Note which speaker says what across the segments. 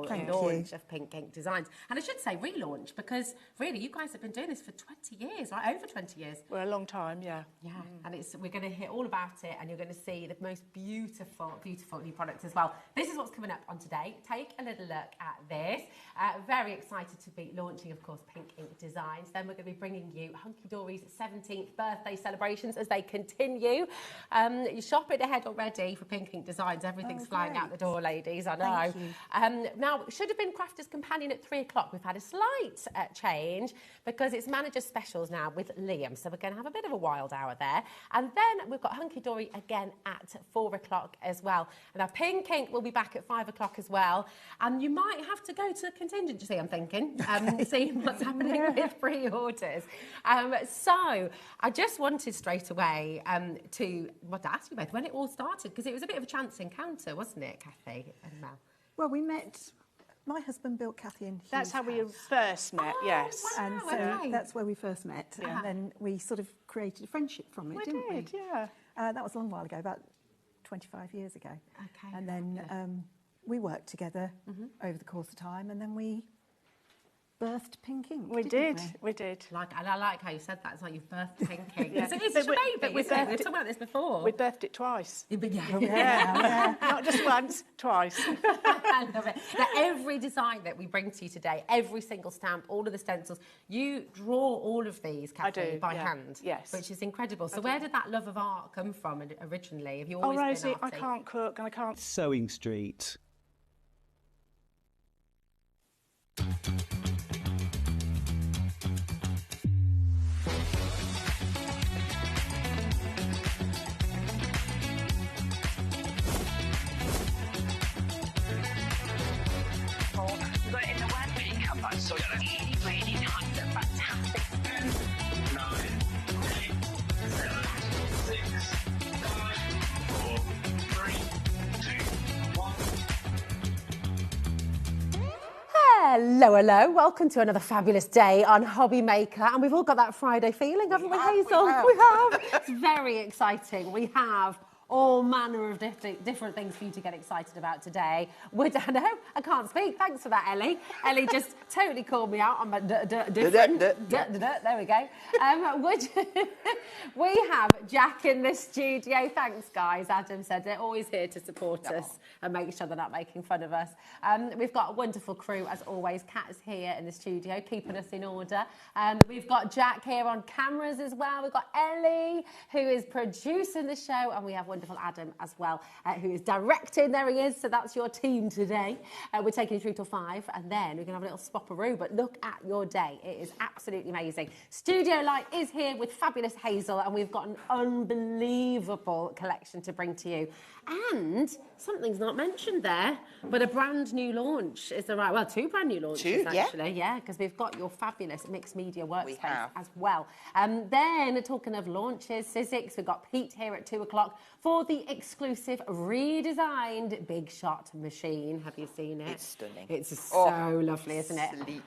Speaker 1: exciting launch of Pink Ink Designs. And I should say relaunch, because really you guys have been doing this for 20 years, right? Over 20 years.
Speaker 2: Well, a long time, yeah.
Speaker 1: Yeah, and we're going to hear all about it, and you're going to see the most beautiful, beautiful new products as well. This is what's coming up on today. Take a little look at this. Very excited to be launching, of course, Pink Ink Designs. Then we're going to be bringing you Hunkydory's 17th birthday celebrations as they continue. You're shopping ahead already for Pink Ink Designs. Everything's flying out the door, ladies, I know. Now, it should have been Crafter's Companion at 3 o'clock. We've had a slight change because it's manager specials now with Liam. So we're going to have a bit of a wild hour there. And then we've got Hunkydory again at 4 o'clock as well. And our Pink Ink will be back at 5 o'clock as well. And you might have to go to contingency, I'm thinking, see what's happening with pre-orders. So I just wanted straight away to ask you both when it all started, because it was a bit of a chance encounter, wasn't it, Kathy and Mel?
Speaker 3: Well, we met. My husband built Kathy and Hugh's
Speaker 2: That's how we
Speaker 3: house.
Speaker 2: first met, yes.
Speaker 1: Wow,
Speaker 3: And so that's where we first met. And then we sort of created a friendship from it, didn't we?
Speaker 2: Yeah.
Speaker 3: That was a long while ago, about 25 years ago.
Speaker 1: Okay.
Speaker 3: And then we worked together over the course of time, and then we birthed Pink Ink.
Speaker 2: We did.
Speaker 1: And I like how you said that. It's like you've birthed Pink Ink.
Speaker 2: Yeah.
Speaker 1: It's your baby, we've talked about this before.
Speaker 2: We birthed it twice.
Speaker 1: Yeah.
Speaker 2: Not just once, twice.
Speaker 1: I love it. Now, every design that we bring to you today, every single stamp, all of the stencils, you draw all of these, Kathy, by hand.
Speaker 2: Yes.
Speaker 1: Which is incredible. So where did that love of art come from originally? Have you
Speaker 2: Oh,
Speaker 1: always
Speaker 2: Rosie,
Speaker 1: been
Speaker 2: I
Speaker 1: arty?
Speaker 2: can't cook and I can't...
Speaker 4: Sewing Street.
Speaker 5: But in the word pick up, so really, really nice and fantastic. 9, 8, 7, 6, 5, 4, 3, 2, 1.
Speaker 1: Hello. Welcome to another fabulous day on HobbyMaker. And we've all got that Friday feeling, haven't we, Hazel? We have. It's very exciting. We have all manner of different things for you to get excited about today. I know, I can't speak. Thanks for that, Ellie. Ellie just totally called me out on my different. There we go. We have Jack in the studio. Thanks, guys. Adam said they're always here to support us and make sure they're not making fun of us. We've got a wonderful crew, as always. Kat is here in the studio, keeping us in order. We've got Jack here on cameras as well. We've got Ellie, who is producing the show, and we have wonderful Adam as well, who is directing. There he is. So that's your team today. We're taking you through till 5, and then we're going to have a little spopperoo. But look at your day. It is absolutely amazing. Studio Light is here with fabulous Hazel, and we've got an unbelievable collection to bring to you. And something's not mentioned there, but a brand new launch is the right. Well, 2 brand new launches actually, because we've got your fabulous mixed media workspace as well. Then talking of launches, Sizzix, we've got Pete here at 2 o'clock for the exclusive redesigned Big Shot machine. Have you seen it?
Speaker 6: It's stunning.
Speaker 1: It's so lovely, isn't it?
Speaker 6: Sleek.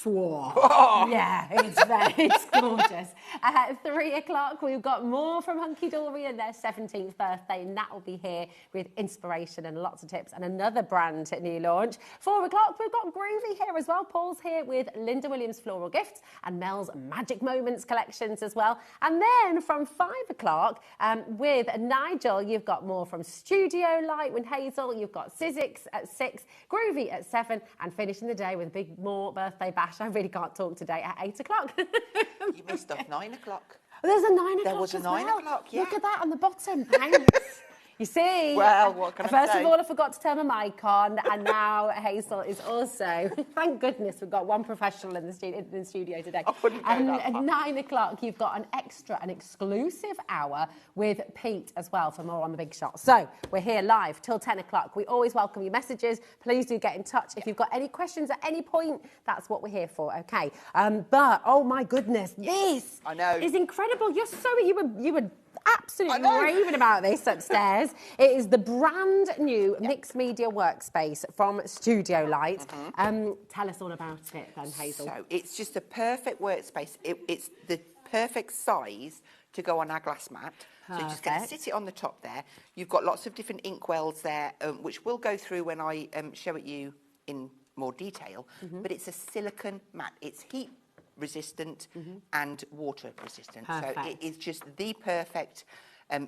Speaker 1: Yeah, it's gorgeous. At 3 o'clock, we've got more from Hunkydory and their 17th birthday, and that will be here with inspiration and lots of tips and another brand new launch. 4 o'clock, we've got Groovy here as well. Paul's here with Linda Williams Floral Gifts and Mel's Magic Moments collections as well. And then from 5 o'clock, with Nigel, you've got more from Studio Light with Hazel. You've got Sizzix at 6, Groovy at 7, and finishing the day with a big more birthday bash. I really can't talk today at 8 o'clock.
Speaker 6: You missed off 9 o'clock.
Speaker 1: There's a 9 o'clock.
Speaker 6: There was a 9 o'clock, yeah.
Speaker 1: Look at that on the bottom. Thanks. You see,
Speaker 6: well, what can I say?
Speaker 1: First of all, I forgot to turn my mic on, and now Hazel is also. Thank goodness we've got one professional in the studio today.
Speaker 6: I wouldn't go that
Speaker 1: at
Speaker 6: far.
Speaker 1: 9 o'clock, you've got an exclusive hour with Pete as well for more on the Big Shot. So we're here live till 10 o'clock. We always welcome your messages. Please do get in touch if you've got any questions at any point. That's what we're here for. Okay. But oh my goodness, this is incredible. You're so you were absolutely raving about this upstairs. It is the brand new mixed media workspace from Studio Light. Tell us all about it then, Hazel.
Speaker 6: So it's just a perfect workspace. It's the perfect size to go on our glass mat. So you're just going to sit it on the top there. You've got lots of different ink wells there, which we'll go through when I show it you in more detail, but it's a silicone mat. It's heat resistant and water resistant. So it is just the perfect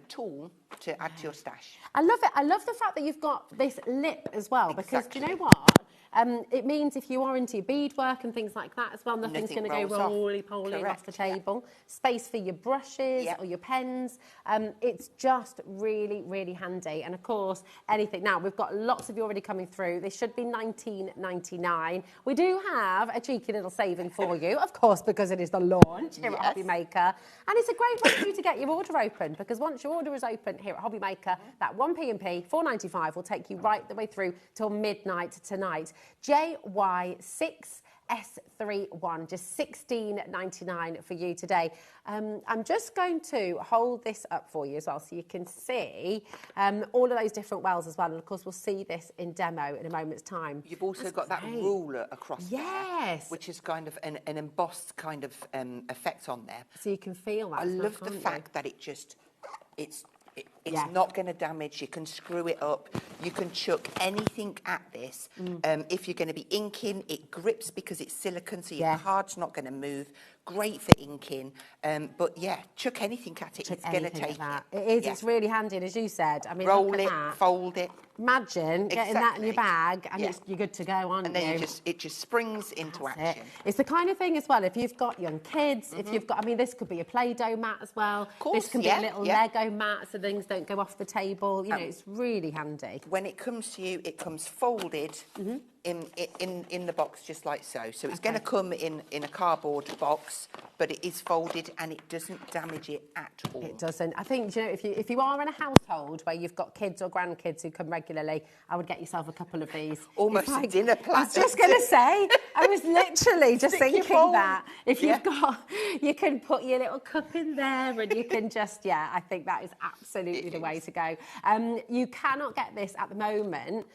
Speaker 6: tool to add to your stash.
Speaker 1: I love it. I love the fact that you've got this lip as well, because do you know what? It means if you are into your beadwork and things like that as well, nothing's going to go roly-poly off the table. Space for your brushes or your pens. It's just really, really handy. And of course, anything. Now, we've got lots of you already coming through. This should be $19.99. We do have a cheeky little saving for you, of course, because it is the launch here at HobbyMaker. And it's a great way for you to get your order open, because once your order is open here at HobbyMaker, that 1p&p, $4.95, will take you right the way through till midnight tonight. JY6S31, just $16.99 for you today. I'm just going to hold this up for you as well, so you can see all of those different wells as well. And of course, we'll see this in demo in a moment's time.
Speaker 6: You've also got that ruler across there, which is kind of an embossed kind of effect on there.
Speaker 1: So you can feel that.
Speaker 6: I love the fact that it's not going to damage. You can screw it up. You can chuck anything at this. If you're going to be inking, it grips because it's silicone, so your card's not going to move. Great for inking. But yeah, chuck anything at it. It's going to take it.
Speaker 1: It is. It's really handy. And as you said, I mean,
Speaker 6: roll it, fold it.
Speaker 1: Imagine getting that in your bag and you're good to go, aren't you?
Speaker 6: And then it just springs into action.
Speaker 1: It's the kind of thing as well, if you've got young kids, if you've got, I mean, this could be a Play-Doh mat as well. Of course, this can be a little Lego mat so things don't go off the table. You know, it's really handy.
Speaker 6: When it comes to you, it comes folded in the box just like so. So it's going to come in a cardboard box, but it is folded and it doesn't damage it at all.
Speaker 1: It doesn't. I think, you know, if you are in a household where you've got kids or grandkids who come regularly, I would get yourself a couple of these.
Speaker 6: Almost a dinner platter.
Speaker 1: I was just going to say, I was literally just thinking that. If you've got, you can put your little cup in there and you can just, I think that is absolutely the way to go. You cannot get this at the moment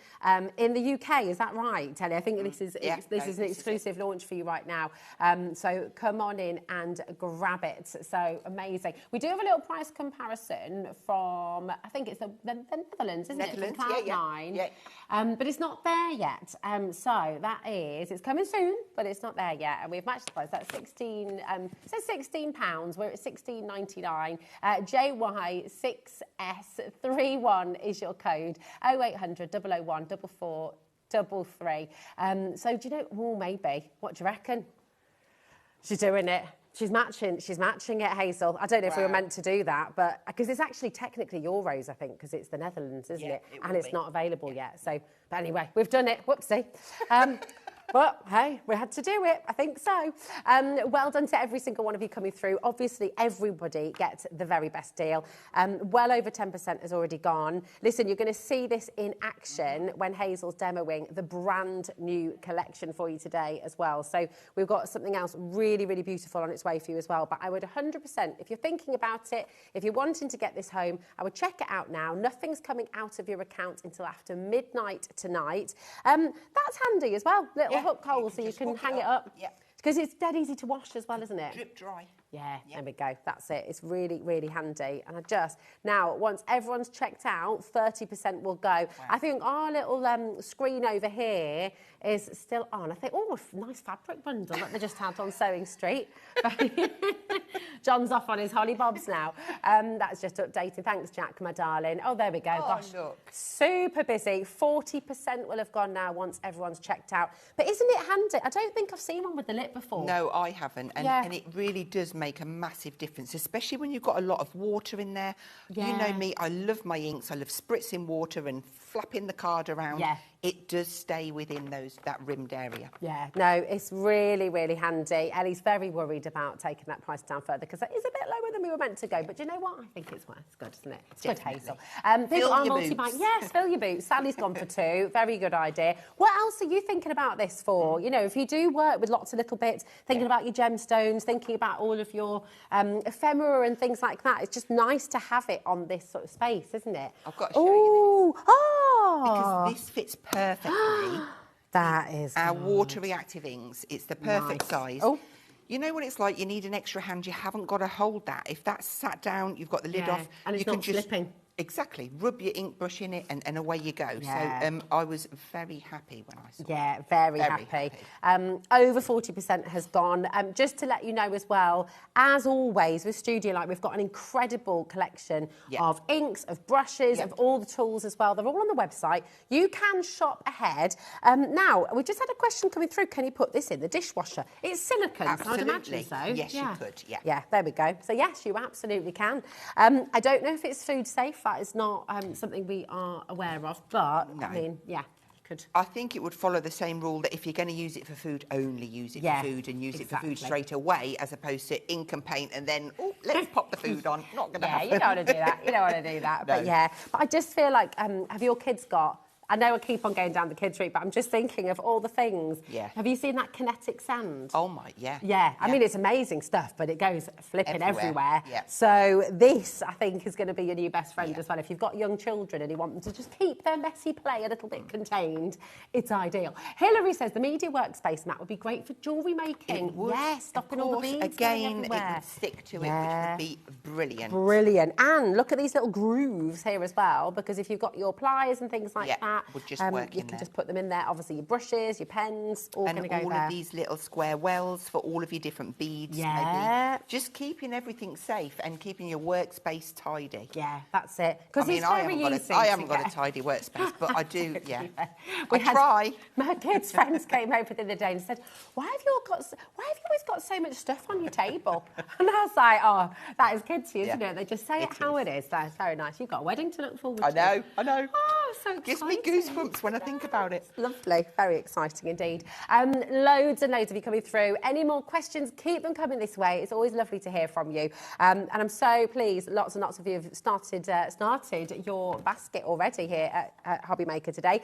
Speaker 1: in the UK, is that right, Telly? I think this is an exclusive launch for you right now. So come on in and grab it. So amazing. We do have a little price comparison from, I think it's the Netherlands, isn't it? From Cloud9. But it's not there yet. So that is, it's coming soon, but it's not there yet. And we've matched the price. That's 16, it says £16. We're at $16.99. JY6S31 is your code. 0800 001 4433. So do you know, maybe, what do you reckon? She's doing it. She's matching it, Hazel. I don't know if we were meant to do that, but because it's actually technically euros, I think, because it's the Netherlands, isn't it? And it's not available yet. So, but anyway, we've done it. Whoopsie. But hey, we had to do it. I think so. Well done to every single one of you coming through. Obviously, everybody gets the very best deal. Well over 10% has already gone. Listen, you're going to see this in action when Hazel's demoing the brand new collection for you today as well. So we've got something else really, really beautiful on its way for you as well. But I would 100%, if you're thinking about it, if you're wanting to get this home, I would check it out now. Nothing's coming out of your account until after midnight tonight. That's handy as well. Little hook hole so you can hang it up. Because it's dead easy to wash as well, isn't it?
Speaker 6: Drip dry.
Speaker 1: Yeah, there we go. That's it. It's really, really handy. And now, once everyone's checked out, 30% will go. Wow. I think our little screen over here is still on. I think, oh, nice fabric bundle that they just had on Sewing Street. John's off on his holly bobs now. That's just updating. Thanks, Jack, my darling. Oh, there we go.
Speaker 6: Oh,
Speaker 1: gosh,
Speaker 6: look.
Speaker 1: Super busy. 40% will have gone now once everyone's checked out. But isn't it handy? I don't think I've seen one with the lip before.
Speaker 6: No, I haven't. And it really does make a massive difference, especially when you've got a lot of water in there. You know me, I love my inks. I love spritzing water and flapping the card around. It does stay within that rimmed area. Yeah,
Speaker 1: no, it's really, really handy. Ellie's very worried about taking that price down further because that is a bit lower than we were meant to go. But do you know what? I think it's worth. It's good, isn't it? It's good, Hazel. People are multi-buying. Yes, fill your boots. Sally's gone for 2. Very good idea. What else are you thinking about this for? You know, if you do work with lots of little bits, thinking about your gemstones, thinking about all of your ephemera and things like that, it's just nice to have it on this sort of space, isn't it?
Speaker 6: I've got to show you this.
Speaker 1: Because
Speaker 6: this fits perfectly.
Speaker 1: That is
Speaker 6: our water reactive inks. It's the perfect size.
Speaker 1: Oh.
Speaker 6: You know what it's like? You need an extra hand. You haven't got to hold that. If that's sat down, you've got the lid off.
Speaker 1: And it's not slipping.
Speaker 6: Exactly. Rub your ink brush in it and away you go.
Speaker 1: Yeah.
Speaker 6: So I was very happy when I saw it.
Speaker 1: Yeah, very happy. Over 40% has gone. Just to let you know as well, as always with Studio Light, we've got an incredible collection of inks, of brushes, of all the tools as well. They're all on the website. You can shop ahead. Now, we just had a question coming through. Can you put this in the dishwasher? It's silicone,
Speaker 6: Absolutely.
Speaker 1: so I'd imagine so.
Speaker 6: Yes, you could, yeah.
Speaker 1: Yeah, there we go. So yes, you absolutely can. I don't know if it's food safe. That is not something we are aware of, but
Speaker 6: No.
Speaker 1: I mean, yeah, you could.
Speaker 6: I think it would follow the same rule that if you're going to use it for food, only use it for food and use it for food straight away, as opposed to ink and paint and then, oh, let's pop the food on. Not going to happen.
Speaker 1: You don't want to do that. You don't want to do that. But yeah, but I just feel like, have your kids got... I know I keep on going down the kids' route, but I'm just thinking of all the things.
Speaker 6: Yeah.
Speaker 1: Have you seen that kinetic sand?
Speaker 6: Oh, my, yeah.
Speaker 1: Yeah, I mean, it's amazing stuff, but it goes flipping everywhere.
Speaker 6: Yeah.
Speaker 1: So this, I think, is going to be your new best friend as well. If you've got young children and you want them to just keep their messy play a little bit contained, it's ideal. Hilary says the media workspace mat would be great for jewellery making.
Speaker 6: It would.
Speaker 1: Yes, stopping all the beads going
Speaker 6: Again, it
Speaker 1: everywhere.
Speaker 6: would stick to it, which would be brilliant.
Speaker 1: Brilliant. And look at these little grooves here as well, because if you've got your pliers and things like that,
Speaker 6: would just work
Speaker 1: you
Speaker 6: in
Speaker 1: can
Speaker 6: there.
Speaker 1: just put them in there. Obviously, your brushes, your pens, all going to go
Speaker 6: And all
Speaker 1: there.
Speaker 6: of these little square wells for all of your different beads,
Speaker 1: Yeah.
Speaker 6: maybe. Just keeping everything safe and keeping your workspace tidy.
Speaker 1: Yeah, that's it. Because it's
Speaker 6: I
Speaker 1: very easy.
Speaker 6: I haven't got
Speaker 1: to
Speaker 6: a tidy workspace, but I do, yeah.
Speaker 1: We
Speaker 6: I
Speaker 1: had-
Speaker 6: try.
Speaker 1: My kids' friends came over the other day and said, why have you always got so much stuff on your table? And I was like, oh, that is kidsy, isn't
Speaker 6: Yeah.
Speaker 1: it? They just say it how it is. That's very nice. You've got a wedding to look forward to.
Speaker 6: I know.
Speaker 1: Oh, so
Speaker 6: Gives me
Speaker 1: exciting.
Speaker 6: goosebumps when I think about it.
Speaker 1: Lovely, very exciting indeed. Loads and loads of you coming through. Any more questions, keep them coming this way. It's always lovely to hear from you. And I'm so pleased, lots and lots of you have started your basket already here at HobbyMaker today.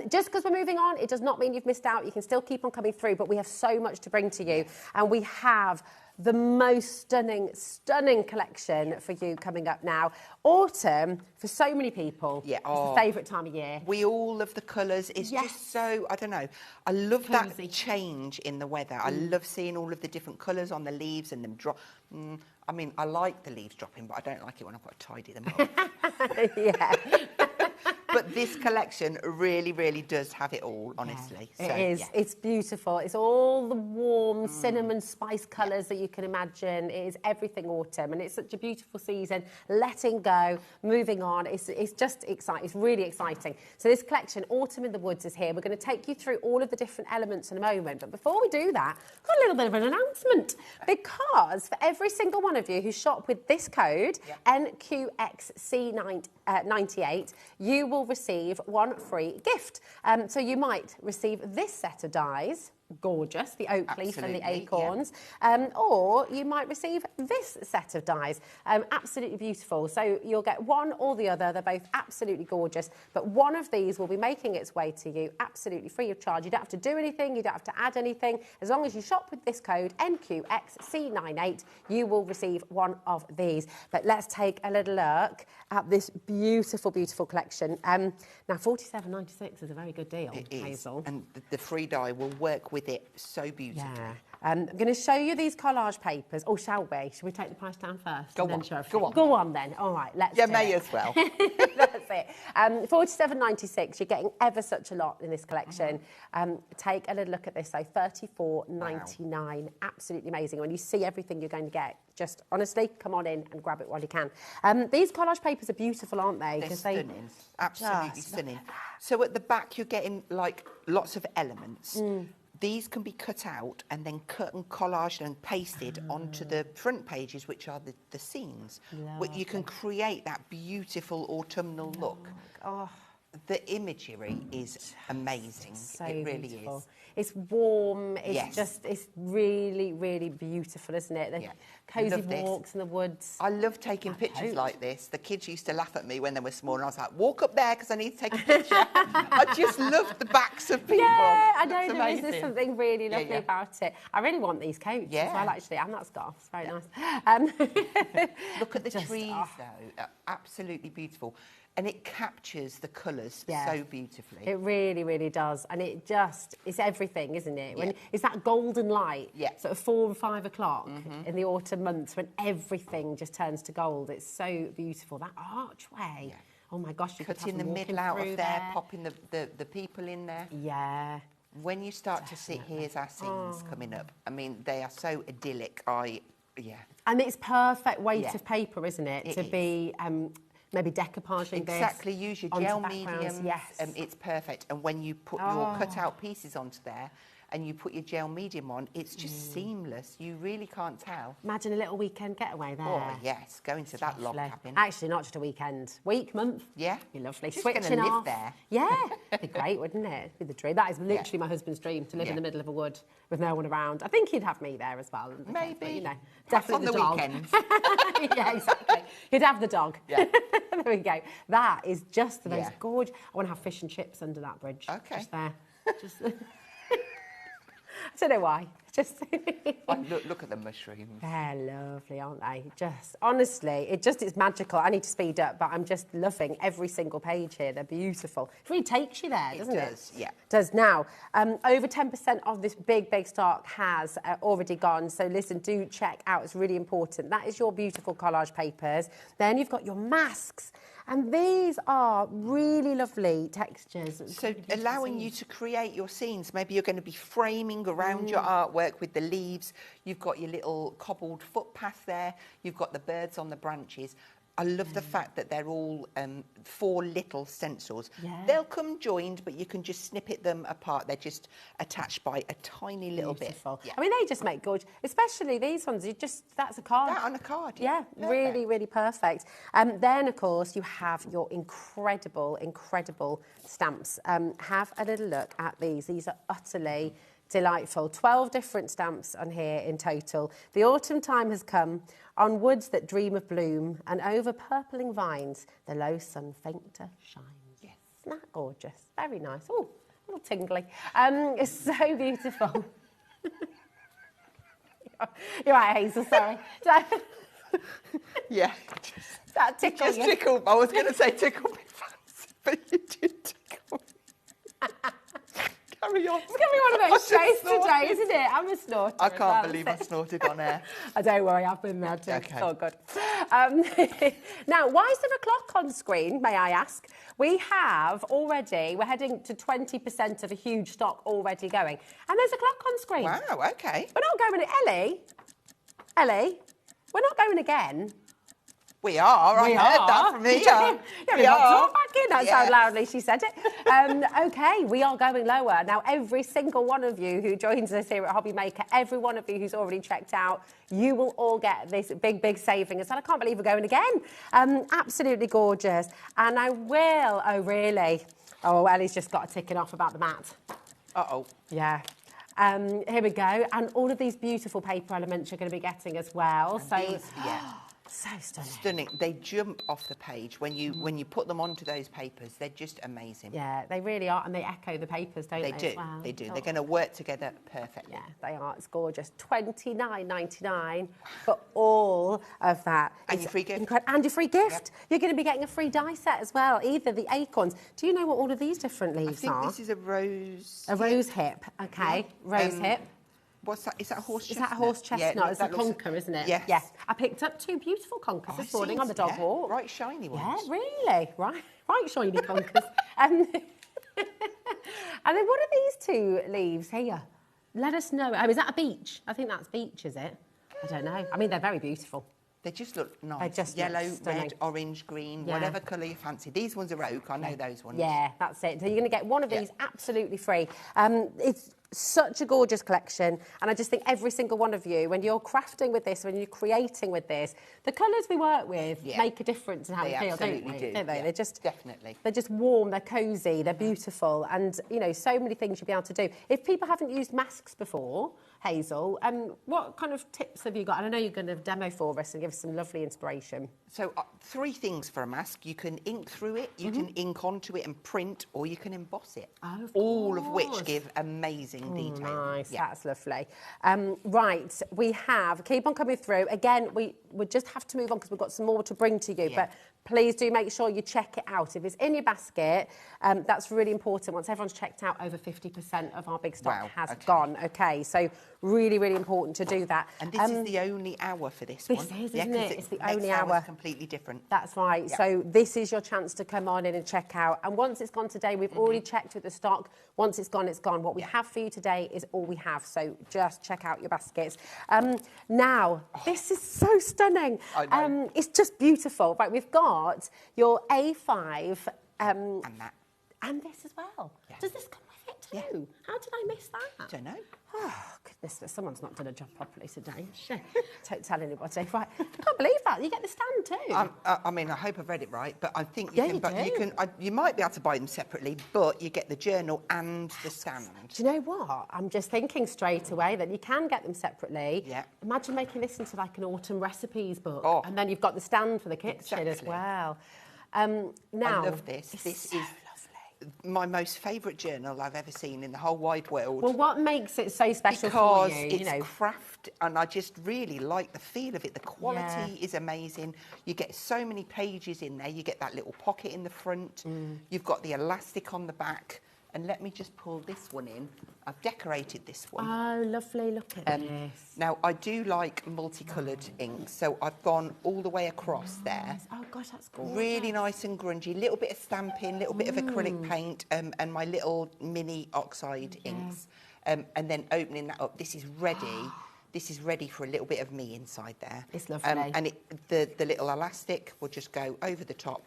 Speaker 1: Just because we're moving on, it does not mean you've missed out. You can still keep on coming through, but we have so much to bring to you. And we have the most stunning collection for you coming up now. Autumn, for so many people, is the favourite time of year.
Speaker 6: We all love the colours. It's just so, I don't know, I love
Speaker 1: Cosy.
Speaker 6: that change in the weather. I love seeing all of the different colours on the leaves and them drop. I mean, I like the leaves dropping, but I don't like it when I've got to tidy them up.
Speaker 1: Yeah.
Speaker 6: But this collection really, really does have it all, honestly.
Speaker 1: Yeah,
Speaker 6: So,
Speaker 1: it is.
Speaker 6: yeah.
Speaker 1: It's beautiful. It's all the warm cinnamon spice colours that you can imagine. It is everything autumn, and it's such a beautiful season. Letting go, moving on. It's just exciting. It's really exciting. So this collection, Autumn in the Woods, is here. We're going to take you through all of the different elements in a moment. But before we do that, I've got a little bit of an announcement. Because for every single one of you who shop with this code, NQXC98, you will receive one free gift. So you might receive this set of dies, gorgeous, the oak leaf and the
Speaker 6: Absolutely,
Speaker 1: acorns, or you might receive this set of dies, absolutely beautiful. So you'll get one or the other. They're both absolutely gorgeous, but one of these will be making its way to you absolutely free of charge. You don't have to do anything, you don't have to add anything. As long as you shop with this code NQXC98, you will receive one of these. But let's take a little look at this beautiful, beautiful collection. Now, $47.96 is a very good deal,
Speaker 6: It is.
Speaker 1: Hazel.
Speaker 6: And the free dye will work with it so beautifully.
Speaker 1: Yeah. I'm going to show you these collage papers. Oh, shall we? Should we take the price down first?
Speaker 6: Go
Speaker 1: and then
Speaker 6: on,
Speaker 1: show everything?
Speaker 6: go on.
Speaker 1: Go on then. All right, let's
Speaker 6: You
Speaker 1: do
Speaker 6: may
Speaker 1: it.
Speaker 6: as well.
Speaker 1: That's it. $47.96. You're getting ever such a lot in this collection. Take a little look at this. So $34.99. Absolutely amazing. When you see everything you're going to get, just honestly, come on in and grab it while you can. These collage papers are beautiful, aren't they?
Speaker 6: They're
Speaker 1: 'Cause
Speaker 6: stunning. Absolutely
Speaker 1: just-
Speaker 6: stunning. So at the back, you're getting like lots of elements. These can be cut out and then cut and collaged and pasted onto the front pages, which are the scenes. You can create that beautiful autumnal look.
Speaker 1: Oh.
Speaker 6: The imagery is amazing.
Speaker 1: So
Speaker 6: it really
Speaker 1: beautiful.
Speaker 6: is.
Speaker 1: It's warm. It's
Speaker 6: Yes.
Speaker 1: just, it's really, really beautiful, isn't it? The
Speaker 6: Yeah.
Speaker 1: cosy
Speaker 6: Love this.
Speaker 1: walks in the woods.
Speaker 6: I love taking pictures
Speaker 1: hope.
Speaker 6: like this. The kids used to laugh at me when they were small, and I was like, walk up there because I need to take a picture. I just love the backs of people.
Speaker 1: Yeah, I know
Speaker 6: It's
Speaker 1: there is. There's
Speaker 6: amazing.
Speaker 1: something really lovely
Speaker 6: yeah.
Speaker 1: about it. I really want these coats as
Speaker 6: Yeah.
Speaker 1: well, actually, and that scarf. It's very nice.
Speaker 6: Look at the
Speaker 1: Just,
Speaker 6: trees,
Speaker 1: oh.
Speaker 6: though. Absolutely beautiful. And it captures the colours
Speaker 1: Yeah.
Speaker 6: so beautifully.
Speaker 1: It really, really does. And it's everything, isn't it? When
Speaker 6: Yeah.
Speaker 1: it's that golden light,
Speaker 6: Yeah.
Speaker 1: sort of 4 or 5 o'clock in the autumn months when everything just turns to gold. It's so beautiful. That archway.
Speaker 6: Yeah.
Speaker 1: Oh my gosh, you could
Speaker 6: Cutting
Speaker 1: have
Speaker 6: the
Speaker 1: them walking
Speaker 6: middle out
Speaker 1: through
Speaker 6: of there, popping the people in there.
Speaker 1: Yeah.
Speaker 6: When you start to see, here's our scenes coming up. I mean, they are so idyllic. Yeah.
Speaker 1: And it's perfect weight
Speaker 6: Yeah.
Speaker 1: of paper, isn't it?
Speaker 6: It
Speaker 1: to
Speaker 6: is.
Speaker 1: be maybe decoupaging this.
Speaker 6: Exactly, use your
Speaker 1: onto
Speaker 6: gel
Speaker 1: backgrounds,
Speaker 6: medium.
Speaker 1: yes.
Speaker 6: It's perfect. And when you put your cut-out pieces onto there and you put your gel medium on, it's just seamless. You really can't tell.
Speaker 1: Imagine a little weekend getaway there.
Speaker 6: Oh, yes, going to that log
Speaker 1: Lovely.
Speaker 6: cabin.
Speaker 1: Actually, not just a weekend. Week, month.
Speaker 6: Yeah.
Speaker 1: Be lovely.
Speaker 6: Just gonna
Speaker 1: Switching
Speaker 6: live
Speaker 1: off.
Speaker 6: there.
Speaker 1: Yeah. Be great, wouldn't it? Be the dream. That is literally my husband's dream, to live in
Speaker 6: Yeah.
Speaker 1: the middle of a wood with no one around. I think he'd have me there as well.
Speaker 6: Maybe.
Speaker 1: But, you know,
Speaker 6: Perhaps
Speaker 1: definitely
Speaker 6: on the
Speaker 1: dog.
Speaker 6: weekends.
Speaker 1: Yeah, exactly. He'd have the dog.
Speaker 6: Yeah.
Speaker 1: There we go. That is just the most
Speaker 6: Yeah.
Speaker 1: gorgeous. I want to have fish and chips under that bridge.
Speaker 6: Okay.
Speaker 1: Just there. Just. I don't know why. Just.
Speaker 6: Oh, look at the mushrooms.
Speaker 1: They're lovely, aren't they? Just, honestly, it's magical. I need to speed up, but I'm just loving every single page here. They're beautiful. It really takes you there, doesn't it?
Speaker 6: It does, yeah.
Speaker 1: Does now. Over 10% of this big stock has already gone. So listen, do check out. It's really important. That is your beautiful collage papers. Then you've got your masks. And these are really lovely textures.
Speaker 6: So allowing you to create your scenes. Maybe you're going to be framing around your artwork with the leaves. You've got your little cobbled footpath there. You've got the birds on the branches. I love the fact that they're all 4 little stencils.
Speaker 1: Yeah.
Speaker 6: They'll come joined, but you can just snippet them apart. They're just attached by a tiny little
Speaker 1: Beautiful.
Speaker 6: bit. Yeah.
Speaker 1: I mean, they just make gorgeous, especially these ones. That's a card.
Speaker 6: That on a card.
Speaker 1: Yeah,
Speaker 6: Perfect.
Speaker 1: really, really perfect. Then, of course, you have your incredible stamps. Have a little look at these. These are utterly delightful. 12 different stamps on here in total. The autumn time has come. On woods that dream of bloom, and over purpling vines, the low sun fainter shines.
Speaker 6: Yes.
Speaker 1: Isn't that gorgeous? Very nice. Oh, a little tingly. It's so beautiful. You're right, Hazel, sorry.
Speaker 6: Yeah.
Speaker 1: That tickle
Speaker 6: Just
Speaker 1: you?
Speaker 6: tickle. I was going to say tickle me fancy, but you did tickle me. Carry on.
Speaker 1: It's going to be one of those
Speaker 6: I
Speaker 1: days
Speaker 6: just snorted.
Speaker 1: today, isn't it? I'm a snorter.
Speaker 6: I
Speaker 1: as well,
Speaker 6: can't believe I
Speaker 1: that's it.
Speaker 6: snorted on air.
Speaker 1: Oh, don't worry, I've been there too.
Speaker 6: Okay.
Speaker 1: It's all good. Now, why is there a clock on screen, may I ask? We're heading to 20% of a huge stock already going. And there's a clock on screen.
Speaker 6: Wow, okay.
Speaker 1: We're not going, Ellie, we're not going again.
Speaker 6: We are. I heard that from here.
Speaker 1: Yeah, we got talk back in. That's how
Speaker 6: Yeah.
Speaker 1: loudly she said it. Okay, we are going lower. Now, every single one of you who joins us here at HobbyMaker, every one of you who's already checked out, you will all get this big saving. And I can't believe we're going again. Absolutely gorgeous. And I will, oh, really? Oh, Ellie's just got a ticking off about the mat.
Speaker 6: Uh-oh.
Speaker 1: Yeah. Here we go. And all of these beautiful paper elements you're going to be getting as well.
Speaker 6: These, yeah.
Speaker 1: So stunning.
Speaker 6: Stunning. They jump off the page when you put them onto those papers. They're just amazing.
Speaker 1: Yeah, they really are, and they echo the papers, don't they?
Speaker 6: They do.
Speaker 1: as well?
Speaker 6: They do.
Speaker 1: Oh.
Speaker 6: They're going to work together perfectly.
Speaker 1: Yeah, they are. It's gorgeous. $29.99 for all of that.
Speaker 6: And
Speaker 1: It's
Speaker 6: your free gift.
Speaker 1: And your free gift. You're going to be getting a free die set as well. Either the acorns. Do you know what all of these different
Speaker 6: I
Speaker 1: leaves
Speaker 6: think
Speaker 1: are?
Speaker 6: this is a rose.
Speaker 1: A rose hip. Okay, rose hip.
Speaker 6: What's that? Is that a horse
Speaker 1: Is
Speaker 6: chestnut?
Speaker 1: that a horse chestnut?
Speaker 6: Yeah,
Speaker 1: It's a
Speaker 6: that looks-
Speaker 1: conker, isn't it?
Speaker 6: Yes.
Speaker 1: Yes. I picked up 2 beautiful conkers
Speaker 6: Oh,
Speaker 1: this
Speaker 6: I
Speaker 1: morning
Speaker 6: see.
Speaker 1: on the dog
Speaker 6: Yeah,
Speaker 1: walk.
Speaker 6: Right shiny ones.
Speaker 1: Yeah, really. Right shiny conkers. And then what are these 2 leaves here? Let us know. Oh, is that a beech? I think that's beech, is it? I don't know. I mean, they're very beautiful.
Speaker 6: They just look nice.
Speaker 1: They just look
Speaker 6: Yellow,
Speaker 1: stunning.
Speaker 6: red, orange, green,
Speaker 1: Yeah.
Speaker 6: whatever colour you fancy. These ones are oak. I know those ones.
Speaker 1: Yeah, that's it. So you're going to get one of
Speaker 6: Yeah.
Speaker 1: these absolutely free. It's such a gorgeous collection, and I just think every single one of you, when you're crafting with this, when you're creating with this, the colours we work with
Speaker 6: Yeah.
Speaker 1: make a difference in how
Speaker 6: They
Speaker 1: we feel, don't
Speaker 6: absolutely
Speaker 1: we?
Speaker 6: do,
Speaker 1: Don't they?
Speaker 6: yeah,
Speaker 1: They're just
Speaker 6: definitely.
Speaker 1: They're just warm. They're cosy. They're beautiful, and you know, so many things you'll be able to do. If people haven't used masks before, Hazel, what kind of tips have you got? And I know you're going to demo for us and give us some lovely inspiration.
Speaker 6: So 3 things for a mask. You can ink through it, you can ink onto it and print, or you can emboss it.
Speaker 1: Oh, of
Speaker 6: All of
Speaker 1: course.
Speaker 6: which give amazing detail.
Speaker 1: Nice,
Speaker 6: Yeah.
Speaker 1: that's lovely. Right, we have, keep on coming through. Again, we just have to move on because we've got some more to bring to you.
Speaker 6: Yeah.
Speaker 1: But please do make sure you check it out. If it's in your basket, that's really important. Once everyone's checked out, over 50% of our big stock has gone. Okay, so really, really important to do that.
Speaker 6: And this is the only hour for this one.
Speaker 1: This is,
Speaker 6: yeah,
Speaker 1: isn't it? It's the
Speaker 6: next
Speaker 1: only
Speaker 6: hour's
Speaker 1: hour.
Speaker 6: completely different.
Speaker 1: That's right.
Speaker 6: Yeah.
Speaker 1: So this is your chance to come on in and check out. And once it's gone today, we've already checked with the stock. Once it's gone, it's gone. What we have for you today is all we have. So just check out your baskets. Now, this is so stunning.
Speaker 6: I know.
Speaker 1: It's just beautiful. Right, we've got your A5
Speaker 6: And that.
Speaker 1: and this as well.
Speaker 6: Yeah.
Speaker 1: Does this come with it too?
Speaker 6: Yeah.
Speaker 1: How did I miss that?
Speaker 6: I don't know.
Speaker 1: Oh, goodness, someone's not done a job properly today. Don't tell anybody. Right, I can't believe that. You get the stand too.
Speaker 6: I mean, I hope I've read it right, but I think you
Speaker 1: Yeah,
Speaker 6: can.
Speaker 1: you
Speaker 6: But
Speaker 1: do.
Speaker 6: you can. You might be able to buy them separately, but you get the journal and the stand.
Speaker 1: Do you know what? I'm just thinking straight away that you can get them separately.
Speaker 6: Yeah.
Speaker 1: Imagine making this into like an autumn recipes book.
Speaker 6: Oh.
Speaker 1: And then you've got the stand for the kitchen as
Speaker 6: Exactly.
Speaker 1: well. Now,
Speaker 6: I love this.
Speaker 1: it's
Speaker 6: This
Speaker 1: so
Speaker 6: is
Speaker 1: lovely.
Speaker 6: my most favourite journal I've ever seen in the whole wide world.
Speaker 1: Well, what makes it so special
Speaker 6: because
Speaker 1: for you?
Speaker 6: it's
Speaker 1: You know,
Speaker 6: craft, and I just really like the feel of it. The quality is amazing. You get so many pages in there. You get that little pocket in the front. You've got the elastic on the back. And let me just pull this one in. I've decorated this one.
Speaker 1: oh, lovely. Look at this.
Speaker 6: Now, I do like multicoloured inks, so I've gone all the way across there.
Speaker 1: Oh, gosh, that's gorgeous.
Speaker 6: Really nice and grungy, little bit of stamping, little bit of acrylic paint, and my little mini oxide inks. And then opening that up, this is ready. This is ready for a little bit of me inside there.
Speaker 1: It's lovely.
Speaker 6: And the little elastic will just go over the top.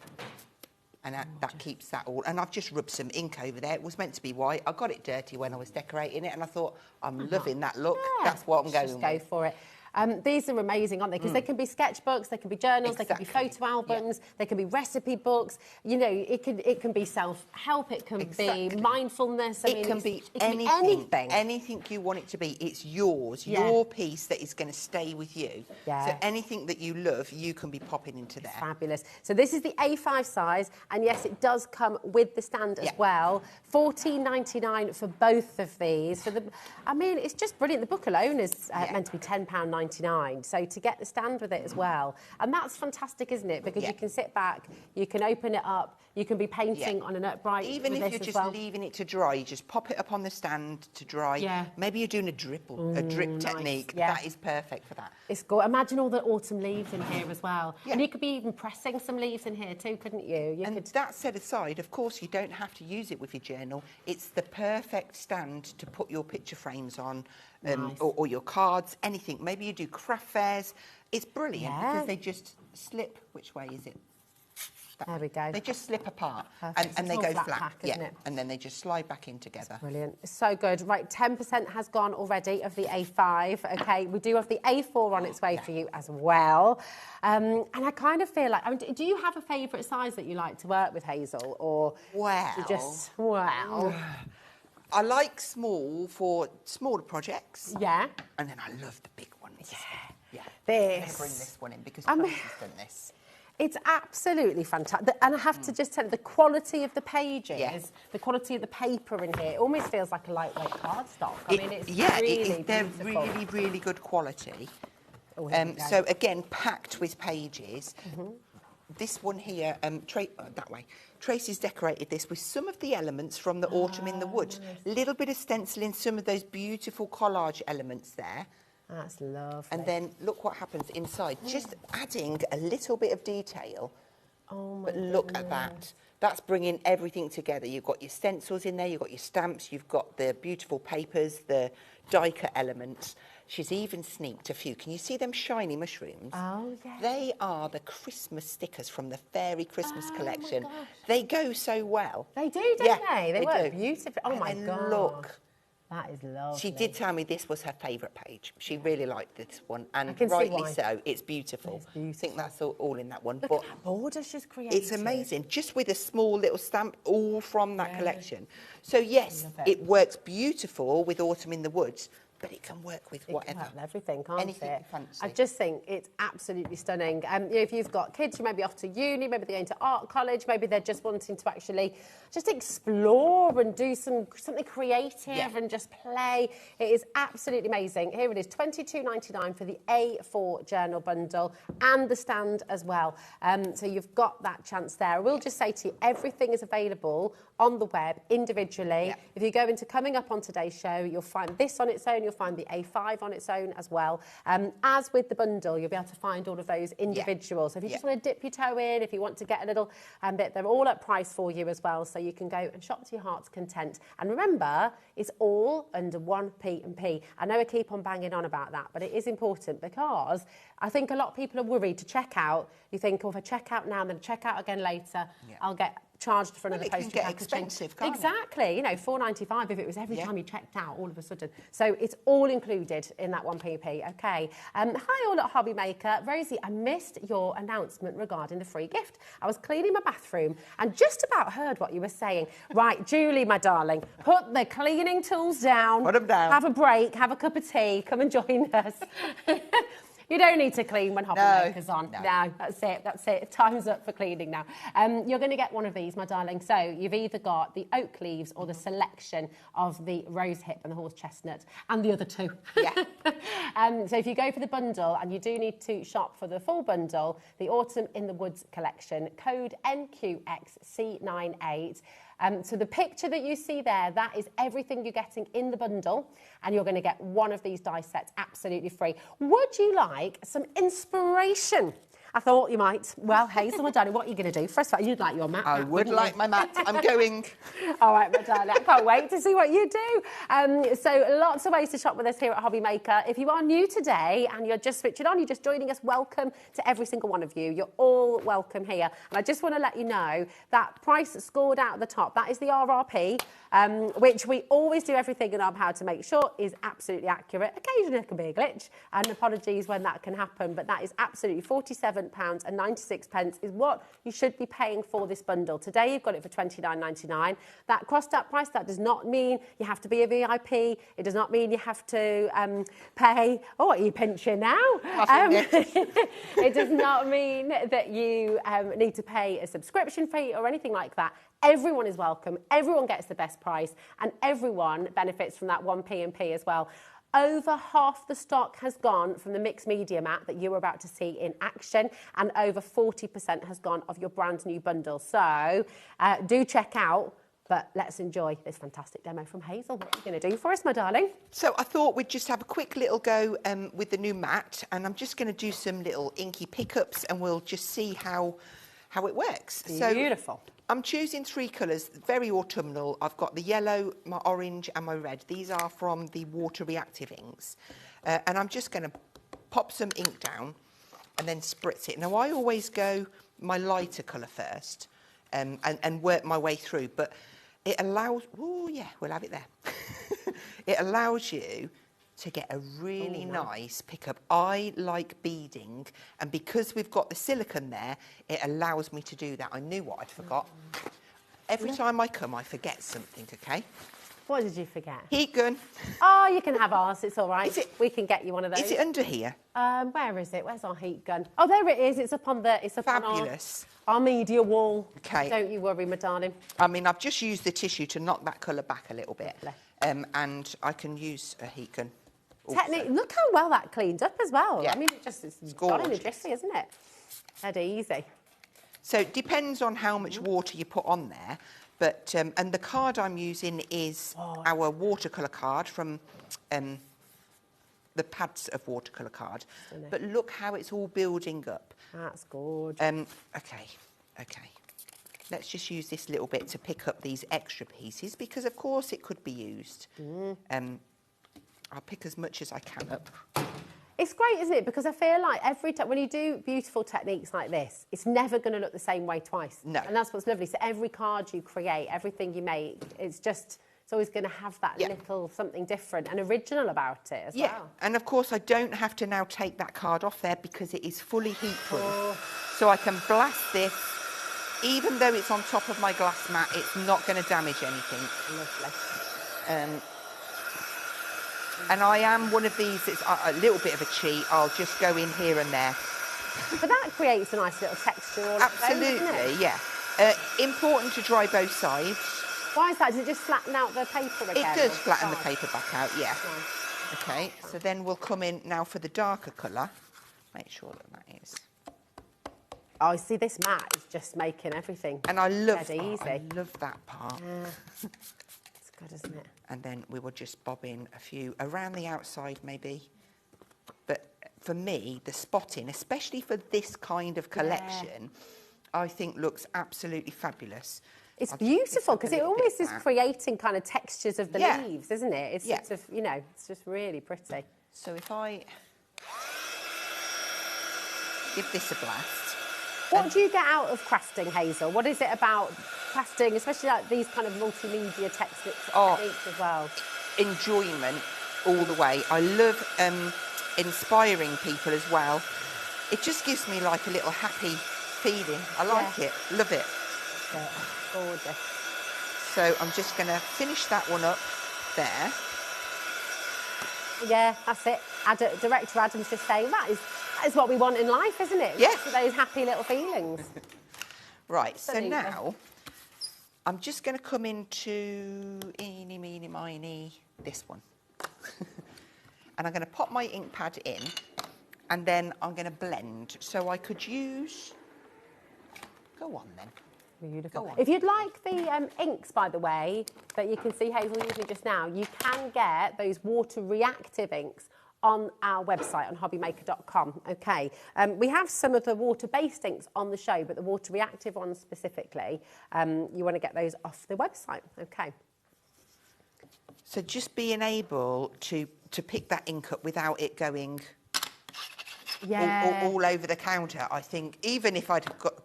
Speaker 6: And that keeps that all. And I've just rubbed some ink over there. It was meant to be white. I got it dirty when I was decorating it, and I thought, I'm loving that look.
Speaker 1: Yeah,
Speaker 6: That's what I'm
Speaker 1: let's
Speaker 6: going
Speaker 1: just
Speaker 6: with.
Speaker 1: go for it. These are amazing, aren't they? Because they can be sketchbooks, they can be journals, they can be
Speaker 6: Exactly.
Speaker 1: photo albums, they can be recipe books. You know, it can be self-help, it can
Speaker 6: Exactly.
Speaker 1: be mindfulness.
Speaker 6: It can be anything. Anything you want it to be. It's yours.
Speaker 1: Yeah.
Speaker 6: Your piece that is going to stay with you.
Speaker 1: Yeah.
Speaker 6: So anything that you love, you can be popping into there.
Speaker 1: Fabulous. So this is the A5 size, and yes, it does come with the stand as
Speaker 6: Yeah.
Speaker 1: well. $14.99 for both of these. So I mean, it's just brilliant. The book alone is meant to be £10.99. So to get the stand with it as well, and that's fantastic, isn't it? Because
Speaker 6: Yeah.
Speaker 1: you can sit back, you can open it up, you can be painting
Speaker 6: Yeah.
Speaker 1: on an upright.
Speaker 6: Even
Speaker 1: with
Speaker 6: if
Speaker 1: this
Speaker 6: you're
Speaker 1: as
Speaker 6: just
Speaker 1: well.
Speaker 6: leaving it to dry, you just pop it up on the stand to dry.
Speaker 1: Yeah.
Speaker 6: Maybe you're doing a drip technique.
Speaker 1: Yeah.
Speaker 6: That is perfect for that.
Speaker 1: It's good. Imagine all the autumn leaves in here as well.
Speaker 6: Yeah.
Speaker 1: And you could be even pressing some leaves in here too, couldn't you? You
Speaker 6: And
Speaker 1: could.
Speaker 6: that set aside, of course, you don't have to use it with your journal. It's the perfect stand to put your picture frames on,
Speaker 1: Nice.
Speaker 6: or your cards, anything. Maybe you do craft fairs. It's brilliant
Speaker 1: Yeah.
Speaker 6: because they just slip. Which way is it? That
Speaker 1: There
Speaker 6: way.
Speaker 1: we go.
Speaker 6: They just slip apart
Speaker 1: Perfect.
Speaker 6: and they
Speaker 1: It's all
Speaker 6: go
Speaker 1: flat
Speaker 6: flat.
Speaker 1: pack,
Speaker 6: yeah,
Speaker 1: isn't it?
Speaker 6: and then they just slide back in together.
Speaker 1: Brilliant. So good. Right, 10% has gone already of the A5. Okay, we do have the A4 on its way for you as well. And I kind of feel like, I mean, do you have a favourite size that you like to work with, Hazel? Or
Speaker 6: Well,
Speaker 1: you just, wow.
Speaker 6: I like small for smaller projects,
Speaker 1: Yeah.
Speaker 6: and then I love the big ones. Yeah.
Speaker 1: This.
Speaker 6: I'm going to bring this one in because
Speaker 1: I mean-
Speaker 6: Tracy's done this.
Speaker 1: It's absolutely fantastic. And I have to just tell you, the quality of the pages,
Speaker 6: Yeah.
Speaker 1: the quality of the paper in here, it almost feels like a lightweight cardstock. I mean, it's really
Speaker 6: they're
Speaker 1: beautiful.
Speaker 6: really, really good quality.
Speaker 1: Oh, here we go.
Speaker 6: So again, packed with pages. This one here, that way. Tracy's decorated this with some of the elements from the Autumn in the Wood. Little bit of stenciling, some of those beautiful collage elements there.
Speaker 1: That's lovely.
Speaker 6: And then look what happens inside. Just adding a little bit of detail.
Speaker 1: Oh my
Speaker 6: But look at that. That's bringing everything together. You've got your stencils in there, you've got your stamps, you've got the beautiful papers, the die cut elements. She's even sneaked a few. Can you see them shiny mushrooms?
Speaker 1: Oh, yeah.
Speaker 6: They are the Christmas stickers from the Fairy Christmas
Speaker 1: Oh, my
Speaker 6: collection.
Speaker 1: gosh.
Speaker 6: They go so well.
Speaker 1: They do, don't they? They work
Speaker 6: do.
Speaker 1: beautifully. Oh,
Speaker 6: And
Speaker 1: my
Speaker 6: then
Speaker 1: God.
Speaker 6: Look.
Speaker 1: That is lovely.
Speaker 6: She did tell me this was her favourite page. She really liked this one, and
Speaker 1: can see
Speaker 6: rightly
Speaker 1: why.
Speaker 6: so. It's beautiful.
Speaker 1: It's
Speaker 6: I think
Speaker 1: beautiful.
Speaker 6: that's all in that one.
Speaker 1: Look
Speaker 6: but
Speaker 1: at that border she's created.
Speaker 6: it's amazing, just with a small little stamp, all from that
Speaker 1: Yeah.
Speaker 6: collection. So yes,
Speaker 1: Love it.
Speaker 6: it works beautiful with Autumn in the Woods, but it can work with
Speaker 1: It
Speaker 6: whatever.
Speaker 1: can work with everything, can't
Speaker 6: Anything
Speaker 1: it?
Speaker 6: you fancy.
Speaker 1: I just think it's absolutely stunning. You know, if you've got kids who may be off to uni, maybe they're going to art college, maybe they're just wanting to actually just explore and do something creative and just play. It is absolutely amazing. Here it is, £22.99 for the A4 journal bundle and the stand as well. So you've got that chance there. I will just say to you, everything is available on the web individually.
Speaker 6: Yeah.
Speaker 1: If you go into coming up on today's show, you'll find this on its own, you'll find the A5 on its own as well. As with the bundle, you'll be able to find all of those individual. So if you just want to dip your toe in, if you want to get a little bit, they're all at price for you as well. So you can go and shop to your heart's content. And remember, it's all under one P&P. I know I keep on banging on about that, but it is important because I think a lot of people are worried to check out. You think, oh, if I check out now and then check out again later, I'll get charged for another postage
Speaker 6: get
Speaker 1: packaging.
Speaker 6: expensive, can't it?
Speaker 1: Exactly, you know, £4.95 if it was every time you checked out all of a sudden. So it's all included in that 1p. Okay. Hi all at HobbyMaker. Rosie, I missed your announcement regarding the free gift. I was cleaning my bathroom and just about heard what you were saying. Right, Julie, my darling, put the cleaning tools down.
Speaker 6: Put them down.
Speaker 1: Have a break, have a cup of tea, come and join us. You don't need to clean when HobbyMaker's on. No, that's it. That's it. Time's up for cleaning now. You're going to get one of these, my darling. So you've either got the oak leaves or the selection of the rose hip and the horse chestnut and the other two.
Speaker 6: Yeah.
Speaker 1: So if you go for the bundle, and you do need to shop for the full bundle, the Autumn in the Woods collection, code NQXC98. So the picture that you see there, that is everything you're getting in the bundle, and you're going to get one of these die sets absolutely free. Would you like some inspiration? I thought you might. Well, Hazel, my darling, what are you going to do? First of all, you'd like your mat.
Speaker 6: I would like my mat. I'm going.
Speaker 1: All right, my darling, I can't wait to see what you do. So lots of ways to shop with us here at HobbyMaker. If you are new today and you're just switching on, you're just joining us, welcome to every single one of you. You're all welcome here. And I just want to let you know that price scored out at the top, that is the RRP, which we always do everything in our power to make sure is absolutely accurate. Occasionally there can be a glitch, and apologies when that can happen, but that is absolutely £47.96 is what you should be paying for this bundle. Today you've got it for £29.99. That crossed out price, that does not mean you have to be a VIP. It does not mean you have to pay. Oh, what are you pinching now? It does not mean that you need to pay a subscription fee or anything like that. Everyone is welcome, everyone gets the best price, and everyone benefits from that 1p&p as well. Over half the stock has gone from the mixed media mat that you were about to see in action, and over 40% has gone of your brand new bundle. So do check out, but let's enjoy this fantastic demo from Hazel. What are you going to do for us, my darling?
Speaker 6: So I thought we'd just have a quick little go with the new mat, and I'm just going to do some little inky pickups, and we'll just see how it works.
Speaker 1: Beautiful.
Speaker 6: So I'm choosing 3 colours, very autumnal. I've got the yellow, my orange and my red. These are from the water reactive inks. And I'm just going to pop some ink down and then spritz it. Now, I always go my lighter colour first and work my way through. But it allows... Oh, yeah, we'll have it there. It allows you to get a really nice pickup. I like beading, and because we've got the silicone there, it allows me to do that. I knew what I'd forgot. Every time I come, I forget something, okay?
Speaker 1: What did you forget?
Speaker 6: Heat gun.
Speaker 1: Oh, you can have ours, it's all right.
Speaker 6: Is it-
Speaker 1: We can get you one of those.
Speaker 6: Is it under here?
Speaker 1: Where is it? Where's our heat gun? Oh, there it is. It's up on the... It's up
Speaker 6: Fabulous.
Speaker 1: on our media wall.
Speaker 6: Okay.
Speaker 1: Don't you worry, my darling.
Speaker 6: I mean, I've just used the tissue to knock that colour back a little bit.
Speaker 1: Lovely.
Speaker 6: And I can use a heat gun. also.
Speaker 1: Technique. Look how well that cleaned up as well.
Speaker 6: Yeah.
Speaker 1: I mean, it's gone in a
Speaker 6: gorgeous.
Speaker 1: jiffy, isn't it? Dead easy.
Speaker 6: So it depends on how much water you put on there. But and the card I'm using is our watercolour card from the pads of watercolour card. But look how it's all building up.
Speaker 1: That's gorgeous.
Speaker 6: Okay. Let's just use this little bit to pick up these extra pieces because, of course, it could be used. I'll pick as much as I can up.
Speaker 1: It's great, isn't it? Because I feel like every time when you do beautiful techniques like this, it's never going to look the same way twice.
Speaker 6: No.
Speaker 1: And that's what's lovely. So every card you create, everything you make, it's always going to have that little something different and original about it as well.
Speaker 6: And of course I don't have to now take that card off there because it is fully heat-proof. So I can blast this. Even though it's on top of my glass mat, it's not going to damage anything.
Speaker 1: Lovely.
Speaker 6: And I am one of these, it's a little bit of a cheat. I'll just go in here and there.
Speaker 1: But that creates a nice little texture all
Speaker 6: Absolutely,
Speaker 1: its own, doesn't it?
Speaker 6: yeah. Important to dry both sides.
Speaker 1: Why is that? Does it just flatten out the paper again?
Speaker 6: It does
Speaker 1: or
Speaker 6: flatten the
Speaker 1: side?
Speaker 6: paper back out, yeah.
Speaker 1: Nice.
Speaker 6: Okay, so then we'll come in now for the darker colour. Make sure that is.
Speaker 1: Oh, see, this mat is just making everything
Speaker 6: And I love,
Speaker 1: easy.
Speaker 6: I love that part.
Speaker 1: Yeah. It's good, isn't it?
Speaker 6: And then we will just bob in a few around the outside maybe. But for me, the spotting, especially for this kind of collection, I think looks absolutely fabulous.
Speaker 1: It's
Speaker 6: I'll just pick
Speaker 1: beautiful
Speaker 6: up a
Speaker 1: because it
Speaker 6: little bit
Speaker 1: almost
Speaker 6: of
Speaker 1: is
Speaker 6: that.
Speaker 1: creating kind of textures of the
Speaker 6: Yeah.
Speaker 1: leaves, isn't it? It's
Speaker 6: Yeah.
Speaker 1: sort of, you know, it's just really pretty.
Speaker 6: So if I give this a blast.
Speaker 1: What do you get out of crafting, Hazel? What is it about crafting, especially like these kind of multimedia techniques as well?
Speaker 6: Enjoyment all the way. I love inspiring people as well. It just gives me like a little happy feeling. I like it, love it.
Speaker 1: Yeah, gorgeous.
Speaker 6: So I'm just going to finish that one up there.
Speaker 1: Yeah, that's it. Director Adam's just saying that is what we want in life, isn't it?
Speaker 6: Yeah.
Speaker 1: Just those happy little feelings.
Speaker 6: Right, so
Speaker 1: Absolutely.
Speaker 6: now I'm just going to come into eeny, meeny, miny, this one. And I'm going to pop my ink pad in and then I'm going to blend. So I could use, go on then.
Speaker 1: Beautiful.
Speaker 6: Go on.
Speaker 1: If you'd like the inks, by the way, that you can see Hazel using just now, you can get those water reactive inks on our website on hobbymaker.com. Okay, we have some of the water-based inks on the show, but the water reactive ones specifically, you want to get those off the website. Okay.
Speaker 6: So just being able to pick that ink up without it going all over the counter, I think, even if I'd got...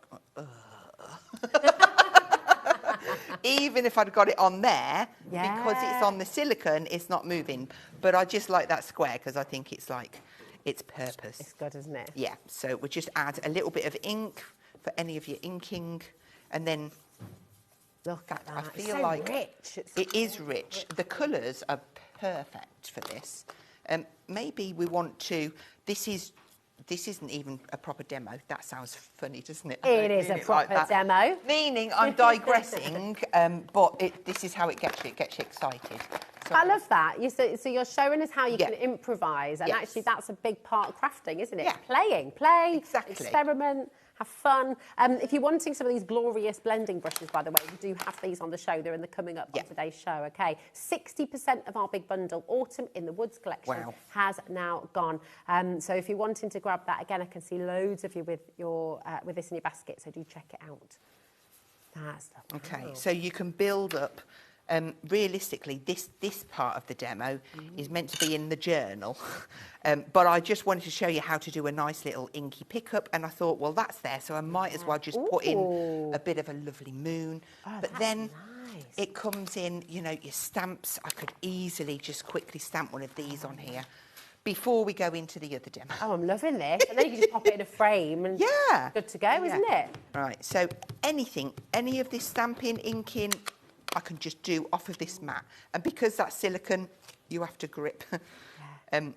Speaker 6: even if I'd got it on there, because it's on the silicone, it's not moving. But I just like that square because I think it's like its purpose.
Speaker 1: It's good, isn't it?
Speaker 6: Yeah, so we'll just add a little bit of ink for any of your inking, and then
Speaker 1: Look at that.
Speaker 6: I feel
Speaker 1: it's so
Speaker 6: like
Speaker 1: rich.
Speaker 6: it is rich. The colours are perfect for this. Maybe we want to. This isn't even a proper demo. That sounds funny, doesn't it?
Speaker 1: It is a proper demo.
Speaker 6: Meaning I'm digressing, but this is how it gets you. It gets you excited. So
Speaker 1: I love that. So you're showing us how you
Speaker 6: Yeah.
Speaker 1: can improvise, and
Speaker 6: Yes.
Speaker 1: actually that's a big part of crafting, isn't it?
Speaker 6: Yeah.
Speaker 1: Play,
Speaker 6: Exactly.
Speaker 1: experiment, have fun. If you're wanting some of these glorious blending brushes, by the way, we do have these on the show. They're in the coming up
Speaker 6: Yeah.
Speaker 1: on today's show, okay? 60% of our big bundle Autumn in the Woods collection
Speaker 6: Wow.
Speaker 1: has now gone. So if you're wanting to grab that, again, I can see loads of you with this in your basket, so do check it out. That's lovely.
Speaker 6: Okay, so you can build up. Realistically, this part of the demo is meant to be in the journal, but I just wanted to show you how to do a nice little inky pickup, and I thought, well, that's there, so I might as well just put in a bit of a lovely moon. But
Speaker 1: that's
Speaker 6: then
Speaker 1: nice.
Speaker 6: it comes in, you know, your stamps. I could easily just quickly stamp one of these on here before we go into the other demo.
Speaker 1: Oh, I'm loving this. And then you can just pop it in a frame and
Speaker 6: Yeah.
Speaker 1: good to go, isn't it?
Speaker 6: Right, so any of this stamping, inking, I can just do off of this mat. And because that's silicone, you have to grip.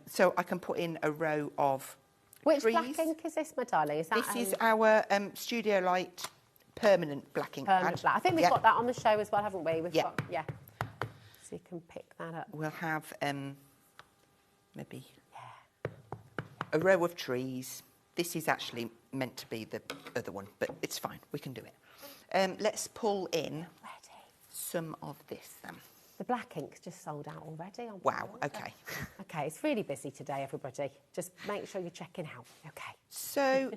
Speaker 6: So I can put in a row of
Speaker 1: Which
Speaker 6: trees.
Speaker 1: black ink is this, my darling? Is that
Speaker 6: This is our Studio Light permanent black ink
Speaker 1: permanent
Speaker 6: pad.
Speaker 1: black? I think we've
Speaker 6: Yeah.
Speaker 1: got that on the show as well, haven't we? We've
Speaker 6: Yeah.
Speaker 1: got, so you can pick that up.
Speaker 6: We'll have maybe a row of trees. This is actually meant to be the other one, but it's fine. We can do it. Let's pull in
Speaker 1: Ready.
Speaker 6: some of this then.
Speaker 1: The black ink's just sold out already. On
Speaker 6: Wow,
Speaker 1: Pico.
Speaker 6: okay.
Speaker 1: Okay, it's really busy today, everybody. Just make sure you're checking out. Okay.
Speaker 6: So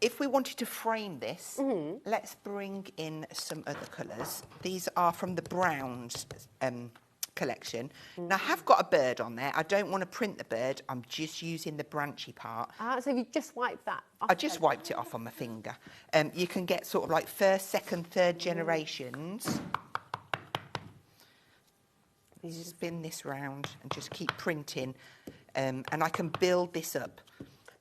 Speaker 6: if we wanted to frame this, let's bring in some other colours. These are from the Browns collection. Now, I have got a bird on there. I don't want to print the bird. I'm just using the branchy part.
Speaker 1: So you just wiped that off.
Speaker 6: I just wiped it off on my finger. You can get sort of like first, second, third generations. Spin this round and just keep printing. And I can build this up.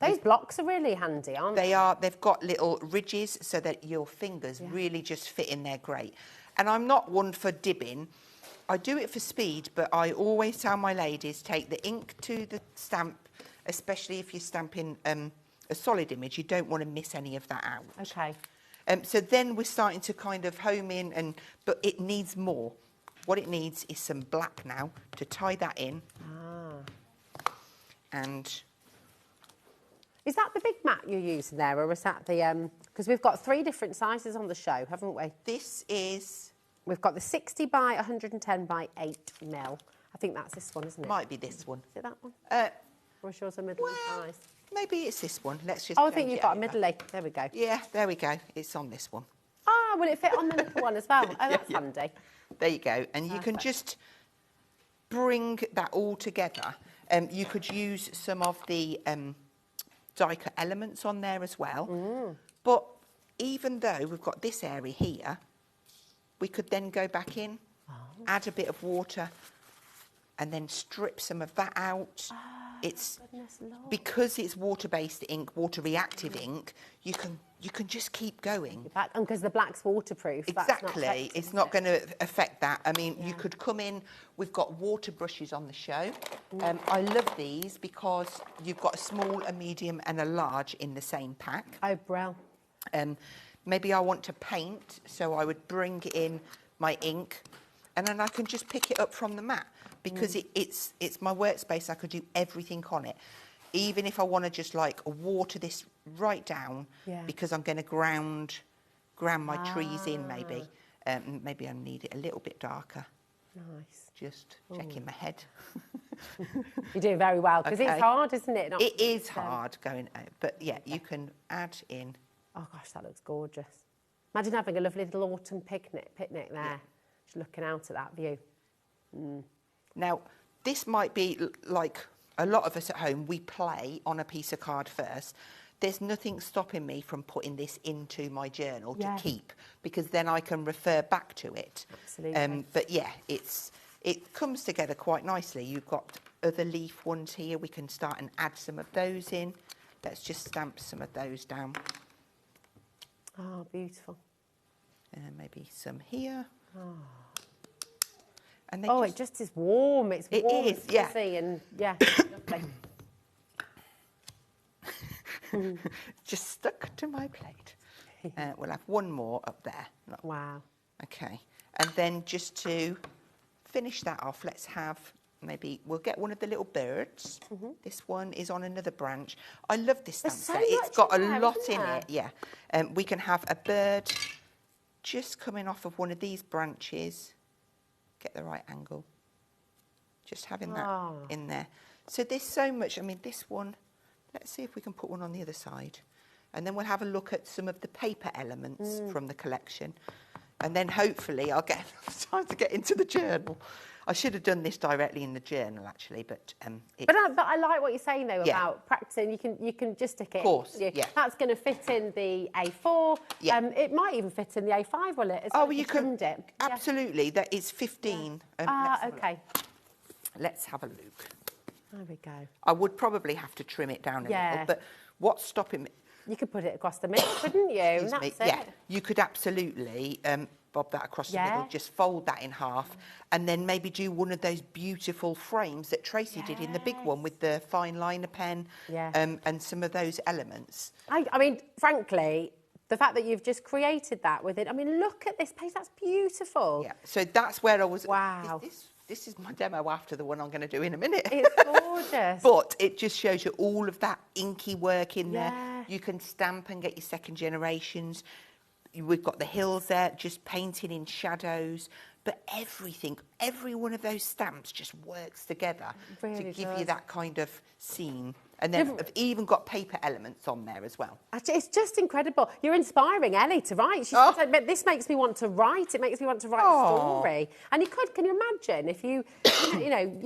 Speaker 1: Those blocks are really handy, aren't they?
Speaker 6: They've got little ridges so that your fingers really just fit in there great. And I'm not one for dibbing. I do it for speed, but I always tell my ladies, take the ink to the stamp, especially if you're stamping a solid image. You don't want to miss any of that out.
Speaker 1: Okay.
Speaker 6: So then we're starting to kind of home in, but it needs more. What it needs is some black now to tie that in. And
Speaker 1: is that the big mat you're using there, or is that the, because we've got 3 different sizes on the show, haven't we?
Speaker 6: this is,
Speaker 1: We've got the 60 by 110 by 8 mil. I think that's this one, isn't it?
Speaker 6: might be this one.
Speaker 1: Is it that one?
Speaker 6: Uh,
Speaker 1: Or is yours a middle
Speaker 6: well,
Speaker 1: size?
Speaker 6: maybe it's this one. Let's just
Speaker 1: Oh, I think
Speaker 6: change
Speaker 1: you've
Speaker 6: it
Speaker 1: got a
Speaker 6: over.
Speaker 1: middle. There we go.
Speaker 6: Yeah, there we go. It's on this one.
Speaker 1: Ah, will it fit on the little one as well? Oh, that's
Speaker 6: yeah.
Speaker 1: handy.
Speaker 6: There you go. And you can
Speaker 1: Perfect.
Speaker 6: just bring that all together. You could use some of the die cut elements on there as well. But even though we've got this area here, we could then go back in, add a bit of water, and then strip some of that out. It's
Speaker 1: Goodness Lord.
Speaker 6: because it's water-based ink, water-reactive ink. You can just keep going.
Speaker 1: And because the black's waterproof. that's not
Speaker 6: Exactly,
Speaker 1: affected,
Speaker 6: it's
Speaker 1: is
Speaker 6: not
Speaker 1: it?
Speaker 6: going to affect that. I mean, you could come in. We've got water brushes on the show. I love these because you've got a small, a medium, and a large in the same pack.
Speaker 1: Oh, brill.
Speaker 6: Maybe I want to paint, so I would bring in my ink, and then I can just pick it up from the mat because it's my workspace. I could do everything on it, even if I want to just like water this right down because I'm going to ground my trees in. Maybe maybe I need it a little bit darker.
Speaker 1: Nice.
Speaker 6: Just checking my head.
Speaker 1: You're doing very well because
Speaker 6: Okay.
Speaker 1: it's hard, isn't it?
Speaker 6: It is hard going out, but yeah, you can add in.
Speaker 1: Oh gosh, that looks gorgeous. Imagine having a lovely little autumn picnic there, just looking out at that view.
Speaker 6: Now, this might be like a lot of us at home, we play on a piece of card first. There's nothing stopping me from putting this into my journal
Speaker 1: Yeah.
Speaker 6: to keep, because then I can refer back to it.
Speaker 1: Absolutely.
Speaker 6: But yeah, it comes together quite nicely. You've got other leaf ones here. We can start and add some of those in. Let's just stamp some of those down.
Speaker 1: Oh, beautiful.
Speaker 6: And maybe some here. And they
Speaker 1: Oh, it just is warm. It's
Speaker 6: It
Speaker 1: warm
Speaker 6: is,
Speaker 1: and
Speaker 6: yeah.
Speaker 1: fuzzy and yeah, lovely.
Speaker 6: just stuck to my plate. We'll have one more up there. Look.
Speaker 1: Wow.
Speaker 6: Okay, and then just to finish that off, let's have we'll get one of the little birds. This one is on another branch. I love this stamp
Speaker 1: There's so
Speaker 6: set. It's
Speaker 1: much
Speaker 6: got a
Speaker 1: in there,
Speaker 6: lot
Speaker 1: isn't
Speaker 6: in
Speaker 1: there?
Speaker 6: it, yeah. We can have a bird just coming off of one of these branches. Get the right angle. Just having that in there. So there's so much. I mean, this one, let's see if we can put one on the other side. And then we'll have a look at some of the paper elements from the collection. And then hopefully I'll get enough time to get into the journal. I should have done this directly in the journal, actually, but
Speaker 1: But I like what you're saying though
Speaker 6: Yeah.
Speaker 1: about practicing. You can just stick it.
Speaker 6: Of course,
Speaker 1: in.
Speaker 6: yeah.
Speaker 1: That's going to fit in the A4.
Speaker 6: Yeah.
Speaker 1: It might even fit in the A5, will it? As
Speaker 6: oh,
Speaker 1: long
Speaker 6: well,
Speaker 1: as
Speaker 6: you can
Speaker 1: trimmed it. Yeah.
Speaker 6: absolutely. That is 15. Let's have a look.
Speaker 1: Okay.
Speaker 6: Let's have a look.
Speaker 1: There we go.
Speaker 6: I would probably have to trim it down a
Speaker 1: Yeah.
Speaker 6: little, but what's stopping me?
Speaker 1: You could put it across the middle, couldn't you? And
Speaker 6: Excuse me.
Speaker 1: that's it.
Speaker 6: Yeah, you could absolutely bob that across the
Speaker 1: Yeah.
Speaker 6: middle, just fold that in half, and then maybe do one of those beautiful frames that Tracy did in the big one with the fine liner pen
Speaker 1: Yes.
Speaker 6: and some of those elements.
Speaker 1: I mean, frankly, the fact that you've just created that with it. I mean, look at this page. That's beautiful.
Speaker 6: Yeah, so that's where I was.
Speaker 1: Wow.
Speaker 6: This is my demo after the one I'm going to do in a minute.
Speaker 1: It's gorgeous.
Speaker 6: But it just shows you all of that inky work in
Speaker 1: Yeah.
Speaker 6: there. You can stamp and get your second generations. We've got the hills there, just painting in shadows. But everything, every one of those stamps just works together
Speaker 1: Really
Speaker 6: to give
Speaker 1: does.
Speaker 6: you that kind of scene. And then I've even got paper elements on there as well.
Speaker 1: It's just incredible. You're inspiring Ellie to write. She
Speaker 6: Oh.
Speaker 1: said, but this makes me want to write. It makes me want to write a story. And can you imagine if you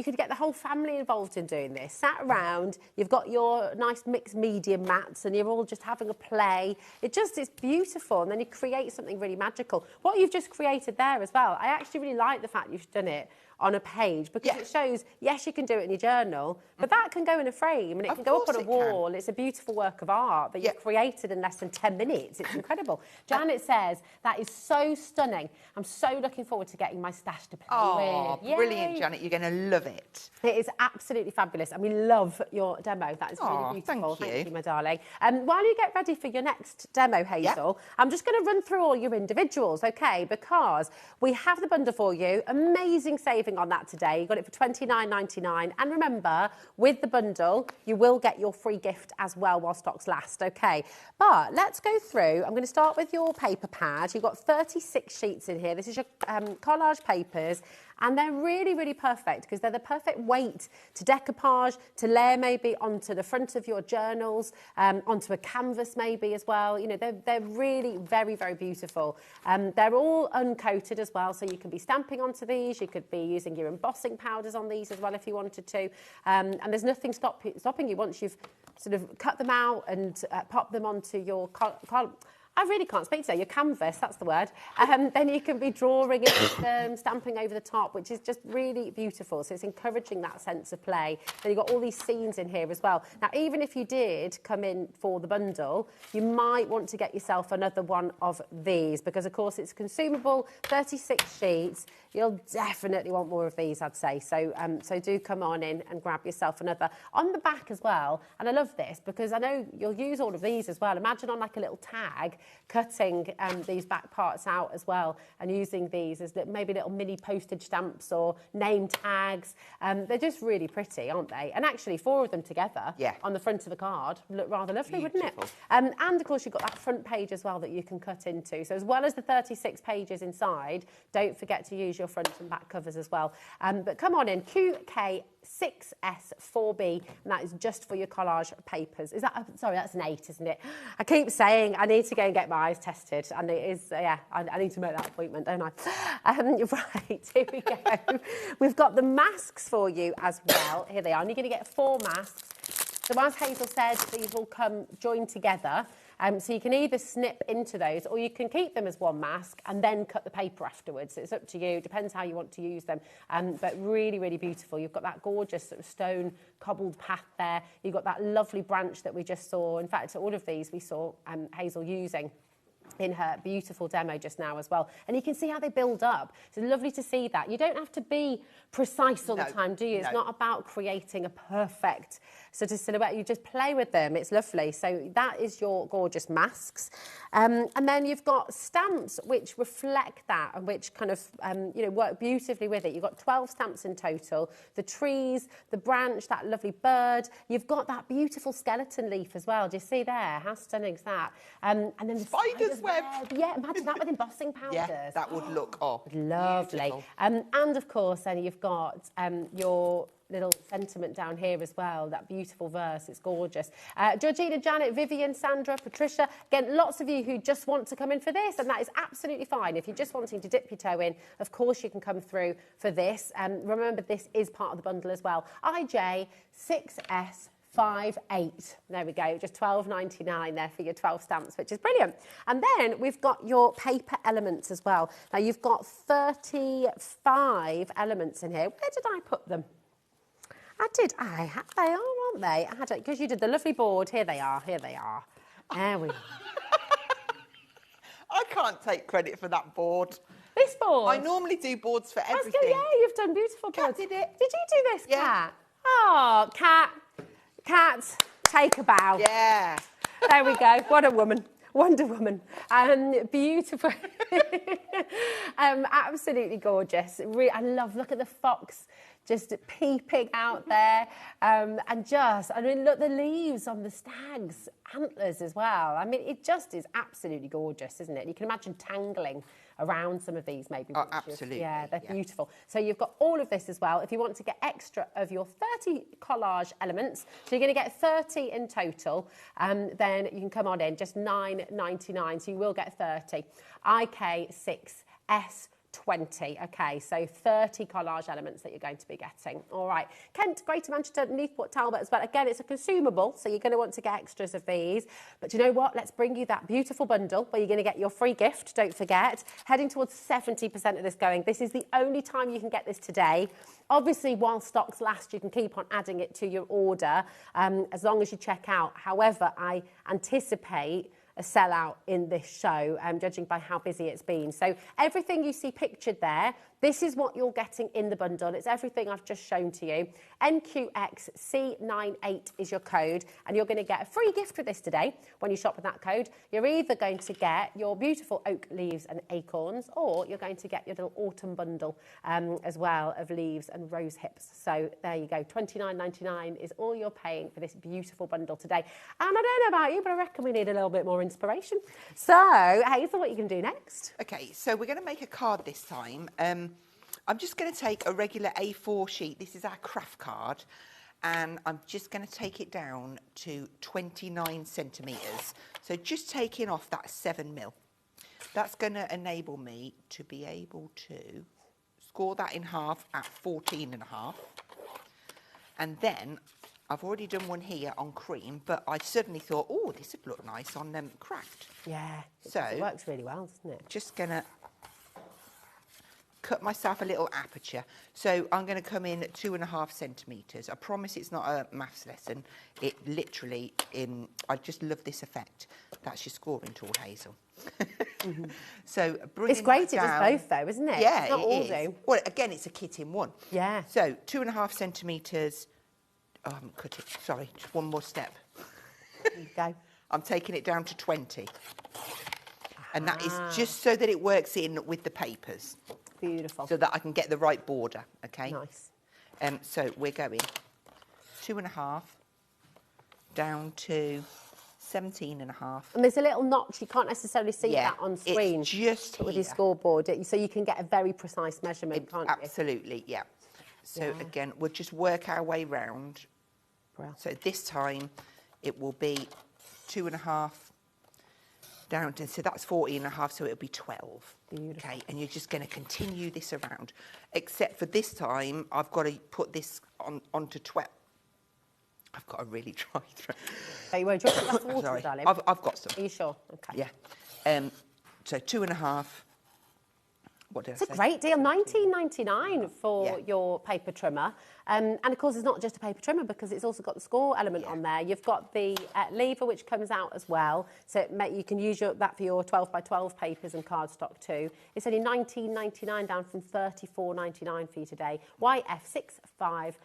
Speaker 1: could get the whole family involved in doing this? Sat around, you've got your nice mixed medium mats and you're all just having a play. It's beautiful. And then you create something really magical. What you've just created there as well, I actually really like the fact you've done it on a page, because it shows, yes, you can do it in your journal, but that can go in a frame and it can go up on a wall. It's a beautiful work of art that you've created in less than 10 minutes. It's incredible. Janet says, that is so stunning. I'm so looking forward to getting my stash to play with.
Speaker 6: Brilliant, Janet. You're going to love it.
Speaker 1: It is absolutely fabulous, and we love your demo. That is really beautiful. Thank you, my darling. While you get ready for your next demo, Hazel, I'm just going to run through all your individuals, okay? Because we have the bundle for you. Amazing saving on that today. You got it for $29.99. And remember, with the bundle, you will get your free gift as well while stocks last, okay? But let's go through. I'm going to start with your paper pad. You've got 36 sheets in here. This is your collage papers. And they're really, really perfect because they're the perfect weight to decoupage, to layer maybe onto the front of your journals, onto a canvas maybe as well. You know, they're really very, very beautiful. They're all uncoated as well, so you can be stamping onto these. You could be using your embossing powders on these as well if you wanted to. And there's nothing stopping you once you've sort of cut them out and pop them onto your I really can't speak today. Your canvas, that's the word. Then you can be drawing it, stamping over the top, which is just really beautiful. So it's encouraging that sense of play. Then you've got all these scenes in here as well. Now, even if you did come in for the bundle, you might want to get yourself another one of these because, of course, it's consumable, 36 sheets. You'll definitely want more of these, I'd say. So, so do come on in and grab yourself another. On the back as well, and I love this because I know you'll use all of these as well. Imagine on like a little tag, cutting these back parts out as well and using these as maybe little mini postage stamps or name tags. They're just really pretty, aren't they? And actually 4 of them together on the front of the card look rather lovely, wouldn't it? And of course you've got that front page as well that you can cut into. So as well as the 36 pages inside, don't forget to use your front and back covers as well. But come on in, QK6S4B, and that is just for your collage papers. Is that, sorry, that's an 8, isn't it? I keep saying I need to go and get my eyes tested, and it is, I need to make that appointment, don't I? Right, here we go. We've got the masks for you as well. Here they are, and you're going to get 4 masks. So as Hazel said, these will come joined together. So you can either snip into those or you can keep them as one mask and then cut the paper afterwards. It's up to you. Depends how you want to use them. But really, really beautiful. You've got that gorgeous sort of stone cobbled path there. You've got that lovely branch that we just saw. In fact, all of these we saw Hazel using in her beautiful demo just now as well. And you can see how they build up. It's lovely to see that. You don't have to be precise all the time, do you? It's not about creating a perfect sort of silhouette. You just play with them. It's lovely. So that is your gorgeous masks. And then you've got stamps which reflect that and which kind of, work beautifully with it. You've got 12 stamps in total. The trees, the branch, that lovely bird. You've got that beautiful skeleton leaf as well. Do you see there? How stunning is that? And then the
Speaker 6: spider's web.
Speaker 1: Yeah, imagine that with embossing powders.
Speaker 6: Yeah, that would look
Speaker 1: lovely. And of course, then you've got your little sentiment down here as well, that beautiful verse. It's gorgeous. Georgina, Janet, Vivian, Sandra, Patricia, again, lots of you who just want to come in for this, and that is absolutely fine. If you're just wanting to dip your toe in, of course you can come through for this. Remember, this is part of the bundle as well. IJ6S 58. There we go, just $12.99 there for your 12 stamps, which is brilliant. And then we've got your paper elements as well. Now you've got 35 elements in here. Where did I put them? They are, aren't they? I had it because you did the lovely board. Here they are. There we are.
Speaker 6: I can't take credit for that board.
Speaker 1: This board?
Speaker 6: I normally do boards for everything.
Speaker 1: Yeah, you've done beautiful boards.
Speaker 6: Kat did it.
Speaker 1: Did you do this,
Speaker 6: Yeah.
Speaker 1: Kat? Oh, Kat, take a bow.
Speaker 6: Yeah.
Speaker 1: There we go. What a woman. Wonder Woman. Beautiful. Absolutely gorgeous. I look at the fox just peeping out there. Look, the leaves on the stag's antlers as well. I mean, it just is absolutely gorgeous, isn't it? You can imagine tangling around some of these maybe.
Speaker 6: Oh, absolutely.
Speaker 1: Yeah, they're beautiful. So you've got all of this as well. If you want to get extra of your 30 collage elements, so you're going to get 30 in total, then you can come on in, just $9.99, so you will get 30. IK6S 20. Okay, so 30 collage elements that you're going to be getting. All right. Kent, Greater Manchester, Newport Talbot as well. Again, it's a consumable, so you're going to want to get extras of these. But you know what? Let's bring you that beautiful bundle where you're going to get your free gift, don't forget. Heading towards 70% of this going. This is the only time you can get this today. Obviously, while stocks last, you can keep on adding it to your order as long as you check out. However, I anticipate a sellout in this show, judging by how busy it's been. So everything you see pictured there, this is what you're getting in the bundle. It's everything I've just shown to you. NQXC98 is your code, and you're going to get a free gift with this today when you shop with that code. You're either going to get your beautiful oak leaves and acorns, or you're going to get your little autumn bundle as well of leaves and rose hips. So there you go. $29.99 is all you're paying for this beautiful bundle today. And I don't know about you, but I reckon we need a little bit more inspiration. So, Hazel, what you can do next?
Speaker 6: Okay, so we're going to make a card this time. I'm just going to take a regular A4 sheet. This is our craft card. And I'm just going to take it down to 29 centimetres. So just taking off that 7mm. That's going to enable me to be able to score that in half at 14.5. And then I've already done one here on cream, but I suddenly thought, oh, this would look nice on craft.
Speaker 1: Yeah,
Speaker 6: So
Speaker 1: it works really well, doesn't it?
Speaker 6: Just going to cut myself a little aperture. So I'm going to come in at 2.5 centimetres. I promise it's not a maths lesson. It literally, I just love this effect. That's your scoring tool, Hazel. So
Speaker 1: it's great it does both though, isn't it?
Speaker 6: Yeah,
Speaker 1: it's not all
Speaker 6: is.
Speaker 1: do.
Speaker 6: Well, again, it's a kit in one.
Speaker 1: Yeah.
Speaker 6: So 2.5 centimetres. Oh, I haven't cut it. Sorry, just one more step.
Speaker 1: There you go.
Speaker 6: I'm taking it down to 20. And that is just so that it works in with the papers.
Speaker 1: Beautiful.
Speaker 6: So that I can get the right border, okay?
Speaker 1: Nice.
Speaker 6: So we're going 2.5 down to 17.5.
Speaker 1: And there's a little notch, you can't necessarily see
Speaker 6: Yeah,
Speaker 1: that on screen.
Speaker 6: it's just
Speaker 1: with your
Speaker 6: here.
Speaker 1: scoreboard, so you can get a very precise measurement, can't you?
Speaker 6: Absolutely, yeah. So again, we'll just work our way round.
Speaker 1: Brilliant.
Speaker 6: So this time it will be 2.5 down to, so that's 14.5, so it'll be 12.
Speaker 1: Beautiful.
Speaker 6: Okay, and you're just going to continue this around, except for this time I've got to put this onto 12. I've got to really try through.
Speaker 1: So you won't drink a glass of water,
Speaker 6: Sorry,
Speaker 1: darling?
Speaker 6: I've got some.
Speaker 1: Are you sure? Okay.
Speaker 6: Yeah. So 2.5. What did I say?
Speaker 1: It's a great deal, $19.99 for your paper trimmer. And of course, it's not just a paper trimmer because it's also got the score element on there. You've got the lever, which comes out as well. So you can use that for your 12 by 12 papers and cardstock too. It's only $19.99 down from $34.99 for you today. YF6593.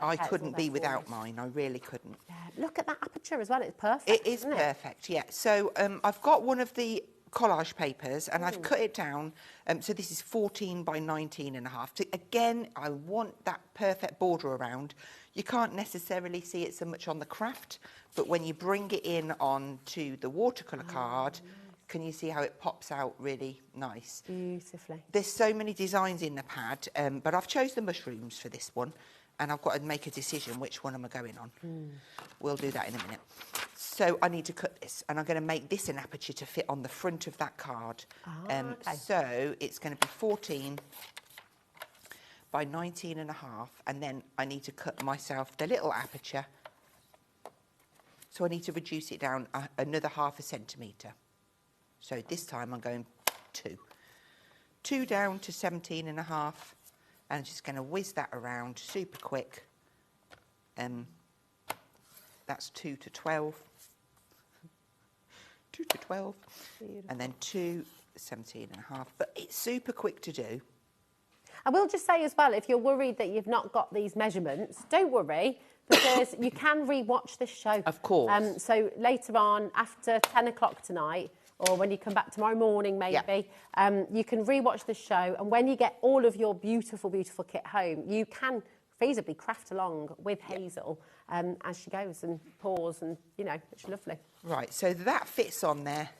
Speaker 6: I couldn't be without mine. I really couldn't.
Speaker 1: Yeah, look at that aperture as well. It's perfect.
Speaker 6: It is
Speaker 1: isn't
Speaker 6: perfect, yeah. So I've got one of the collage papers and I've cut it down. So this is 14 by 19.5. So again, I want that perfect border around. You can't necessarily see it so much on the craft, but when you bring it in onto the watercolour card, can you see how it pops out really nice?
Speaker 1: Beautifully.
Speaker 6: There's so many designs in the pad, but I've chose the mushrooms for this one. And I've got to make a decision which one am I going on. We'll do that in a minute. So I need to cut this, and I'm going to make this an aperture to fit on the front of that card.
Speaker 1: Okay.
Speaker 6: So it's going to be 14 by 19.5, and then I need to cut myself the little aperture. So I need to reduce it down another 0.5 centimetre. So this time I'm going 2. 2 down to 17.5. And I'm just going to whiz that around super quick. That's 2 to 12. 2 to 12. Beautiful. And then 2, 17.5. But it's super quick to do.
Speaker 1: I will just say as well, if you're worried that you've not got these measurements, don't worry, because you can re-watch this show.
Speaker 6: Of course.
Speaker 1: So later on, after 10 o'clock tonight, or when you come back tomorrow morning maybe, you can re-watch the show, and when you get all of your beautiful, beautiful kit home, you can feasibly craft along with Hazel as she goes and pours, and, you know, it's lovely.
Speaker 6: Right, so that fits on there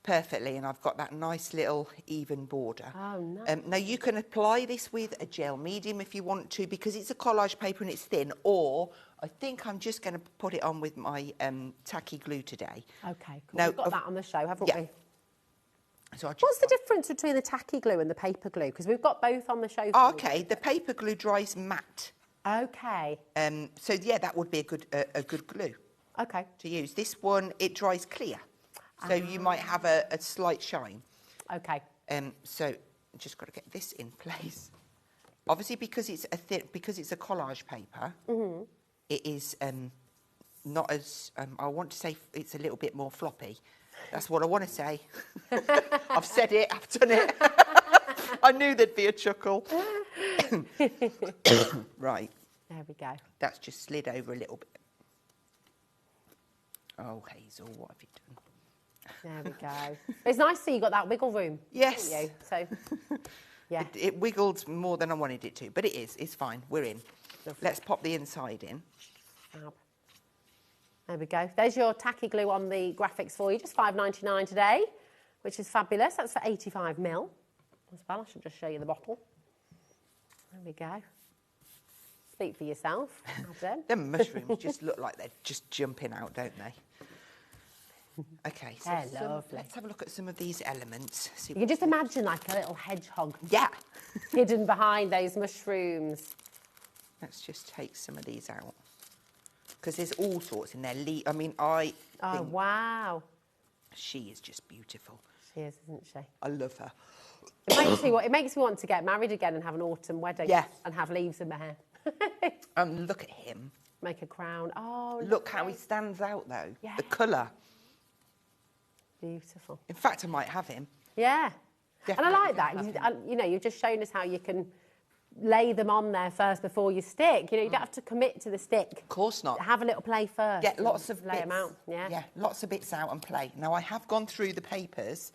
Speaker 6: perfectly, and I've got that nice little even border.
Speaker 1: Oh, nice.
Speaker 6: Now, you can apply this with a gel medium if you want to, because it's a collage paper and it's thin, or I think I'm just going to put it on with my tacky glue today.
Speaker 1: Okay, cool.
Speaker 6: Now,
Speaker 1: We've got that on the show, haven't we?
Speaker 6: So I just
Speaker 1: What's the difference between the tacky glue and the paper glue? Because we've got both on the show.
Speaker 6: Oh, okay, the paper glue dries matte.
Speaker 1: Okay.
Speaker 6: So yeah, that would be a good glue
Speaker 1: Okay.
Speaker 6: to use. This one, it dries clear. So you might have a slight shine.
Speaker 1: Okay.
Speaker 6: So just got to get this in place. Obviously, because it's a collage paper, it is not as I want to say it's a little bit more floppy. That's what I want to say. I've said it. I've done it. I knew there'd be a chuckle. Right.
Speaker 1: There we go.
Speaker 6: That's just slid over a little bit. Oh, Hazel, what have you done?
Speaker 1: There we go. It's nice to see you got that wiggle room.
Speaker 6: Yes.
Speaker 1: haven't you? So, yeah.
Speaker 6: It wiggled more than I wanted it to, but it is. It's fine. We're in.
Speaker 1: Lovely.
Speaker 6: Let's pop the inside in.
Speaker 1: Fab. There we go. There's your tacky glue on the graphics for you. Just $5.99 today, which is fabulous. That's for 85 ml as well. I should just show you the bottle. There we go. Speak for yourself, Adam.
Speaker 6: Them mushrooms just look like they're just jumping out, don't they? Okay, so
Speaker 1: They're lovely.
Speaker 6: let's have a look at some of these elements. See
Speaker 1: You can just imagine like a little hedgehog
Speaker 6: yeah.
Speaker 1: hidden behind those mushrooms.
Speaker 6: Let's just take some of these out. Because there's all sorts in there.
Speaker 1: Oh,
Speaker 6: think
Speaker 1: wow.
Speaker 6: she is just beautiful.
Speaker 1: She is, isn't she?
Speaker 6: I love her.
Speaker 1: It makes me want to get married again and have an autumn wedding.
Speaker 6: Yeah.
Speaker 1: And have leaves in my hair.
Speaker 6: Look at him.
Speaker 1: Make a crown. Oh,
Speaker 6: Look how he stands out, though.
Speaker 1: Yeah.
Speaker 6: The colour.
Speaker 1: beautiful.
Speaker 6: In fact, I might have him.
Speaker 1: Yeah.
Speaker 6: Definitely
Speaker 1: And I like
Speaker 6: gonna
Speaker 1: that.
Speaker 6: have
Speaker 1: You know, you've just shown us how you can lay them on there first before you stick. You know, you don't have to commit to the stick.
Speaker 6: Of course not.
Speaker 1: Have a little play first.
Speaker 6: Get
Speaker 1: and
Speaker 6: lots of
Speaker 1: lay
Speaker 6: bits.
Speaker 1: them out. Yeah.
Speaker 6: Yeah, lots of bits out and play. Now, I have gone through the papers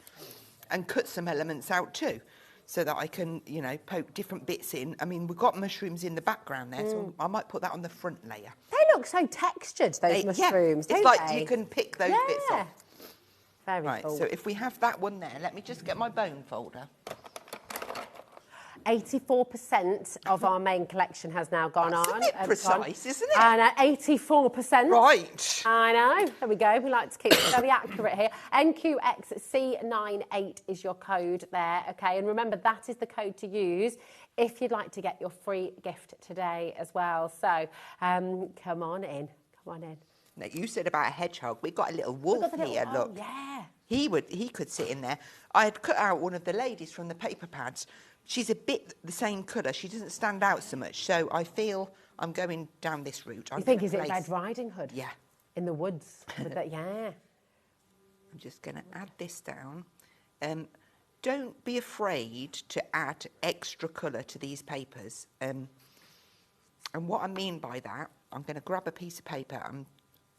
Speaker 6: and cut some elements out too, so that I can, you know, poke different bits in. I mean, we've got mushrooms in the background there, so I might put that on the front layer.
Speaker 1: They look so textured, those mushrooms,
Speaker 6: Yeah, it's
Speaker 1: don't
Speaker 6: like
Speaker 1: they?
Speaker 6: you can pick those bits
Speaker 1: Yeah.
Speaker 6: off.
Speaker 1: Very
Speaker 6: Right,
Speaker 1: cool.
Speaker 6: so if we have that one there, let me just get my bone folder.
Speaker 1: 84% of our main collection has now gone
Speaker 6: That's
Speaker 1: on.
Speaker 6: a bit
Speaker 1: gone.
Speaker 6: precise, isn't it?
Speaker 1: I know, 84%.
Speaker 6: Right.
Speaker 1: I know. There we go. We like to keep it very accurate here. NQXC98 is your code there, okay? And remember, that is the code to use if you'd like to get your free gift today as well. So come on in. Come on in.
Speaker 6: Now, you said about a hedgehog. We've got a little wolf
Speaker 1: We've got the
Speaker 6: here,
Speaker 1: little-
Speaker 6: look.
Speaker 1: Oh, yeah.
Speaker 6: He could sit in there. I had cut out one of the ladies from the paper pads. She's a bit the same colour. She doesn't stand out so much. So I feel I'm going down this route.
Speaker 1: You think, is it Red Riding Hood?
Speaker 6: Yeah.
Speaker 1: In the woods? With that, yeah.
Speaker 6: I'm just going to add this down. Don't be afraid to add extra colour to these papers. And what I mean by that, I'm going to grab a piece of paper. I'm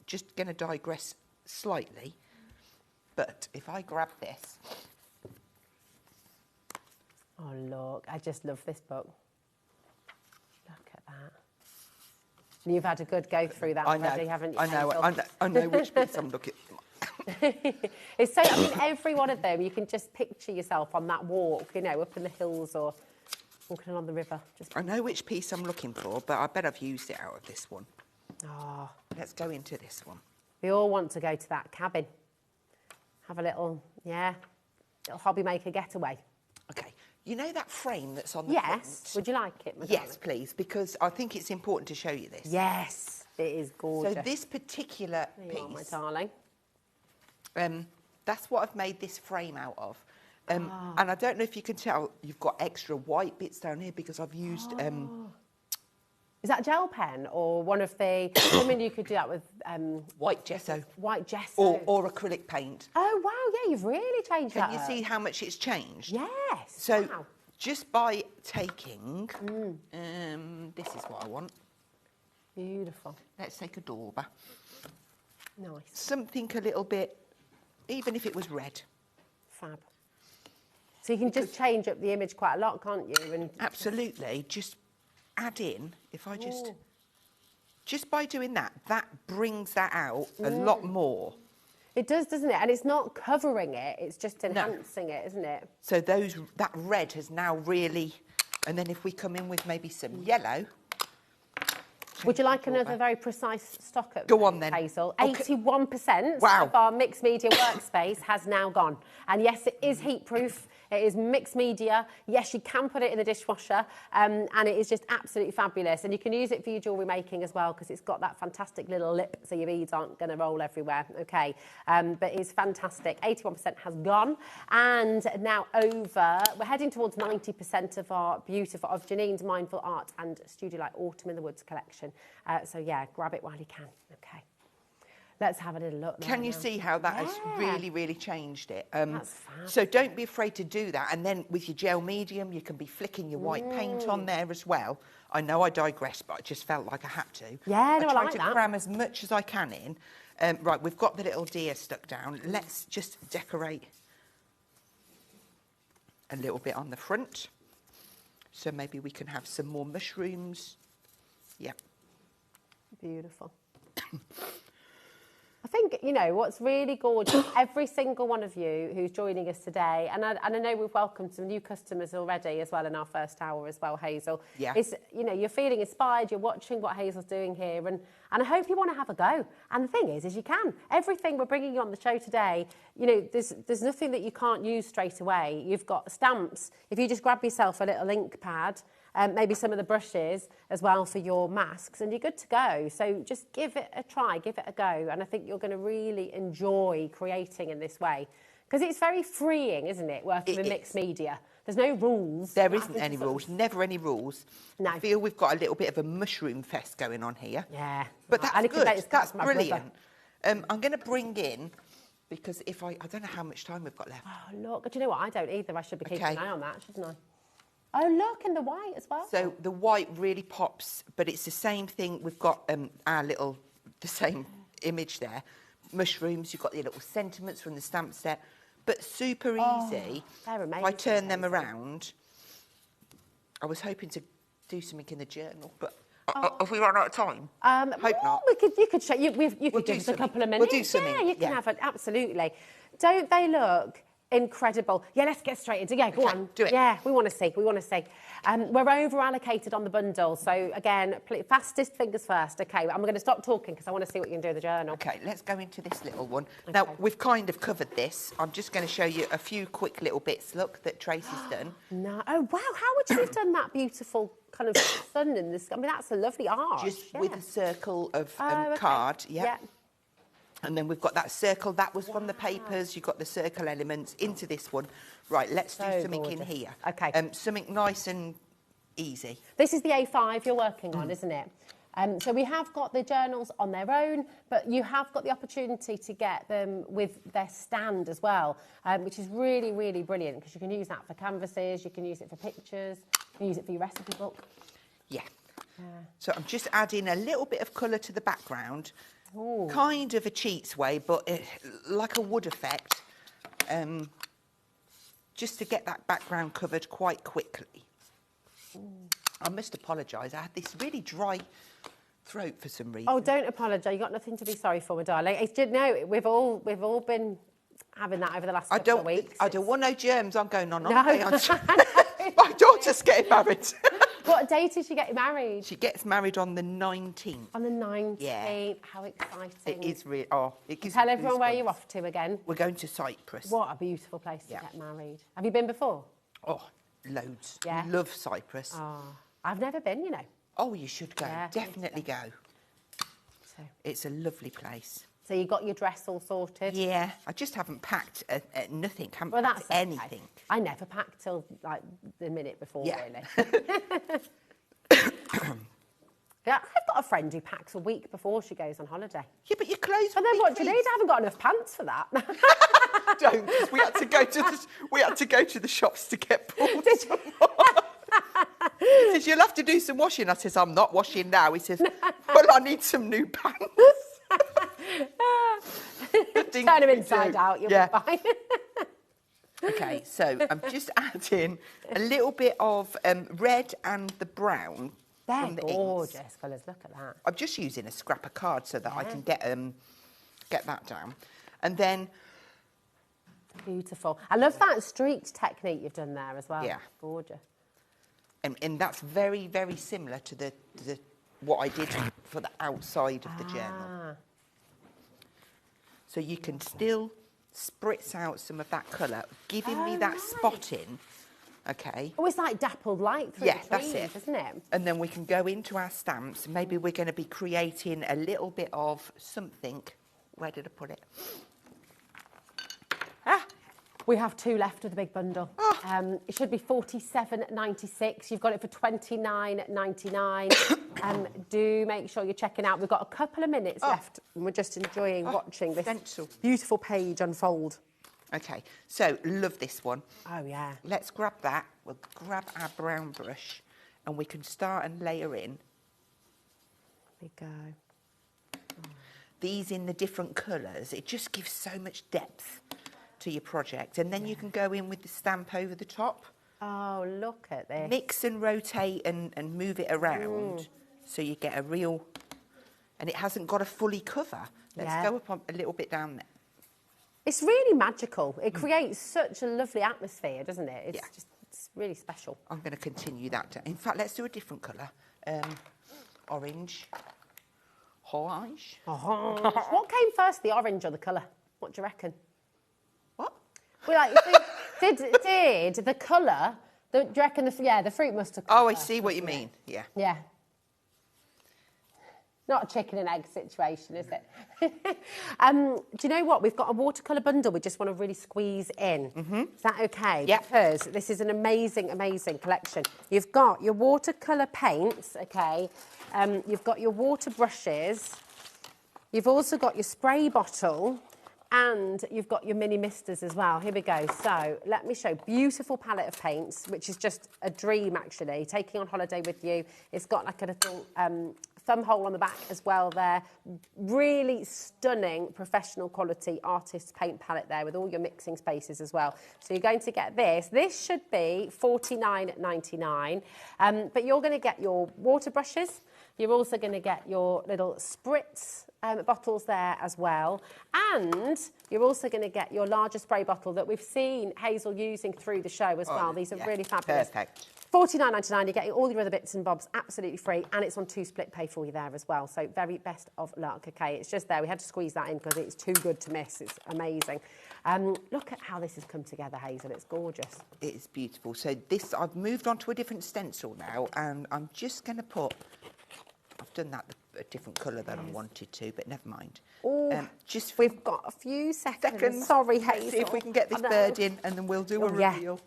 Speaker 6: just going to digress slightly. But if I grab this...
Speaker 1: Oh, look, I just love this book. Look at that. And you've had a good go through that already, haven't you?
Speaker 6: I know which bits I'm looking
Speaker 1: It's so, I mean, every one of them, you can just picture yourself on that walk, you know, up in the hills or walking along the river. Just...
Speaker 6: I know which piece I'm looking for, but I bet I've used it out of this one.
Speaker 1: Oh,
Speaker 6: Let's go into this one.
Speaker 1: we all want to go to that cabin. Have a little, little HobbyMaker getaway.
Speaker 6: Okay. You know that frame that's on the
Speaker 1: Yes.
Speaker 6: front?
Speaker 1: Would you like it, my
Speaker 6: Yes,
Speaker 1: darling?
Speaker 6: please, because I think it's important to show you this.
Speaker 1: Yes, it is gorgeous.
Speaker 6: So this particular
Speaker 1: There you are, my
Speaker 6: piece,
Speaker 1: darling.
Speaker 6: that's what I've made this frame out of. And I don't know if you can tell, you've got extra white bits down here because I've used...
Speaker 1: Is that gel pen or one of the... I mean, you could do that with...
Speaker 6: white gesso.
Speaker 1: white gesso.
Speaker 6: Or acrylic paint.
Speaker 1: Oh, wow, yeah, you've really changed that
Speaker 6: Can you
Speaker 1: up.
Speaker 6: see how much it's changed?
Speaker 1: Yes.
Speaker 6: So
Speaker 1: wow.
Speaker 6: just by taking... this is what I want.
Speaker 1: Beautiful.
Speaker 6: Let's take a dauber.
Speaker 1: Nice.
Speaker 6: Something a little bit, even if it was red.
Speaker 1: Fab. So you can just change up the image quite a lot, can't you? And
Speaker 6: Absolutely. Just add in, if I just by doing that, that brings that out a lot more.
Speaker 1: it does, doesn't it? And it's not covering it, it's just enhancing it, isn't it?
Speaker 6: So that red has now really, and then if we come in with maybe some yellow,
Speaker 1: Would you like another very precise stock up?
Speaker 6: Go on then.
Speaker 1: Hazel.
Speaker 6: Okay.
Speaker 1: 81%
Speaker 6: Wow.
Speaker 1: of our mixed media workspace has now gone. And yes, it is heat proof. It is mixed media. Yes, you can put it in the dishwasher, and it is just absolutely fabulous. And you can use it for your jewellery making as well, because it's got that fantastic little lip, so your beads aren't going to roll everywhere. Okay, but it's fantastic. 81% has gone, and now we're heading towards 90% of our beautiful, of Janine's Mindful Art and Studio Light Autumn in the Woods collection. So yeah, grab it while you can. Okay. Let's have a little look.
Speaker 6: Can you see how that has really, really changed it?
Speaker 1: That's fab.
Speaker 6: So don't be afraid to do that. And then with your gel medium, you can be flicking your white paint on there as well. I know I digress, but I just felt like I had to.
Speaker 1: Yeah, no, I
Speaker 6: try
Speaker 1: like
Speaker 6: to
Speaker 1: that.
Speaker 6: cram as much as I can in. Right, we've got the little deer stuck down. Let's just decorate a little bit on the front. So maybe we can have some more mushrooms. Yeah.
Speaker 1: Beautiful. I think, you know, what's really gorgeous, every single one of you who's joining us today, and I know we've welcomed some new customers already as well in our first hour as well, Hazel.
Speaker 6: Yeah.
Speaker 1: Is, you know, you're feeling inspired, you're watching what Hazel's doing here, and I hope you want to have a go. And the thing is you can. Everything we're bringing you on the show today, you know, there's nothing that you can't use straight away. You've got stamps. If you just grab yourself a little ink pad, maybe some of the brushes as well for your masks, and you're good to go. So just give it a try, give it a go, and I think you're going to really enjoy creating in this way, because it's very freeing, isn't it, working with mixed media? There's no rules.
Speaker 6: There isn't any rules, never any rules.
Speaker 1: No.
Speaker 6: I feel we've got a little bit of a mushroom fest going on here.
Speaker 1: Yeah.
Speaker 6: But
Speaker 1: Right.
Speaker 6: that's
Speaker 1: And
Speaker 6: good, that's
Speaker 1: my brother.
Speaker 6: brilliant. I'm going to bring in, because if I don't know how much time we've got left.
Speaker 1: Oh, look, do you know what? I don't either. I should be keeping
Speaker 6: Okay.
Speaker 1: an eye on that, shouldn't I? Oh, look, in the white as well.
Speaker 6: So the white really pops, but it's the same thing. We've got the same image there. Mushrooms, you've got the little sentiments from the stamp set, but super easy.
Speaker 1: They're
Speaker 6: If I
Speaker 1: amazing,
Speaker 6: turn them
Speaker 1: Hazel.
Speaker 6: around, I was hoping to do something in the journal, but have we run out of time? Hope
Speaker 1: well,
Speaker 6: not.
Speaker 1: You could show you. You could
Speaker 6: do
Speaker 1: give us a
Speaker 6: something.
Speaker 1: couple of
Speaker 6: We'll
Speaker 1: minutes.
Speaker 6: do something,
Speaker 1: Yeah, you can
Speaker 6: yeah.
Speaker 1: have it. Absolutely. Don't they look incredible? Yeah, let's get straight into. Yeah, go
Speaker 6: Okay,
Speaker 1: on.
Speaker 6: do it.
Speaker 1: Yeah, we want to see. We want to see. We're over allocated on the bundle, so again, fastest fingers first. Okay, I'm going to stop talking because I want to see what you can do in the journal.
Speaker 6: Okay, let's go into this little one. Now, we've kind of covered this. I'm just going to show you a few quick little bits, look, that Tracy's done.
Speaker 1: No. Oh wow! How would you have done that beautiful kind of sun in this? I mean, that's a lovely art.
Speaker 6: Just
Speaker 1: yeah.
Speaker 6: with a circle of
Speaker 1: Okay.
Speaker 6: card.
Speaker 1: Yeah.
Speaker 6: And then we've got that circle. That was from the papers. You've got the circle elements into this one. Right, let's do
Speaker 1: So
Speaker 6: something
Speaker 1: gorgeous.
Speaker 6: in here.
Speaker 1: Okay.
Speaker 6: Something nice and easy.
Speaker 1: This is the A5 you're working on, isn't it? So we have got the journals on their own, but you have got the opportunity to get them with their stand as well, which is really, really brilliant, because you can use that for canvases, you can use it for pictures, you can use it for your recipe book.
Speaker 6: Yeah. So I'm just adding a little bit of colour to the background.
Speaker 1: Ooh.
Speaker 6: Kind of a cheats way, but like a wood effect. Just to get that background covered quite quickly. I must apologise. I had this really dry throat for some reason.
Speaker 1: Oh, don't apologise. You've got nothing to be sorry for, my darling. It's just, no, we've all been having that over the last couple of weeks.
Speaker 6: I don't want no germs. I'm going on
Speaker 1: No.
Speaker 6: holiday. My daughter's getting married.
Speaker 1: What date is she getting married?
Speaker 6: She gets married on the 19th.
Speaker 1: On the 19th.
Speaker 6: Yeah.
Speaker 1: How exciting.
Speaker 6: It is really. Oh, it gives
Speaker 1: Tell
Speaker 6: me
Speaker 1: everyone where
Speaker 6: goosebumps.
Speaker 1: you're off to again.
Speaker 6: We're going to Cyprus.
Speaker 1: What a beautiful place to
Speaker 6: Yeah.
Speaker 1: get married. Have you been before?
Speaker 6: Oh, loads.
Speaker 1: Yeah.
Speaker 6: Love Cyprus.
Speaker 1: Oh, I've never been, you know.
Speaker 6: Oh, you should go.
Speaker 1: Yeah,
Speaker 6: Definitely go.
Speaker 1: So,
Speaker 6: It's a lovely place.
Speaker 1: so you got your dress all sorted?
Speaker 6: Yeah, I just haven't packed nothing. Haven't
Speaker 1: Well,
Speaker 6: packed
Speaker 1: that's okay.
Speaker 6: anything.
Speaker 1: I never pack till like the minute before,
Speaker 6: Yeah.
Speaker 1: really. Yeah, I've got a friend who packs a week before she goes on holiday.
Speaker 6: Yeah, but your clothes.
Speaker 1: And
Speaker 6: will
Speaker 1: then
Speaker 6: be
Speaker 1: what do you need?
Speaker 6: freezing.
Speaker 1: I haven't got enough pants for that.
Speaker 6: Don't. 'Cause we had to go to the shops to get pulled.
Speaker 1: Did you?
Speaker 6: He says, you'll have to do some washing. I says, I'm not washing now. He says, well, I need some new pants.
Speaker 1: Turn them inside out, you'll be fine.
Speaker 6: Okay, so I'm just adding a little bit of red and the brown.
Speaker 1: They're
Speaker 6: from the inks.
Speaker 1: gorgeous colours, look at that.
Speaker 6: I'm just using a scrap of card so that I can get that down. And then,
Speaker 1: Beautiful. I love that streaked technique you've done there as well.
Speaker 6: Yeah.
Speaker 1: Gorgeous.
Speaker 6: and that's very, very similar to the what I did for the outside of the journal. So you can still spritz out some of that colour, giving me that spotting. Okay.
Speaker 1: Oh, it's like dappled light through
Speaker 6: Yeah,
Speaker 1: the
Speaker 6: that's
Speaker 1: trees,
Speaker 6: it.
Speaker 1: isn't it?
Speaker 6: And then we can go into our stamps. Maybe we're going to be creating a little bit of something. Where did I put it?
Speaker 1: We have 2 left of the big bundle. It should be $47.96. You've got it for $29.99. Do make sure you're checking out. We've got a couple of minutes left, and we're just enjoying watching this beautiful page unfold.
Speaker 6: Okay, so love this one.
Speaker 1: Oh, yeah.
Speaker 6: Let's grab that. We'll grab our brown brush, and we can start and layer in.
Speaker 1: There we go.
Speaker 6: These in the different colours. It just gives so much depth to your project. And then you can go in with the stamp over the top.
Speaker 1: Oh, look at this.
Speaker 6: Mix and rotate and move it around so you get a real... And it hasn't got to fully cover. Let's go up on a little bit down there.
Speaker 1: It's really magical. It creates such a lovely atmosphere, doesn't it? It's just, it's really special.
Speaker 6: I'm going to continue that. In fact, let's do a different colour. Orange. Orange.
Speaker 1: What came first, the orange or the colour? What do you reckon?
Speaker 6: What?
Speaker 1: Well, like, did the colour? Do you reckon the fruit must have come
Speaker 6: Oh, I
Speaker 1: first,
Speaker 6: see what you mean. Yeah.
Speaker 1: Yeah. Not a chicken and egg situation, is it? Do you know what? We've got a watercolour bundle we just want to really squeeze in. Is that okay?
Speaker 6: Yeah.
Speaker 1: Because this is an amazing, amazing collection. You've got your watercolour paints, okay? You've got your water brushes. You've also got your spray bottle. And you've got your mini misters as well. Here we go. So let me show. Beautiful palette of paints, which is just a dream, actually. Taking on holiday with you. It's got like a little thumb hole on the back as well there. Really stunning professional quality artist paint palette there with all your mixing spaces as well. So you're going to get this. This should be $49.99. But you're going to get your water brushes. You're also going to get your little spritz bottles there as well. And you're also going to get your larger spray bottle that we've seen Hazel using through the show as well. These are really fabulous. Perfect. $49.99, you're getting all your other bits and bobs absolutely free, and it's on 2 split pay for you there as well. So very best of luck, okay? It's just there. We had to squeeze that in because it's too good to miss. It's amazing. Look at how this has come together, Hazel. It's gorgeous.
Speaker 6: It is beautiful. So this, I've moved on to a different stencil now, and I'm just going to put... I've done that a different colour than I wanted to, but never mind.
Speaker 1: Just we've got a few seconds. Sorry, Hazel.
Speaker 6: Let's see if we can get this bird in, and then we'll do a reveal.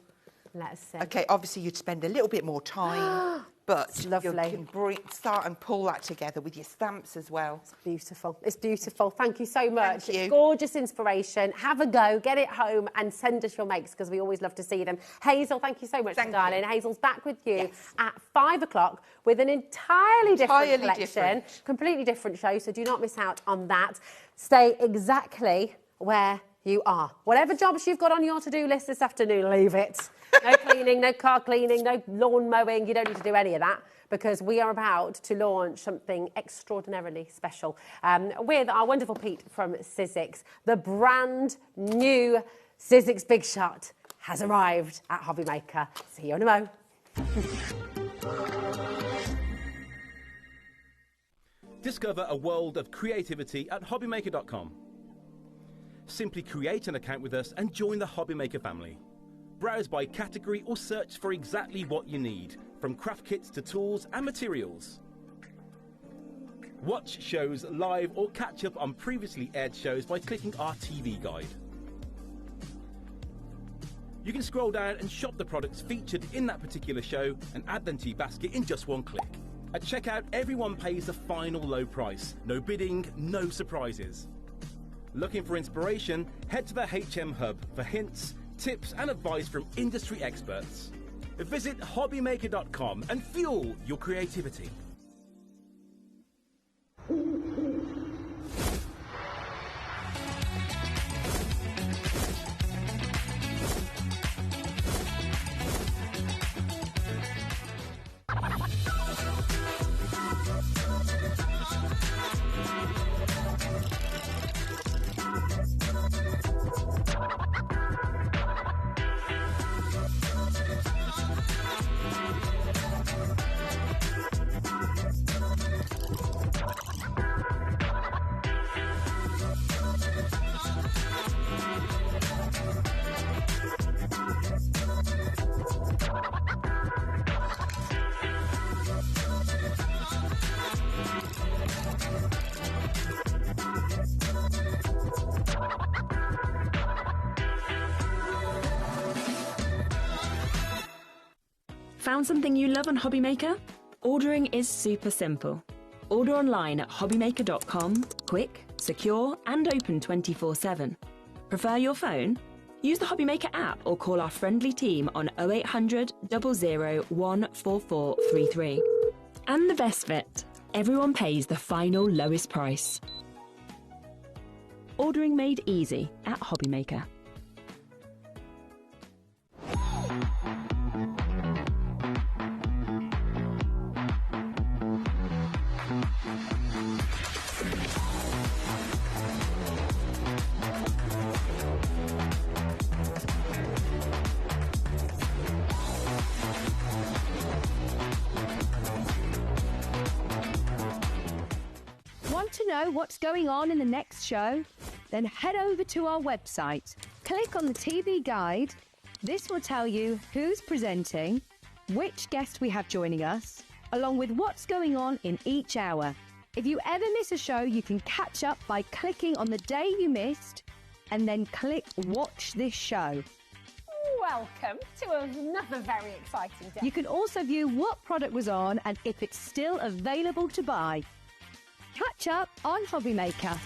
Speaker 1: Let's see.
Speaker 6: Okay, obviously you'd spend a little bit more time, but you can start and pull that together with your stamps as well.
Speaker 1: It's beautiful. It's beautiful. Thank you so much.
Speaker 6: Thank you.
Speaker 1: Gorgeous inspiration. Have a go, get it home, and send us your makes because we always love to see them. Hazel, thank you so much for dialing. Hazel's back with you at 5 o'clock with an entirely different collection, completely different show. So do not miss out on that. Stay exactly where you are. Whatever jobs you've got on your to-do list this afternoon, leave it. No cleaning, no car cleaning, no lawn mowing. You don't need to do any of that because we are about to launch something extraordinarily special with our wonderful Pete from Sizzix. The brand new Sizzix Big Shot has arrived at HobbyMaker. See you in a mo.
Speaker 4: Discover a world of creativity at HobbyMaker.com. Simply create an account with us and join the HobbyMaker family. Browse by category or search for exactly what you need, from craft kits to tools and materials. Watch shows live or catch up on previously aired shows by clicking our TV guide. You can scroll down and shop the products featured in that particular show and add them to your basket in just one click. At checkout, everyone pays the final low price. No bidding, no surprises. Looking for inspiration? Head to the HM Hub for hints, tips and advice from industry experts. Visit HobbyMaker.com and fuel your creativity.
Speaker 7: Found something you love on HobbyMaker? Ordering is super simple. Order online at hobbymaker.com, quick, secure, and open 24/7. Prefer your phone? Use the HobbyMaker app or call our friendly team on 0800 00 14433. And the best bit, everyone pays the final lowest price. Ordering made easy at HobbyMaker.
Speaker 8: Want to know what's going on in the next show? Then head over to our website. Click on the TV guide. This will tell you who's presenting, which guest we have joining us, along with what's going on in each hour. If you ever miss a show, you can catch up by clicking on the day you missed and then click Watch This Show.
Speaker 1: Welcome to another very exciting day.
Speaker 8: You can also view what product was on and if it's still available to buy. Catch up on HobbyMaker.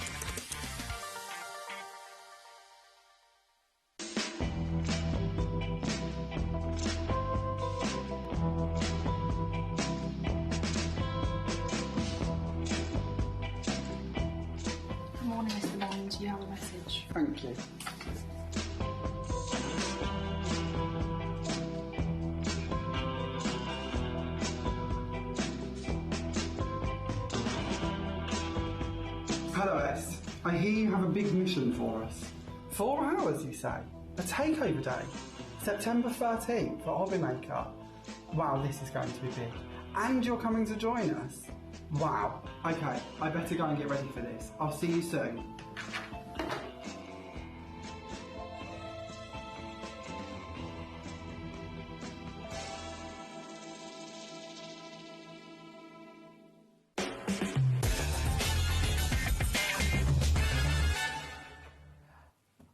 Speaker 9: Good morning, Mr. Bond. You have a message.
Speaker 10: Thank you. Hello, S. I hear you have a big mission for us. 4 hours, you say? A takeover day? September 13th for HobbyMaker? Wow, this is going to be big. And you're coming to join us? Wow. Okay, I better go and get ready for this. I'll see you soon.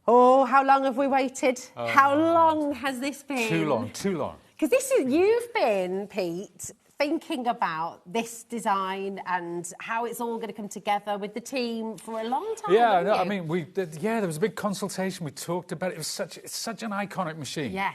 Speaker 1: Oh, how long have we waited? How long has this been?
Speaker 11: Too long, too long.
Speaker 1: Because you've been, Pete, thinking about this design and how it's all going to come together with the team for a long time.
Speaker 11: Yeah,
Speaker 1: haven't
Speaker 11: no,
Speaker 1: you?
Speaker 11: I mean, there was a big consultation. We talked about it. It's such an iconic machine.
Speaker 1: Yeah.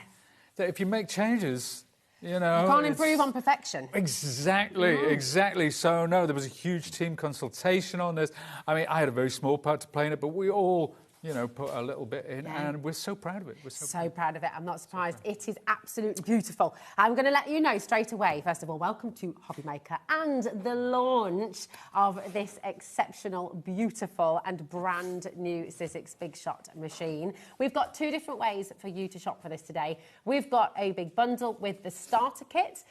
Speaker 11: That if you make changes, you know...
Speaker 1: You can't improve on perfection.
Speaker 11: Exactly, exactly. So, no, there was a huge team consultation on this. I mean, I had a very small part to play in it, but we all... you know, put a little bit in, and we're so proud of it. We're
Speaker 1: so proud of it. I'm not surprised. It is absolutely beautiful. I'm going to let you know straight away, first of all, welcome to HobbyMaker and the launch of this exceptional, beautiful and brand new Sizzix Big Shot machine. We've got 2 different ways for you to shop for this today. We've got a big bundle with the starter kit,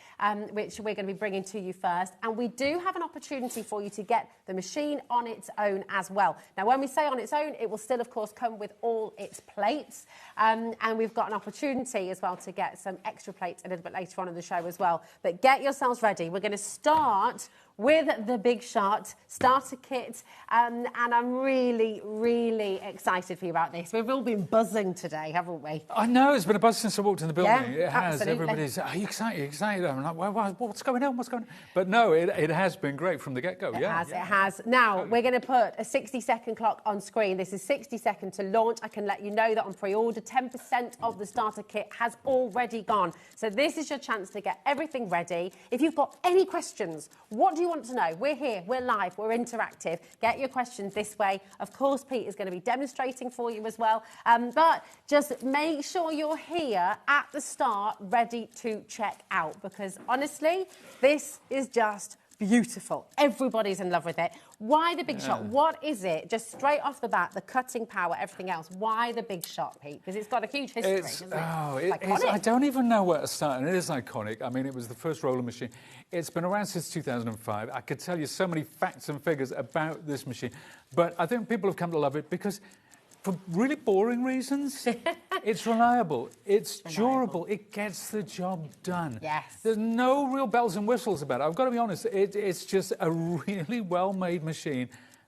Speaker 1: which we're going to be bringing to you first, and we do have an opportunity for you to get the machine on its own as well. Now, when we say on its own, it will still, of course, come with all its plates, and we've got an opportunity as well to get some extra plates a little bit later on in the show as well. But get yourselves ready. We're going to start with the Big Shot starter kit, and I'm really, really excited for you about this. We've all been buzzing today, haven't we?
Speaker 11: I know, it's been a buzz since I walked in the building.
Speaker 1: Yeah,
Speaker 11: it has.
Speaker 1: absolutely.
Speaker 11: Everybody's, are you excited? Are you excited? I'm like, what's going on? What's going on? But no, it has been great from the get-go.
Speaker 1: It has. Now, we're going to put a 60-second clock on screen. This is 60 seconds to launch. I can let you know that on pre-order, 10% of the starter kit has already gone. So this is your chance to get everything ready. If you've got any questions, what do you want to know? We're here, we're live, we're interactive. Get your questions this way. Of course, Pete is going to be demonstrating for you as well. But just make sure you're here at the start, ready to check out, because honestly, this is just beautiful. Everybody's in love with it. Why the Big Shot? What is it? Just straight off the bat, the cutting power, everything else. Why the Big Shot, Pete? Because it's got a huge history, hasn't it?
Speaker 11: I don't even know where to start, and it is iconic. I mean, it was the first roller machine. It's been around since 2005. I could tell you so many facts and figures about this machine, but I think people have come to love it because, for really boring reasons, it's reliable, it's durable, it gets the job done.
Speaker 1: Yes.
Speaker 11: There's no real bells and whistles about it. I've got to be honest, it's just a really well-made machine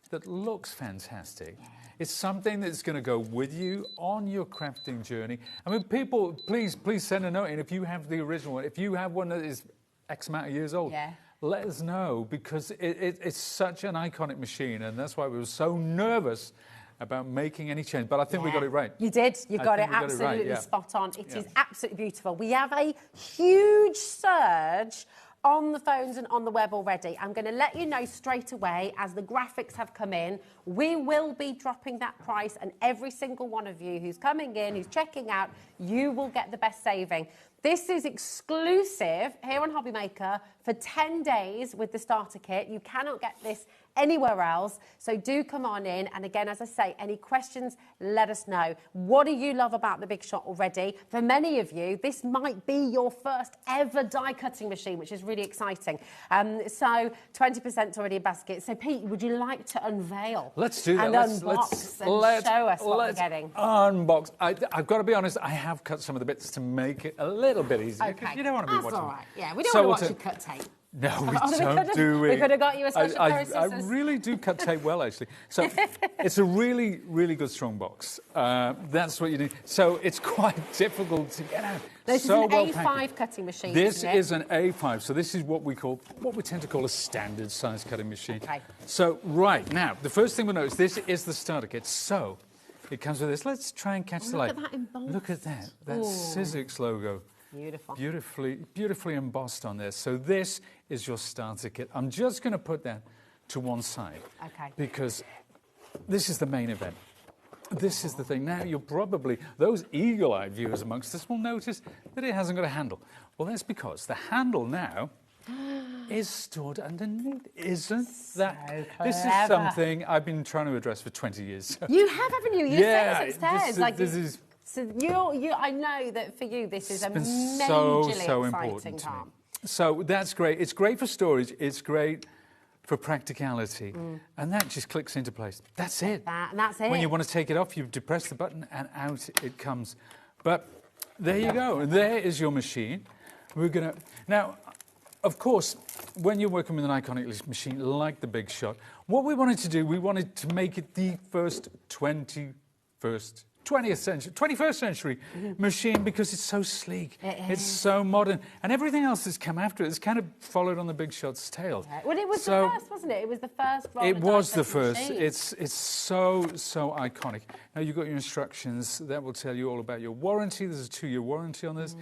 Speaker 11: that looks fantastic. It's something that's going to go with you on your crafting journey. I mean, people, please send a note in if you have the original one. If you have one that is X amount of years old, let us know, because it's such an iconic machine, and that's why we were so nervous about making any change. But I think we got it right.
Speaker 1: You did. You got it absolutely spot on. It is absolutely beautiful. We have a huge surge on the phones and on the web already. I'm going to let you know straight away as the graphics have come in. We will be dropping that price, and every single one of you who's coming in, who's checking out, you will get the best saving. This is exclusive here on HobbyMaker for 10 days with the starter kit. You cannot get this anywhere else, so do come on in. And again, as I say, any questions, let us know. What do you love about the Big Shot already? For many of you, this might be your first ever die cutting machine, which is really exciting. So 20% already in basket. So Pete, would you like to unveil?
Speaker 11: Let's do that.
Speaker 1: And unbox and show us what we're getting.
Speaker 11: Unbox. I've got to be honest, I have cut some of the bits to make it a little bit easier.
Speaker 1: Okay.
Speaker 11: You don't want to be
Speaker 1: That's
Speaker 11: watching.
Speaker 1: all right. Yeah, we don't want to watch you cut tape.
Speaker 11: No, we don't do it.
Speaker 1: We could have got you a special pair of scissors.
Speaker 11: I really do cut tape well, actually. So it's a really, really good strong box. That's what you need. So it's quite difficult to get out.
Speaker 1: This is an A5 cutting machine.
Speaker 11: This is an A5. So this is what we tend to call a standard size cutting machine.
Speaker 1: Okay.
Speaker 11: So right now, the first thing we'll notice, this is the starter kit. So it comes with this. Let's try and catch the light.
Speaker 1: Look at that embossed.
Speaker 11: Look at that. That Sizzix logo.
Speaker 1: Beautiful.
Speaker 11: Beautifully embossed on there. So this is your starter kit. I'm just going to put that to one side.
Speaker 1: Okay.
Speaker 11: Because this is the main event. This is the thing. Now, you'll probably, those eagle-eyed viewers amongst us will notice that it hasn't got a handle. Well, that's because the handle now is stored underneath. Isn't that? This is something I've been trying to address for 20 years.
Speaker 1: You have, haven't you? You're saying this upstairs.
Speaker 11: This is...
Speaker 1: So I know that for you this is a majorly
Speaker 11: so
Speaker 1: exciting
Speaker 11: important
Speaker 1: part.
Speaker 11: So that's great. It's great for storage. It's great for practicality. And that just clicks into place. That's it.
Speaker 1: And that's it.
Speaker 11: When you want to take it off, you depress the button and out it comes. But there you go. There is your machine. We're going to... Now, of course, when you're working with an iconic machine like the Big Shot, what we wanted to do, we wanted to make it the first 21st century machine, because it's so sleek, it's so modern, and everything else that's come after it has kind of followed on the Big Shot's tail.
Speaker 1: Well, it was the first, wasn't it? It was the first roller.
Speaker 11: It was the first.
Speaker 1: Machine.
Speaker 11: It's so iconic. Now you've got your instructions that will tell you all about your warranty. There's a 2-year warranty on this.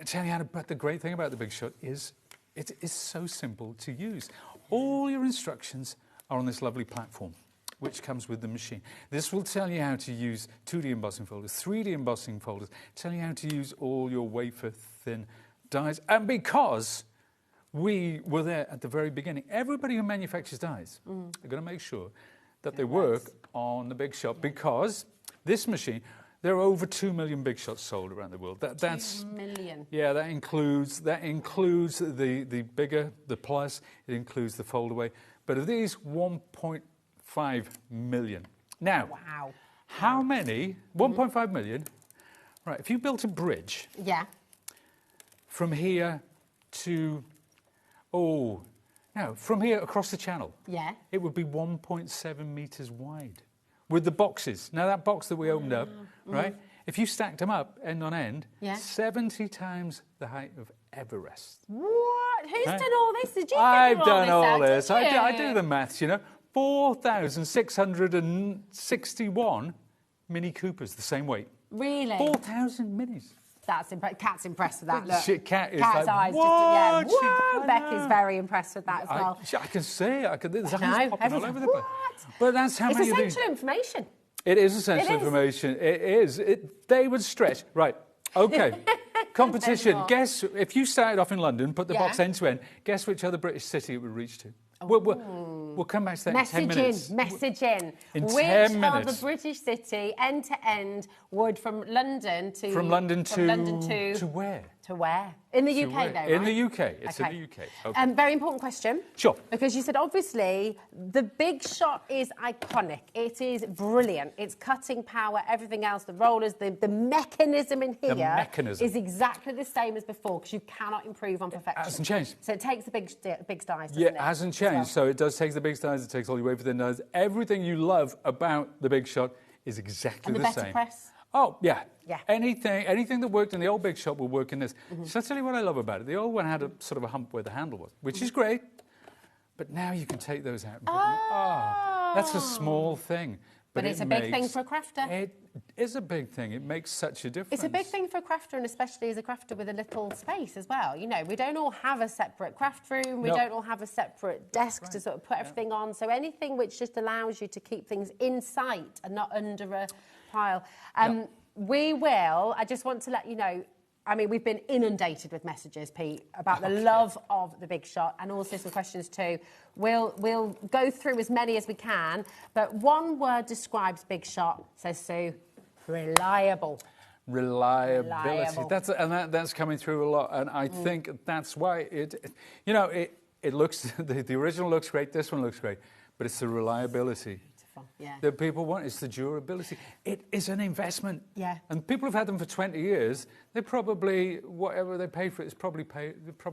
Speaker 11: Tell you how to. But the great thing about the Big Shot is it is so simple to use. All your instructions are on this lovely platform, which comes with the machine. This will tell you how to use 2D embossing folders, 3D embossing folders, tell you how to use all your wafer-thin dies. And because we were there at the very beginning, everybody who manufactures dies are going to make sure that they work on the Big Shot, because this machine, there are over 2 million Big Shots sold around the world. That's
Speaker 1: 2 million.
Speaker 11: Yeah, that includes the bigger, the plus, it includes the foldaway. But of these, 1.5 million. Now, how many? 1.5 million. Right, if you built a bridge from here to, from here across the channel, it would be 1.7 metres wide with the boxes. Now, that box that we opened up, right, if you stacked them up end on end, 70 times the height of Everest.
Speaker 1: What? Who's done all this? Did you
Speaker 11: I've done all
Speaker 1: this.
Speaker 11: this. I do the maths, you know. 4,661 Mini Coopers, the same weight.
Speaker 1: Really?
Speaker 11: 4,000 minis.
Speaker 1: That's Cat's impressed with that. Look.
Speaker 11: Cat is
Speaker 1: Cat's
Speaker 11: like,
Speaker 1: eyes
Speaker 11: what?
Speaker 1: just, Becky's very impressed with that as well.
Speaker 11: I can see it. There's hands popping all over the place. But that's how
Speaker 1: it's
Speaker 11: many
Speaker 1: essential information.
Speaker 11: It is essential information. It is. They would stretch. Right. Okay. Competition. Guess, if you started off in London, put the box end to end, guess which other British city it would reach to? We'll come back to that in 10 minutes.
Speaker 1: Message in.
Speaker 11: Which
Speaker 1: 10 minutes. Other British city, end to end, would from London to...
Speaker 11: From London to where?
Speaker 1: To To where? In the UK, though, right?
Speaker 11: In the UK. It's in the UK. Okay.
Speaker 1: Very important question.
Speaker 11: Sure.
Speaker 1: Because you said, obviously, the Big Shot is iconic. It is brilliant. It's cutting power, everything else, the rollers, the mechanism in here is exactly the same as before because you cannot improve on perfection.
Speaker 11: It hasn't changed.
Speaker 1: So it takes the big dies, doesn't
Speaker 11: Yeah,
Speaker 1: it?
Speaker 11: it hasn't changed. So it does take the big dies, it takes all your way for the dies. Everything you love about the Big Shot is exactly the same.
Speaker 1: And the better press?
Speaker 11: Oh, yeah.
Speaker 1: Yeah.
Speaker 11: Anything that worked in the old Big Shot will work in this. So I'll tell you what I love about it. The old one had a sort of a hump where the handle was, which is great. But now you can take those out and put them, that's a small thing.
Speaker 1: But it's a big thing for a crafter.
Speaker 11: It is a big thing. It makes such a difference.
Speaker 1: It's a big thing for a crafter, and especially as a crafter with a little space as well. You know, we don't all have a separate craft room. We don't all have a separate desk to sort of put everything on. So anything which just allows you to keep things in sight and not under a pile. We will, I just want to let you know, I mean, we've been inundated with messages, Pete, about the love of the Big Shot and also some questions too. We'll go through as many as we can, but one word describes Big Shot, says Sue, reliable.
Speaker 11: Reliability. That's coming through a lot, and I think that's why it looks, the original looks great, this one looks great, but it's the reliability.
Speaker 1: Yeah.
Speaker 11: That people want. It's the durability. It is an investment.
Speaker 1: Yeah.
Speaker 11: And people have had them for 20 years. They probably, whatever they pay for it, it probably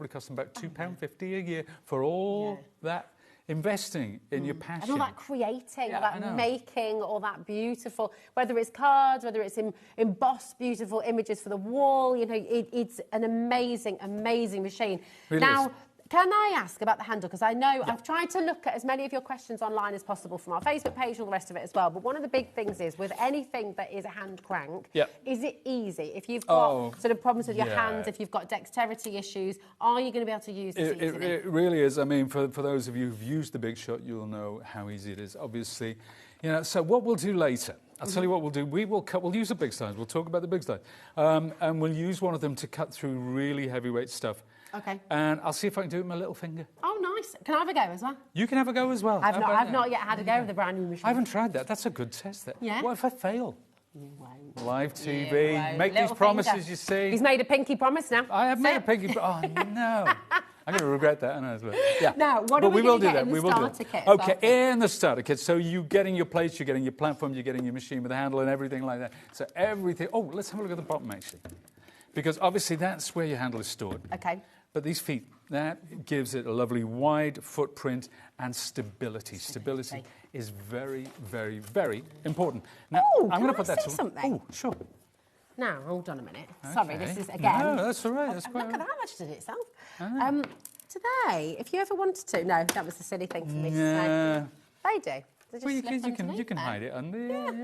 Speaker 11: cost them about £2.50 a year for all that investing in your passion.
Speaker 1: And all that creating, all that making, all that beautiful, whether it's cards, whether it's embossed beautiful images for the wall, you know, it's an amazing, amazing machine.
Speaker 11: Really
Speaker 1: now,
Speaker 11: is.
Speaker 1: Can I ask about the handle? Because I know I've tried to look at as many of your questions online as possible from our Facebook page and all the rest of it as well. But one of the big things is with anything that is a hand crank, is it easy? If you've got sort of problems with your hands, if you've got dexterity issues, are you going to be able to use this easily?
Speaker 11: It really is. I mean, for those of you who've used the Big Shot, you'll know how easy it is, obviously. You know, so what we'll do later, I'll tell you what we'll do. We'll use the big slides. We'll talk about the big slides. And we'll use one of them to cut through really heavyweight stuff.
Speaker 1: Okay.
Speaker 11: And I'll see if I can do it with my little finger.
Speaker 1: Oh, nice. Can I have a go as well?
Speaker 11: You can have a go as well.
Speaker 1: I've not yet had a go with the brand new machine.
Speaker 11: I haven't tried that. That's a good test there.
Speaker 1: Yeah.
Speaker 11: What if I fail?
Speaker 1: You won't.
Speaker 11: Live TV. Make these promises, you see.
Speaker 1: He's made a pinky promise now.
Speaker 11: I have made a pinky promise. Oh, no. I'm going to regret that, I know as well. Yeah.
Speaker 1: Now, what are we going to get in the starter kit?
Speaker 11: Okay, in the starter kit. So you're getting your plates, you're getting your platform, you're getting your machine with a handle and everything like that. So everything. Oh, let's have a look at the bottom, actually. Because obviously that's where your handle is stored.
Speaker 1: Okay.
Speaker 11: But these feet, that gives it a lovely wide footprint and stability. Stability is very, very, very important. Now, I'm going to put that to
Speaker 1: something.
Speaker 11: Oh, sure.
Speaker 1: Now, hold on a minute.
Speaker 11: Okay.
Speaker 1: Sorry, this is again.
Speaker 11: No, that's all right. That's quite
Speaker 1: look at how much did it itself. Today, if you ever wanted to, no, that was a silly thing for me to say. They do. They just
Speaker 11: well,
Speaker 1: slip
Speaker 11: you can hide it under.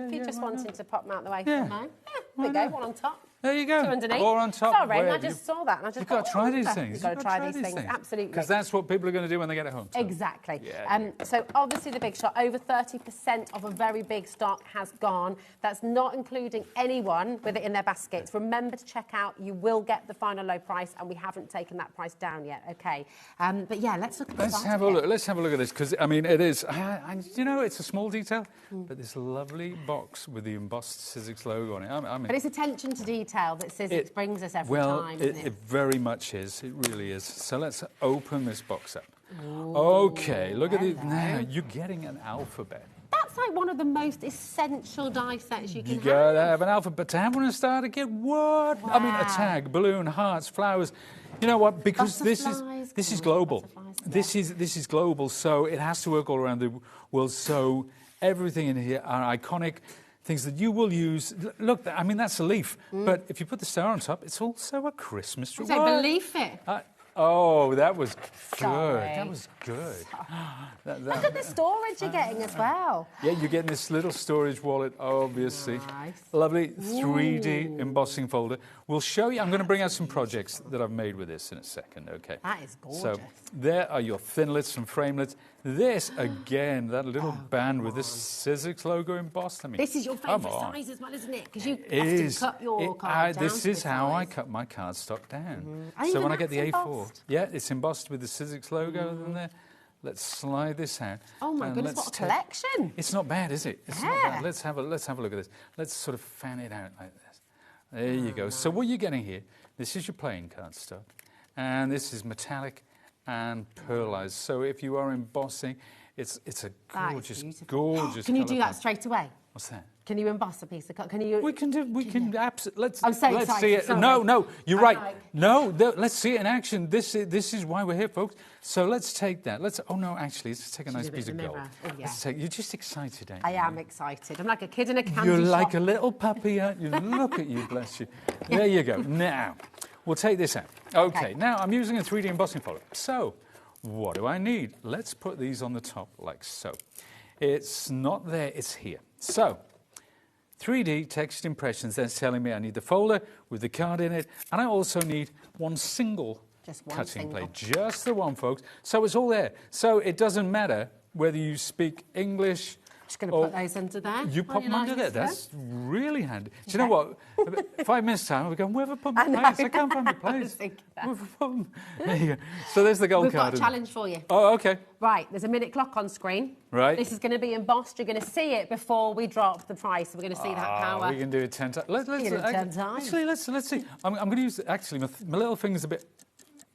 Speaker 1: If you're just wanting to pop them out the way.
Speaker 11: Yeah.
Speaker 1: There we go, one on top.
Speaker 11: There you go.
Speaker 1: Two underneath.
Speaker 11: Or on top.
Speaker 1: Sorry, I just saw that and I just
Speaker 11: You've got to try these things.
Speaker 1: You've got to try these things, absolutely.
Speaker 11: Because that's what people are going to do when they get at home. So.
Speaker 1: Exactly.
Speaker 11: Yeah.
Speaker 1: So obviously the Big Shot, over 30% of a very big stock has gone. That's not including anyone with it in their baskets. Remember to check out. You will get the final low price, and we haven't taken that price down yet. Okay. But yeah, let's look at the
Speaker 11: Let's have a look. Let's have a look at this because I mean it is. You know, it's a small detail, but this lovely box with the embossed Sizzix logo on it. I mean,
Speaker 1: but it's attention to detail that Sizzix brings us every time, isn't it?
Speaker 11: It very much is. It really is. So let's open this box up. Ooh, okay, look at it now. You're getting an alphabet.
Speaker 1: That's like one of the most essential die sets you can have.
Speaker 11: You gotta have an alphabet to have one and start again. What? Wow. I mean, a tag, balloon, hearts, flowers. You know what? Because this is global. This is global, so it has to work all around the world. So everything in here are iconic. Things that you will use. Look, I mean, that's a leaf. But if you put the star on top, it's also a Christmas tree.
Speaker 1: I don't believe it.
Speaker 11: Oh, that was good.
Speaker 1: Sorry.
Speaker 11: That was good.
Speaker 1: Look at the storage you're getting as well.
Speaker 11: Yeah, you're getting this little storage wallet, obviously.
Speaker 1: Nice.
Speaker 11: Lovely 3D embossing folder. We'll show you. I'm going to bring out some projects that I've made with this in a second, okay?
Speaker 1: That is gorgeous.
Speaker 11: So there are your thinlits and framelits. This, again, that little band with this Sizzix logo embossed. I mean,
Speaker 1: this is your favourite size as well, isn't it? Because you often cut your card down.
Speaker 11: This is how I cut my cardstock down. So when I get the A4, yeah, it's embossed with the Sizzix logo in there. Let's slide this out.
Speaker 1: Oh my goodness, what a collection!
Speaker 11: It's not bad, is it? It's not bad. Let's have a look at this. Let's sort of fan it out like this. There you go. So what you're getting here, this is your playing card stuff, and this is metallic and pearlized. So if you are embossing, it's a gorgeous, gorgeous.
Speaker 1: Can you
Speaker 11: colour
Speaker 1: do that
Speaker 11: palette.
Speaker 1: straight away?
Speaker 11: What's that?
Speaker 1: Can you emboss a piece of card? Can you?
Speaker 11: We can absolutely. Let's
Speaker 1: I'm so
Speaker 11: let's
Speaker 1: excited,
Speaker 11: see it.
Speaker 1: sorry.
Speaker 11: No, you're
Speaker 1: I'm
Speaker 11: right.
Speaker 1: like-
Speaker 11: No, let's see it in action. This is why we're here, folks. So let's take that. Oh no, actually, let's take a nice
Speaker 1: do it
Speaker 11: piece
Speaker 1: in
Speaker 11: of
Speaker 1: the
Speaker 11: gold.
Speaker 1: mirror. Oh, yeah.
Speaker 11: Let's take. You're just excited, ain't you?
Speaker 1: I am excited. I'm like a kid in a candy
Speaker 11: You're
Speaker 1: shop.
Speaker 11: like a little puppy, aren't you? Look at you, bless you. There you go. Now, we'll take this out. Okay, now I'm using a 3D embossing folder. So, what do I need? Let's put these on the top like so. It's not there, it's here. So, 3D text impressions, that's telling me I need the folder with the card in it, and I also need one single cutting plate. Just the one, folks. So it's all there. So it doesn't matter whether you speak English.
Speaker 1: Just going to put those under there.
Speaker 11: You pop them under there. That's really handy. Do you know what? 5 minutes time, we're going, where have I put my
Speaker 1: I
Speaker 11: plates?
Speaker 1: know.
Speaker 11: I can't find my
Speaker 1: I was
Speaker 11: plates.
Speaker 1: thinking that.
Speaker 11: Where have I put them? There you go. So there's the gold
Speaker 1: We've
Speaker 11: card.
Speaker 1: got a challenge for you.
Speaker 11: Oh, okay.
Speaker 1: Right, there's a minute clock on screen.
Speaker 11: Right.
Speaker 1: This is going to be embossed. You're going to see it before we drop the price. We're going to see that power.
Speaker 11: We can do it 10 times. Let's
Speaker 1: You can do it 10 times.
Speaker 11: Actually, let's see. I'm going to use, actually, my little finger's a bit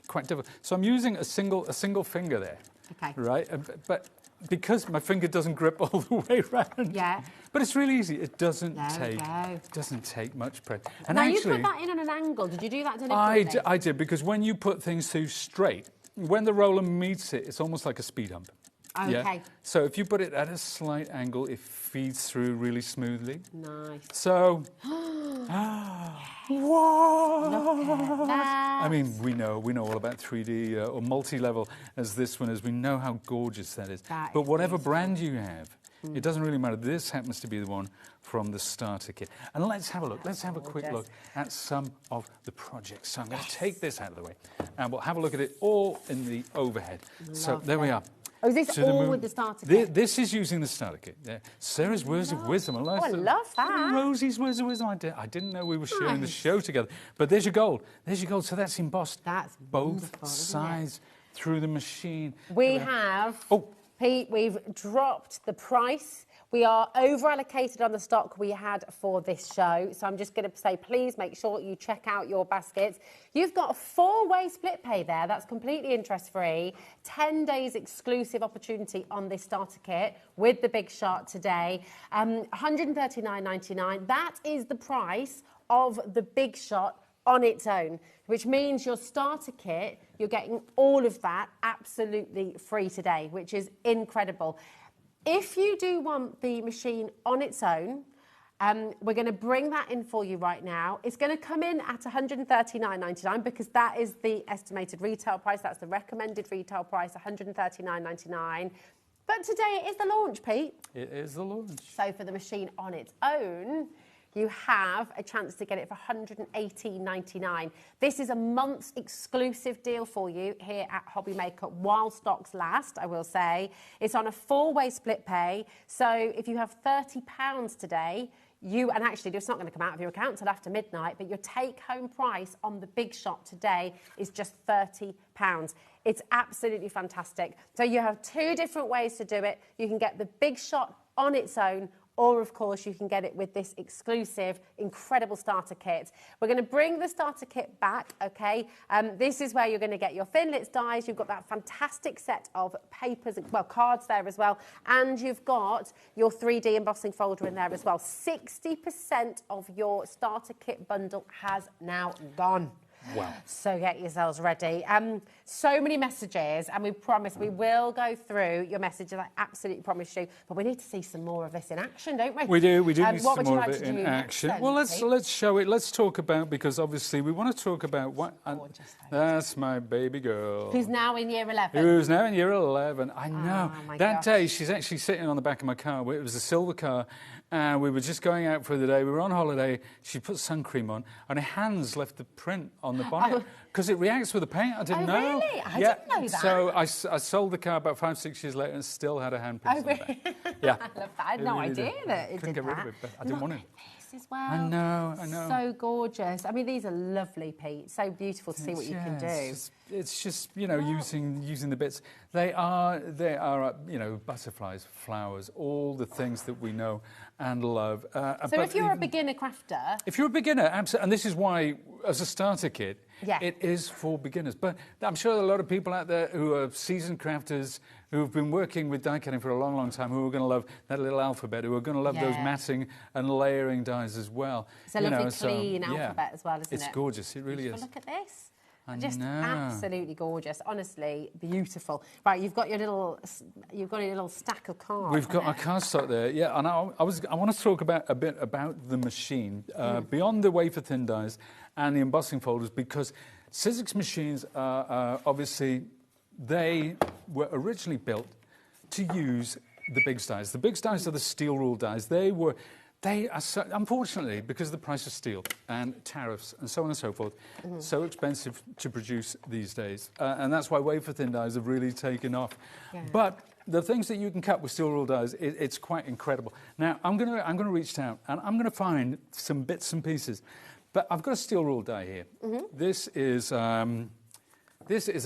Speaker 11: quite difficult. So I'm using a single finger there.
Speaker 1: Okay.
Speaker 11: Right? But because my finger doesn't grip all the way around.
Speaker 1: Yeah.
Speaker 11: But it's really easy. It doesn't take much pressure. And
Speaker 1: now,
Speaker 11: actually,
Speaker 1: you put that in on an angle. Did you do that deliberately?
Speaker 11: I did, because when you put things too straight, when the roller meets it, it's almost like a speed hump.
Speaker 1: Okay.
Speaker 11: Yeah? So if you put it at a slight angle, it feeds through really smoothly.
Speaker 1: Nice.
Speaker 11: So,
Speaker 1: Look at that.
Speaker 11: I mean, we know all about 3D or multi-level as this one is. We know how gorgeous that is. But whatever brand you have, it doesn't really matter. This happens to be the one from the starter kit. And let's have a look. Let's have a quick look at some of the projects. So I'm going to take this out of the way, and we'll have a look at it all in the overhead. So there we are.
Speaker 1: Oh, is this
Speaker 11: To the
Speaker 1: all
Speaker 11: moon.
Speaker 1: with the starter kit?
Speaker 11: This is using the starter kit. Yeah. Sarah's words of wisdom.
Speaker 1: I love that.
Speaker 11: Rosie's words of wisdom. I didn't know we were sharing the show together. But there's your gold. There's your gold. So that's embossed.
Speaker 1: That's
Speaker 11: both sides through the machine.
Speaker 1: We have,
Speaker 11: Oh.
Speaker 1: Pete, we've dropped the price. We are over-allocated on the stock we had for this show. So I'm just going to say, please make sure you check out your baskets. You've got a 4-way split pay there. That's completely interest-free. 10 days exclusive opportunity on this starter kit with the big shot today. $139.99. That is the price of the big shot on its own, which means your starter kit, you're getting all of that absolutely free today, which is incredible. If you do want the machine on its own, we're going to bring that in for you right now. It's going to come in at $139.99 because that is the estimated retail price. That's the recommended retail price, $139.99. But today it is the launch, Pete.
Speaker 11: It is the launch.
Speaker 1: So for the machine on its own, you have a chance to get it for $118.99. This is a month's exclusive deal for you here at HobbyMaker while stocks last, I will say. It's on a 4-way split pay. So if you have £30 today, and actually it's not going to come out of your account until after midnight, but your take-home price on the big shot today is just £30. It's absolutely fantastic. So you have 2 different ways to do it. You can get the big shot on its own, or, of course, you can get it with this exclusive, incredible starter kit. We're going to bring the starter kit back, OK? This is where you're going to get your Finlitz dies. You've got that fantastic set of papers, well, cards there as well. And you've got your 3D embossing folder in there as well. 60% of your starter kit bundle has now gone.
Speaker 11: Wow.
Speaker 1: So get yourselves ready. So many messages, and we promise we will go through your messages. I absolutely promise you. But we need to see some more of this in action, don't we?
Speaker 11: We do need
Speaker 1: what
Speaker 11: some
Speaker 1: would you
Speaker 11: more
Speaker 1: like
Speaker 11: of it
Speaker 1: to
Speaker 11: in
Speaker 1: do
Speaker 11: action.
Speaker 1: next,
Speaker 11: Well,
Speaker 1: then,
Speaker 11: let's show it. Let's talk about, because obviously we want to talk about what. That's my baby girl.
Speaker 1: Who's now in year 11.
Speaker 11: Who's now in year 11. I know.
Speaker 1: Oh, my
Speaker 11: That
Speaker 1: gosh.
Speaker 11: day, she's actually sitting on the back of my car. It was a silver car, and we were just going out for the day. We were on holiday. She put sun cream on, and her hands left the print on the bonnet. Because it reacts with the paint. I didn't know.
Speaker 1: Really? I didn't know that.
Speaker 11: So I sold the car about 5-6 years later and still had a handprint on the back. Yeah.
Speaker 1: I love that. I had no
Speaker 11: It really
Speaker 1: idea
Speaker 11: did.
Speaker 1: that it
Speaker 11: Couldn't
Speaker 1: did
Speaker 11: get rid
Speaker 1: that.
Speaker 11: of it, but I didn't want it.
Speaker 1: as well.
Speaker 11: I know.
Speaker 1: So gorgeous. I mean, these are lovely, Pete. So beautiful to see what you can do.
Speaker 11: It's just using the bits. They are butterflies, flowers, all the things that we know and love.
Speaker 1: So if you're a beginner crafter,
Speaker 11: if you're a beginner, absolutely, and this is why, as a starter kit,
Speaker 1: yeah,
Speaker 11: it is for beginners. But I'm sure there are a lot of people out there who are seasoned crafters who have been working with die cutting for a long, long time, who are going to love that little alphabet, who are going to love those matting and layering dies as well.
Speaker 1: It's a lovely, clean alphabet as well, isn't it?
Speaker 11: It's gorgeous. It really is.
Speaker 1: Look at this. Just absolutely gorgeous. Honestly, beautiful. Right, you've got your little stack of cards.
Speaker 11: We've got our card stock there, yeah. And I want to talk a bit about the machine beyond the wafer thin dies and the embossing folders, because Sizzix machines are obviously, they were originally built to use the big dies. The big dies are the steel rule dies. They are so, unfortunately, because of the price of steel and tariffs and so on and so forth, so expensive to produce these days. And that's why wafer thin dies have really taken off. Yeah. But the things that you can cut with steel rule dies, it's quite incredible. Now, I'm gonna reach down and I'm gonna find some bits and pieces. But I've got a steel rule die here. This is a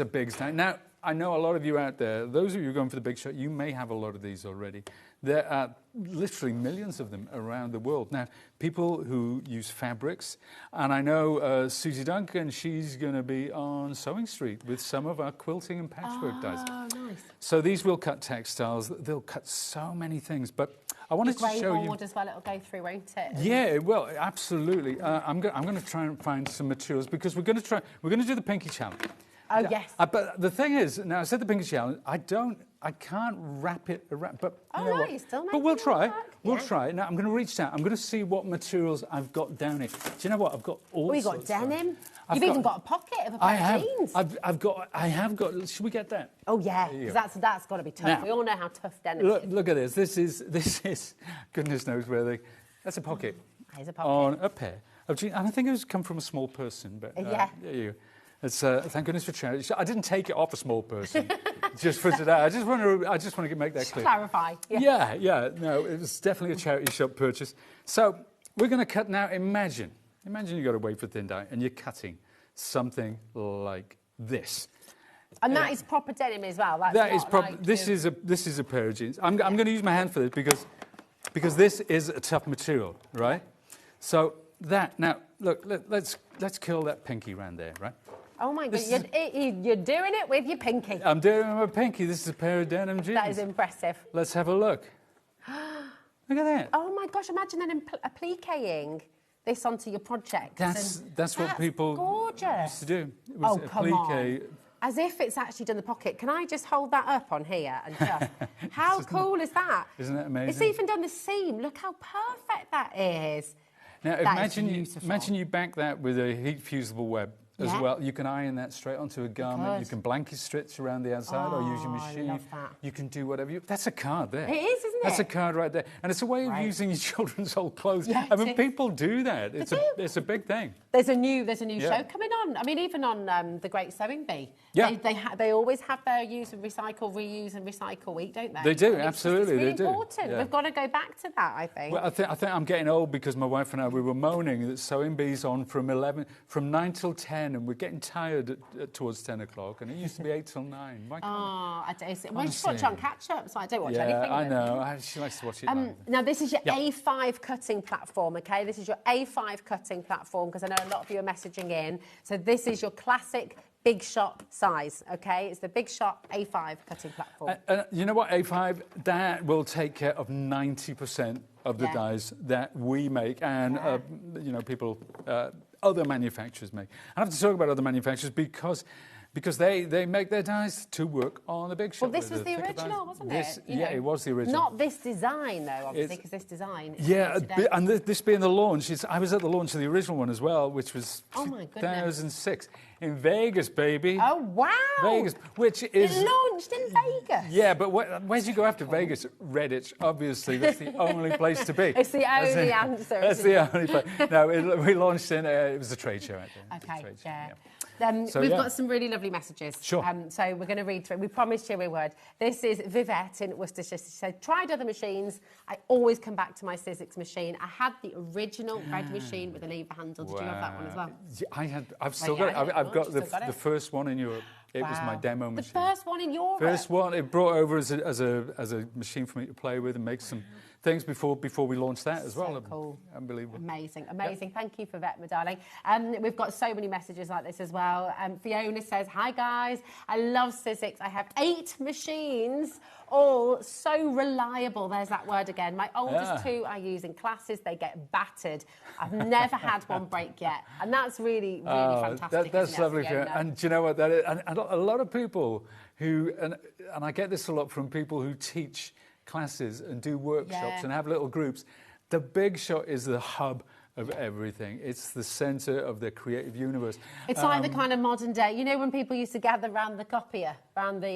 Speaker 11: big die. Now, I know a lot of you out there, those of you who are going for the big shot, you may have a lot of these already. There are literally millions of them around the world. Now, people who use fabrics, and I know Susie Duncan, she's going to be on Sewing Street with some of our quilting and patchwork dies.
Speaker 1: Oh, nice.
Speaker 11: So these will cut textiles, they'll cut so many things, but I wanted to show you...
Speaker 1: as well, it'll go through, won't it?
Speaker 11: Yeah, well, absolutely. I'm going to try and find some materials, because we're going to do the pinky challenge.
Speaker 1: Oh, yes.
Speaker 11: But the thing is, now I said the pinky challenge, I can't wrap it around, but you know what?
Speaker 1: You're still making
Speaker 11: but we'll try.
Speaker 1: Work.
Speaker 11: We'll try. Now I'm going to reach down. I'm going to see what materials I've got down here. Do you know what? I've got all.
Speaker 1: You've got denim. You've even got a pocket of a pair of jeans.
Speaker 11: I have got. Should we get that?
Speaker 1: Oh yeah, because that's got to be tough. Now, we all know how tough denim is.
Speaker 11: Look at this. This is goodness knows where that's a pocket.
Speaker 1: There's a pocket
Speaker 11: on a pair of jeans, and I think it was come from a small person. But
Speaker 1: yeah.
Speaker 11: There you go. It's thank goodness for charity. I didn't take it off a small person just for today. I just want to make that clear.
Speaker 1: Clarify.
Speaker 11: Yeah. No, it was definitely a charity shop purchase. So we're going to cut now. Imagine you've got a wafer thin die and you're cutting something like this.
Speaker 1: And that is proper denim as well.
Speaker 11: That is proper. This is a pair of jeans. I'm going to use my hand for this because this is a tough material, right? So that now look. Let's curl that pinky round there, right?
Speaker 1: Oh my God, you're doing it with your pinky.
Speaker 11: I'm doing it with my pinky. This is a pair of denim jeans.
Speaker 1: That is impressive.
Speaker 11: Let's have a look. Look at that.
Speaker 1: Oh my gosh, imagine appliquing this onto your project.
Speaker 11: That's what people
Speaker 1: gorgeous.
Speaker 11: used to do. It was
Speaker 1: come on. As if it's actually done the pocket. Can I just hold that up on here and just... How cool is that?
Speaker 11: Isn't that amazing?
Speaker 1: It's even done the seam. Look how perfect that is.
Speaker 11: Now, imagine you back that with a heat-fusible web. As well, you can iron that straight onto a garment. You can blanket stitch around the outside or use your machine.
Speaker 1: I love that.
Speaker 11: You can do whatever that's a card there.
Speaker 1: It is, isn't it?
Speaker 11: That's a card right there. And it's a way of using your children's old clothes.
Speaker 1: Yeah,
Speaker 11: I mean, people do that. It's a big thing.
Speaker 1: There's a new show coming on. I mean, even on The Great Sewing Bee.
Speaker 11: Yeah.
Speaker 1: They always have their use and recycle, reuse and recycle week, don't they?
Speaker 11: They do, absolutely.
Speaker 1: It's really
Speaker 11: they do.
Speaker 1: important. Yeah. We've got to go back to that, I think.
Speaker 11: Well, I think I'm getting old because my wife and I, we were moaning that Sewing Bee's on from 9 till 10 and we're getting tired towards 10 o'clock, and it used to be 8 till 9. Why can't
Speaker 1: I don't. Well, just watch on catch-up, so I don't watch anything.
Speaker 11: Yeah, I know. She likes to watch it live.
Speaker 1: Now, this is your A5 cutting platform, okay? This is your A5 cutting platform, because I know a lot of you are messaging in. So this is your classic big shot size, okay? It's the big shot A5 cutting platform.
Speaker 11: You know what, A5, that will take care of 90% of the dies that we make, and people, other manufacturers make. I have to talk about other manufacturers because they make their dies to work on the big shot.
Speaker 1: Well, this was the original, wasn't it?
Speaker 11: It was the original.
Speaker 1: Not this design, though, obviously, because this design is
Speaker 11: and this being the launch, I was at the launch of the original one as well, which was 2006 in Vegas, baby.
Speaker 1: Oh, wow!
Speaker 11: Vegas, which is...
Speaker 1: It launched in Vegas?
Speaker 11: Yeah, but where'd you go after Vegas? Redditch, obviously. That's the only place to be.
Speaker 1: It's the only answer.
Speaker 11: That's the only place. No, we launched in... it was a trade show out there.
Speaker 1: Okay, We've got some really lovely messages.
Speaker 11: Sure.
Speaker 1: So we're going to read through. We promised you we would. This is Vivette in Worcestershire. She said, tried other machines. I always come back to my Sizzix machine. I had the original red machine with a lever handle. Did you have that one as well?
Speaker 11: Yeah, I've still got it. I've got the first one in Europe. It was my demo machine.
Speaker 1: The first one in Europe?
Speaker 11: First one. It brought over as a machine for me to play with and make some things before we launched that as well.
Speaker 1: Cool.
Speaker 11: Unbelievable.
Speaker 1: Amazing. Yep. Thank you for that, my darling. We've got so many messages like this as well. Fiona says, hi guys, I love Sizzix. I have 8 machines, all so reliable. There's that word again. My oldest 2 I use in classes. They get battered. I've never had one break yet. And that's really, really fantastic.
Speaker 11: That's lovely. And do you know what that is? And a lot of people who, and I get this a lot from people who teach classes and do workshops and have little groups. The Big Shot is the hub of everything. It's the centre of the creative universe.
Speaker 1: It's like the kind of modern day, you know, when people used to gather around the copier, around the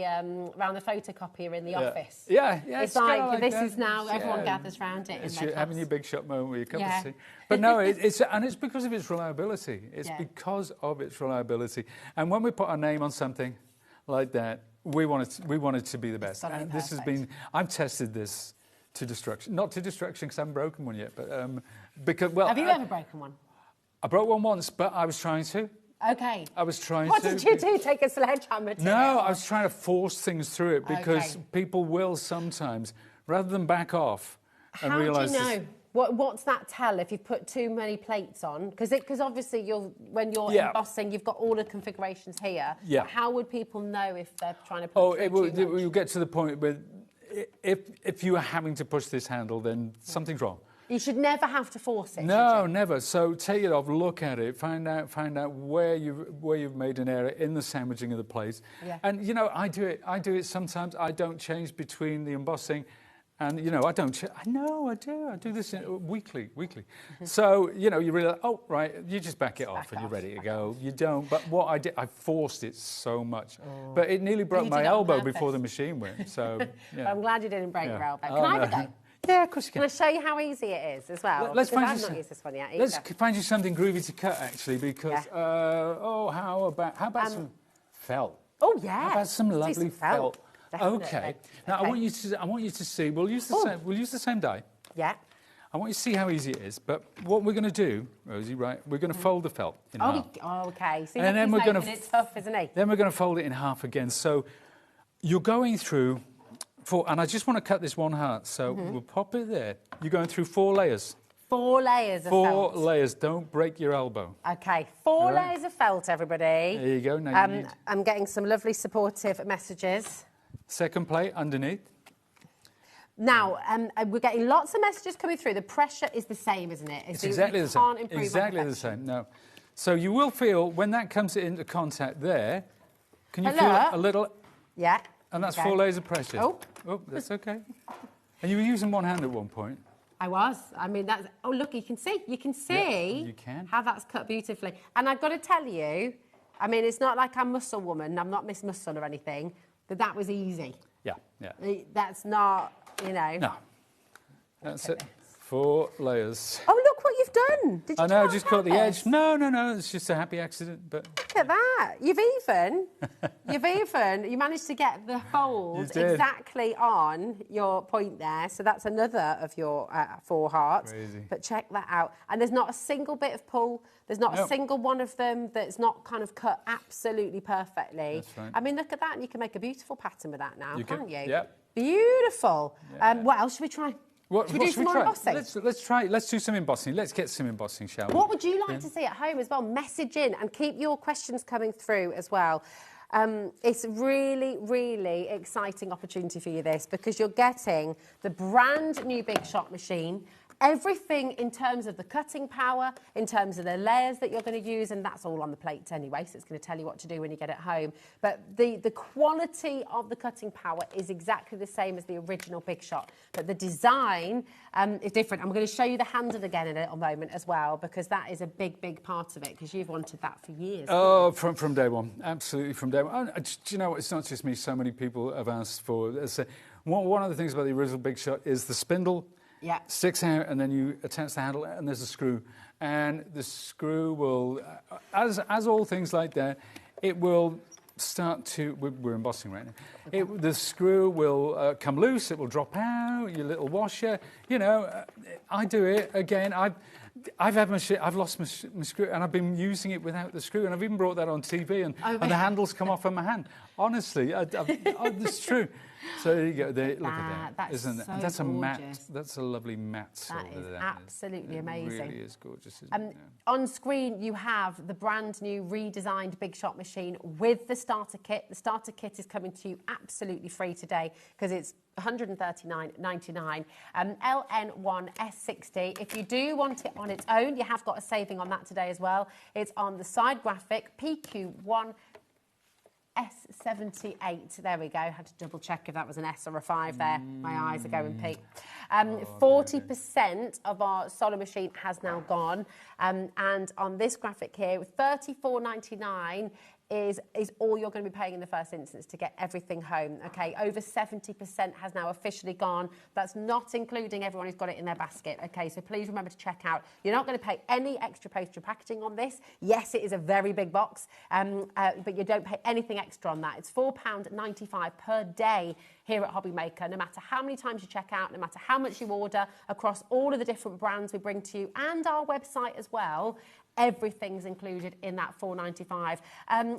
Speaker 1: photocopier in the office.
Speaker 11: Yeah.
Speaker 1: It's like this is now everyone gathers around it.
Speaker 11: It's having your Big Shot moment with your cup of tea. But no, it's because of its reliability. It's because of its reliability. And when we put our name on something like that, we want it to be the best. And this has been. I've tested this to destruction. Not to destruction because I haven't broken one yet, but because
Speaker 1: have you ever broken one?
Speaker 11: I broke one once, but I was trying to.
Speaker 1: Okay.
Speaker 11: I was trying
Speaker 1: What
Speaker 11: to.
Speaker 1: did you do? Take a sledgehammer to it?
Speaker 11: No, I was trying to force things through it because people will sometimes, rather than back off and realise.
Speaker 1: How do you know? What's that tell if you've put too many plates on? Because obviously when you're embossing, you've got all the configurations here.
Speaker 11: Yeah.
Speaker 1: But how would people know if they're trying to put
Speaker 11: it will get to the point where if you are having to push this handle, then something's wrong.
Speaker 1: You should never have to force it.
Speaker 11: No, never. So take it off, look at it, find out where you've made an error in the sandwiching of the plates.
Speaker 1: Yeah.
Speaker 11: And you know, I do it sometimes. I don't change between the embossing. And, you know, I don't... I do. I do this weekly. So, you know, you realise, oh, right, you just back it off and you're ready to go. You don't. But what I did, I forced it so much. Oh. But it nearly broke my elbow before the machine went. So, yeah.
Speaker 1: I'm glad you didn't break your elbow. Can I have a go?
Speaker 11: Yeah, of course you can.
Speaker 1: Can I show you how easy it is as well?
Speaker 11: Let's find
Speaker 1: I've not used this one yet either.
Speaker 11: Let's find you something groovy to cut, actually, because... how about some felt?
Speaker 1: Oh, yeah.
Speaker 11: How about some lovely felt?
Speaker 1: Definitely.
Speaker 11: Okay. Now I want you to see. We'll use the same die.
Speaker 1: Yeah.
Speaker 11: I want you to see how easy it is. But what we're going to do, Rosie, right? We're going to fold the felt in half.
Speaker 1: Oh, okay. See,
Speaker 11: and then we're going to.
Speaker 1: It's tough, isn't it?
Speaker 11: Then we're going to fold it in half again. So you're going through and I just want to cut this one heart. So we'll pop it there. You're going through 4 layers.
Speaker 1: 4 layers of felt.
Speaker 11: 4 layers. Don't break your elbow.
Speaker 1: Okay, 4 layers of felt, everybody.
Speaker 11: There you go. Now
Speaker 1: I'm getting some lovely supportive messages.
Speaker 11: Second plate underneath.
Speaker 1: Now, we're getting lots of messages coming through. The pressure is the same, isn't it?
Speaker 11: It's exactly the same.
Speaker 1: Can't improve
Speaker 11: exactly the same. No. So you will feel when that comes into contact there. Can you feel a little?
Speaker 1: Yeah.
Speaker 11: And that's 4 layers of pressure.
Speaker 1: Oh,
Speaker 11: that's okay. And you were using one hand at one point.
Speaker 1: I was. I mean, that's. Oh, look, you can see. You can see.
Speaker 11: You can.
Speaker 1: How that's cut beautifully. And I've got to tell you, I mean, it's not like I'm Muscle Woman. I'm not Miss Muscle or anything. But that was easy.
Speaker 11: Yeah.
Speaker 1: That's not, you know.
Speaker 11: No. That's it. 4 layers.
Speaker 1: Oh, look what you've done. Did you
Speaker 11: I know, I just caught the edge. No, it's just a happy accident. But
Speaker 1: look at that. You managed to get the fold exactly on your point there. So that's another of your 4 hearts.
Speaker 11: Crazy.
Speaker 1: But check that out. And there's not a single bit of pull. There's not a single one of them that's not kind of cut absolutely perfectly.
Speaker 11: That's right.
Speaker 1: I mean, look at that. And you can make a beautiful pattern with that now, can't you?
Speaker 11: Yeah.
Speaker 1: Beautiful.
Speaker 11: Yeah.
Speaker 1: What else should we try?
Speaker 11: Should we do some more
Speaker 1: embossing?
Speaker 11: Let's do some embossing. Let's get some embossing, shall we?
Speaker 1: What would you like to see at home as well? Message in and keep your questions coming through as well. It's really, really exciting opportunity for you, this, because you're getting the brand new Big Shot machine. Everything in terms of the cutting power, in terms of the layers that you're going to use, and that's all on the plate anyway, so it's going to tell you what to do when you get it home. But the quality of the cutting power is exactly the same as the original Big Shot, but the design is different. I'm going to show you the handle again in a little moment as well, because that is a big, big part of it, because you've wanted that for years.
Speaker 11: Oh, from day one, absolutely from day one. Do you know what? It's not just me. So many people have asked for. One of the things about the original Big Shot is the spindle
Speaker 1: Yeah.
Speaker 11: sticks out, and then you attach the handle, and there's a screw. And the screw will, as all things like that, it will start to, we're embossing right now, the screw will come loose, it will drop out, your little washer, you know, I do it again, I've lost my screw, and I've been using it without the screw, and I've even brought that on TV, and the handles come off of my hand. Honestly, it's true. So there you go. Look at that, isn't it?
Speaker 1: So
Speaker 11: That's a matte.
Speaker 1: gorgeous.
Speaker 11: That's a lovely matte silver.
Speaker 1: That is absolutely amazing.
Speaker 11: It really is gorgeous, isn't it?
Speaker 1: On screen, you have the brand new redesigned Big Shot machine with the starter kit. The starter kit is coming to you absolutely free today because it's $139.99. LN1S60. If you do want it on its own, you have got a saving on that today as well. It's on the side graphic PQ1 S78. There we go. Had to double check if that was an S or a 5 there. My eyes are going peak. 40% of our solar machine has now gone. And on this graphic here, $34.99 is all you're going to be paying in the first instance to get everything home. Okay, over 70% has now officially gone. That's not including everyone who's got it in their basket. Okay, so please remember to check out. You're not going to pay any extra postage packaging on this. Yes, it is a very big box, but you don't pay anything extra on that. It's £4.95 per day here at HobbyMaker, no matter how many times you check out, no matter how much you order, across all of the different brands we bring to you and our website as well. Everything's included in that $4.95.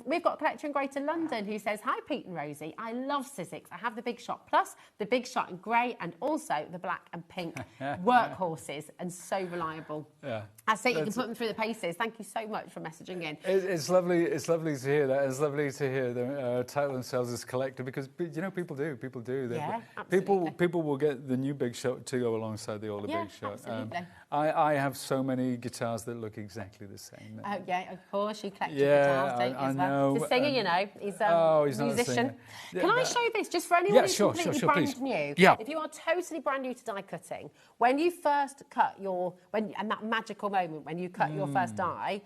Speaker 1: We've got a collector in Greater London who says, hi, Pete and Rosie. I love Sizzix. I have the Big Shot Plus, the Big Shot in grey, and also the black and pink workhorses, and so reliable.
Speaker 11: Yeah.
Speaker 1: I see you can put them through the paces. Thank you so much for messaging in.
Speaker 11: It's lovely. It's lovely to hear that. It's lovely to hear them title themselves as collector because you know people do.
Speaker 1: Yeah, absolutely.
Speaker 11: People will get the new Big Shot to go alongside the older Big Shot.
Speaker 1: Absolutely.
Speaker 11: I have so many guitars that look exactly the same.
Speaker 1: Yeah, of course, you collect your guitars, don't you, as well? He's a singer, you know. He's a musician. Can I show this, just for anyone who's completely brand new?
Speaker 11: Yeah.
Speaker 1: If you are totally brand new to die cutting, when you first cut and that magical moment when you cut your first die,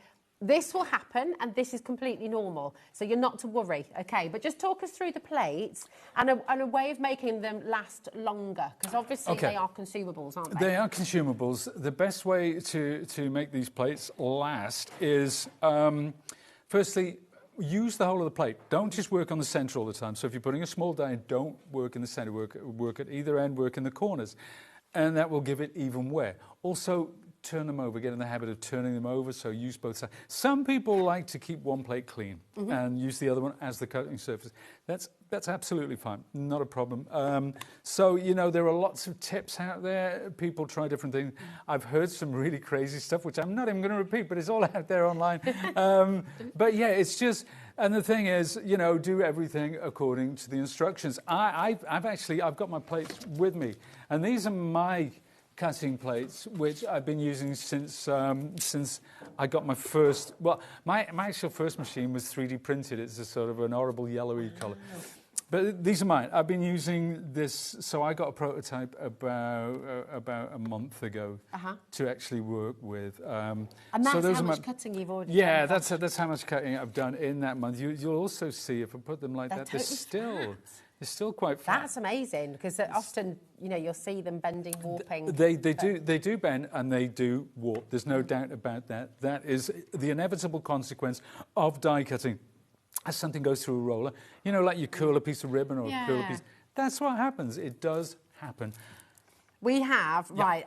Speaker 1: this will happen, and this is completely normal. So you're not to worry, okay? But just talk us through the plates and a way of making them last longer, because obviously they are consumables, aren't they?
Speaker 11: They are consumables. The best way to make these plates last is, firstly, use the whole of the plate. Don't just work on the centre all the time. So if you're putting a small die, don't work in the centre. Work at either end, work in the corners. And that will give it even wear. Also, turn them over, get in the habit of turning them over, so use both sides. Some people like to keep one plate clean and use the other one as the cutting surface. That's absolutely fine, not a problem. So, you know, there are lots of tips out there. People try different things. I've heard some really crazy stuff, which I'm not even going to repeat, but it's all out there online. But yeah, it's just... And the thing is, you know, do everything according to the instructions. I've got my plates with me, and these are my cutting plates, which I've been using since I got my first... Well, my actual first machine was 3D printed. It's a sort of an horrible yellowy colour. But these are mine. I've been using this... So I got a prototype about a month ago to actually work with.
Speaker 1: And that's how much cutting you've already done?
Speaker 11: Yeah, that's how much cutting I've done in that month. You'll also see, if I put them like that, they're still quite flat.
Speaker 1: That's amazing, because often, you know, you'll see them bending, warping.
Speaker 11: They do bend and they do warp. There's no doubt about that. That is the inevitable consequence of die cutting. As something goes through a roller, you know, like you curl a piece of ribbon or curl a piece. That's what happens. It does happen.
Speaker 1: We have, right,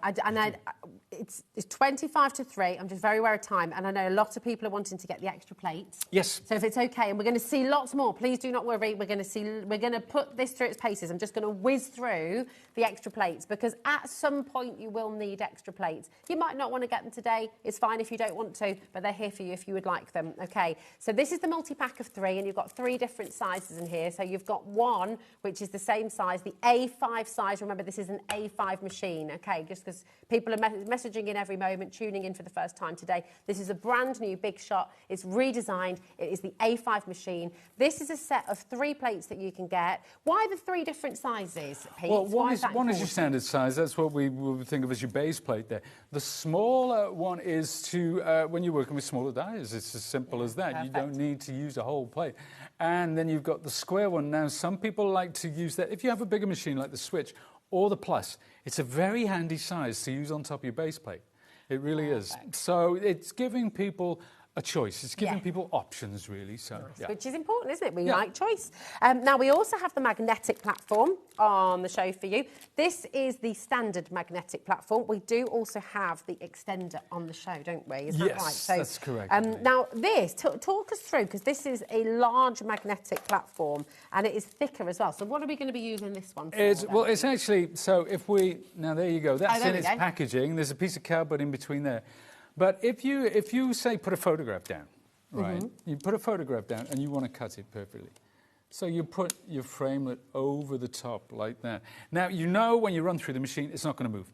Speaker 1: it's 25 to 3. I'm just very aware of time, and I know a lot of people are wanting to get the extra plates.
Speaker 11: Yes.
Speaker 1: So if it's okay, and we're going to see lots more, please do not worry. We're going to put this through its paces. I'm just going to whiz through the extra plates, because at some point you will need extra plates. You might not want to get them today. It's fine if you don't want to, but they're here for you if you would like them. Okay, so this is the multi-pack of 3, and you've got 3 different sizes in here. So you've got one, which is the same size, the A5 size. Remember, this is an A5 machine, okay, just because people are messaging in every moment, tuning in for the first time today. This is a brand new Big Shot. It's redesigned. It is the A5 machine. This is a set of 3 plates that you can get. Why the 3 different sizes, Pete?
Speaker 11: Well, one is your standard size. That's what we would think of as your base plate there. The smaller one is to, when you're working with smaller dies, it's as simple as that. Perfect. You don't need to use a whole plate. And then you've got the square one. Now, some people like to use that. If you have a bigger machine like the Switch or the Plus, It's a very handy size to use on top of your base plate. It really is. So it's giving people a choice. It's giving people options, really. So,
Speaker 1: which is important, isn't it? We like choice. Now, we also have the magnetic platform on the show for you. This is the standard magnetic platform. We do also have the extender on the show, don't we? Is that right? So,
Speaker 11: that's correct.
Speaker 1: Now, this, talk us through, because this is a large magnetic platform and it is thicker as well. So what are we going to be using this one for?
Speaker 11: Well, it's actually, so if we, now there you go. That's in its packaging. There's a piece of cardboard in between there. But if you say put a photograph down, right? You put a photograph down and you want to cut it perfectly. So you put your framelit over the top like that. Now, you know when you run through the machine, it's not going to move.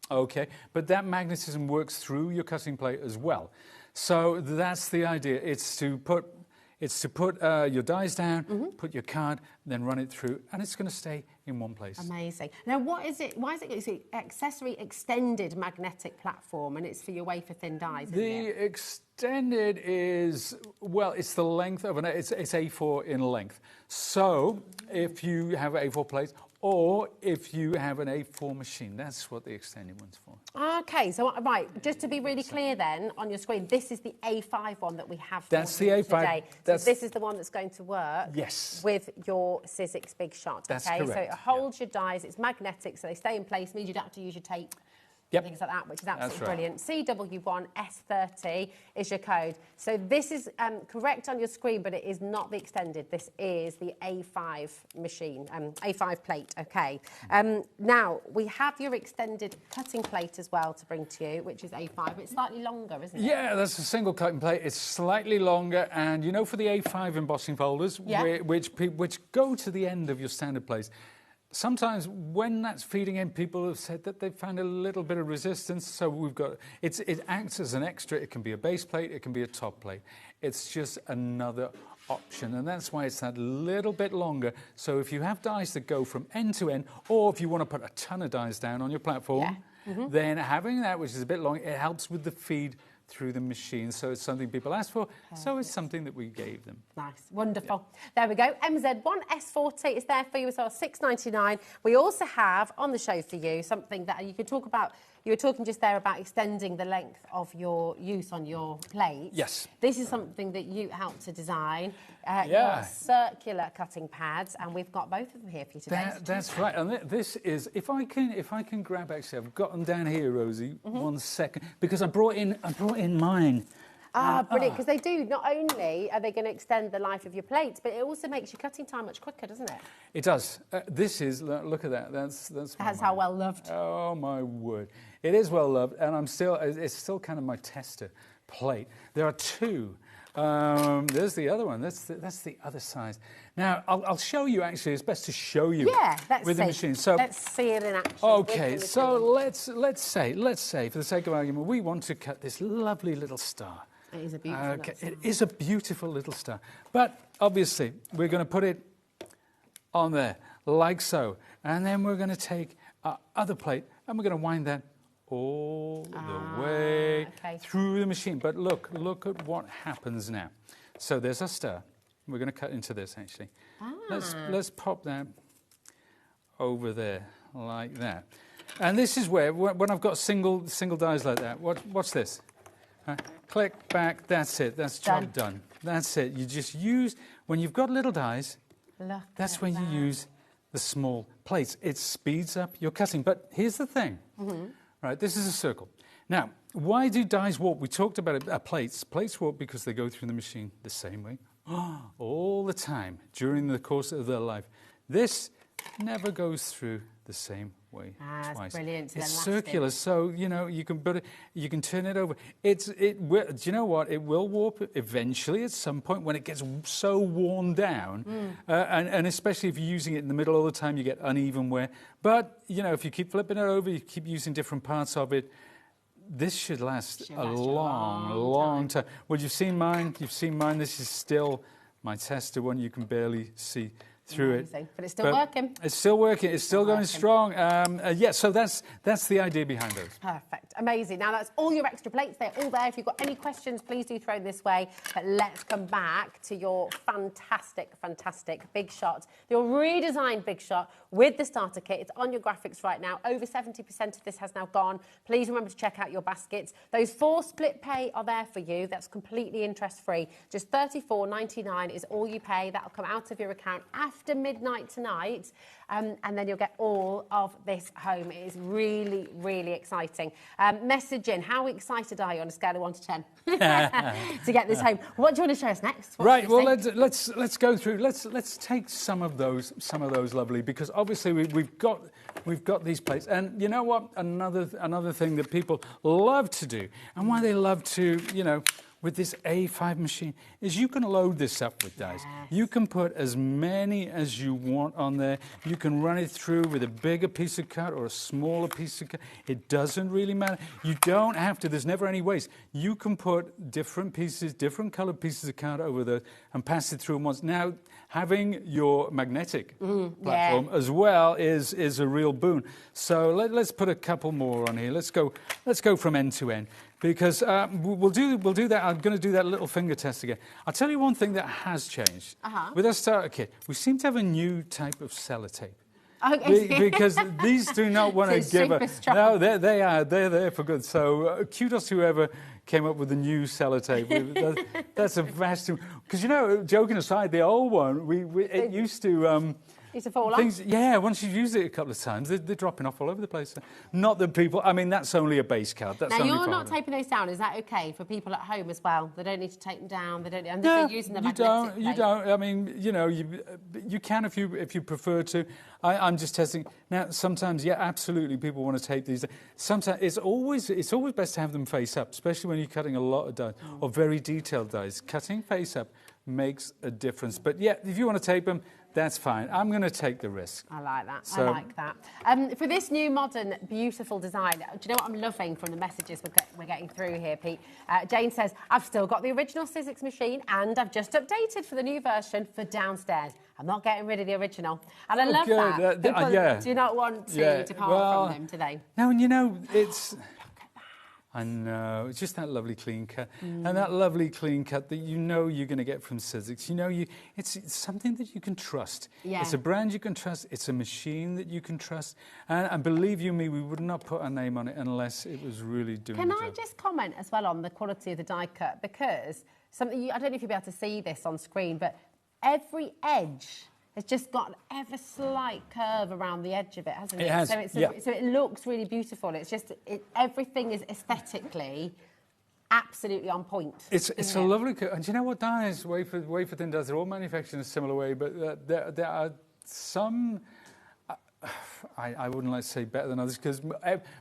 Speaker 11: Okay, but that magnetism works through your cutting plate as well. So that's the idea. It's to put your dies down, put your card, then run it through, and it's going to stay in one place.
Speaker 1: Amazing. Now, what is it? Why is it? It's an accessory extended magnetic platform, and it's for your wafer thin dies.
Speaker 11: The extended is, well, it's the length of it's A4 in length. So if you have A4 plates, or if you have an A4 machine, that's what the extended one's for.
Speaker 1: Okay, so right, just to be really clear then, on your screen, this is the A5 one that we have for
Speaker 11: that's
Speaker 1: you
Speaker 11: the A5.
Speaker 1: today. So this is the one that's going to work with your Sizzix Big Shot.
Speaker 11: That's
Speaker 1: okay,
Speaker 11: correct.
Speaker 1: So it holds your dies, it's magnetic, so they stay in place, means you don't have to use your tape. Things like that, which is absolutely brilliant. CW1S30 is your code. So this is correct on your screen, but it is not the extended. This is the A5 machine, A5 plate, okay. Now, we have your extended cutting plate as well to bring to you, which is A5. It's slightly longer, isn't it?
Speaker 11: Yeah, that's a single cutting plate. It's slightly longer, and you know, for the A5 embossing folders, which go to the end of your standard plates, sometimes when that's feeding in, people have said that they've found a little bit of resistance. So we've got, it acts as an extra. It can be a base plate, it can be a top plate. It's just another option. And that's why it's that little bit longer. So if you have dies that go from end to end, or if you want to put a ton of dies down on your platform, then having that, which is a bit long, it helps with the feed through the machine. So it's something people asked for, so it's something that we gave them.
Speaker 1: Nice, wonderful. There we go. MZ1S40 is there for you as well, $6.99. We also have on the show for you something that you could talk about. You were talking just there about extending the length of your use on your plates.
Speaker 11: Yes.
Speaker 1: This is something that you helped to design. Your circular cutting pads, and we've got both of them here for you today.
Speaker 11: That's right. And this is, if I can grab, actually, I've got them down here, Rosie. 1 second, because I brought in mine.
Speaker 1: Brilliant, because they do, not only are they going to extend the life of your plates, but it also makes your cutting time much quicker, doesn't it?
Speaker 11: It does. This is, look at that. That's
Speaker 1: how well loved.
Speaker 11: Oh, my word. It is well loved, and it's still kind of my tester plate. There are two. There's the other one. That's the other size. Now, I'll show you, actually. It's best to show you with the machine. So
Speaker 1: let's see it in action.
Speaker 11: Okay, so let's say, for the sake of argument, we want to cut this lovely little star.
Speaker 1: It is a beautiful little star.
Speaker 11: It is a beautiful little star. But obviously, we're going to put it on there, like so. And then we're going to take our other plate, and we're going to wind that all the way through the machine. But look at what happens now. So there's our star. We're going to cut into this, actually. Let's pop that over there, like that. And this is where, when I've got single dies like that, what's this? Click back, that's it, that's job done. That's it. You just use, when you've got little dies, that's when you use the small plates. It speeds up your cutting. But here's the thing, right, this is a circle. Now, why do dies warp? We talked about it, plates. Plates warp because they go through the machine the same way all the time during the course of their life. This never goes through the same way twice.
Speaker 1: Brilliant.
Speaker 11: It's circular, so you know you can turn it over. Do you know what? It will warp eventually at some point when it gets so worn down, and especially if you're using it in the middle all the time, you get uneven wear. But you know, if you keep flipping it over, you keep using different parts of it. This should last a long time. Well, you've seen mine. This is still my tester one. You can barely see through
Speaker 1: Amazing.
Speaker 11: it.
Speaker 1: But it's still working.
Speaker 11: It's still working. It's still going strong. Yeah, so that's the idea behind those.
Speaker 1: Perfect. Amazing. Now, that's all your extra plates. They're all there. If you've got any questions, please do throw them this way. But let's come back to your fantastic, fantastic Big Shot. Your redesigned Big Shot with the starter kit. It's on your graphics right now. Over 70% of this has now gone. Please remember to check out your baskets. Those 4 split pay are there for you. That's completely interest-free. Just $34.99 is all you pay. That'll come out of your account after midnight tonight. And then you'll get all of this home. It is really, really exciting. Message in. How excited are you on a scale of 1 to 10 to get this home? What do you want to show us next?
Speaker 11: Right. Well, let's go through. Let's take some of those lovely, because obviously we've got these plates, and you know what? Another thing that people love to do, and why they love to, with this A5 machine, is you can load this up with dies. You can put as many as you want on there. You can run it through with a bigger piece of cut or a smaller piece of cut. It doesn't really matter. You don't have to. There's never any waste. You can put different pieces, different colored pieces of cut over there and pass it through them once. Now, having your magnetic platform as well is a real boon. So let's put a couple more on here. Let's go from end to end. Because we'll do that. I'm going to do that little finger test again. I'll tell you one thing that has changed. With our starter kit, we seem to have a new type of sellotape. Because these do not want to give up. No, they're there for good. So kudos to whoever came up with the new sellotape. That's a vast... Because, joking aside, the old one, it used to...
Speaker 1: It's a fall off.
Speaker 11: Yeah, once you've used it a couple of times, they're dropping off all over the place. Not that people... I mean, that's only a base card. That's
Speaker 1: now,
Speaker 11: only
Speaker 1: you're not taping those down. Is that okay for people at home as well? They don't need to tape them down. They don't... And
Speaker 11: no,
Speaker 1: they're using the magnetic
Speaker 11: you don't. I mean, you can if you prefer to. I'm just testing. Now, sometimes, yeah, absolutely, people want to tape these. Sometimes it's always best to have them face up, especially when you're cutting a lot of dies or very detailed dies. Cutting face up makes a difference. But yeah, if you want to tape them, that's fine. I'm going to take the risk.
Speaker 1: I like that. I like that. For this new, modern, beautiful design, do you know what I'm loving from the messages we're getting through here, Pete? Jane says, I've still got the original Sizzix machine and I've just updated for the new version for downstairs. I'm not getting rid of the original. And I love that. People do not want to depart from them today.
Speaker 11: No, and it's... I know, it's just that lovely clean cut. And that lovely clean cut that you're going to get from Sizzix. It's something that you can trust. Yeah. It's a brand you can trust. It's a machine that you can trust. And believe you me, we would not put our name on it unless it was really doing the job.
Speaker 1: Can I just comment as well on the quality of the die cut? Because I don't know if you'll be able to see this on screen, but every edge... It's just got an ever slight curve around the edge of it, hasn't it?
Speaker 11: It has,
Speaker 1: so it looks really beautiful. It's just, everything is aesthetically absolutely on point.
Speaker 11: It's a lovely curve. And do you know what dies, wafer thin dies, they're all manufactured in a similar way, but there are some... I wouldn't like to say better than others, because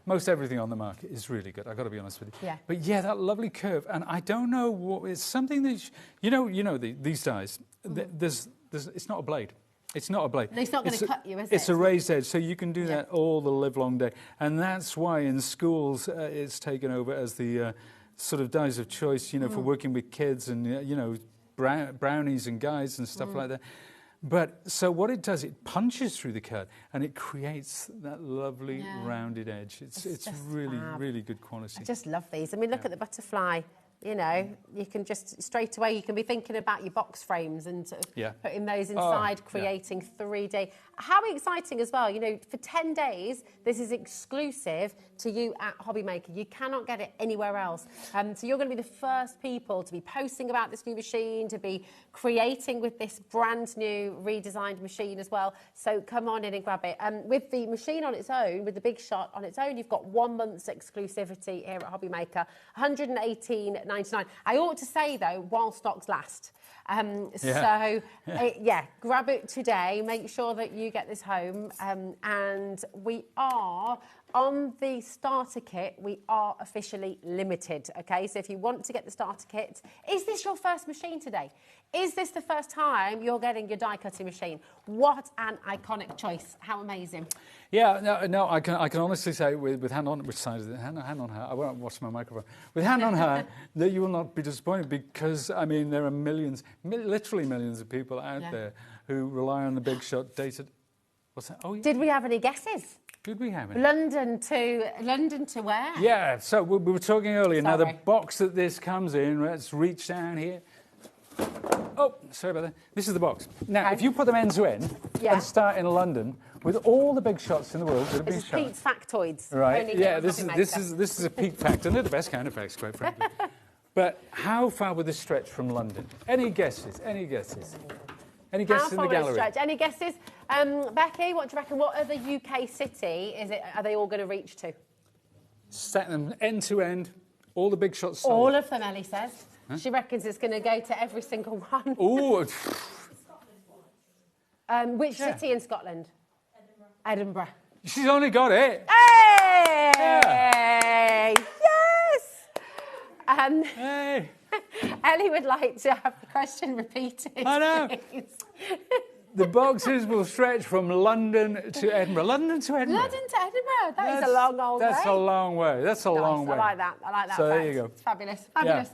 Speaker 11: most everything on the market is really good. I've got to be honest with you.
Speaker 1: Yeah.
Speaker 11: But yeah, that lovely curve, and I don't know what it's something that these dies. It's not a blade. It's not a blade.
Speaker 1: It's not going to cut you, is it?
Speaker 11: It's a raised edge, so you can do that all the livelong day, and that's why in schools it's taken over as the sort of dies of choice. For working with kids and brownies and guides and stuff like that. But so what it does, it punches through the cut and it creates that lovely rounded edge. It's really, really good quality.
Speaker 1: I just love these. I mean, look at the butterfly. You can just straight away, you can be thinking about your box frames and sort of putting those inside, creating 3D. How exciting as well, for 10 days, this is exclusive to you at HobbyMaker. You cannot get it anywhere else. So you're going to be the first people to be posting about this new machine, to be creating with this brand new redesigned machine as well. So come on in and grab it. With the machine on its own, with the Big Shot on its own, you've got 1 month's exclusivity here at HobbyMaker, $118.99. I ought to say, though, while stocks last. So, grab it today. Make sure that you get this home. And we are... On the starter kit, we are officially limited, okay? So if you want to get the starter kit, is this your first machine today? Is this the first time you're getting your die cutting machine? What an iconic choice. How amazing.
Speaker 11: Yeah, no, I can honestly say with hand on, which side is it? Hand on heart. I won't watch my microphone. With hand on heart, that you will not be disappointed, because, I mean, there are millions, literally millions of people out there who rely on the big shot data. What's that? Oh, yeah.
Speaker 1: Did we have any guesses?
Speaker 11: Did we have any?
Speaker 1: London to where?
Speaker 11: Yeah, so we were talking earlier. Now, the
Speaker 1: Sorry.
Speaker 11: box that this comes in, let's reach down here. Oh, sorry about that. This is the box. Now,
Speaker 1: Okay.
Speaker 11: if you put them end to end
Speaker 1: Yeah.
Speaker 11: and start in London with all the big shots in the world that have
Speaker 1: This
Speaker 11: been
Speaker 1: is
Speaker 11: shown.
Speaker 1: Pete's Factoids.
Speaker 11: Right.
Speaker 1: Only here
Speaker 11: Yeah,
Speaker 1: on
Speaker 11: this
Speaker 1: HobbyMaker.
Speaker 11: is a peak fact, and they're the best kind of facts, quite frankly. But how far would this stretch from London? Any guesses? Any guesses? Any
Speaker 1: How
Speaker 11: guesses in
Speaker 1: far
Speaker 11: the
Speaker 1: will it
Speaker 11: gallery?
Speaker 1: stretch? Any guesses? Becky, what do you reckon? What other UK city are they all going to reach to?
Speaker 11: Set them end to end, all the big shots sold.
Speaker 1: All of them, Ellie says. She reckons it's going to go to every single one.
Speaker 11: Ooh,
Speaker 1: Which city in Scotland? Edinburgh.
Speaker 11: she's only got it.
Speaker 1: Hey! Yes!
Speaker 11: Hey.
Speaker 1: Ellie would like to have the question repeated.
Speaker 11: I know.
Speaker 1: please.
Speaker 11: The boxes will stretch from London to Edinburgh. London to Edinburgh.
Speaker 1: London to Edinburgh. That is a long old
Speaker 11: That's
Speaker 1: way.
Speaker 11: a long way. That's a long way.
Speaker 1: I like that. I like that.
Speaker 11: So there
Speaker 1: fact.
Speaker 11: you go.
Speaker 1: It's fabulous. Fabulous.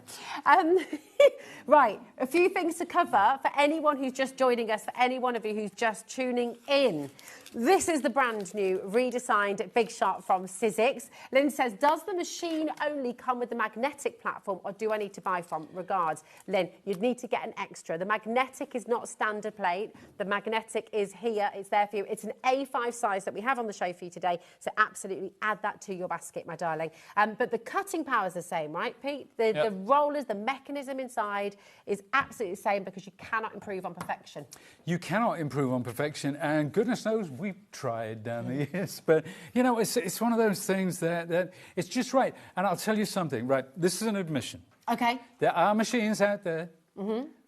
Speaker 1: Right. A few things to cover for anyone who's just joining us, for any one of you who's just tuning in. This is the brand new redesigned Big Shot from Sizzix. Lynn says, does the machine only come with the magnetic platform or do I need to buy from? Regards. Lynn, you'd need to get an extra. The magnetic is not standard plate. The magnetic is here. It's there for you. It's an A5 size that we have on the show for you today. So absolutely add that to your basket, my darling. But the cutting power is the same, right, Pete? The rollers, the mechanism inside is absolutely the same because you cannot improve on perfection.
Speaker 11: You cannot improve on perfection, and goodness knows we've tried down the years. But, you know, it's one of those things that it's just right. And I'll tell you something, right? This is an admission.
Speaker 1: Okay.
Speaker 11: There are machines out there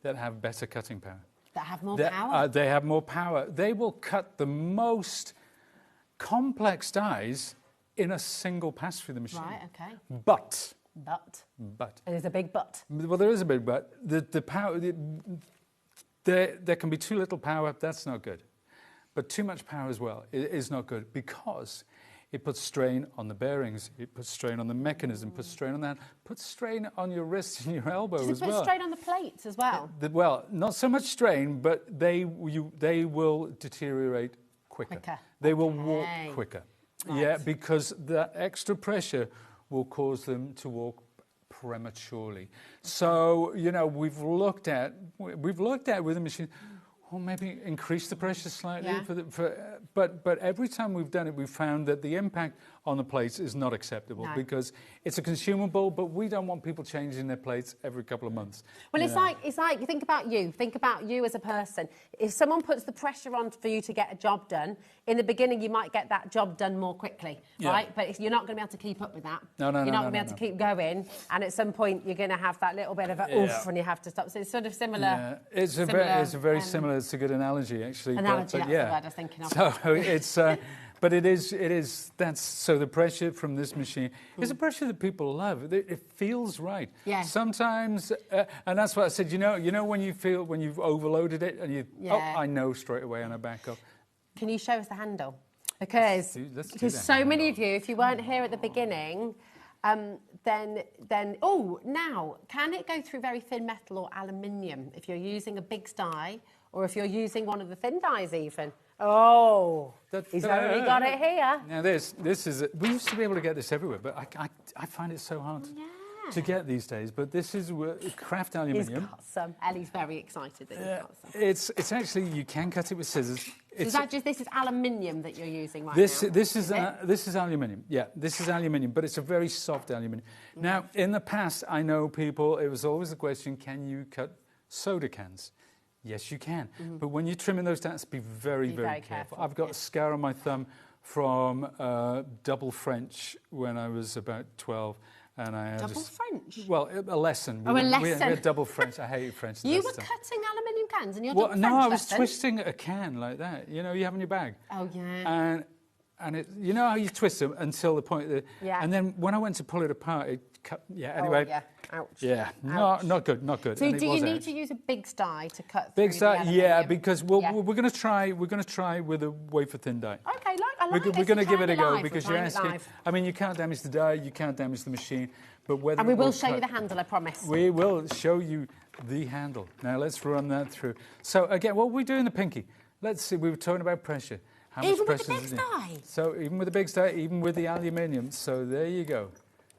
Speaker 11: that have better cutting power.
Speaker 1: That have more power.
Speaker 11: They have more power. They will cut the most complex dies in a single pass through the machine.
Speaker 1: Right, okay.
Speaker 11: But.
Speaker 1: And there's a big but.
Speaker 11: Well, there is a big but. The power, there can be too little power. That's not good. But too much power as well is not good because it puts strain on the bearings. It puts strain on the mechanism. Puts strain on that. Puts strain on your wrists and your elbow
Speaker 1: Does
Speaker 11: as
Speaker 1: it put
Speaker 11: well.
Speaker 1: strain on the plates as well?
Speaker 11: Well, not so much strain, but they will deteriorate quicker. They will walk quicker.
Speaker 1: Right.
Speaker 11: Yeah, because the extra pressure will cause them to walk prematurely. So, you know, we've looked at with the machine, well, maybe increase the pressure slightly but every time we've done it, we've found that the impact on the plates is not acceptable because it's a consumable, but we don't want people changing their plates every couple of months.
Speaker 1: Well, it's like think about you as a person. If someone puts the pressure on for you to get a job done, in the beginning you might get that job done more quickly, right? But you're not going to be able to keep up with that. You're not going to be able to keep going, and at some point you're going to have that little bit of a oof when you have to stop. So it's sort of similar.
Speaker 11: Yeah, it's a very similar. It's a good analogy, actually.
Speaker 1: Analogy, that's the word I was thinking of.
Speaker 11: So it's. But it is, that's, so the pressure from this machine is a pressure that people love. It feels right.
Speaker 1: Yeah.
Speaker 11: Sometimes, and that's what I said, you know when you've overloaded it and I know straight away and I back up.
Speaker 1: Can you show us the handle? Because so many of you, if you weren't here at the beginning, then now, can it go through very thin metal or aluminium if you're using a big die or if you're using one of the thin dies even? Oh, he's only got it here.
Speaker 11: Now this is, we used to be able to get this everywhere, but I find it so hard to get these days. But this is craft aluminium.
Speaker 1: He's got some. Ellie's very excited that he's got some.
Speaker 11: It's actually, you can cut it with scissors.
Speaker 1: So this is aluminium that you're using right now?
Speaker 11: This is aluminium. Yeah, this is aluminium, but it's a very soft aluminium. Now, in the past, I know people, it was always the question, can you cut soda cans? Yes, you can. But when you're trimming those down, be very, very careful. I've got a scar on my thumb from double French when I was about 12. And I
Speaker 1: double French?
Speaker 11: Well, a lesson.
Speaker 1: A lesson.
Speaker 11: We had double French. I hated French.
Speaker 1: You were cutting aluminium cans in your double French
Speaker 11: No, I was
Speaker 1: lesson?
Speaker 11: twisting a can like that. You know, you have in your bag.
Speaker 1: Oh, yeah.
Speaker 11: And and you know how you twist them until the point that, and then when I went to pull it apart, it cut. Yeah. Anyway.
Speaker 1: Oh, yeah. Ouch.
Speaker 11: Yeah.
Speaker 1: Ouch.
Speaker 11: Not good. Not good.
Speaker 1: So
Speaker 11: And
Speaker 1: do
Speaker 11: it was
Speaker 1: you need
Speaker 11: ouch.
Speaker 1: to use a big die to cut
Speaker 11: Big
Speaker 1: through
Speaker 11: die?
Speaker 1: the
Speaker 11: Yeah,
Speaker 1: aluminium?
Speaker 11: because we're going to try. We're going to try with a wafer thin die.
Speaker 1: Okay, I like
Speaker 11: We're
Speaker 1: this.
Speaker 11: going to give it a go
Speaker 1: Live.
Speaker 11: because
Speaker 1: We're
Speaker 11: you're
Speaker 1: trying it
Speaker 11: asking.
Speaker 1: live.
Speaker 11: I mean, you can't damage the die, you can't damage the machine, but whether
Speaker 1: And we
Speaker 11: it
Speaker 1: will show you
Speaker 11: cut-
Speaker 1: the handle, I promise.
Speaker 11: We will show you the handle. Now let's run that through. So again, what we do in the pinky? Let's see. We were talking about pressure. How
Speaker 1: Even
Speaker 11: much
Speaker 1: with the
Speaker 11: pressure
Speaker 1: big
Speaker 11: does it need?
Speaker 1: die?
Speaker 11: So even with the big die, even with the aluminium. So there you go.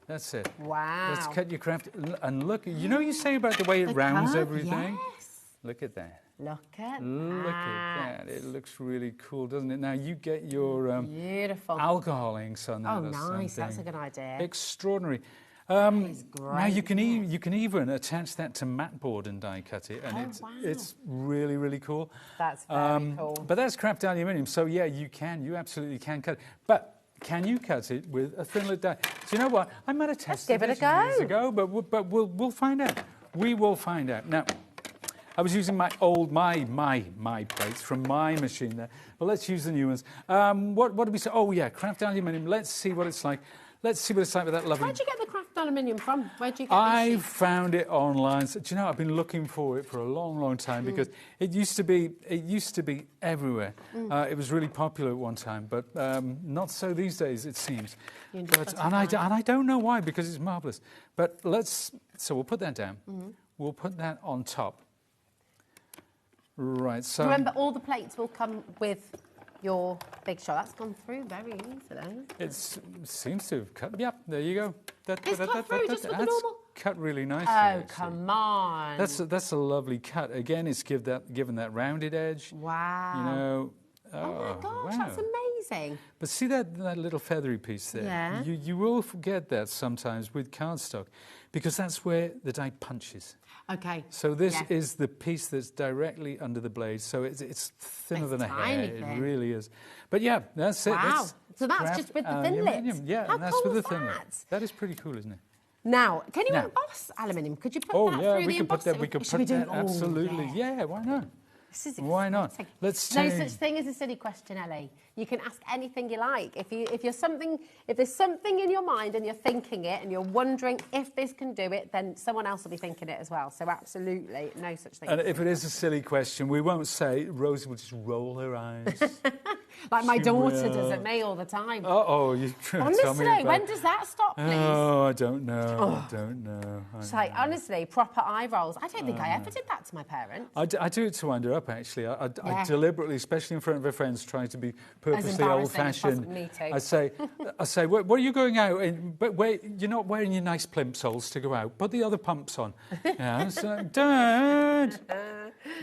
Speaker 11: That's it.
Speaker 1: Wow.
Speaker 11: Let's cut your craft and look. You know, you say about the way it rounds
Speaker 1: curve,
Speaker 11: everything.
Speaker 1: Yes.
Speaker 11: Look at that.
Speaker 1: Look at
Speaker 11: Look at that. It looks really cool, doesn't it? Now you get your
Speaker 1: beautiful
Speaker 11: alcohol inks on that.
Speaker 1: Oh,
Speaker 11: or
Speaker 1: nice. That's a
Speaker 11: something.
Speaker 1: good idea.
Speaker 11: Extraordinary.
Speaker 1: Is
Speaker 11: Now you
Speaker 1: great,
Speaker 11: can
Speaker 1: isn't it?
Speaker 11: you can even attach that to mat board and die cut it, and it's really, really cool.
Speaker 1: That's very cool.
Speaker 11: But that's craft aluminium, so yeah, you absolutely can cut it. But can you cut it with a thin-lit die? Do you know what? I might have tested
Speaker 1: give it a
Speaker 11: this years
Speaker 1: go.
Speaker 11: ago, but we'll find out. We will find out. Now, I was using my old my plates from my machine there, but let's use the new ones. What did we say? Oh yeah, craft aluminium. Let's see what it's like. Let's see what it's like with that lovely.
Speaker 1: Where'd you get the craft aluminium from? Where'd you get
Speaker 11: I
Speaker 1: these sheets?
Speaker 11: found it online. So, do you know, I've been looking for it for a long, long time because it used to be everywhere. It was really popular at one time, but not so these days, it seems. But, and I don't know why, because it's marvellous. But so we'll put that down. We'll put that on top. Right, so...
Speaker 1: Remember, all the plates will come with your big shot. That's gone through very easily.
Speaker 11: It seems to have cut. Yep, there you go.
Speaker 1: It's cut through just with the normal...
Speaker 11: cut really nicely.
Speaker 1: Oh,
Speaker 11: actually.
Speaker 1: come on.
Speaker 11: That's a lovely cut. Again, it's given that rounded edge.
Speaker 1: Wow.
Speaker 11: You know.
Speaker 1: Oh my gosh,
Speaker 11: wow.
Speaker 1: that's amazing.
Speaker 11: But see that little feathery piece there?
Speaker 1: Yeah.
Speaker 11: You will forget that sometimes with cardstock because that's where the die punches.
Speaker 1: Okay.
Speaker 11: So this is the piece that's directly under the blade. So it's thinner than a hair. It really is. But yeah, that's it.
Speaker 1: Wow. So that's just with the thin lit.
Speaker 11: Yeah,
Speaker 1: How
Speaker 11: and that's
Speaker 1: cool
Speaker 11: with the
Speaker 1: is
Speaker 11: thin lit.
Speaker 1: that?
Speaker 11: That is pretty cool, isn't it?
Speaker 1: Now, can you emboss aluminium? Could you put that through the embossing?
Speaker 11: We could
Speaker 1: Should we
Speaker 11: put
Speaker 1: do
Speaker 11: that. Absolutely. Yeah, why not?
Speaker 1: This is
Speaker 11: Why not?
Speaker 1: exciting.
Speaker 11: Let's
Speaker 1: No
Speaker 11: see.
Speaker 1: such thing as a silly question, Ellie. You can ask anything you like. If there's something in your mind and you're thinking it and you're wondering if this can do it, then someone else will be thinking it as well. So absolutely, no such thing.
Speaker 11: And if it is a silly question, we won't say. Rosie will just roll her eyes.
Speaker 1: Like my
Speaker 11: She
Speaker 1: daughter
Speaker 11: will.
Speaker 1: does at me all the time.
Speaker 11: You tell me
Speaker 1: Honestly,
Speaker 11: about
Speaker 1: when does that stop, please?
Speaker 11: Oh, I don't know. I don't know.
Speaker 1: It's like, honestly, proper eye rolls. I don't think I ever did that to my parents.
Speaker 11: I do it to wind her up, actually. I deliberately, especially in front of her friends, try to be purposely old-fashioned.
Speaker 1: Me too.
Speaker 11: I say, where are you going out? But you're not wearing your nice plimp soles to go out. Put the other pumps on. Yeah, it's like, Dad.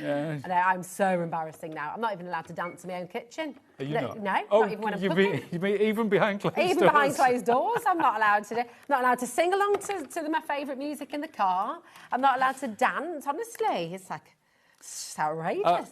Speaker 11: Yeah.
Speaker 1: I know, I'm so embarrassing now. I'm not even allowed to dance in my own kitchen.
Speaker 11: Are you not?
Speaker 1: No,
Speaker 11: Oh,
Speaker 1: not even when I'm
Speaker 11: you
Speaker 1: cooking.
Speaker 11: mean even behind closed doors?
Speaker 1: Even behind closed doors, I'm not allowed to do. Not allowed to sing along to my favourite music in the car. I'm not allowed to dance. Honestly, it's outrageous.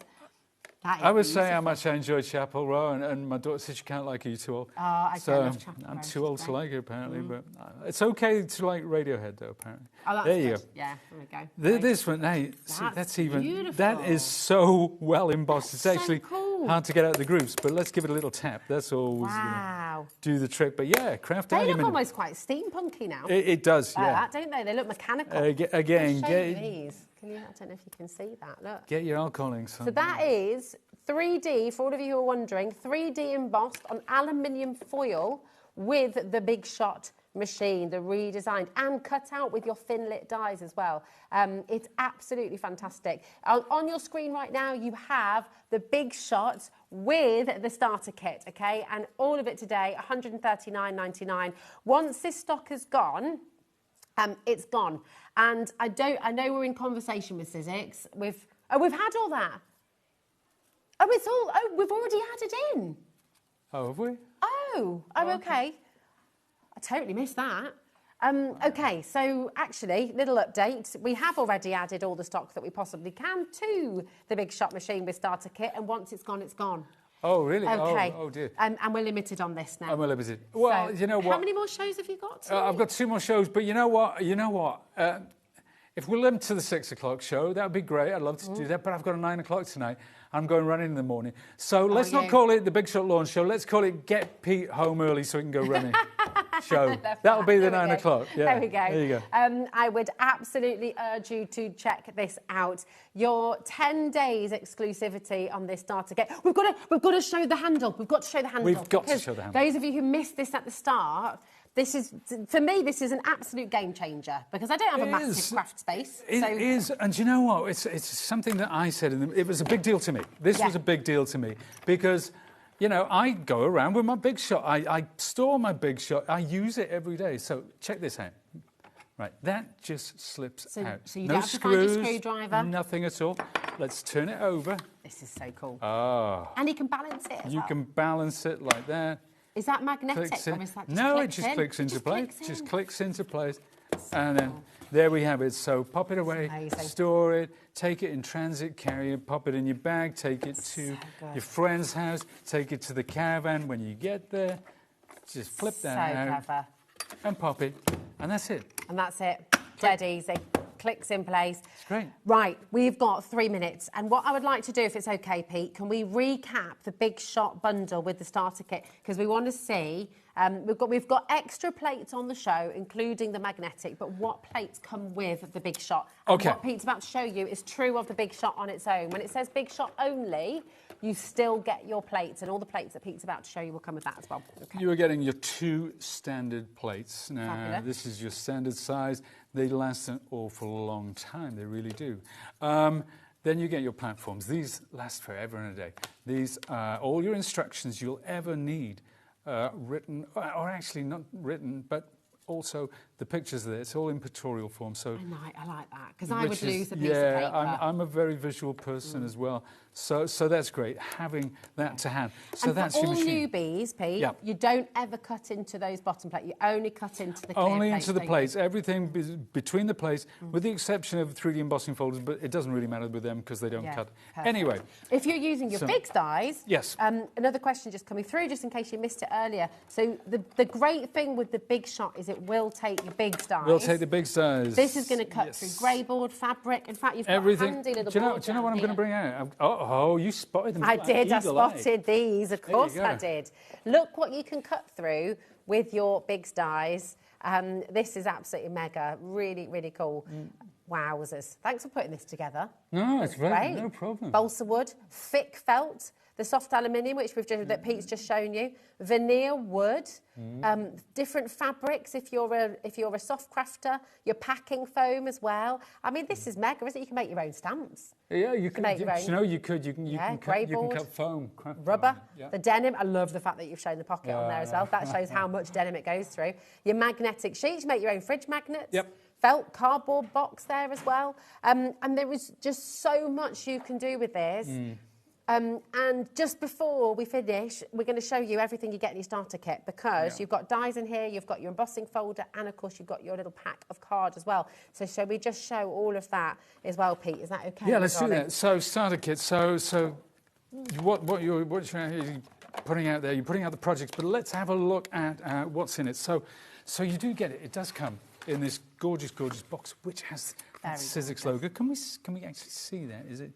Speaker 11: I would say how much I enjoyed Chapel Row, and my daughter said she can't like it, you're too old.
Speaker 1: Oh, I
Speaker 11: so
Speaker 1: love Chapel Row.
Speaker 11: I'm too old to like it, apparently, but it's okay to like Radiohead, though, apparently.
Speaker 1: Oh, that's
Speaker 11: there you
Speaker 1: good.
Speaker 11: go.
Speaker 1: Yeah, there we go.
Speaker 11: This one, hey, see, that's even,
Speaker 1: beautiful.
Speaker 11: that is so well embossed. It's actually
Speaker 1: cool.
Speaker 11: hard to get out of the grooves, but let's give it a little tap. That's always
Speaker 1: Wow.
Speaker 11: do the trick. But yeah, craft
Speaker 1: They look
Speaker 11: aluminium.
Speaker 1: almost quite steampunky now.
Speaker 11: It does,
Speaker 1: Like
Speaker 11: yeah.
Speaker 1: that, don't they? They look mechanical.
Speaker 11: Again,
Speaker 1: I'll show you these. I don't know if you can see that. Look.
Speaker 11: get your alcohol inks on.
Speaker 1: So that is 3D, for all of you who are wondering, 3D embossed on aluminium foil with the Big Shot machine, the redesigned, and cut out with your thin lit dies as well. It's absolutely fantastic. On your screen right now, you have the Big Shot with the starter kit, okay? And all of it today, $139.99. Once this stock is gone, it's gone. And I know we're in conversation with Sizzix. We've had all that. We've already added in.
Speaker 11: Oh, have we?
Speaker 1: Oh, okay. I totally missed that. Okay, so actually, little update. We have already added all the stock that we possibly can to the Big Shot machine with starter kit, and once it's gone, it's gone.
Speaker 11: Oh, really?
Speaker 1: Okay.
Speaker 11: Oh, dear.
Speaker 1: And we're limited on this now.
Speaker 11: I'm limited. Well,
Speaker 1: So,
Speaker 11: you know what?
Speaker 1: How many more shows have you got?
Speaker 11: I've got 2 more shows, but you know what? If we're limited to the 6 o'clock show, that would be great. I'd love to do that, but I've got a 9 o'clock tonight. I'm going running in the morning. So let's not call it the Big Shot Launch Show. Let's call it Get Pete Home Early so he can go running show. That'll be the 9 o'clock. Yeah.
Speaker 1: There we go.
Speaker 11: There you go.
Speaker 1: I would absolutely urge you to check this out. Your 10 days exclusivity on this starter kit. We've got to show the handle. We've got to show the handle.
Speaker 11: We've got to show the handle.
Speaker 1: Those of you who missed this at the start, this is, for me, this is an absolute game changer because I don't have a massive craft space.
Speaker 11: It is, and you know what? It's something that I said, it was a big deal to me. This was a big deal to me because, you know, I go around with my Big Shot. I store my Big Shot. I use it every day. So check this out. Right, that just slips out.
Speaker 1: So you
Speaker 11: no
Speaker 1: don't have
Speaker 11: screws,
Speaker 1: to find a screwdriver.
Speaker 11: Nothing at all. Let's turn it over.
Speaker 1: This is so cool.
Speaker 11: Oh.
Speaker 1: And you can balance it as
Speaker 11: You
Speaker 1: well.
Speaker 11: can balance it like that.
Speaker 1: Is that magnetic or is that just
Speaker 11: No, it
Speaker 1: clicks
Speaker 11: just
Speaker 1: in?
Speaker 11: clicks into place.
Speaker 1: Clicks in.
Speaker 11: Just clicks into place. And then there we have it. So pop it away,
Speaker 1: amazing.
Speaker 11: store it, take it in transit, carry it, pop it in your bag, take it to your friend's house, take it to the caravan when you get there. Just flip that out
Speaker 1: clever.
Speaker 11: and pop it. And that's it.
Speaker 1: And that's it. Dead easy. Clicks in place.
Speaker 11: It's great.
Speaker 1: Right, we've got 3 minutes. And what I would like to do, if it's okay, Pete, can we recap the Big Shot bundle with the starter kit? Because we want to see, we've got extra plates on the show, including the magnetic, but what plates come with the Big Shot? And what Pete's about to show you is true of the Big Shot on its own. When it says Big Shot only, you still get your plates, and all the plates that Pete's about to show you will come with that as well. Okay.
Speaker 11: You are getting your 2 standard plates. Now,
Speaker 1: Fabulous.
Speaker 11: this is your standard size. They last an awful long time. They really do. Then you get your platforms. These last forever and a day. These are all your instructions you'll ever need written, or actually not written, but also the pictures of it. It's all in pictorial form. So
Speaker 1: I like that, because I would lose a piece of paper.
Speaker 11: Yeah, I'm a very visual person as well. So that's great, having that to hand. So
Speaker 1: and
Speaker 11: that's
Speaker 1: for
Speaker 11: your
Speaker 1: all
Speaker 11: machine.
Speaker 1: newbies, Pete, you don't ever cut into those bottom plates. You only cut into the clear
Speaker 11: Only
Speaker 1: plates,
Speaker 11: into the
Speaker 1: don't
Speaker 11: plates.
Speaker 1: you?
Speaker 11: Everything between the plates, with the exception of 3D embossing folders, but it doesn't really matter with them because they don't cut.
Speaker 1: Perfect.
Speaker 11: Anyway.
Speaker 1: If you're using your big dies,
Speaker 11: yes.
Speaker 1: Another question just coming through, just in case you missed it earlier. So the great thing with the Big Shot is it will take your big dies.
Speaker 11: We'll take the big size.
Speaker 1: This is going to cut through grey board, fabric. In fact, you've got a handy little board.
Speaker 11: Do you know what I'm going to bring out? Oh, you spotted them.
Speaker 1: I did. I
Speaker 11: Eagle eye.
Speaker 1: spotted these. Of course I did. Look what you can cut through with your big dies. This is absolutely mega. Really, really cool. Wowzers. Thanks for putting this together.
Speaker 11: No, it's
Speaker 1: great.
Speaker 11: No problem.
Speaker 1: Balsa wood, thick felt, the soft aluminium, which that Pete's just shown you, veneer wood, different fabrics if you're a soft crafter, your packing foam as well. I mean, this is mega, isn't it? You can make your own stamps.
Speaker 11: Yeah, you can
Speaker 1: make your own.
Speaker 11: You know, you can cut foam.
Speaker 1: Rubber,
Speaker 11: Yeah.
Speaker 1: the denim. I love the fact that you've shown the pocket on there as well. That shows how much denim it goes through. Your magnetic sheets, you make your own fridge magnets.
Speaker 11: Yep.
Speaker 1: Felt cardboard box there as well. And there is just so much you can do with this. And just before we finish, we're going to show you everything you get in your starter kit, because you've got dies in here, you've got your embossing folder, and of course you've got your little pack of cards as well. So shall we just show all of that as well, Pete? Is that okay?
Speaker 11: Yeah, let's do that. So starter kit. So what you're putting out there? You're putting out the projects, but let's have a look at what's in it. So you do get it. It does come in this gorgeous box, which has that Sizzix logo. Can we actually see that? Is it?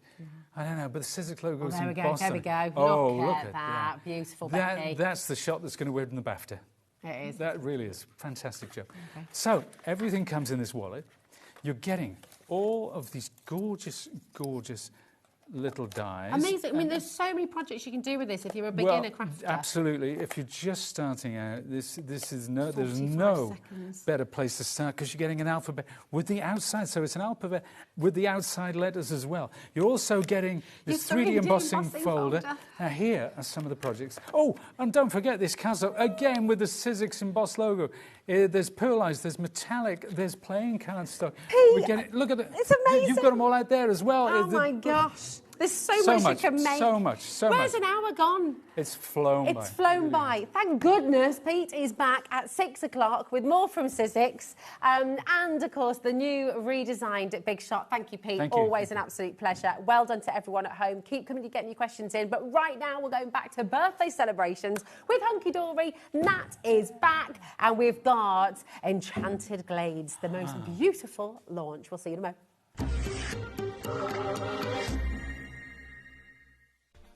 Speaker 11: I don't know, but the Sizzix logo is embossed.
Speaker 1: There we go.
Speaker 11: Oh,
Speaker 1: look at that. Beautiful, Becky.
Speaker 11: That's the shot that's going to win the BAFTA.
Speaker 1: It is.
Speaker 11: That really is. Fantastic job. Okay. So everything comes in this wallet. You're getting all of these gorgeous little dies.
Speaker 1: Amazing. I mean, there's so many projects you can do with this if you're a beginner crafter.
Speaker 11: Absolutely. If you're just starting out, there's no better place to start, because you're getting an alphabet with the outside. So it's an alphabet with the outside letters as well. You're also getting this 3D embossing folder. Now here are some of the projects. Oh, and don't forget this castle, again with the Sizzix embossed logo. There's pearlized, there's metallic, there's playing card stock.
Speaker 1: Pete,
Speaker 11: look at it.
Speaker 1: It's amazing.
Speaker 11: You've got them all out there as well.
Speaker 1: Oh my gosh. There's so much you can make.
Speaker 11: So much.
Speaker 1: Where's an hour gone?
Speaker 11: It's flown by.
Speaker 1: It's flown by. Thank goodness Pete is back at 6 o'clock with more from Sizzix. And of course, the new redesigned Big Shot. Thank you, Pete.
Speaker 11: Thank you.
Speaker 1: Always an absolute pleasure. Well done to everyone at home. Keep getting your questions in. But right now, we're going back to birthday celebrations with Hunkydory. Nat is back. And we've got Enchanted Glades, the most beautiful launch. We'll see you in a moment.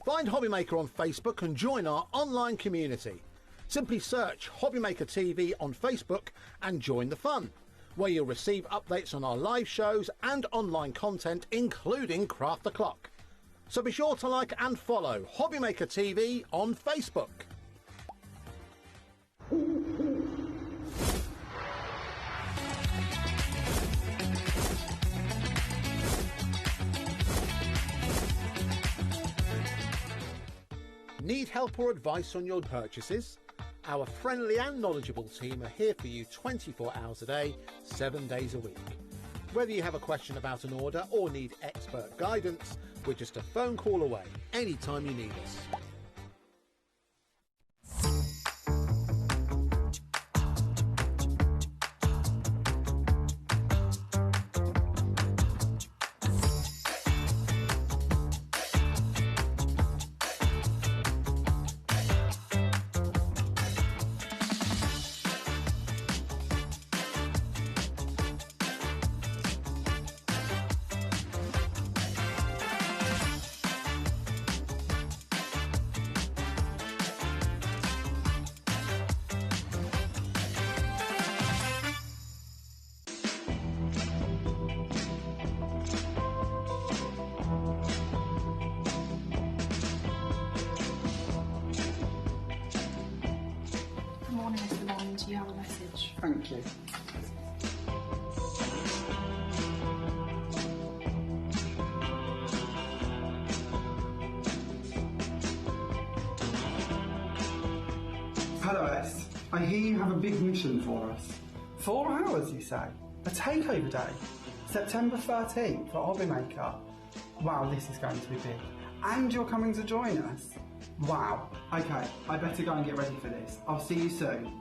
Speaker 12: Find HobbyMaker on Facebook and join our online community. Simply search HobbyMaker TV on Facebook and join the fun, where you'll receive updates on our live shows and online content, including Craft the Clock. So be sure to like and follow HobbyMaker TV on Facebook. Need help or advice on your purchases? Our friendly and knowledgeable team are here for you 24 hours a day, 7 days a week. Whether you have a question about an order or need expert guidance, we're just a phone call away anytime you need us.
Speaker 9: Do you have a message?
Speaker 10: Thank you. Hello S, I hear you have a big mission for us. 4 hours, you say? A takeover day? September 13th for HobbyMaker? Wow, this is going to be big. And you're coming to join us? Wow. Okay, I better go and get ready for this. I'll see you soon.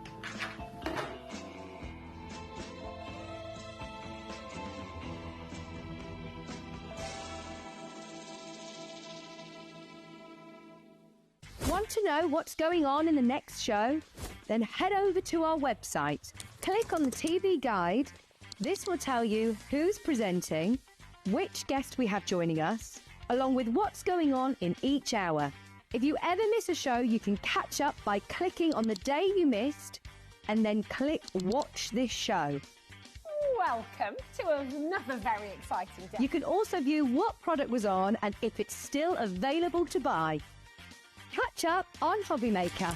Speaker 8: Want to know what's going on in the next show? Then head over to our website. Click on the TV guide. This will tell you who's presenting, which guest we have joining us, along with what's going on in each hour. If you ever miss a show, you can catch up by clicking on the day you missed and then click Watch This Show.
Speaker 1: Welcome to another very exciting day.
Speaker 8: You can also view what product was on and if it's still available to buy. Catch up on HobbyMaker.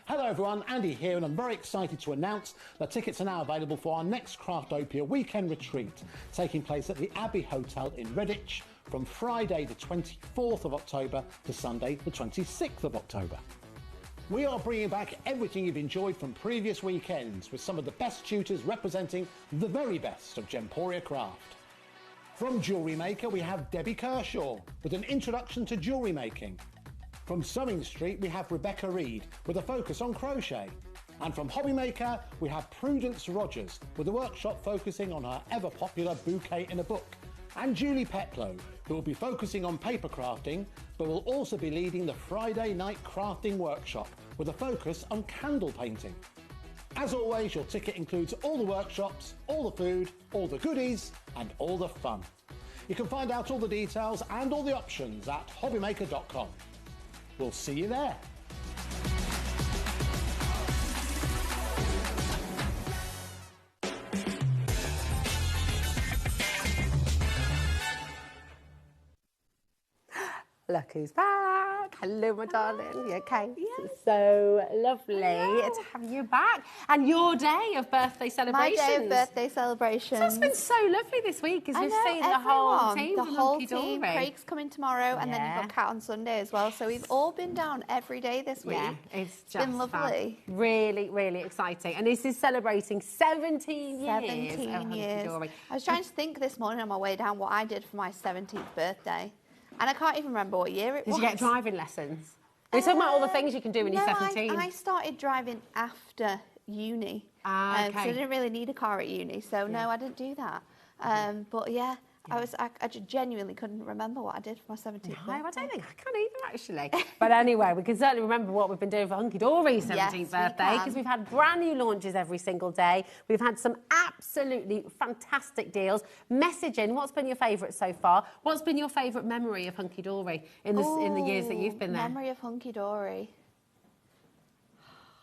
Speaker 12: Hello everyone, Andy here, and I'm very excited to announce that tickets are now available for our next Craftopia weekend retreat, taking place at the Abbey Hotel in Redditch from Friday the 24th of October to Sunday the 26th of October. We are bringing back everything you've enjoyed from previous weekends, with some of the best tutors representing the very best of Gemporia craft. From Jewellery Maker, we have Debbie Kershaw with an introduction to jewellery making. From Sewing Street, we have Rebecca Reed with a focus on crochet. And from HobbyMaker, we have Prudence Rogers with a workshop focusing on her ever-popular bouquet in a book. And Julie Petlow, who will be focusing on paper crafting, but will also be leading the Friday night crafting workshop with a focus on candle painting. As always, your ticket includes all the workshops, all the food, all the goodies, and all the fun. You can find out all the details and all the options at hobbymaker.com. We'll see you there.
Speaker 1: Look who's back. Hello, my darling. You okay? Yes. So lovely to have you back. And your day of birthday celebrations.
Speaker 13: My day of birthday celebrations.
Speaker 1: So it's been so lovely this week because we've seen the whole team.
Speaker 13: The whole team. Craig's coming tomorrow, and then you've got Kat on Sunday as well. So we've all been down every day this week.
Speaker 1: Yeah, it's just
Speaker 13: been lovely.
Speaker 1: Fun. Really, really exciting. And this is celebrating 17 years.
Speaker 13: 17 years. I was trying to think this morning on my way down what I did for my 17th birthday. And I can't even remember what year it was.
Speaker 1: Did you get driving lessons? We're talking about all the things you can do when you're 17.
Speaker 13: I started driving after uni.
Speaker 1: Okay.
Speaker 13: So I didn't really need a car at uni. So no, I didn't do that. But yeah, I genuinely couldn't remember what I did for my 17th birthday.
Speaker 1: No, I don't think I can either, actually. But anyway, we can certainly remember what we've been doing for Hunkydory's 17th birthday, because we've had brand new launches every single day. We've had some absolutely fantastic deals. Message in, what's been your favourite so far? What's been your favourite memory of Hunkydory in the years that you've been there?
Speaker 13: Memory of Hunkydory.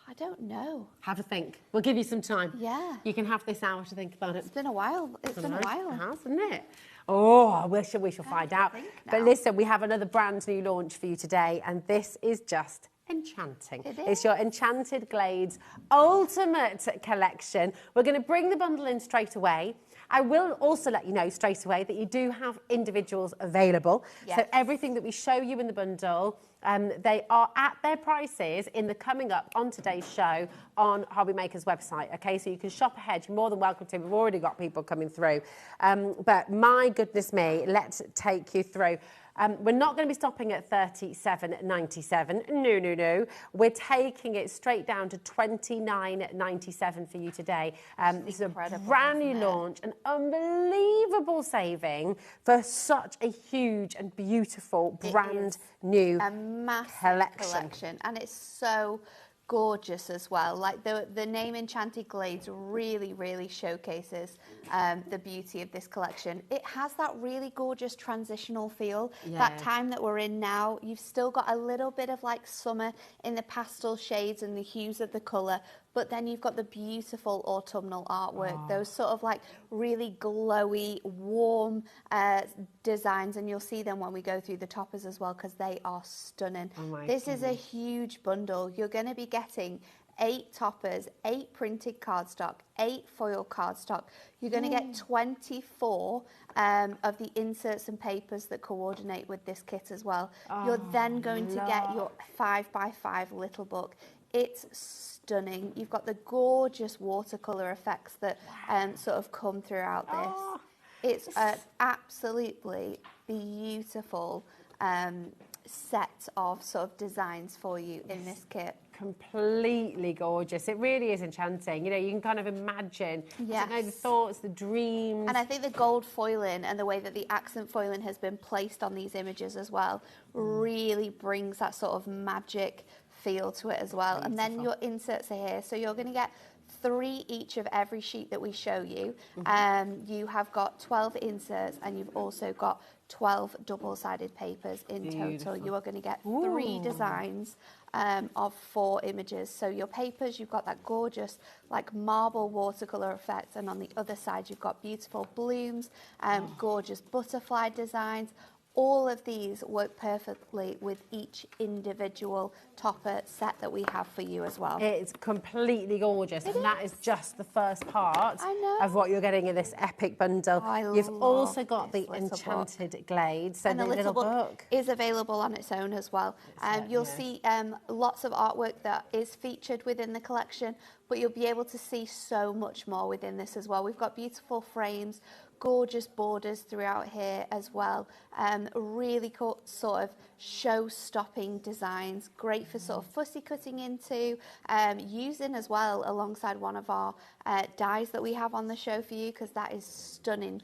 Speaker 13: I don't know.
Speaker 1: Have a think. We'll give you some time.
Speaker 13: Yeah.
Speaker 1: You can have this hour to think about it.
Speaker 13: It's been a while. It's been a while.
Speaker 1: It has, hasn't it? Oh, I wish we shall find out. But listen, we have another brand new launch for you today, and this is just enchanting. It's your Enchanted Glades Ultimate Collection. We're going to bring the bundle in straight away. I will also let you know straight away that you do have individuals available.
Speaker 13: Yes.
Speaker 1: So everything that we show you in the bundle, they are at their prices in the coming up on today's show on HobbyMaker's website. Okay, so you can shop ahead. You're more than welcome to. We've already got people coming through. But my goodness me, let's take you through. We're not going to be stopping at $37.97. No, no, no. We're taking it straight down to $29.97 for you today. This is a brand new launch, an unbelievable saving for such a huge and beautiful brand new
Speaker 13: collection. And it's so gorgeous as well. Like the name Enchanted Glades really showcases the beauty of this collection. It has that really gorgeous transitional feel. That time that we're in now, you've still got a little bit of like summer in the pastel shades and the hues of the colour, but then you've got the beautiful autumnal artwork, those sort of like really glowy, warm designs, and you'll see them when we go through the toppers as well, because they are stunning. This is a huge bundle. You're going to be getting 8 toppers, 8 printed cardstock, 8 foil cardstock. You're going to get 24 of the inserts and papers that coordinate with this kit as well. You're then going to get your 5x5 little book. It's stunning. You've got the gorgeous watercolour effects that sort of come throughout this. It's an absolutely beautiful set of sort of designs for you in this kit.
Speaker 1: Completely gorgeous. It really is enchanting. You know, you can kind of imagine the thoughts, the dreams.
Speaker 13: And I think the gold foiling and the way that the accent foiling has been placed on these images as well really brings that sort of magic feel to it as well. And then your inserts are here. So you're going to get 3 each of every sheet that we show you. You have got 12 inserts, and you've also got 12 double-sided papers in total. You are going to get 3 designs of 4 images. So your papers, you've got that gorgeous like marble watercolour effect, and on the other side you've got beautiful blooms, gorgeous butterfly designs. All of these work perfectly with each individual topper set that we have for you as well.
Speaker 1: It's completely gorgeous, and that is just the first part of what you're getting in this epic bundle. You've also got the Enchanted Glades, so
Speaker 13: and
Speaker 1: the little book
Speaker 13: is available on its own as well. You'll see lots of artwork that is featured within the collection, but you'll be able to see so much more within this as well. We've got beautiful frames, gorgeous borders throughout here as well. Really sort of show-stopping designs, great for sort of fussy cutting into, using as well alongside one of our dies that we have on the show for you, because that is stunning,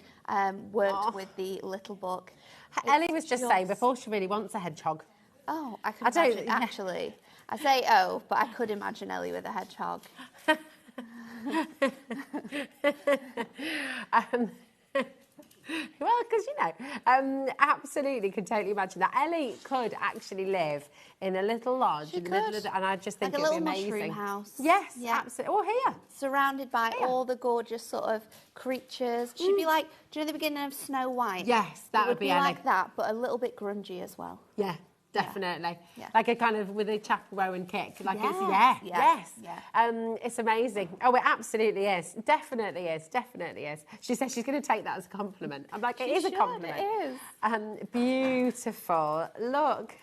Speaker 13: worked with the little book.
Speaker 1: Ellie was just saying before she really wants a hedgehog.
Speaker 13: Oh, I could imagine, actually. I say but I could imagine Ellie with a hedgehog.
Speaker 1: Well, because, you know, absolutely could totally imagine that. Ellie could actually live in a little lodge. In the middle of and I just think
Speaker 13: like
Speaker 1: it'd
Speaker 13: a
Speaker 1: be
Speaker 13: little
Speaker 1: amazing.
Speaker 13: mushroom house.
Speaker 1: Yes, absolutely. Or here.
Speaker 13: Surrounded by all the gorgeous sort of creatures. She'd be like, do you know the beginning of Snow White?
Speaker 1: Yes, that would be Ellie.
Speaker 13: Like that, but a little bit grungy as well.
Speaker 1: Yeah. Definitely. Like a kind of with a chaperone and kick. Like it's amazing. Oh, it absolutely is. Definitely is. Definitely is. She says she's going to take that as a compliment. I'm like, it is a compliment.
Speaker 13: It is.
Speaker 1: Beautiful. Look.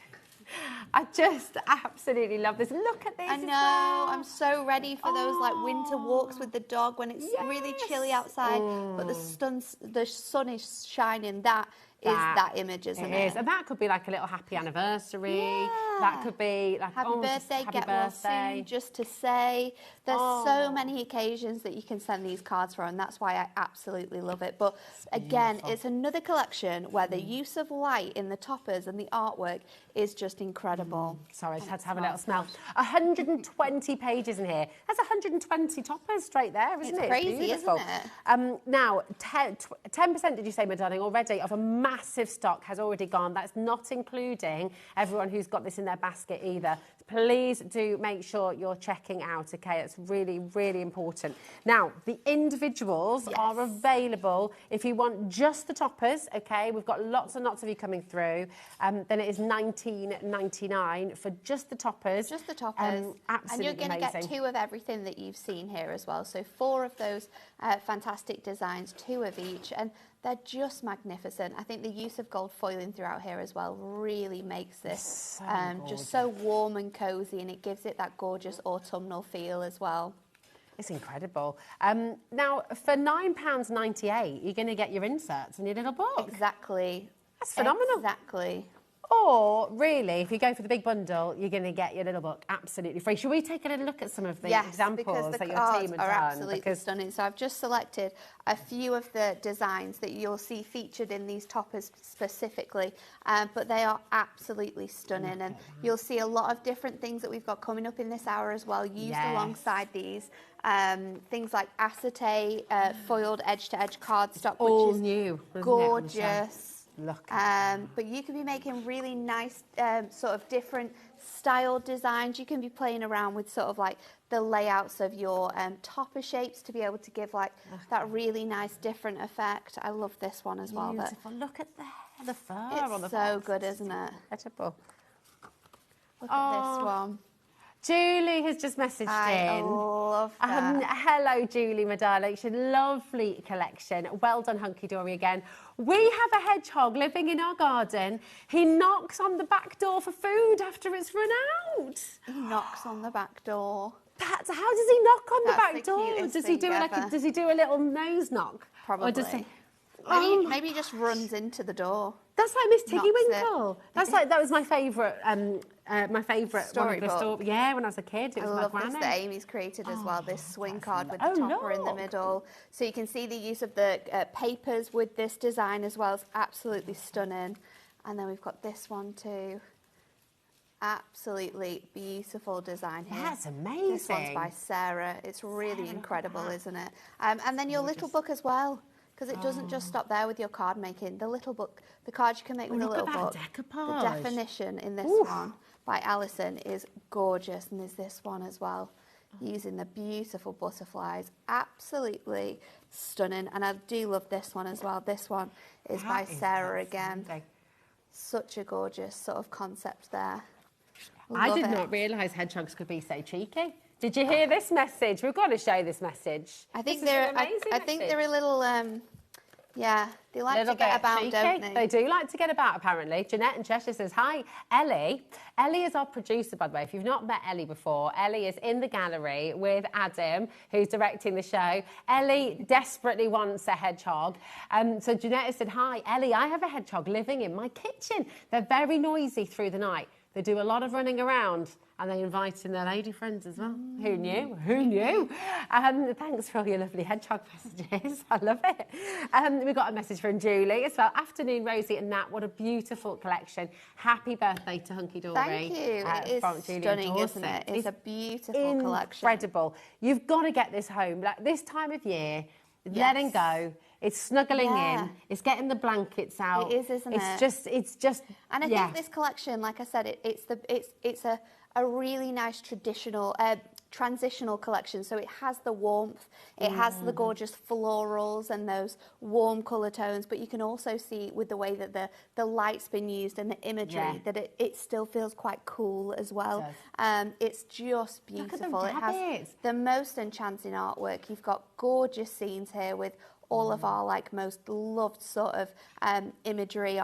Speaker 1: I just absolutely love this. Look at this.
Speaker 13: I know. I'm so ready for those like winter walks with the dog when it's really chilly outside, but the sun is shining. That is that image, isn't it?
Speaker 1: It is. And that could be like a little happy anniversary. That could be like,
Speaker 13: happy birthday,
Speaker 1: happy
Speaker 13: get well
Speaker 1: birthday.
Speaker 13: soon, just to say. There's so many occasions that you can send these cards for, and that's why I absolutely love it. But again, it's another collection where the use of light in the toppers and the artwork is just incredible.
Speaker 1: Sorry, I just had to have a little smell. 120 pages in here. That's 120 toppers straight there, isn't it?
Speaker 13: It's crazy,
Speaker 1: beautiful.
Speaker 13: isn't it?
Speaker 1: Now, 10%, did you say, my darling, already of a massive stock has already gone. That's not including everyone who's got this in their basket either. Please do make sure you're checking out, okay? It's really, really important. Now, the individuals are available. If you want just the toppers, okay, we've got lots and lots of you coming through, then it is $19.99 for just the toppers.
Speaker 13: Just the toppers.
Speaker 1: Absolutely
Speaker 13: and you're going to get
Speaker 1: amazing.
Speaker 13: 2 of everything that you've seen here as well. So 4 of those fantastic designs, 2 of each. And they're just magnificent. I think the use of gold foiling throughout here as well really makes this just so warm and cosy, and it gives it that gorgeous autumnal feel as well.
Speaker 1: It's incredible. Now, for £9.98, you're going to get your inserts and your little book.
Speaker 13: Exactly.
Speaker 1: That's phenomenal.
Speaker 13: Exactly.
Speaker 1: Or, really, if you go for the big bundle, you're going to get your little book absolutely free. Should we take a little look at some of the examples that your team have done?
Speaker 13: Absolutely stunning. So I've just selected a few of the designs that you'll see featured in these toppers specifically, but they are absolutely stunning. And you'll see a lot of different things that we've got coming up in this hour as well, used alongside these. Things like acetate, foiled edge-to-edge cardstock,
Speaker 1: All
Speaker 13: which is
Speaker 1: new,
Speaker 13: gorgeous.
Speaker 1: Look.
Speaker 13: But you can be making really nice sort of different style designs. You can be playing around with sort of like the layouts of your topper shapes to be able to give like that really nice different effect. I love this one as well.
Speaker 1: Beautiful. Look at the fur on the
Speaker 13: It's so
Speaker 1: box.
Speaker 13: good, isn't it?
Speaker 1: Incredible.
Speaker 13: Look at this one.
Speaker 1: Julie has just messaged in.
Speaker 13: I love that.
Speaker 1: Hello, Julie, my darling. It's a lovely collection. Well done, Hunkydory again. We have a hedgehog living in our garden. He knocks on the back door for food after it's run out.
Speaker 13: He knocks on the back door.
Speaker 1: How does he knock on the
Speaker 13: That's
Speaker 1: back
Speaker 13: the
Speaker 1: door?
Speaker 13: cutest
Speaker 1: Does he
Speaker 13: thing
Speaker 1: do
Speaker 13: ever.
Speaker 1: does he do a little nose knock?
Speaker 13: Probably.
Speaker 1: Or does he,
Speaker 13: Maybe he just runs into the door.
Speaker 1: That's like Miss Tiggy
Speaker 13: Knocks
Speaker 1: Winkle. That was my favourite. My favourite
Speaker 13: Storybook.
Speaker 1: Yeah, when I was a kid, it was
Speaker 13: I
Speaker 1: my
Speaker 13: love this
Speaker 1: granny.
Speaker 13: that Amy's created as well, this swing card with the
Speaker 1: Oh,
Speaker 13: topper in the
Speaker 1: look.
Speaker 13: middle. So you can see the use of the papers with this design as well. It's absolutely stunning. And then we've got this one too. Absolutely beautiful design here.
Speaker 1: That's amazing.
Speaker 13: This one's by Sarah. It's really incredible, isn't it? And then your little book as well, because it doesn't just stop there with your card making. The little book, the cards you can make with a little book. The definition in this one by Alison is gorgeous, and there's this one as well, using the beautiful butterflies. Absolutely stunning. And I do love this one as well. This one is by Sarah again. Such a gorgeous sort of concept there.
Speaker 1: I
Speaker 13: Love
Speaker 1: did
Speaker 13: it.
Speaker 1: not realise hedgehogs could be so cheeky. Did you hear this message? We've got to show this message.
Speaker 13: I think
Speaker 1: This is
Speaker 13: they're.
Speaker 1: an amazing
Speaker 13: I think
Speaker 1: message.
Speaker 13: they're a little. Yeah, they like
Speaker 1: Little
Speaker 13: to get
Speaker 1: bit
Speaker 13: about,
Speaker 1: cheeky.
Speaker 13: don't they?
Speaker 1: They do like to get about, apparently. Jeanette in Cheshire says, hi, Ellie. Ellie is our producer, by the way. If you've not met Ellie before, Ellie is in the gallery with Adam, who's directing the show. Ellie desperately wants a hedgehog. So Jeanette has said, hi, Ellie, I have a hedgehog living in my kitchen. They're very noisy through the night. They do a lot of running around, and they invite in their lady friends as well. Who knew? Who knew? Thanks for all your lovely hedgehog messages. I love it. We got a message from Julie as well. Afternoon, Rosie and Nat. What a beautiful collection. Happy birthday to Hunkydory.
Speaker 13: Thank you. It is
Speaker 1: from Julie
Speaker 13: stunning,
Speaker 1: Dawson.
Speaker 13: isn't it? It's a beautiful collection.
Speaker 1: Incredible. You've got to get this home. Like this time of year, letting go. It's snuggling in. It's getting the blankets out.
Speaker 13: It is, isn't it?
Speaker 1: It's just.
Speaker 13: And I think this collection, like I said, it's a really nice traditional, transitional collection. So it has the warmth, it has the gorgeous florals and those warm colour tones, but you can also see with the way that the light's been used and the imagery that it still feels quite cool as well. It's just beautiful.
Speaker 1: Look at the
Speaker 13: it has the most enchanting artwork. You've got gorgeous scenes here with all of our like most loved sort of imagery,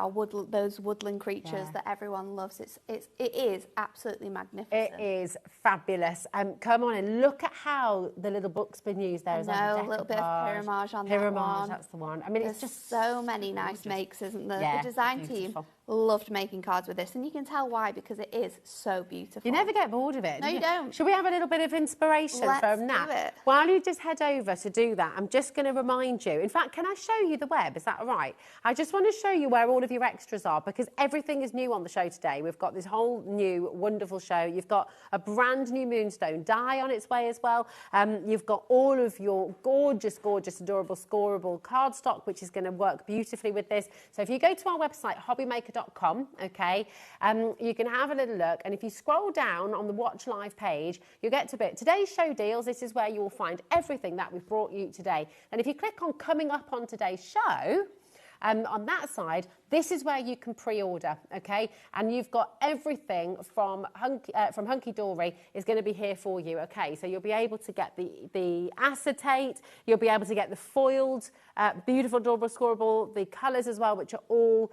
Speaker 13: those woodland creatures that everyone loves. It is absolutely magnificent.
Speaker 1: It is fabulous. Come on and look at how the little book's been used there as well.
Speaker 13: A little bit of pyramage on that one.
Speaker 1: That's the one. I mean,
Speaker 13: There's
Speaker 1: it's just
Speaker 13: so many nice makes, isn't there?
Speaker 1: Yeah,
Speaker 13: the design
Speaker 1: beautiful.
Speaker 13: team loved making cards with this, and you can tell why, because it is so beautiful.
Speaker 1: You never get bored of it.
Speaker 13: No,
Speaker 1: do
Speaker 13: you don't.
Speaker 1: Should we have a little bit of inspiration from Nat?
Speaker 13: do it.
Speaker 1: While you just head over to do that, I'm just going to remind you. In fact, can I show you the web? Is that all right? I just want to show you where all of your extras are, because everything is new on the show today. We've got this whole new, wonderful show. You've got a brand new Moonstone die on its way as well. You've got all of your gorgeous, gorgeous, adorable, scoreable cardstock, which is going to work beautifully with this. So if you go to our website, hobbymaker.com, okay, you can have a little look, and if you scroll down on the Watch Live page, you'll get to today's show deals. This is where you will find everything that we've brought you today. And if you click on coming up on today's show, on that side, this is where you can pre-order, okay? And you've got everything from Hunkydory is going to be here for you, okay? So you'll be able to get the acetate, you'll be able to get the foiled, beautiful, adorable, scoreable, the colours as well, which are all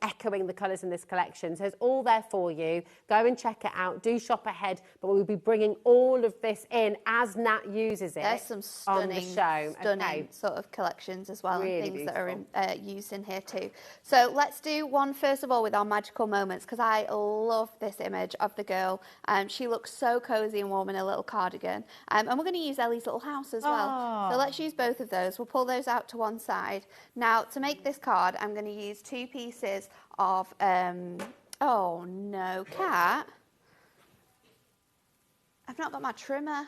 Speaker 1: echoing the colours in this collection. So it's all there for you. Go and check it out. Do shop ahead, but we'll be bringing all of this in as Nat uses it.
Speaker 13: There's some stunning,
Speaker 1: on the show.
Speaker 13: stunning sort of collections as well,
Speaker 1: Really
Speaker 13: and things
Speaker 1: beautiful.
Speaker 13: that are used in here too. So let's do one first of all with our magical moments, because I love this image of the girl. She looks so cosy and warm in a little cardigan. And we're going to use Ellie's little house as well.
Speaker 1: Oh.
Speaker 13: So let's use both of those. We'll pull those out to one side. Now, to make this card, I'm going to use 2 pieces of, oh no, Cat. I've not got my trimmer.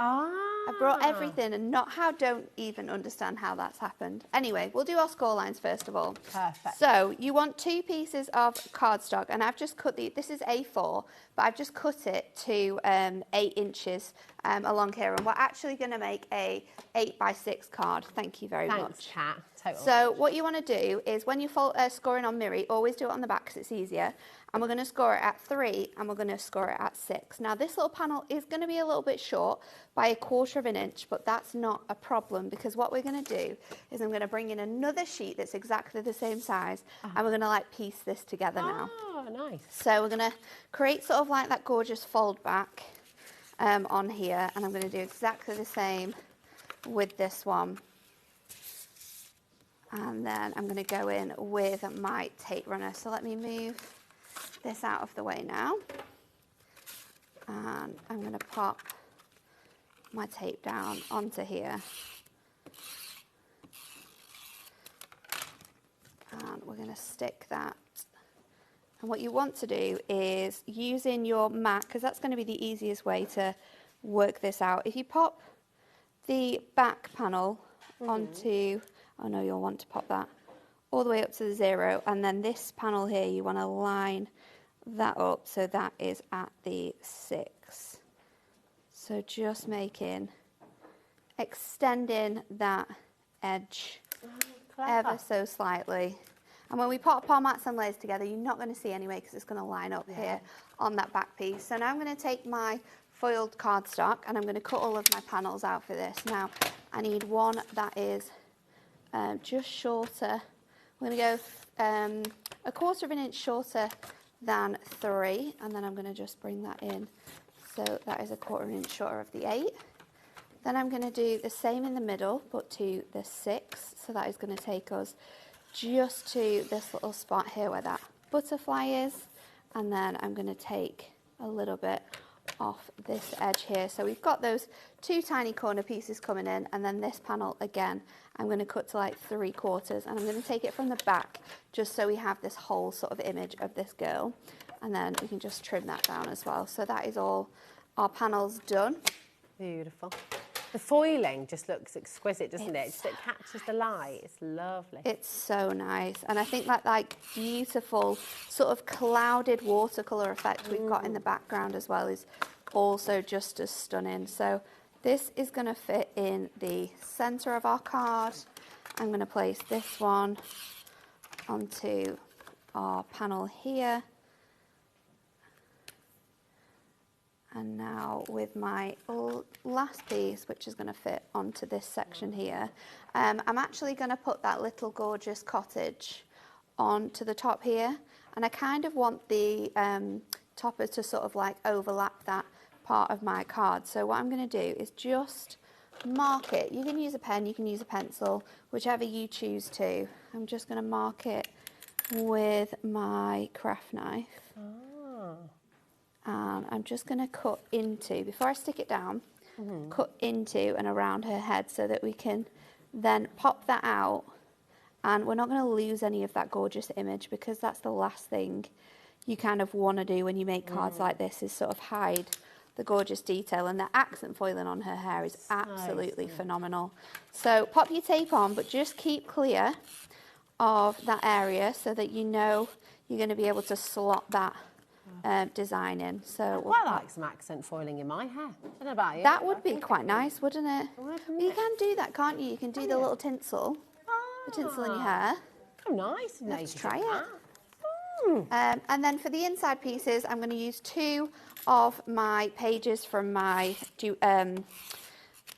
Speaker 13: I brought everything and don't even understand how that's happened. Anyway, we'll do our score lines first of all.
Speaker 1: Perfect.
Speaker 13: So you want 2 pieces of cardstock, and I've just cut this is A4, but I've just cut it to 8 inches along here, and we're actually going to make a 8x6 card. Thank you very much.
Speaker 1: Thanks, Kat. Totally.
Speaker 13: So what you want to do is when you're scoring on Miri, always do it on the back because it's easier. And we're going to score it at 3 and we're going to score it at 6. Now this little panel is going to be a little bit short by 1/4 of an inch, but that's not a problem, because what we're going to do is I'm going to bring in another sheet that's exactly the same size, and we're going to like piece this together now.
Speaker 1: Oh, nice.
Speaker 13: So we're going to create sort of like that gorgeous fold back on here, and I'm going to do exactly the same with this one. And then I'm going to go in with my tape runner. So let me move this out of the way now. And I'm going to pop my tape down onto here. And we're going to stick that. And what you want to do is using your mat, because that's going to be the easiest way to work this out. If you pop the back panel onto, oh no, you'll want to pop that all the way up to the 0, and then this panel here, you want to line that up so that is at the 6. So just extending that edge ever so slightly. And when we pop our mats and layers together, you're not going to see anyway, because it's going to line up here on that back piece. So now I'm going to take my foiled cardstock and I'm going to cut all of my panels out for this. Now I need one that is just shorter. I'm going to go 1/4 of an inch shorter than 3, and then I'm going to just bring that in. So that is 1/4 of an inch shorter of the 8. Then I'm going to do the same in the middle, but to the 6. So that is going to take us just to this little spot here where that butterfly is. And then I'm going to take a little bit off this edge here. So we've got those 2 tiny corner pieces coming in, and then this panel again, I'm going to cut to like 3/4, and I'm going to take it from the back just so we have this whole sort of image of this girl. And then we can just trim that down as well. So that is all our panels done.
Speaker 1: Beautiful. The foiling just looks exquisite, doesn't it? Just, it catches the light. It's lovely.
Speaker 13: It's so nice. And I think that like beautiful sort of clouded watercolour effect we've got in the background as well is also just as stunning. So this is going to fit in the centre of our card. I'm going to place this one onto our panel here. And now with my last piece, which is going to fit onto this section here, I'm actually going to put that little gorgeous cottage onto the top here. And I kind of want the topper to sort of like overlap that part of my card. So what I'm going to do is just mark it. You can use a pen, you can use a pencil, whichever you choose to. I'm just going to mark it with my craft knife. And I'm just going to cut into, before I stick it down, cut into and around her head so that we can then pop that out. And we're not going to lose any of that gorgeous image, because that's the last thing you kind of want to do when you make cards like this, is sort of hide the gorgeous detail. And the accent foiling on her hair is absolutely phenomenal. So pop your tape on, but just keep clear of that area so that you know you're going to be able to slot that design in. So
Speaker 1: I like some accent foiling in my hair. I don't know about you.
Speaker 13: that would be quite nice, wouldn't it? You can do that, can't you? You can do the little tinsel, the tinsel in your hair.
Speaker 1: Oh, nice.
Speaker 13: Let's try it. And then for the inside pieces, I'm going to use 2 of my pages from my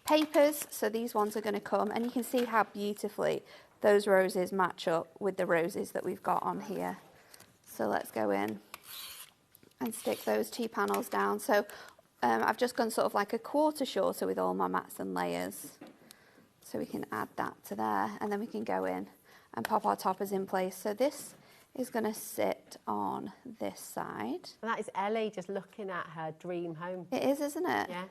Speaker 13: papers. So these ones are going to come, and you can see how beautifully those roses match up with the roses that we've got on here. So let's go in and stick those 2 panels down. So I've just gone sort of like a quarter shorter with all my mats and layers. So we can add that to there, and then we can go in and pop our toppers in place. So this is going to sit on this side.
Speaker 1: And that is Ellie just looking at her dream home.
Speaker 13: It is, isn't it?
Speaker 1: Yeah.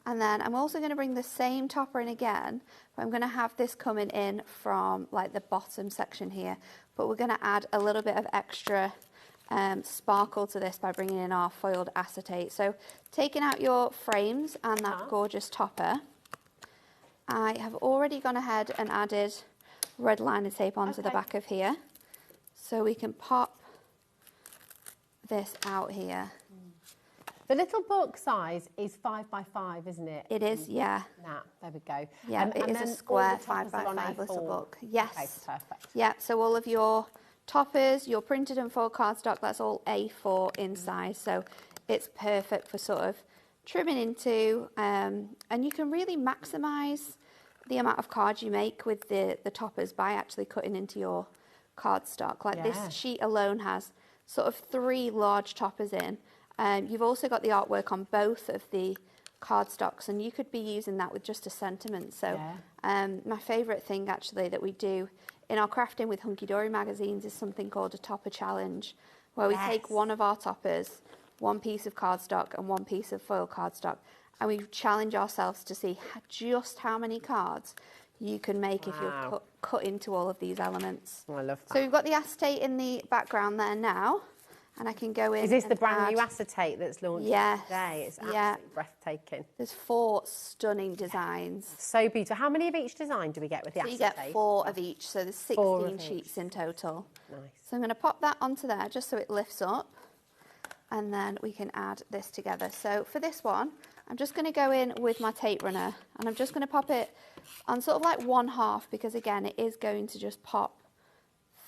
Speaker 13: And then I'm also going to bring the same topper in again, but I'm going to have this coming in from like the bottom section here. But we're going to add a little bit of extra sparkle to this by bringing in our foiled acetate. So taking out your frames and that gorgeous topper, I have already gone ahead and added red liner tape onto the back of here. So we can pop this out here.
Speaker 1: The little book size is 5 by 5, isn't it?
Speaker 13: It is, yeah.
Speaker 1: There we go.
Speaker 13: Yeah, it is a square 5 by 5 little book. Yes.
Speaker 1: Okay, perfect.
Speaker 13: Yeah, so all of your toppers, your printed and foiled cardstock, that's all A4 in size. So it's perfect for sort of trimming into, and you can really maximise the amount of cards you make with the toppers by actually cutting into your cardstock. Like this sheet alone has sort of 3 large toppers in. You've also got the artwork on both of the cardstocks, and you could be using that with just a sentiment. So my favourite thing actually that we do in our crafting with Hunkydory magazines is something called a topper challenge, where we take one of our toppers, 1 piece of cardstock and 1 piece of foil cardstock, and we challenge ourselves to see just how many cards you can make if you're cut into all of these elements.
Speaker 1: Oh, I love that.
Speaker 13: So we've got the acetate in the background there now, and I can go in.
Speaker 1: Is this the brand new acetate that's launched today? It's absolutely breathtaking.
Speaker 13: There's 4 stunning designs.
Speaker 1: So beautiful. How many of each design do we get with the acetate?
Speaker 13: You get 4 of each, so there's 16 sheets in total.
Speaker 1: Nice.
Speaker 13: So I'm going to pop that onto there just so it lifts up, and then we can add this together. So for this one, I'm just going to go in with my tape runner, and I'm just going to pop it on sort of like 1/2, because again, it is going to just pop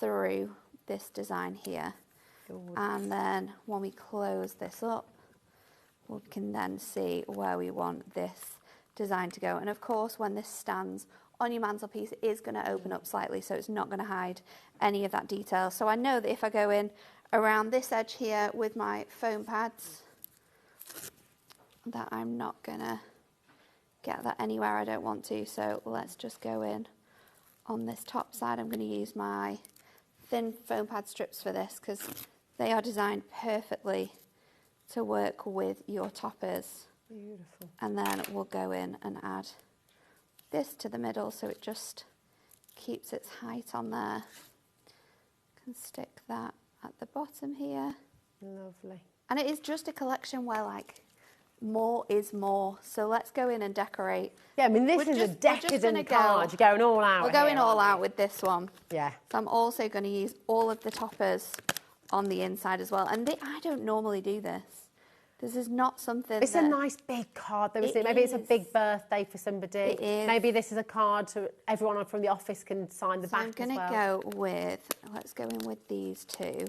Speaker 13: through this design here. And then when we close this up, we can then see where we want this design to go. And of course, when this stands on your mantelpiece, it is going to open up slightly, so it's not going to hide any of that detail. So I know that if I go in around this edge here with my foam pads, that I'm not going to get that anywhere I don't want to. So let's just go in on this top side. I'm going to use my thin foam pad strips for this, because they are designed perfectly to work with your toppers.
Speaker 1: Beautiful.
Speaker 13: And then we'll go in and add this to the middle so it just keeps its height on there. Can stick that at the bottom here.
Speaker 1: Lovely.
Speaker 13: And it is just a collection where like more is more. So let's go in and decorate.
Speaker 1: Yeah, I mean, this is a decadent card. You're going all out.
Speaker 13: We're going all out with this one.
Speaker 1: Yeah.
Speaker 13: So I'm also going to use all of the toppers on the inside as well. And I don't normally do this. This is not something.
Speaker 1: It's a nice big card, though, isn't it? Maybe it's a big birthday for somebody.
Speaker 13: It is.
Speaker 1: Maybe this is a card so everyone from the office can sign the back as well.
Speaker 13: I'm going to go with, let's go in with these 2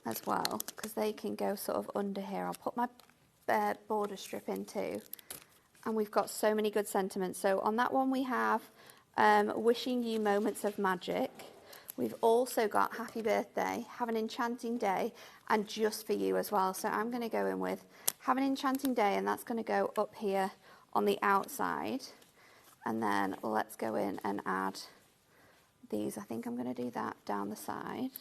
Speaker 13: as well, because they can go sort of under here. I'll put my border strip in too. And we've got so many good sentiments. So on that one we have wishing you moments of magic. We've also got happy birthday, have an enchanting day, and just for you as well. So I'm going to go in with have an enchanting day, and that's going to go up here on the outside. And then let's go in and add these. I think I'm going to do that down the side.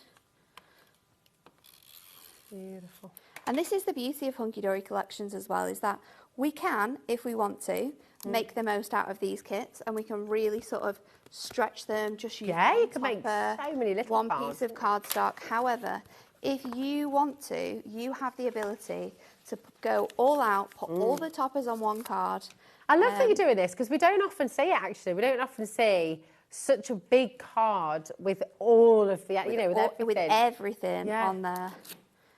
Speaker 1: Beautiful.
Speaker 13: And this is the beauty of Hunkydory collections as well, is that we can, if we want to, make the most out of these kits, and we can really sort of stretch them, just use
Speaker 1: You can make so many little
Speaker 13: one
Speaker 1: cards.
Speaker 13: piece of cardstock. However, if you want to, you have the ability to go all out, put all the toppers on one card.
Speaker 1: I love that you're doing this, because we don't often see it, actually. We don't often see such a big card with all of the, with
Speaker 13: everything
Speaker 1: Yeah.
Speaker 13: on there.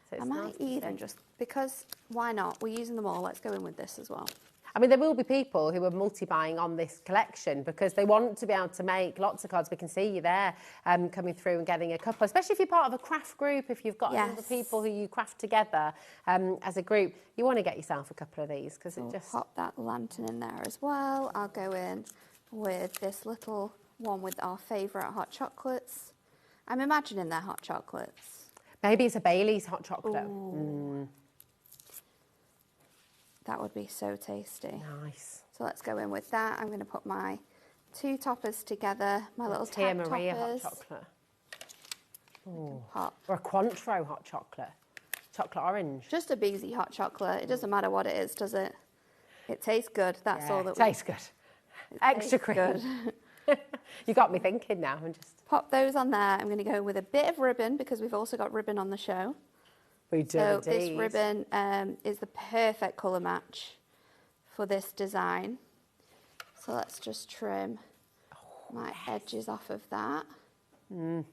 Speaker 1: So
Speaker 13: I
Speaker 1: it's
Speaker 13: might
Speaker 1: nice to
Speaker 13: even
Speaker 1: see.
Speaker 13: just, because why not? We're using them all. Let's go in with this as well.
Speaker 1: I mean, there will be people who are multi-buying on this collection because they want to be able to make lots of cards. We can see you there coming through and getting a couple, especially if you're part of a craft group, if you've got other people who you craft together as a group, you want to get yourself a couple of these because it just...
Speaker 13: Pop that lantern in there as well. I'll go in with this little one with our favourite hot chocolates. I'm imagining they're hot chocolates.
Speaker 1: Maybe it's a Bailey's hot chocolate.
Speaker 13: That would be so tasty.
Speaker 1: Nice.
Speaker 13: So let's go in with that. I'm going to put my 2 toppers together, my little
Speaker 1: Tia
Speaker 13: tag
Speaker 1: Maria
Speaker 13: toppers.
Speaker 1: hot chocolate.
Speaker 13: Pop.
Speaker 1: Or a Cointreau hot chocolate. Chocolate orange.
Speaker 13: Just a Beezy hot chocolate. It doesn't matter what it is, does it? It tastes good. That's all that
Speaker 1: tastes good. Extra cream.
Speaker 13: Good.
Speaker 1: You got me thinking now. I'm just...
Speaker 13: Pop those on there. I'm going to go with a bit of ribbon because we've also got ribbon on the show.
Speaker 1: We do
Speaker 13: So
Speaker 1: indeed.
Speaker 13: this ribbon is the perfect colour match for this design. So let's just trim my edges off of that. Let's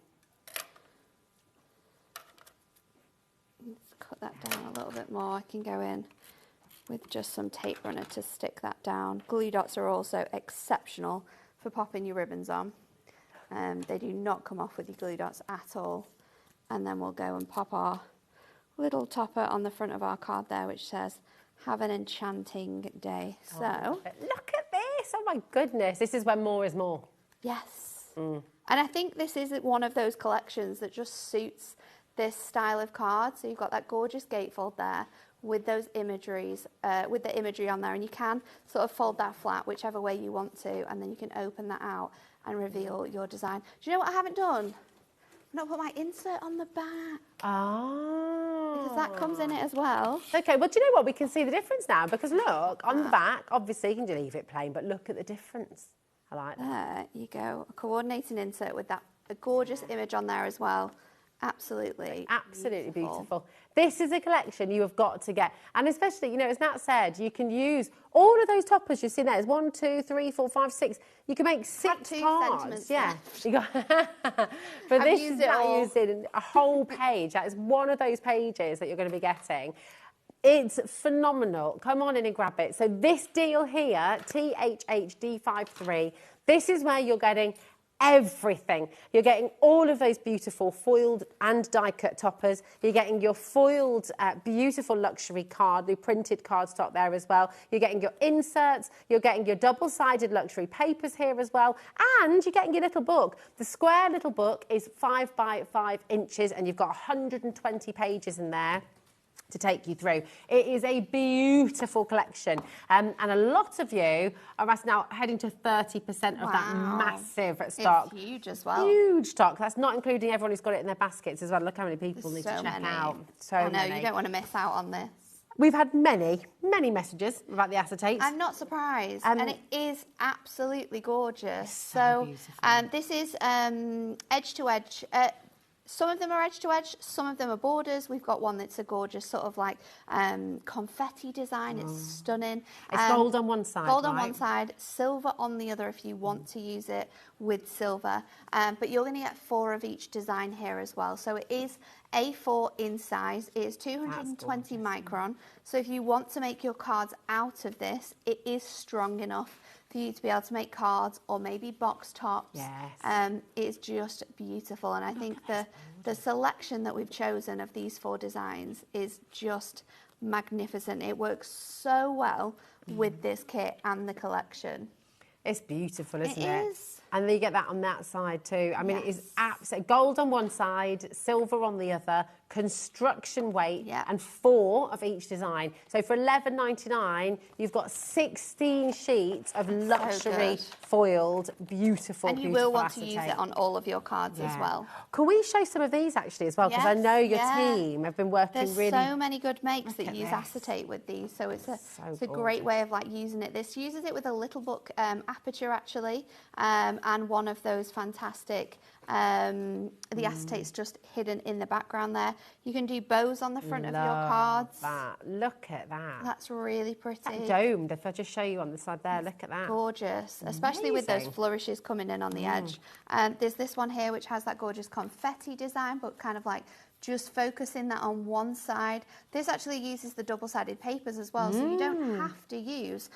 Speaker 13: cut that down a little bit more. I can go in with just some tape runner to stick that down. Glue dots are also exceptional for popping your ribbons on. They do not come off with your glue dots at all. And then we'll go and pop our little topper on the front of our card there, which says, "Have an enchanting day." So,
Speaker 1: look at this. Oh my goodness. This is when more is more.
Speaker 13: yes. And I think this is one of those collections that just suits this style of card. So you've got that gorgeous gatefold there with those imageries, with the imagery on there, and you can sort of fold that flat whichever way you want to, and then you can open that out and reveal your design. Do you know what I haven't done? I've not put my insert on the back. Because that comes in it as well.
Speaker 1: Okay, well, do you know what? We can see the difference now because look, on the back, obviously you can just leave it plain, but look at the difference. I like that.
Speaker 13: There you go. A coordinating insert with that a gorgeous image on there as well. Absolutely.
Speaker 1: Absolutely beautiful. This is a collection you have got to get. And especially, as Nat said, you can use all of those toppers you've seen there. There's 1, 2, 3, 4, 5, 6. You can make 6 cards. Yeah. You got but this is not using a whole page. That is one of those pages that you're going to be getting. It's phenomenal. Come on in and grab it. So this deal here, THHD53, this is where you're getting everything. You're getting all of those beautiful foiled and die-cut toppers. You're getting your foiled, beautiful luxury card, the printed cardstock there as well. You're getting your inserts. You're getting your double-sided luxury papers here as well. And you're getting your little book. The square little book is 5 by 5 inches, and you've got 120 pages in there to take you through. It is a beautiful collection. And a lot of you are now heading to 30% of that massive stock.
Speaker 13: It's huge as well.
Speaker 1: Huge stock. That's not including everyone who's got it in their baskets as well. Look how many people need to check out.
Speaker 13: I know, you don't want to miss out on this.
Speaker 1: We've had many messages about the acetates.
Speaker 13: I'm not surprised. And it is absolutely gorgeous. So this is edge to edge. Some of them are edge to edge, some of them are borders. We've got one that's a gorgeous sort of like confetti design. It's stunning.
Speaker 1: It's gold on one side,
Speaker 13: Gold on one side, silver on the other if you want to use it with silver. But you're going to get 4 of each design here as well. So it is A4 in size. It is 220 micron. So if you want to make your cards out of this, it is strong enough for you to be able to make cards or maybe box tops.
Speaker 1: Yes.
Speaker 13: It's just beautiful. And I think the selection that we've chosen of these 4 designs is just magnificent. It works so well with this kit and the collection.
Speaker 1: It's beautiful, isn't it?
Speaker 13: It is.
Speaker 1: And then you get that on that side too. I mean, it is absolutely gold on one side, silver on the other, construction weight, and 4 of each design. So for $11.99, you've got 16 sheets of luxury foiled, beautiful,
Speaker 13: and you
Speaker 1: beautiful
Speaker 13: will want to
Speaker 1: acetate.
Speaker 13: use it on all of your cards as well.
Speaker 1: Can we show some of these actually as well? Because I know your team have been working
Speaker 13: There's
Speaker 1: really...
Speaker 13: so many good makes that use acetate with these, so it's a great way of like using it. This uses it with a little book aperture actually, and one of those fantastic, the acetate's just hidden in the background there. You can do bows on the front of your cards.
Speaker 1: Look at that.
Speaker 13: That's really pretty.
Speaker 1: That domed, if I just show you on the side there, look at that.
Speaker 13: Gorgeous, especially with those flourishes coming in on the edge. There's this one here which has that gorgeous confetti design, but kind of like just focusing that on one side. This actually uses the double-sided papers as well, so you don't have to use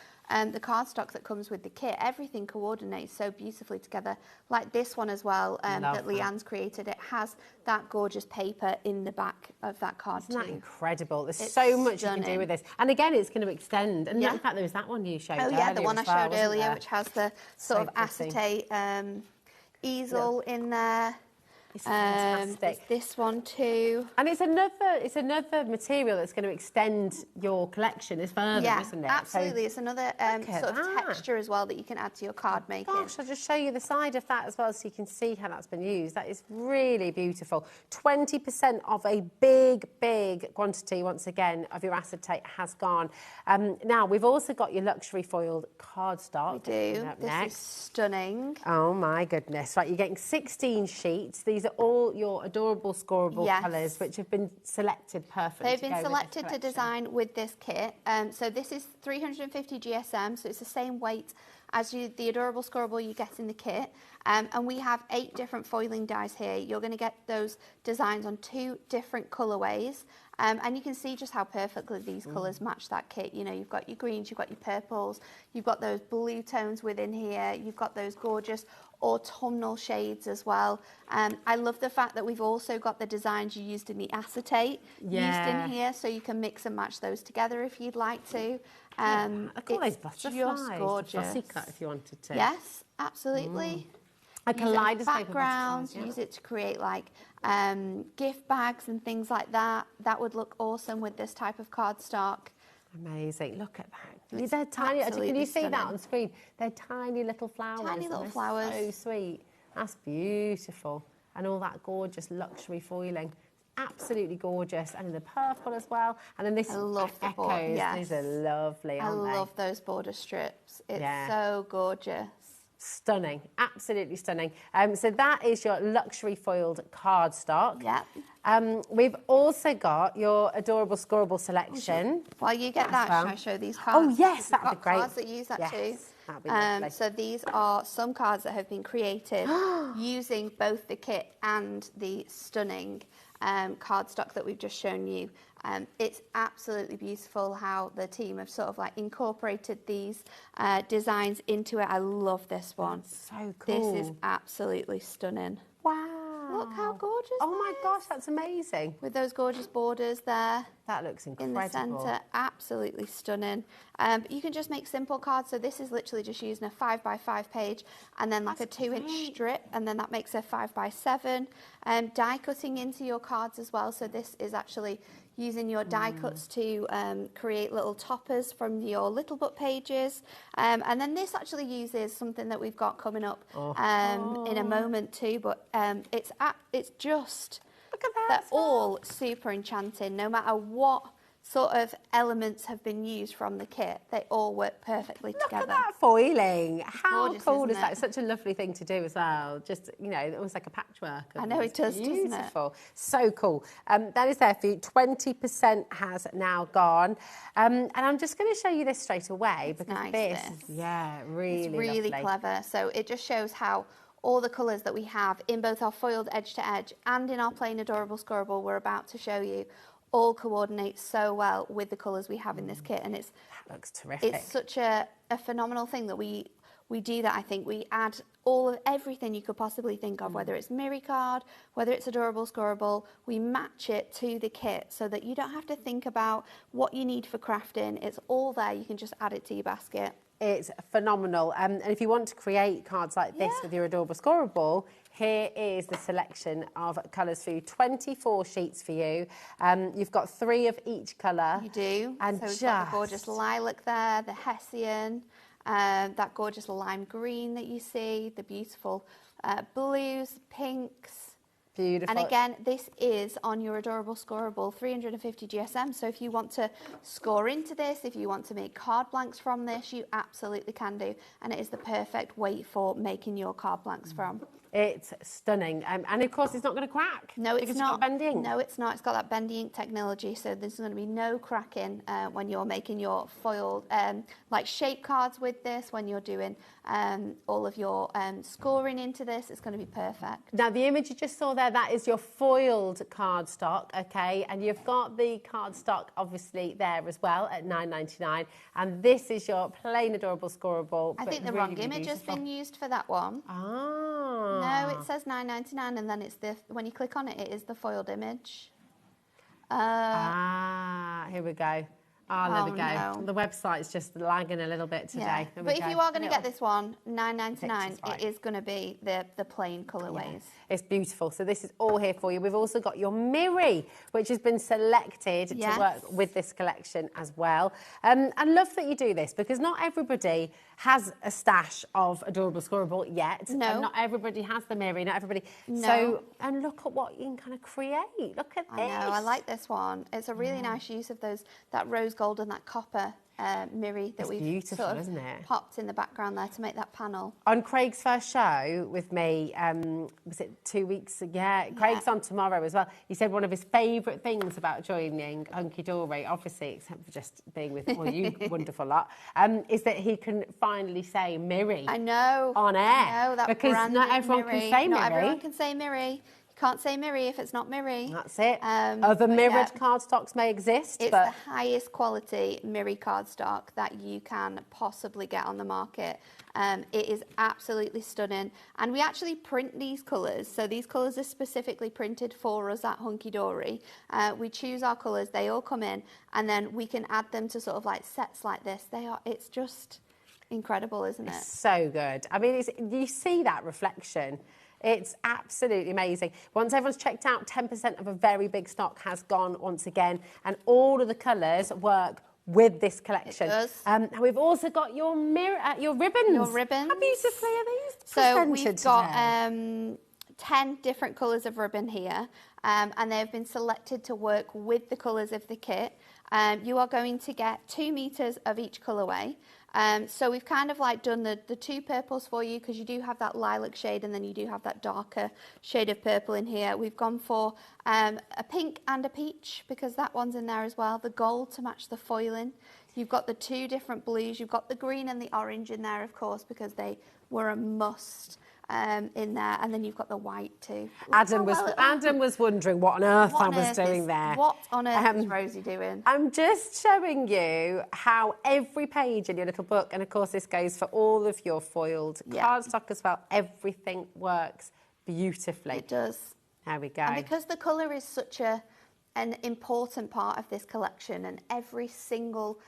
Speaker 13: the cardstock that comes with the kit. Everything coordinates so beautifully together. Like this one as well that Leanne's created. It has that gorgeous paper in the back of that card
Speaker 1: Isn't that
Speaker 13: too.
Speaker 1: incredible? There's so much you can do with this. And again, it's going to extend. And in fact, there was that one you showed earlier.
Speaker 13: Oh yeah, the one I showed earlier,
Speaker 1: there?
Speaker 13: which has the sort of acetate easel in there.
Speaker 1: It's fantastic.
Speaker 13: This one too.
Speaker 1: And it's another material that's going to extend your collection further, isn't it?
Speaker 13: Absolutely.
Speaker 1: So
Speaker 13: it's another sort of texture as well that you can add to your card making.
Speaker 1: Gosh, I'll just show you the side of that as well so you can see how that's been used. That is really beautiful. 20% of a big, big quantity, once again, of your acetate has gone. Now, we've also got your luxury foiled cardstock.
Speaker 13: We do. This is stunning.
Speaker 1: Oh, my goodness. Right, you're getting 16 sheets. These are all your adorable, scoreable colours, which have been selected perfectly.
Speaker 13: They've been selected to design with this kit. So this is 350 GSM, so it's the same weight as the adorable scoreable you get in the kit. And we have 8 different foiling dies here. You're going to get those designs on 2 different colourways. And you can see just how perfectly these colours match that kit. You know, you've got your greens, you've got your purples, you've got those blue tones within here, you've got those gorgeous autumnal shades as well. I love the fact that we've also got the designs you used in the acetate used in here, so you can mix and match those together if you'd like to.
Speaker 1: I call those butterflies.
Speaker 13: Just gorgeous.
Speaker 1: Fussy cut if you wanted to.
Speaker 13: Yes, absolutely.
Speaker 1: A kaleidoscope
Speaker 13: background, use it to create like gift bags and things like that. That would look awesome with this type of cardstock.
Speaker 1: Amazing. Look at that. They're tiny. Can you see that on screen? They're tiny little flowers.
Speaker 13: Tiny little flowers.
Speaker 1: So sweet. That's beautiful. And all that gorgeous luxury foiling. Absolutely gorgeous. And in the purple as well. And then this echoes. These are lovely, aren't they?
Speaker 13: I love those border strips. It's so gorgeous.
Speaker 1: Stunning, absolutely stunning. So that is your luxury foiled cardstock. We've also got your adorable scoreable selection.
Speaker 13: While you get that, shall I show these cards?
Speaker 1: Oh yes, that'd be great.
Speaker 13: Cards that use that too.
Speaker 1: That'd be lovely.
Speaker 13: So these are some cards that have been created using both the kit and the stunning cardstock that we've just shown you. It's absolutely beautiful how the team have sort of like incorporated these designs into it. I love this one.
Speaker 1: That's so cool.
Speaker 13: This is absolutely stunning.
Speaker 1: Wow.
Speaker 13: Look how gorgeous.
Speaker 1: Oh my gosh, that's amazing.
Speaker 13: With those gorgeous borders there.
Speaker 1: That looks incredible.
Speaker 13: In the centre, absolutely stunning. But you can just make simple cards. So this is literally just using a 5x5 page and then like a 2-inch strip, and then that makes a 5x7. Die cutting into your cards as well. So this is actually using your die cuts to create little toppers from your little book pages. And then this actually uses something that we've got coming up in a moment too, but it's just,
Speaker 1: look at that,
Speaker 13: they're all super enchanting, no matter what sort of elements have been used from the kit. They all work perfectly together.
Speaker 1: Look at that foiling. How
Speaker 13: gorgeous,
Speaker 1: cool is
Speaker 13: isn't
Speaker 1: that?
Speaker 13: it?
Speaker 1: It's such a lovely thing to do as well. Just, you know, almost like a patchwork.
Speaker 13: I know it does, doesn't it?
Speaker 1: Beautiful. So cool. That is there for you. 20% has now gone. And I'm just going to show you this straight away because this is, really
Speaker 13: It's really
Speaker 1: lovely.
Speaker 13: clever. So it just shows how all the colours that we have in both our foiled edge to edge and in our plain adorable scoreable we're about to show you all coordinate so well with the colours we have in this kit, and that
Speaker 1: looks terrific.
Speaker 13: It's such a phenomenal thing that we do that. I think we add everything you could possibly think of, whether it's Miri card, whether it's adorable scoreable, we match it to the kit so that you don't have to think about what you need for crafting. It's all there. You can just add it to your basket.
Speaker 1: It's phenomenal. And if you want to create cards like this with your adorable scoreable, here is the selection of colours for you. 24 sheets for you. You've got 3 of each colour.
Speaker 13: You do.
Speaker 1: And
Speaker 13: so we've got the gorgeous lilac there, the Hessian, that gorgeous lime green that you see, the beautiful blues, pinks.
Speaker 1: Beautiful.
Speaker 13: And again, this is on your adorable scoreable, 350 GSM. So if you want to score into this, if you want to make card blanks from this, you absolutely can do. And it is the perfect weight for making your card blanks from.
Speaker 1: It's stunning. And of course, it's not going to crack.
Speaker 13: No, it's
Speaker 1: because
Speaker 13: not.
Speaker 1: It's got bendy ink.
Speaker 13: No, it's not. It's got that bendy ink technology. So there's going to be no cracking when you're making your foiled, like shape cards with this, when you're doing all of your scoring into this. It's going to be perfect.
Speaker 1: Now, the image you just saw there, that is your foiled cardstock, okay? And you've got the cardstock, obviously, there as well at $9.99. And this is your plain adorable scoreable.
Speaker 13: I think the wrong image has been used for that one.
Speaker 1: Ah.
Speaker 13: No, it says $9.99, and then it's when you click on it, it is the foiled image.
Speaker 1: Here we go. There we go.
Speaker 13: No.
Speaker 1: The website's just lagging a little bit today.
Speaker 13: Yeah.
Speaker 1: There
Speaker 13: But
Speaker 1: we
Speaker 13: if
Speaker 1: go.
Speaker 13: you are going to
Speaker 1: Little-
Speaker 13: get this one, $9.99,
Speaker 1: Picture's fine.
Speaker 13: it is going to be the plain colourways.
Speaker 1: It's beautiful. So this is all here for you. We've also got your Miri, which has been selected to work with this collection as well. And love that you do this, because not everybody has a stash of adorable scoreable yet.
Speaker 13: No.
Speaker 1: And not everybody has the Miri. Not everybody.
Speaker 13: No.
Speaker 1: So, and look at what you can kind of create. Look at this.
Speaker 13: I know, I like this one. It's a really nice use of that rose gold and that copper Miri that
Speaker 1: It's
Speaker 13: we've
Speaker 1: beautiful,
Speaker 13: sort of
Speaker 1: isn't it?
Speaker 13: popped in the background there to make that panel.
Speaker 1: On Craig's first show with me, was it 2 weeks? Yeah, Craig's on tomorrow as well. He said one of his favourite things about joining Hunkydory, obviously, except for just being with all you wonderful lot, is that he can finally say Miri.
Speaker 13: I know.
Speaker 1: On air.
Speaker 13: I know, that
Speaker 1: because not
Speaker 13: branded
Speaker 1: everyone
Speaker 13: Miri.
Speaker 1: can say Miri.
Speaker 13: Not everyone can say Miri. You can't say Miri if it's not Miri.
Speaker 1: That's it.
Speaker 13: but
Speaker 1: Other mirrored cardstocks may exist,
Speaker 13: It's
Speaker 1: but
Speaker 13: the highest quality Miri cardstock that you can possibly get on the market. It is absolutely stunning. And we actually print these colours. So these colours are specifically printed for us at Hunkydory. We choose our colours, they all come in, and then we can add them to sort of like sets like this. It's just incredible, isn't it?
Speaker 1: so good. I mean, you see that reflection. It's absolutely amazing. Once everyone's checked out, 10% of a very big stock has gone once again, and all of the colours work with this collection.
Speaker 13: It does.
Speaker 1: And we've also got your ribbons.
Speaker 13: Your ribbons.
Speaker 1: How beautifully are these
Speaker 13: So
Speaker 1: presented
Speaker 13: we've got
Speaker 1: today?
Speaker 13: 10 different colours of ribbon here, and they have been selected to work with the colours of the kit. You are going to get 2 metres of each colourway. So we've kind of like done the 2 purples for you, because you do have that lilac shade and then you do have that darker shade of purple in here. We've gone for a pink and a peach, because that one's in there as well. The gold to match the foiling. You've got the 2 different blues. You've got the green and the orange in there, of course, because they were a must in there. And then you've got the white too.
Speaker 1: Adam was wondering what on earth I was doing there.
Speaker 13: What on earth is Rosie doing?
Speaker 1: I'm just showing you how every page in your little book, and of course this goes for all of your foiled cardstock as well, everything works beautifully.
Speaker 13: It does.
Speaker 1: There we go.
Speaker 13: And because the colour is such an important part of this collection, and every single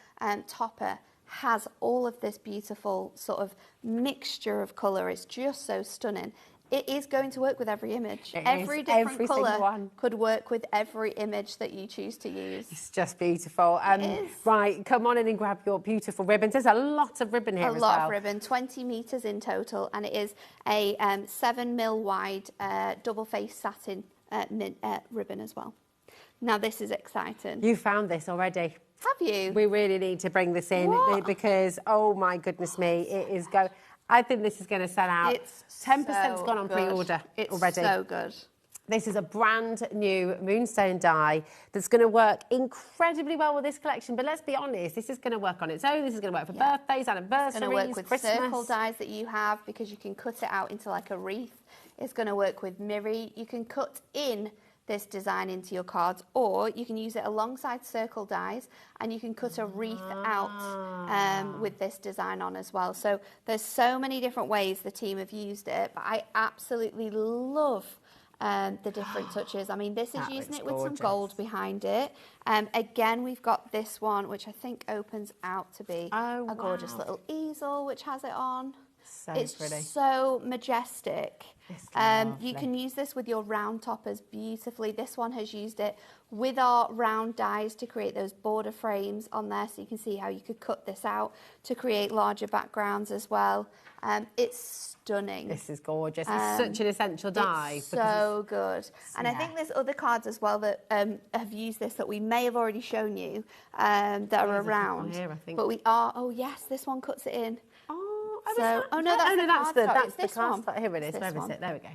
Speaker 13: topper has all of this beautiful sort of mixture of colour, it's just so stunning. It is going to work with every image. Every different colour could work with every image that you choose to use.
Speaker 1: It's just beautiful. Right, come on in and grab your beautiful ribbons. There's a lot of ribbon here as well.
Speaker 13: A lot of ribbon, 20 metres in total, and it is a 7mm wide double-faced satin ribbon as well. Now this is exciting.
Speaker 1: You found this already.
Speaker 13: Have you?
Speaker 1: We really need to bring this in because, oh my goodness me, it is go. I think this is going to sell out.
Speaker 13: It's
Speaker 1: 10%'s
Speaker 13: so
Speaker 1: gone on
Speaker 13: good.
Speaker 1: pre-order
Speaker 13: It's
Speaker 1: already.
Speaker 13: so good.
Speaker 1: This is a brand new moonstone die that's going to work incredibly well with this collection. But let's be honest, this is going to work on its own. This is going to work for birthdays, anniversaries,
Speaker 13: It's going to work with
Speaker 1: Christmas.
Speaker 13: circle dies that you have, because you can cut it out into like a wreath. It's going to work with Miri. You can cut in this design into your cards, or you can use it alongside circle dies, and you can cut a wreath out with this design on as well. So there's so many different ways the team have used it, but I absolutely love the different touches. I mean, this is
Speaker 1: That
Speaker 13: using
Speaker 1: looks
Speaker 13: it with some
Speaker 1: gorgeous.
Speaker 13: gold behind it. Again, we've got this one, which I think opens out to be a gorgeous
Speaker 1: wow.
Speaker 13: little easel, which has it on.
Speaker 1: So
Speaker 13: It's
Speaker 1: pretty.
Speaker 13: so majestic.
Speaker 1: It's
Speaker 13: You
Speaker 1: lovely.
Speaker 13: can use this with your round toppers beautifully. This one has used it with our round dies to create those border frames on there, so you can see how you could cut this out to create larger backgrounds as well. It's stunning.
Speaker 1: This is gorgeous. It's such an essential die.
Speaker 13: It's so good. And I think there's other cards as well that have used this that we may have already shown you that are
Speaker 1: There's a couple
Speaker 13: around.
Speaker 1: here, I think.
Speaker 13: But we are, oh yes, this one cuts it in.
Speaker 1: Oh,
Speaker 13: So, oh no, that's the
Speaker 1: that's
Speaker 13: cardstock.
Speaker 1: that's
Speaker 13: It's
Speaker 1: the
Speaker 13: this one.
Speaker 1: cardstock. Here it is.
Speaker 13: It's
Speaker 1: Where
Speaker 13: this
Speaker 1: is
Speaker 13: one.
Speaker 1: it? There we go.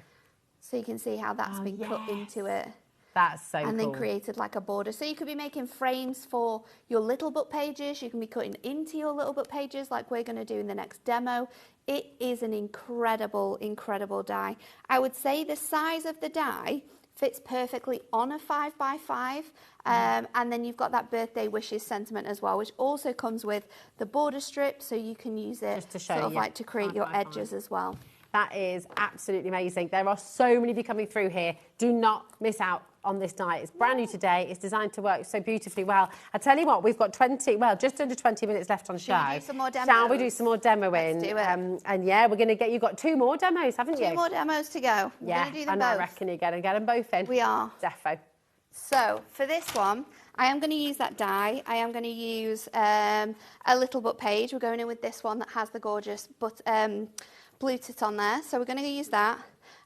Speaker 13: So you can see how that's been cut into it.
Speaker 1: That's so
Speaker 13: and
Speaker 1: cool.
Speaker 13: then created like a border. So you could be making frames for your little book pages. You can be cutting into your little book pages like we're going to do in the next demo. It is an incredible, incredible die. I would say the size of the die fits perfectly on a 5x5. And then you've got that birthday wishes sentiment as well, which also comes with the border strip, so you can use it
Speaker 1: Just to show
Speaker 13: sort of
Speaker 1: you.
Speaker 13: like to create your
Speaker 1: 5x5.
Speaker 13: edges as well.
Speaker 1: That is absolutely amazing. There are so many of you coming through here. Do not miss out on this die. It's brand new today. It's designed to work so beautifully well. I tell you what, we've got just under 20 minutes left on show.
Speaker 13: Shall we do some more demos?
Speaker 1: Shall we do some more demoing?
Speaker 13: Let's do it.
Speaker 1: And yeah, we're going to get, you've got 2 more demos, haven't you?
Speaker 13: 2 more demos to go. We're
Speaker 1: Yeah,
Speaker 13: going to do them
Speaker 1: and
Speaker 13: both.
Speaker 1: I reckon you're going to get them both in.
Speaker 13: We are.
Speaker 1: Defo.
Speaker 13: So for this one, I am going to use that die. I am going to use a little book page. We're going in with this one that has the gorgeous blue tit on there. So we're going to use that.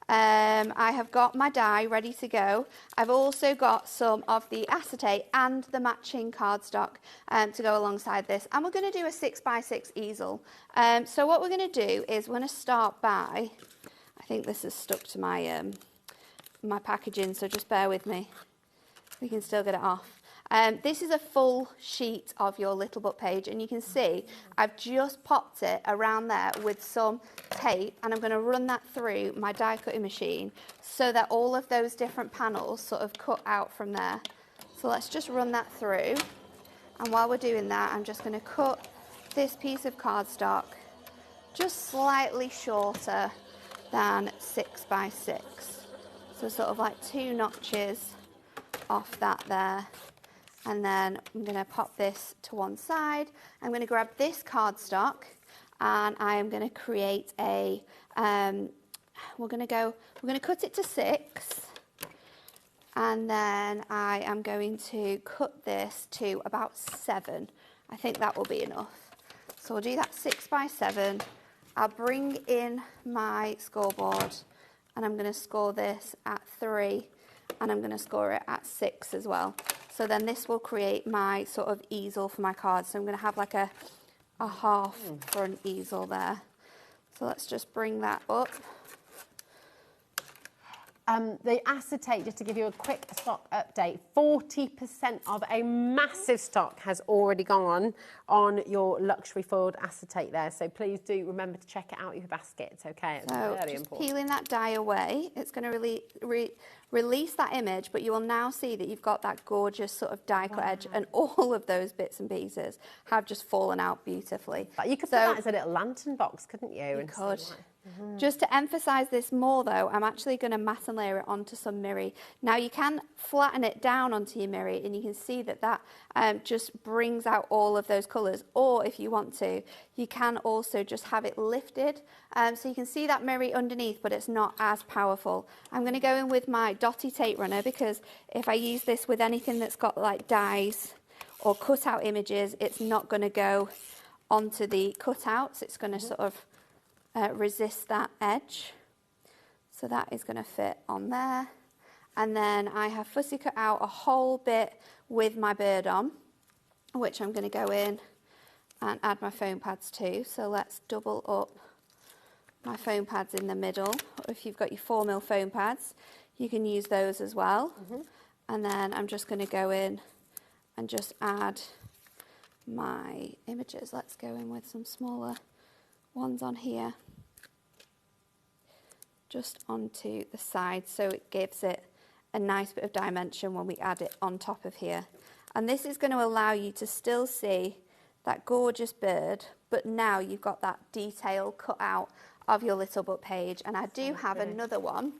Speaker 13: I have got my die ready to go. I've also got some of the acetate and the matching cardstock to go alongside this. And we're going to do a 6x6 easel. So what we're going to do is we're going to start by, I think this is stuck to my, my packaging, so just bear with me. We can still get it off. This is a full sheet of your little book page, and you can see I've just popped it around there with some tape, and I'm going to run that through my die cutting machine so that all of those different panels sort of cut out from there. So let's just run that through, and while we're doing that, I'm just going to cut this piece of cardstock just slightly shorter than 6x6. So sort of like 2 notches off that there. And then I'm going to pop this to one side. I'm going to grab this cardstock and I am going to create a, we're going to cut it to 6. And then I am going to cut this to about 7. I think that will be enough. So we'll do that 6x7. I'll bring in my scoreboard and I'm going to score this at 3 and I'm going to score it at 6 as well. So then this will create my sort of easel for my cards. So I'm going to have like a half for an easel there. So let's just bring that up.
Speaker 1: The acetate, just to give you a quick stock update, 40% of a massive stock has already gone on your luxury foiled acetate there. So please do remember to check it out in your basket. It's okay. It's
Speaker 13: So
Speaker 1: very
Speaker 13: just
Speaker 1: important.
Speaker 13: peeling that die away, it's going to release that image, but you will now see that you've got that gorgeous sort of die cut edge, and all of those bits and pieces have just fallen out beautifully.
Speaker 1: But you could put that as a little lantern box, couldn't you?
Speaker 13: You could. Just to emphasise this more though, I'm actually going to matte and layer it onto some mirri. Now you can flatten it down onto your mirri and you can see that that just brings out all of those colours, or if you want to, you can also just have it lifted so you can see that mirri underneath, but it's not as powerful. I'm going to go in with my dotty tape runner, because if I use this with anything that's got like dies or cut out images, it's not going to go onto the cutouts. It's going to sort of resist that edge. So that is going to fit on there. And then I have fussy cut out a whole bit with my bird on, which I'm going to go in and add my foam pads to. So let's double up my foam pads in the middle. If you've got your 4mm foam pads, you can use those as well. And then I'm just going to go in and just add my images. Let's go in with some smaller ones on here, just onto the side, so it gives it a nice bit of dimension when we add it on top of here. And this is going to allow you to still see that gorgeous bird, but now you've got that detail cut out of your little book page. And I do have another one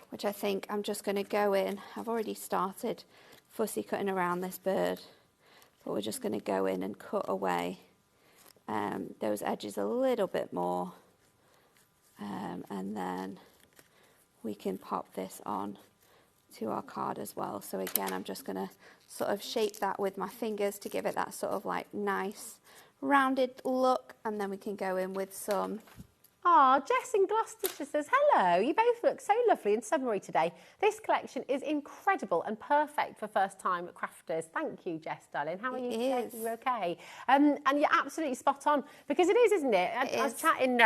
Speaker 13: which I think I'm just going to go in. I've already started fussy cutting around this bird, but we're just going to go in and cut away those edges a little bit more, and then we can pop this on to our card as well. So again, I'm just going to sort of shape that with my fingers to give it that sort of like nice rounded look, and then we can go in with some.
Speaker 1: Oh, Jess in Gloucestershire says, hello, you both look so lovely and summery today. This collection is incredible and perfect for first-time crafters. Thank you, Jess, darling. How are you today? Are you okay? And you're absolutely spot on, because it is, isn't it? I was chatting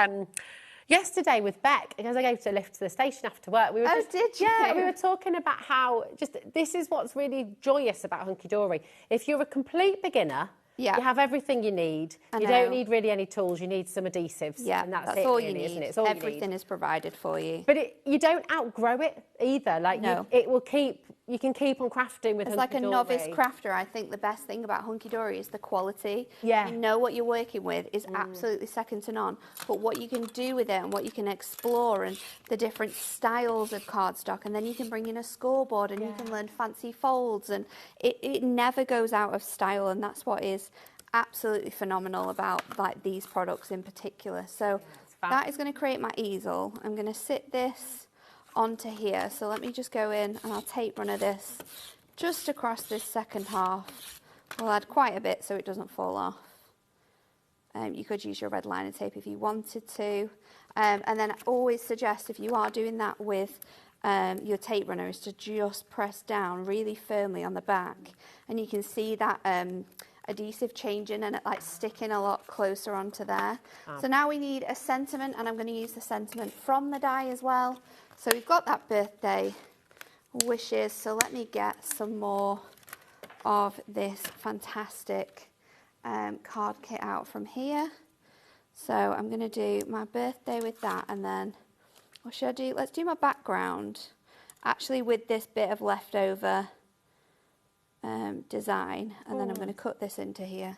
Speaker 1: yesterday with Beck, because I gave to a lift to the station after work. We were
Speaker 13: did you?
Speaker 1: Yeah, we were talking about how this is what's really joyous about Hunkydory. If you're a complete beginner, you have everything you need. You don't need really any tools. You need some adhesives.
Speaker 13: Yeah,
Speaker 1: and that's
Speaker 13: that's
Speaker 1: it,
Speaker 13: all
Speaker 1: really,
Speaker 13: you need.
Speaker 1: isn't it? It's all
Speaker 13: Everything is provided for you.
Speaker 1: But you don't outgrow it either. Like it will keep. You can keep on crafting with.
Speaker 13: It's like a novice crafter. I think the best thing about Hunkydory is the quality.
Speaker 1: Yeah.
Speaker 13: You know what you're working with is absolutely second to none. But what you can do with it and what you can explore and the different styles of cardstock, and then you can bring in a scoreboard and you can learn fancy folds, and it never goes out of style, and that's what is absolutely phenomenal about like these products in particular. So that is going to create my easel. I'm going to sit this onto here. So let me just go in and I'll tape runner this just across this second half. We'll add quite a bit so it doesn't fall off. You could use your red liner tape if you wanted to. And then I always suggest, if you are doing that with your tape runner, is to just press down really firmly on the back. And you can see that adhesive changing and it like sticking a lot closer onto there. So now we need a sentiment, and I'm going to use the sentiment from the die as well. So we've got that birthday wishes. So let me get some more of this fantastic card kit out from here. So I'm going to do my birthday with that, and then what should I do? Let's do my background actually with this bit of leftover design, and then I'm going to cut this into here.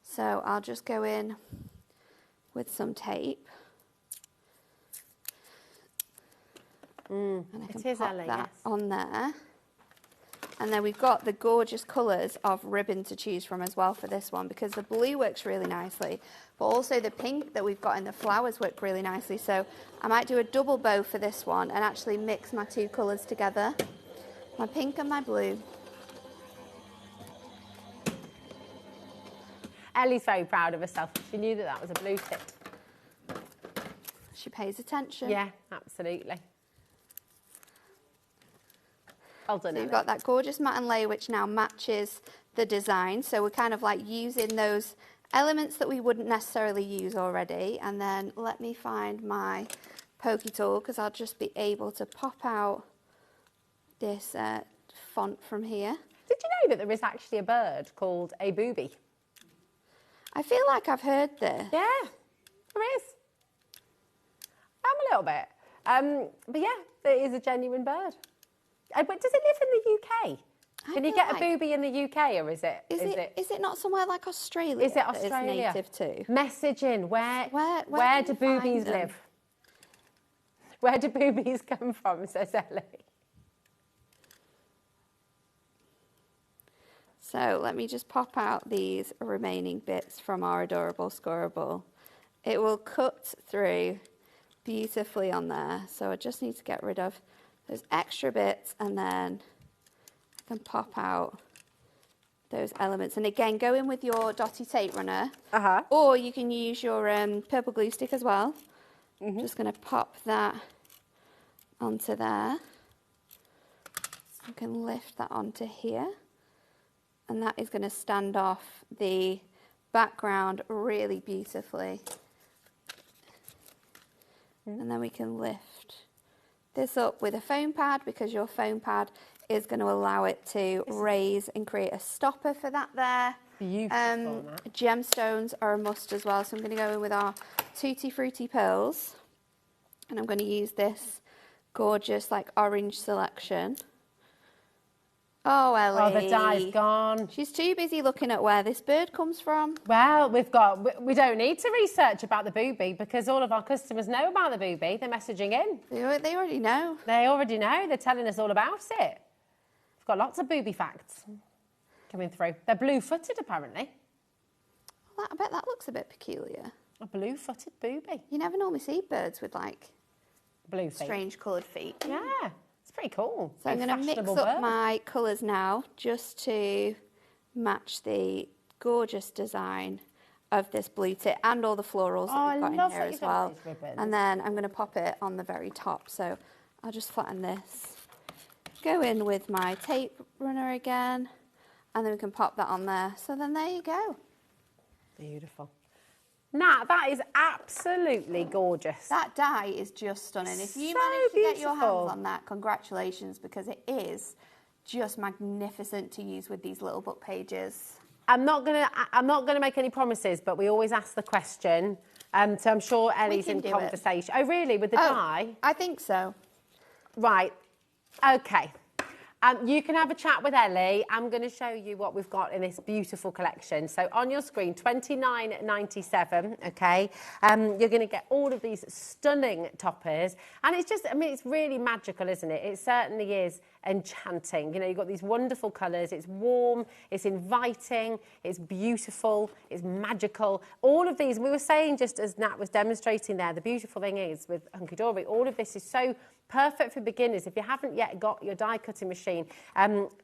Speaker 13: So I'll just go in with some tape. And I can pop that on there. And then we've got the gorgeous colours of ribbon to choose from as well for this one, because the blue works really nicely, but also the pink that we've got in the flowers work really nicely. So I might do a double bow for this one and actually mix my two colours together, my pink and my blue.
Speaker 1: Ellie's very proud of herself. She knew that was a blue tip.
Speaker 13: She pays attention.
Speaker 1: Yeah, absolutely. Well done,
Speaker 13: so you've got that gorgeous matte and lay, which now matches the design. So we're kind of like using those elements that we wouldn't necessarily use already. And then let me find my pokey tool, because I'll just be able to pop out this font from here.
Speaker 1: Did you know that there is actually a bird called a booby?
Speaker 13: I feel like I've heard this.
Speaker 1: Yeah, there is. A little bit. But yeah, there is a genuine bird. But does it live in the UK? Can you get a booby in the UK, or is it?
Speaker 13: Is it not somewhere like Australia?
Speaker 1: Is it Australia?
Speaker 13: That it's native to?
Speaker 1: Message in. Where do boobies live? Where do boobies come from, says Ellie.
Speaker 13: So let me just pop out these remaining bits from our adorable scorable. It will cut through beautifully on there. So I just need to get rid of those extra bits, and then I can pop out those elements. And again, go in with your dotty tape runner, or you can use your purple glue stick as well. I'm just going to pop that onto there. You can lift that onto here, and that is going to stand off the background really beautifully. And then we can lift this up with a foam pad, because your foam pad is going to allow it to raise and create a stopper for that there.
Speaker 1: Beautiful.
Speaker 13: Gemstones are a must as well, so I'm going to go in with our Tutti Frutti pearls, and I'm going to use this gorgeous like orange selection Oh, Ellie.
Speaker 1: Oh, the dye's gone.
Speaker 13: She's too busy looking at where this bird comes from.
Speaker 1: Well, we don't need to research about the booby because all of our customers know about the booby. They're messaging in.
Speaker 13: They already know.
Speaker 1: They already know. They're telling us all about it. We've got lots of booby facts coming through. They're blue-footed, apparently.
Speaker 13: Well, I bet that looks a bit peculiar.
Speaker 1: A blue-footed booby.
Speaker 13: You never normally see birds with, like,
Speaker 1: blue feet.
Speaker 13: Strange coloured feet.
Speaker 1: Yeah, it's pretty cool.
Speaker 13: So I'm going to mix up my colours now just to match the gorgeous design of this blue tip and all the florals that we've got in here as well. And then I'm going to pop it on the very top. So I'll just flatten this, go in with my tape runner again, and then we can pop that on there. So then there you go.
Speaker 1: Beautiful. Nat, that is absolutely gorgeous.
Speaker 13: That dye is just stunning. If you manage to get your hands on that, congratulations, because it is just magnificent to use with these little book pages.
Speaker 1: I'm not gonna make any promises, but we always ask the question. So I'm sure Ellie's in conversation. Oh, really? With the dye?
Speaker 13: I think so.
Speaker 1: Right. Okay. You can have a chat with Ellie. I'm going to show you what we've got in this beautiful collection. So on your screen, $29.97, okay? You're going to get all of these stunning toppers. And it's just, I mean, it's really magical, isn't it? It certainly is enchanting. You know, you've got these wonderful colours. It's warm, it's inviting, it's beautiful, it's magical. All of these, we were saying just as Nat was demonstrating there, the beautiful thing is with Hunkydory, all of this is so perfect for beginners. If you haven't yet got your die cutting machine,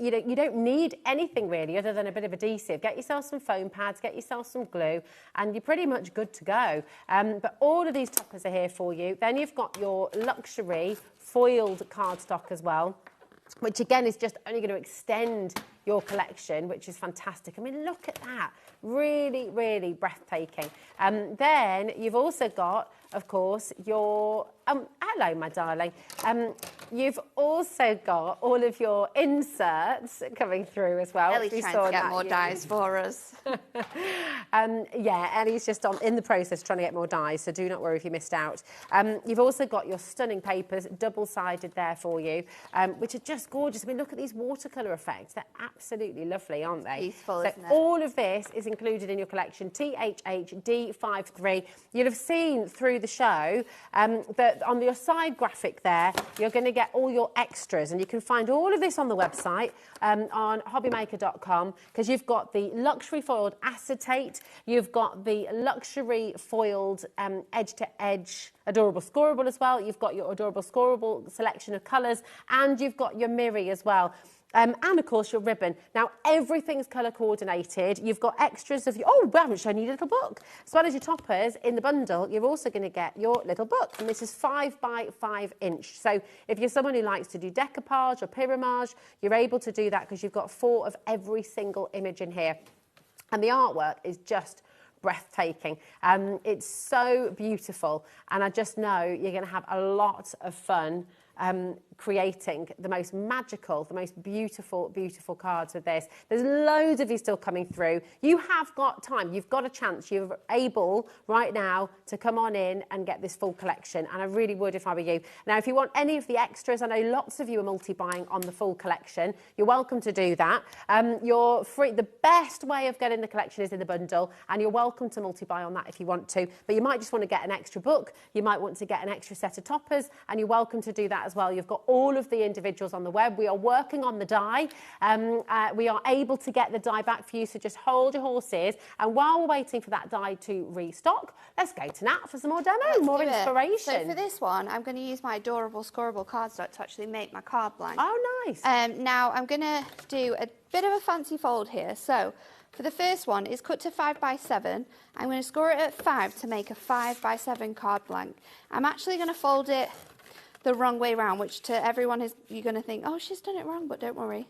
Speaker 1: you don't need anything really other than a bit of adhesive. Get yourself some foam pads, get yourself some glue, and you're pretty much good to go. But all of these toppers are here for you. Then you've got your luxury foiled cardstock as well, which again is just only going to extend your collection, which is fantastic. I mean, look at that. Really, really breathtaking. Then you've also got, of course, your... hello, my darling. You've also got all of your inserts coming through as well.
Speaker 13: Ellie's trying to get more dies for us.
Speaker 1: Yeah, Ellie's just in the process trying to get more dies, so do not worry if you missed out. You've also got your stunning papers, double-sided there for you, which are just gorgeous. I mean, look at these watercolour effects. They're absolutely lovely, aren't they?
Speaker 13: Beautiful,
Speaker 1: so
Speaker 13: isn't it?
Speaker 1: all of this is included in your collection, THHD53. You'll have seen through the show that on your side graphic there, you're going to get all your extras, and you can find all of this on the website on HobbyMaker.com, because you've got the luxury foiled acetate, you've got the luxury foiled edge-to-edge adorable scoreable as well, you've got your adorable scoreable selection of colours, and you've got your Miri as well. And of course your ribbon. Now everything's colour coordinated. You've got extras of we haven't shown you your little book. As well as your toppers in the bundle, you're also going to get your little book. And this is 5 by 5 inch. So if you're someone who likes to do decoupage or pyramage, you're able to do that because you've got 4 of every single image in here. And the artwork is just breathtaking. It's so beautiful. And I just know you're going to have a lot of fun creating the most magical, the most beautiful, beautiful cards with this. There's loads of you still coming through. You have got time. You've got a chance. You're able right now to come on in and get this full collection. And I really would if I were you. Now, if you want any of the extras, I know lots of you are multi-buying on the full collection. You're welcome to do that. You're free. The best way of getting the collection is in the bundle, and you're welcome to multi-buy on that if you want to. But you might just want to get an extra book. You might want to get an extra set of toppers, and you're welcome to do that as well. You've got all of the individuals on the web. We are working on the die. We are able to get the die back for you, so just hold your horses. And while we're waiting for that die to restock, let's go to Nat for some more demo, more inspiration.
Speaker 13: So for this one, I'm going to use my adorable scoreable cardstock to actually make my card blank.
Speaker 1: Oh, nice.
Speaker 13: Now I'm going to do a bit of a fancy fold here. So for the first one, it's cut to 5 by 7. I'm going to score it at 5 to make a 5 by 7 card blank. I'm actually going to fold it the wrong way round, which to everyone is, you're going to think, oh, she's done it wrong, but don't worry.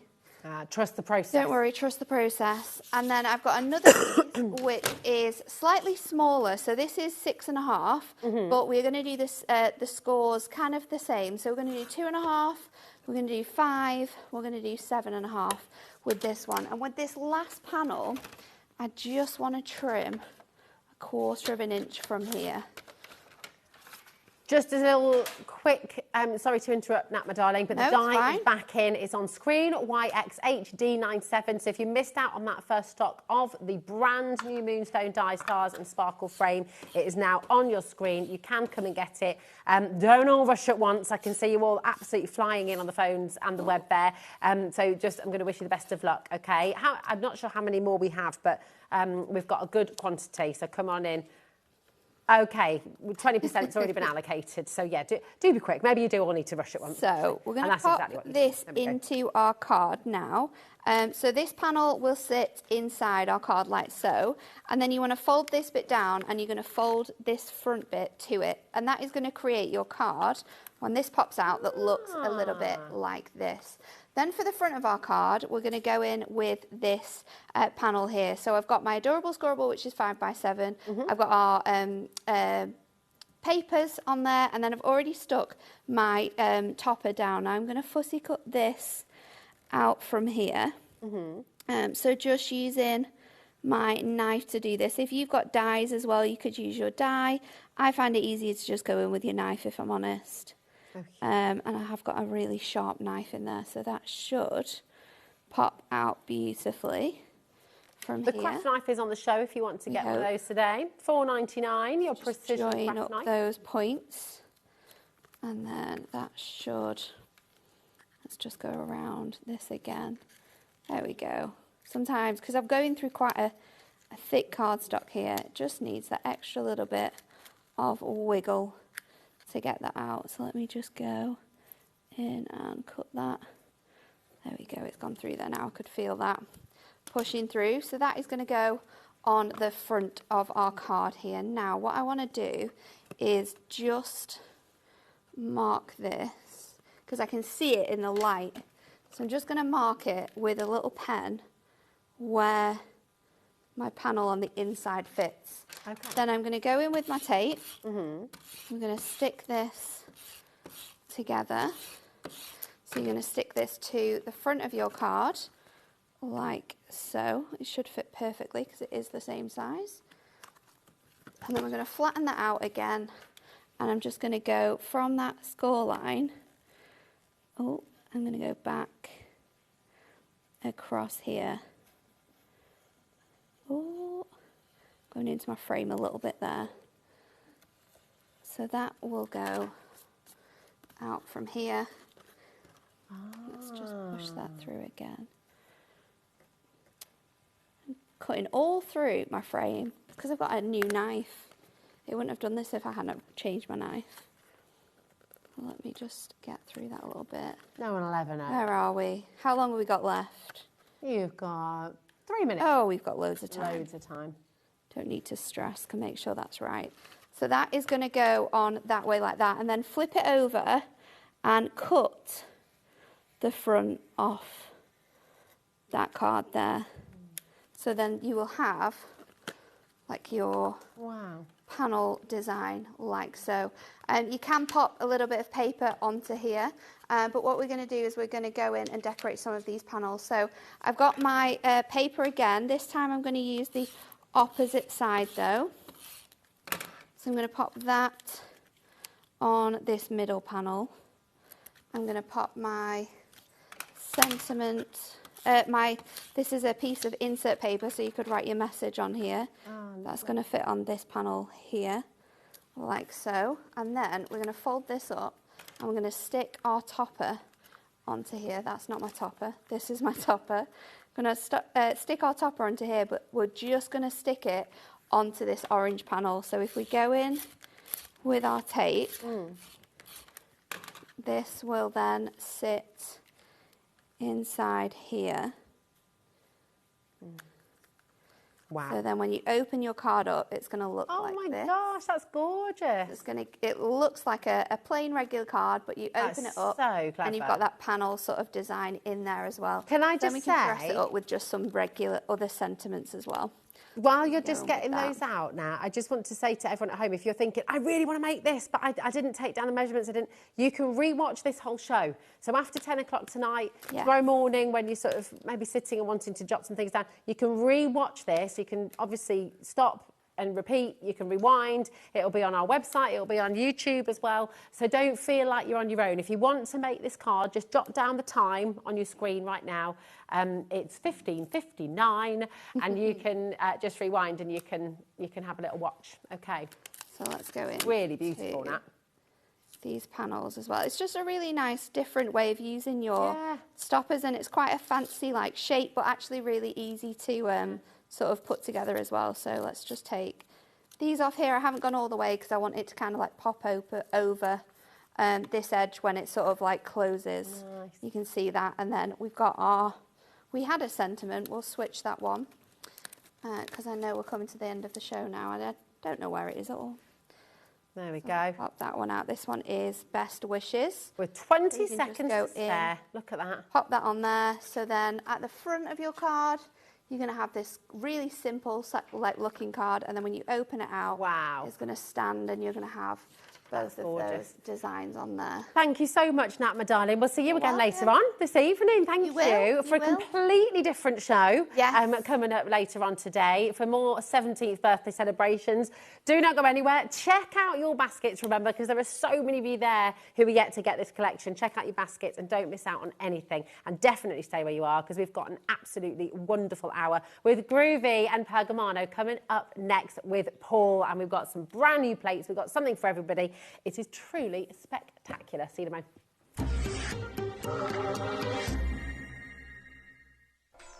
Speaker 1: Trust the process.
Speaker 13: Don't worry, trust the process. And then I've got another piece which is slightly smaller. So this is 6.5, but we're going to do this, the scores kind of the same. So we're going to do 2.5, we're going to do 5, we're going to do 7.5 with this one. And with this last panel, I just want to trim 1/4 of an inch from here.
Speaker 1: Just a little quick, sorry to interrupt, Nat, my darling, but
Speaker 13: No,
Speaker 1: the
Speaker 13: it's
Speaker 1: die
Speaker 13: fine.
Speaker 1: is back in. It's on screen, YXHD97. So if you missed out on that first stock of the brand new Moonstone Die Stars and Sparkle frame, it is now on your screen. You can come and get it. Don't all rush at once. I can see you all absolutely flying in on the phones and the web there. So just, I'm going to wish you the best of luck, okay? I'm not sure how many more we have, but we've got a good quantity, so come on in. Okay, 20%'s already been allocated, so yeah, do be quick. Maybe you do all need to rush at once.
Speaker 13: So we're going to pop this into our card now. So this panel will sit inside our card like so, and then you want to fold this bit down and you're going to fold this front bit to it, and that is going to create your card when this pops out that looks a little bit like this. Then for the front of our card, we're going to go in with this panel here. So I've got my Adorable Scorable, which is 5x7. I've got our papers on there, and then I've already stuck my topper down. Now I'm going to fussy cut this out from here. So just using my knife to do this. If you've got dies as well, you could use your die. I find it easier to just go in with your knife, if I'm honest. Okay. And I have got a really sharp knife in there, so that should pop out beautifully from
Speaker 1: the
Speaker 13: here.
Speaker 1: craft knife is on the show if you want to get one of those today. $4.99, your
Speaker 13: Just
Speaker 1: precision
Speaker 13: join
Speaker 1: craft
Speaker 13: up
Speaker 1: knife.
Speaker 13: those points, and then that should, let's just go around this again. There we go. Sometimes, because I'm going through quite a thick cardstock here, it just needs that extra little bit of wiggle to get that out. So let me just go in and cut that. There we go, it's gone through there now. I could feel that pushing through. So that is going to go on the front of our card here. Now what I want to do is just mark this, because I can see it in the light. So I'm just going to mark it with a little pen where my panel on the inside fits. Okay. Then I'm going to go in with my tape. I'm going to stick this together. So you're going to stick this to the front of your card, like so. It should fit perfectly because it is the same size. And then we're going to flatten that out again. And I'm just going to go from that score line. Oh, I'm going to go back across here. Oh, going into my frame a little bit there. So that will go out from here. Let's just push that through again. I'm cutting all through my frame because I've got a new knife. It wouldn't have done this if I hadn't changed my knife. Let me just get through that a little bit.
Speaker 1: No, an 11.
Speaker 13: Where are we? How long have we got left?
Speaker 1: You've got 3 minutes.
Speaker 13: Oh, we've got loads of time.
Speaker 1: Loads of time.
Speaker 13: Don't need to stress, can make sure that's right. So that is going to go on that way like that, and then flip it over and cut the front off that card there. So then you will have like your panel design like so. You can pop a little bit of paper onto here, but what we're going to do is we're going to go in and decorate some of these panels. So I've got my paper again. This time I'm going to use the opposite side though. So I'm going to pop that on this middle panel. I'm going to pop my sentiment, this is a piece of insert paper, so you could write your message on here. That's going to fit on this panel here, like so. And then we're going to fold this up, and we're going to stick our topper onto here. That's not my topper, this is my topper. I'm going to stick our topper onto here, but we're just going to stick it onto this orange panel. So if we go in with our tape, this will then sit inside here.
Speaker 1: Wow.
Speaker 13: So then when you open your card up, it's going to look like this.
Speaker 1: Oh my gosh, that's gorgeous.
Speaker 13: It looks like a plain regular card, but you open it up
Speaker 1: so
Speaker 13: and you've got that panel sort of design in there as well.
Speaker 1: Can I just
Speaker 13: then we can dress it up with just some regular other sentiments as well.
Speaker 1: While you're just getting those out now, I just want to say to everyone at home, if you're thinking, I really want to make this, but I didn't take down the measurements, you can re-watch this whole show. So after 10 o'clock tonight, tomorrow morning, when you're sort of maybe sitting and wanting to jot some things down, you can re-watch this. You can obviously stop and repeat, you can rewind, it'll be on our website, it'll be on YouTube as well. So don't feel like you're on your own. If you want to make this card, just jot down the time on your screen right now. It's 15:59 and you can just rewind and you can have a little watch. Okay.
Speaker 13: So let's go in.
Speaker 1: Really beautiful, Nat.
Speaker 13: These panels as well. It's just a really nice different way of using your stoppers, and it's quite a fancy like shape, but actually really easy to sort of put together as well. So let's just take these off here. I haven't gone all the way because I want it to kind of like pop over this edge when it sort of like closes. Nice. You can see that. And then we've got we had a sentiment. We'll switch that one because I know we're coming to the end of the show now. I don't know where it is at all.
Speaker 1: There we go.
Speaker 13: Pop that one out. This one is Best Wishes.
Speaker 1: With 20 seconds to spare. Look at that.
Speaker 13: Pop that on there. So then at the front of your card, you're going to have this really simple like looking card. And then when you open it out, it's going to stand and you're going to have both of those designs on there.
Speaker 1: Thank you so much, Nat, my darling. We'll see you again later on this evening. Thank you for a completely different show coming up later on today for more 17th birthday celebrations. Do not go anywhere. Check out your baskets, remember, because there are so many of you there who are yet to get this collection. Check out your baskets and don't miss out on anything. And definitely stay where you are because we've got an absolutely wonderful hour with Groovy and Pergamano coming up next with Paul. And we've got some brand new plates. We've got something for everybody. It is truly spectacular. See you tomorrow.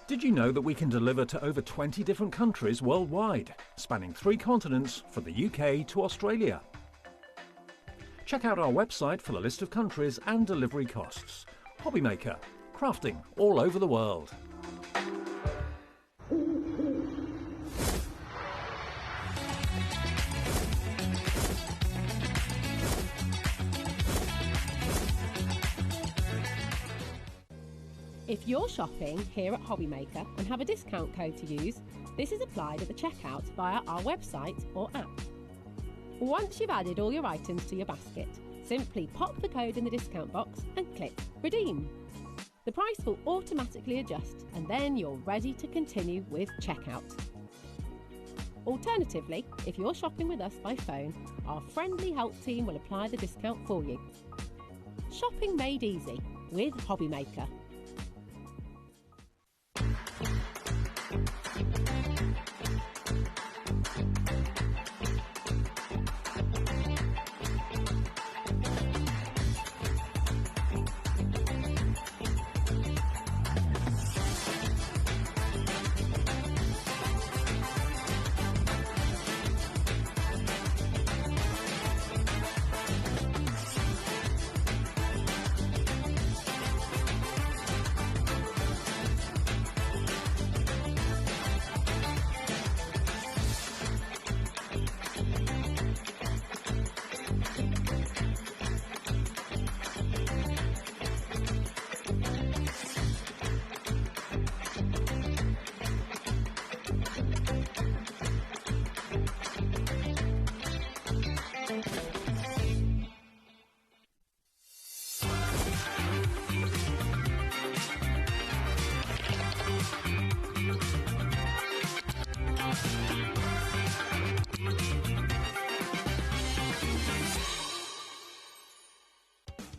Speaker 14: Did you know that we can deliver to over 20 different countries worldwide, spanning 3 continents from the UK to Australia? Check out our website for the list of countries and delivery costs. HobbyMaker, crafting all over the world.
Speaker 1: If you're shopping here at HobbyMaker and have a discount code to use, this is applied at the checkout via our website or app. Once you've added all your items to your basket, simply pop the code in the discount box and click Redeem. The price will automatically adjust and then you're ready to continue with checkout. Alternatively, if you're shopping with us by phone, our friendly help team will apply the discount for you. Shopping made easy with HobbyMaker.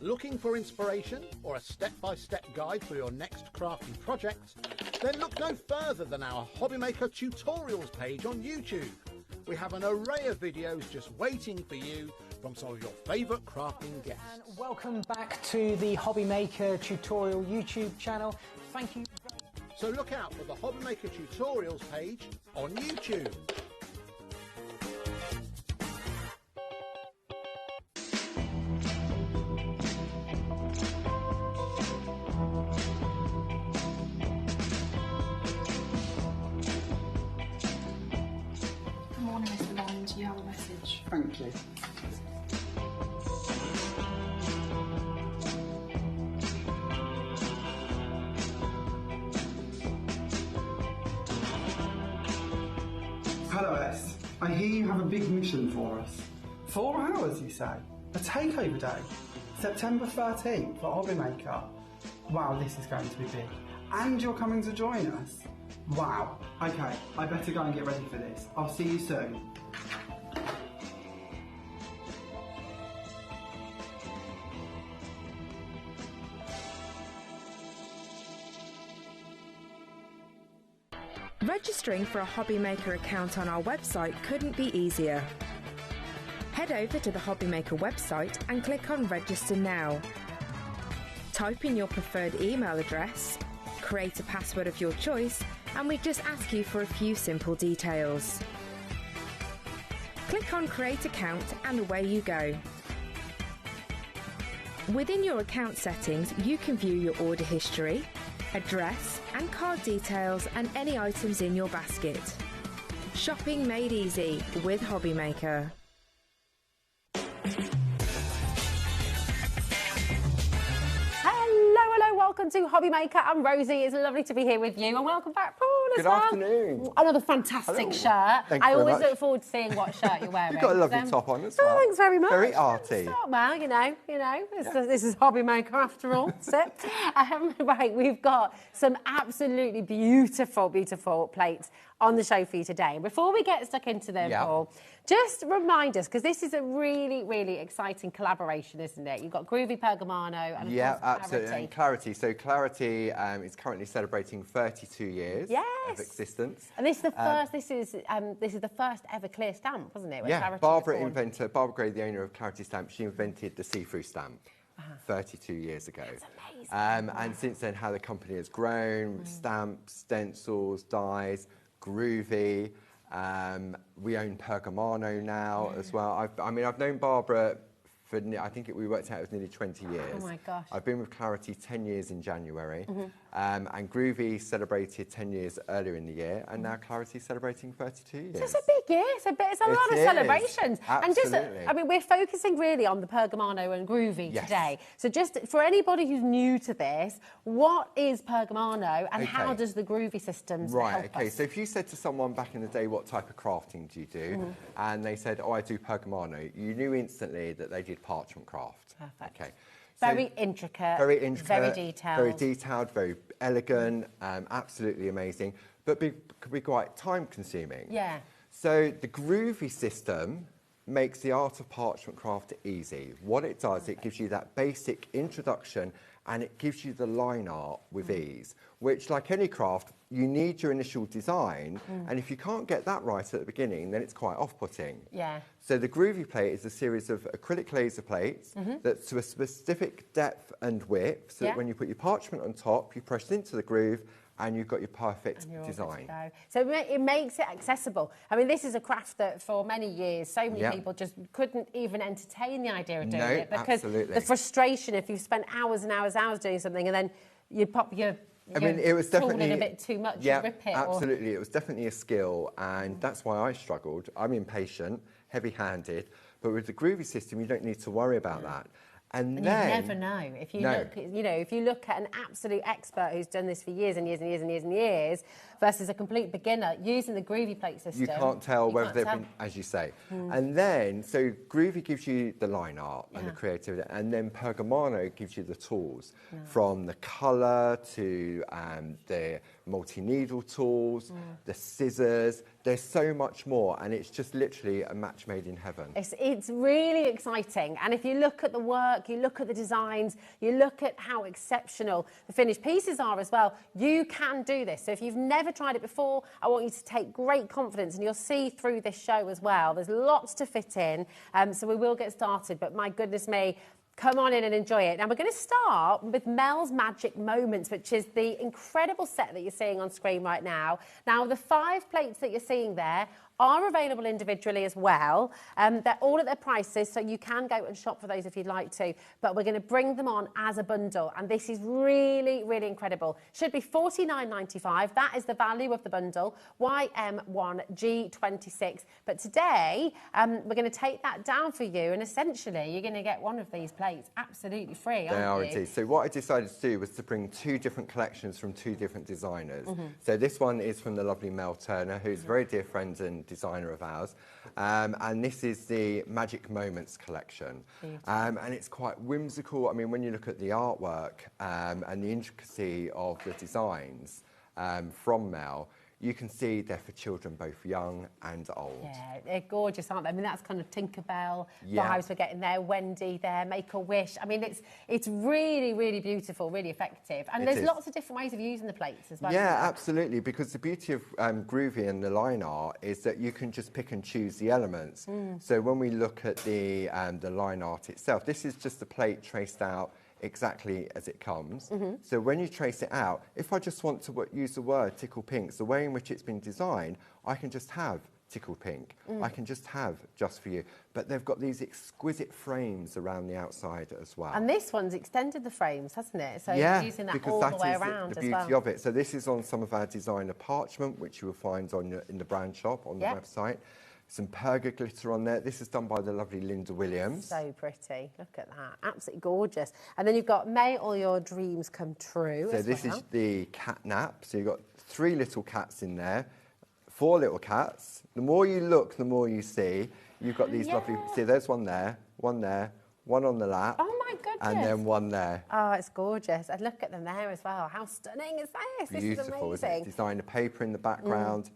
Speaker 12: Looking for inspiration or a step-by-step guide for your next crafting project? Then look no further than our HobbyMaker tutorials page on YouTube. We have an array of videos just waiting for you from some of your favourite crafting guests.
Speaker 15: And welcome back to the HobbyMaker tutorial YouTube channel. Thank you.
Speaker 12: So look out for the HobbyMaker tutorials page on YouTube.
Speaker 9: You have a message.
Speaker 10: Thank you. Hello S, I hear you have a big mission for us. 4 hours, you say? A takeover day? September 13th for HobbyMaker. Wow, this is going to be big. And you're coming to join us. Wow. Okay, I better go and get ready for this. I'll see you soon.
Speaker 16: Registering for a HobbyMaker account on our website couldn't be easier. Head over to the HobbyMaker website and click on Register Now. Type in your preferred email address, create a password of your choice, and we just ask you for a few simple details. Click on Create Account and away you go. Within your account settings, you can view your order history, address and card details and any items in your basket. Shopping made easy with HobbyMaker.
Speaker 1: Hello, welcome to HobbyMaker. I'm Rosie. It's lovely to be here with you, and welcome back, Paul.
Speaker 17: Good afternoon.
Speaker 1: Another fantastic shirt.
Speaker 17: Thank you
Speaker 1: I
Speaker 17: very
Speaker 1: always
Speaker 17: much.
Speaker 1: look forward to seeing what shirt you're wearing.
Speaker 17: You've got a lovely top on as well.
Speaker 1: Oh, thanks very much.
Speaker 17: Very arty.
Speaker 1: Oh, well, you know, this is HobbyMaker after all. That's it. Right, we've got some absolutely beautiful, beautiful plates on the show for you today. Before we get stuck into them, Paul, just remind us, because this is a really, really exciting collaboration, isn't it? You've got Groovy Pergamano and, of course,
Speaker 17: absolutely.
Speaker 1: Clarity.
Speaker 17: And Clarity. So Clarity is currently celebrating 32 years of existence.
Speaker 1: And this is the first. This is the first ever clear stamp, wasn't it? When Clarity
Speaker 17: Barbara
Speaker 1: was born.
Speaker 17: Gray, the owner of Clarity Stamp, she invented the see-through stamp 32 years ago.
Speaker 1: That's amazing.
Speaker 17: And since then, how the company has grown: stamps, stencils, dies, Groovy. We own Pergamano now as well. I've known Barbara for, I think we worked out it was nearly 20 years.
Speaker 1: Oh my gosh.
Speaker 17: I've been with Clarity 10 years in January. And Groovy celebrated 10 years earlier in the year, and now Clarity's celebrating 32 years.
Speaker 1: So it's a big year. It's a lot of celebrations.
Speaker 17: Absolutely.
Speaker 1: And just, we're focusing really on the Pergamano and Groovy today. So just for anybody who's new to this, what is Pergamano and how does the Groovy systems help us?
Speaker 17: So if you said to someone back in the day, what type of crafting do you do? And they said, oh, I do Pergamano, you knew instantly that they did parchment craft.
Speaker 1: Perfect.
Speaker 17: Okay.
Speaker 1: Very intricate, very detailed,
Speaker 17: very elegant, absolutely amazing, but could be quite time consuming.
Speaker 1: Yeah.
Speaker 17: So the Groovy system makes the art of parchment craft easy. What it does, it gives you that basic introduction and it gives you the line art with ease, which, like any craft, you need your initial design, and if you can't get that right at the beginning, then it's quite off-putting.
Speaker 1: Yeah.
Speaker 17: So the Groovy plate is a series of acrylic laser plates that's to a specific depth and width, so that when you put your parchment on top, you press into the groove, and you've got your perfect design.
Speaker 1: So it makes it accessible. I mean, this is a craft that for many years, so many people just couldn't even entertain the idea of doing it because the frustration if you've spent hours and hours doing something and then you pop your
Speaker 17: it was definitely
Speaker 1: a bit too much,
Speaker 17: yeah,
Speaker 1: you rip it.
Speaker 17: Absolutely, it was definitely a skill, and that's why I struggled. I'm impatient, heavy-handed, but with the Groovy system, you don't need to worry about that. And then,
Speaker 1: you never know. If you look, if you look at an absolute expert who's done this for years and years and years and years and years, versus a complete beginner using the Groovy plate system,
Speaker 17: you can't tell whether they've been, as you say. And then, so Groovy gives you the line art and the creativity, and then Pergamano gives you the tools, from the colour to the multi-needle tools, the scissors. There's so much more, and it's just literally a match made in heaven.
Speaker 1: It's really exciting, and if you look at the work, you look at the designs, you look at how exceptional the finished pieces are as well, you can do this. So if you've never tried it before, I want you to take great confidence, and you'll see through this show as well. There's lots to fit in, so we will get started, but my goodness me, come on in and enjoy it. Now, we're going to start with Mel's Magic Moments, which is the incredible set that you're seeing on screen right now. Now, the 5 plates that you're seeing there are available individually as well. They're all at their prices, so you can go and shop for those if you'd like to, but we're going to bring them on as a bundle, and this is really, really incredible. Should be $49.95. That is the value of the bundle, YM1G26. But today, we're going to take that down for you, and essentially, you're going to get one of these plates absolutely free, aren't you?
Speaker 17: They are indeed. So what I decided to do was to bring 2 different collections from 2 different designers. So this one is from the lovely Mel Turner, who's a very dear friend and designer of ours, and this is the Magic Moments collection, and it's quite whimsical. I mean, when you look at the artwork and the intricacy of the designs, from Mel, you can see they're for children both young and old.
Speaker 1: Yeah, they're gorgeous, aren't they? I mean, that's kind of Tinkerbell
Speaker 17: Yeah.
Speaker 1: vibes we're getting there. Wendy there, Make-A-Wish. I mean, it's really, really beautiful, really effective. And there's lots of different ways of using the plates as well.
Speaker 17: Yeah, absolutely, because the beauty of Groovy and the line art is that you can just pick and choose the elements. So when we look at the line art itself, this is just the plate traced out exactly as it comes. So when you trace it out, if I just want to use the word tickle pinks, the way in which it's been designed, I can just have tickled pink. I can just have just for you. But they've got these exquisite frames around the outside as well.
Speaker 1: And this one's extended the frames, hasn't it? So
Speaker 17: yeah,
Speaker 1: you're using that
Speaker 17: because
Speaker 1: all
Speaker 17: that
Speaker 1: the way
Speaker 17: is
Speaker 1: around
Speaker 17: the
Speaker 1: as
Speaker 17: beauty
Speaker 1: well.
Speaker 17: of it. So this is on some of our designer Parchment, which you will find in the brand shop on the website. Some perga glitter on there. This is done by the lovely Linda Williams.
Speaker 1: So pretty. Look at that. Absolutely gorgeous. And then you've got May All Your Dreams Come True.
Speaker 17: So this is the cat nap. So you've got 3 little cats in there, 4 little cats. The more you look, the more you see. You've got these lovely, see there's one there, one on the lap.
Speaker 1: Oh my goodness.
Speaker 17: And then one there.
Speaker 1: Oh, it's gorgeous. And look at them there as well. How stunning is this?
Speaker 17: Beautiful,
Speaker 1: this is
Speaker 17: isn't
Speaker 1: amazing.
Speaker 17: it? Designer paper in the background.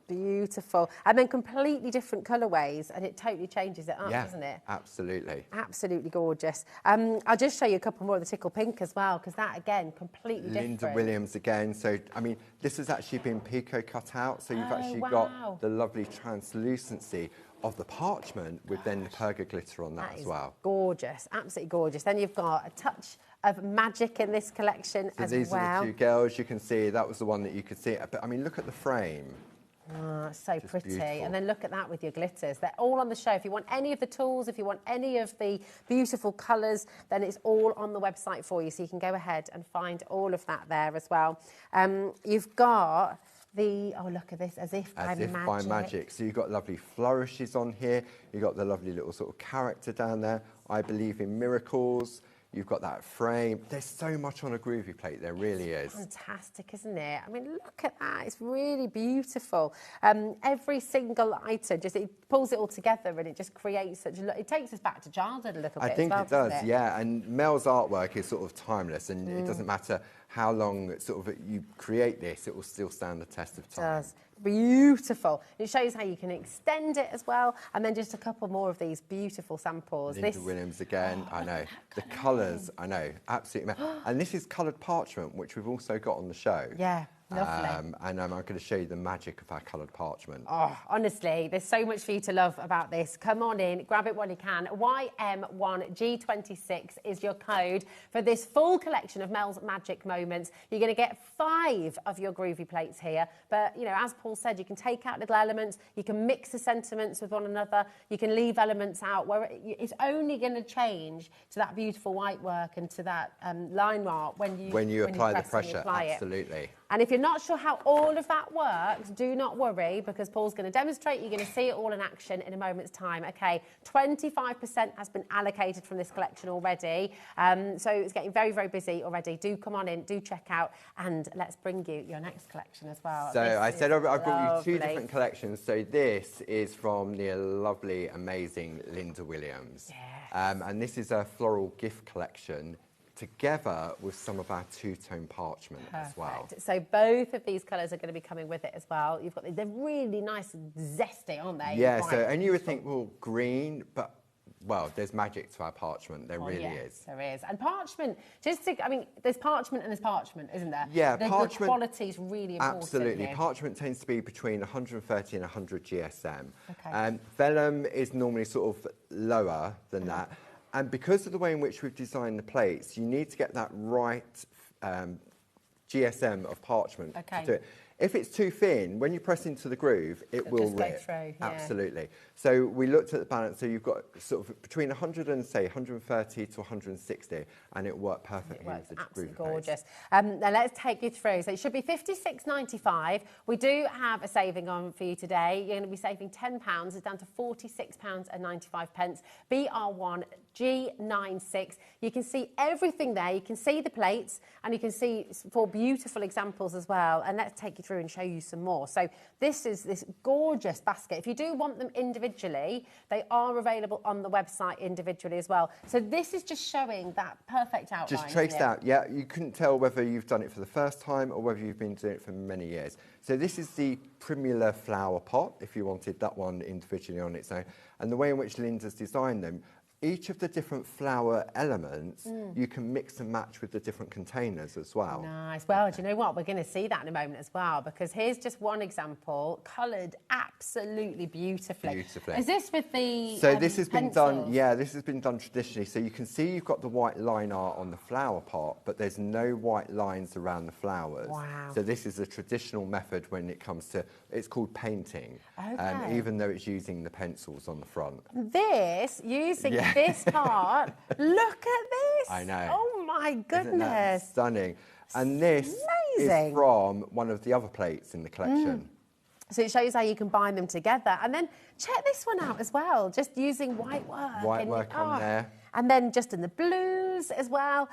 Speaker 1: Beautiful. And then completely different colourways, and it totally changes it up, doesn't it?
Speaker 17: Absolutely.
Speaker 1: Absolutely gorgeous. I'll just show you a couple more of the Tickle Pink as well, because that, again, completely different.
Speaker 17: Linda Williams again. So, I mean, this has actually been Pico cut out, so you've actually got the lovely translucency of the Parchment with then the perga glitter on that as well.
Speaker 1: Gorgeous, absolutely gorgeous. Then you've got a touch of magic in this collection as well.
Speaker 17: These are the 2 girls. You can see that was the one that you could see. But, I mean, look at the frame.
Speaker 1: Oh, so
Speaker 17: Just
Speaker 1: pretty.
Speaker 17: beautiful.
Speaker 1: And then look at that with your glitters. They're all on the show. If you want any of the tools, if you want any of the beautiful colours, then it's all on the website for you. So you can go ahead and find all of that there as well. You've got the, oh, look at this, As If by Magic.
Speaker 17: So you've got lovely flourishes on here. You've got the lovely little sort of character down there. I believe in miracles. You've got that frame. There's so much on a Groovy plate, there really is.
Speaker 1: Fantastic, isn't it? I mean, look at that. It's really beautiful. Every single item, just it pulls it all together and it just creates such a... It takes us back to childhood a little bit
Speaker 17: I think
Speaker 1: as well,
Speaker 17: it does,
Speaker 1: doesn't it?
Speaker 17: yeah. And Mel's artwork is sort of timeless, and it doesn't matter how long sort of you create this, it will still stand the test of time.
Speaker 1: It does. Beautiful. It shows how you can extend it as well. And then just a couple more of these beautiful samples.
Speaker 17: Linda Williams again, I know. The colours, I know, absolutely. And this is coloured Parchment, which we've also got on the show.
Speaker 1: Yeah. Lovely.
Speaker 17: And I'm going to show you the magic of our coloured Parchment.
Speaker 1: Oh, honestly, there's so much for you to love about this. Come on in, grab it when you can. YM1G26 is your code for this full collection of Mel's Magic Moments. You're going to get 5 of your Groovy plates here. But, you know, as Paul said, you can take out little elements, you can mix the sentiments with one another, you can leave elements out where it's only going to change to that beautiful white work and to that line art when you
Speaker 17: apply the
Speaker 1: press and
Speaker 17: pressure,
Speaker 1: apply it.
Speaker 17: absolutely.
Speaker 1: And if you're not sure how all of that works, do not worry, because Paul's going to demonstrate. You're going to see it all in action in a moment's time. Okay, 25% has been allocated from this collection already. So it's getting very, very busy already. Do come on in, do check out, and let's bring you your next collection as well.
Speaker 17: So I said I've brought you 2
Speaker 1: lovely.
Speaker 17: different collections. So this is from the lovely, amazing Linda Williams.
Speaker 1: Yes.
Speaker 17: And this is a floral gift collection, together with some of our 2-tone Parchment as well.
Speaker 1: Perfect. So both of these colours are going to be coming with it as well. You've got they're really nice and zesty, aren't they?
Speaker 17: Yeah, so, and you would think, well, green, but, well, there's magic to our Parchment. There really is.
Speaker 1: There is. And Parchment, I mean, there's Parchment and there's Parchment, isn't there?
Speaker 17: Yeah,
Speaker 1: the
Speaker 17: Parchment...
Speaker 1: The quality is really important.
Speaker 17: Absolutely.
Speaker 1: Here.
Speaker 17: Parchment tends to be between 130 and 100 GSM.
Speaker 1: Okay.
Speaker 17: Vellum is normally sort of lower than that. And because of the way in which we've designed the plates, you need to get that right GSM of Parchment to do it. If it's too thin, when you press into the groove, it will
Speaker 1: just go
Speaker 17: rip.
Speaker 1: through, yeah.
Speaker 17: Absolutely. So we looked at the balance. So you've got sort of between 100 and say 130 to 160, and it worked perfectly with the groove
Speaker 1: gorgeous. Now let's take you through. So it should be £56.95. We do have a saving on for you today. You're going to be saving £10. It's down to £46.95. BR1 G96. You can see everything there. You can see the plates, and you can see 4 beautiful examples as well. And let's take you through and show you some more. So this is this gorgeous basket. If you do want them individually, they are available on the website individually as well. So this is just showing that perfect outline.
Speaker 17: Just traced out, yeah. You couldn't tell whether you've done it for the first time or whether you've been doing it for many years. So this is the Primula flower pot, if you wanted that one individually on its own. And the way in which Linda's designed them, each of the different flower elements, you can mix and match with the different containers as well.
Speaker 1: Nice. Well, do you know what? We're going to see that in a moment as well, because here's just one example, coloured absolutely beautifully. Is this with the
Speaker 17: So this has been done,
Speaker 1: pencils?
Speaker 17: yeah, this has been done traditionally. So you can see you've got the white line art on the flower pot, but there's no white lines around the flowers.
Speaker 1: Wow.
Speaker 17: So this is a traditional method when it comes to, it's called painting,
Speaker 1: Okay.
Speaker 17: even though it's using the pencils on the front.
Speaker 1: This, using this part, look at this.
Speaker 17: I know.
Speaker 1: Oh my
Speaker 17: Isn't that
Speaker 1: goodness.
Speaker 17: stunning? And this
Speaker 1: Amazing.
Speaker 17: is from one of the other plates in the collection.
Speaker 1: So it shows how you combine them together. And then check this one out as well, just using white work.
Speaker 17: White work on there.
Speaker 1: And then just in the blues as well.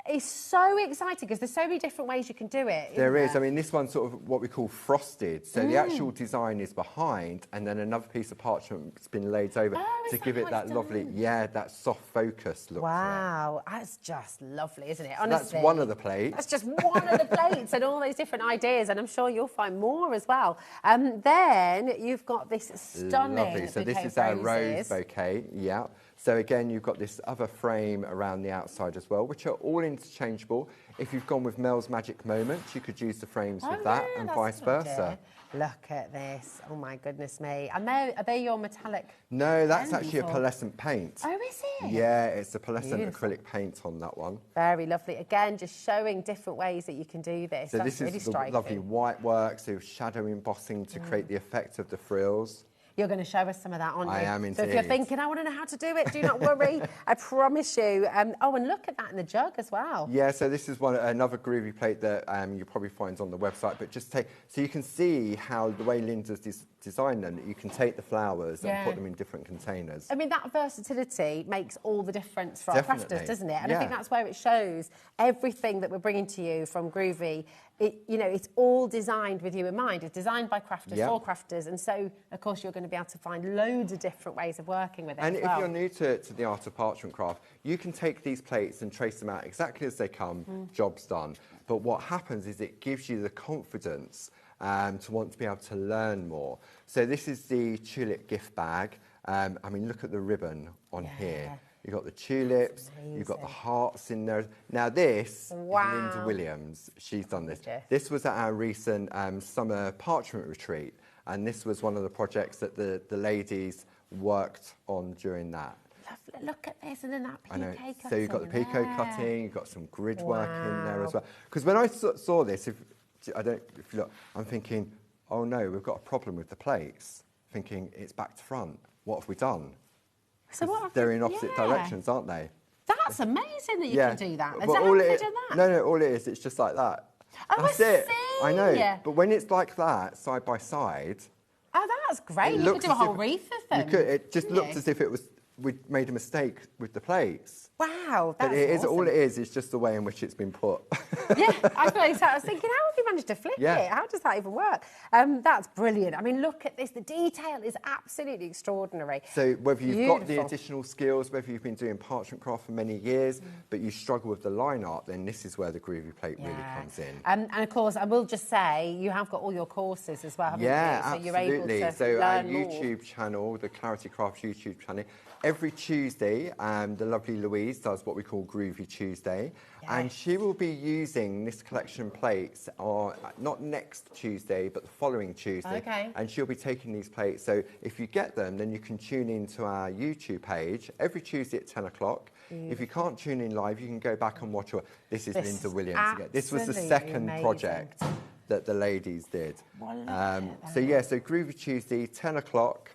Speaker 1: It's so exciting because there's so many different ways you can do it.
Speaker 17: There is. I mean, this one's sort of what we call frosted. So the actual design is behind, and then another piece of parchment's been laid over to give it that lovely, that soft focus look.
Speaker 1: Wow, that's just lovely, isn't it?
Speaker 17: So
Speaker 1: Honestly,
Speaker 17: that's one of the plates.
Speaker 1: That's just one of the plates, and all those different ideas, and I'm sure you'll find more as well. Then you've got this stunning
Speaker 17: Lovely. So this
Speaker 1: bouquet
Speaker 17: is our
Speaker 1: of
Speaker 17: rose
Speaker 1: roses.
Speaker 17: bouquet. Yeah. So again, you've got this other frame around the outside as well, which are all interchangeable. If you've gone with Mel's Magic Moments, you could use the frames with that, and
Speaker 1: that's
Speaker 17: vice
Speaker 1: a good
Speaker 17: versa.
Speaker 1: idea. Look at this. Oh my goodness me. And are they your metallic?
Speaker 17: No, that's
Speaker 1: pens
Speaker 17: actually a
Speaker 1: or-
Speaker 17: pearlescent paint.
Speaker 1: Oh, is it?
Speaker 17: Yeah, it's a pearlescent
Speaker 1: Beautiful.
Speaker 17: acrylic paint on that one.
Speaker 1: Very lovely. Again, just showing different ways that you can do this.
Speaker 17: So
Speaker 1: That's
Speaker 17: this
Speaker 1: really
Speaker 17: is the
Speaker 1: striking.
Speaker 17: lovely white work, so shadow embossing to create the effect of the frills.
Speaker 1: You're going to show us some of that, aren't you?
Speaker 17: I am
Speaker 1: So if you're
Speaker 17: indeed.
Speaker 1: thinking, I want to know how to do it, do not worry. I promise you. Oh, and look at that in the jug as well.
Speaker 17: Yeah, so this is another Groovy plate that you probably find on the website, but just so you can see how the way Linda's designed them, that you can take the flowers and put them in different containers.
Speaker 1: I mean, that versatility makes all the difference for
Speaker 17: Definitely.
Speaker 1: our crafters, doesn't it? And I think
Speaker 17: Yeah.
Speaker 1: that's where it shows everything that we're bringing to you from Groovy. It's all designed with you in mind. It's designed by crafters for crafters, and so of course you're going to be able to find loads of different ways of working with it.
Speaker 17: And
Speaker 1: as
Speaker 17: if
Speaker 1: well.
Speaker 17: you're new to the art of parchment craft, you can take these plates and trace them out exactly as they come, job's done. But what happens is it gives you the confidence to want to be able to learn more. So this is the tulip gift bag. I mean, look at the ribbon on here. You've got the tulips, you've got the hearts in there. Now this is Linda Williams. She's done this. This was at our recent summer parchment retreat, and this was one of the projects that the ladies worked on during that.
Speaker 1: Lovely. Look at this, and then that
Speaker 17: I know.
Speaker 1: Pico cutting.
Speaker 17: So you've got the Pico
Speaker 1: there.
Speaker 17: cutting, you've got some grid work in there as well. Because when I saw this, if you look, I'm thinking, oh no, we've got a problem with the plates. Thinking it's back to front. What have we done?
Speaker 1: So what?
Speaker 17: They're in opposite directions, aren't they?
Speaker 1: That's amazing that you can do that. Is
Speaker 17: But
Speaker 1: that how
Speaker 17: all
Speaker 1: they
Speaker 17: it-
Speaker 1: do that?
Speaker 17: No, all it is, it's just like that.
Speaker 1: Oh,
Speaker 17: That's
Speaker 1: I
Speaker 17: it.
Speaker 1: see.
Speaker 17: I know. But when it's like that, side by side,
Speaker 1: Oh, that's great.
Speaker 17: it
Speaker 1: You could
Speaker 17: looks
Speaker 1: do a
Speaker 17: as
Speaker 1: whole
Speaker 17: if-
Speaker 1: wreath of them.
Speaker 17: you could. It just
Speaker 1: couldn't
Speaker 17: looked
Speaker 1: you?
Speaker 17: as if we'd made a mistake with the plates.
Speaker 1: Wow, that's
Speaker 17: But it is
Speaker 1: awesome.
Speaker 17: all it is just the way in which it's been put.
Speaker 1: Yeah, I feel so. I was thinking, how have you managed to flip
Speaker 17: Yeah.
Speaker 1: it? How does that even work? That's brilliant. I mean, look at this. The detail is absolutely extraordinary.
Speaker 17: So whether you've got the
Speaker 1: Beautiful.
Speaker 17: additional skills, whether you've been doing parchment craft for many years, but you struggle with the line art, then this is where the Groovy plate really comes in.
Speaker 1: And of course, I will just say, you have got all your courses as well, haven't
Speaker 17: Yeah,
Speaker 1: you? So you're able
Speaker 17: absolutely.
Speaker 1: to
Speaker 17: So our
Speaker 1: learn more.
Speaker 17: YouTube channel, the Clarity Craft YouTube channel, every Tuesday, the lovely Louise does what we call Groovy Tuesday, and she will be using this collection plates on not next Tuesday, but the following Tuesday.
Speaker 1: Okay.
Speaker 17: And she'll be taking these plates. So if you get them, then you can tune into our YouTube page every Tuesday at 10 o'clock. If you can't tune in live, you can go back and watch. This is
Speaker 1: This
Speaker 17: Linda
Speaker 1: is
Speaker 17: Williams again. This was the
Speaker 1: absolutely
Speaker 17: second
Speaker 1: amazing.
Speaker 17: project that the ladies did.
Speaker 1: Well, look
Speaker 17: So yeah, so Groovy Tuesday, 10 o'clock.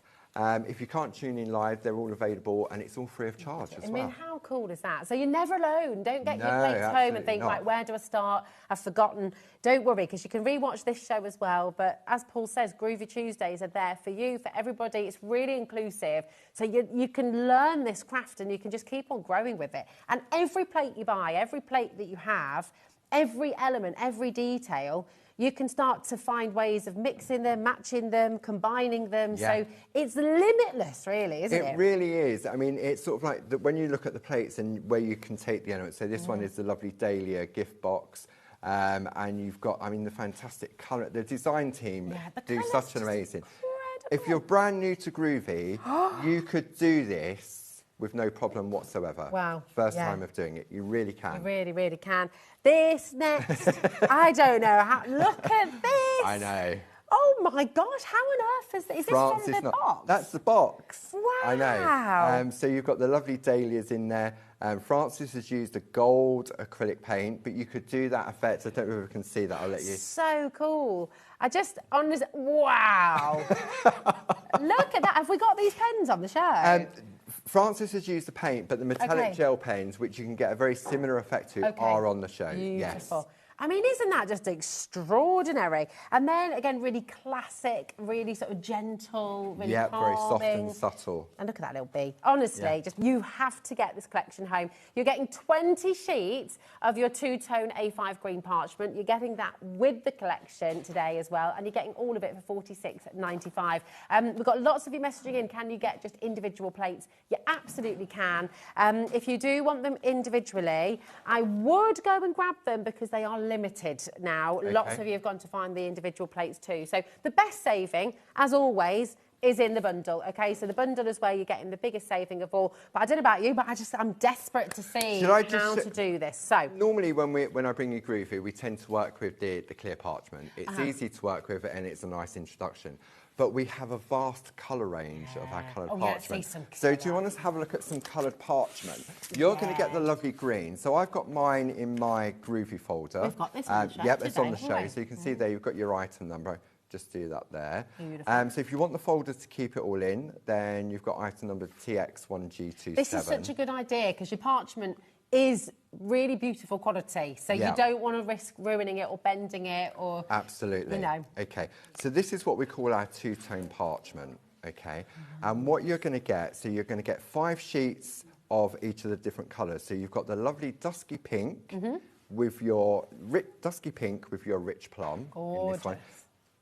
Speaker 17: If you can't tune in live, they're all available, and it's all free of charge as well.
Speaker 1: I mean, how cool is that? So you're never alone. Don't get your
Speaker 17: No,
Speaker 1: plates home and think,
Speaker 17: absolutely not.
Speaker 1: right, where do I start? I've forgotten. Don't worry, because you can rewatch this show as well. But as Paul says, Groovy Tuesdays are there for you, for everybody. It's really inclusive. So you can learn this craft and you can just keep on growing with it. And every plate you buy, every plate that you have, every element, every detail, you can start to find ways of mixing them, matching them, combining them.
Speaker 17: Yeah.
Speaker 1: So it's limitless, really, isn't it?
Speaker 17: It really is. I mean, it's sort of like when you look at the plates and where you can take the elements. So this one is the lovely Dahlia gift box. And you've got, I mean, the fantastic colour. The design team do such an amazing. If you're brand new to Groovy, you could do this with no problem whatsoever.
Speaker 1: Wow.
Speaker 17: First time of doing it. You really can.
Speaker 1: You really, really can. This next, I don't know how. Look at this.
Speaker 17: I know.
Speaker 1: Oh my gosh! How on earth is this from the box?
Speaker 17: That's the box.
Speaker 1: Wow.
Speaker 17: I know. So you've got the lovely dahlias in there. Francis has used a gold acrylic paint, but you could do that effect. I don't know if we can see that. I'll let you.
Speaker 1: So cool. Wow. Look at that. Have we got these pens on the show?
Speaker 17: Francis has used the paint, but the metallic gel pens, which you can get a very similar effect to, are on the show.
Speaker 1: Beautiful. Yes. I mean, isn't that just extraordinary? And then, again, really classic, really sort of gentle, really calming.
Speaker 17: Very soft and subtle.
Speaker 1: And look at that little bee. Honestly, just you have to get this collection home. You're getting 20 sheets of your two-tone A5 green parchment. You're getting that with the collection today as well, and you're getting all of it for $46.95. We've got lots of you messaging in. Can you get just individual plates? You absolutely can. If you do want them individually, I would go and grab them because they are limited now. Lots of you have gone to find the individual plates too. So the best saving, as always, is in the bundle, okay? So the bundle is where you're getting the biggest saving of all. But I don't know about you, but I'm desperate to see how to do this. So
Speaker 17: normally when I bring you Groovy, we tend to work with the clear parchment. It's easy to work with and it's a nice introduction. But we have a vast colour range of our coloured parchment. So do you want us to have a look at some coloured parchment? You're going to get the lovely green. So I've got mine in my Groovy folder.
Speaker 1: We've got this on the show
Speaker 17: Yep, it's on the show. So you can see there you've got your item number. Just do that there. So if you want the folder to keep it all in, then you've got item number TX1G27.
Speaker 1: This is such a good idea because your parchment is really beautiful quality. So you don't want to risk ruining it or bending it or...
Speaker 17: Absolutely.
Speaker 1: You know.
Speaker 17: Okay. So this is what we call our two-tone parchment. Okay. And what you're going to get, so you're going to get 5 sheets of each of the different colours. So you've got the lovely dusky pink with your dusky pink with your rich plum. In this one.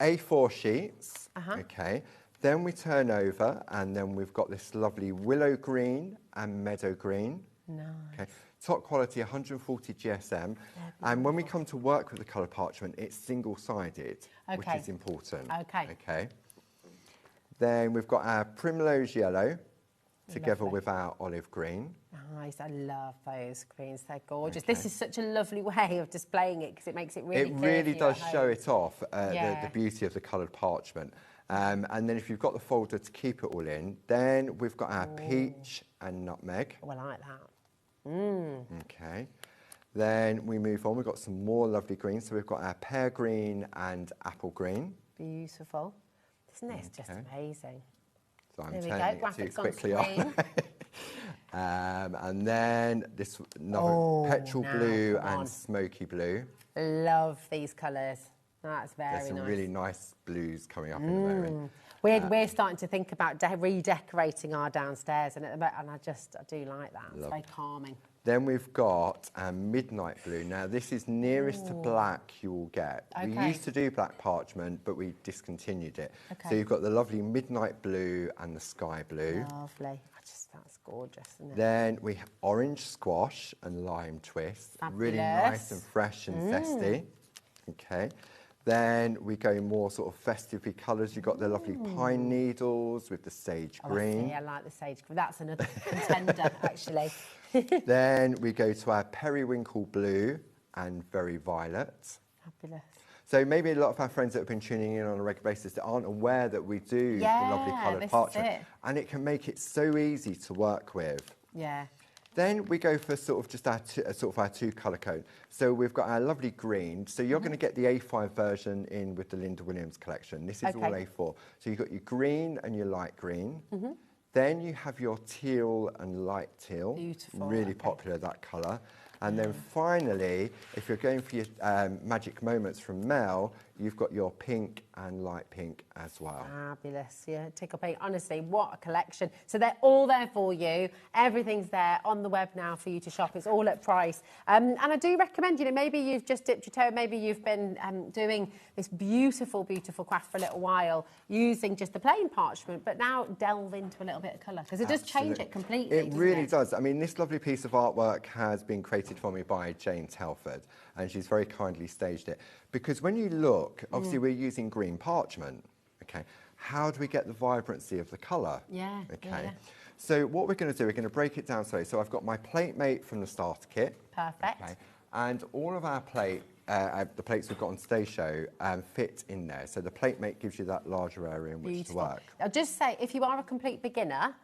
Speaker 17: A4 sheets. Okay. Then we turn over and then we've got this lovely willow green and meadow green.
Speaker 1: Nice. Okay.
Speaker 17: Top quality 140 GSM. And when we come to work with the coloured parchment, it's single-sided, which is important. Okay. Then we've got our primrose yellow together with our olive green.
Speaker 1: Nice, I love those greens, they're gorgeous. This is such a lovely way of displaying it because it makes it really clear.
Speaker 17: It really does show it off, the beauty of the coloured parchment. And then if you've got the folder to keep it all in, then we've got our peach and nutmeg.
Speaker 1: Oh, I like that.
Speaker 17: Okay. Then we move on. We've got some more lovely greens. So we've got our pear green and apple green.
Speaker 1: Beautiful. Isn't this just amazing?
Speaker 17: So I'm turning it too quickly on. And then this petrol blue and smoky blue.
Speaker 1: Love these colours. That's very nice.
Speaker 17: There's some really nice blues coming up in a moment.
Speaker 1: We're starting to think about redecorating our downstairs, and I do like that. It's very calming.
Speaker 17: Then we've got midnight blue. Now this is nearest to black you will get. We used to do black parchment, but we discontinued it. So you've got the lovely midnight blue and the sky blue.
Speaker 1: Lovely. That's gorgeous, isn't it?
Speaker 17: Then we have orange squash and lime twist.
Speaker 1: Fabulous.
Speaker 17: Really nice and fresh and zesty. Okay. Then we go more sort of festive colours. You've got the lovely pine needles with the sage green.
Speaker 1: I like the sage green. That's another contender, actually.
Speaker 17: Then we go to our periwinkle blue and very violet.
Speaker 1: Fabulous.
Speaker 17: So maybe a lot of our friends that have been tuning in on a regular basis that aren't aware that we do the lovely coloured parchment. And it can make it so easy to work with.
Speaker 1: Yeah.
Speaker 17: Then we go for sort of just our two colour code. So we've got our lovely green. So you're going to get the A5 version in with the Linda Williams collection. This is all A4. So you've got your green and your light green. Then you have your teal and light teal.
Speaker 1: Beautiful.
Speaker 17: Really popular, that colour. And then finally, if you're going for your magic moments from Mel, you've got your pink and light pink as well.
Speaker 1: Fabulous, yeah. Tickle pink. Honestly, what a collection. So they're all there for you. Everything's there on the web now for you to shop. It's all at price. And I do recommend, you know, maybe you've just dipped your toe, maybe you've been doing this beautiful, beautiful craft for a little while using just the plain parchment, but now delve into a little bit of colour because it does change it completely.
Speaker 17: It really does. I mean, this lovely piece of artwork has been created for me by Jane Telford, and she's very kindly staged it. Because when you look, obviously we're using green parchment, okay? How do we get the vibrancy of the colour?
Speaker 1: Yeah,
Speaker 17: okay.
Speaker 1: yeah.
Speaker 17: So what we're going to do, we're going to break it down slowly. So I've got my plate mate from the starter kit.
Speaker 1: Perfect.
Speaker 17: Okay, and all of our the plates we've got on today's show fit in there. So the plate mate gives you that larger area in which to work.
Speaker 1: I'll just say, if you are a complete beginner,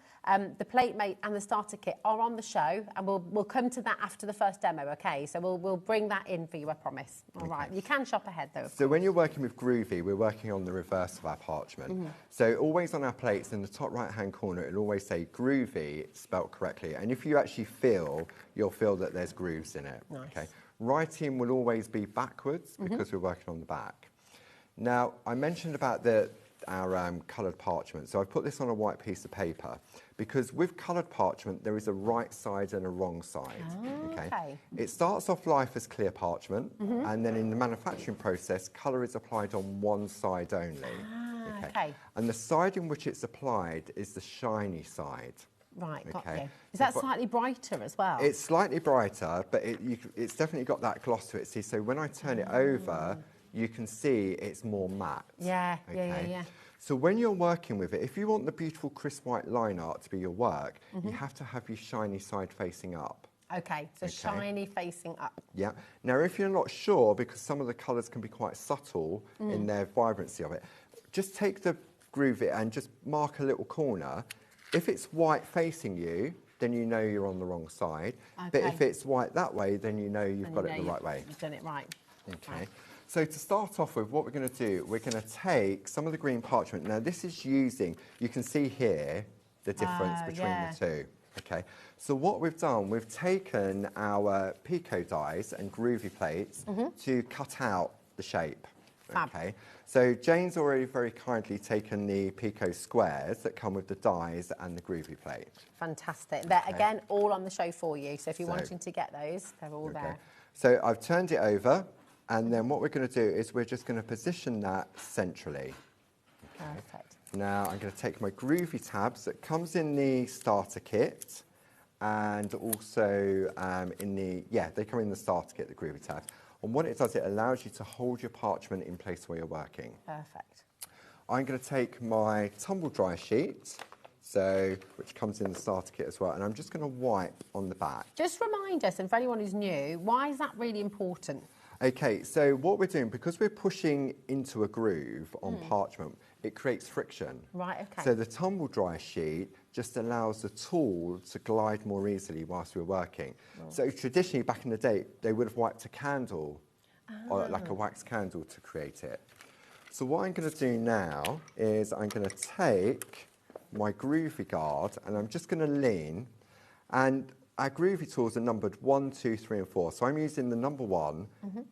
Speaker 1: the plate mate and the starter kit are on the show, and we'll come to that after the first demo, okay? So we'll bring that in for you, I promise. All right, you can shop ahead though.
Speaker 17: So when you're working with Groovy, we're working on the reverse of our parchment. So always on our plates, in the top right-hand corner, it'll always say Groovy, spelt correctly. And if you actually feel, you'll feel that there's grooves in it.
Speaker 1: Nice.
Speaker 17: Okay. Writing will always be backwards because we're working on the back. Now, I mentioned about our coloured parchment. So I've put this on a white piece of paper because with coloured parchment, there is a right side and a wrong side. Okay. It starts off life as clear parchment, and then in the manufacturing process, colour is applied on one side only. Okay. And the side in which it's applied is the shiny side.
Speaker 1: Right, got you. Is that slightly brighter as well?
Speaker 17: It's slightly brighter, but it's definitely got that gloss to it. See, so when I turn it over, you can see it's more matte.
Speaker 1: Yeah, yeah.
Speaker 17: So when you're working with it, if you want the beautiful crisp white line art to be your work, you have to have your shiny side facing up.
Speaker 1: Okay, so shiny facing up.
Speaker 17: Yeah. Now, if you're not sure, because some of the colours can be quite subtle in their vibrancy of it, just take the Groovy and just mark a little corner. If it's white facing you, then you know you're on the wrong side. But if it's white that way, then you know you've got it the right way.
Speaker 1: You've done it right.
Speaker 17: Okay. So to start off with, what we're going to do, we're going to take some of the green parchment. Now, this is using, you can see here the difference between the two. Okay. So what we've done, we've taken our Pico dies and Groovy plates to cut out the shape. Okay. So Jane's already very kindly taken the Pico squares that come with the dies and the Groovy plate.
Speaker 1: Fantastic. They're, again, all on the show for you. So if you're wanting to get those, they're all there.
Speaker 17: So I've turned it over, and then what we're going to do is we're just going to position that centrally.
Speaker 1: Perfect.
Speaker 17: Now I'm going to take my Groovy tabs that comes in the starter kit, and also they come in the starter kit, the Groovy tabs. And what it does, it allows you to hold your parchment in place where you're working.
Speaker 1: Perfect.
Speaker 17: I'm going to take my tumble dry sheet, which comes in the starter kit as well, and I'm just going to wipe on the back.
Speaker 1: Just remind us, and for anyone who's new, why is that really important?
Speaker 17: Okay, so what we're doing, because we're pushing into a groove on parchment, it creates friction.
Speaker 1: Right, okay.
Speaker 17: So the tumble dry sheet just allows the tool to glide more easily whilst we're working. So traditionally, back in the day, they would have wiped a candle, or like a wax candle, to create it. So what I'm going to do now is I'm going to take my Groovy guard, and I'm just going to lean, and our Groovy tools are numbered 1, 2, 3, and 4. So I'm using the number 1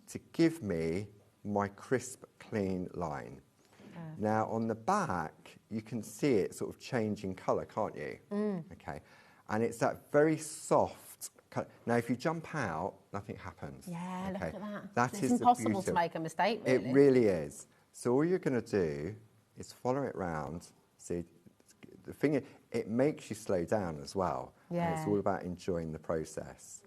Speaker 17: to give me my crisp, clean line. Now, on the back, you can see it sort of changing colour, can't you? Okay. And it's that very soft colour. Now, if you jump out, nothing happens.
Speaker 1: Yeah, look at that.
Speaker 17: That
Speaker 1: it's
Speaker 17: is
Speaker 1: impossible to make a mistake, really.
Speaker 17: It really is. So all you're going to do is follow it round. See, the thing is, it makes you slow down as well.
Speaker 1: Yeah.
Speaker 17: And it's all about enjoying the process.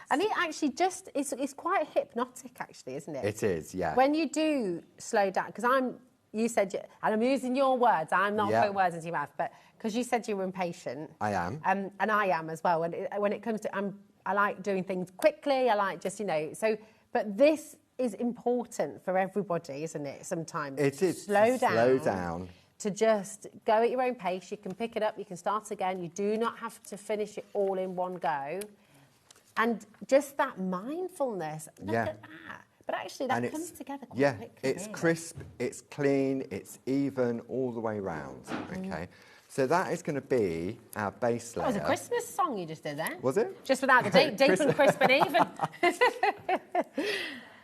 Speaker 1: And it actually it's quite hypnotic, actually, isn't it?
Speaker 17: It is, yeah.
Speaker 1: When you do slow down, because you said, and I'm using your words, I'm not putting words into your mouth, but because you said you were impatient.
Speaker 17: I am.
Speaker 1: And I am as well. When it comes to, I like doing things quickly, I like just, but this is important for everybody, isn't it, sometimes?
Speaker 17: It is.
Speaker 1: Slow down.
Speaker 17: Slow down.
Speaker 1: to just go at your own pace. You can pick it up, you can start again. You do not have to finish it all in one go. And just that mindfulness, look at that. But actually that comes together quite quickly.
Speaker 17: It's crisp, it's clean, it's even all the way round, okay? So that is going to be our base layer.
Speaker 1: That was a Christmas song you just did there.
Speaker 17: Was it?
Speaker 1: Just without the deep and crisp and even.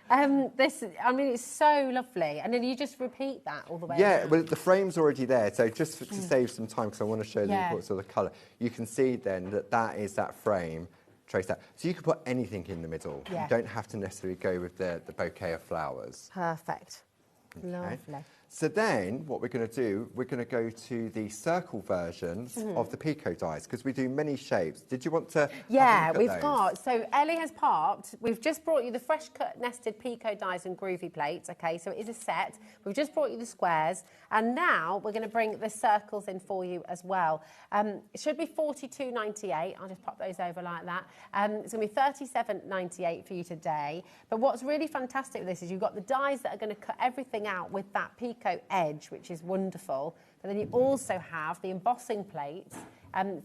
Speaker 1: I mean, it's so lovely. And then you just repeat that all the way around.
Speaker 17: Well, the frame's already there. So just to save some time, because I want to show the importance of the colour, you can see then that that is that frame traced out. So you can put anything in the middle. You don't have to necessarily go with the bouquet of flowers.
Speaker 1: Perfect. Okay. Lovely.
Speaker 17: So then what we're going to do, we're going to go to the circle versions of the Pico dies, because we do many shapes. Did you want to have a look at those?
Speaker 1: So Ellie has parked. We've just brought you the fresh cut nested Pico dies and Groovy plates, okay? So it is a set. We've just brought you the squares, and now we're going to bring the circles in for you as well. It should be $42.98. I'll just pop those over like that. It's going to be $37.98 for you today. But what's really fantastic with this is you've got the dies that are going to cut everything out with that Pico edge, which is wonderful. But then you also have the embossing plates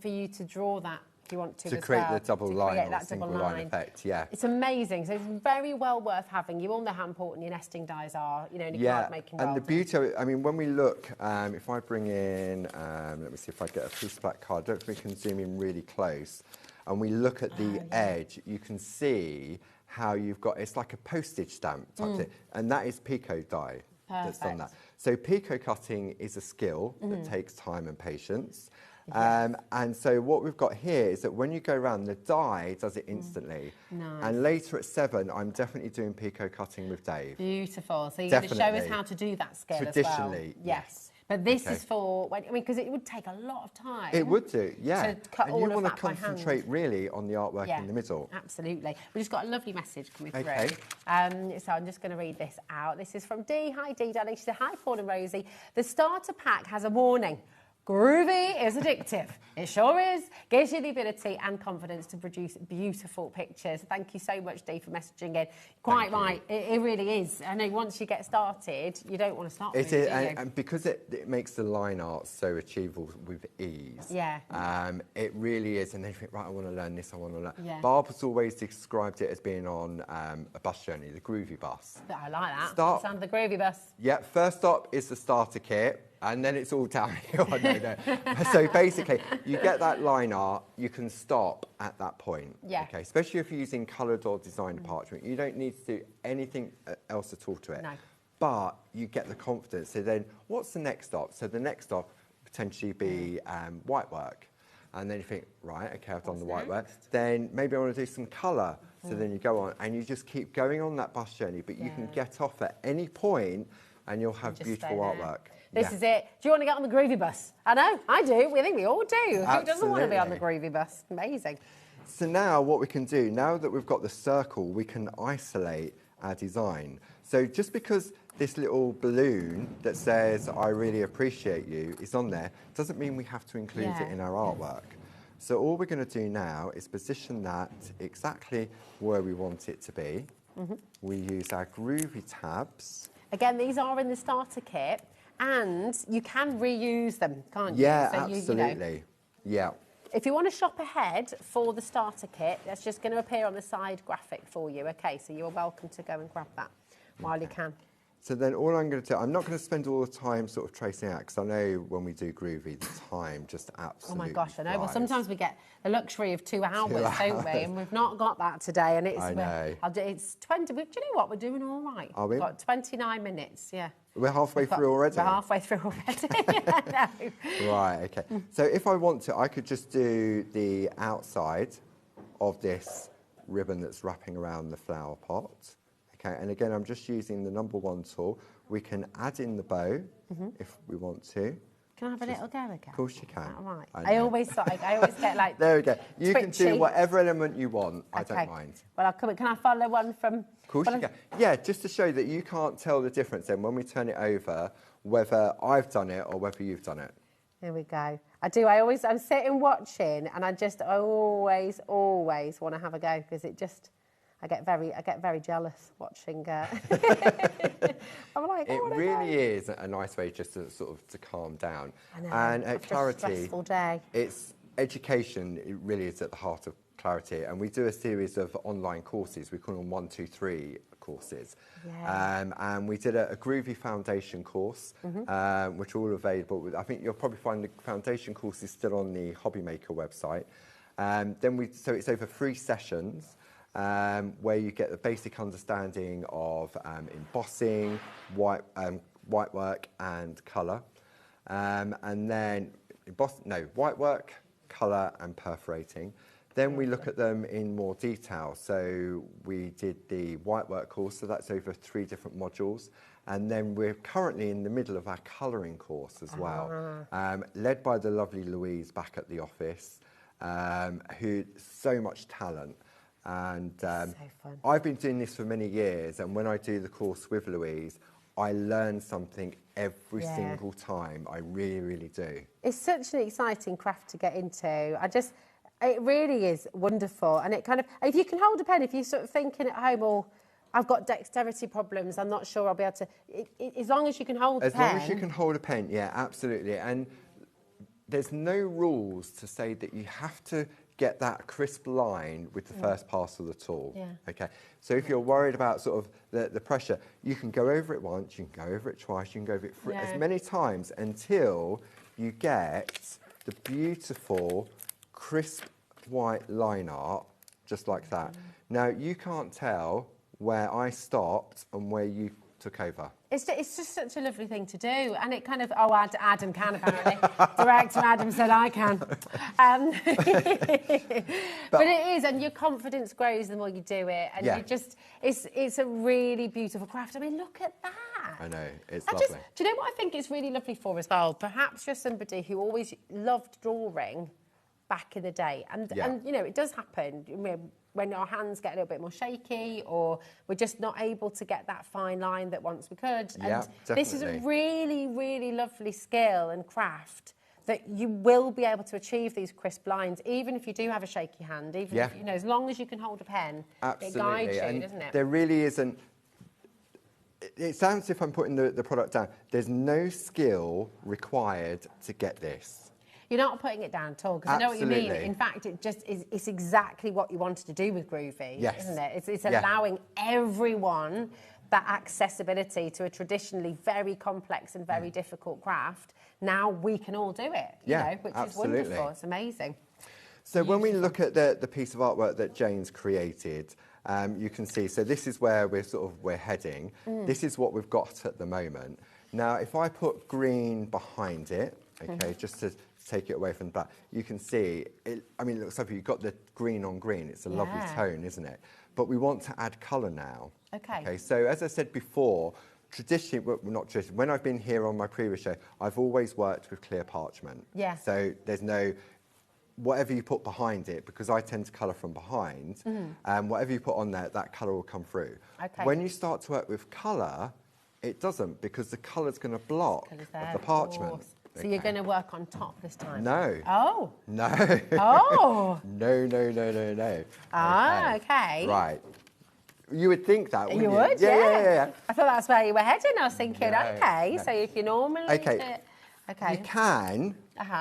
Speaker 1: for you to draw that if you want to
Speaker 17: create the double line or single line effect.
Speaker 1: It's amazing. So it's very well worth having. You all know how important your nesting dies are, you know, in your card making world.
Speaker 17: And the beauty of it, I mean, when we look, if I bring in, let me see if I get a piece of black card, I don't know if we can zoom in really close, and we look at the edge, you can see how you've got, it's like a postage stamp type thing, and that is Pico die. That's done that. So Pico cutting is a skill that takes time and patience. And so what we've got here is that when you go around, the die does it instantly.
Speaker 1: Nice.
Speaker 17: And later at 7, I'm definitely doing Pico cutting with Dave.
Speaker 1: Beautiful. So you're going to show us how to do that skill as well.
Speaker 17: Traditionally,
Speaker 1: yes. But this is for, I mean, because it would take a lot of time.
Speaker 17: It would do,
Speaker 1: to cut
Speaker 17: and
Speaker 1: all
Speaker 17: you
Speaker 1: of
Speaker 17: want to
Speaker 1: that by hand.
Speaker 17: concentrate really on the artwork in the middle.
Speaker 1: Absolutely. We just got a lovely message coming through. So I'm just going to read this out. This is from Dee. Hi, Dee, darling. She said, hi, Paul and Rosie. The starter pack has a warning. Groovy is addictive. It sure is. Gives you the ability and confidence to produce beautiful pictures. Thank you so much, Dee, for messaging in. Quite right. It really is. I know once you get started, you don't want to stop.
Speaker 17: It is, and because it makes the line art so achievable with ease. It really is. And then you think, right, I want to learn this, I want to learn. Barb has always described it as being on a bus journey, the Groovy bus.
Speaker 1: I like that. Sound of the Groovy bus.
Speaker 17: Yeah, first stop is the starter kit. And then it's all downhill. No. So basically, you get that line art, you can stop at that point. Okay, especially if you're using coloured or designed parchment. You don't need to do anything else at all to it.
Speaker 1: No.
Speaker 17: But you get the confidence. So then, what's the next stop? So the next stop potentially be white work. And then you think, right, okay, I've done the white work. Then maybe I want to do some colour. So then you go on and you just keep going on that bus journey. But you can get off at any point and you'll have beautiful artwork.
Speaker 1: This is it. Do you want to get on the Groovy bus? I know, I do. We think we all do.
Speaker 17: Absolutely.
Speaker 1: Who doesn't want to be on the Groovy bus? Amazing.
Speaker 17: So now what we can do, now that we've got the circle, we can isolate our design. So just because this little balloon that says, I really appreciate you, is on there, doesn't mean we have to include it in our artwork. So all we're going to do now is position that exactly where we want it to be. We use our Groovy tabs.
Speaker 1: Again, these are in the starter kit. And you can reuse them, can't you?
Speaker 17: Yeah,
Speaker 1: so
Speaker 17: absolutely.
Speaker 1: If you want to shop ahead for the starter kit, that's just going to appear on the side graphic for you. Okay, so you're welcome to go and grab that while you can.
Speaker 17: So then all I'm going to do, I'm not going to spend all the time sort of tracing out, because I know when we do Groovy, the time just absolutely
Speaker 1: Oh my gosh, I know.
Speaker 17: flies.
Speaker 1: Well, sometimes we get the luxury of 2 hours, don't we? And we've not got that today. And it's,
Speaker 17: I know.
Speaker 1: It's 20, but do you know what? We're doing all right.
Speaker 17: Are we?
Speaker 1: We've got 29 minutes,
Speaker 17: We're halfway through already?
Speaker 1: We're halfway through already.
Speaker 17: Right, okay. So if I want to, I could just do the outside of this ribbon that's wrapping around the flower pot. Okay, and again, I'm just using the number 1 tool. We can add in the bow if we want to.
Speaker 1: Can I have a little go again?
Speaker 17: Of course you can.
Speaker 1: All right. I always get like
Speaker 17: there we go. You
Speaker 1: twitchy.
Speaker 17: Can do whatever element you want. I don't mind.
Speaker 1: Well, I'll come in. Can I follow one from...
Speaker 17: Of course you can. Yeah, just to show that you can't tell the difference then when we turn it over, whether I've done it or whether you've done it.
Speaker 1: Here we go. I do. I'm sitting watching and I always want to have a go because I get very jealous watching. I'm like,
Speaker 17: it really is a nice way just to sort of to calm down.
Speaker 1: I know,
Speaker 17: and at
Speaker 1: after a
Speaker 17: Clarity,
Speaker 1: stressful day.
Speaker 17: it's education. It really is at the heart of Clarity, and we do a series of online courses. We call them 1, 2, 3 courses.
Speaker 1: Yeah.
Speaker 17: And we did a Groovy foundation course, which are all available. I think you'll probably find the foundation course is still on the HobbyMaker website. So it's over 3 sessions where you get the basic understanding of embossing, white work and colour. And then white work, colour and perforating. Then we look at them in more detail. So we did the white work course, so that's over 3 different modules. And then we're currently in the middle of our colouring course as well, led by the lovely Louise back at the office, who so much talent. And
Speaker 1: so fun.
Speaker 17: I've been doing this for many years, and when I do the course with Louise, I learn something every single time. I really, really do.
Speaker 1: It's such an exciting craft to get into. It really is wonderful. And it kind of, if you can hold a pen, if you're sort of thinking at home, or I've got dexterity problems, I'm not sure I'll be able to, as long as you can hold a pen.
Speaker 17: As long as you can hold a pen, yeah, absolutely. And there's no rules to say that you have to get that crisp line with the first pass of the tool.
Speaker 1: Yeah.
Speaker 17: Okay. So if you're worried about sort of the pressure, you can go over it once, you can go over it twice, you can go over it as many times until you get the beautiful, crisp white line art, just like that. Now, you can't tell where I stopped and where you took over.
Speaker 1: It's just such a lovely thing to do, and it kind of, Adam can apparently. Director Adam said I can. But it is, and your confidence grows the more you do it, and you just, it's a really beautiful craft. I mean, look at that.
Speaker 17: I know, it's lovely.
Speaker 1: Do you know what I think it's really lovely for as well? Perhaps you're somebody who always loved drawing back in the day, and you know, it does happen when our hands get a little bit more shaky, or we're just not able to get that fine line that once we could. And this is a really, really lovely skill and craft that you will be able to achieve these crisp lines, even if you do have a shaky hand, even if, you know, as long as you can hold a pen.
Speaker 17: Absolutely.
Speaker 1: It guides you,
Speaker 17: and
Speaker 1: doesn't it?
Speaker 17: there really isn't. It sounds as if I'm putting the product down. There's no skill required to get this.
Speaker 1: You're not putting it down at all, because I know what you mean. In fact, it's exactly what you wanted to do with Groovy, isn't it? It's allowing everyone that accessibility to a traditionally very complex and very difficult craft. Now we can all do it, you know, which is wonderful. It's amazing.
Speaker 17: So when we look at the piece of artwork that Jane's created, you can see, so this is where we're heading. This is what we've got at the moment. Now, if I put green behind it, okay, just to take it away from the black, you can see, I mean, it looks like you've got the green on green. It's a lovely tone, isn't it? But we want to add colour now. Okay, so as I said before, traditionally, well, not traditionally, when I've been here on my previous show, I've always worked with clear parchment. Yeah. So there's no, whatever you put behind it, because I tend to colour from behind, whatever you put on there, that colour will come through. Okay. When you start to work with colour, it doesn't, because the colour's going to block the parchment.
Speaker 1: So you're going to work on top this time?
Speaker 17: No.
Speaker 1: Oh.
Speaker 17: No.
Speaker 1: Oh.
Speaker 17: No.
Speaker 1: Ah, okay.
Speaker 17: Right. You would think that, wouldn't you?
Speaker 1: You would,
Speaker 17: yeah.
Speaker 1: I thought that's where you were heading. I was thinking, okay, so if you normally...
Speaker 17: Okay. You can,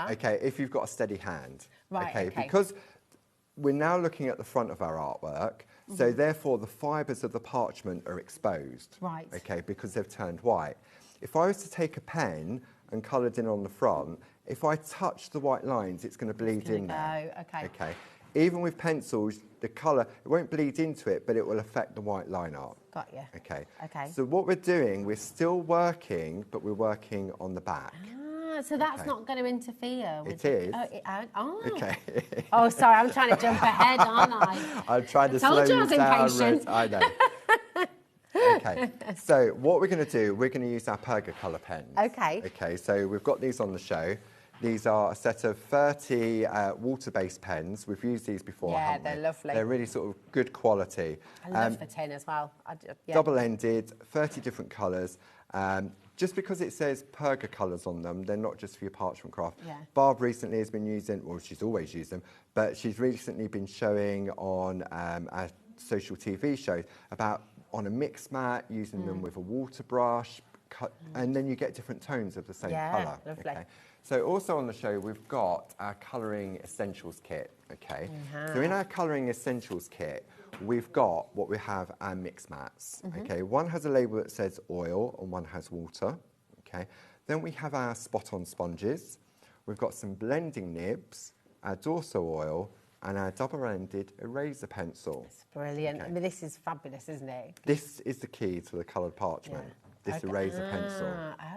Speaker 17: okay, if you've got a steady hand.
Speaker 1: Right,
Speaker 17: okay. Because we're now looking at the front of our artwork, so therefore the fibres of the parchment are exposed. Right. Okay, because they've turned white. If I was to take a pen and coloured in on the front, if I touch the white lines, it's going to bleed in there. Okay. Even with pencils, the colour, it won't bleed into it, but it will affect the white line art.
Speaker 1: Got you.
Speaker 17: Okay. So what we're doing, we're still working, but we're working on the back.
Speaker 1: Ah, so that's not going to interfere with
Speaker 17: it?
Speaker 1: Okay. Oh, sorry, I'm trying to jump ahead, aren't I?
Speaker 17: I'm trying to slow you down.
Speaker 1: Impatient.
Speaker 17: I know. Okay, so what we're going to do, we're going to use our Perga colour pens. Okay, so we've got these on the show. These are a set of 30 water-based pens. We've used these before, haven't we?
Speaker 1: They're lovely.
Speaker 17: They're really sort of good quality.
Speaker 1: I love the tin as well.
Speaker 17: Double-ended, 30 different colours. Just because it says Perga colours on them, they're not just for your parchment craft. Barb recently has been using, well, she's always used them, but she's recently been showing on our social TV shows about on a mix mat, using them with a water brush, and then you get different tones of the same colour.
Speaker 1: Lovely.
Speaker 17: Okay? So also on the show, we've got our colouring essentials kit, okay? So in our colouring essentials kit, we've got what we have our mix mats, okay? One has a label that says oil and one has water, okay? Then we have our spot-on sponges. We've got some blending nibs, our Dorso oil, and our double-ended eraser pencil.
Speaker 1: It's brilliant.
Speaker 17: Okay.
Speaker 1: I mean, this is fabulous, isn't it?
Speaker 17: This is the key to the coloured parchment, this eraser pencil.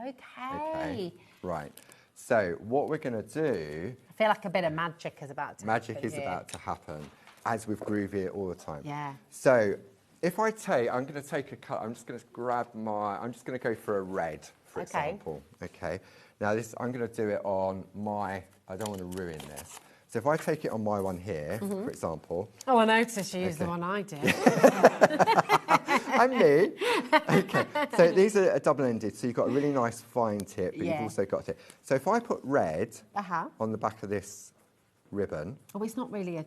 Speaker 1: Okay.
Speaker 17: Right. So what we're going to do...
Speaker 1: I feel like a bit of magic is about to happen.
Speaker 17: Magic is about to happen, as with Groovy all the time.
Speaker 1: Yeah.
Speaker 17: So if I take... I'm going to take a cut. I'm just going to grab my... I'm just going to go for a red, for example. Okay. Now, this, I'm going to do it on my... I don't want to ruin this. So if I take it on my one here, for example...
Speaker 1: Oh, I noticed you used the one I did.
Speaker 17: And me. Okay, so these are double-ended, so you've got a really nice fine tip, but you've also got it. So if I put red on the back of this ribbon...
Speaker 1: Oh, it's not really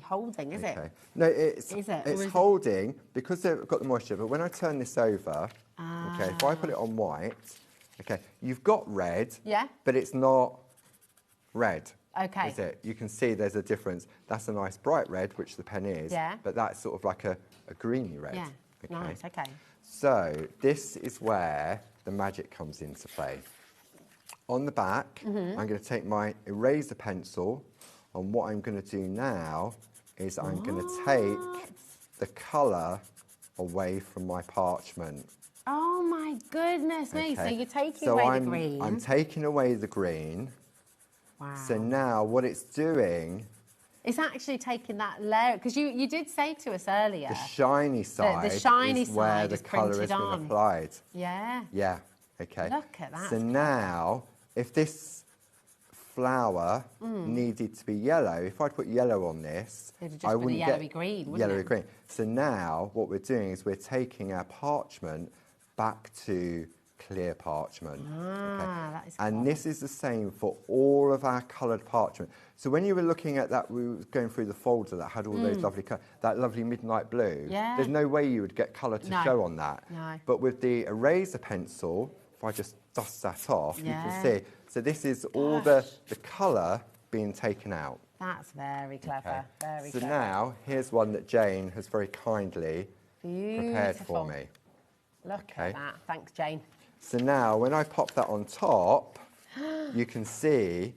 Speaker 1: holding, is it?
Speaker 17: No, it's
Speaker 1: It's
Speaker 17: holding, because they've got the moisture, but when I turn this over, okay, if I put it on white, okay, you've got red, but it's not red.
Speaker 1: Okay.
Speaker 17: Is it? You can see there's a difference. That's a nice bright red, which the pen is, but that's sort of like a greeny red.
Speaker 1: Yeah, nice, okay.
Speaker 17: So this is where the magic comes into play. On the back, I'm going to take my eraser pencil, and what I'm going to do now is I'm going to take the colour away from my parchment.
Speaker 1: Oh my goodness me, so you're taking away the green.
Speaker 17: I'm taking away the green.
Speaker 1: Wow.
Speaker 17: So now what it's doing...
Speaker 1: It's actually taking that layer, because you did say to us earlier...
Speaker 17: The shiny side is where the colour has been applied.
Speaker 1: Yeah.
Speaker 17: Yeah, okay.
Speaker 1: Look at that.
Speaker 17: So now, if this flower needed to be yellow, if I'd put yellow on this, I wouldn't get
Speaker 1: yellowy green, wouldn't
Speaker 17: yellowy
Speaker 1: it?
Speaker 17: green. So now what we're doing is we're taking our parchment back to clear parchment.
Speaker 1: That is
Speaker 17: and this is the same for all of our coloured parchment. So when you were looking at that, we were going through the folder that had all those lovely colours, that lovely midnight blue, there's no way you would get colour to show on that.
Speaker 1: No.
Speaker 17: But with the eraser pencil, if I just dust that off, you can see. So this is all the colour being taken out.
Speaker 1: That's very clever, very
Speaker 17: so
Speaker 1: clever.
Speaker 17: now, here's one that Jane has very kindly prepared for me.
Speaker 1: Look at that. Thanks, Jane.
Speaker 17: So now, when I pop that on top, you can see,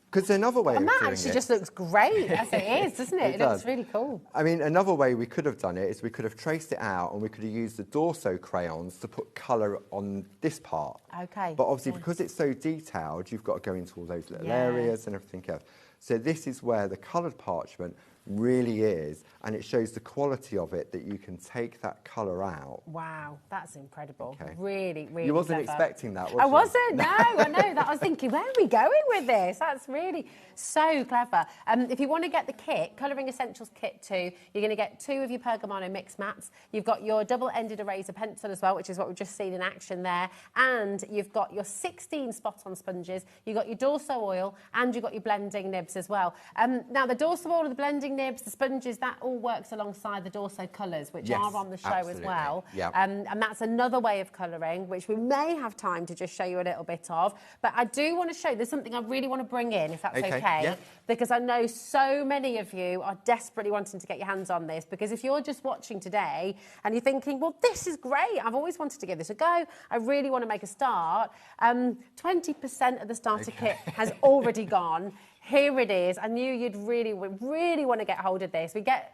Speaker 17: because another way of doing it...
Speaker 1: that actually just looks great as it is, doesn't it? It looks really cool.
Speaker 17: I mean, another way we could have done it is we could have traced it out and we could have used the Dorso crayons to put colour on this part.
Speaker 1: Okay.
Speaker 17: But obviously, because it's so detailed, you've got to go into all those little areas and everything else. So this is where the coloured parchment really is, and it shows the quality of it, that you can take that colour out.
Speaker 1: Wow, that's incredible. Really, really
Speaker 17: You wasn't
Speaker 1: clever.
Speaker 17: expecting that, was you?
Speaker 1: I wasn't, no, I know. That I was thinking, where are we going with this? That's really so clever. If you want to get the kit, Colouring Essentials Kit 2, you're going to get 2 of your Pergamano mix mats. You've got your double-ended eraser pencil as well, which is what we've just seen in action there. And you've got your 16 spot-on sponges. You've got your Dorso oil, and you've got your blending nibs as well. Now, the Dorso oil and the blending nibs, the sponges, that all works alongside the Dorso colours, which are on the show as well. And that's another way of colouring, which we may have time to just show you a little bit of. But I do want to show, there's something I really want to bring in, if that's okay, because I know so many of you are desperately wanting to get your hands on this, because if you're just watching today and you're thinking, well, this is great, I've always wanted to give this a go, I really want to make a start, 20% of the starter kit has already gone. Here it is. I knew you'd really want to get hold of this. We get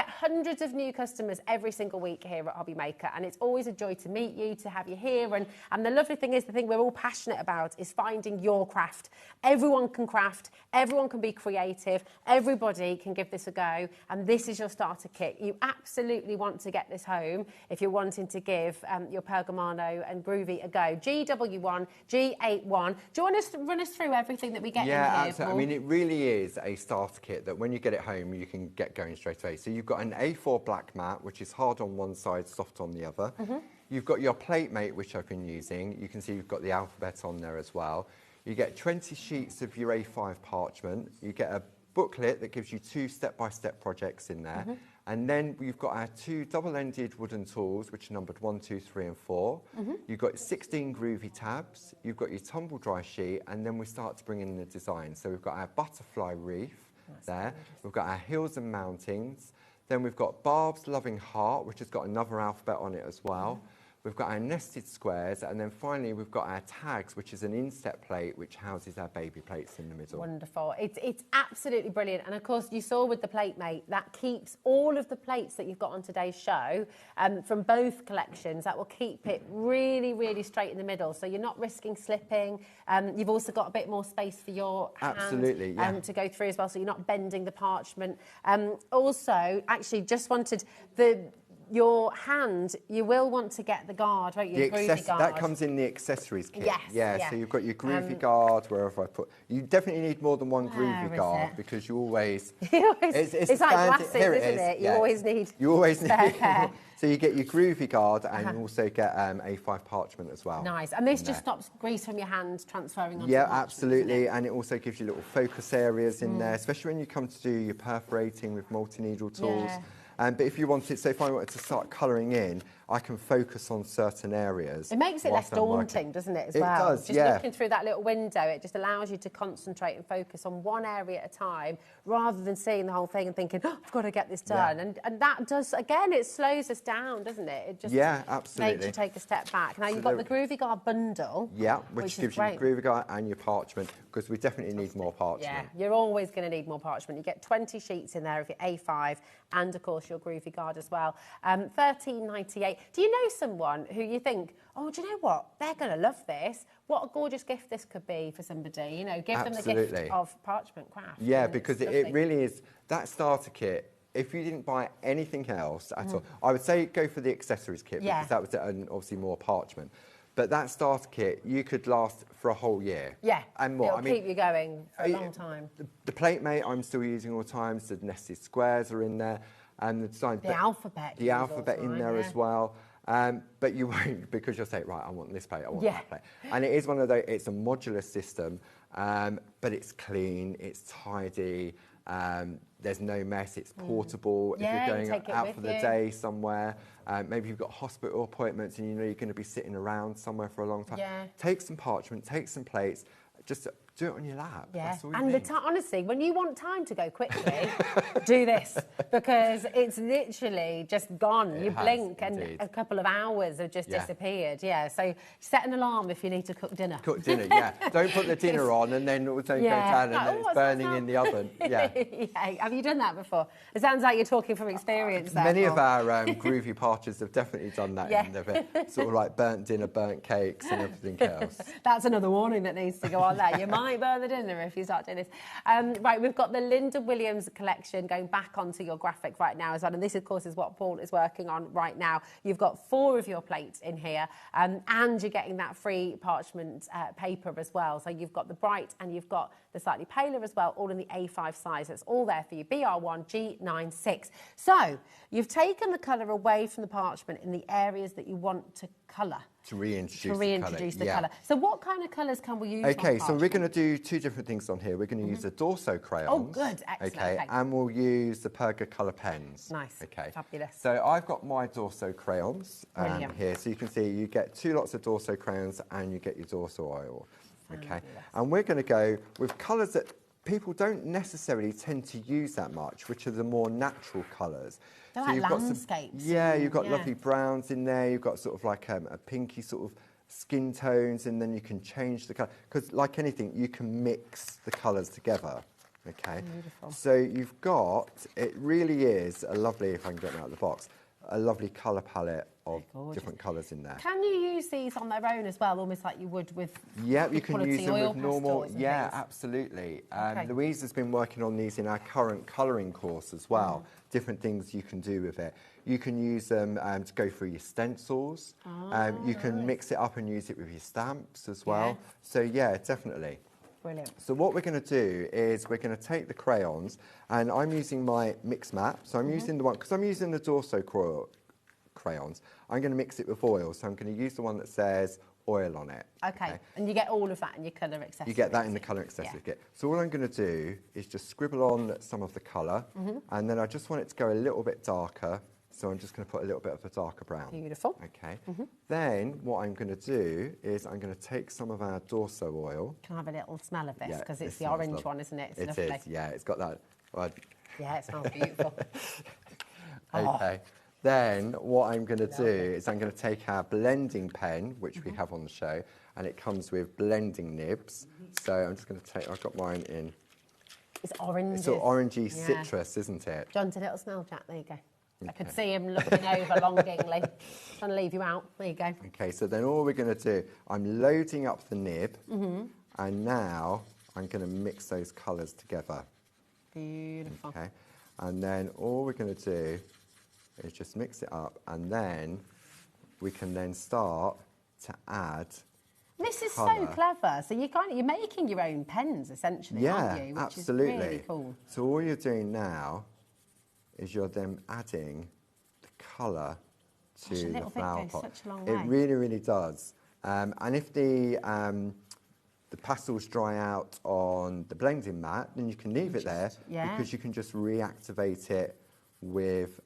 Speaker 1: hundreds of new customers every single week here at HobbyMaker, and it's always a joy to meet you, to have you here. And the lovely thing is, the thing we're all passionate about is finding your craft. Everyone can craft, everyone can be creative, everybody can give this a go, and this is your starter kit. You absolutely want to get this home if you're wanting to give your Pergamano and Groovy a go. GW1, G81. Do you want to run us through everything that we get in here,
Speaker 17: absolutely.
Speaker 1: Paul?
Speaker 17: I mean, it really is a starter kit that when you get it home, you can get going straight away. So you've got an A4 black mat, which is hard on one side, soft on the other. You've got your plate mate, which I've been using. You can see you've got the alphabet on there as well. You get 20 sheets of your A5 parchment. You get a booklet that gives you 2 step-by-step projects in there. And then we've got our 2 double-ended wooden tools, which are numbered 1, 2, 3 and 4. You've got 16 Groovy tabs, you've got your tumble dry sheet, and then we start to bring in the design. So we've got our butterfly wreath there, we've got our hills and mountains, then we've got Barb's loving heart, which has got another alphabet on it as well. We've got our nested squares, and then finally we've got our tags, which is an inset plate which houses our baby plates in the middle.
Speaker 1: Wonderful. It's absolutely brilliant. And of course, you saw with the plate mate, that keeps all of the plates that you've got on today's show from both collections. That will keep it really, really straight in the middle. So you're not risking slipping. You've also got a bit more space for your hand to go through as well, so you're not bending the parchment. Also, actually, just wanted your hand, you will want to get the guard, won't you? The Groovy guard.
Speaker 17: That comes in the accessories kit.
Speaker 1: Yes,
Speaker 17: yeah. So you've got your Groovy guard, wherever I put. You definitely need more than one Groovy guard because you always.
Speaker 1: It's like glasses, isn't it? You always need.
Speaker 17: You always need. So you get your Groovy guard and you also get A5 parchment as well.
Speaker 1: Nice. And this just stops grease from your hand transferring onto
Speaker 17: the
Speaker 1: parchment,
Speaker 17: absolutely. And it also gives you little focus areas in there, especially when you come to do your perforating with multi-needle tools. But if you wanted, so if I wanted to start colouring in, I can focus on certain areas.
Speaker 1: It makes it less daunting, doesn't it, as well?
Speaker 17: It does,
Speaker 1: just looking through that little window, it just allows you to concentrate and focus on one area at a time, rather than seeing the whole thing and thinking, oh, I've got to get this done. And that does, again, it slows us down, doesn't it? It just makes you take a step back. Now, you've got the Groovy Guard bundle.
Speaker 17: Yeah, which gives you the Groovy Guard and your parchment, because we definitely need more parchment.
Speaker 1: Yeah, you're always going to need more parchment. You get 20 sheets in there of your A5 and, of course, your Groovy Guard as well. $13.98. Do you know someone who you think, oh, do you know what? They're going to love this. What a gorgeous gift this could be for somebody. You know, give them the gift of parchment craft.
Speaker 17: Yeah, because it really is, that starter kit, if you didn't buy anything else at all, I would say go for the accessories kit because that was obviously more parchment. But that starter kit, you could last for a whole year.
Speaker 1: Yeah,
Speaker 17: and more.
Speaker 1: It'll keep you going for a long time.
Speaker 17: The plate mate I'm still using all the time, so the nested squares are in there. And the design.
Speaker 1: The alphabet.
Speaker 17: The alphabet in there as well. But you won't, because you'll say, right, I want this plate, I want that plate. And it is one of those, it's a modular system, but it's clean, it's tidy, there's no mess, it's portable. If you're going out for the day somewhere, maybe you've got hospital appointments and you know you're going to be sitting around somewhere for a long time. Take some parchment, take some plates, just do it on your lap.
Speaker 1: Yeah,
Speaker 17: That's all you
Speaker 1: and
Speaker 17: need.
Speaker 1: Honestly, when you want time to go quickly, do this, because it's literally just gone. You blink and a couple of hours have just disappeared. Yeah, so set an alarm if you need to cook dinner.
Speaker 17: Cook dinner, yeah. Don't put the dinner on and then all of a sudden go down and then it's burning in the oven. Yeah.
Speaker 1: Have you done that before? It sounds like you're talking from experience there.
Speaker 17: Many of our Groovy parchers have definitely done that in their sort of like burnt dinner, burnt cakes and everything else.
Speaker 1: That's another warning that needs to go on there. You might burn the dinner if you start doing this. Right, we've got the Linda Williams collection going back onto your graphic right now as well. And this, of course, is what Paul is working on right now. You've got 4 of your plates in here and you're getting that free parchment paper as well. So you've got the bright and you've got the slightly paler as well, all in the A5 size. It's all there for you, BR1 G96. So you've taken the colour away from the parchment in the areas that you want to colour.
Speaker 17: To reintroduce
Speaker 1: the colour. So what kind of colours can we use
Speaker 17: Okay, so we're going to do 2 different things on here. We're going to use the Dorso crayons.
Speaker 1: Oh, good. Excellent.
Speaker 17: Okay, and we'll use the Perga colour pens.
Speaker 1: Nice.
Speaker 17: Okay.
Speaker 1: Fabulous.
Speaker 17: So I've got my Dorso crayons here. So you can see you get 2 lots of Dorso crayons and you get your Dorso oil. Okay. And we're going to go with colours that people don't necessarily tend to use that much, which are the more natural colours.
Speaker 1: They're
Speaker 17: so
Speaker 1: like
Speaker 17: you've
Speaker 1: landscapes.
Speaker 17: You've got lovely browns in there. You've got sort of like a pinky sort of skin tones, and then you can change the colour. Because like anything, you can mix the colours together. Okay.
Speaker 1: Beautiful.
Speaker 17: So you've got, it really is a lovely, if I can get them out of the box, a lovely colour palette of different colours in there.
Speaker 1: Can you use these on their own as well, almost like you would with
Speaker 17: you can use them with normal.
Speaker 1: Yeah,
Speaker 17: absolutely. Louise has been working on these in our current colouring course as well. Different things you can do with it. You can use them to go through your stencils. You can mix it up and use it with your stamps as well. So yeah, definitely.
Speaker 1: Brilliant.
Speaker 17: So what we're going to do is we're going to take the crayons, and I'm using my mix mat. So I'm using the one, because I'm using the Dorso crayons, I'm going to mix it with oil. So I'm going to use the one that says oil on it.
Speaker 1: Okay. And you get all of that in your colour accessory.
Speaker 17: You get that in the colour accessory kit. So all I'm going to do is just scribble on some of the colour, and then I just want it to go a little bit darker. So I'm just going to put a little bit of a darker brown.
Speaker 1: Beautiful.
Speaker 17: Okay. Then what I'm going to do is I'm going to take some of our Dorso oil.
Speaker 1: Can I have a little smell of this?
Speaker 17: Yeah,
Speaker 1: Because
Speaker 17: this
Speaker 1: it's the
Speaker 17: smells
Speaker 1: orange
Speaker 17: lovely.
Speaker 1: one, isn't it? It's
Speaker 17: It
Speaker 1: lovely.
Speaker 17: is, yeah. It's got that. Well,
Speaker 1: Yeah, it smells beautiful.
Speaker 17: okay. Then what I'm going to do is I'm going to take our blending pen, which we have on the show, and it comes with blending nibs. So I'm just going to take, I've got mine in.
Speaker 1: It's orange.
Speaker 17: It's sort of orangey citrus, isn't it?
Speaker 1: John's a little smell, Jack. There you go. I could
Speaker 17: Okay.
Speaker 1: see him looking over longingly, trying to leave you out. There you go.
Speaker 17: Okay, so then all we're going to do, I'm loading up the nib, and now I'm going to mix those colours together.
Speaker 1: Beautiful.
Speaker 17: Okay, and then all we're going to do is just mix it up, and then we can then start to add.
Speaker 1: This is
Speaker 17: colour.
Speaker 1: so clever. So you're making your own pens essentially, aren't you? Which
Speaker 17: absolutely.
Speaker 1: is really cool.
Speaker 17: So all you're doing now is you're then adding the colour to
Speaker 1: Gosh, a
Speaker 17: the
Speaker 1: little bit
Speaker 17: flower
Speaker 1: goes
Speaker 17: pot.
Speaker 1: such a long
Speaker 17: It
Speaker 1: way.
Speaker 17: really, really does. And if the pastels dry out on the blending mat, then you can leave it there because you can just reactivate it with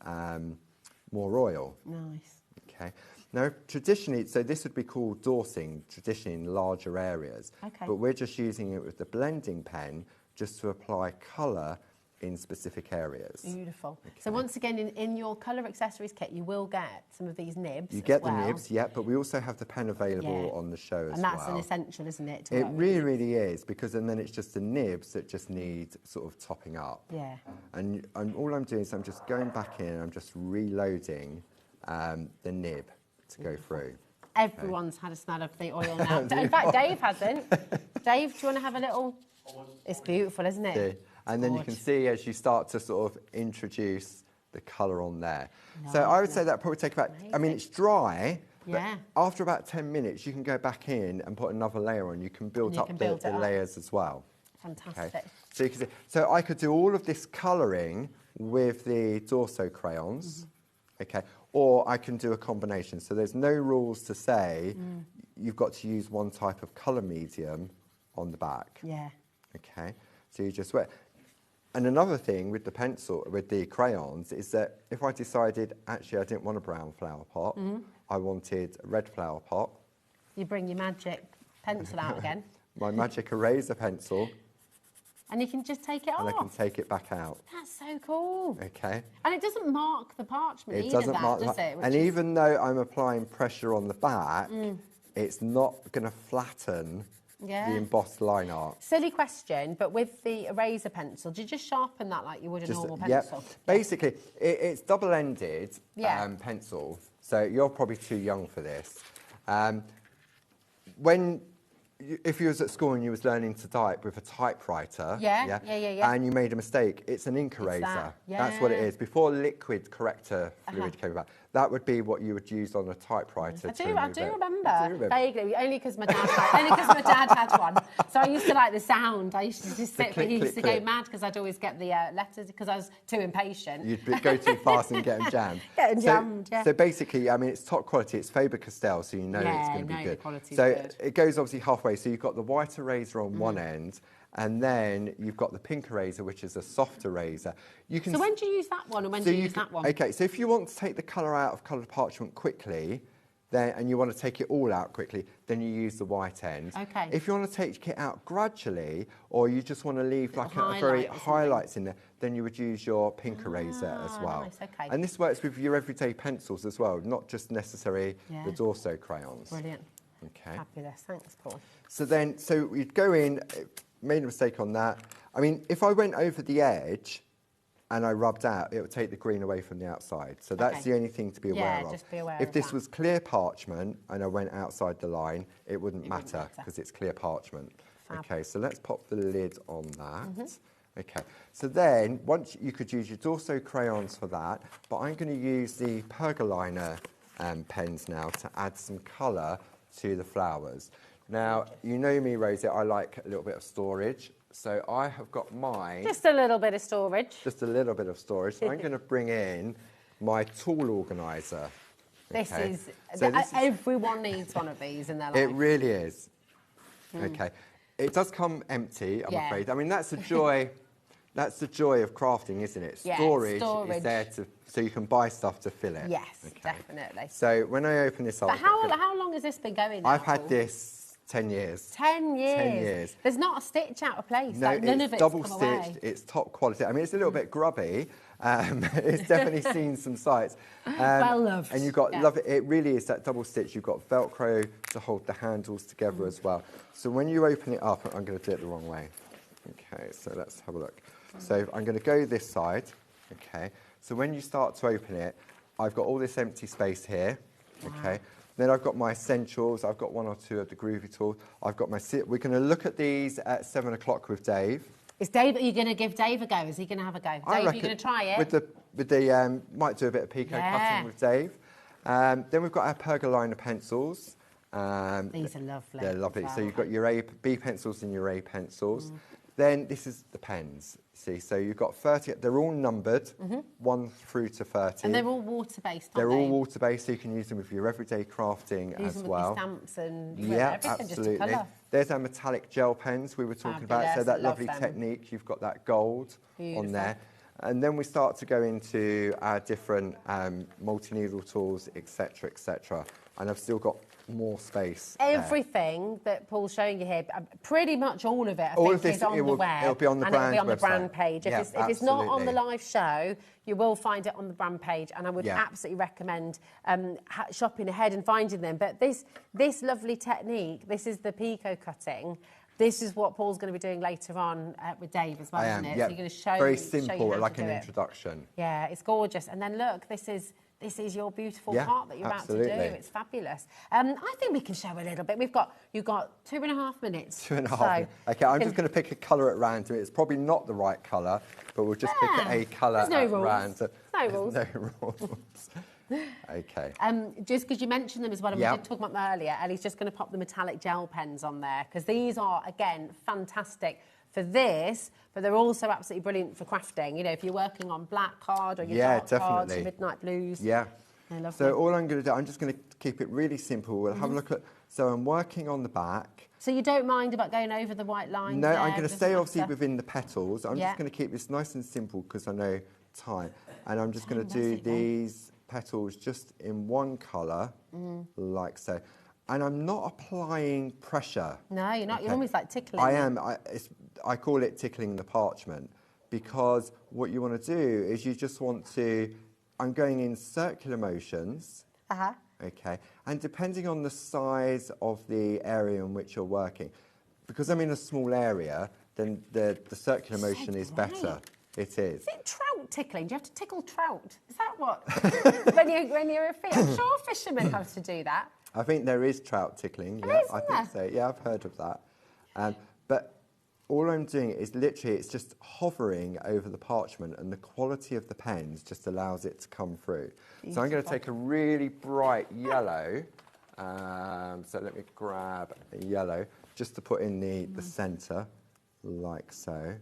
Speaker 17: more oil.
Speaker 1: Nice.
Speaker 17: Okay. Now, traditionally, so this would be called dorsing, traditionally in larger areas.
Speaker 1: Okay.
Speaker 17: But we're just using it with the blending pen just to apply colour in specific areas.
Speaker 1: Beautiful. So once again, in your colour accessories kit, you will get some of these nibs.
Speaker 17: You get
Speaker 1: as well.
Speaker 17: the nibs, yeah, but we also have the pen available on the show as well.
Speaker 1: And that's an essential, isn't it? To
Speaker 17: It
Speaker 1: work with?
Speaker 17: really, really is, because and then it's just the nibs that just need sort of topping up.
Speaker 1: Yeah.
Speaker 17: And all I'm doing is I'm just going back in and I'm just reloading the nib to go through.
Speaker 1: Everyone's had a smell of the oil now. In fact, Dave hasn't. Dave, do you want to have a little? It's beautiful, isn't it?
Speaker 17: Yeah. And then you can see as you start to sort of introduce the colour on there. So I would say that probably take about, I mean, it's dry, but after about 10 minutes, you can go back in and put another layer on. You can build up the layers as well.
Speaker 1: Fantastic.
Speaker 17: Okay. So you can see, so I could do all of this colouring with the Dorso crayons, okay, or I can do a combination. So there's no rules to say you've got to use one type of colour medium on the back.
Speaker 1: Yeah.
Speaker 17: Okay. So you just and another thing with the pencil, with the crayons, is that if I decided actually I didn't want a brown flower pot, I wanted a red flower pot.
Speaker 1: You bring your magic pencil out again.
Speaker 17: My magic eraser pencil.
Speaker 1: And you can just take it
Speaker 17: And
Speaker 1: off.
Speaker 17: I can take it back out.
Speaker 1: That's so cool.
Speaker 17: Okay.
Speaker 1: And it doesn't mark the parchment
Speaker 17: It
Speaker 1: either,
Speaker 17: doesn't mark
Speaker 1: does
Speaker 17: the,
Speaker 1: it?
Speaker 17: and even though I'm applying pressure on the back, it's not going to flatten the embossed line art.
Speaker 1: Silly question, but with the eraser pencil, do you just sharpen that like you would a normal pencil?
Speaker 17: Basically, it's double-ended pencil, so you're probably too young for this. If you was at school and you was learning to type with a typewriter, and you made a mistake, it's an ink eraser. That's what it is. Before liquid corrector fluid came about, that would be what you would use on a typewriter.
Speaker 1: I do remember vaguely, only because my dad had one. So I used to like the sound. I used to just sit, but he used to go mad because I'd always get the letters because I was too impatient.
Speaker 17: You'd go too fast and get them jammed.
Speaker 1: Jammed, yeah.
Speaker 17: So basically, I mean, it's top quality. It's Faber-Castell, so you know it's going to be good. So it goes obviously halfway. So you've got the white eraser on one end, and then you've got the pink eraser, which is a soft eraser. So
Speaker 1: when do you use that one, and when do you use that one?
Speaker 17: Okay, so if you want to take the colour out of coloured parchment quickly, and you want to take it all out quickly, then you use the white end.
Speaker 1: Okay.
Speaker 17: If you want to take it out gradually, or you just want to leave like a very highlights in there, then you would use your pink eraser as well.
Speaker 1: Nice, okay.
Speaker 17: And this works with your everyday pencils as well, not just necessarily the Dorso crayons.
Speaker 1: Brilliant.
Speaker 17: Okay.
Speaker 1: Fabulous. Thanks, Paul.
Speaker 17: So we'd go in, made a mistake on that. I mean, if I went over the edge and I rubbed out, it would take the green away from the outside. So that's the only thing to be aware of.
Speaker 1: Just be aware
Speaker 17: if this was clear parchment and I went outside the line, it wouldn't matter because it's clear parchment.
Speaker 1: Fab.
Speaker 17: Okay, so let's pop the lid on that. Okay, so then once you could use your Dorso crayons for that, but I'm going to use the Pergoliner pens now to add some colour to the flowers. Now, you know me, Rosie, I like a little bit of storage. So I have got mine.
Speaker 1: Just a little bit of storage.
Speaker 17: Just a little bit of storage. So I'm going to bring in my tool organiser.
Speaker 1: This
Speaker 17: Okay.
Speaker 1: is,
Speaker 17: So this is-
Speaker 1: everyone needs one of these in their life.
Speaker 17: It really is.
Speaker 1: Mm.
Speaker 17: Okay. It does come empty, I'm
Speaker 1: Yeah.
Speaker 17: afraid. I mean, that's the joy. That's the joy of crafting, isn't it?
Speaker 1: Yeah,
Speaker 17: Storage
Speaker 1: storage.
Speaker 17: is there so you can buy stuff to fill it.
Speaker 1: Yes, definitely.
Speaker 17: So when I open this up,
Speaker 1: But how long has this been going now?
Speaker 17: I've had
Speaker 1: Paul?
Speaker 17: this 10 years.
Speaker 1: 10 years.
Speaker 17: 10 years.
Speaker 1: There's not a stitch out of place.
Speaker 17: No,
Speaker 1: like, none of
Speaker 17: it's
Speaker 1: it's
Speaker 17: double
Speaker 1: come
Speaker 17: stitched.
Speaker 1: away.
Speaker 17: It's top quality. I mean, it's a little bit grubby. It's definitely seen some sights.
Speaker 1: Well loved.
Speaker 17: And you've got
Speaker 1: Yeah.
Speaker 17: love it. It really is that double stitch. You've got Velcro to hold the handles together as well. So when you open it up, I'm going to do it the wrong way. Okay, so let's have a look. So I'm going to go this side. Okay. So when you start to open it, I've got all this empty space here. Okay. Then I've got my essentials. I've got one or two of the Groovy tools. I've got my. We're going to look at these at 7 o'clock with Dave.
Speaker 1: Is Dave? Are you going to give Dave a go? Is he going to have a go? Dave, are you going to try it?
Speaker 17: With the might do a bit of Pico cutting with Dave. Then we've got our pergola pencils.
Speaker 1: These are lovely.
Speaker 17: They're lovely.
Speaker 1: as
Speaker 17: So
Speaker 1: well.
Speaker 17: you've got your B pencils and your A pencils. Then this is the pens. See, so you've got 30. They're all numbered, 1 through to 30.
Speaker 1: And they're all water-based, aren't
Speaker 17: They're
Speaker 1: they?
Speaker 17: all water-based, so you can use them with your everyday crafting
Speaker 1: Use
Speaker 17: as
Speaker 1: them
Speaker 17: well.
Speaker 1: with your stamps and
Speaker 17: Yeah,
Speaker 1: everything,
Speaker 17: absolutely.
Speaker 1: just a colour.
Speaker 17: There's our metallic gel pens we were talking about. So
Speaker 1: Fabulous,
Speaker 17: that
Speaker 1: love
Speaker 17: lovely
Speaker 1: them.
Speaker 17: technique. You've got that gold
Speaker 1: Beautiful.
Speaker 17: on there. And then we start to go into our different multi-needle tools, etc., etc. And I've still got more space there.
Speaker 1: Everything that Paul's showing you here, pretty much all of it, I
Speaker 17: All
Speaker 1: think,
Speaker 17: of this,
Speaker 1: is on
Speaker 17: it
Speaker 1: the
Speaker 17: will-
Speaker 1: web.
Speaker 17: it'll be on the
Speaker 1: and
Speaker 17: brand
Speaker 1: it'll be on the brand
Speaker 17: website.
Speaker 1: page. If,
Speaker 17: Yeah,
Speaker 1: if it's not on the
Speaker 17: absolutely.
Speaker 1: live show, you will find it on the brand page, and I would
Speaker 17: Yeah.
Speaker 1: absolutely recommend shopping ahead and finding them. But this lovely technique, this is the Pico cutting. This is what Paul's going to be doing later on with Dave as well,
Speaker 17: I
Speaker 1: isn't
Speaker 17: am,
Speaker 1: it?
Speaker 17: yeah.
Speaker 1: So you're going to show
Speaker 17: Very
Speaker 1: show you
Speaker 17: simple,
Speaker 1: how
Speaker 17: like
Speaker 1: to
Speaker 17: an
Speaker 1: do it.
Speaker 17: introduction.
Speaker 1: Yeah, it's gorgeous. And then look, this is your beautiful
Speaker 17: Yeah,
Speaker 1: part that you're about to
Speaker 17: absolutely.
Speaker 1: do. It's fabulous. I think we can show a little bit. You've got 2.5 minutes.
Speaker 17: 2.5
Speaker 1: So
Speaker 17: minutes. Okay, I'm
Speaker 1: you
Speaker 17: just
Speaker 1: can-
Speaker 17: going to pick a colour at random. It's probably not the right colour, but we'll just pick a colour
Speaker 1: there's no
Speaker 17: at
Speaker 1: rules.
Speaker 17: random.
Speaker 1: No rules.
Speaker 17: No rules. Okay.
Speaker 1: Just because you mentioned them as well, and
Speaker 17: Yeah.
Speaker 1: we did talk about them earlier, Ellie's just going to pop the metallic gel pens on there, because these are, again, fantastic for this, but they're also absolutely brilliant for crafting. You know, if you're working on black card or your
Speaker 17: Yeah,
Speaker 1: dark cards,
Speaker 17: definitely.
Speaker 1: your midnight blues.
Speaker 17: Yeah.
Speaker 1: They're lovely.
Speaker 17: So all I'm going to do, I'm just going to keep it really simple. We'll
Speaker 1: Mm-hmm.
Speaker 17: have a look at. So I'm working on the back.
Speaker 1: So you don't mind about going over the white lines?
Speaker 17: No,
Speaker 1: there,
Speaker 17: I'm going to
Speaker 1: doesn't
Speaker 17: stay obviously
Speaker 1: matter?
Speaker 17: within the petals. I'm
Speaker 1: Yeah.
Speaker 17: just going to keep this nice and simple because I know time. And I'm just going to
Speaker 1: does
Speaker 17: do
Speaker 1: it then?
Speaker 17: these petals just in one colour, like so. And I'm not applying pressure.
Speaker 1: No, you're not.
Speaker 17: Okay.
Speaker 1: You're almost like tickling.
Speaker 17: I
Speaker 1: them.
Speaker 17: am. I call it tickling the parchment because what you want to do is you just want to. I'm going in circular motions.
Speaker 1: Uh-huh.
Speaker 17: Okay, and depending on the size of the area in which you're working, because I'm in a small area, then the circular
Speaker 1: So
Speaker 17: motion is
Speaker 1: great.
Speaker 17: better. It is.
Speaker 1: Is it trout tickling? Do you have to tickle trout? Is that what? when you're a fish? I'm sure fishermen have to do that.
Speaker 17: I think there is trout tickling.
Speaker 1: There
Speaker 17: Yeah,
Speaker 1: is,
Speaker 17: I
Speaker 1: isn't
Speaker 17: think so. Yeah, I've heard of that. But all I'm doing is literally, it's just hovering over the parchment, and the quality of the pens just allows it to come through. So I'm going to take a really bright yellow. So let me grab a yellow just to put in the centre, like so.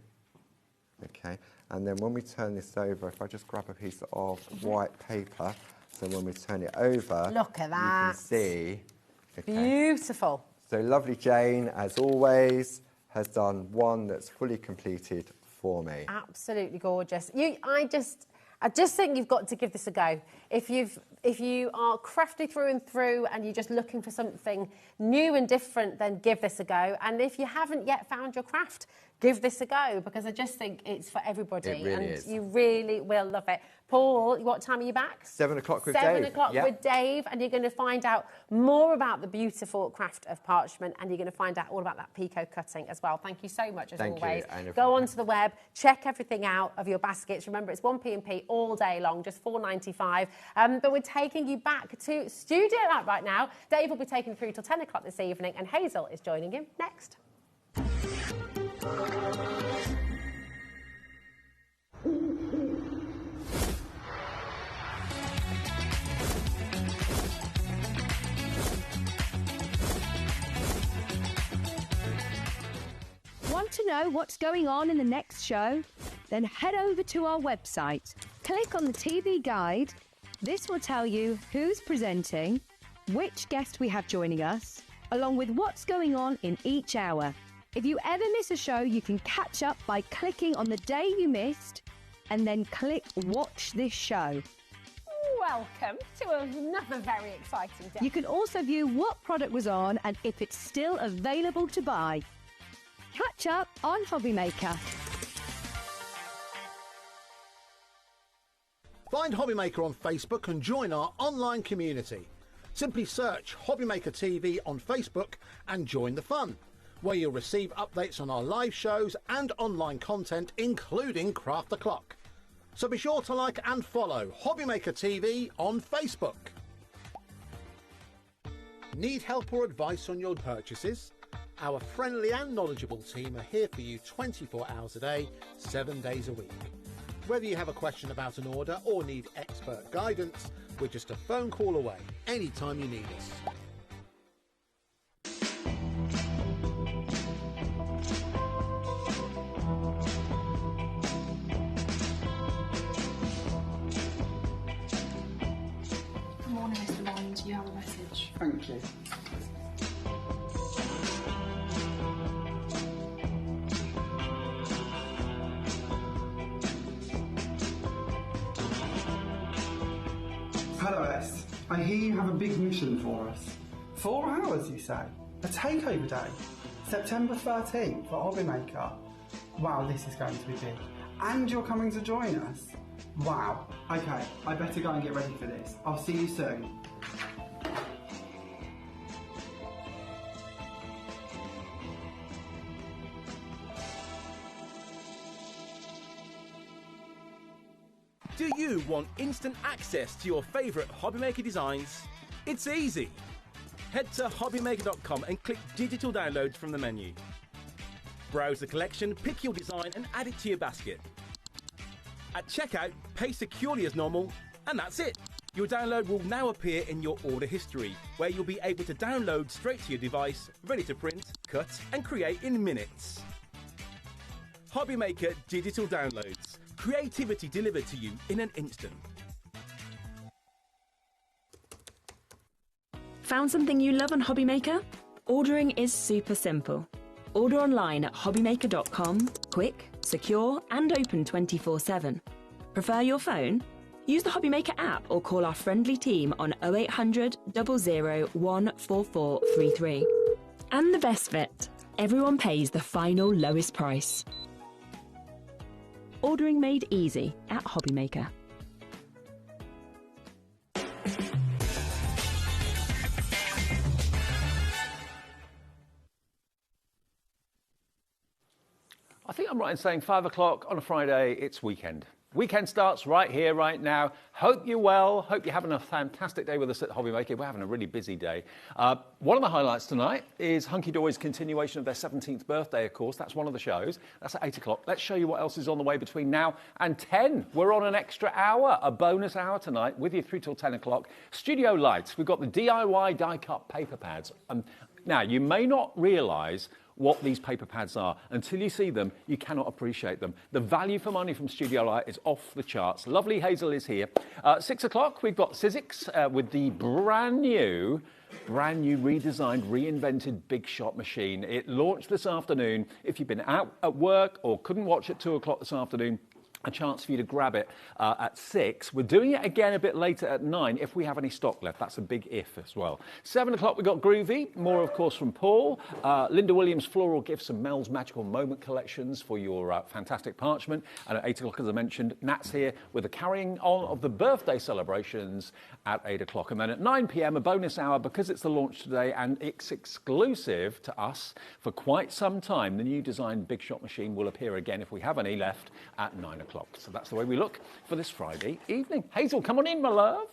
Speaker 17: Okay, and then when we turn this over, if I just grab a piece of white paper, so when we turn it over,
Speaker 1: Look at
Speaker 17: you
Speaker 1: that.
Speaker 17: can see. Okay.
Speaker 1: Beautiful.
Speaker 17: So lovely Jane, as always, has done one that's fully completed for me.
Speaker 1: Absolutely gorgeous. I just think you've got to give this a go. If you are crafty through and through and you're just looking for something new and different, then give this a go. And if you haven't yet found your craft, give this a go, because I just think it's for everybody.
Speaker 17: It really
Speaker 1: and
Speaker 17: is.
Speaker 1: you really will love it. Paul, what time are you back?
Speaker 17: 7 o'clock with Dave.
Speaker 1: 7 o'clock
Speaker 17: Yeah.
Speaker 1: with Dave, and you're going to find out more about the beautiful craft of parchment, and you're going to find out all about that Pico cutting as well. Thank you so much, as
Speaker 17: Thank you,
Speaker 1: always.
Speaker 17: and
Speaker 1: Go onto the web, check everything out of your baskets. Remember, it's 1p&p all day long, just $4.95. But we're taking you back to Studio Lab right now. Dave will be taking you through till 10 o'clock this evening, and Hazel is joining him next.
Speaker 8: Want to know what's going on in the next show? Then head over to our website, click on the TV guide. This will tell you who's presenting, which guest we have joining us, along with what's going on in each hour. If you ever miss a show, you can catch up by clicking on the day you missed and then click Watch This Show.
Speaker 1: Welcome to another very exciting day.
Speaker 8: You can also view what product was on and if it's still available to buy. Catch up on HobbyMaker.
Speaker 12: Find HobbyMaker on Facebook and join our online community. Simply search HobbyMaker TV on Facebook and join the fun, where you'll receive updates on our live shows and online content, including Craft the Clock. So be sure to like and follow HobbyMaker TV on Facebook. Need help or advice on your purchases? Our friendly and knowledgeable team are here for you 24 hours a day, 7 days a week. Whether you have a question about an order or need expert guidance, we're just a phone call away anytime you need us.
Speaker 9: Good morning, Mr. Bond. You have a message.
Speaker 10: Thank you. Hello, S. I hear you have a big mission for us. 4 hours, you say? A takeover day? September 13th for HobbyMaker? Wow, this is going to be big. And you're coming to join us? Wow. Okay, I better go and get ready for this. I'll see you soon.
Speaker 4: Do you want instant access to your favourite HobbyMaker designs? It's easy. Head to HobbyMaker.com and click Digital Downloads from the menu. Browse the collection, pick your design and add it to your basket. At checkout, pay securely as normal, and that's it. Your download will now appear in your order history, where you'll be able to download straight to your device, ready to print, cut and create in minutes. HobbyMaker Digital Downloads. Creativity delivered to you in an instant.
Speaker 7: Found something you love on HobbyMaker? Ordering is super simple. Order online at hobbymaker.com, quick, secure and open 24/7. Prefer your phone? Use the HobbyMaker app or call our friendly team on 0800 00 14433. And the best bit, everyone pays the final lowest price. Ordering made easy at HobbyMaker.
Speaker 18: I think I'm right in saying 5 o'clock on a Friday, it's weekend. Weekend starts right here, right now. Hope you're well. Hope you're having a fantastic day with us at HobbyMaker. We're having a really busy day. One of the highlights tonight is Hunkydory's continuation of their 17th birthday, of course. That's one of the shows. That's at 8 o'clock. Let's show you what else is on the way between now and 10. We're on an extra hour, a bonus hour tonight, with you through till 10 o'clock. Studio lights. We've got the DIY die-cut paper pads. Now, you may not realise what these paper pads are. Until you see them, you cannot appreciate them. The value for money from Studio Light is off the charts. Lovely Hazel is here. 6 o'clock, we've got Sizzix with the brand new redesigned, reinvented Big Shot machine. It launched this afternoon. If you've been out at work or couldn't watch at 2 o'clock this afternoon, a chance for you to grab it at 6. We're doing it again a bit later at 9 if we have any stock left. That's a big if as well. 7 o'clock we've got Groovy, more of course from Paul. Linda Williams Floral Gifts and Mel's Magical Moment collections for your fantastic Parchment. And at 8 o'clock, as I mentioned, Nat's here with the carrying on of the birthday celebrations at 8 o'clock. And then at 9 p.m, a bonus hour because it's the launch today and it's exclusive to us for quite some time. The new designed Big Shot machine will appear again if we have any left at 9 o'clock. So that's the way we look for this Friday evening. Hazel, come on in, my love.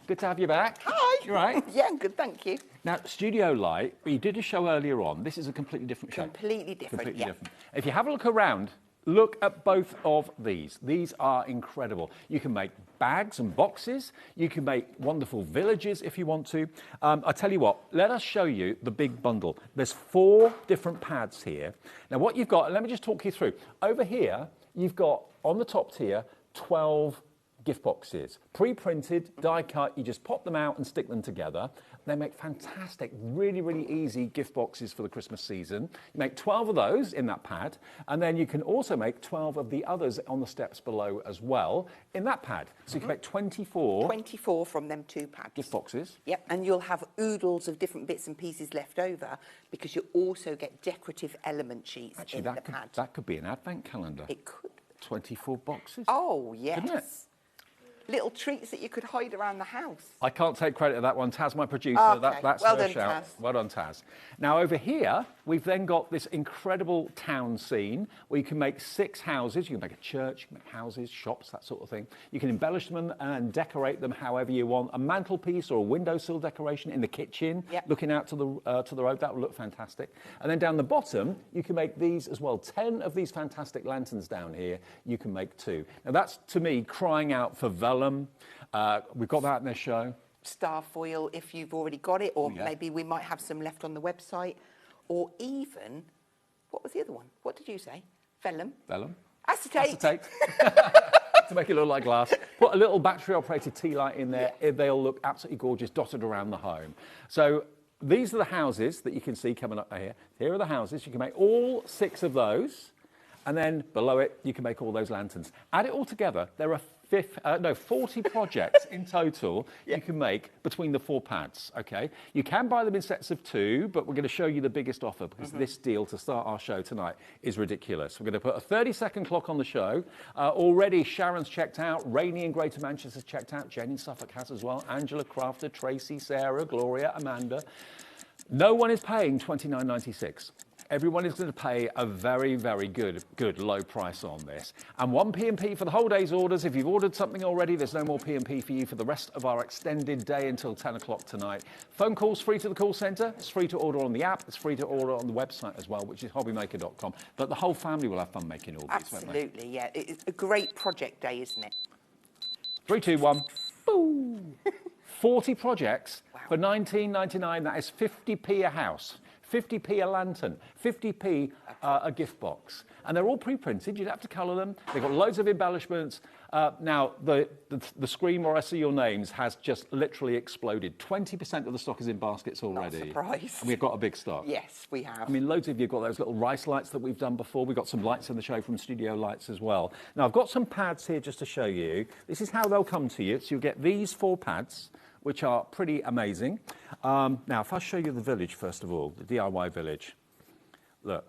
Speaker 18: Good to have you back.
Speaker 6: Hi.
Speaker 18: You right?
Speaker 6: Yeah, I'm good, thank you.
Speaker 18: Now, Studio Light, you did a show earlier on. This is a completely different show.
Speaker 6: Completely different,
Speaker 18: Completely
Speaker 6: yeah.
Speaker 18: different. If you have a look around, look at both of these. These are incredible. You can make bags and boxes. You can make wonderful villages if you want to. I tell you what, let us show you the big bundle. There's 4 different pads here. Now, what you've got, let me just talk you through. Over here, you've got, on the top tier, 12 gift boxes. Pre-printed, die cut, you just pop them out and stick them together. They make fantastic, really, really easy gift boxes for the Christmas season. You make 12 of those in that pad, and then you can also make 12 of the others on the steps below as well in that pad. So you can make 24.
Speaker 6: 24 from them 2 pads.
Speaker 18: Gift boxes.
Speaker 6: Yep, and you'll have oodles of different bits and pieces left over because you also get decorative element sheets in the pad.
Speaker 18: That could be an advent calendar.
Speaker 6: It could.
Speaker 18: 24 boxes.
Speaker 6: Oh, yes.
Speaker 18: Couldn't it?
Speaker 6: Little treats that you could hide around the house.
Speaker 18: I can't take credit for that one. Taz, my producer,
Speaker 6: Okay.
Speaker 18: that's
Speaker 6: Well
Speaker 18: her
Speaker 6: done,
Speaker 18: shout.
Speaker 6: Taz.
Speaker 18: Well done, Taz. Now, over here, we've then got this incredible town scene where you can make 6 houses. You can make a church, you can make houses, shops, that sort of thing. You can embellish them and decorate them however you want. A mantelpiece or a windowsill decoration in the kitchen, looking out to the road, that will look fantastic. And then down the bottom, you can make these as well. 10 of these fantastic lanterns down here, you can make too. Now, that's, to me, crying out for vellum. We've got that in this show.
Speaker 6: Star foil if you've already got it, or maybe we might have some left on the website, or even, what was the other one? What did you say? Vellum?
Speaker 18: Vellum.
Speaker 6: Acetate.
Speaker 18: Acetate. To make it look like glass. Put a little battery-operated tea light in there. They'll look absolutely gorgeous, dotted around the home. So these are the houses that you can see coming up here. Here are the houses. You can make all 6 of those, and then below it, you can make all those lanterns. Add it all together. There are 40 projects in total you can make between the 4 pads, okay? You can buy them in sets of 2, but we're going to show you the biggest offer because this deal to start our show tonight is ridiculous. We're going to put a 30-second clock on the show. Already Sharon's checked out, Rainey in Greater Manchester's checked out, Jen in Suffolk has as well, Angela Crafter, Tracy, Sarah, Gloria, Amanda. No one is paying $29.96. Everyone is going to pay a very, very good low price on this. And 1 P&P for the whole day's orders. If you've ordered something already, there's no more P&P for you for the rest of our extended day until 10 o'clock tonight. Phone calls free to the call centre. It's free to order on the app. It's free to order on the website as well, which is hobbymaker.com. But the whole family will have fun making all these, won't they?
Speaker 6: Absolutely, yeah. It's a great project day, isn't it?
Speaker 18: 3, 2, 1. Boom. 40 projects for $19.99. That is 50p a house. 50p a lantern, 50p a gift box. And they're all pre-printed, you don't have to colour them. They've got loads of embellishments. Now, the screen where I see your names has just literally exploded. 20% of the stock is in baskets already.
Speaker 6: Not surprised.
Speaker 18: And we've got a big stock.
Speaker 6: Yes, we have.
Speaker 18: I mean, loads of you have got those little rice lights that we've done before. We've got some lights in the show from Studio Lights as well. Now, I've got some pads here just to show you. This is how they'll come to you. So you'll get these 4 pads, which are pretty amazing. Now, if I show you the village, first of all, the DIY village, look,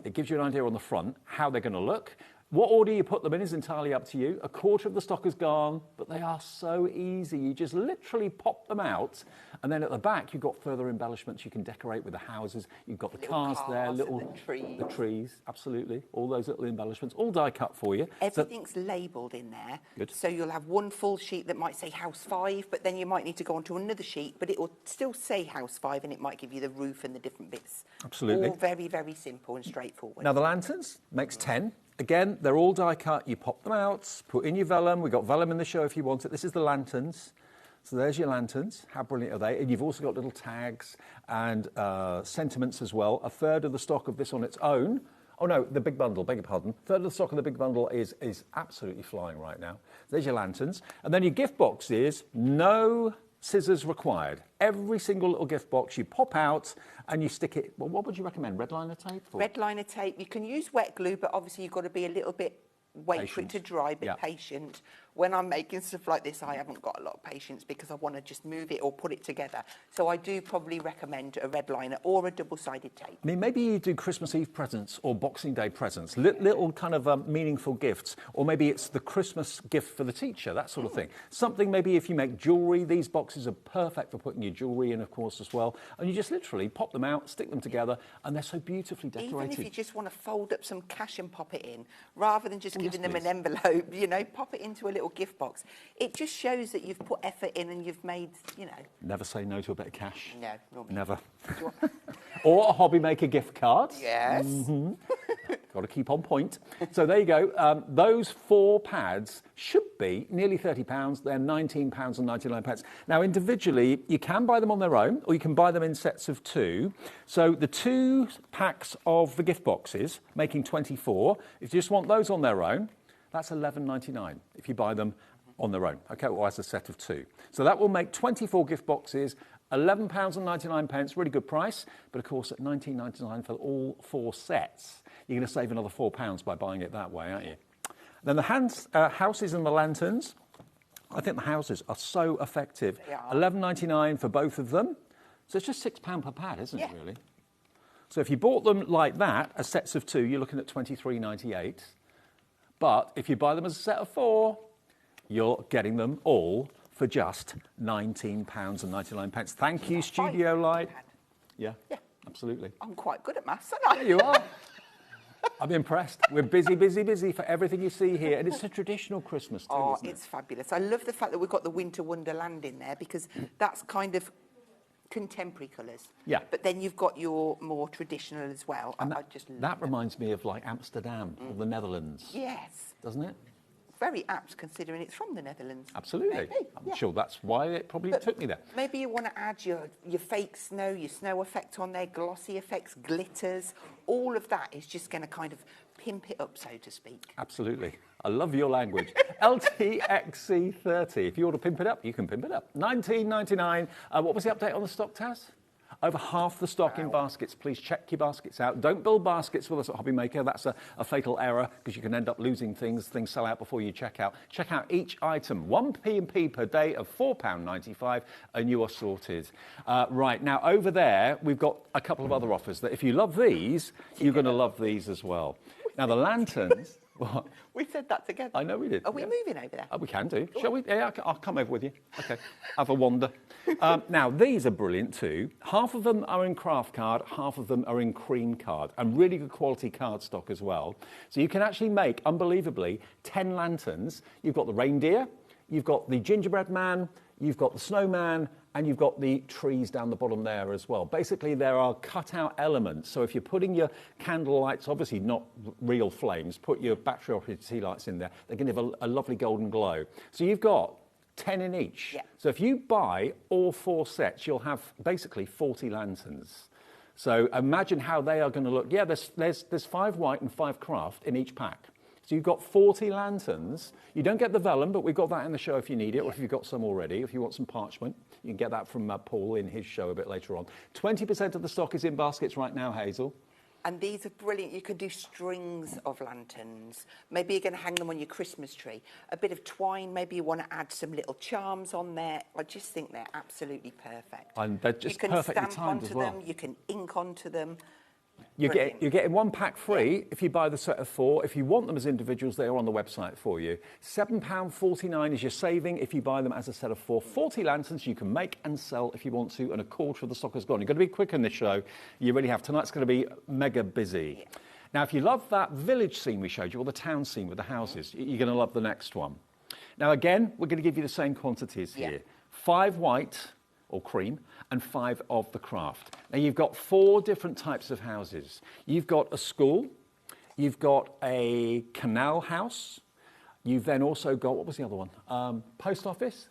Speaker 18: it gives you an idea on the front how they're going to look. What order you put them in is entirely up to you. A quarter of the stock is gone, but they are so easy. You just literally pop them out, and then at the back, you've got further embellishments you can decorate with the houses. You've got the cars there, the trees, absolutely. All those little embellishments, all die cut for you.
Speaker 6: Everything's labelled in there.
Speaker 18: Good.
Speaker 6: So you'll have one full sheet that might say House 5, but then you might need to go onto another sheet, but it will still say House 5, and it might give you the roof and the different bits.
Speaker 18: Absolutely.
Speaker 6: All very, very simple and straightforward.
Speaker 18: Now, the lanterns makes 10. Again, they're all die cut. You pop them out, put in your vellum. We've got vellum in the show if you want it. This is the lanterns. So there's your lanterns. How brilliant are they? And you've also got little tags and sentiments as well. A third of the stock of this on its own. Oh, no, the big bundle, beg your pardon. A third of the stock of the big bundle is absolutely flying right now. There's your lanterns. And then your gift boxes, no scissors required. Every single little gift box you pop out and you stick it. Well, what would you recommend? Red liner tape?
Speaker 6: Red liner tape. You can use wet glue, but obviously you've got to be a little bit for it to dry, a bit patient. When I'm making stuff like this, I haven't got a lot of patience because I want to just move it or put it together. So I do probably recommend a red liner or a double-sided tape.
Speaker 18: I mean, maybe you do Christmas Eve presents or Boxing Day presents, little kind of meaningful gifts, or maybe it's the Christmas gift for the teacher, that sort of thing. Something maybe if you make jewellery, these boxes are perfect for putting your jewellery in, of course, as well. And you just literally pop them out, stick them together, and they're so beautifully decorated.
Speaker 6: Even if you just want to fold up some cash and pop it in, rather than just giving them an envelope, you know, pop it into a little gift box. It just shows that you've put effort in and you've made, you know.
Speaker 18: Never say no to a bit of cash.
Speaker 6: No, normally.
Speaker 18: Never. Or a HobbyMaker gift card.
Speaker 6: Yes.
Speaker 18: Got to keep on point. So there you go. Those 4 pads should be nearly £30. They're £19.99. Now, individually, you can buy them on their own, or you can buy them in sets of 2. So the 2 packs of the gift boxes, making 24. If you just want those on their own, that's £11.99 if you buy them on their own, okay, or as a set of 2. So that will make 24 gift boxes, £11.99, really good price, but of course at £19.99 for all 4 sets, you're going to save another £4 by buying it that way, aren't you? Then the houses and the lanterns, I think the houses are so effective.
Speaker 6: They are.
Speaker 18: £11.99 for both of them, so it's just £6 per pad, isn't it, really? So if you bought them like that, as sets of 2, you're looking at £23.98. But if you buy them as a set of 4, you're getting them all for just £19.99. Thank you, Studio Light. Yeah, absolutely.
Speaker 6: I'm quite good at maths, aren't I?
Speaker 18: There you are. I'm impressed. We're busy, busy, busy for everything you see here. And it's a traditional Christmas too, isn't it?
Speaker 6: It's fabulous. I love the fact that we've got the Winter Wonderland in there because that's kind of contemporary colours.
Speaker 18: Yeah.
Speaker 6: But then you've got your more traditional as well.
Speaker 18: And
Speaker 6: I just love
Speaker 18: that reminds me of like Amsterdam or the Netherlands.
Speaker 6: Yes.
Speaker 18: Doesn't it?
Speaker 6: Very apt considering it's from the Netherlands.
Speaker 18: Absolutely.
Speaker 6: Maybe,
Speaker 18: I'm sure that's why it probably took me there.
Speaker 6: Maybe you want to add your fake snow, your snow effect on there, glossy effects, glitters. All of that is just going to kind of pimp it up, so to speak.
Speaker 18: Absolutely. I love your language. LTXC30. If you want to pimp it up, you can pimp it up. £19.99. What was the update on the stock, Taz? Over half the stock in baskets. Please check your baskets out. Don't build baskets with us at HobbyMaker. That's a fatal error because you can end up losing things. Things sell out before you check out. Check out each item. 1p&p per day of £4.95 and you are sorted. Right, now over there, we've got a couple of other offers that if you love these, you're going to love these as well. Now the lanterns... What?
Speaker 6: We said that together.
Speaker 18: I know we did.
Speaker 6: Are we moving over there?
Speaker 18: We can do. Shall we? Yeah, I'll come over with you. Okay. Have a wander. Now, these are brilliant too. Half of them are in craft card, half of them are in cream card, and really good quality card stock as well. So you can actually make, unbelievably, 10 lanterns. You've got the reindeer, you've got the gingerbread man, you've got the snowman, and you've got the trees down the bottom there as well. Basically, there are cut-out elements. So if you're putting your candle lights, obviously not real flames, put your battery-operated tea lights in there, they're going to have a lovely golden glow. So you've got 10 in each. Yeah. So if you buy all 4 sets, you'll have basically 40 lanterns. So imagine how they are going to look. Yeah, there's 5 white and 5 craft in each pack. So you've got 40 lanterns. You don't get the vellum, but we've got that in the show if you need it, or if you've got some already. If you want some parchment, you can get that from Paul in his show a bit later on. 20% of the stock is in baskets right now, Hazel.
Speaker 6: And these are brilliant. You can do strings of lanterns. Maybe you're going to hang them on your Christmas tree. A bit of twine. Maybe you want to add some little charms on there. I just think they're absolutely perfect.
Speaker 18: And they're just
Speaker 6: perfectly timed. You can stamp onto them. You can ink onto them.
Speaker 18: You're getting 1 pack free if you buy the set of 4. If you want them as individuals, they are on the website for you. £7.49 is your saving if you buy them as a set of 4. 40 lanterns you can make and sell if you want to, and a quarter of the stock is gone. You've got to be quick in this show. You really have. Tonight's going to be mega busy. Yeah. Now, if you love that village scene we showed you, or the town scene with the houses, you're going to love the next one. Now, again, we're going to give you the same quantities here. 5 white or cream, and 5 of the craft. Now, you've got 4 different types of houses. You've got a school, you've got a canal house, you've then also got, what was the other one? Post office,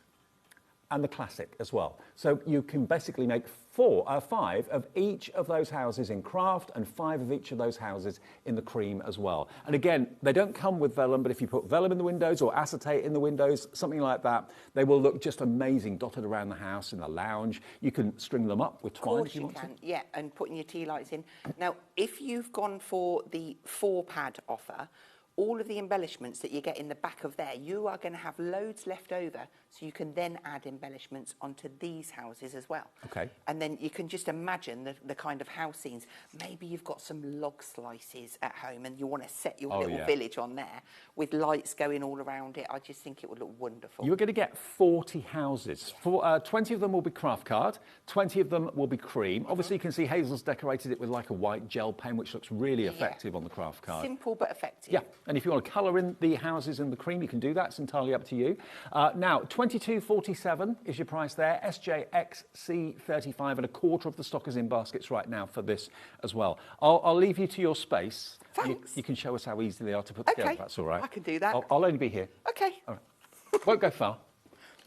Speaker 18: and the classic as well. So you can basically make 5 of each of those houses in craft and 5 of each of those houses in the cream as well. And again, they don't come with vellum, but if you put vellum in the windows or acetate in the windows, something like that, they will look just amazing dotted around the house in the lounge. You can string them up with twine if you want to.
Speaker 6: Yeah, and putting your tea lights in. Now, if you've gone for the 4-pad offer, all of the embellishments that you get in the back of there, you are going to have loads left over, so you can then add embellishments onto these houses as well.
Speaker 18: Okay.
Speaker 6: And then you can just imagine the kind of house scenes. Maybe you've got some log slices at home and you want to set your little village on there with lights going all around it. I just think it would look wonderful.
Speaker 18: You're going to get 40 houses. 20 of them will be craft card, 20 of them will be cream. Obviously, you can see Hazel's decorated it with like a white gel pen, which looks really effective on the craft card.
Speaker 6: Simple but effective.
Speaker 18: Yeah, and if you want to colour in the houses in the cream, you can do that. It's entirely up to you. Now, £22.47 is your price there. SJXC35, and a quarter of the stock is in baskets right now for this as well. I'll leave you to your space.
Speaker 6: Thanks.
Speaker 18: You can show us how easy they are to put together, if that's all right.
Speaker 6: I can do that.
Speaker 18: I'll only be here.
Speaker 6: Okay.
Speaker 18: All right. Won't go far.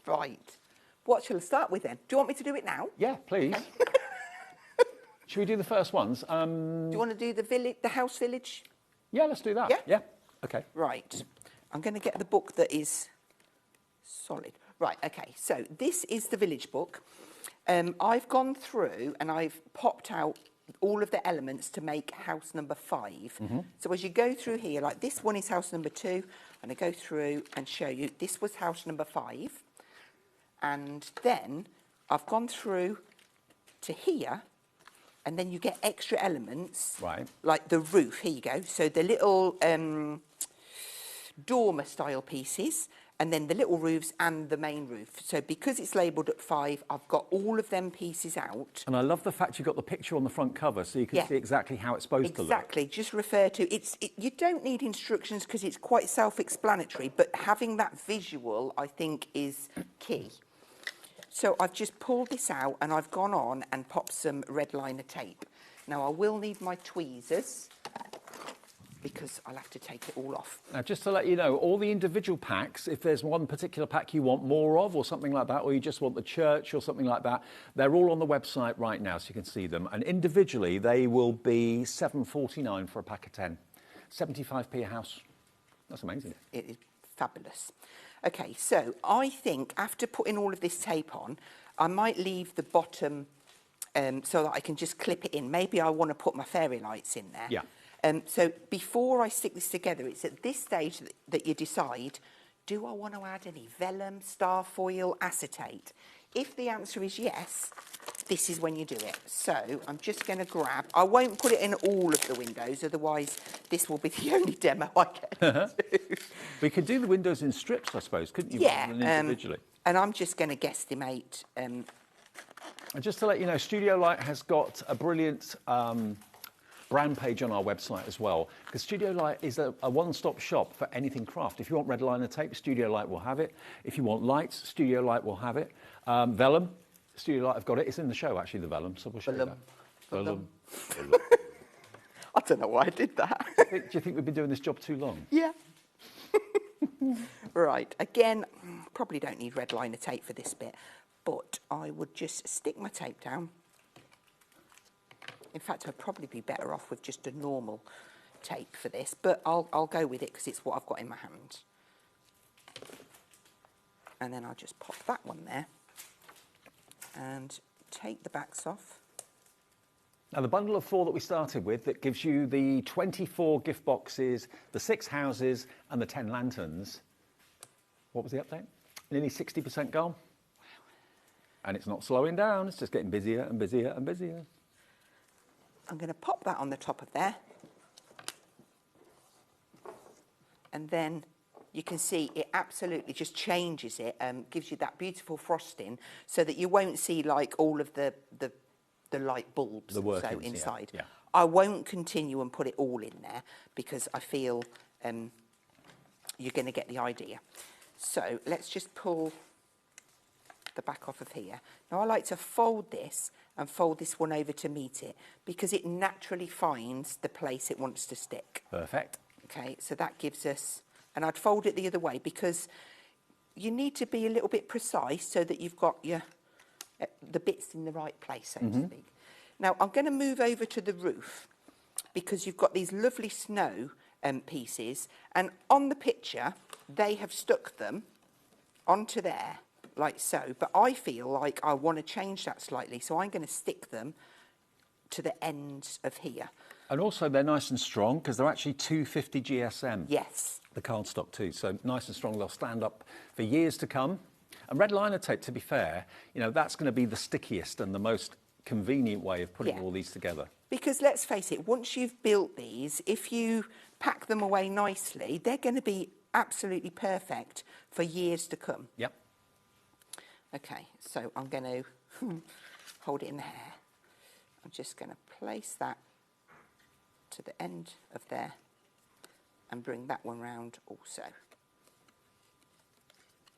Speaker 6: Right. What shall I start with then? Do you want me to do it now?
Speaker 18: Yeah, please. Okay. Should we do the first ones?
Speaker 6: Do you want to do the house village?
Speaker 18: Yeah, let's do that.
Speaker 6: Yeah?
Speaker 18: Yeah. Okay.
Speaker 6: Right. I'm going to get the book that is solid. Right, okay, so this is the village book. I've gone through and I've popped out all of the elements to make house number 5. So as you go through here, like this one is house number 2, and I go through and show you this was house number 5. And then I've gone through to here, and then you get extra elements,
Speaker 18: right,
Speaker 6: like the roof. Here you go. So the little dormer style pieces, and then the little roofs and the main roof. So because it's labelled at 5, I've got all of them pieces out.
Speaker 18: And I love the fact you've got the picture on the front cover so you can see exactly how it's supposed to look.
Speaker 6: Exactly, just refer to you don't need instructions because it's quite self-explanatory, but having that visual, I think, is key. So I've just pulled this out and I've gone on and popped some red liner tape. Now I will need my tweezers, because I'll have to take it all off.
Speaker 18: Now, just to let you know, all the individual packs, if there's one particular pack you want more of or something like that, or you just want the church or something like that, they're all on the website right now so you can see them. And individually, they will be $7.49 for a pack of 10. 75p a house. That's amazing.
Speaker 6: It is fabulous. Okay, so I think after putting all of this tape on, I might leave the bottom so that I can just clip it in. Maybe I want to put my fairy lights in there.
Speaker 18: Yeah.
Speaker 6: So before I stick this together, it's at this stage that you decide, do I want to add any vellum, star foil, acetate? If the answer is yes, this is when you do it. So I'm just going to grab, I won't put it in all of the windows, otherwise this will be the only demo I get to do.
Speaker 18: We could do the windows in strips, I suppose, couldn't you?
Speaker 6: Yeah,
Speaker 18: rather than individually.
Speaker 6: and I'm just going to guesstimate.
Speaker 18: And just to let you know, Studio Light has got a brilliant brand page on our website as well, because Studio Light is a one-stop shop for anything craft. If you want red liner tape, Studio Light will have it. If you want lights, Studio Light will have it. Vellum, Studio Light have got it. It's in the show, actually, the vellum, so we'll show you that. Vellum.
Speaker 6: I don't know why I did that.
Speaker 18: Do you think we've been doing this job too long?
Speaker 6: Yeah. Right, again, probably don't need red liner tape for this bit, but I would just stick my tape down. In fact, I'd probably be better off with just a normal tape for this, but I'll go with it because it's what I've got in my hand. And then I'll just pop that one there and take the backs off.
Speaker 18: Now, the bundle of 4 that we started with, that gives you the 24 gift boxes, the 6 houses and the 10 lanterns. What was the update? Nearly 60% gone. Wow. And it's not slowing down, it's just getting busier and busier and busier.
Speaker 6: I'm going to pop that on the top of there. And then you can see it absolutely just changes it, gives you that beautiful frosting so that you won't see like all of the light bulbs
Speaker 18: the
Speaker 6: and so
Speaker 18: workings,
Speaker 6: inside.
Speaker 18: Yeah.
Speaker 6: I won't continue and put it all in there because I feel you're going to get the idea. So let's just pull the back off of here. Now I like to fold this and fold this one over to meet it because it naturally finds the place it wants to stick.
Speaker 18: Perfect.
Speaker 6: Okay, so that gives us, and I'd fold it the other way because you need to be a little bit precise so that you've got your the bits in the right place, so to speak. Now I'm going to move over to the roof because you've got these lovely snow pieces, and on the picture they have stuck them onto there like so, but I feel like I want to change that slightly, so I'm going to stick them to the ends of here.
Speaker 18: And also they're nice and strong because they're actually 250 GSM.
Speaker 6: Yes.
Speaker 18: The cardstock too, so nice and strong. They'll stand up for years to come. And red liner tape, to be fair, you know, that's going to be the stickiest and the most convenient way of putting all these together.
Speaker 6: Because let's face it, once you've built these, if you pack them away nicely, they're going to be absolutely perfect for years to come.
Speaker 18: Yep.
Speaker 6: Okay, so I'm going to hold it in the hair. I'm just going to place that to the end of there and bring that one round also.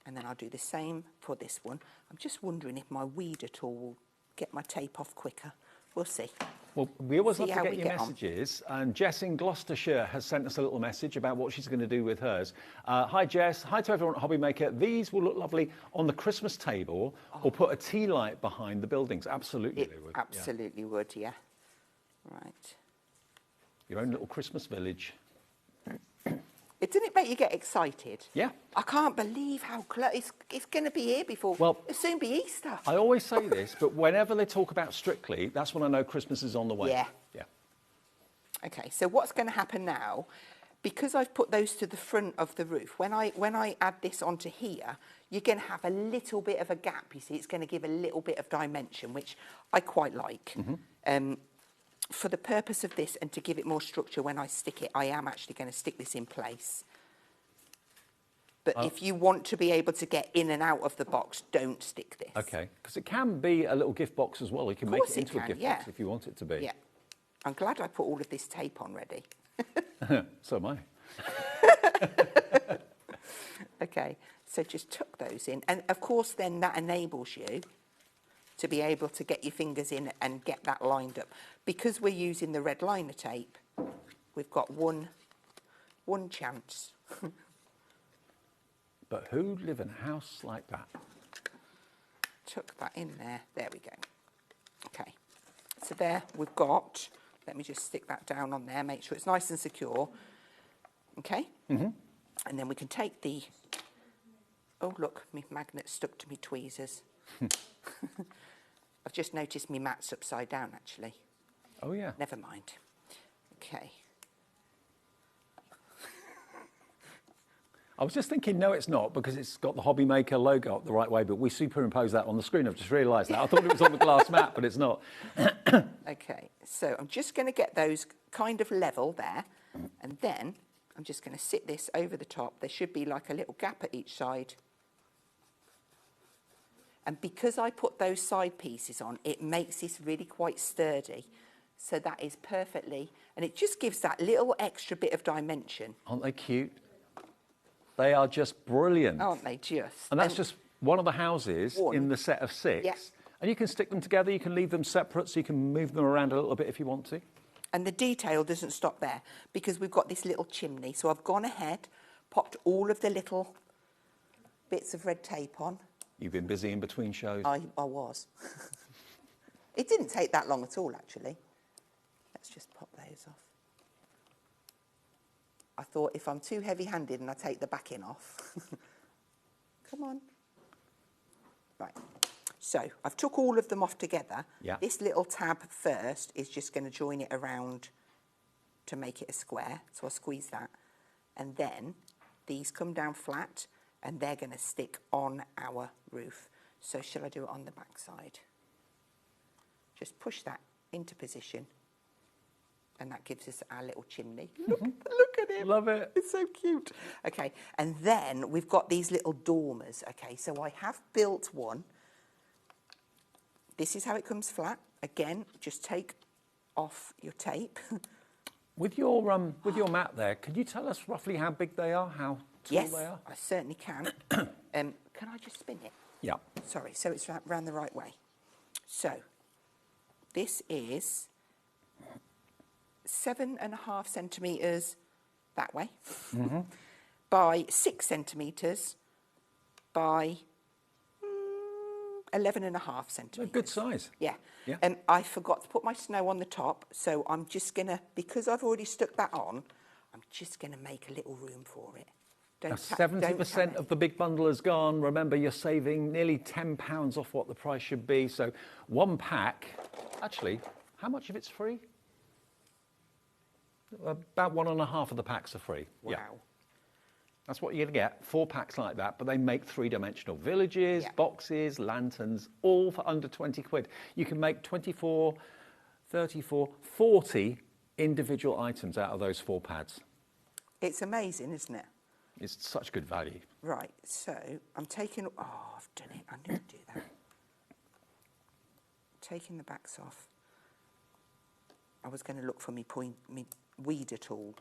Speaker 6: And then I'll do the same for this one. I'm just wondering if my weeder tool will get my tape off quicker. We'll see.
Speaker 18: Well, we always love
Speaker 6: See
Speaker 18: to
Speaker 6: how
Speaker 18: get
Speaker 6: we
Speaker 18: your
Speaker 6: get on.
Speaker 18: messages, and Jess in Gloucestershire has sent us a little message about what she's going to do with hers. Hi Jess, hi to everyone at HobbyMaker. These will look lovely on the Christmas table or put a tea light behind the buildings. Absolutely they would.
Speaker 6: Absolutely would, yeah. Right.
Speaker 18: Your own little Christmas village.
Speaker 6: Doesn't it make you get excited?
Speaker 18: Yeah.
Speaker 6: I can't believe how close it's going to be here before.
Speaker 18: Well,
Speaker 6: it'll soon be Easter.
Speaker 18: I always say this, but whenever they talk about Strictly, that's when I know Christmas is on the way.
Speaker 6: Yeah.
Speaker 18: Yeah.
Speaker 6: Okay, so what's going to happen now? Because I've put those to the front of the roof, when I add this onto here, you're going to have a little bit of a gap, you see. It's going to give a little bit of dimension, which I quite like. For the purpose of this and to give it more structure when I stick it, I am actually going to stick this in place. But if you want to be able to get in and out of the box, don't stick this.
Speaker 18: Okay, because it can be a little gift box as well. You can make it into a gift box if you want it to be.
Speaker 6: Yeah. I'm glad I put all of this tape on ready.
Speaker 18: So am I.
Speaker 6: Okay, so just tuck those in. And of course, then that enables you to be able to get your fingers in and get that lined up. Because we're using the red liner tape, we've got one chance.
Speaker 18: But who'd live in a house like that?
Speaker 6: Tuck that in there. There we go. Okay, so there we've got, let me just stick that down on there, make sure it's nice and secure. Okay, and then we can take the, oh look, my magnet's stuck to me tweezers. I've just noticed my mat's upside down actually.
Speaker 18: Oh yeah.
Speaker 6: Never mind. Okay.
Speaker 18: I was just thinking, no, it's not, because it's got the HobbyMaker logo up the right way, but we superimpose that on the screen. I've just realised that. I thought it was on the glass mat, but it's not.
Speaker 6: Okay, so I'm just going to get those kind of level there, and then I'm just going to sit this over the top. There should be like a little gap at each side. And because I put those side pieces on, it makes this really quite sturdy. So that is perfectly, and it just gives that little extra bit of dimension.
Speaker 18: Aren't they cute? They are just brilliant.
Speaker 6: Aren't they just?
Speaker 18: And that's just one of the houses in the set of 6.
Speaker 6: Yeah.
Speaker 18: And you can stick them together, you can leave them separate, so you can move them around a little bit if you want to.
Speaker 6: And the detail doesn't stop there, because we've got this little chimney. So I've gone ahead, popped all of the little bits of red tape on.
Speaker 18: You've been busy in between shows.
Speaker 6: I was. It didn't take that long at all, actually. Let's just pop those off. I thought if I'm too heavy-handed and I take the backing off. Come on. Right. So I've took all of them off together.
Speaker 18: Yeah.
Speaker 6: This little tab first is just going to join it around to make it a square. So I'll squeeze that. And then these come down flat and they're going to stick on our roof. So shall I do it on the back side? Just push that into position. And that gives us our little chimney. Look at him.
Speaker 18: Love it.
Speaker 6: It's so cute. Okay, and then we've got these little dormers. Okay, so I have built one. This is how it comes flat. Again, just take off your tape.
Speaker 18: With your mat there, could you tell us roughly how big they are, how tall they are?
Speaker 6: I certainly can. Can I just spin it?
Speaker 18: Yeah.
Speaker 6: Sorry, so it's round the right way. So, this is 7.5 centimetres that way by 6 centimetres by 11.5 centimetres.
Speaker 18: A good size.
Speaker 6: Yeah.
Speaker 18: Yeah.
Speaker 6: I forgot to put my snow on the top, so I'm just going to, because I've already stuck that on, I'm just going to make a little room for it.
Speaker 18: Now 70% of the big bundle is gone. Remember, you're saving nearly £10 off what the price should be. So one pack, actually, how much of it's free? About 1.5 of the packs are free.
Speaker 6: Wow.
Speaker 18: Yeah. That's what you're going to get, 4 packs like that, but they make 3-dimensional villages, boxes, lanterns, all for under 20 quid. You can make 24, 34, 40 individual items out of those 4 pads.
Speaker 6: It's amazing, isn't it?
Speaker 18: It's such good value.
Speaker 6: Right, so I'm taking, oh, I've done it, I knew to do that. Taking the backs off. I was going to look for me weeder tool.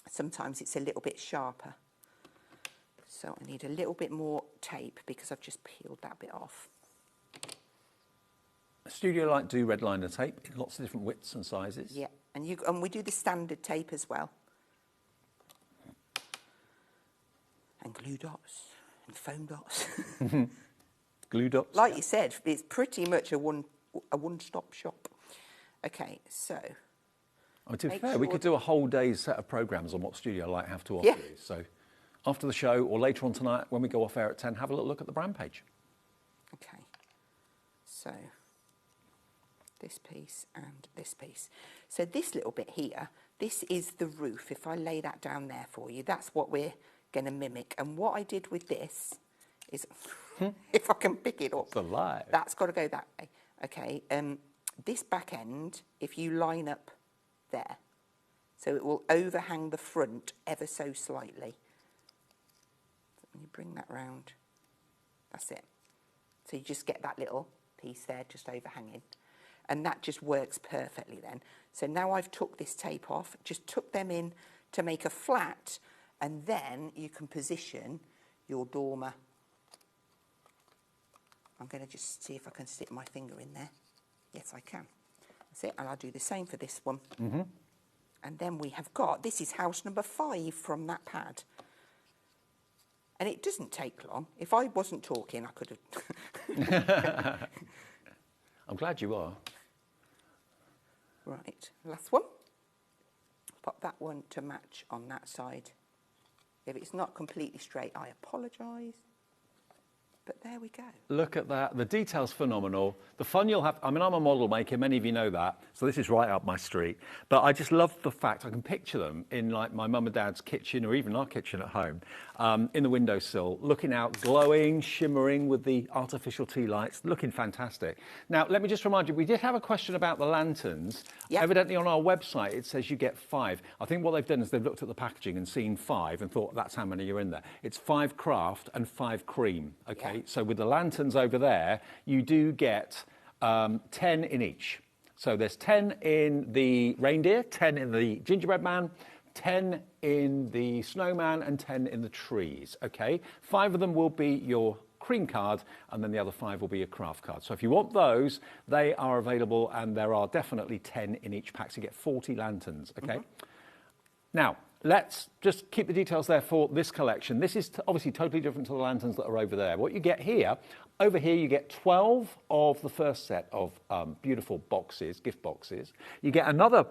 Speaker 6: Sometimes it's a little bit sharper. So I need a little bit more tape because I've just peeled that bit off.
Speaker 18: Studio Light do red liner tape in lots of different widths and sizes.
Speaker 6: Yeah, and we do the standard tape as well. And glue dots and foam dots.
Speaker 18: Glue dots.
Speaker 6: Like you said, it's pretty much a one-stop shop. Okay, so
Speaker 18: To be
Speaker 6: Make
Speaker 18: fair, we
Speaker 6: sure
Speaker 18: could do a whole day's set of programmes on what Studio Light have to offer
Speaker 6: Yeah.
Speaker 18: you. So after the show or later on tonight when we go off air at 10, have a little look at the brand page.
Speaker 6: Okay. So this piece and this piece. So this little bit here, this is the roof. If I lay that down there for you, that's what we're going to mimic. And what I did with this is, if I can pick it up, that's got to go that way. Okay. This back end, if you line up there, so it will overhang the front ever so slightly. When you bring that round, that's it. So you just get that little piece there just overhanging. And that just works perfectly then. So now I've took this tape off, just took them in to make a flat, and then you can position your dormer. I'm going to just see if I can stick my finger in there. Yes, I can. That's it, and I'll do the same for this one.
Speaker 18: Mm-hmm.
Speaker 6: And then we have got, this is house number 5 from that pad. And it doesn't take long. If I wasn't talking, I could have...
Speaker 18: I'm glad you are.
Speaker 6: Right, last one. Pop that one to match on that side. If it's not completely straight, I apologise. But there we go.
Speaker 18: Look at that. The detail's phenomenal. The fun you'll have... I mean, I'm a model maker. Many of you know that. So this is right up my street. But I just love the fact I can picture them in, like, my mum and dad's kitchen or even our kitchen at home, in the windowsill, looking out, glowing, shimmering with the artificial tea lights, looking fantastic. Now, let me just remind you, we did have a question about the lanterns. Yep. Evidently, on our website, it says you get 5. I think what they've done is they've looked at the packaging and seen 5 and thought, that's how many are in there. It's 5 craft and 5 cream, okay? Yeah. So with the lanterns over there, you do get 10 in each. So there's 10 in the reindeer, 10 in the gingerbread man, 10 in the snowman, and 10 in the trees, okay? 5 of them will be your cream card, and then the other 5 will be your craft card. So if you want those, they are available, and there are definitely 10 in each pack, so you get 40 lanterns, okay? Now, let's just keep the details there for this collection. This is obviously totally different to the lanterns that are over there. What you get here, over here you get 12 of the first set of beautiful boxes, gift boxes. You get another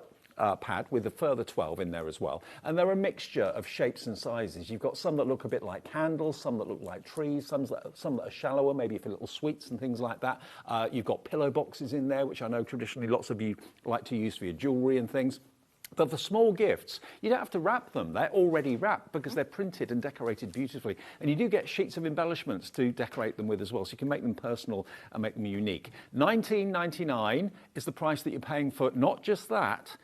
Speaker 18: pad with a further 12 in there as well. And they're a mixture of shapes and sizes. You've got some that look a bit like candles, some that look like trees, some that are shallower, maybe for little sweets and things like that. You've got pillow boxes in there, which I know traditionally lots of you like to use for your jewellery and things. But for small gifts, you don't have to wrap them. They're already wrapped because they're printed and decorated beautifully. And you do get sheets of embellishments to decorate them with as well, so you can make them personal and make them unique. $19.99 is the price that you're paying for not just that,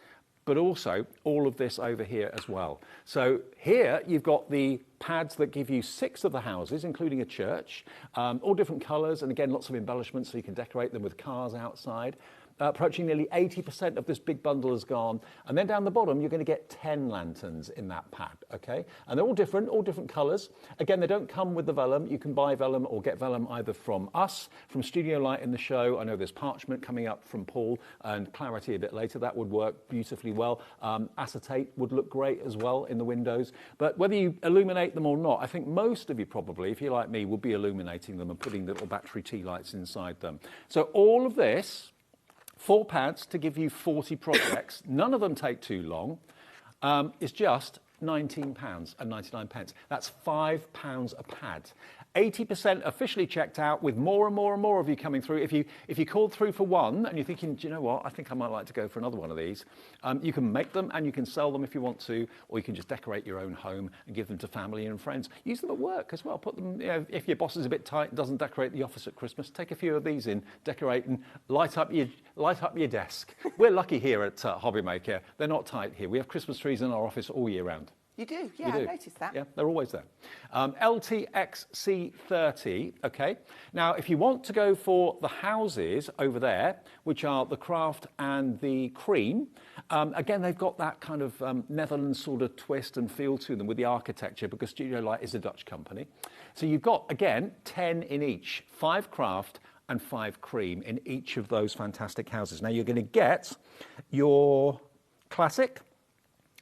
Speaker 18: but also all of this over here as well. So here you've got the pads that give you 6 of the houses, including a church, all different colours, and again, lots of embellishments so you can decorate them with cars outside. Approaching nearly 80% of this big bundle is gone. And then down the bottom, you're going to get 10 lanterns in that pad, okay? And they're all different colours. Again, they don't come with the vellum. You can buy vellum or get vellum either from us, from Studio Light in the show. I know there's Parchment coming up from Paul and Clarity a bit later. That would work beautifully well. Acetate would look great as well in the windows. But whether you illuminate them or not, I think most of you probably, if you're like me, will be illuminating them and putting little battery tea lights inside them. So all of this, 4 pads to give you 40 projects, none of them take too long, is just £19.99. That's £5 a pad. 80% officially checked out, with more and more and more of you coming through. If you called through for one and you're thinking, do you know what, I think I might like to go for another one of these, you can make them and you can sell them if you want to, or you can just decorate your own home and give them to family and friends. Use them at work as well. Put them, you know, if your boss is a bit tight and doesn't decorate the office at Christmas, take a few of these in, decorate and light up your desk. We're lucky here at HobbyMaker. They're not tight here. We have Christmas trees in our office all year round.
Speaker 6: You do? Yeah, I noticed that.
Speaker 18: Yeah, they're always there. LTXC30, okay. Now, if you want to go for the houses over there, which are the craft and the cream, again, they've got that kind of Netherlands sort of twist and feel to them with the architecture, because Studio Light is a Dutch company. So you've got, again, 10 in each, 5 craft and 5 cream in each of those fantastic houses. Now, you're going to get your classic,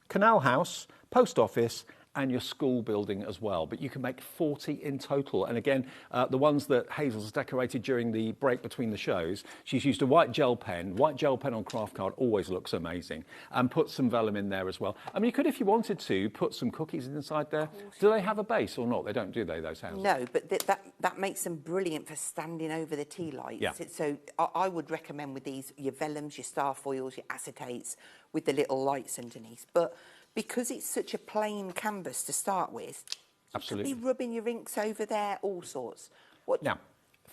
Speaker 18: canal house, post office and your school building as well. But you can make 40 in total. And again, the ones that Hazel's decorated during the break between the shows, she's used a white gel pen. White gel pen on craft card always looks amazing. And put some vellum in there as well. I mean, you could, if you wanted to, put some cookies inside there. Do they have a base or not? They don't, do they, those houses?
Speaker 6: No, but that makes them brilliant for standing over the tea lights.
Speaker 18: Yeah.
Speaker 6: So I would recommend with these, your vellums, your star foils, your acetates, with the little lights underneath. But because it's such a plain canvas to start with,
Speaker 18: absolutely,
Speaker 6: you could be rubbing your inks over there, all sorts.
Speaker 18: Now,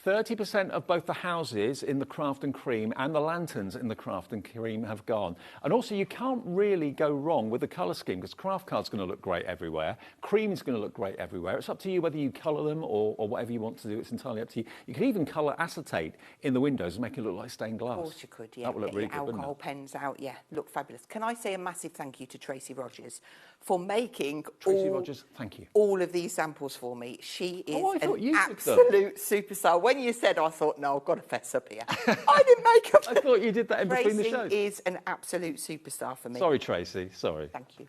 Speaker 18: 30% of both the houses in the craft and cream and the lanterns in the craft and cream have gone. And also, you can't really go wrong with the colour scheme, because craft card's going to look great everywhere. Cream's going to look great everywhere. It's up to you whether you colour them or whatever you want to do. It's entirely up to you. You can even colour acetate in the windows and make it look like stained glass.
Speaker 6: Of course you could, yeah.
Speaker 18: That would look really
Speaker 6: Get
Speaker 18: good,
Speaker 6: your
Speaker 18: wouldn't
Speaker 6: alcohol
Speaker 18: it?
Speaker 6: pens out, yeah. Look fabulous. Can I say a massive thank you to Tracy Rogers for making
Speaker 18: Tracy Rogers, thank you.
Speaker 6: all of these samples for me. She is
Speaker 18: I thought
Speaker 6: an
Speaker 18: you did them.
Speaker 6: absolute superstar. When you said, I thought, no, I've got to fess up here. I didn't make up.
Speaker 18: I thought you did that in between the shows.
Speaker 6: Tracy is an absolute superstar for me.
Speaker 18: Sorry, Tracy. Sorry.
Speaker 6: Thank you.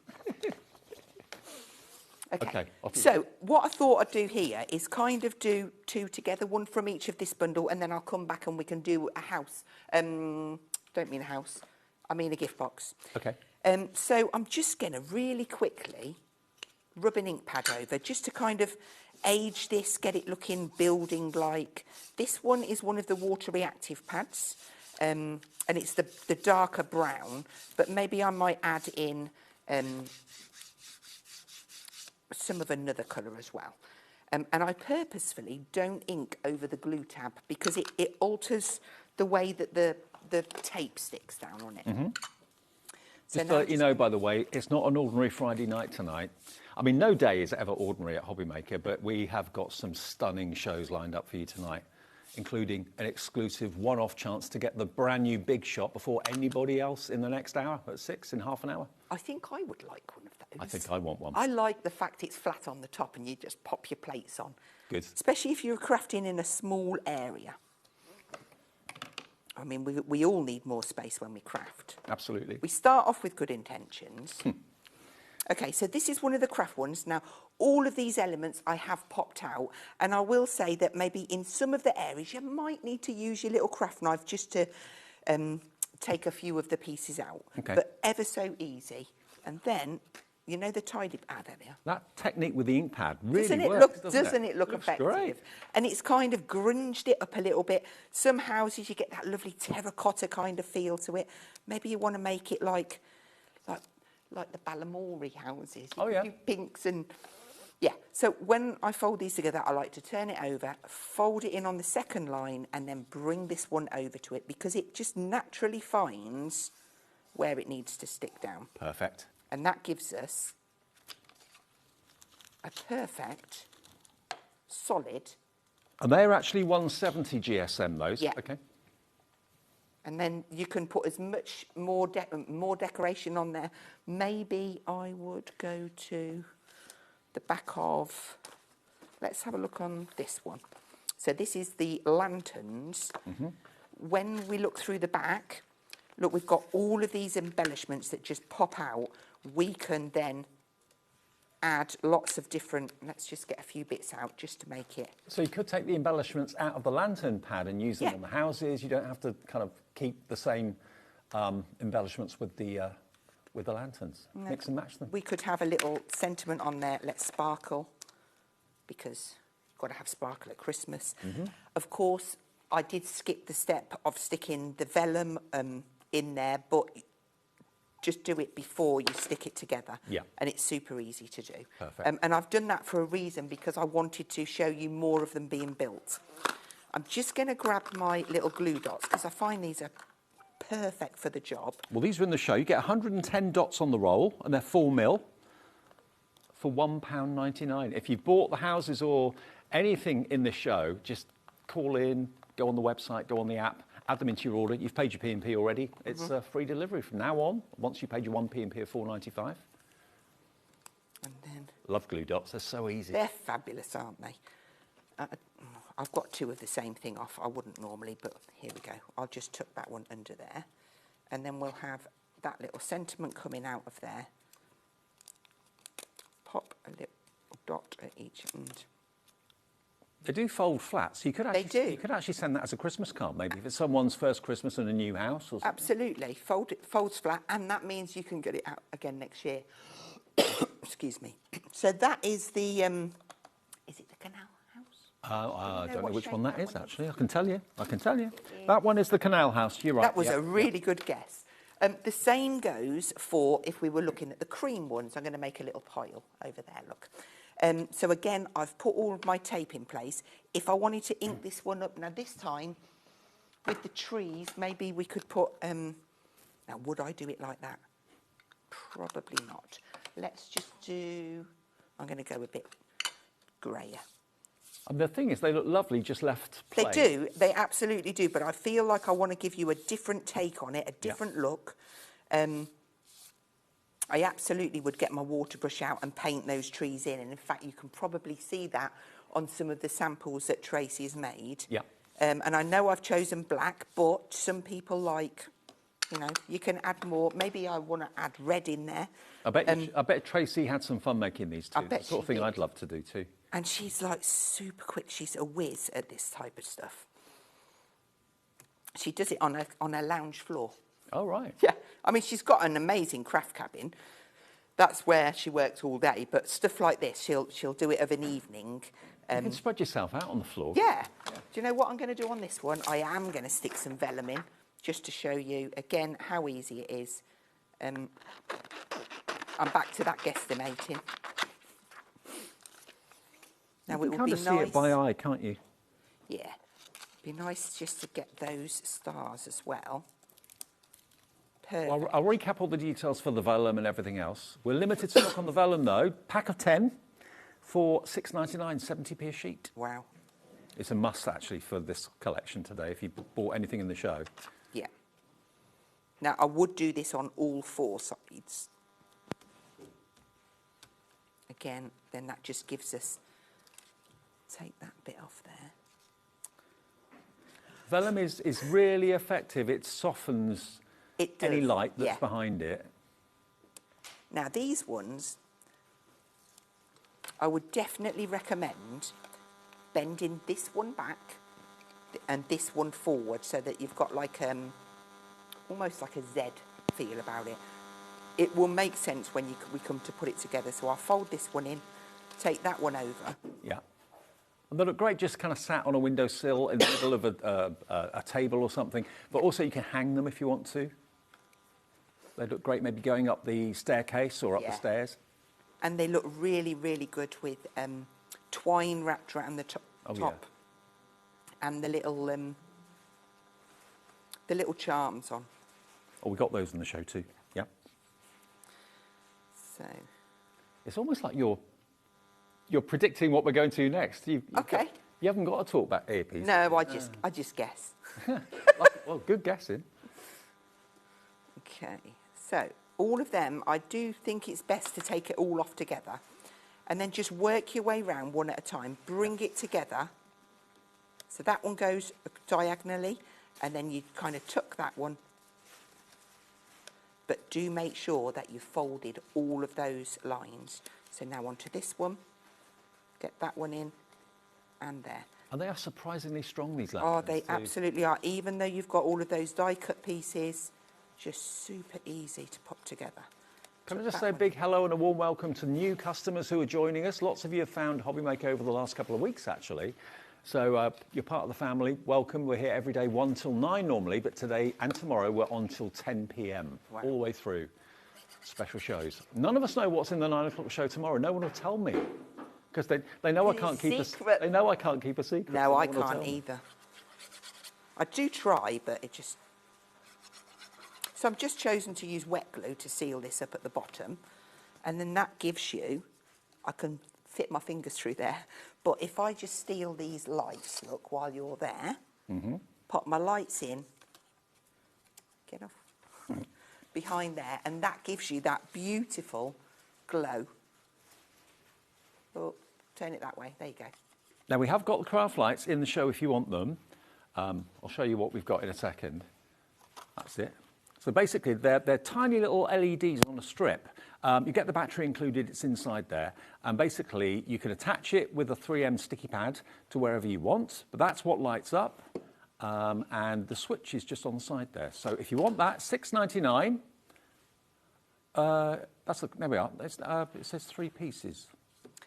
Speaker 18: Okay. Off you
Speaker 6: So what I thought I'd do here is kind of do two together, one from each of this bundle, and then I'll come back and we can do a house. Don't mean a house, I mean a gift box.
Speaker 18: Okay.
Speaker 6: So I'm just going to really quickly rub an ink pad over just to kind of age this, get it looking building-like. This one is one of the water reactive pads, and it's the darker brown, but maybe I might add in some of another colour as well. And I purposefully don't ink over the glue tab because it alters the way that the tape sticks down on it.
Speaker 18: Mm-hmm.
Speaker 6: So
Speaker 18: Just to let you know, by the way, it's not an ordinary Friday night tonight. I mean, no day is ever ordinary at HobbyMaker, but we have got some stunning shows lined up for you tonight, including an exclusive one-off chance to get the brand new big shot before anybody else in the next hour at 6 in half an hour.
Speaker 6: I think I would like one of those.
Speaker 18: I think I want one.
Speaker 6: I like the fact it's flat on the top and you just pop your plates on.
Speaker 18: Good.
Speaker 6: Especially if you're crafting in a small area. I mean, we all need more space when we craft.
Speaker 18: Absolutely.
Speaker 6: We start off with good intentions. Okay, so this is one of the craft ones. Now, all of these elements I have popped out, and I will say that maybe in some of the areas you might need to use your little craft knife just to take a few of the pieces out.
Speaker 18: Okay.
Speaker 6: But ever so easy. And then, you know the tidy... there we are.
Speaker 18: That technique with the ink pad really
Speaker 6: Doesn't it
Speaker 18: works,
Speaker 6: look,
Speaker 18: doesn't it?
Speaker 6: look
Speaker 18: Looks
Speaker 6: effective?
Speaker 18: great.
Speaker 6: And it's kind of grunged it up a little bit. Some houses you get that lovely terracotta kind of feel to it. Maybe you want to make it like the Balamory houses. You could do pinks and... Yeah, so when I fold these together, I like to turn it over, fold it in on the second line, and then bring this one over to it because it just naturally finds where it needs to stick down.
Speaker 18: Perfect.
Speaker 6: And that gives us a perfect, solid...
Speaker 18: And they're actually 170 GSM, those?
Speaker 6: Yeah.
Speaker 18: Okay.
Speaker 6: And then you can put as much more decoration on there. Maybe I would go to the back of... Let's have a look on this one. So this is the lanterns.
Speaker 18: Mm-hmm.
Speaker 6: When we look through the back, look, we've got all of these embellishments that just pop out. We can then add lots of different... Let's just get a few bits out just to make it...
Speaker 18: So you could take the embellishments out of the lantern pad and use them on the houses. You don't have to kind of keep the same embellishments with the lanterns.
Speaker 6: No,
Speaker 18: Mix and match them.
Speaker 6: We could have a little sentiment on there, let's sparkle, because you've got to have sparkle at Christmas.
Speaker 18: Mm-hmm.
Speaker 6: Of course, I did skip the step of sticking the vellum in there, but just do it before you stick it together.
Speaker 18: Yeah.
Speaker 6: And it's super easy to do.
Speaker 18: Perfect.
Speaker 6: And I've done that for a reason, because I wanted to show you more of them being built. I'm just going to grab my little glue dots, because I find these are perfect for the job.
Speaker 18: Well, these are in the show. You get 110 dots on the roll, and they're 4 mil for £1.99. If you've bought the houses or anything in this show, just call in, go on the website, go on the app, add them into your order. You've paid your P&P already. It's free delivery from now on, once you paid your one P&P of £4.95.
Speaker 6: And then...
Speaker 18: Love glue dots. They're so easy.
Speaker 6: They're fabulous, aren't they? I've got 2 of the same thing off. I wouldn't normally, but here we go. I'll just tuck that one under there. And then we'll have that little sentiment coming out of there. Pop a little dot at each end.
Speaker 18: They do fold flat, so you could actually send that as a Christmas card, maybe if it's someone's first Christmas in a new house or something.
Speaker 6: Absolutely, folds flat, and that means you can get it out again next year. Excuse me. So that is the. Is it the canal house?
Speaker 18: I don't know which one that is actually. I can tell you. That one is the canal house. You're right.
Speaker 6: That was a really good guess. The same goes for if we were looking at the cream ones. I'm going to make a little pile over there. Look. So again, I've put all of my tape in place. If I wanted to ink this one up, now this time, with the trees, maybe we could put, now would I do it like that? Probably not. Let's just do, I'm going to go a bit greyer.
Speaker 18: And the thing is, they look lovely just left plain.
Speaker 6: They do, they absolutely do, but I feel like I want to give you a different take on it, a different look. I absolutely would get my water brush out and paint those trees in. And in fact, you can probably see that on some of the samples that Tracy has made.
Speaker 18: Yeah.
Speaker 6: And I know I've chosen black, but some people like, you know, you can add more. Maybe I want to add red in there.
Speaker 18: I bet Tracy had some fun making these too. The sort of thing I'd love to do too.
Speaker 6: And she's like super quick. She's a whiz at this type of stuff. She does it on a lounge floor.
Speaker 18: Oh, right.
Speaker 6: Yeah. I mean, she's got an amazing craft cabin. That's where she works all day. But stuff like this, she'll do it of an evening.
Speaker 18: You can spread yourself out on the floor.
Speaker 6: Yeah. Do you know what I'm going to do on this one? I am going to stick some vellum in, just to show you, again, how easy it is. I'm back to that guesstimating. Now, it would be nice.
Speaker 18: You can kind of see it by eye, can't you?
Speaker 6: Yeah. Be nice just to get those stars as well.
Speaker 18: Well, I'll recap all the details for the vellum and everything else. We're limited stock on the vellum, though. Pack of 10 for £6.99, 70p a sheet.
Speaker 6: Wow.
Speaker 18: It's a must, actually, for this collection today, if you bought anything in the show.
Speaker 6: Yeah. Now, I would do this on all four sides. Again, then that just gives us... Take that bit off there.
Speaker 18: Vellum is really effective. It softens any light that's
Speaker 6: yeah.
Speaker 18: behind it.
Speaker 6: Now, these ones, I would definitely recommend bending this one back and this one forward so that you've got like almost like a Z feel about it. It will make sense when we come to put it together. So I'll fold this one in, take that one over.
Speaker 18: Yeah. And they look great just kind of sat on a windowsill in the middle of a table or something. But also you can hang them if you want to. They look great maybe going up the staircase or up the stairs.
Speaker 6: And they look really, really good with twine wrapped around the top.
Speaker 18: Yeah.
Speaker 6: And the little charms on.
Speaker 18: Oh, we got those in the show too. Yeah.
Speaker 6: So.
Speaker 18: It's almost like you're predicting what we're going to next. You haven't got to talk about earpiece.
Speaker 6: No, I just guess.
Speaker 18: Well, good guessing.
Speaker 6: Okay, so all of them, I do think it's best to take it all off together and then just work your way around one at a time. Bring it together. So that one goes diagonally and then you kind of tuck that one. But do make sure that you've folded all of those lines. So now onto this one. Get that one in and there.
Speaker 18: And they are surprisingly strong, these
Speaker 6: lanterns. Oh, they
Speaker 18: too.
Speaker 6: absolutely are. Even though you've got all of those die-cut pieces, just super easy to pop together.
Speaker 18: Can I just say a big hello and a warm welcome to new customers who are joining us. Lots of you have found HobbyMaker over the last couple of weeks, actually. So you're part of the family. Welcome. We're here every day 1 till 9 normally, but today and tomorrow we're on till 10 p.m. Wow. All the way through. Special shows. None of us know what's in the 9 o'clock show tomorrow. No one will tell me. Because they know I can't keep a secret. They know I can't keep a secret.
Speaker 6: No, I can't either. I do try, but it just... So I've just chosen to use wet glue to seal this up at the bottom. And then that gives you... I can fit my fingers through there. But if I just steal these lights, look, while you're there, pop my lights in, get off, behind there, and that gives you that beautiful glow. Oh, turn it that way. There you go.
Speaker 18: Now, we have got the craft lights in the show if you want them. I'll show you what we've got in a second. That's it. So basically, they're tiny little LEDs on a strip. You get the battery included, it's inside there. And basically, you can attach it with a 3M sticky pad to wherever you want, but that's what lights up. And the switch is just on the side there. So if you want that, $6.99. There we are. It says 3 pieces.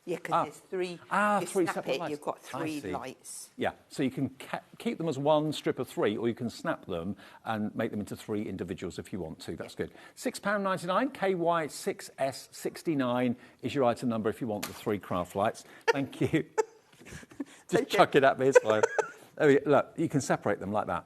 Speaker 6: Yeah, because there's three. You
Speaker 18: three
Speaker 6: snap
Speaker 18: separate
Speaker 6: it,
Speaker 18: lights.
Speaker 6: you've got
Speaker 18: I
Speaker 6: 3
Speaker 18: see.
Speaker 6: lights.
Speaker 18: Yeah, so you can keep them as one strip of 3, or you can snap them and make them into 3 individuals if you want to. That's good. £6.99, KY6S69 is your item number if you want the 3 craft lights. Thank you. Just chuck it at me, it's fine. Look, you can separate them like that.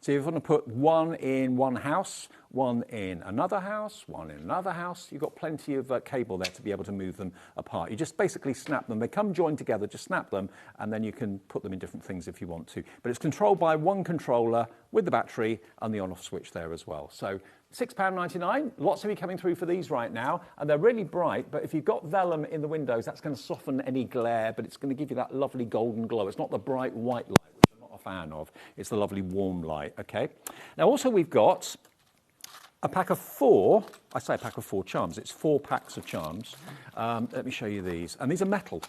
Speaker 18: So if you want to put one in one house, one in another house, one in another house, you've got plenty of cable there to be able to move them apart. You just basically snap them. They come joined together, just snap them, and then you can put them in different things if you want to. But it's controlled by one controller with the battery and the on-off switch there as well. So £6.99, lots of you coming through for these right now, and they're really bright, but if you've got vellum in the windows, that's going to soften any glare, but it's going to give you that lovely golden glow. It's not the bright white light, which I'm not a fan of. It's the lovely warm light, okay? Now, also we've got a pack of 4, I say a pack of 4 charms, it's 4 packs of charms. Let me show you these, and these are metal.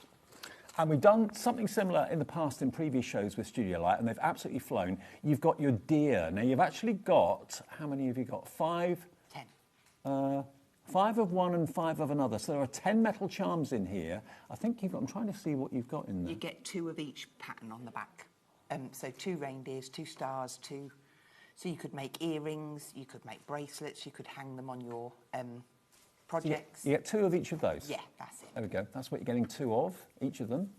Speaker 18: And we've done something similar in the past in previous shows with Studio Light, and they've absolutely flown. You've got your deer. Now, you've actually got, how many have you got? 5?
Speaker 6: 10.
Speaker 18: 5 of one and 5 of another. So there are 10 metal charms in here. I think you've got, I'm trying to see what you've got in there.
Speaker 6: You get 2 of each pattern on the back. So 2 reindeers, 2 stars, 2. So you could make earrings, you could make bracelets, you could hang them on your projects.
Speaker 18: You get 2 of each of those?
Speaker 6: Yeah, that's it.
Speaker 18: There we go. That's what you're getting 2 of, each of them.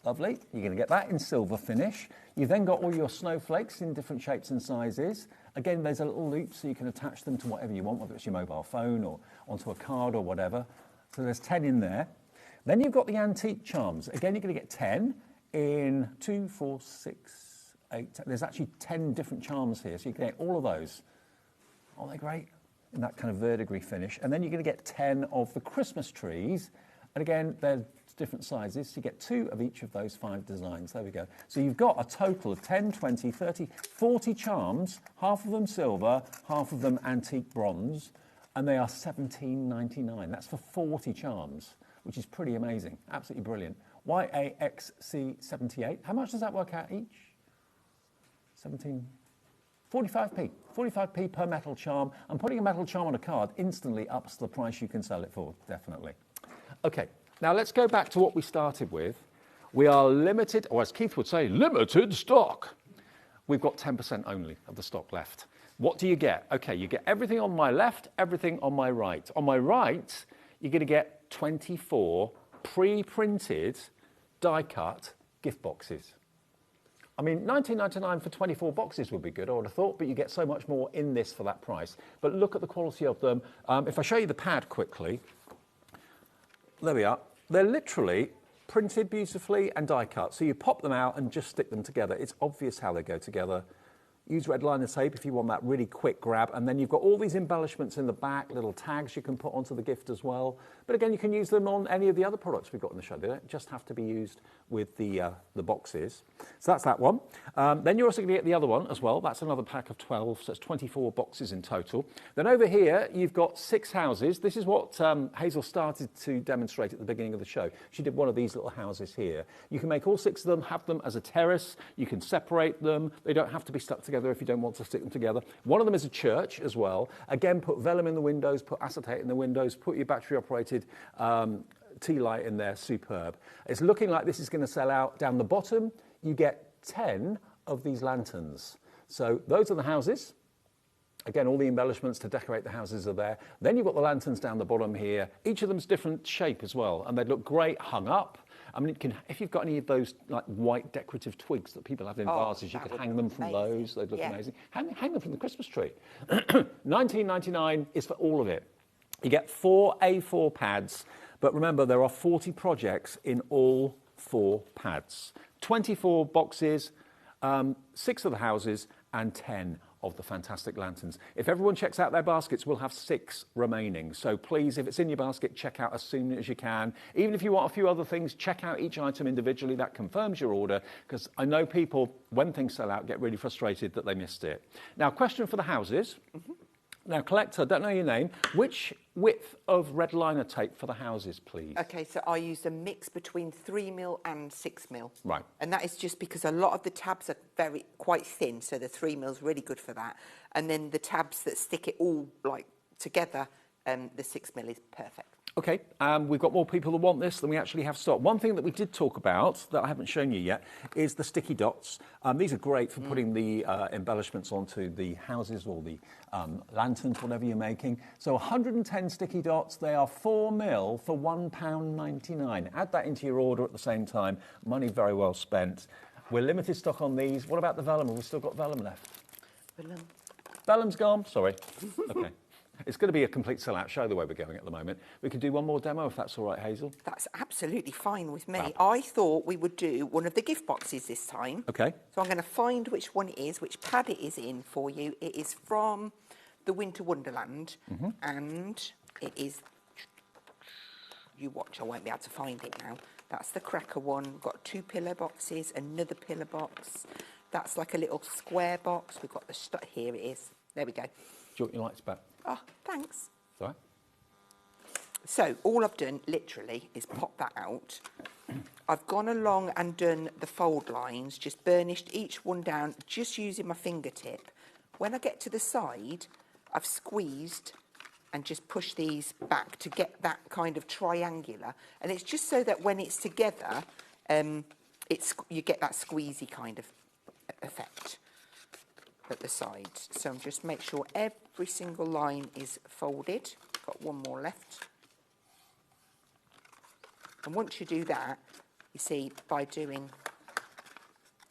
Speaker 18: Lovely. You're going to get that in silver finish. You've then got all your snowflakes in different shapes and sizes. Again, there's a little loop so you can attach them to whatever you want, whether it's your mobile phone or onto a card or whatever. So there's 10 in there. Then you've got the antique charms. Again, you're going to get 10 in 2, 4, 6, 8. There's actually 10 different charms here, so you can get all of those. Aren't they great? In that kind of verdigris finish. And then you're going to get 10 of the Christmas trees. And again, they're different sizes. So you get 2 of each of those 5 designs. There we go. So you've got a total of 10, 20, 30, 40 charms, half of them silver, half of them antique bronze, and they are $17.99. That's for 40 charms, which is pretty amazing. Absolutely brilliant. YAXC78. How much does that work out each? 45p. 45p per metal charm. And putting a metal charm on a card instantly ups the price you can sell it for, definitely. Okay, now let's go back to what we started with. We are limited, or as Keith would say, limited stock. We've got 10% only of the stock left. What do you get? Okay, you get everything on my left, everything on my right. On my right, you're going to get 24 pre-printed, die-cut gift boxes. I mean, $19.99 for 24 boxes would be good, I would have thought, but you get so much more in this for that price. But look at the quality of them. If I show you the pad quickly, there we are. They're literally printed beautifully and die-cut. So you pop them out and just stick them together. It's obvious how they go together. Use red liner tape if you want that really quick grab. And then you've got all these embellishments in the back, little tags you can put onto the gift as well. But again, you can use them on any of the other products we've got in the show. They don't just have to be used with the boxes. So that's that one. Then you're also going to get the other one as well. That's another pack of 12, so it's 24 boxes in total. Then over here, you've got 6 houses. This is what Hazel started to demonstrate at the beginning of the show. She did one of these little houses here. You can make all 6 of them, have them as a terrace. You can separate them. They don't have to be stuck together if you don't want to stick them together. One of them is a church as well. Again, put vellum in the windows, put acetate in the windows, put your battery-operated tea light in there. Superb. It's looking like this is going to sell out. Down the bottom, you get 10 of these lanterns. So those are the houses. Again, all the embellishments to decorate the houses are there. Then you've got the lanterns down the bottom here. Each of them's different shape as well, and they look great hung up. I mean, if you've got any of those like white decorative twigs that people have in vases, you could hang them from those. They'd look amazing. Hang them from the Christmas tree. $19.99 is for all of it. You get 4 A4 pads, but remember there are 40 projects in all 4 pads. 24 boxes, 6 of the houses, and 10 of the fantastic lanterns. If everyone checks out their baskets, we'll have 6 remaining. So please, if it's in your basket, check out as soon as you can. Even if you want a few other things, check out each item individually. That confirms your order, because I know people, when things sell out, get really frustrated that they missed it. Now, question for the houses. Now, collector, don't know your name. Which width of red liner tape for the houses, please?
Speaker 6: Okay, so I use a mix between 3mm and 6mm.
Speaker 18: Right.
Speaker 6: And that is just because a lot of the tabs are quite thin, so the 3mm is really good for that. And then the tabs that stick it all like together, the 6mm is perfect.
Speaker 18: Okay, we've got more people that want this than we actually have stock. One thing that we did talk about that I haven't shown you yet is the sticky dots. These are great for putting the embellishments onto the houses or the lanterns, whatever you're making. So 110 sticky dots, they are 4mm for £1.99. Add that into your order at the same time. Money very well spent. We're limited stock on these. What about the vellum? Have we still got vellum left? Vellum's gone, sorry. Okay. It's going to be a complete sellout show the way we're going at the moment. We could do one more demo if that's all right, Hazel.
Speaker 6: That's absolutely fine with me.
Speaker 18: Wow.
Speaker 6: I thought we would do one of the gift boxes this time.
Speaker 18: Okay.
Speaker 6: So I'm going to find which one it is, which pad it is in for you. It is from the Winter Wonderland, and it is... You watch, I won't be able to find it now. That's the cracker one. We've got 2 pillar boxes, another pillar box. That's like a little square box. We've got the... Here it is. There we go.
Speaker 18: Do you want your lights back?
Speaker 6: Oh, thanks.
Speaker 18: Sorry.
Speaker 6: So all I've done, literally, is pop that out. I've gone along and done the fold lines, just burnished each one down, just using my fingertip. When I get to the side, I've squeezed and just pushed these back to get that kind of triangular. And it's just so that when it's together, you get that squeezy kind of effect at the sides. So I'm just make sure every single line is folded. Got one more left. And once you do that, you see, by doing,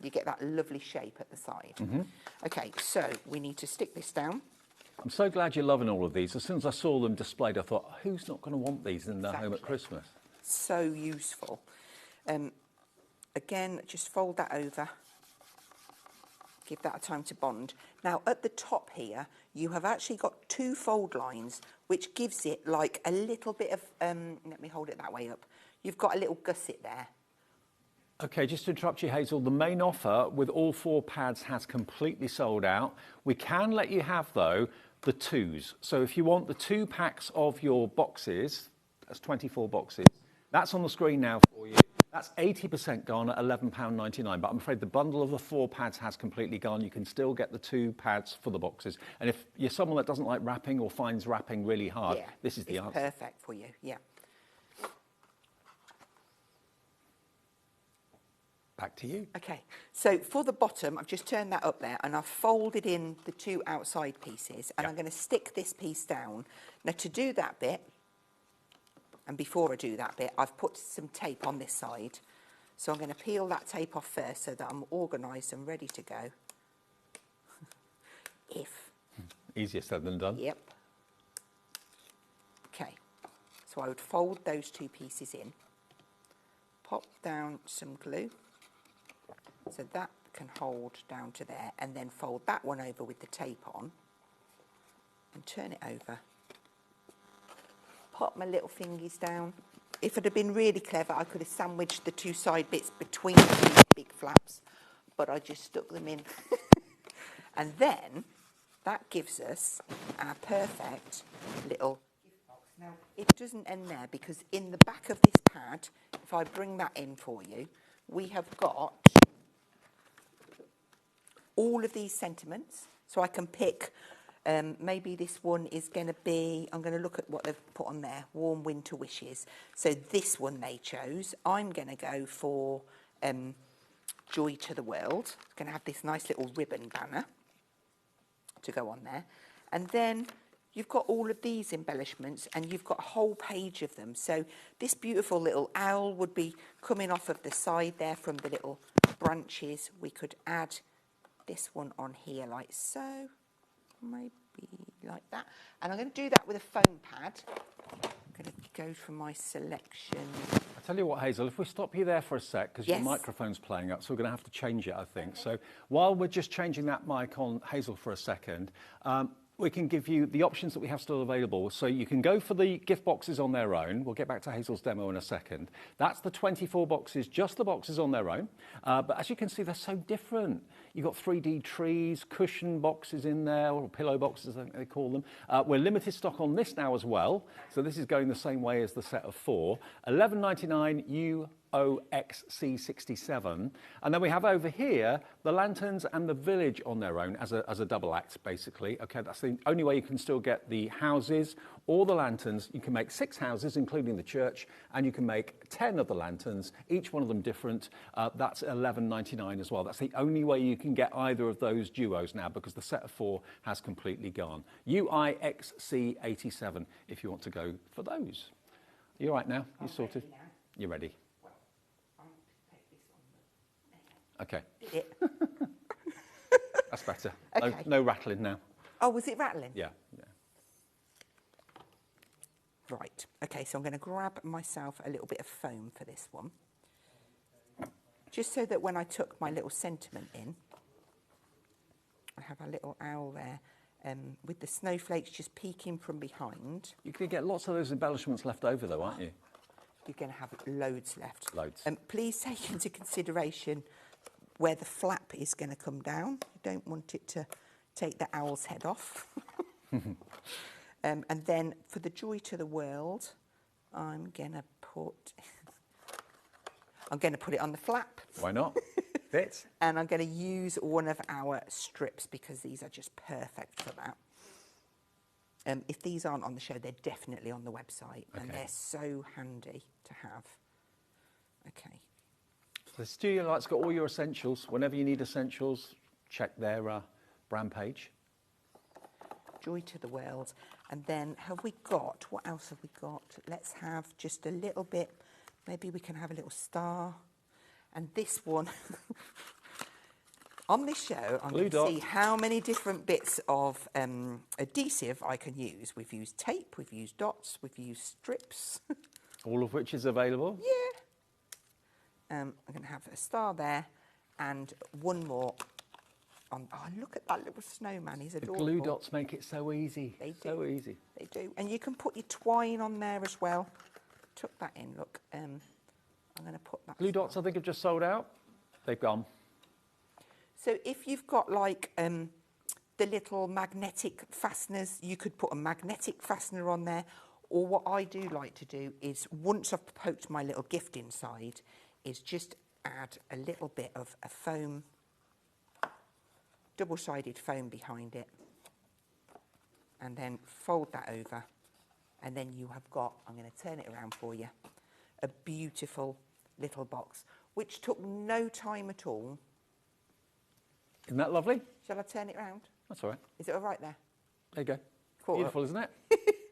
Speaker 6: you get that lovely shape at the side. Okay, so we need to stick this down.
Speaker 18: I'm so glad you're loving all of these. As soon as I saw them displayed, I thought, who's not going to want these in their home at Christmas?
Speaker 6: So useful. Again, just fold that over. Give that a time to bond. Now, at the top here, you have actually got 2 fold lines, which gives it like a little bit of, let me hold it that way up. You've got a little gusset there.
Speaker 18: Okay, just to interrupt you, Hazel, the main offer with all 4 pads has completely sold out. We can let you have, though, the 2s. So if you want the 2 packs of your boxes, that's 24 boxes, that's on the screen now for you. That's 80% gone at £11.99, but I'm afraid the bundle of the 4 pads has completely gone. You can still get the 2 pads for the boxes. And if you're someone that doesn't like wrapping or finds wrapping really hard, this is the answer.
Speaker 6: Perfect for you, yeah.
Speaker 18: Back to you.
Speaker 6: Okay, so for the bottom, I've just turned that up there and I've folded in the 2 outside pieces and I'm going to stick this piece down. Now to do that bit, and before I do that bit, I've put some tape on this side. So I'm going to peel that tape off first so that I'm organised and ready to go.
Speaker 18: Easier said than done.
Speaker 6: Yep. Okay, so I would fold those 2 pieces in, pop down some glue, so that can hold down to there, and then fold that one over with the tape on, and turn it over. Pop my little fingies down. If it had been really clever, I could have sandwiched the 2 side bits between the 2 big flaps, but I just stuck them in. And then that gives us our perfect little gift box. Now, it doesn't end there, because in the back of this pad, if I bring that in for you, we have got all of these sentiments. So I can pick, maybe this one is going to be, I'm going to look at what they've put on there, warm winter wishes. So this one they chose. I'm going to go for joy to the world. It's going to have this nice little ribbon banner to go on there. And then you've got all of these embellishments and you've got a whole page of them. So this beautiful little owl would be coming off of the side there from the little branches. We could add this one on here like so, maybe like that. And I'm going to do that with a foam pad. I'm going to go for my selection.
Speaker 18: I tell you what, Hazel, if we stop you there for a sec, because your
Speaker 6: Yes.
Speaker 18: microphone's playing up, so we're going to have to change it, I think. So while we're just changing that mic on Hazel for a second, we can give you the options that we have still available. So you can go for the gift boxes on their own. We'll get back to Hazel's demo in a second. That's the 24 boxes, just the boxes on their own. But as you can see, they're so different. You've got 3D trees, cushion boxes in there, or pillow boxes, I think they call them. We're limited stock on this now as well. So this is going the same way as the set of 4. $11.99 UOXC67. And then we have over here the lanterns and the village on their own as a double act, basically. Okay, that's the only way you can still get the houses or the lanterns. You can make 6 houses, including the church, and you can make 10 of the lanterns, each one of them different. That's $11.99 as well. That's the only way you can get either of those duos now, because the set of 4 has completely gone. UIXC87 if you want to go for those. You all right now? You sorted? You're ready? Okay. That's better.
Speaker 6: Okay.
Speaker 18: No rattling now.
Speaker 6: Oh, was it rattling?
Speaker 18: Yeah.
Speaker 6: Right. Okay, so I'm going to grab myself a little bit of foam for this one. Just so that when I tuck my little sentiment in, I have a little owl there with the snowflakes just peeking from behind.
Speaker 18: You can get lots of those embellishments left over, though, aren't you?
Speaker 6: You're going to have loads left.
Speaker 18: Loads.
Speaker 6: Please take into consideration where the flap is going to come down. You don't want it to take the owl's head off. And then for the joy to the world, I'm going to put it on the flap.
Speaker 18: Why not? Fits.
Speaker 6: And I'm going to use one of our strips because these are just perfect for that. If these aren't on the show, they're definitely on the website, and they're so handy to have. Okay.
Speaker 18: The Studio Light's got all your essentials. Whenever you need essentials, check their brand page.
Speaker 6: Joy to the world. And then what else have we got? Let's have just a little bit, maybe we can have a little star. And this one, on this show, I'm going to see how many different bits of adhesive I can use. We've used tape, we've used dots, we've used strips.
Speaker 18: All of which is available?
Speaker 6: Yeah. I'm going to have a star there and one more. Oh, look at that little snowman. He's adorable.
Speaker 18: The glue dots make it so easy.
Speaker 6: They do.
Speaker 18: So easy.
Speaker 6: They do. And you can put your twine on there as well. Tuck that in, look. I'm going to put that.
Speaker 18: Glue dots, I think, have just sold out. They've gone.
Speaker 6: So if you've got like the little magnetic fasteners, you could put a magnetic fastener on there. Or what I do like to do is, once I've poked my little gift inside, is just add a little bit of a foam, double-sided foam behind it, and then fold that over, and then you have got, I'm going to turn it around for you, a beautiful little box, which took no time at all.
Speaker 18: Isn't that lovely?
Speaker 6: Shall I turn it around?
Speaker 18: That's all right.
Speaker 6: Is it all right there?
Speaker 18: There you go.
Speaker 6: Caught
Speaker 18: Beautiful,
Speaker 6: up.
Speaker 18: isn't it?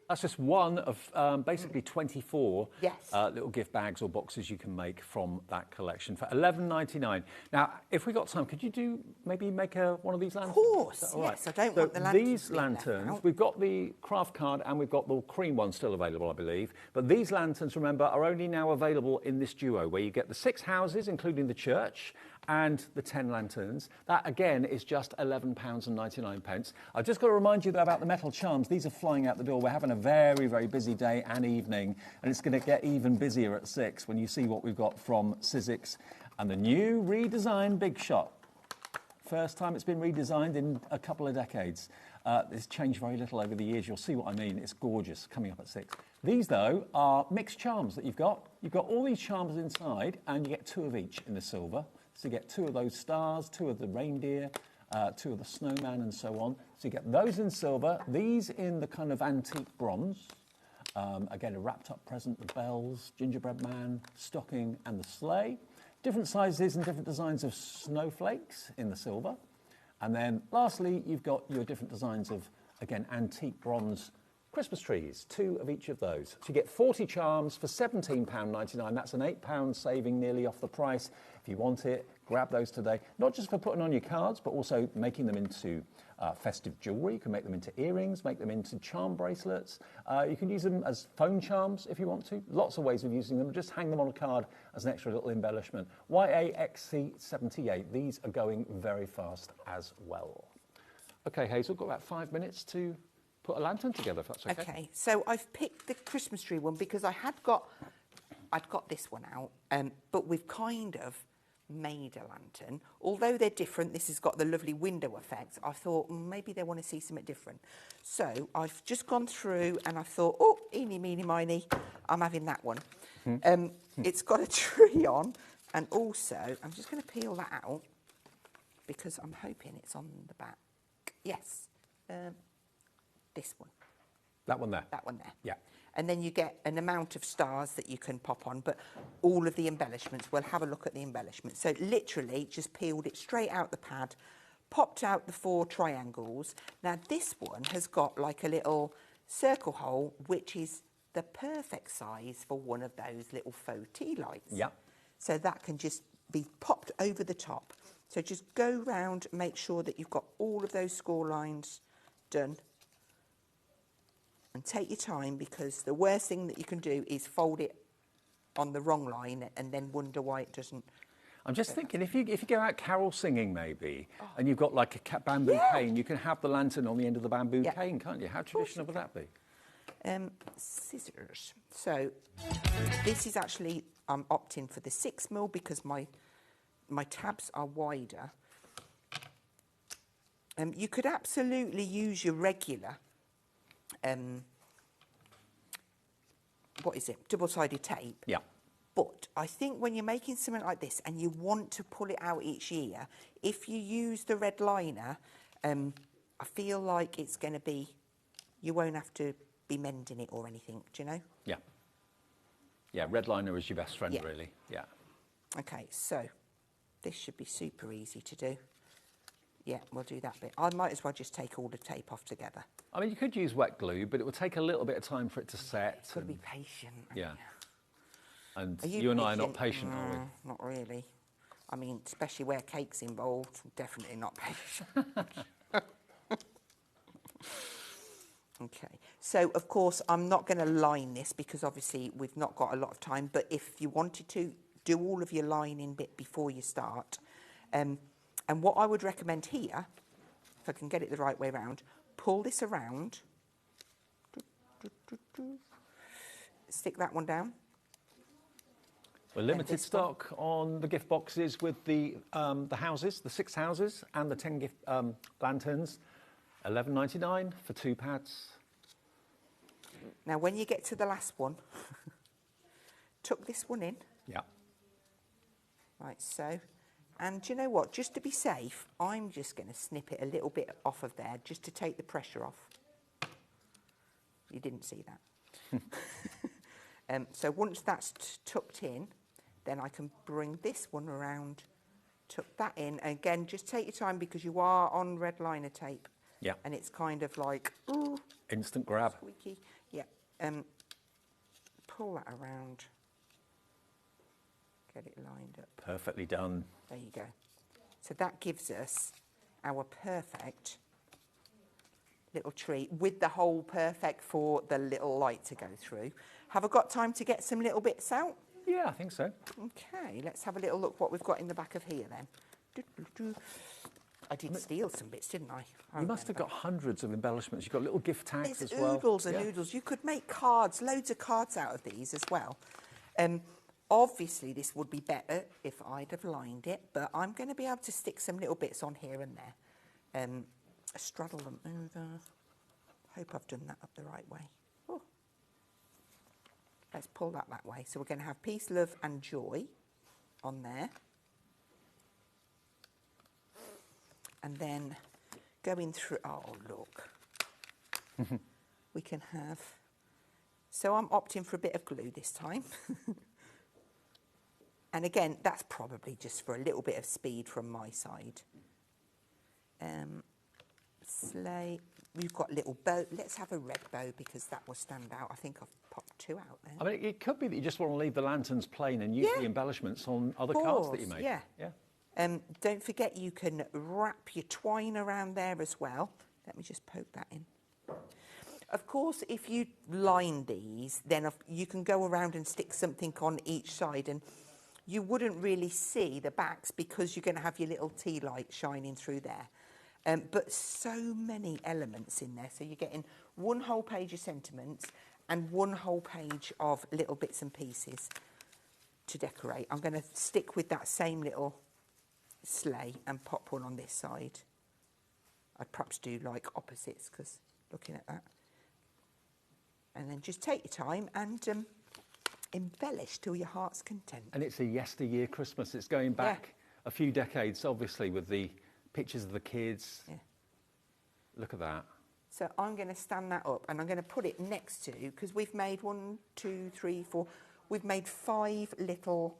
Speaker 18: That's just one of basically 24 little gift bags or boxes you can make from that collection for $11.99. Now, if we got time, could you maybe make one of these lanterns?
Speaker 6: Of course, yes. I don't want the lanterns.
Speaker 18: These lanterns, we've got the craft card and we've got the cream one still available, I believe. But these lanterns, remember, are only now available in this duo where you get the 6 houses, including the church, and the 10 lanterns. That, again, is just £11.99. I've just got to remind you, though, about the metal charms. These are flying out the door. We're having a very, very busy day and evening, and it's going to get even busier at 6 when you see what we've got from Sizzix and the new redesigned Big Shot. First time it's been redesigned in a couple of decades. It's changed very little over the years. You'll see what I mean. It's gorgeous, coming up at 6. These, though, are mixed charms that you've got. You've got all these charms inside, and you get 2 of each in the silver. So you get 2 of those stars, 2 of the reindeer, 2 of the snowman, and so on. So you get those in silver, these in the kind of antique bronze. Again, a wrapped up present, the bells, gingerbread man, stocking, and the sleigh. Different sizes and different designs of snowflakes in the silver. And then lastly, you've got your different designs of, again, antique bronze Christmas trees, 2 of each of those. So you get 40 charms for £17.99. That's an £8 saving nearly off the price. If you want it, grab those today. Not just for putting on your cards, but also making them into festive jewellery. You can make them into earrings, make them into charm bracelets. You can use them as phone charms if you want to. Lots of ways of using them. Just hang them on a card as an extra little embellishment. YAXC78. These are going very fast as well. OK, Hazel, got about 5 minutes to put a lantern together, if that's OK.
Speaker 6: OK, so I've picked the Christmas tree one because I'd got this one out, but we've kind of made a lantern. Although they're different, this has got the lovely window effect. I thought maybe they want to see something different. So I've just gone through and I thought, oh, eeny, meeny, miny, I'm having that one. It's got a tree on, and also I'm just going to peel that out because I'm hoping it's on the back. Yes, this one.
Speaker 18: That one there?
Speaker 6: That one there.
Speaker 18: Yeah.
Speaker 6: And then you get an amount of stars that you can pop on, but all of the embellishments, we'll have a look at the embellishments. So literally just peeled it straight out the pad, popped out the 4 triangles. Now this one has got like a little circle hole, which is the perfect size for one of those little faux tea lights.
Speaker 18: Yeah.
Speaker 6: So that can just be popped over the top. So just go round, make sure that you've got all of those score lines done. And take your time, because the worst thing that you can do is fold it on the wrong line and then wonder why it doesn't.
Speaker 18: I'm just thinking, if you go out carol singing maybe, and you've got like a bamboo cane, you can have the lantern on the end of the bamboo cane, can't you? How traditional would that be?
Speaker 6: Scissors. So this is actually, I'm opting for the 6mm because my tabs are wider. You could absolutely use your regular what is it? Double-sided tape.
Speaker 18: Yeah.
Speaker 6: But I think when you're making something like this and you want to pull it out each year, if you use the red liner, I feel like it's going to be, you won't have to be mending it or anything, do you know?
Speaker 18: Yeah. Yeah, red liner is your best friend, really. Yeah.
Speaker 6: Okay, so this should be super easy to do. Yeah, we'll do that bit. I might as well just take all the tape off together.
Speaker 18: I mean, you could use wet glue, but it will take a little bit of time for it to set.
Speaker 6: It's got to be patient.
Speaker 18: Yeah. And you and I are not patient, are we?
Speaker 6: Not really. I mean, especially where cake's involved, definitely not patient. Okay, so of course I'm not going to line this because obviously we've not got a lot of time, but if you wanted to, do all of your lining bit before you start. And what I would recommend here, if I can get it the right way around, pull this around, stick that one down.
Speaker 18: We're limited stock on the gift boxes with the houses, the 6 houses and the 10 gift lanterns, $11.99 for 2 pads.
Speaker 6: Now, when you get to the last one, tuck this one in.
Speaker 18: Yeah.
Speaker 6: Like so. And do you know what? Just to be safe, I'm just going to snip it a little bit off of there just to take the pressure off. You didn't see that. So once that's tucked in, then I can bring this one around, tuck that in. Again, just take your time because you are on red liner tape.
Speaker 18: Yeah.
Speaker 6: And it's kind of like, ooh.
Speaker 18: Instant grab.
Speaker 6: Squeaky. Yeah. Pull that around. Get it lined up.
Speaker 18: Perfectly done.
Speaker 6: There you go. So that gives us our perfect little tree with the hole perfect for the little light to go through. Have I got time to get some little bits out?
Speaker 18: Yeah, I think so.
Speaker 6: Okay, let's have a little look what we've got in the back of here then. I did steal some bits, didn't I?
Speaker 18: You must have got hundreds of embellishments. You've got little gift tags
Speaker 6: There's
Speaker 18: as well.
Speaker 6: oodles and oodles. You could make cards, loads of cards out of these as well. Obviously, this would be better if I'd have lined it, but I'm going to be able to stick some little bits on here and there. Straddle them over. Hope I've done that up the right way. Oh. Let's pull that way. So we're going to have peace, love and joy on there. And then going through, oh, look. We can have, so I'm opting for a bit of glue this time. And again, that's probably just for a little bit of speed from my side. Sleigh, we've got little bow. Let's have a red bow because that will stand out. I think I've popped 2 out there.
Speaker 18: I mean, it could be that you just want to leave the lanterns plain and use the embellishments on other cards that you make.
Speaker 6: Yeah. Don't forget you can wrap your twine around there as well. Let me just poke that in. Of course, if you line these, then you can go around and stick something on each side and you wouldn't really see the backs because you're going to have your little tea light shining through there. But so many elements in there. So you're getting 1 whole page of sentiments and 1 whole page of little bits and pieces to decorate. I'm going to stick with that same little sleigh and pop one on this side. I'd perhaps do like opposites, because looking at that. And then just take your time and embellish till your heart's content.
Speaker 18: And it's a yesteryear Christmas. It's going back a few decades, obviously, with the pictures of the kids.
Speaker 6: Yeah.
Speaker 18: Look at that.
Speaker 6: So I'm going to stand that up and I'm going to put it next to, because we've made 1, 2, 3, 4, we've made 5 little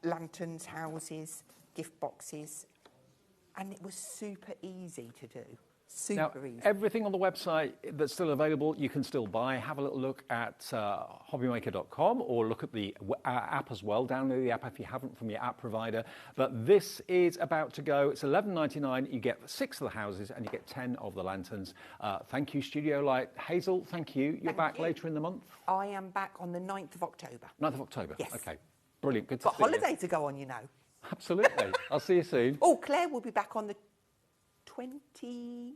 Speaker 6: lanterns, houses, gift boxes, and it was super easy to do. Super easy.
Speaker 18: Everything on the website that's still available, you can still buy. Have a little look at hobbymaker.com or look at the app as well. Download the app if you haven't from your app provider. But this is about to go. It's $11.99. You get 6 of the houses and you get 10 of the lanterns. Thank you, Studio Light. Hazel, thank you. You're back later in the month?
Speaker 6: I am back on the 9th of October.
Speaker 18: 9th of October?
Speaker 6: Yes.
Speaker 18: Okay, brilliant. Good to
Speaker 6: Got
Speaker 18: see you.
Speaker 6: holiday to go on, you know.
Speaker 18: Absolutely. I'll see you soon.
Speaker 6: Oh, Claire will be back on the 21st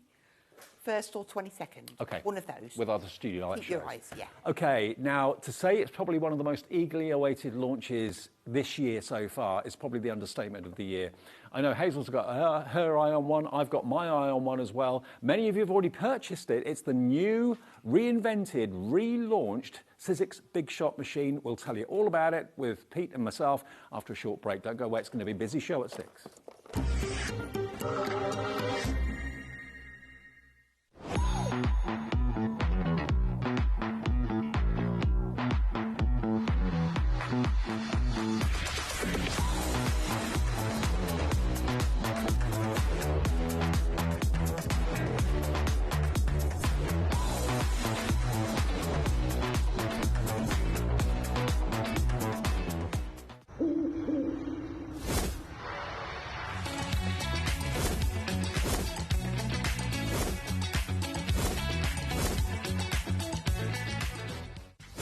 Speaker 6: or 22nd.
Speaker 18: Okay.
Speaker 6: One of those.
Speaker 18: With other Studio Light
Speaker 6: Keep your
Speaker 18: shows.
Speaker 6: eyes, yeah.
Speaker 18: Okay, now to say it's probably one of the most eagerly awaited launches this year so far is probably the understatement of the year. I know Hazel's got her eye on one, I've got my eye on one as well. Many of you have already purchased it. It's the new, reinvented, relaunched Sizzix Big Shot machine. We'll tell you all about it with Pete and myself after a short break. Don't go away, it's going to be a busy show at 6.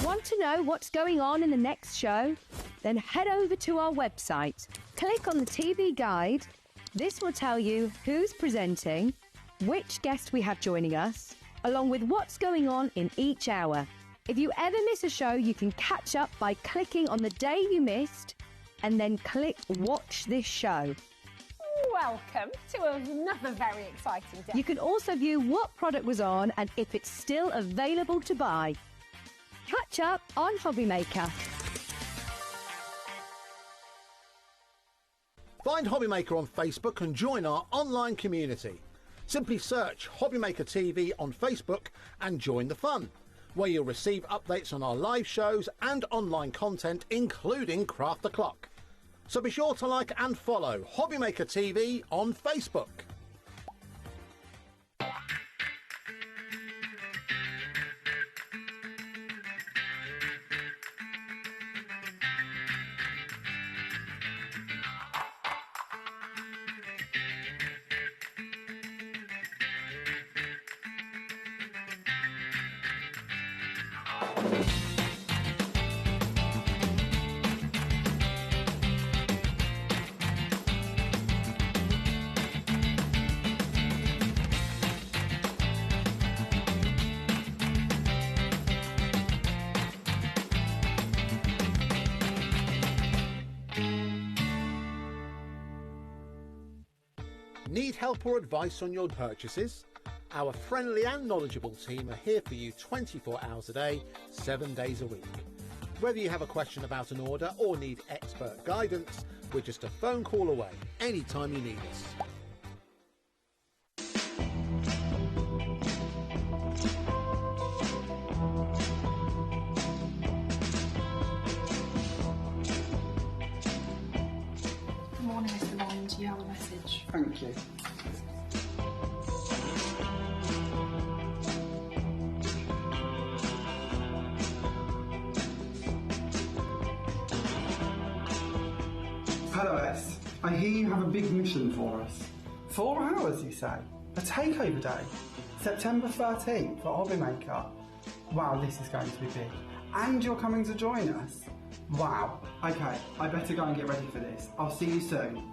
Speaker 8: Want to know what's going on in the next show? Then head over to our website. Click on the TV guide. This will tell you who's presenting, which guest we have joining us, along with what's going on in each hour. If you ever miss a show, you can catch up by clicking on the day you missed and then click Watch This Show.
Speaker 1: Welcome to another very exciting day.
Speaker 8: You can also view what product was on and if it's still available to buy. Catch up on HobbyMaker.
Speaker 12: Find HobbyMaker on Facebook and join our online community. Simply search HobbyMaker TV on Facebook and join the fun, where you'll receive updates on our live shows and online content, including Craft the Clock. So be sure to like and follow HobbyMaker TV on Facebook. Need help or advice on your purchases? Our friendly and knowledgeable team are here for you 24 hours a day, 7 days a week. Whether you have a question about an order or need expert guidance, we're just a phone call away anytime you need us.
Speaker 9: Good morning, Mr. Bond. You have a message.
Speaker 10: Thank you. Hello, S. I hear you have a big mission for us. 4 hours, you say? A takeover day? September 13th for HobbyMaker? Wow, this is going to be big. And you're coming to join us? Wow. Okay, I better go and get ready for this. I'll see you soon.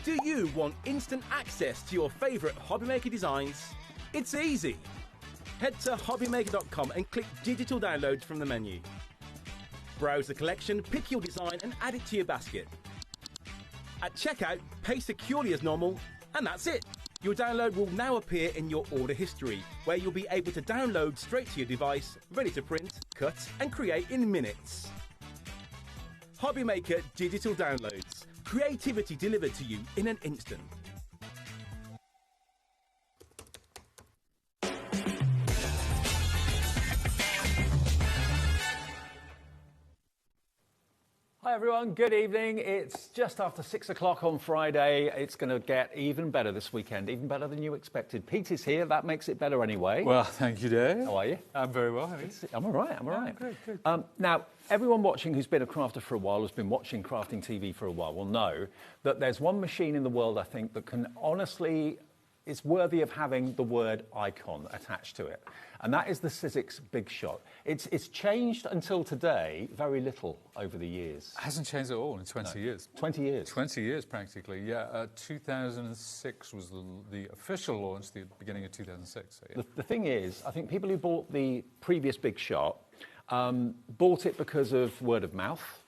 Speaker 4: Do you want instant access to your favourite HobbyMaker designs? It's easy. Head to HobbyMaker.com and click Digital Downloads from the menu. Browse the collection, pick your design and add it to your basket. At checkout, pay securely as normal, and that's it. Your download will now appear in your order history, where you'll be able to download straight to your device, ready to print, cut and create in minutes. HobbyMaker Digital Downloads. Creativity delivered to you in an instant.
Speaker 18: Hi everyone, good evening. It's just after 6 o'clock on Friday. It's going to get even better this weekend, even better than you expected. Pete is here, that makes it better anyway.
Speaker 11: Well, thank you, Dave.
Speaker 18: How are you?
Speaker 11: I'm very well. How are you?
Speaker 18: I'm all right, I'm all right.
Speaker 11: Good.
Speaker 18: Now, everyone watching who's been a crafter for a while, who's been watching crafting TV for a while, will know that there's one machine in the world, I think, that can honestly, is worthy of having the word icon attached to it. And that is the Sizzix Big Shot. It's changed until today very little over the years.
Speaker 11: It hasn't changed at all in 20 years.
Speaker 18: 20 years?
Speaker 11: 20 years, practically, yeah. 2006 was the official launch, the beginning of 2006. So, yeah.
Speaker 18: The thing is, I think people who bought the previous Big Shot bought it because of word of mouth.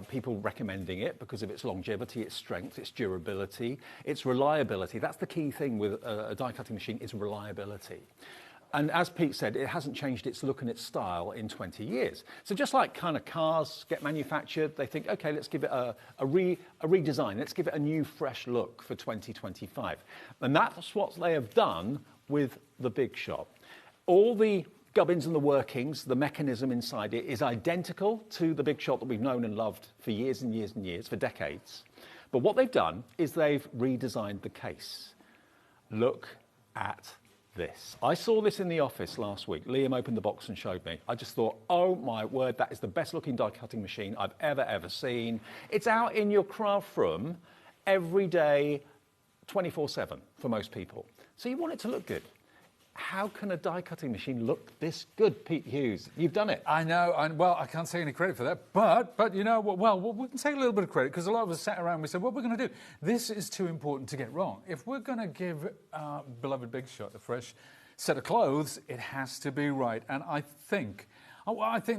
Speaker 18: People recommending it because of its longevity, its strength, its durability, its reliability. That's the key thing with a die cutting machine, is reliability. And as Pete said, it hasn't changed its look and its style in 20 years. So just like kind of cars get manufactured, they think, okay, let's give it a redesign. Let's give it a new, fresh look for 2025. And that's what they have done with the Big Shot. All the gubbins and the workings, the mechanism inside it is identical to the Big Shot that we've known and loved for years and years and years, for decades. But what they've done is they've redesigned the case. Look at this. I saw this in the office last week. Liam opened the box and showed me. I just thought, oh my word, that is the best looking die cutting machine I've ever seen. It's out in your craft room every day, 24/7 for most people. So you want it to look good. How can a die cutting machine look this good, Pete Hughes? You've done it.
Speaker 11: I know, well, I can't take any credit for that, but you know, well, we can take a little bit of credit, because a lot of us sat around and we said, what we're going to do, this is too important to get wrong. If we're going to give our beloved Big Shot a fresh set of clothes, it has to be right. And I think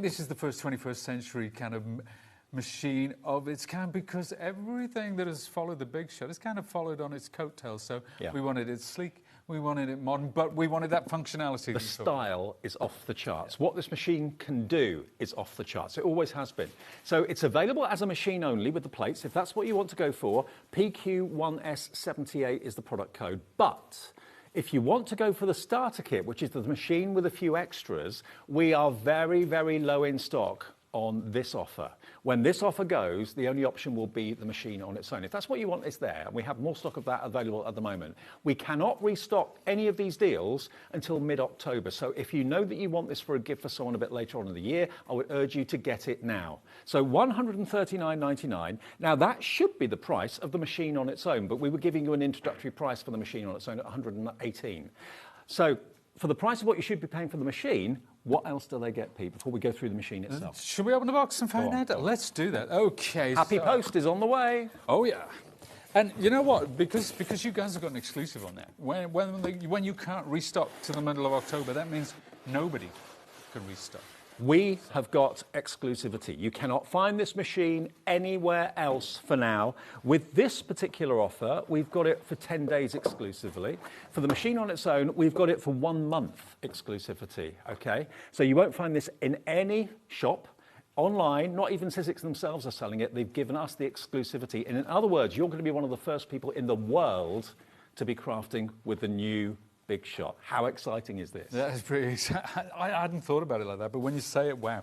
Speaker 11: this is the first 21st century kind of machine of its kind, because everything that has followed the Big Shot has kind of followed on its coattails. So yeah. We wanted it sleek, we wanted it modern, but we wanted that functionality.
Speaker 18: The style is off the charts. What this machine can do is off the charts. It always has been. So it's available as a machine only with the plates. If that's what you want to go for, PQ1S78 is the product code. But if you want to go for the starter kit, which is the machine with a few extras, we are very, very low in stock on this offer. When this offer goes, the only option will be the machine on its own. If that's what you want, it's there. And we have more stock of that available at the moment. We cannot restock any of these deals until mid-October. So if you know that you want this for a gift for someone a bit later on in the year, I would urge you to get it now. So $139.99. Now that should be the price of the machine on its own, but we were giving you an introductory price for the machine on its own at $118. So for the price of what you should be paying for the machine, what else do they get, Pete, before we go through the machine itself?
Speaker 11: Should we open the box and find out? Let's do that. Okay.
Speaker 18: Happy Post is on the way.
Speaker 11: Oh, yeah. And you know what? Because you guys have got an exclusive on that. When you can't restock to the middle of October, that means nobody can restock.
Speaker 18: We have got exclusivity. You cannot find this machine anywhere else for now. With this particular offer, we've got it for 10 days exclusively. For the machine on its own, we've got it for 1 month exclusivity, okay? So you won't find this in any shop, online, not even Sizzix themselves are selling it. They've given us the exclusivity. And in other words, you're going to be one of the first people in the world to be crafting with the new Big Shot. How exciting is this?
Speaker 11: That is pretty exciting. I hadn't thought about it like that, but when you say it, wow.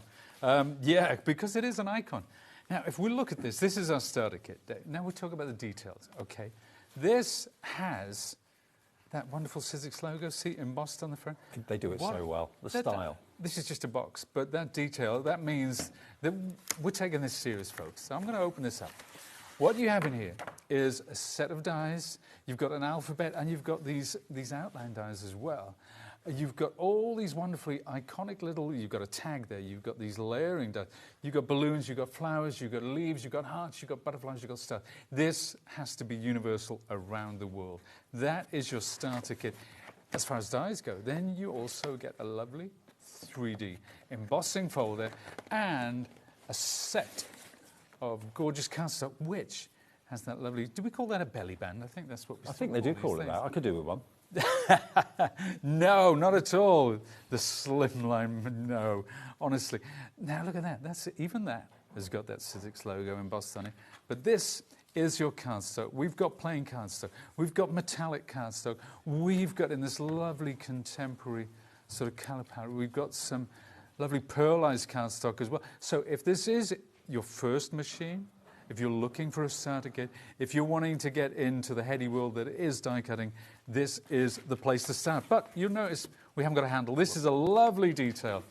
Speaker 11: Yeah, because it is an icon. Now, if we look at this, this is our starter kit. Now we talk about the details, okay? This has that wonderful Sizzix logo, see, embossed on the front.
Speaker 18: They do it so well, the style.
Speaker 11: This is just a box, but that detail, that means that we're taking this serious, folks. So I'm going to open this up. What you have in here is a set of dies. You've got an alphabet, and you've got these outline dies as well. You've got all these wonderfully iconic little, you've got a tag there, you've got these layering dies, you've got balloons, you've got flowers, you've got leaves, you've got hearts, you've got butterflies, you've got stars. This has to be universal around the world. That is your starter kit. As far as dies go, then you also get a lovely 3D embossing folder and a set of gorgeous cardstock, which has that lovely, do we call that a belly band? I think that's what we
Speaker 18: I think they do call it that. I could do with one.
Speaker 11: No, not at all. The slimline, no, honestly. Now look at that. Even that has got that Sizzix logo embossed on it. But this is your cardstock. We've got plain cardstock. We've got metallic cardstock. We've got in this lovely contemporary sort of colour palette. We've got some lovely pearlized cardstock as well. So if this is your first machine, if you're looking for a starter kit, if you're wanting to get into the heady world that is die cutting, this is the place to start. But you'll notice we haven't got a handle. This is a lovely detail.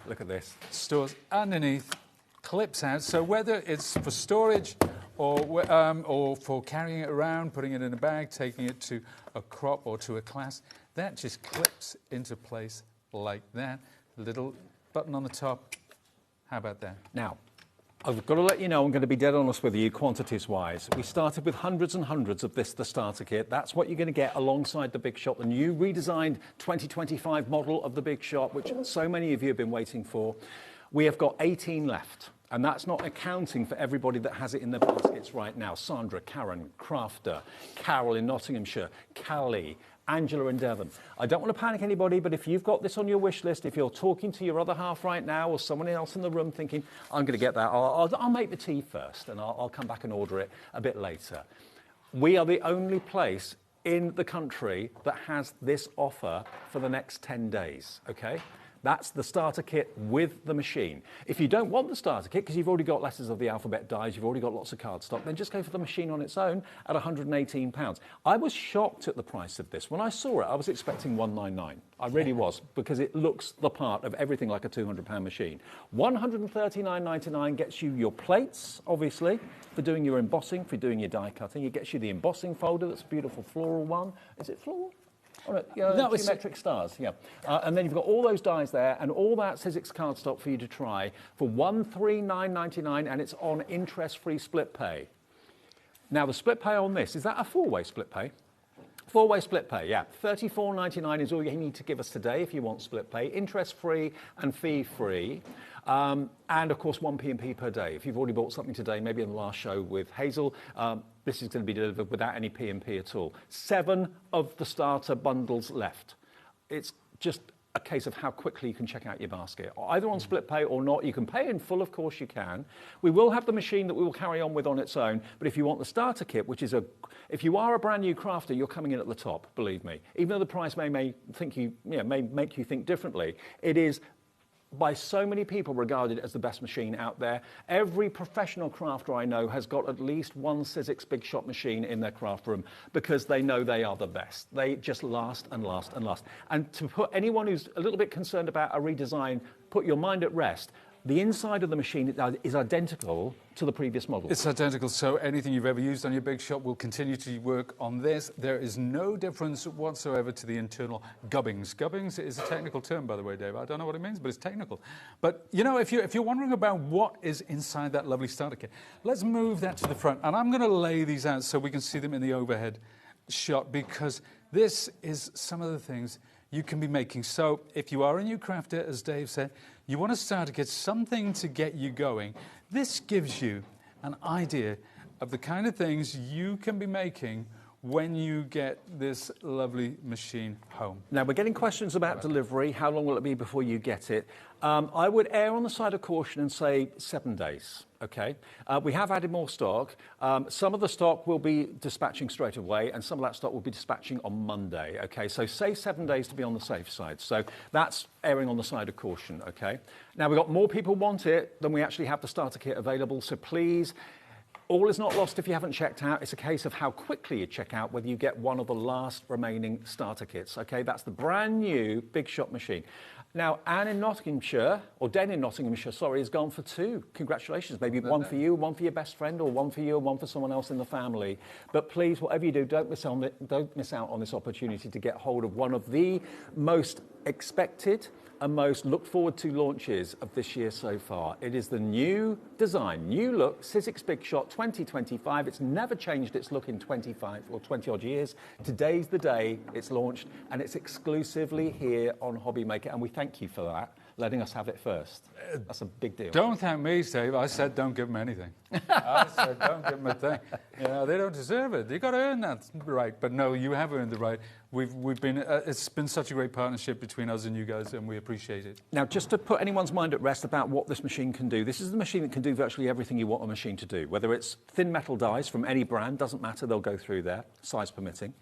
Speaker 18: Look at this.
Speaker 11: Stores underneath, clips out. So whether it's for storage or for carrying it around, putting it in a bag, taking it to a crop or to a class, that just clips into place like that. Little button on the top. How about that?
Speaker 18: Now, I've got to let you know, I'm going to be dead honest with you, quantities-wise. We started with hundreds and hundreds of this, the starter kit. That's what you're going to get alongside the Big Shot, the new redesigned 2025 model of the Big Shot, which so many of you have been waiting for. We have got 18 left, and that's not accounting for everybody that has it in their baskets right now. Sandra, Karen, Crafter, Carol in Nottinghamshire, Callie, Angela in Devon. I don't want to panic anybody, but if you've got this on your wish list, if you're talking to your other half right now or someone else in the room thinking, I'm going to get that, I'll make the tea first and I'll come back and order it a bit later. We are the only place in the country that has this offer for the next 10 days, okay? That's the starter kit with the machine. If you don't want the starter kit, because you've already got letters of the alphabet dies, you've already got lots of cardstock, then just go for the machine on its own at £118. I was shocked at the price of this. When I saw it, I was expecting £199. I really was, because it looks the part of everything like a £200 machine. £139.99 gets you your plates, obviously, for doing your embossing, for doing your die cutting. It gets you the embossing folder, that's a beautiful floral one. Is it floral? Oh, no, geometric stars, yeah. And then you've got all those dies there and all that Sizzix cardstock for you to try for £139.99, and it's on interest-free split pay. Now, the split pay on this, is that a four-way split pay? Four-way split pay, yeah. £34.99 is all you need to give us today if you want split pay, interest-free and fee-free. And, of course, 1p&p per day. If you've already bought something today, maybe in the last show with Hazel, this is going to be delivered without any P&P at all. 7 of the starter bundles left. It's just a case of how quickly you can check out your basket. Either on split pay or not. You can pay in full, of course you can. We will have the machine that we will carry on with on its own, but if you want the starter kit, which is if you are a brand new crafter, you're coming in at the top, believe me. Even though the price may make you think differently, it is by so many people regarded as the best machine out there. Every professional crafter I know has got at least one Sizzix Big Shot machine in their craft room because they know they are the best. They just last and last and last. And to put anyone who's a little bit concerned about a redesign, put your mind at rest. The inside of the machine is identical to the previous model.
Speaker 11: It's identical, so anything you've ever used on your Big Shot will continue to work on this. There is no difference whatsoever to the internal gubbings. Gubbings is a technical term, by the way, Dave. I don't know what it means, but it's technical. But, you know, if you're wondering about what is inside that lovely starter kit, let's move that to the front. And I'm going to lay these out so we can see them in the overhead shot, because this is some of the things you can be making. So if you are a new crafter, as Dave said, you want to start to get something to get you going, this gives you an idea of the kind of things you can be making when you get this lovely machine home.
Speaker 18: Now, we're getting questions about delivery. How long will it be before you get it? I would err on the side of caution and say 7 days, okay? We have added more stock. Some of the stock will be dispatching straight away, and some of that stock will be dispatching on Monday, okay? So say 7 days to be on the safe side. So that's erring on the side of caution, okay? Now, we've got more people want it than we actually have the starter kit available, so please, All is not lost if you haven't checked out. It's a case of how quickly you check out whether you get one of the last remaining starter kits. Okay, that's the brand new Big Shot machine. Now, Anne in Nottinghamshire, or Den in Nottinghamshire, sorry, has gone for 2. Congratulations. Maybe one for you, one for your best friend, or one for you and one for someone else in the family. But please, whatever you do, don't miss out on this opportunity to get hold of one of the most expected and most looked forward to launches of this year so far. It is the new design, new look, Sizzix Big Shot 2025. It's never changed its look in 25 or 20 odd years. Today's the day it's launched, and it's exclusively here on HobbyMaker, and we thank you for that, letting us have it first. That's a big deal.
Speaker 11: Don't thank me, Steve. I said don't give them anything. I said don't give them a thing. You know, they don't deserve it. You've got to earn that right. But no, you have earned the right. We've been, it's been such a great partnership between us and you guys, and we appreciate it.
Speaker 18: Now, just to put anyone's mind at rest about what this machine can do, this is the machine that can do virtually everything you want a machine to do. Whether it's thin metal dies from any brand, doesn't matter, they'll go through there, size permitting.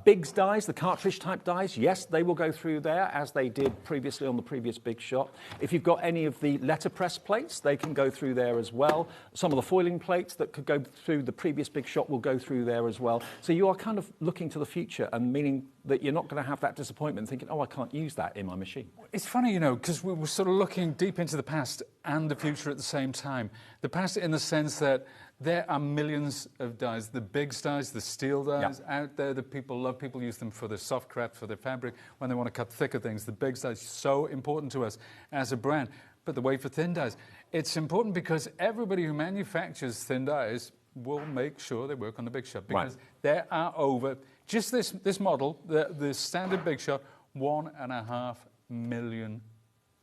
Speaker 18: Bigs dies, the cartridge type dies, yes, they will go through there, as they did previously on the previous Big Shot. If you've got any of the letterpress plates, they can go through there as well. Some of the foiling plates that could go through the previous Big Shot will go through there as well. So you are kind of looking to the future, and meaning that you're not going to have that disappointment thinking, oh, I can't use that in my machine.
Speaker 11: It's funny, you know, because we were sort of looking deep into the past and the future at the same time. The past in the sense that there are millions of dies, the big dies, the steel dies out there that people love. People use them for their soft craft, for their fabric, when they want to cut thicker things. The big dies, so important to us as a brand. But the way for thin dies, it's important because everybody who manufactures thin dies will make sure they work on the Big Shot, because there are over, just this model, the standard Big Shot, 1.5 million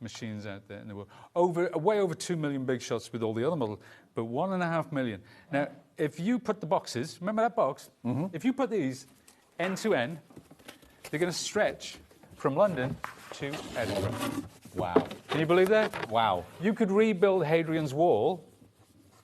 Speaker 11: machines out there in the world. Way over 2 million Big Shots with all the other models, but 1.5 million. Now, if you put the boxes, remember that box? If you put these end to end, they're going to stretch from London to Edinburgh.
Speaker 18: Wow.
Speaker 11: Can you believe that?
Speaker 18: Wow.
Speaker 11: You could rebuild Hadrian's Wall.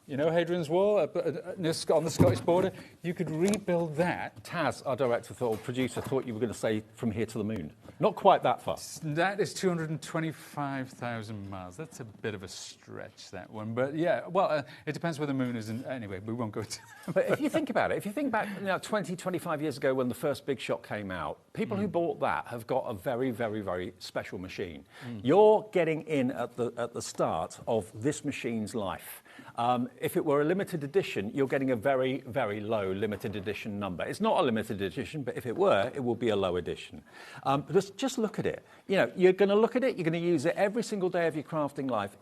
Speaker 11: You know Hadrian's Wall on the Scottish border? You could rebuild that.
Speaker 18: Taz, our director or producer, thought you were going to say from here to the moon. Not quite that far.
Speaker 11: That is 225,000 miles. That's a bit of a stretch, that one. But yeah, well, it depends where the moon is. Anyway, we won't go into that.
Speaker 18: But if you think about it, if you think back 20, 25 years ago when the first Big Shot came out, people who bought that have got a very, very, very special machine. You're getting in at the start of this machine's life. If it were a limited edition, you're getting a very, very low limited edition number. It's not a limited edition, but if it were, it will be a low edition. But just look at it. You know, you're going to look at it, you're going to use it every single day of your crafting life.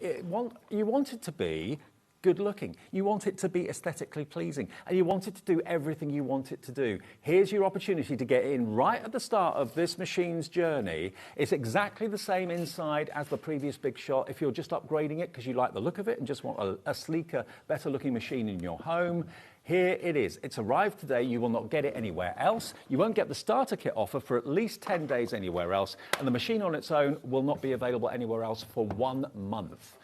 Speaker 18: You want it to be good looking. You want it to be aesthetically pleasing, and you want it to do everything you want it to do. Here's your opportunity to get in right at the start of this machine's journey. It's exactly the same inside as the previous Big Shot. If you're just upgrading it because you like the look of it and just want a sleeker, better looking machine in your home, here it is. It's arrived today. You will not get it anywhere else. You won't get the starter kit offer for at least 10 days anywhere else, and the machine on its own will not be available anywhere else for 1 month.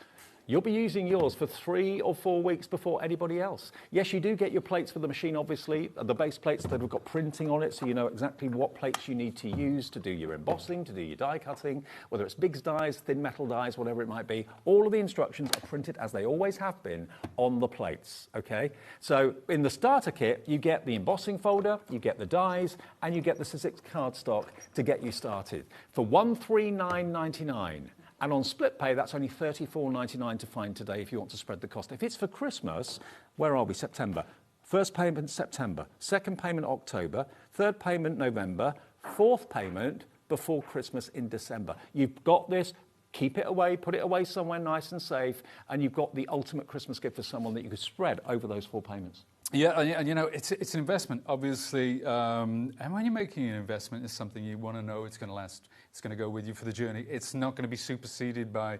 Speaker 18: You'll be using yours for 3 or 4 weeks before anybody else. Yes, you do get your plates for the machine, obviously, the base plates that have got printing on it, so you know exactly what plates you need to use to do your embossing, to do your die cutting, whether it's bigs dies, thin metal dies, whatever it might be. All of the instructions are printed, as they always have been, on the plates, okay? So in the starter kit, you get the embossing folder, you get the dies, and you get the Sizzix cardstock to get you started for $139.99. And on split pay, that's only $34.99 to find today if you want to spread the cost. If it's for Christmas, where are we? September. First payment September, second payment October, third payment November, fourth payment before Christmas in December. You've got this. Keep it away, put it away somewhere nice and safe, and you've got the ultimate Christmas gift for someone that you could spread over those 4 payments.
Speaker 11: Yeah, and you know, it's an investment, obviously, and when you're making an investment, it's something you want to know it's going to last, it's going to go with you for the journey. It's not going to be superseded by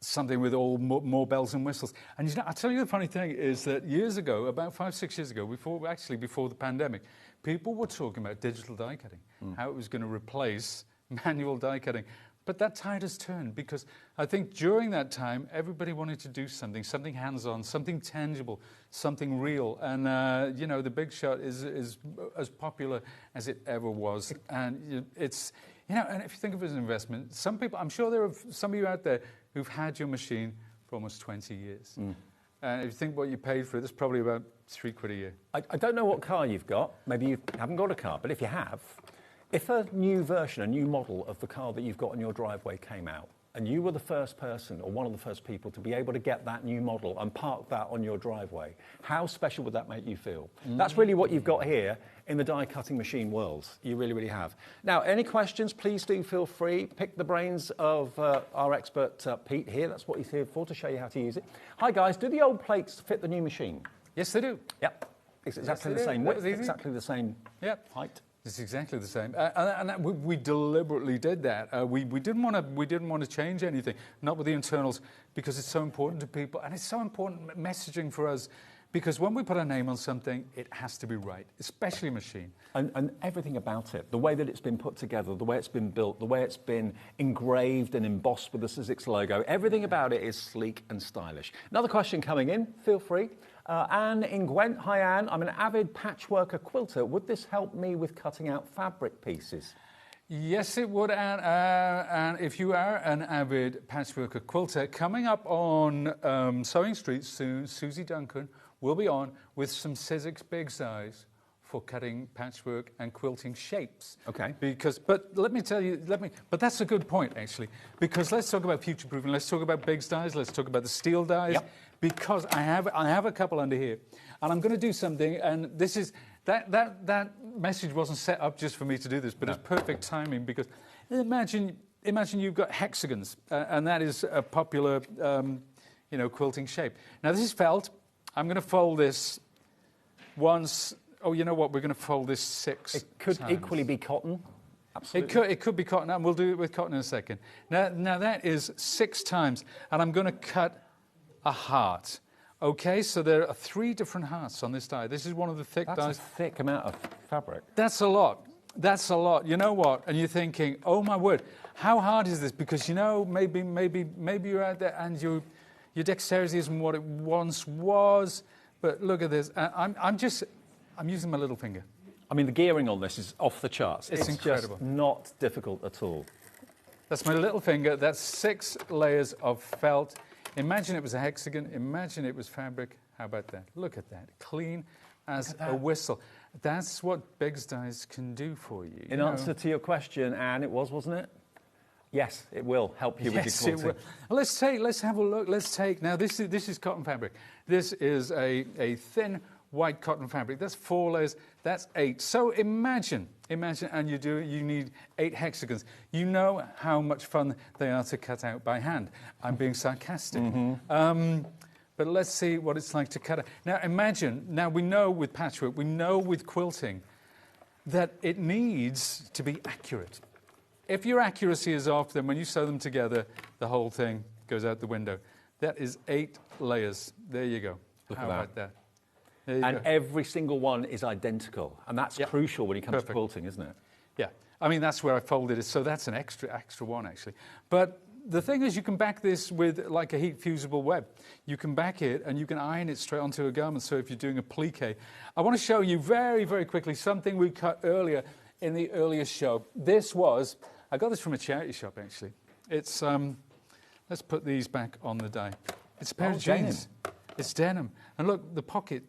Speaker 11: something with all more bells and whistles. And you know, I'll tell you the funny thing is that years ago, about 5-6 years ago, before the pandemic, people were talking about digital die cutting, how it was going to replace manual die cutting. But that tide has turned, because I think during that time, everybody wanted to do something hands-on, something tangible, something real. And, you know, the Big Shot is as popular as it ever was. And it's, you know, and if you think of it as an investment, some people, I'm sure there are some of you out there who've had your machine for almost 20 years. And if you think what you paid for it, it's probably about £3 a year.
Speaker 18: I don't know what car you've got. Maybe you haven't got a car, but if you have, if a new version, a new model of the car that you've got in your driveway came out, and you were the first person or one of the first people to be able to get that new model and park that on your driveway, how special would that make you feel? That's really what you've got here in the die cutting machine world. You really, really have. Now, any questions, please do feel free. Pick the brains of our expert, Pete, here. That's what he's here for, to show you how to use it. Hi, guys. Do the old plates fit the new machine?
Speaker 11: Yes, they do.
Speaker 18: Yep. It's exactly the same width, exactly the same height.
Speaker 11: It's exactly the same, and we deliberately did that. We didn't want to change anything, not with the internals, because it's so important to people, and it's so important messaging for us, because when we put our name on something, it has to be right, especially a machine.
Speaker 18: And everything about it, the way that it's been put together, the way it's been built, the way it's been engraved and embossed with the Sizzix logo, everything about it is sleek and stylish. Another question coming in, feel free. Anne in Gwent. Hi, Anne. I'm an avid patchworker quilter. Would this help me with cutting out fabric pieces?
Speaker 11: Yes, it would, Anne. And if you are an avid patchworker quilter, coming up on Sewing Street soon, Susie Duncan will be on with some Sizzix big size for cutting patchwork and quilting shapes.
Speaker 18: Okay.
Speaker 11: But let me tell you, but that's a good point, actually, because let's talk about future-proofing. Let's talk about big dies. Let's talk about the steel dies.
Speaker 18: Yep.
Speaker 11: Because I have a couple under here, and I'm going to do something, and this is that message wasn't set up just for me to do this, but it's perfect timing, because imagine you've got hexagons, and that is a popular quilting shape. Now this is felt. I'm going to fold this once. Oh, you know what? We're going to fold this 6
Speaker 18: It could
Speaker 11: times.
Speaker 18: equally be cotton. Absolutely.
Speaker 11: It could be cotton, and we'll do it with cotton in a second. Now that is 6 times, and I'm going to cut a heart. Okay, so there are 3 different hearts on this die. This is one of the thick dies.
Speaker 18: That's a thick amount of fabric.
Speaker 11: That's a lot. That's a lot. You know what? And you're thinking, oh my word, how hard is this? Because maybe you're out there and your dexterity isn't what it once was. But look at this. I'm using my little finger.
Speaker 18: I mean, the gearing on this is off the charts.
Speaker 11: It's incredible.
Speaker 18: Just not difficult at all.
Speaker 11: That's my little finger. That's 6 layers of felt. Imagine it was a hexagon. Imagine it was fabric. How about that? Look at that. Clean as a whistle. That's what Biggs Dies can do for you.
Speaker 18: In answer to your question, Anne, it was, wasn't it? Yes, it will help you with your quilting.
Speaker 11: Let's have a look. Now this is cotton fabric. This is a thin white cotton fabric. That's 4 layers. That's 8. So imagine, and you need 8 hexagons. You know how much fun they are to cut out by hand. I'm being sarcastic. But let's see what it's like to cut it. Now we know with patchwork, we know with quilting, that it needs to be accurate. If your accuracy is off, then when you sew them together, the whole thing goes out the window. That is 8 layers. There you go. How about that?
Speaker 18: And every single one is identical. And that's crucial when it comes to quilting, isn't it?
Speaker 11: Yeah. I mean, that's where I folded it. So that's an extra one, actually. But the thing is, you can back this with like a heat-fusible web. You can back it and you can iron it straight onto a garment. So if you're doing a plique. I want to show you very, very quickly something we cut earlier in the earlier show. I got this from a charity shop, actually. It's, let's put these back on the die. It's a pair of jeans.
Speaker 18: Denim.
Speaker 11: It's denim. And look, the pocket,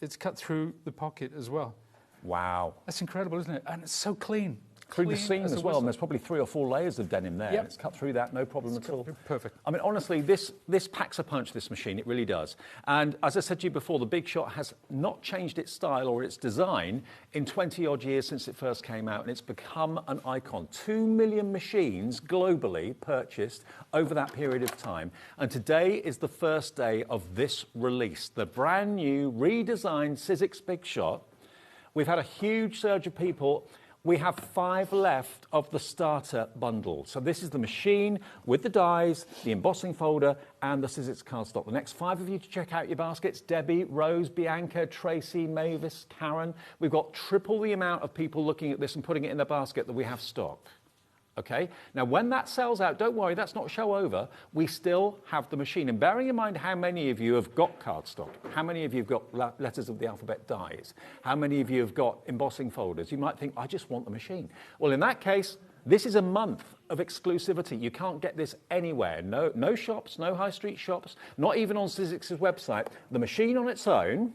Speaker 11: it's cut through the pocket as well.
Speaker 18: Wow.
Speaker 11: That's incredible, isn't it? And it's so clean.
Speaker 18: Through the seam as well, and there's probably 3 or 4 layers of denim there.
Speaker 11: Yep.
Speaker 18: And it's cut through that, no problem at all.
Speaker 11: Perfect.
Speaker 18: I mean, honestly, this packs a punch, this machine. It really does. And as I said to you before, the Big Shot has not changed its style or its design in 20-odd years since it first came out, and it's become an icon. 2 million machines globally purchased over that period of time. And today is the first day of this release, the brand new, redesigned Sizzix Big Shot. We've had a huge surge of people. We have 5 left of the starter bundle. So this is the machine with the dies, the embossing folder, and the Sizzix cardstock. The next 5 of you to check out your baskets: Debbie, Rose, Bianca, Tracy, Mavis, Karen. We've got triple the amount of people looking at this and putting it in their basket that we have stock. Okay? Now, when that sells out, don't worry, that's not show over. We still have the machine. And bearing in mind how many of you have got cardstock, how many of you have got letters of the alphabet dies, how many of you have got embossing folders, you might think, I just want the machine. Well, in that case, This is a month of exclusivity. You can't get this anywhere. No shops, no high street shops, not even on Sizzix's website. The machine on its own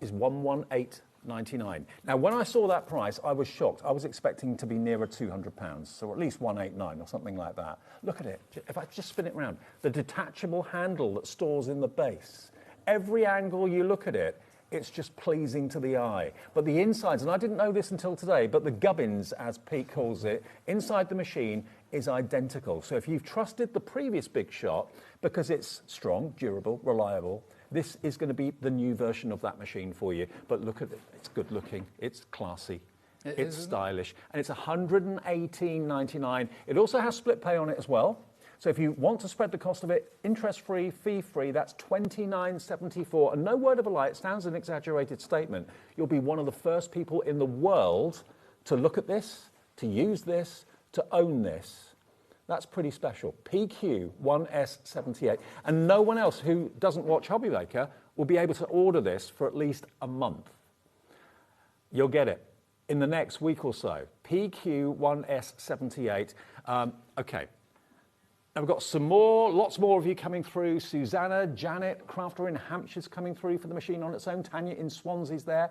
Speaker 18: is £118.99. Now, when I saw that price, I was shocked. I was expecting to be nearer £200, so at least £189 or something like that. Look at it. If I just spin it round, the detachable handle that stores in the base. Every angle you look at it, it's just pleasing to the eye. But the insides, and I didn't know this until today, but the gubbins, as Pete calls it, inside the machine is identical. So if you've trusted the previous Big Shot because it's strong, durable, reliable, this is going to be the new version of that machine for you. But look at it. It's good looking. It's classy. It's stylish. And it's £118.99. It also has split pay on it as well. So if you want to spread the cost of it, interest-free, fee-free, that's $29.74. And no word of a lie, it sounds an exaggerated statement. You'll be one of the first people in the world to look at this, to use this, to own this. That's pretty special. PQ1S78. And no one else who doesn't watch HobbyMaker will be able to order this for at least a month. You'll get it in the next week or so. PQ1S78. Okay. Now we've got some more, lots more of you coming through. Susanna, Janet, Crafter in Hampshire's coming through for the machine on its own. Tanya in Swansea's there.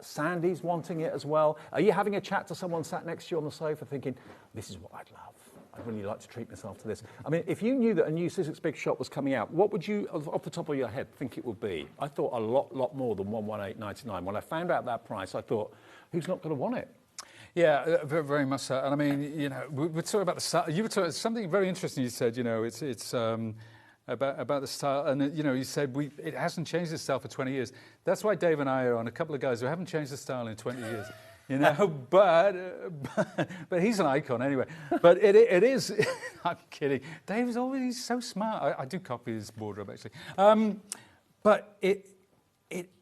Speaker 18: Sandy's wanting it as well. Are you having a chat to someone sat next to you on the sofa thinking, this is what I'd love. I'd really like to treat myself to this. I mean, if you knew that a new Sizzix Big Shot was coming out, what would you, off the top of your head, think it would be? I thought a lot more than $118.99. When I found out that price, I thought, who's not going to want it?
Speaker 11: Yeah, very, very much so. And I mean, you know, we're talking about the style. You were talking something very interesting. You said, you know, it's about the style, and you know, you said it hasn't changed its style for 20 years. That's why Dave and I are on a couple of guys who haven't changed the style in 20 years. You know, but he's an icon anyway. But it is. I'm kidding. Dave's always so smart. I do copy his wardrobe actually. But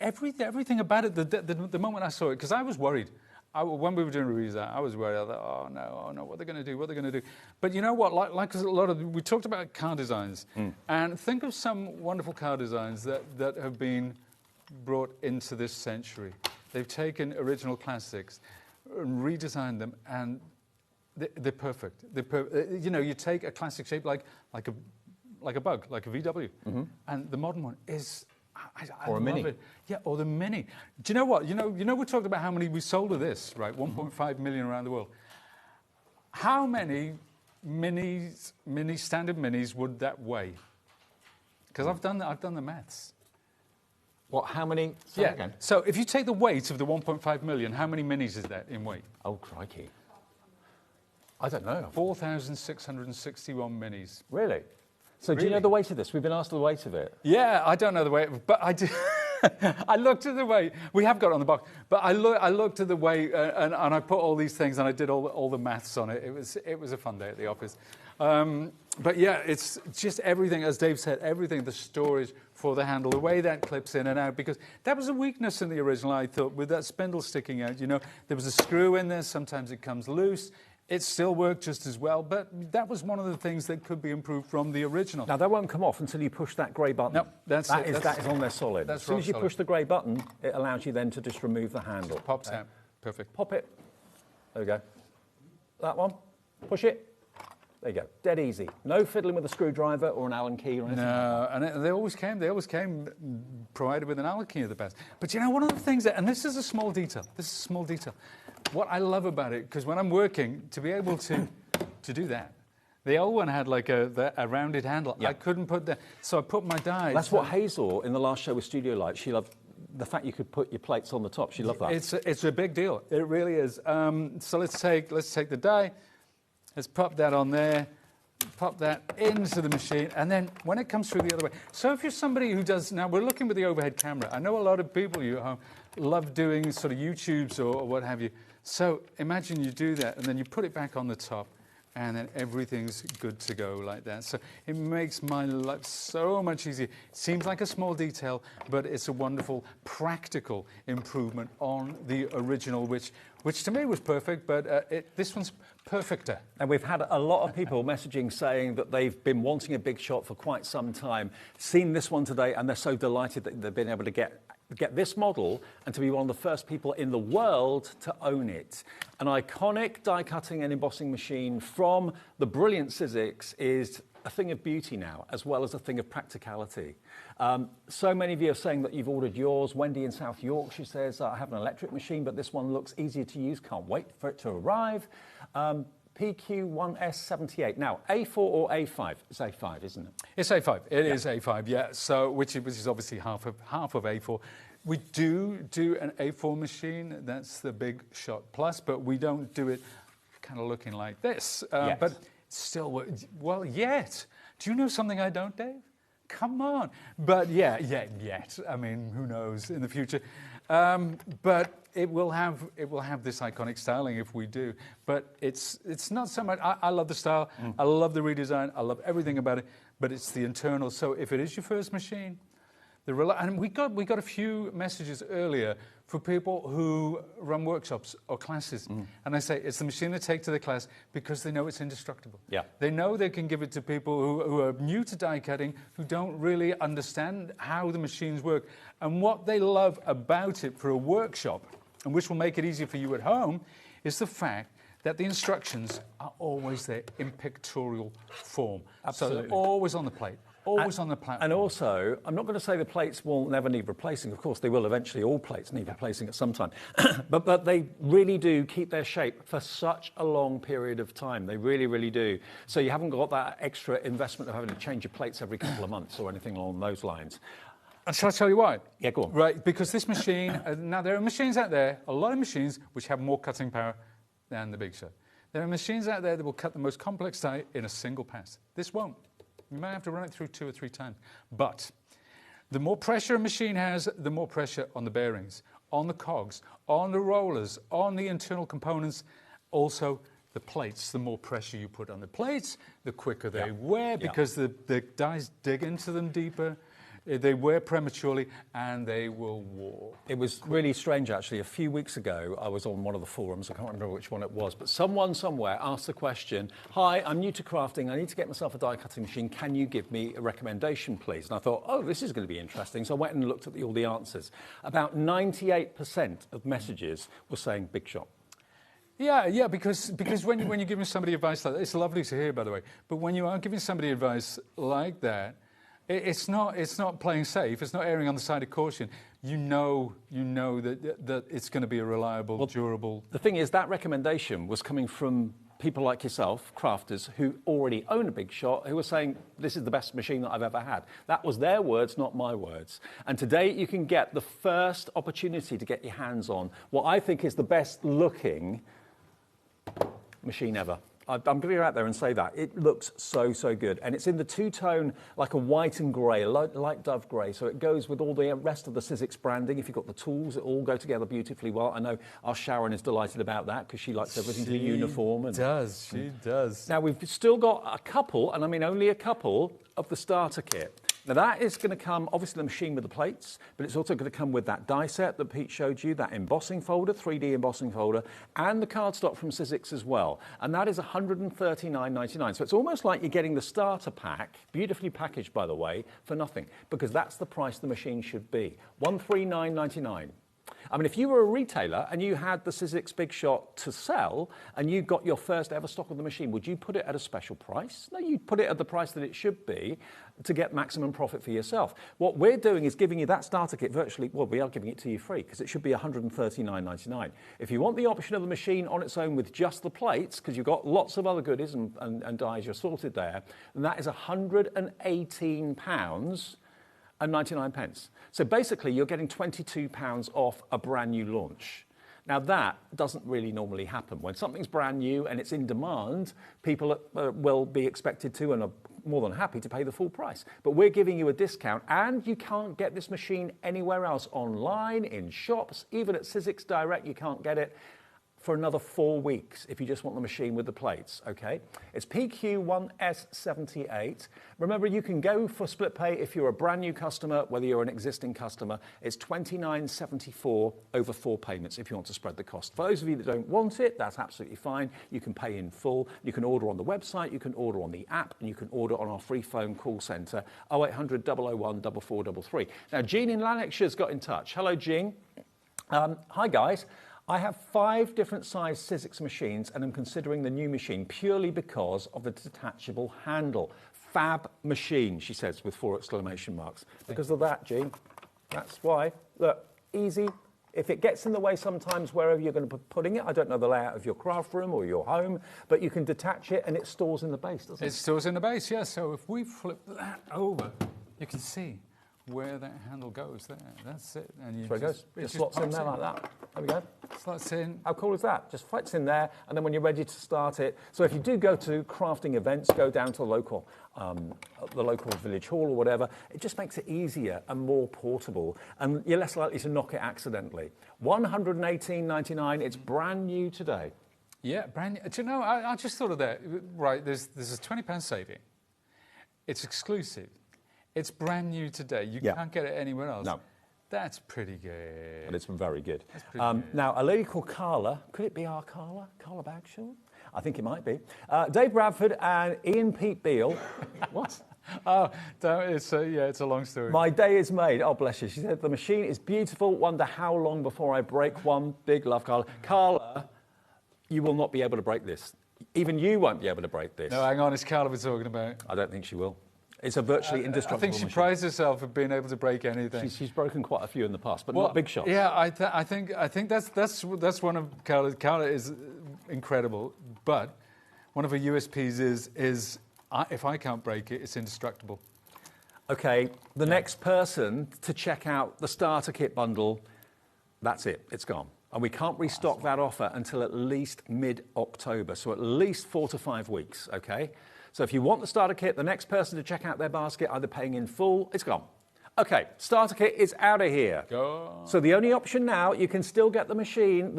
Speaker 11: everything about it. The moment I saw it, because I was worried. When we were doing reviews, I was worried. I thought, oh no, what are they going to do? What are they going to do? But you know what? Like a lot of, we talked about car designs, and think of some wonderful car designs that have been brought into this century. They've taken original classics, and redesigned them, and they're perfect. You know, you take a classic shape like a bug, like a VW, and the modern one is.
Speaker 18: Or a Mini.
Speaker 11: It. Yeah, or the Mini. Do you know what? You know, we talked about how many we sold of this, right? 1.5 million around the world. How many standard minis would that weigh? Because I've done the maths.
Speaker 18: What? How many?
Speaker 11: Yeah. Again. So if you take the weight of the 1.5 million, how many minis is that in weight?
Speaker 18: Oh crikey! I don't know.
Speaker 11: 4,661 minis.
Speaker 18: Really? So do you know the weight of this? We've been asked the weight of it.
Speaker 11: Yeah, I don't know the weight, but I do. I looked at the weight. We have got it on the box, but I looked at the weight and I put all these things and I did all the maths on it. It was a fun day at the office. But yeah, it's just everything, as Dave said, everything, the storage for the handle, the way that clips in and out, because that was a weakness in the original, I thought, with that spindle sticking out. You know, there was a screw in there. Sometimes it comes loose. It still worked just as well, but that was one of the things that could be improved from the original.
Speaker 18: Now, that won't come off until you push that grey button.
Speaker 11: No, that
Speaker 18: is on there solid. As soon as you push the grey button, it allows you then to just remove the handle.
Speaker 11: Pops out. Perfect.
Speaker 18: Pop it. There we go. That one. Push it. There you go. Dead easy. No fiddling with a screwdriver or an Allen key or anything.
Speaker 11: No, and they always came provided with an Allen key at the best. But you know, one of the things and this is a small detail. What I love about it, because when I'm working, to be able to do that. The old one had like a rounded handle. Yep. I couldn't put that, so I put my dies.
Speaker 18: That's what Hazel in the last show with Studio Light, she loved the fact you could put your plates on the top. She loved that.
Speaker 11: It's a big deal. It really is. So let's take the die. Let's pop that on there. Pop that into the machine, and then when it comes through the other way. So if you're somebody who does, now we're looking with the overhead camera. I know a lot of people you at home love doing sort of YouTubes or what have you. So imagine you do that, and then you put it back on the top, and then everything's good to go like that. So it makes my life so much easier. It seems like a small detail, but it's a wonderful, practical improvement on the original, which to me was perfect, but this one's perfecter.
Speaker 18: And we've had a lot of people messaging saying that they've been wanting a Big Shot for quite some time, seen this one today, and they're so delighted that they've been able to get get this model and to be one of the first people in the world to own it. An iconic die cutting and embossing machine from the brilliant Sizzix is a thing of beauty now, as well as a thing of practicality. So many of you are saying that you've ordered yours. Wendy in South Yorkshire says, I have an electric machine, but this one looks easier to use. Can't wait for it to arrive. PQ1S78. Now, A4 or A5? It's A5, isn't it?
Speaker 11: It's A5. It is A5, yeah. So, which is obviously half of A4. We do an A4 machine. That's the Big Shot Plus, but we don't do it kind of looking like this.
Speaker 18: Yes.
Speaker 11: But still, well, yet. Do you know something I don't, Dave? Come on. But yet. I mean, who knows in the future? But it will have this iconic styling if we do. But it's not so much. I love the style. I love the redesign. I love everything about it. But it's the internal. So if it is your first machine, and we got a few messages earlier for people who run workshops or classes, and I say it's the machine they take to the class because they know it's indestructible.
Speaker 18: Yeah.
Speaker 11: They know they can give it to people who are new to die cutting, who don't really understand how the machines work, and what they love about it for a workshop, and which will make it easier for you at home, is the fact that the instructions are always there in pictorial form.
Speaker 18: Absolutely.
Speaker 11: So they're always on the plate. Always on the platform.
Speaker 18: And also, I'm not going to say the plates will never need replacing. Of course, they will eventually. All plates need replacing at some time. but they really do keep their shape for such a long period of time. They really, really do. So you haven't got that extra investment of having to change your plates every couple of months or anything along those lines.
Speaker 11: And shall I tell you why?
Speaker 18: Yeah, go on.
Speaker 11: Right, because this machine, now there are machines out there, a lot of machines, which have more cutting power than the Big Shot. There are machines out there that will cut the most complex die in a single pass. This won't. You might have to run it through 2 or 3 times. But the more pressure a machine has, the more pressure on the bearings, on the cogs, on the rollers, on the internal components, also the plates. The more pressure you put on the plates, the quicker they wear because the dies dig into them deeper. They wear prematurely and they will warp.
Speaker 18: It was really strange, actually. A few weeks ago, I was on one of the forums. I can't remember which one it was, but someone somewhere asked the question, hi, I'm new to crafting. I need to get myself a die-cutting machine. Can you give me a recommendation, please? And I thought, oh, this is going to be interesting. So I went and looked at all the answers. About 98% of messages were saying Big Shot.
Speaker 11: Yeah, because when you're giving somebody advice like that, it's lovely to hear, by the way, but when you are giving somebody advice like that, it's not playing safe. It's not erring on the side of caution. You know that it's going to be a reliable, durable.
Speaker 18: The thing is, that recommendation was coming from people like yourself, crafters, who already own a Big Shot, who were saying, this is the best machine that I've ever had. That was their words, not my words. And today you can get the first opportunity to get your hands on what I think is the best looking machine ever. I'm going to go out there and say that. It looks so, so good. And it's in the two-tone, like a white and grey, light dove grey. So it goes with all the rest of the Sizzix branding. If you've got the tools, it all go together beautifully well. I know our Sharon is delighted about that because she likes everything to be uniform.
Speaker 11: She does.
Speaker 18: Now, we've still got a couple, and I mean only a couple, of the starter kit. Now, that is going to come, obviously, the machine with the plates, but it's also going to come with that die set that Pete showed you, that embossing folder, 3D embossing folder, and the cardstock from Sizzix as well. And that is $139.99. So it's almost like you're getting the starter pack, beautifully packaged, by the way, for nothing, because that's the price the machine should be, $139.99. I mean, if you were a retailer and you had the Sizzix Big Shot to sell and you got your first ever stock of the machine, would you put it at a special price? No, you'd put it at the price that it should be to get maximum profit for yourself. What we're doing is giving you that starter kit virtually, well, we are giving it to you free because it should be $139.99. If you want the option of the machine on its own with just the plates, because you've got lots of other goodies and dies you're sorted there, then that is £118 and 99 pence. So basically, you're getting £22 off a brand new launch. Now, that doesn't really normally happen. When something's brand new and it's in demand, people will be expected to and are more than happy to pay the full price. But we're giving you a discount, and you can't get this machine anywhere else online, in shops, even at Sizzix Direct, you can't get it. for another 4 weeks if you just want the machine with the plates, okay? It's PQ1S78. Remember, you can go for split pay if you're a brand new customer, whether you're an existing customer. It's $29.74 over 4 payments if you want to spread the cost. For those of you that don't want it, that's absolutely fine. You can pay in full. You can order on the website, you can order on the app, and you can order on our free phone call centre, 0800 001 4433. Now, Jean in Lanarkshire's got in touch. Hello, Jean. Hi, guys. I have 5 different size Sizzix machines and I'm considering the new machine purely because of the detachable handle. Fab machine, she says, with 4 exclamation marks. Because of that, Jean, that's why. Look, easy. If it gets in the way sometimes wherever you're going to be putting it, I don't know the layout of your craft room or your home, but you can detach it and it stores in the base, doesn't it?
Speaker 11: It stores in the base, yes. So if we flip that over, you can see where that handle goes there. That's it. And
Speaker 18: That's where it goes. Just slots in there like that. There we go.
Speaker 11: Slots in.
Speaker 18: How cool is that? Just fits in there, and then when you're ready to start it. So if you do go to crafting events, go down to the local village hall or whatever, it just makes it easier and more portable, and you're less likely to knock it accidentally. $118.99. It's brand new today.
Speaker 11: Yeah, brand new. Do you know, I just thought of that. Right, there's a £20 saving. It's exclusive. It's brand new today. You can't get it anywhere else.
Speaker 18: No.
Speaker 11: That's pretty good.
Speaker 18: And it's very good.
Speaker 11: That's pretty good.
Speaker 18: Now, a lady called Carla, could it be our Carla? Carla Bagshaw? I think it might be. Dave Bradford and Ian Pete Beale. What?
Speaker 11: Oh, it's a long story.
Speaker 18: My day is made. Oh, bless you. She said, the machine is beautiful. Wonder how long before I break one. Big love, Carla. Carla, you will not be able to break this. Even you won't be able to break this.
Speaker 11: No, hang on. It's Carla we're talking about.
Speaker 18: I don't think she will. It's a virtually indestructible
Speaker 11: I think she prides herself of being able to break anything.
Speaker 18: She's broken quite a few in the past, but not big shots.
Speaker 11: Yeah, I think that's one of Carla's. Carla is incredible, but one of her USPs is if I can't break it, it's indestructible.
Speaker 18: Okay, the next person to check out the starter kit bundle, that's it. It's gone. And we can't restock that offer until at least mid-October, so at least 4 to 5 weeks, okay? So if you want the starter kit, the next person to check out their basket, either paying in full, it's gone. Okay, starter kit is out of here.
Speaker 11: Go.
Speaker 18: So the only option now, you can still get the machine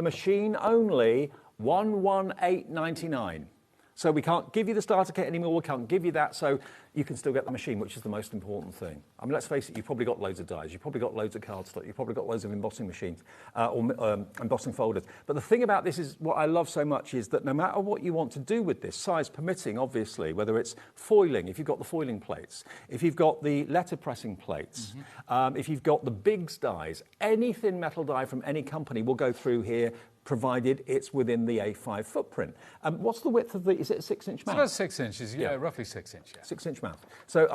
Speaker 18: only, $118.99. So we can't give you the starter kit anymore, we can't give you that, so you can still get the machine, which is the most important thing. I mean, let's face it, you've probably got loads of dies, you've probably got loads of cardstock, you've probably got loads of embossing machines, or embossing folders. But the thing about this is, what I love so much is that no matter what you want to do with this, size permitting, obviously, whether it's foiling, if you've got the foiling plates, if you've got the letterpressing plates, if you've got the Biggs dies, any thin metal die from any company will go through here, provided it's within the A5 footprint. What's the width of the, is it a 6-inch mouth?
Speaker 11: It's about 6 inches, yeah, roughly 6 inches. Yeah.
Speaker 18: 6-inch mouth. So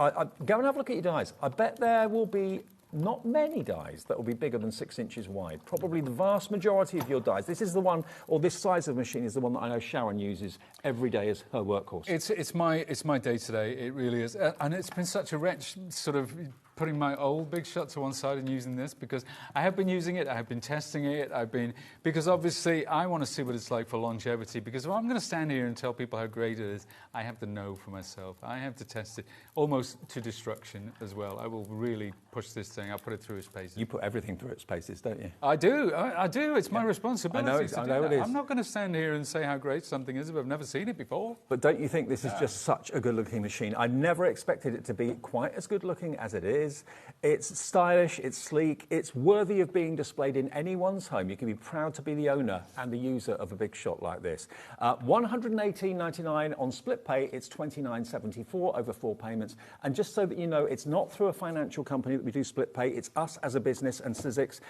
Speaker 18: go and have a look at your dies. I bet there will be not many dies that will be bigger than 6 inches wide. Probably the vast majority of your dies. This is the one, or this size of machine is the one that I know Sharon uses every day as her workhorse.
Speaker 11: It's my day today. It really is, and it's been such a wrench, sort of putting my old Big Shot to one side and using this, because I have been using it, I have been testing it, because obviously I want to see what it's like for longevity, because if I'm going to stand here and tell people how great it is, I have to know for myself. I have to test it almost to destruction as well. I will really push this thing. I'll put it through its paces.
Speaker 18: You put everything through its paces, don't you?
Speaker 11: I do. I do. It's my responsibility.
Speaker 18: I know it is.
Speaker 11: I'm not going to stand here and say how great something is if I've never seen it before.
Speaker 18: But don't you think this is just such a good-looking machine? I never expected it to be quite as good-looking as it is. It's stylish, it's sleek, it's worthy of being displayed in anyone's home. You can be proud to be the owner and the user of a Big Shot like this. $118.99 on split pay, it's $29.74 over 4 payments. And just so that you know, it's not through a financial company that we do split pay, it's us as a business and Sizzix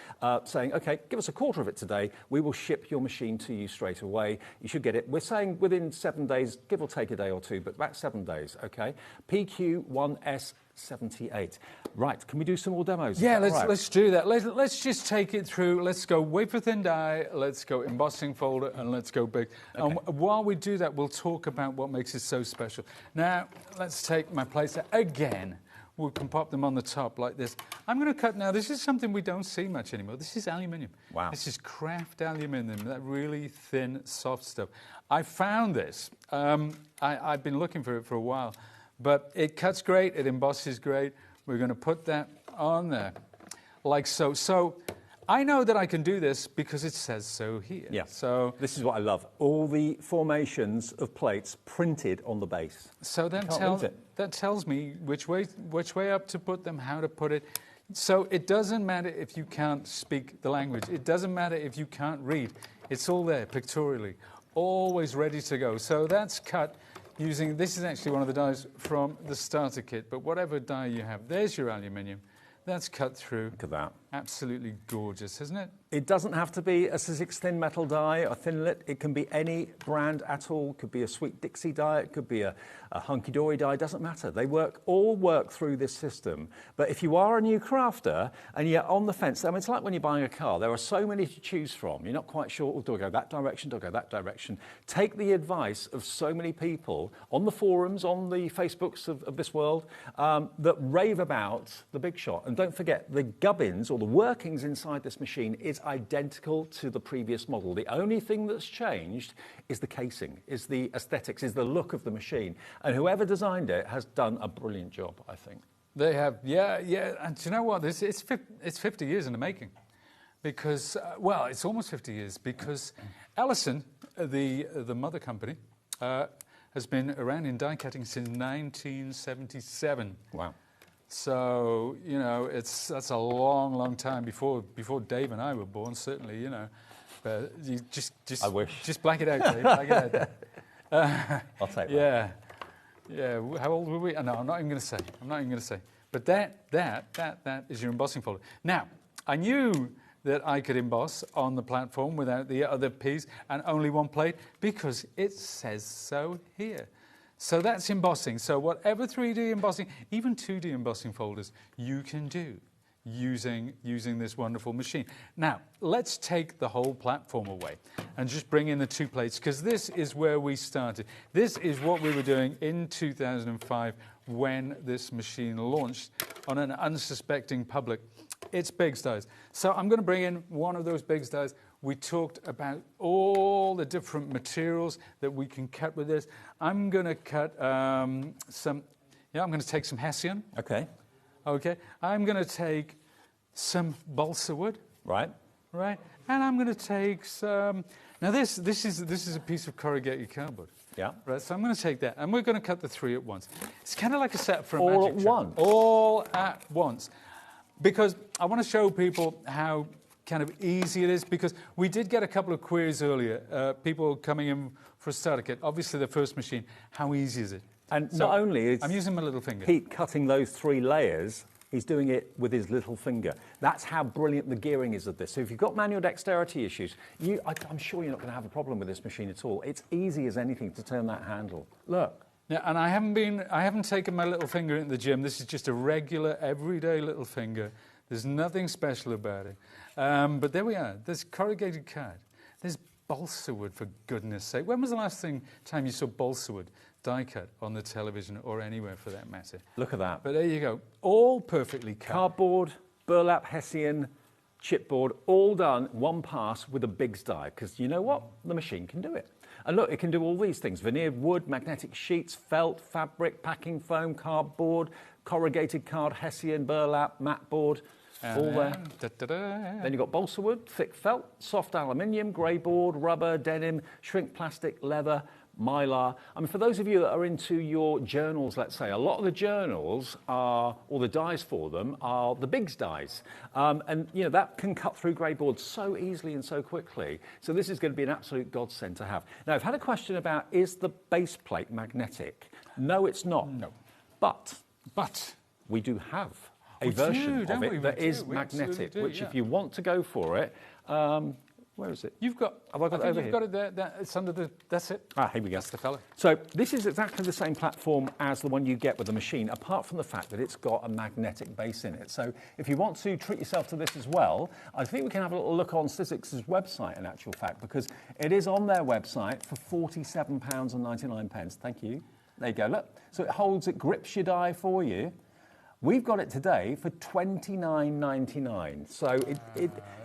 Speaker 18: saying, okay, give us a quarter of it today, we will ship your machine to you straight away. You should get it, we're saying within 7 days, give or take a day or two, but about 7 days, okay? PQ1S78. Right, can we do some more demos?
Speaker 11: Yeah, let's do that. Let's just take it through. Let's go wafer thin die, let's go embossing folder, and let's go big. Okay. And while we do that, we'll talk about what makes it so special. Now, let's take my plates again. We can pop them on the top like this. I'm going to cut now. This is something we don't see much anymore. This is aluminium.
Speaker 18: Wow.
Speaker 11: This is craft aluminium, that really thin, soft stuff. I found this. I've been looking for it for a while. But it cuts great, it embosses great. We're going to put that on there, like so. So I know that I can do this because it says so here.
Speaker 18: Yeah.
Speaker 11: So
Speaker 18: this is what I love. All the formations of plates printed on the base.
Speaker 11: So that tells me which way up to put them, how to put it. So it doesn't matter if you can't speak the language. It doesn't matter if you can't read. It's all there pictorially, always ready to go. So that's cut using, this is actually one of the dies from the starter kit, but whatever die you have, there's your aluminium. That's cut through.
Speaker 18: Look at that.
Speaker 11: Absolutely gorgeous, isn't it?
Speaker 18: It doesn't have to be a Sizzix thin metal die or thinlit. It can be any brand at all. It could be a Sweet Dixie die. It could be a Hunkydory die. It doesn't matter. They all work through this system. But if you are a new crafter and you're on the fence, I mean, it's like when you're buying a car. There are so many to choose from. You're not quite sure, do I go that direction? Do I go that direction? Take the advice of so many people on the forums, on the Facebooks of this world, that rave about the Big Shot. And don't forget, the gubbins or the workings inside this machine is identical to the previous model. The only thing that's changed is the casing, is the aesthetics, is the look of the machine. And whoever designed it has done a brilliant job, I think.
Speaker 11: They have, yeah. And do you know what? It's 50 years in the making. Because, well, it's almost 50 years because Ellison, the mother company, has been around in die cutting since 1977.
Speaker 18: Wow.
Speaker 11: So, you know, that's a long, long time before Dave and I were born, certainly, you know. But you just
Speaker 18: I wish.
Speaker 11: Just blank it out, Dave. Blank it out.
Speaker 18: I'll take that.
Speaker 11: Yeah. Yeah. How old were we? No, I'm not even going to say. But that is your embossing folder. Now, I knew that I could emboss on the platform without the other piece and only one plate because it says so here. So that's embossing. So whatever 3D embossing, even 2D embossing folders, you can do using this wonderful machine. Now, let's take the whole platform away and just bring in the two plates, because this is where we started. This is what we were doing in 2005 when this machine launched on an unsuspecting public. It's Biggs dies. So I'm going to bring in one of those Biggs dies. We talked about all the different materials that we can cut with this. I'm going to cut I'm going to take some Hessian.
Speaker 18: Okay.
Speaker 11: Okay. I'm going to take some balsa wood.
Speaker 18: Right.
Speaker 11: Right. And I'm going to take some... Now, this is a piece of corrugated cardboard.
Speaker 18: Yeah.
Speaker 11: Right. So I'm going to take that, and we're going to cut the three at once. It's kind of like a setup for a
Speaker 18: all
Speaker 11: magic
Speaker 18: at
Speaker 11: trick.
Speaker 18: once.
Speaker 11: All at once. Because I want to show people how kind of easy it is, because we did get a couple of queries earlier, people coming in for a starter kit. Obviously, the first machine, how easy is it?
Speaker 18: And
Speaker 11: so
Speaker 18: not only is
Speaker 11: I'm using my little finger.
Speaker 18: Pete cutting those 3 layers, he's doing it with his little finger. That's how brilliant the gearing is of this. So if you've got manual dexterity issues, I'm sure you're not going to have a problem with this machine at all. It's easy as anything to turn that handle. Look.
Speaker 11: Yeah, and I haven't taken my little finger into the gym. This is just a regular, everyday little finger. There's nothing special about it. But there we are. There's corrugated card. There's balsa wood, for goodness sake. When was the last time you saw balsa wood die cut on the television or anywhere for that matter?
Speaker 18: Look at that.
Speaker 11: But there you go. All perfectly cut.
Speaker 18: Cardboard, burlap, Hessian, chipboard, all done one pass with a Biggs die. Because you know what? The machine can do it. And look, it can do all these things. Veneered wood, magnetic sheets, felt, fabric, packing foam, cardboard, corrugated card, Hessian, burlap, mat board, all there. Then you've got balsa wood, thick felt, soft aluminium, grey board, rubber, denim, shrink plastic, leather, mylar. I mean, for those of you that are into your journals, let's say, a lot of the journals are, or the dies for them, are the Biggs dies. And, you know, that can cut through grey boards so easily and so quickly. So this is going to be an absolute godsend to have. Now, I've had a question about, is the base plate magnetic? No, it's not.
Speaker 11: No.
Speaker 18: But we do have a version of it that is magnetic, which if you want to go for it, where is it?
Speaker 11: You've got.
Speaker 18: Have I got it over
Speaker 11: here? You've got it there. It's under the. That's it.
Speaker 18: Ah, here we go.
Speaker 11: That's the fella.
Speaker 18: So this is exactly the same platform as the one you get with the machine, apart from the fact that it's got a magnetic base in it. So if you want to treat yourself to this as well, I think we can have a little look on Sizzix's website, in actual fact, because it is on their website for £47.99. Thank you. There you go. Look. So it grips your die for you. We've got it today for $29.99. So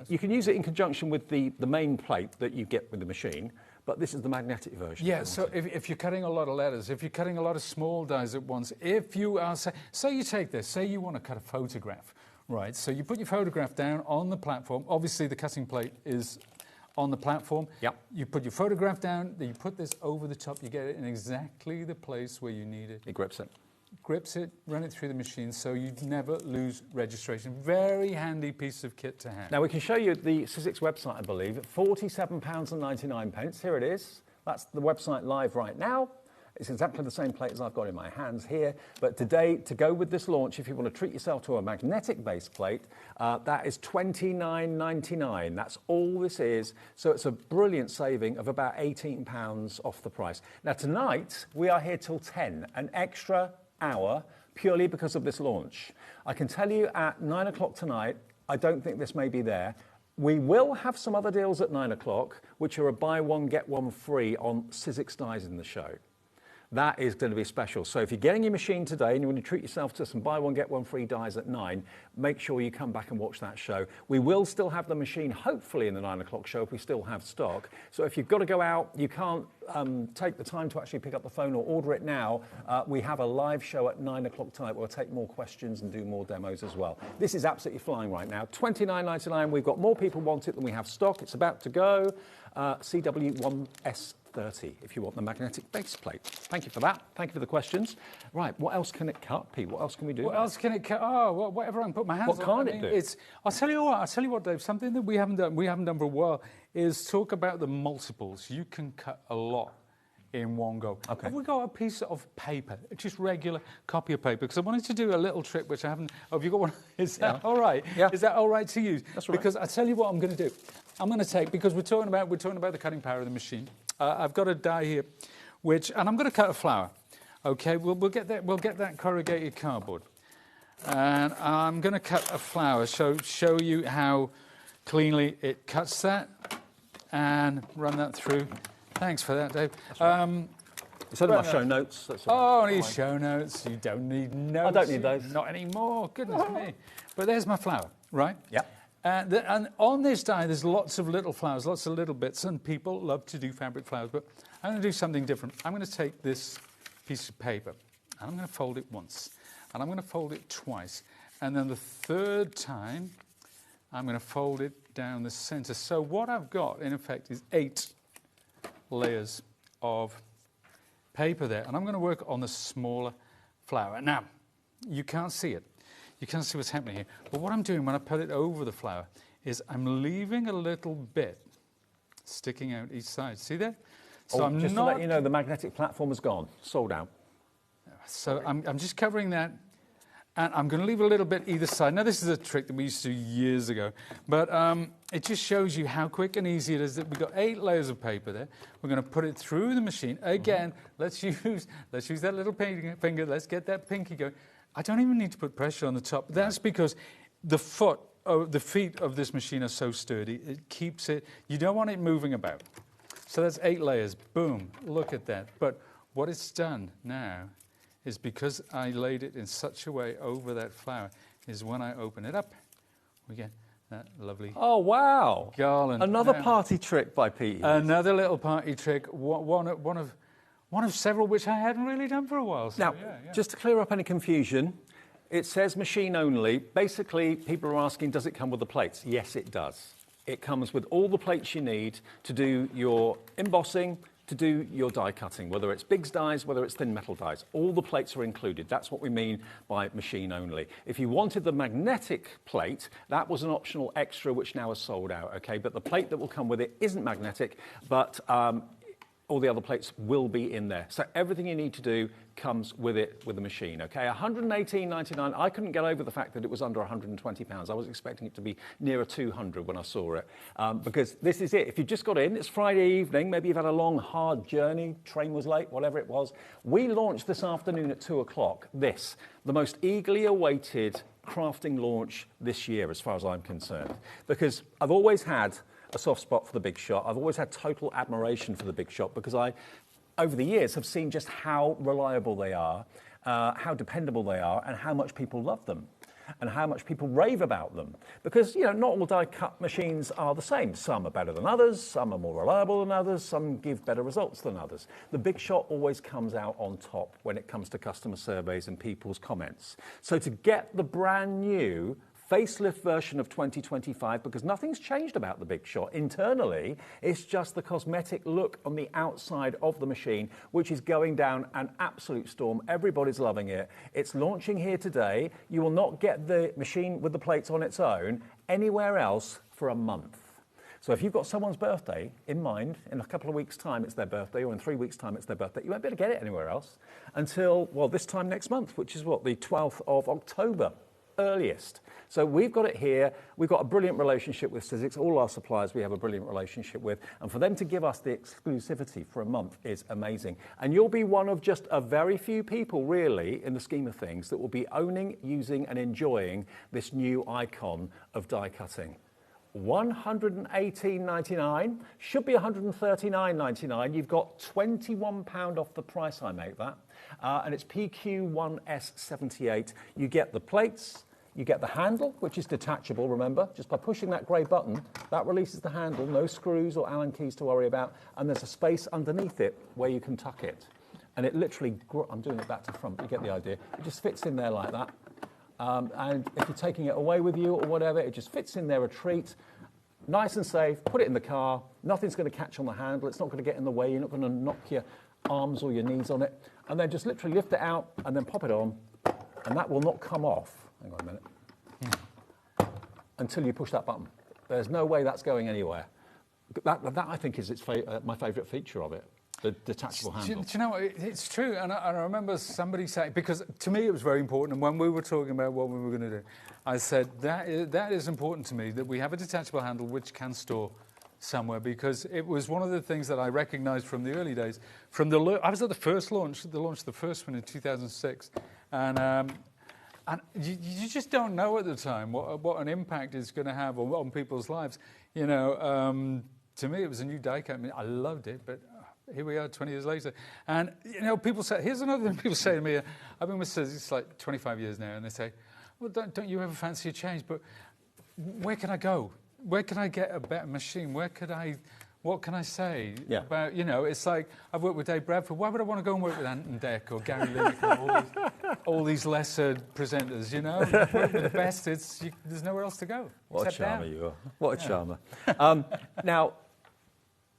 Speaker 18: you can use it in conjunction with the main plate that you get with the machine, but this is the magnetic version.
Speaker 11: Yeah, so if you're cutting a lot of letters, if you're cutting a lot of small dies at once, if you are, say you take this, say you want to cut a photograph Right, so you put your photograph down on the platform. Obviously, the cutting plate is on the platform.
Speaker 18: Yep.
Speaker 11: You put your photograph down, then you put this over the top, you get it in exactly the place where you need it.
Speaker 18: It grips it.
Speaker 11: Grips it, run it through the machine, so you never lose registration. Very handy piece of kit to have.
Speaker 18: Now, we can show you the Sizzix website, I believe, at £47.99. Here it is. That's the website live right now. It's exactly the same plate as I've got in my hands here. But today, to go with this launch, if you want to treat yourself to a magnetic base plate, that is £29.99. That's all this is. So it's a brilliant saving of about £18 off the price. Now, tonight, we are here till 10, an extra hour, purely because of this launch. I can tell you at 9 o'clock tonight, I don't think this may be there. We will have some other deals at 9 o'clock, which are a buy one, get one free on Sizzix Dies in the show. That is going to be special. So if you're getting your machine today and you want to treat yourself to some buy one, get one free dies at 9, make sure you come back and watch that show. We will still have the machine, hopefully, in the 9 o'clock show if we still have stock. So if you've got to go out, you can't take the time to actually pick up the phone or order it now, we have a live show at 9 o'clock tonight. We'll take more questions and do more demos as well. This is absolutely flying right now. $29.99. We've got more people want it than we have stock. It's about to go. CW1S30 if you want the magnetic base plate. Thank you for that. Thank you for the questions. Right, what else can it cut, Pete? What else can we do?
Speaker 11: What else can it cut? Oh, well, whatever I can put my hands
Speaker 18: What
Speaker 11: on.
Speaker 18: can't it do?
Speaker 11: I'll tell you what, Dave, something that we haven't done for a while is talk about the multiples. You can cut a lot in one go.
Speaker 18: Okay.
Speaker 11: Have we got a piece of paper, just regular copy of paper? Because I wanted to do a little trick which I haven't. Oh, have you got one? Is that all right?
Speaker 18: Yeah.
Speaker 11: Is that all right to use?
Speaker 18: That's all right.
Speaker 11: Because I tell you what I'm going to do. I'm going to take, because we're talking about the cutting power of the machine. I've got a die here, and I'm going to cut a flower. Okay, we'll get that corrugated cardboard, and I'm going to cut a flower. So show you how cleanly it cuts that, and run that through. Thanks for that, Dave.
Speaker 18: It's only my show notes. That's
Speaker 11: all. Only show notes. You don't need notes.
Speaker 18: I don't need those.
Speaker 11: Not anymore. Goodness me. But there's my flower, right?
Speaker 18: Yeah.
Speaker 11: And on this die, there's lots of little flowers, lots of little bits, and people love to do fabric flowers. But I'm going to do something different. I'm going to take this piece of paper, and I'm going to fold it once, and I'm going to fold it twice, and then the third time, I'm going to fold it down the center. So what I've got, in effect, is 8 layers of paper there, and I'm going to work on the smaller flower. Now, you can't see it. You can't see what's happening here. But what I'm doing when I put it over the flower is I'm leaving a little bit sticking out each side. See that? So I'm
Speaker 18: just
Speaker 11: not...
Speaker 18: to let you know, the magnetic platform is gone, sold out.
Speaker 11: So I'm just covering that, and I'm going to leave a little bit either side. Now, this is a trick that we used to do years ago, but it just shows you how quick and easy it is that we've got 8 layers of paper there. We're going to put it through the machine. Again, let's use that little finger. Let's get that pinky going. I don't even need to put pressure on the top. That's because the feet of this machine are so sturdy. It keeps it, you don't want it moving about. So that's 8 layers. Boom, look at that. But what it's done now is, because I laid it in such a way over that flower, is when I open it up, we get that lovely garland.
Speaker 18: Another
Speaker 11: now,
Speaker 18: party trick by Pete.
Speaker 11: Another little party trick, one of several which I hadn't really done for a while. So,
Speaker 18: now, just to clear up any confusion, it says machine only. Basically, people are asking, does it come with the plates? Yes, it does. It comes with all the plates you need to do your embossing, to do your die cutting, whether it's Biggs dies, whether it's thin metal dies. All the plates are included. That's what we mean by machine only. If you wanted the magnetic plate, that was an optional extra which now is sold out, okay? But the plate that will come with it isn't magnetic, but all the other plates will be in there. So everything you need to do comes with it, with the machine, okay? $118.99. I couldn't get over the fact that it was under £120. I was expecting it to be nearer 200 when I saw it, because this is it. If you just got in, it's Friday evening, maybe you've had a long, hard journey, train was late, whatever it was. We launched this afternoon at 2 o'clock, the most eagerly awaited crafting launch this year, as far as I'm concerned, because I've always had a soft spot for the Big Shot. I've always had total admiration for the Big Shot, because I, over the years, have seen just how reliable they are, how dependable they are, and how much people love them, and how much people rave about them. Because, you know, not all die-cut machines are the same. Some are better than others, some are more reliable than others, some give better results than others. The Big Shot always comes out on top when it comes to customer surveys and people's comments. So to get the brand new facelift version of 2025 because nothing's changed about the Big Shot internally. It's just the cosmetic look on the outside of the machine, which is going down an absolute storm. Everybody's loving it. It's launching here today. You will not get the machine with the plates on its own anywhere else for a month. So if you've got someone's birthday in mind, in a couple of weeks' time it's their birthday, or in 3 weeks' time it's their birthday, you won't be able to get it anywhere else until, well, this time next month, which is what, the 12th of October, earliest. So we've got it here. We've got a brilliant relationship with Sizzix. All our suppliers we have a brilliant relationship with. And for them to give us the exclusivity for a month is amazing. And you'll be one of just a very few people, really, in the scheme of things, that will be owning, using, and enjoying this new icon of die cutting. $118.99, should be $139.99. You've got £21 off the price I make that. And it's PQ1S78. You get the plates, you get the handle, which is detachable, remember. Just by pushing that grey button, that releases the handle, no screws or Allen keys to worry about. And there's a space underneath it where you can tuck it. And it literally, I'm doing it back to front, but you get the idea. It just fits in there like that. And if you're taking it away with you or whatever, it just fits in there a treat. Nice and safe, put it in the car. Nothing's going to catch on the handle. It's not going to get in the way. You're not going to knock your arms or your knees on it. And then just literally lift it out and then pop it on. And that will not come off. Hang on a minute. Until you push that button. There's no way that's going anywhere. That I think is my favourite feature of it. The detachable handle.
Speaker 11: Do you know what? It's true, and I remember somebody saying, because to me it was very important, and when we were talking about what we were going to do, I said that is important to me, that we have a detachable handle which can store somewhere, because it was one of the things that I recognised from the early days. I was at the first launch, the first one in 2006, and you just don't know at the time what an impact it's going to have on people's lives. You know, to me it was a new die cut. I mean, I loved it, but here we are 20 years later. And, you know, people say, here's another thing people say to me. I've been with Sizzix like 25 years now, and they say, well, don't you ever fancy a change? But where can I go? Where can I get a better machine? What can I say about, you know, it's like, I've worked with Dave Bradford. Why would I want to go and work with Ant and Dec or Gary Lineker or all these lesser presenters, you know? Work with the best, there's nowhere else to go.
Speaker 18: What a charmer you are. What a charmer. Now,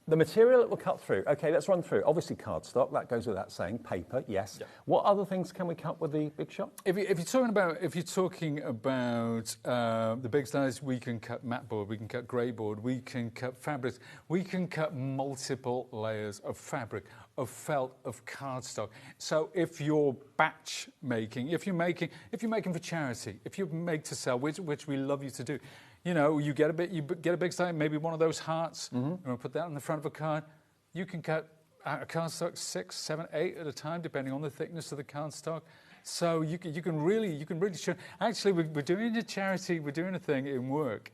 Speaker 18: the material it will cut through. Okay, let's run through. Obviously, cardstock. That goes without saying. Paper, yes. Yeah. What other things can we cut with the Big Shot?
Speaker 11: If you're talking about the big size, we can cut matte board, we can cut grey board, we can cut fabrics, we can cut multiple layers of fabric, of felt, of cardstock. So if you're batch making, if you're making for charity, if you make to sell, which we love you to do. You know, you get a big size, maybe one of those hearts, and we'll put that on the front of a card. You can cut a cardstock 6, 7, 8 at a time, depending on the thickness of the cardstock. So you can really show. Actually, we're doing a charity, we're doing a thing in work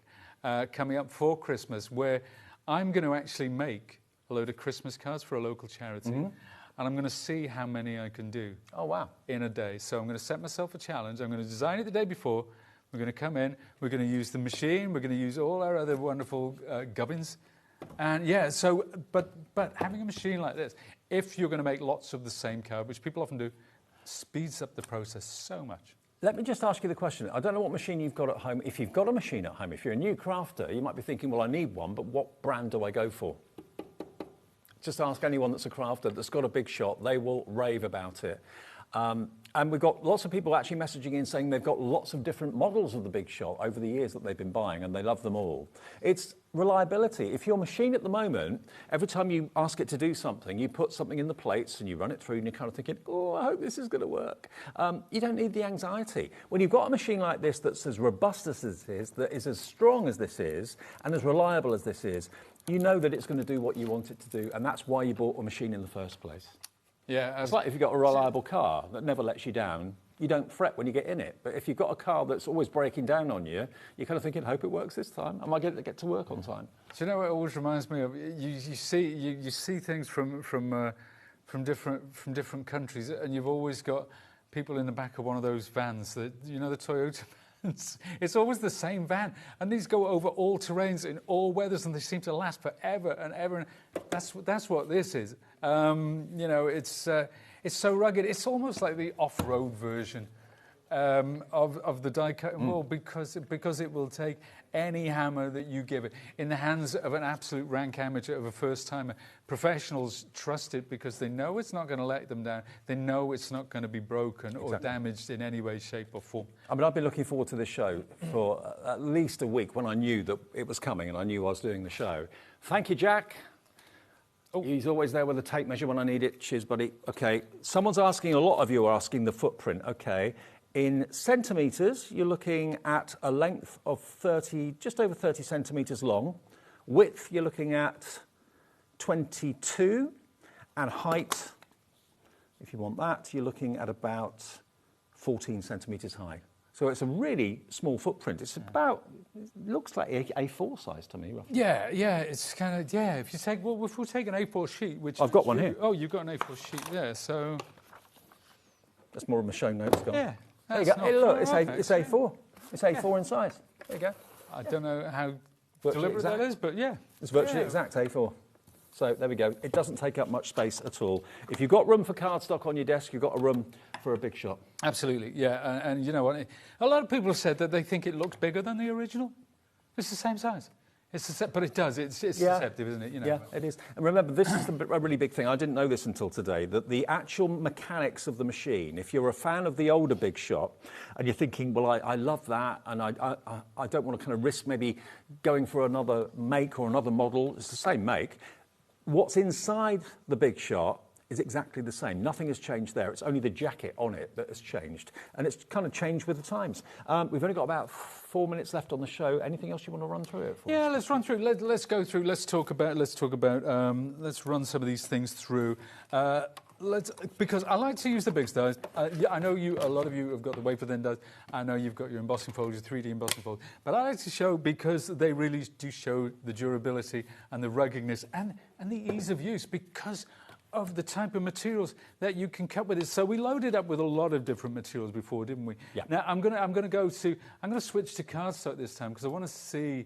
Speaker 11: coming up for Christmas where I'm going to actually make a load of Christmas cards for a local charity. And I'm going to see how many I can do.
Speaker 18: Oh, wow.
Speaker 11: In a day. So I'm going to set myself a challenge. I'm going to design it the day before. We're going to come in, we're going to use the machine, we're going to use all our other wonderful gubbins. And yeah, so, but having a machine like this, if you're going to make lots of the same card, which people often do, speeds up the process so much.
Speaker 18: Let me just ask you the question. I don't know what machine you've got at home. If you've got a machine at home, if you're a new crafter, you might be thinking, well, I need one, but what brand do I go for? Just ask anyone that's a crafter that's got a Big Shot. They will rave about it. And we've got lots of people actually messaging in saying they've got lots of different models of the Big Shot over the years that they've been buying, and they love them all. It's reliability. If your machine at the moment, every time you ask it to do something, you put something in the plates and you run it through and you're kind of thinking, oh, I hope this is going to work. You don't need the anxiety. When you've got a machine like this that's as robust as this is, that is as strong as this is, and as reliable as this is, you know that it's going to do what you want it to do, and that's why you bought a machine in the first place.
Speaker 11: Yeah,
Speaker 18: it's like if you've got a reliable car that never lets you down, you don't fret when you get in it. But if you've got a car that's always breaking down on you, you're kind of thinking, hope it works this time. Am I going to get to work on time?
Speaker 11: Do you know what it always reminds me of? You see things from different countries, and you've always got people in the back of one of those vans that, you know, the Toyota vans. It's always the same van, and these go over all terrains in all weathers, and they seem to last forever and ever. And that's what this is. You know, it's so rugged. It's almost like the off-road version of the die cutting wall because it will take any hammer that you give it. In the hands of an absolute rank amateur, of a first timer, professionals trust it because they know it's not going to let them down. They know it's not going to be broken or damaged in any way, shape or form.
Speaker 18: I mean, I've been looking forward to this show for at least a week when I knew that it was coming and I knew I was doing the show. Thank you, Jack. Oh. He's always there with a tape measure when I need it. Cheers, buddy. Okay. Someone's asking, a lot of you are asking the footprint. Okay. In centimetres, you're looking at a length of 30, just over 30 centimetres long. Width, you're looking at 22. And height, if you want that, you're looking at about 14 centimetres high. So it's a really small footprint. It's about, it looks like A4 size to me, roughly.
Speaker 11: Yeah, it's kind of, if you take, well, if we'll take an A4 sheet, which...
Speaker 18: I've got one here.
Speaker 11: Oh, you've got an A4 sheet there, so...
Speaker 18: That's more of my show notes gone.
Speaker 11: Yeah.
Speaker 18: There you go. Hey, look, it's A4. It's A4 in size. There you go.
Speaker 11: I don't know how
Speaker 18: Virtually
Speaker 11: deliberate
Speaker 18: exact.
Speaker 11: that is, but yeah.
Speaker 18: It's virtually exact A4. So there we go. It doesn't take up much space at all. If you've got room for cardstock on your desk, you've got a room for a big shot.
Speaker 11: Absolutely, yeah. And you know what? A lot of people have said that they think it looks bigger than the original. It's the same size. But it does. It's deceptive, isn't it? You know.
Speaker 18: Yeah, it is. And remember, this is a really big thing. I didn't know this until today, that the actual mechanics of the machine, if you're a fan of the older Big Shot and you're thinking, well, I love that and I don't want to kind of risk maybe going for another make or another model, it's the same make. What's inside the Big Shot is exactly the same. Nothing has changed there. It's only the jacket on it that has changed. And it's kind of changed with the times. We've only got about 4 minutes left on the show. Anything else you want to run through it for?
Speaker 11: Yeah, let's run through. Let's go through. Let's talk about. Let's run some of these things through. Because I like to use the big dies. I know a lot of you have got the wafer thin dies. I know you've got your embossing fold, your 3D embossing fold. But I like to show because they really do show the durability and the ruggedness and the ease of use because of the type of materials that you can cut with it. So we loaded up with a lot of different materials before, didn't we?
Speaker 18: Yeah.
Speaker 11: Now I'm going to switch to cardstock this time because I want to see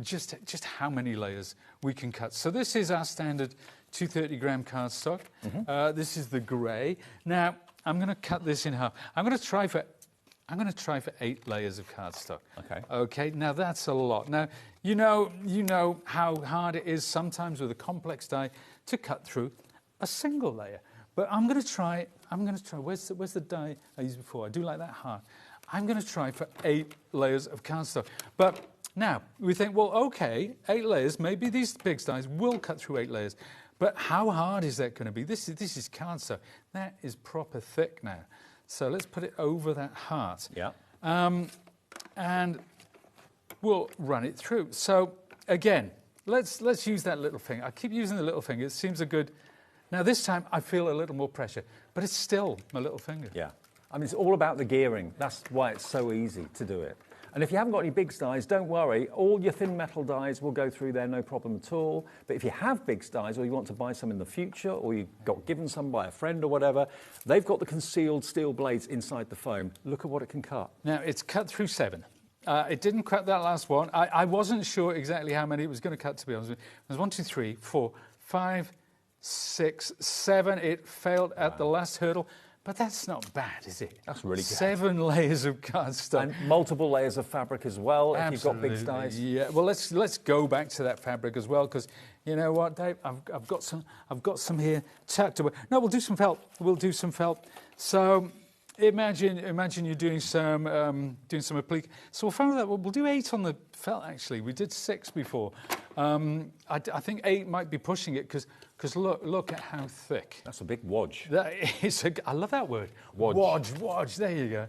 Speaker 11: just how many layers we can cut. So this is our standard 230-gram cardstock. This is the grey. Now I'm going to cut this in half. I'm going to try for 8 layers of cardstock. Okay. Now that's a lot. Now you know how hard it is sometimes with a complex die to cut through a single layer. But I'm going to try. Where's the die I used before? I do like that hard. I'm going to try for 8 layers of cardstock. But now we think, well, okay, 8 layers. Maybe these big dies will cut through 8 layers. But how hard is that going to be? This is cardstock. That is proper thick now. So let's put it over that heart.
Speaker 18: Yeah.
Speaker 11: And we'll run it through. So again, let's use that little finger. I keep using the little finger. It seems a good. Now this time I feel a little more pressure, but it's still my little finger.
Speaker 18: Yeah. I mean, it's all about the gearing. That's why it's so easy to do it. And if you haven't got any big dies, don't worry. All your thin metal dies will go through there, no problem at all. But if you have big dies or you want to buy some in the future or you got given some by a friend or whatever, they've got the concealed steel blades inside the foam. Look at what it can cut.
Speaker 11: Now, it's cut through 7. It didn't cut that last one. I wasn't sure exactly how many it was going to cut, to be honest with you. There's 1, 2, 3, 4, 5, 6, 7. It failed at the last hurdle. But that's not bad, is it?
Speaker 18: That's really good.
Speaker 11: 7 layers of cardstock.
Speaker 18: And multiple layers of fabric as well, if you've got big dies.
Speaker 11: Yeah, well, let's go back to that fabric as well, because you know what, Dave? I've got some here tucked away. No, we'll do some felt. We'll do some felt. So imagine you're doing some applique. So we'll find that we'll do 8 on the felt. Actually, we did 6 before. I think 8 might be pushing it because look at how thick.
Speaker 18: That's a big wodge.
Speaker 11: I love that word. Wodge. There you go.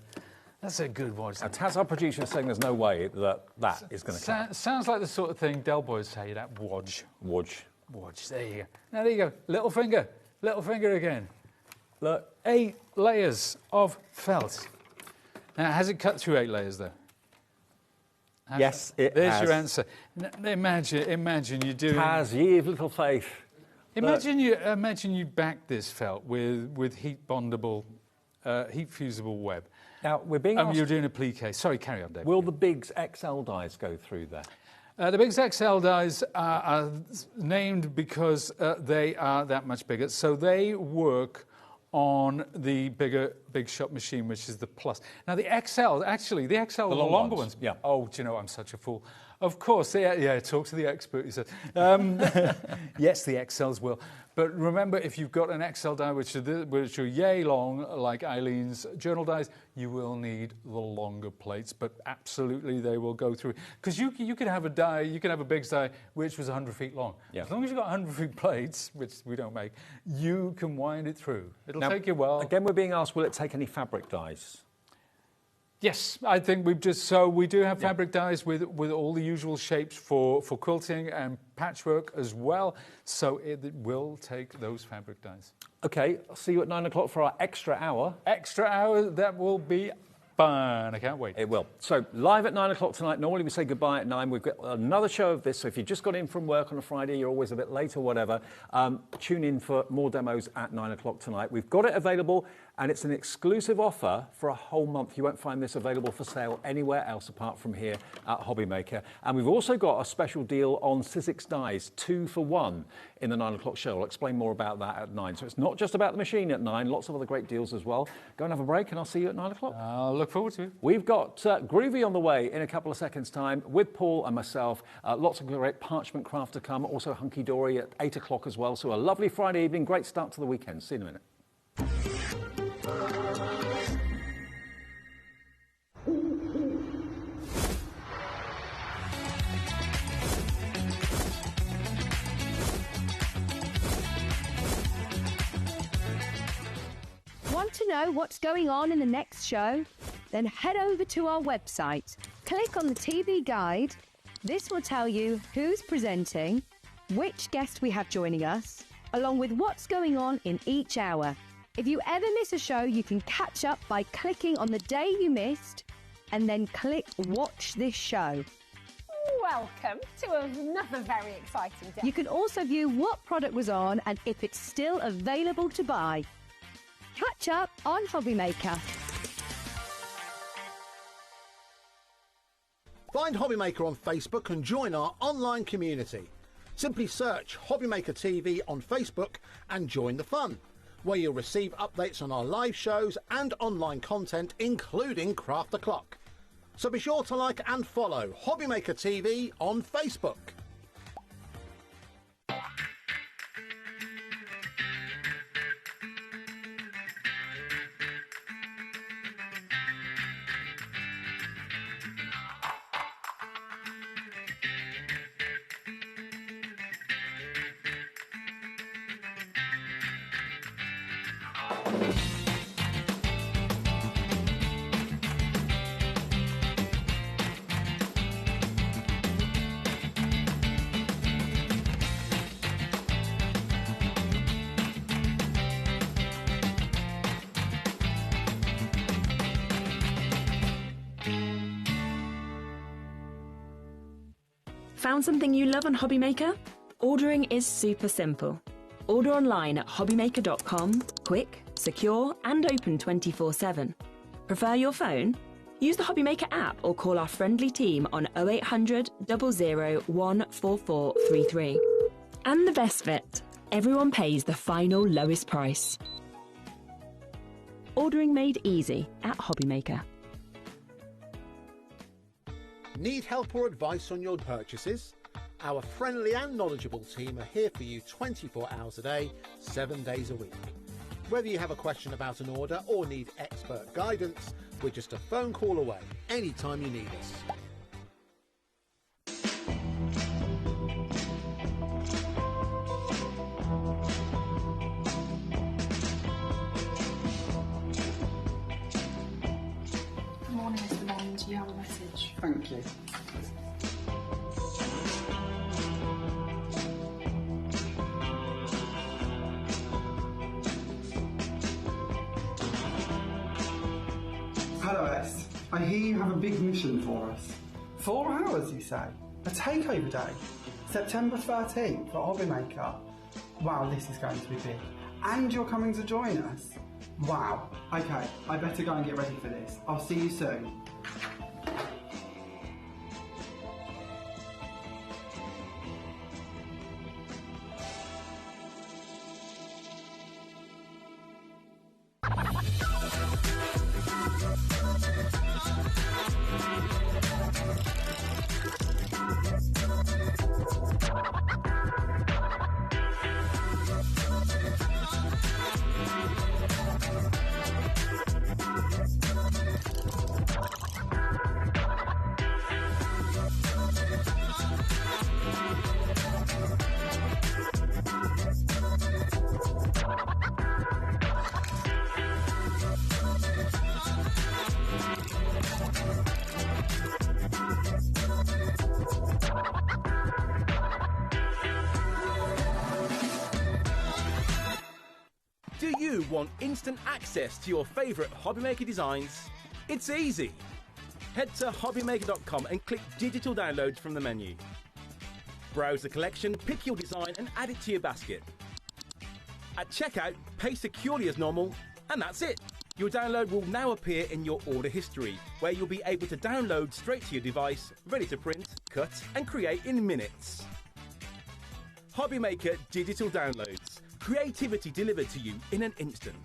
Speaker 11: That's a good wodge.
Speaker 18: And Taz, our producer, is saying there's no way that is going to cut.
Speaker 11: Sounds like the sort of thing Del Boy would say, that wodge.
Speaker 18: Wodge.
Speaker 11: There you go. Now there you go. Little finger again. Look, 8 layers of felt. Now, has it cut through 8 layers though?
Speaker 18: Yes, it
Speaker 11: There's
Speaker 18: has.
Speaker 11: your answer. Imagine you're doing.
Speaker 18: Taz, ye have little faith.
Speaker 11: Imagine you back this felt with heat bondable, heat fusible web.
Speaker 18: Now we're being asked.
Speaker 11: You're doing a applique. Sorry, carry on, Dave.
Speaker 18: Will the Biggs XL dies go through there?
Speaker 11: The Biggs XL dies are named because they are that much bigger. So they work on the big shop machine, which is the Plus. Now the XL, actually, the XL are the longer ones.
Speaker 18: Yeah.
Speaker 11: Oh, do you know, I'm such a fool. Of course, yeah, talk to the expert, he said. Yes, the XLs will. But remember, if you've got an XL die, which are yay long, like Eileen's journal dies, you will need the longer plates. But absolutely, they will go through. Because you could have a die, you can have a big die, which was 100 feet long.
Speaker 18: Yeah.
Speaker 11: As long as you've got 100 feet plates, which we don't make, you can wind it through. It'll take you a while.
Speaker 18: Again, we're being asked, will it take any fabric dies?
Speaker 11: Yes, I think we do have fabric dies with all the usual shapes for quilting and patchwork as well. So it will take those fabric dies.
Speaker 18: Okay, I'll see you at 9 o'clock for our extra hour.
Speaker 11: Extra hour, that will be fun. I can't wait.
Speaker 18: It will. So live at 9 o'clock tonight. Normally we say goodbye at 9. We've got another show of this. So if you just got in from work on a Friday, you're always a bit late or whatever, tune in for more demos at 9 o'clock tonight. We've got it available, and it's an exclusive offer for a whole month. You won't find this available for sale anywhere else apart from here at HobbyMaker. And we've also got a special deal on Sizzix dies, 2 for 1 in the 9 o'clock show. I'll explain more about that at 9. So it's not just about the machine at 9, lots of other great deals as well. Go and have a break, and I'll see you at 9 o'clock.
Speaker 11: I'll look forward to it.
Speaker 18: We've got Groovy on the way in a couple of seconds' time with Paul and myself. Lots of great Parchment craft to come, also Hunkydory at 8 o'clock as well. So a lovely Friday evening, great start to the weekend. See you in a minute.
Speaker 8: Want to know what's going on in the next show? Then head over to our website. Click on the TV guide. This will tell you who's presenting, which guest we have joining us, along with what's going on in each hour. If you ever miss a show, you can catch up by clicking on the day you missed and then click Watch This Show.
Speaker 1: Welcome to another very exciting day.
Speaker 8: You can also view what product was on and if it's still available to buy. Catch up on HobbyMaker.
Speaker 12: Find HobbyMaker on Facebook and join our online community. Simply search HobbyMaker TV on Facebook and join the fun, where you'll receive updates on our live shows and online content, including Craft the Clock. So be sure to like and follow HobbyMaker TV on Facebook.
Speaker 7: Found something you love on HobbyMaker? Ordering is super simple. Order online at hobbymaker.com, quick, secure and open 24/7. Prefer your phone? Use the HobbyMaker app or call our friendly team on 0800 00 14433. And the best bit, everyone pays the final lowest price. Ordering made easy at HobbyMaker.
Speaker 12: Need help or advice on your purchases? Our friendly and knowledgeable team are here for you 24 hours a day, 7 days a week. Whether you have a question about an order or need expert guidance, we're just a phone call away anytime you need us.
Speaker 9: Good morning, Mr. Bond. You have a message.
Speaker 10: Thank you. Hello, S. I hear you have a big mission for us. 4 hours, you say? A takeover day? September 13th for HobbyMaker? Wow, this is going to be big. And you're coming to join us? Wow. Okay, I better go and get ready for this. I'll see you soon.
Speaker 4: Do you want instant access to your favourite HobbyMaker designs? It's easy. Head to HobbyMaker.com and click Digital Downloads from the menu. Browse the collection, pick your design and add it to your basket. At checkout, pay securely as normal, and that's it. Your download will now appear in your order history, where you'll be able to download straight to your device, ready to print, cut and create in minutes. HobbyMaker Digital Downloads. Creativity delivered to you in an instant.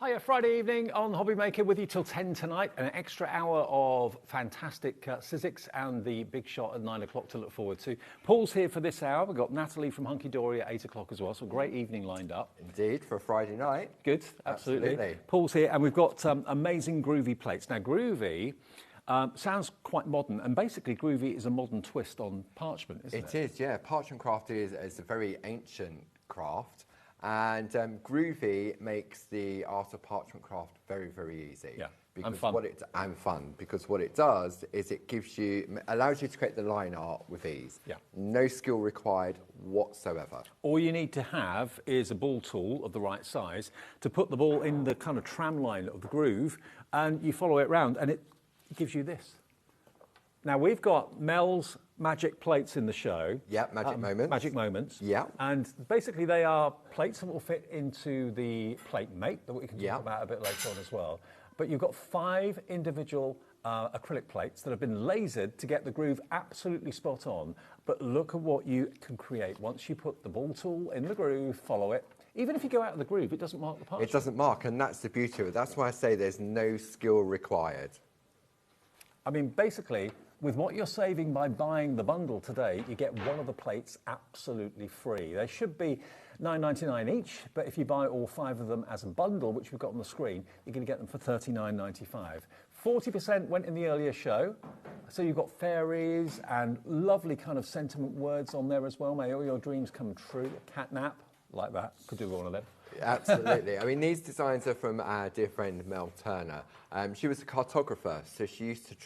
Speaker 18: Hiya, Friday evening on HobbyMaker with you till 10 tonight. An extra hour of fantastic Sizzix and the big shot at 9 o'clock to look forward to. Paul's here for this hour. We've got Natalie from Hunkydory at 8 o'clock as well. So a great evening lined up.
Speaker 17: Indeed, for a Friday night.
Speaker 18: Good, absolutely.
Speaker 17: Absolutely.
Speaker 18: Paul's here and we've got amazing Groovy plates. Now, Groovy sounds quite modern, and basically Groovy is a modern twist on Parchment, isn't it?
Speaker 17: It is, yeah. Parchment craft is a very ancient craft. And Groovy makes the art of parchment craft very, very easy.
Speaker 18: Yeah,
Speaker 17: because
Speaker 18: and fun.
Speaker 17: Because what it does is it allows you to create the line art with ease.
Speaker 18: Yeah.
Speaker 17: No skill required whatsoever.
Speaker 18: All you need to have is a ball tool of the right size to put the ball in the kind of tram line of the groove, and you follow it round, and it gives you this. Now, we've got Mel's magic plates in the show.
Speaker 17: Yeah, magic moments.
Speaker 18: Magic moments.
Speaker 17: Yeah.
Speaker 18: And basically they are plates that will fit into the plate mate that we can talk about a bit later on as well. But you've got 5 individual acrylic plates that have been lasered to get the groove absolutely spot on. But look at what you can create once you put the ball tool in the groove, follow it. Even if you go out of the groove, it doesn't mark the parchment.
Speaker 17: It doesn't mark, and that's the beauty of it. That's why I say there's no skill required.
Speaker 18: I mean, basically, with what you're saving by buying the bundle today, you get one of the plates absolutely free. They should be $9.99 each, but if you buy all 5 of them as a bundle, which we've got on the screen, you're going to get them for $39.95. 40% went in the earlier show, so you've got fairies and lovely kind of sentiment words on there as well. May all your dreams come true. A catnap, like that. Could do one of them.
Speaker 17: Absolutely. I mean, these designs are from our dear friend Mel Turner. She was a cartographer, so she used to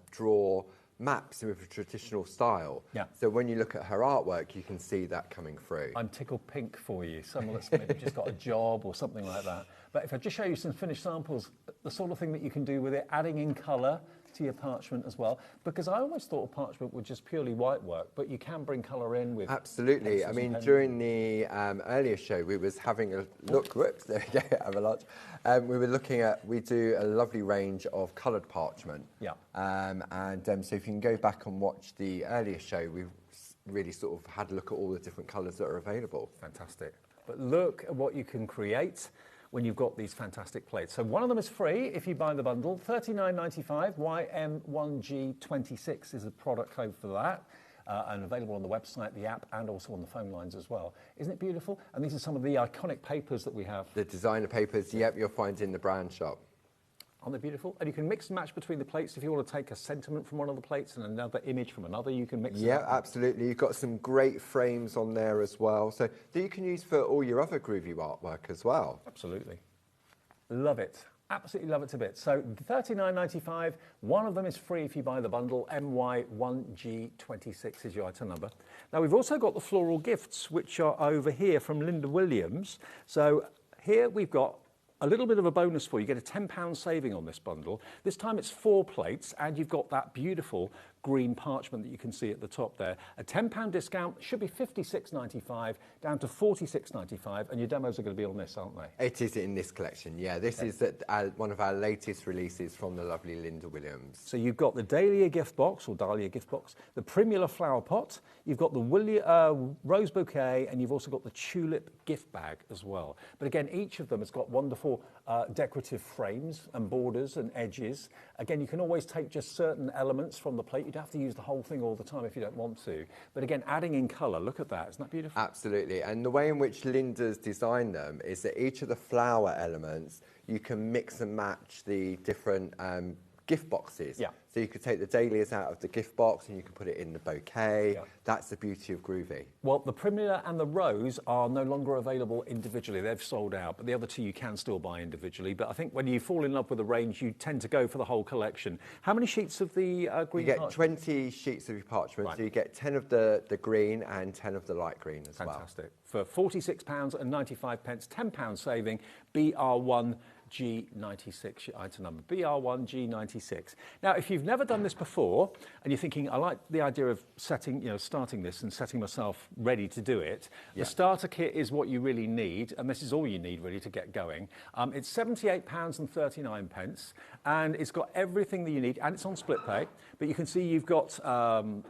Speaker 17: draw maps with a traditional style.
Speaker 18: Yeah.
Speaker 17: So when you look at her artwork, you can see that coming through.
Speaker 18: I'm tickled pink for you. Someone that's maybe just got a job or something like that. But if I just show you some finished samples, the sort of thing that you can do with it, adding in colour to your parchment as well, because I always thought parchment was just purely white work, but you can bring colour in with...
Speaker 17: Absolutely. I mean, during the earlier show, we was having a look, whoops, there we go, have a lot. We were looking at, we do a lovely range of coloured parchment.
Speaker 18: Yeah.
Speaker 17: So if you can go back and watch the earlier show, we really sort of had a look at all the different colours that are available.
Speaker 18: Fantastic. But look at what you can create when you've got these fantastic plates. So one of them is free if you buy the bundle, $39.95. YM1G26 is the product code for that, and available on the website, the app, and also on the phone lines as well. Isn't it beautiful? And these are some of the iconic papers that we have.
Speaker 17: The designer papers, yep, you'll find in the brand shop.
Speaker 18: Aren't they beautiful? And you can mix and match between the plates. If you want to take a sentiment from one of the plates and another image from another, you can mix it up.
Speaker 17: Yeah, absolutely. You've got some great frames on there as well, so that you can use for all your other Groovy artwork as well.
Speaker 18: Absolutely. Love it. Absolutely love it to bits. So $39.95. One of them is free if you buy the bundle. MY1G26 is your item number. Now, we've also got the floral gifts, which are over here from Linda Williams. So here we've got a little bit of a bonus for you. You get a £10 saving on this bundle. This time it's 4 plates, and you've got that beautiful green parchment that you can see at the top there. A £10 discount, should be $56.95 down to $46.95, and your demos are going to be on this, aren't they?
Speaker 17: It is in this collection, yeah. This is one of our latest releases from the lovely Linda Williams.
Speaker 18: So you've got the Dahlia gift box, or Dahlia gift box, the Primula flower pot, you've got the rose bouquet, and you've also got the tulip gift bag as well. But again, each of them has got wonderful decorative frames and borders and edges. Again, you can always take just certain elements from the plate. You don't have to use the whole thing all the time if you don't want to. But again, adding in colour, look at that. Isn't that beautiful?
Speaker 17: Absolutely. And the way in which Linda's designed them is that each of the flower elements, you can mix and match the different gift boxes.
Speaker 18: Yeah.
Speaker 17: So you could take the dahlias out of the gift box and you can put it in the bouquet.
Speaker 18: Yeah.
Speaker 17: That's the beauty of Groovy.
Speaker 18: Well, the Primula and the Rose are no longer available individually. They've sold out, but the other two you can still buy individually. But I think when you fall in love with a range, you tend to go for the whole collection. How many sheets of the green
Speaker 17: You get
Speaker 18: parchment?
Speaker 17: 20 sheets of your parchment,
Speaker 18: Right.
Speaker 17: so you get 10 of the green and 10 of the light green as well.
Speaker 18: Fantastic. For £46.95, £10 saving, BR1G96 item number, BR1G96. Now, if you've never done this before and you're thinking, I like the idea of starting this and setting myself ready to do it, the starter kit is what you really need, and this is all you need really to get going. It's £78.39, and it's got everything that you need, and it's on split pay. But you can see you've got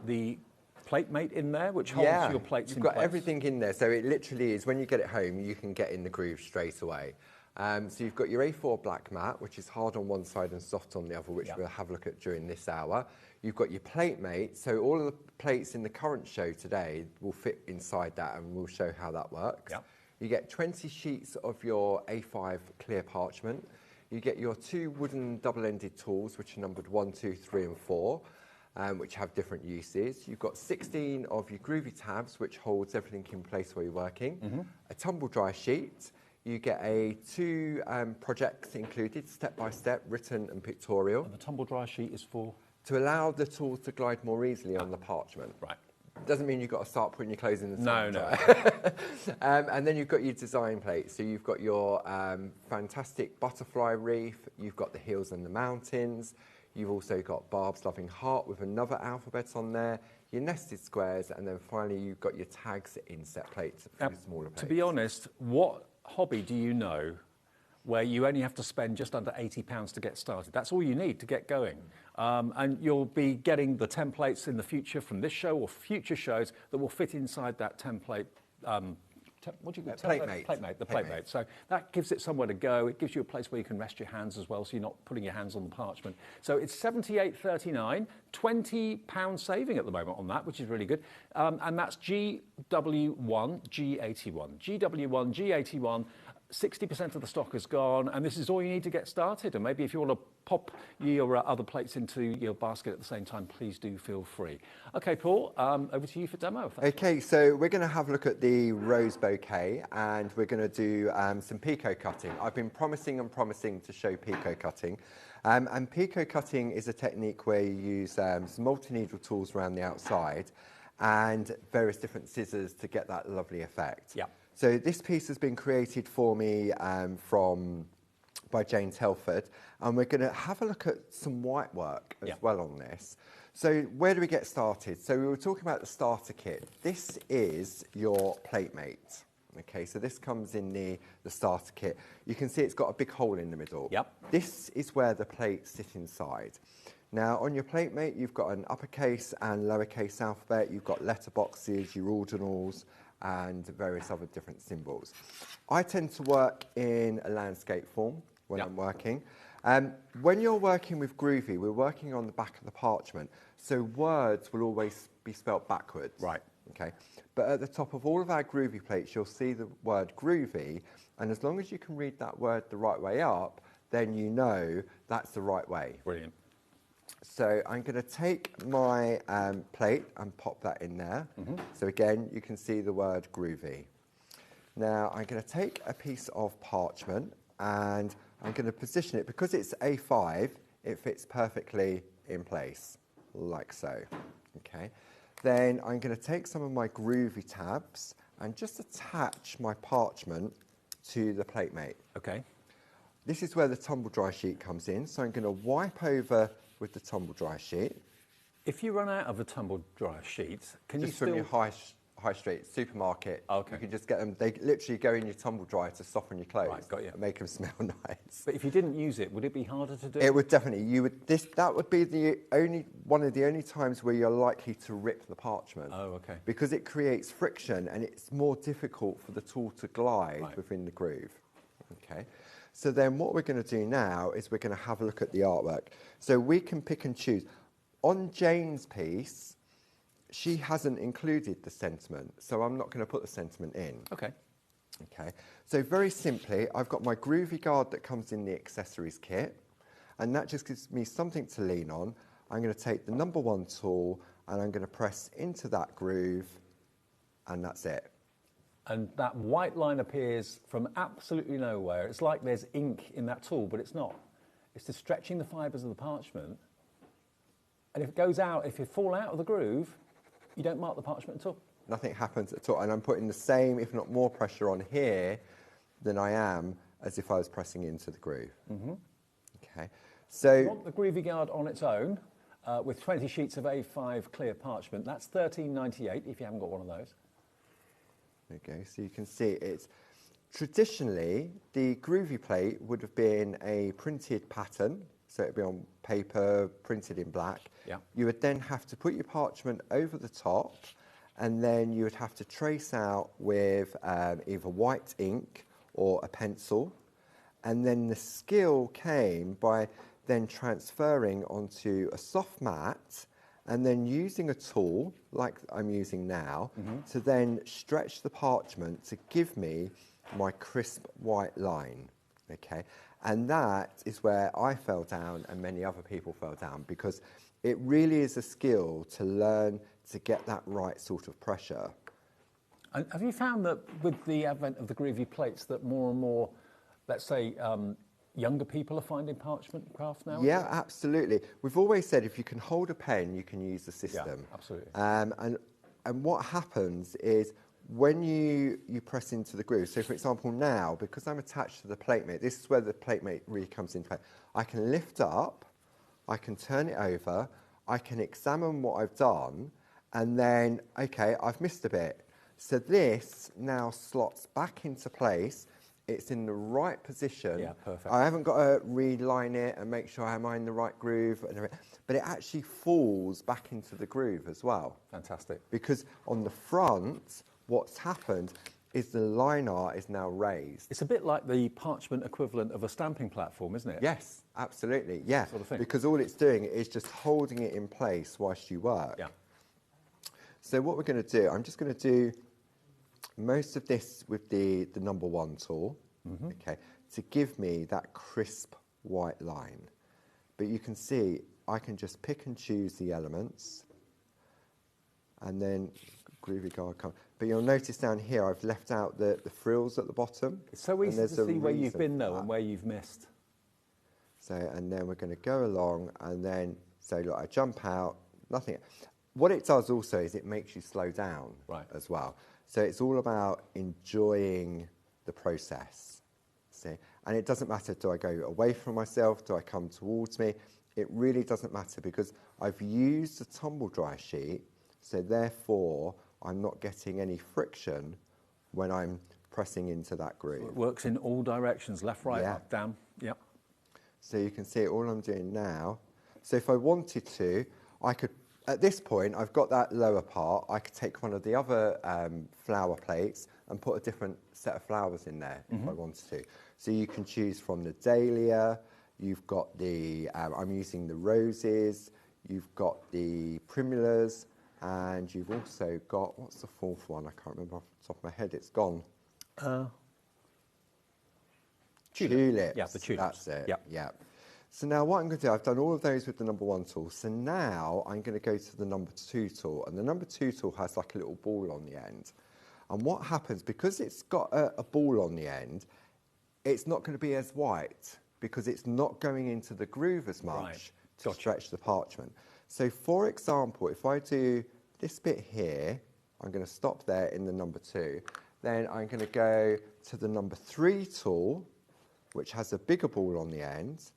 Speaker 18: the plate mate in there, which holds your plates in place.
Speaker 17: You've got everything in there, so it literally is, when you get it home, you can get in the groove straight away. So you've got your A4 black mat, which is hard on one side and soft on the other, which we'll have a look at during this hour. You've got your plate mate, so all of the plates in the current show today will fit inside that, and we'll show how that works.
Speaker 18: Yep.
Speaker 17: You get 20 sheets of your A5 clear parchment. You get your 2 wooden double-ended tools, which are numbered 1, 2, 3 and 4. Which have different uses. You've got 16 of your Groovy tabs, which holds everything in place while you're working. A tumble dry sheet. You get 2 projects included, step by step, written and pictorial.
Speaker 18: And the tumble dry sheet is for?
Speaker 17: To allow the tools to glide more easily on the parchment.
Speaker 18: Right.
Speaker 17: Doesn't mean you've got to start putting your clothes in the
Speaker 18: No,
Speaker 17: tumble
Speaker 18: no.
Speaker 17: dry. And then you've got your design plate. So you've got your fantastic butterfly reef. You've got the hills and the mountains. You've also got Barb's Loving Heart with another alphabet on there, your nested squares, and then finally you've got your tags inset plates for your smaller plates.
Speaker 18: To be honest, what hobby do you know where you only have to spend just under £80 to get started? That's all you need to get going. And you'll be getting the templates in the future from this show or future shows that will fit inside that template. What do you call it?
Speaker 17: Plate mate.
Speaker 18: The plate mate. So that gives it somewhere to go. It gives you a place where you can rest your hands as well, so you're not putting your hands on the parchment. So it's £78.39, £20 saving at the moment on that, which is really good. And that's GW1G81. GW1G81. 60% of the stock is gone, and this is all you need to get started. And maybe if you want to pop your other plates into your basket at the same time, please do feel free. Okay, Paul, over to you for demo.
Speaker 17: Okay, so we're going to have a look at the rose bouquet, and we're going to do some Pico cutting. I've been promising to show Pico cutting. And Pico cutting is a technique where you use some multi-needle tools around the outside and various different scissors to get that lovely effect.
Speaker 18: Yeah.
Speaker 17: So this piece has been created for me by Jane Telford, and we're going to have a look at some white work as well on this. So where do we get started? So we were talking about the starter kit. This is your plate mate. Okay, so this comes in the starter kit. You can see it's got a big hole in the middle.
Speaker 18: Yep.
Speaker 17: This is where the plates sit inside. Now, on your plate mate, you've got an uppercase and lowercase alphabet. You've got letterboxes, your ordinals, and various other different symbols. I tend to work in a landscape form when I'm working. When you're working with Groovy, we're working on the back of the parchment, so words will always be spelt backwards.
Speaker 18: Right.
Speaker 17: Okay. But at the top of all of our Groovy plates, you'll see the word Groovy, and as long as you can read that word the right way up, then you know that's the right way.
Speaker 18: Brilliant.
Speaker 17: So I'm going to take my plate and pop that in there. So again, you can see the word Groovy. Now I'm going to take a piece of parchment and I'm going to position it, because it's A5, it fits perfectly in place, like so. Okay. Then I'm going to take some of my Groovy tabs and just attach my parchment to the plate mate.
Speaker 18: Okay.
Speaker 17: This is where the tumble dry sheet comes in, so I'm going to wipe over with the tumble dry sheet.
Speaker 18: If you run out of a tumble dry sheet, can you
Speaker 17: just
Speaker 18: still...
Speaker 17: from your high street supermarket,
Speaker 18: okay.
Speaker 17: You can just get them. They literally go in your tumble dryer to soften your clothes.
Speaker 18: Right, got you.
Speaker 17: And make them smell nice.
Speaker 18: But if you didn't use it, would it be harder to do?
Speaker 17: It would definitely. That would be one of the only times where you're likely to rip the parchment.
Speaker 18: Oh, okay.
Speaker 17: Because it creates friction and it's more difficult for the tool to glide within the groove. Okay. So then what we're going to do now is we're going to have a look at the artwork. So we can pick and choose. On Jane's piece, she hasn't included the sentiment, so I'm not going to put the sentiment in.
Speaker 18: Okay.
Speaker 17: Okay. So very simply, I've got my Groovy guard that comes in the accessories kit, And that just gives me something to lean on. I'm going to take the number 1 tool and I'm going to press into that groove, and that's it.
Speaker 18: And that white line appears from absolutely nowhere. It's like there's ink in that tool, but it's not. It's just stretching the fibres of the parchment. And if it goes out, if you fall out of the groove, you don't mark the parchment at all.
Speaker 17: Nothing happens at all. And I'm putting the same, if not more, pressure on here than I am as if I was pressing into the groove. Okay. So
Speaker 14: You want the Groovy Guard on its own with 20 sheets of A5 clear parchment. That's $13.98 if you haven't got one of those.
Speaker 17: There you go. So you can see it's traditionally the Groovy plate would have been a printed pattern. So it'd be on paper, printed in black.
Speaker 14: Yeah.
Speaker 17: You would then have to put your parchment over the top, and then you would have to trace out with either white ink or a pencil. And then the skill came by then transferring onto a soft mat and then using a tool like I'm using now to then stretch the parchment to give me my crisp white line. Okay, and that is where I fell down and many other people fell down, because it really is a skill to learn to get that right sort of pressure.
Speaker 14: And have you found that with the advent of the Groovy plates that more and more, let's say, younger people are finding parchment craft now?
Speaker 17: Yeah, absolutely. We've always said if you can hold a pen, you can use the system.
Speaker 14: Yeah, absolutely.
Speaker 17: And what happens is when you press into the groove, so for example now, because I'm attached to the plate mate, this is where the plate mate really comes into play. I can lift up, I can turn it over, I can examine what I've done, and then, okay, I've missed a bit. So this now slots back into place. It's in the right position.
Speaker 14: Yeah, perfect.
Speaker 17: I haven't got to reline it and make sure I'm in the right groove, but it actually falls back into the groove as well.
Speaker 14: Fantastic.
Speaker 17: Because on the front, what's happened is the line art is now raised.
Speaker 14: It's a bit like the parchment equivalent of a stamping platform, isn't it?
Speaker 17: Yes, absolutely, yeah.
Speaker 14: Sort of thing.
Speaker 17: Because all it's doing is just holding it in place whilst you work.
Speaker 14: Yeah.
Speaker 17: So what we're going to do, I'm just going to do most of this with the number 1 tool, okay, to give me that crisp white line. But you can see I can just pick and choose the elements, and then Groovy Guard comes. But you'll notice down here I've left out the frills at the bottom.
Speaker 14: It's so easy to see where you've been though and where you've missed.
Speaker 17: So, and then we're going to go along and then say, look, I jump out, nothing. What it does also is it makes you slow down as well. So it's all about enjoying the process. See? And it doesn't matter, do I go away from myself, do I come towards me? It really doesn't matter because I've used a tumble dry sheet, so therefore I'm not getting any friction when I'm pressing into that groove.
Speaker 14: It works in all directions, left, right, up, down. Yep.
Speaker 17: So you can see all I'm doing now. So if I wanted to, I could, at this point, I've got that lower part. I could take one of the other flower plates and put a different set of flowers in there if I wanted to. So you can choose from the dahlia, you've got the, I'm using the roses, you've got the primulas, and you've also got, what's the 4th one? I can't remember off the top of my head, it's gone. Tulips.
Speaker 14: Yeah, the tulips.
Speaker 17: That's it.
Speaker 14: Yep.
Speaker 17: Yeah. So now what I'm going to do, I've done all of those with the number 1 tool. So now I'm going to go to the number 2 tool. And the number 2 tool has like a little ball on the end. And what happens, because it's got a ball on the end, it's not going to be as white because it's not going into the groove as much to stretch the parchment. So for example, if I do this bit here, I'm going to stop there in the number 2. Then I'm going to go to the number 3 tool, which has a bigger ball on the end.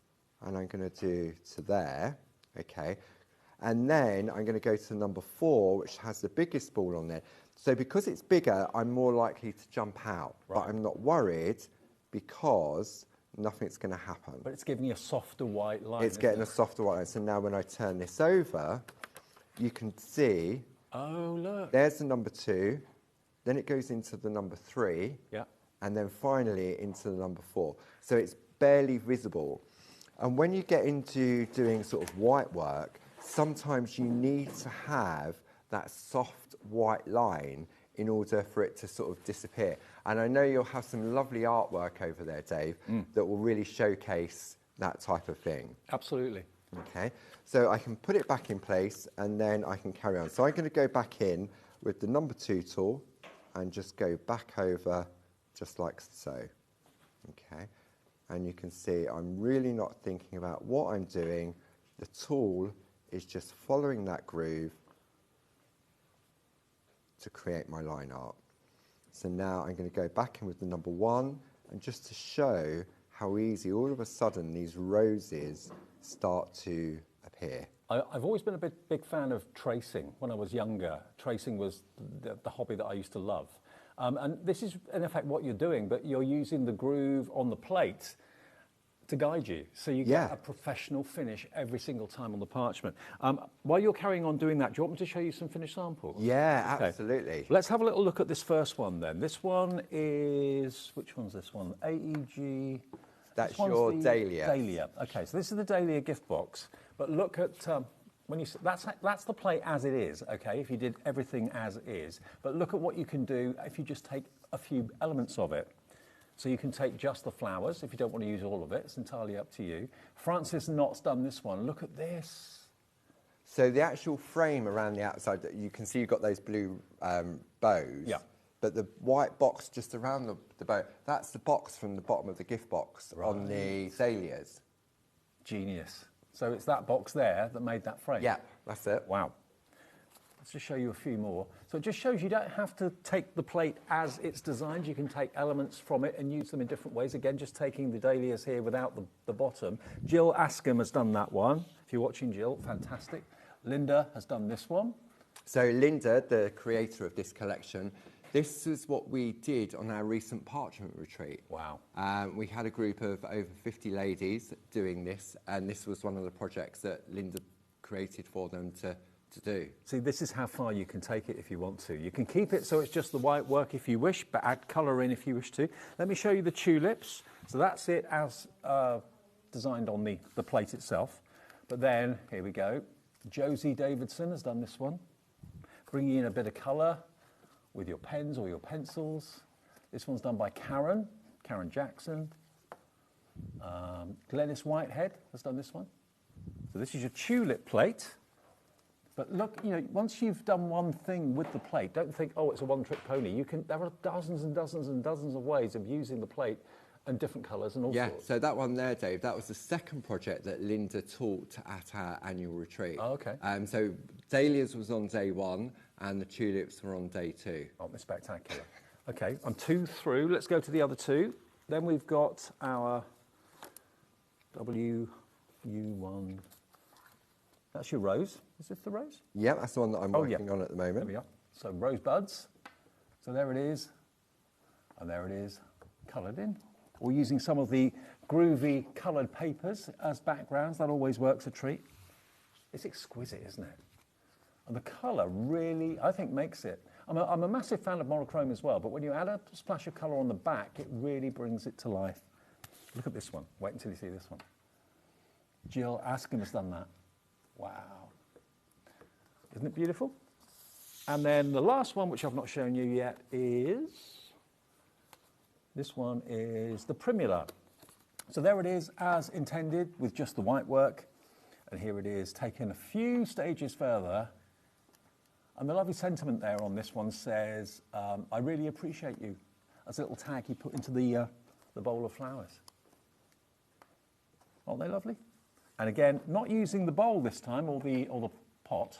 Speaker 17: And I'm going to do to there, okay? And then I'm going to go to number 4, which has the biggest ball on there. So because it's bigger, I'm more likely to jump out. But I'm not worried because nothing's going to happen.
Speaker 14: But it's giving you a softer white line.
Speaker 17: It's getting a softer white line. So now when I turn this over, you can see,
Speaker 14: oh, look.
Speaker 17: There's the number 2. Then it goes into the number 3.
Speaker 14: Yeah.
Speaker 17: And then finally into the number 4. So it's barely visible. And when you get into doing sort of white work, sometimes you need to have that soft white line in order for it to sort of disappear. And I know you'll have some lovely artwork over there, Dave, that will really showcase that type of thing.
Speaker 18: Absolutely.
Speaker 17: Okay, so I can put it back in place and then I can carry on. So I'm going to go back in with the number 2 tool and just go back over just like so. Okay, and you can see I'm really not thinking about what I'm doing. The tool is just following that groove to create my line art. So now I'm going to go back in with the number 1, and just to show how easy all of a sudden these roses start to appear.
Speaker 18: I've always been a big fan of tracing. When I was younger, tracing was the hobby that I used to love. And this is in effect what you're doing, but you're using the groove on the plate to guide you. So you get a professional finish every single time on the parchment. While you're carrying on doing that, do you want me to show you some finished samples?
Speaker 17: Yeah,
Speaker 18: Okay.
Speaker 17: absolutely.
Speaker 18: Let's have a little look at this first one then. This one is, which one's this one? AEG.
Speaker 17: That's
Speaker 18: This one's
Speaker 17: your
Speaker 18: the
Speaker 17: Dahlia.
Speaker 18: Dahlia. Okay, so this is the Dahlia gift box. But look at, when you, that's the plate as it is, okay, if you did everything as is. But look at what you can do if you just take a few elements of it. So you can take just the flowers if you don't want to use all of it. It's entirely up to you. Francis Knott's done this one. Look at this.
Speaker 17: So the actual frame around the outside, you can see you've got those blue bows.
Speaker 18: Yeah.
Speaker 17: But the white box just around the bow, that's the box from the bottom of the gift box on the Dahlias.
Speaker 18: Genius. So it's that box there that made that frame?
Speaker 17: Yeah, that's it.
Speaker 18: Wow. Let's just show you a few more. So it just shows you don't have to take the plate as it's designed. You can take elements from it and use them in different ways. Again, just taking the Dahlias here without the bottom. Jill Askham has done that one. If you're watching, Jill, fantastic. Linda has done this one.
Speaker 17: So Linda, the creator of this collection, this is what we did on our recent Parchment retreat.
Speaker 18: Wow.
Speaker 17: We had a group of over 50 ladies doing this, and this was one of the projects that Linda created for them to do.
Speaker 18: See, this is how far you can take it if you want to. You can keep it so it's just the white work if you wish, but add colour in if you wish to. Let me show you the tulips. So that's it as designed on the plate itself. But then, here we go. Josie Davidson has done this one, bringing in a bit of colour with your pens or your pencils. This one's done by Karen Jackson. Glenys Whitehead has done this one. So this is your tulip plate. But look, you know, once you've done one thing with the plate, don't think, oh, it's a one-trick pony. There are dozens and dozens and dozens of ways of using the plate and different colours and all sorts.
Speaker 17: Yeah, so that one there, Dave, that was the second project that Linda taught at our annual retreat.
Speaker 18: Oh, okay.
Speaker 17: So Dahlias was on day 1 and the tulips were on day 2.
Speaker 18: Oh, they're spectacular. Okay, I'm 2 through. Let's go to the other 2. Then we've got our WU1. That's your rose. Is this the rose?
Speaker 17: Yeah, that's the one that I'm working on at the moment.
Speaker 18: There we are. So rosebuds. So there it is. And there it is, coloured in. We're using some of the Groovy coloured papers as backgrounds. That always works a treat. It's exquisite, isn't it? And the colour really, I think, makes it. I'm a massive fan of monochrome as well, but when you add a splash of colour on the back, it really brings it to life. Look at this one. Wait until you see this one. Jill Askham has done that. Wow. Isn't it beautiful? And then the last one, which I've not shown you yet, is... This one is the Primula. So there it is, as intended, with just the white work. And here it is, taken a few stages further. And the lovely sentiment there on this one says, I really appreciate you. As a little tag he put into the bowl of flowers. Aren't they lovely? And again, not using the bowl this time, or the pot,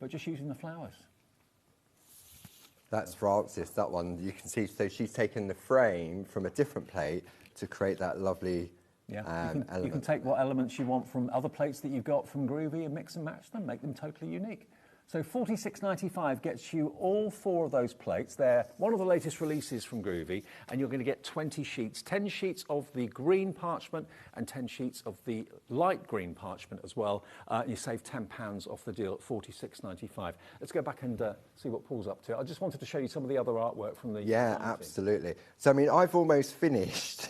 Speaker 18: but just using the flowers.
Speaker 17: That's Francis, that one. You can see, so she's taken the frame from a different plate to create that lovely element.
Speaker 18: You can take what elements you want from other plates that you've got from Groovy and mix and match them, make them totally unique. So $46.95 gets you all 4 of those plates. They're one of the latest releases from Groovy, and you're going to get 20 sheets, 10 sheets of the green parchment and 10 sheets of the light green parchment as well. You save £10 off the deal at $46.95. Let's go back and see what Paul's up to. I just wanted to show you some of the other artwork from the...
Speaker 17: Yeah, absolutely. So, I mean, I've almost finished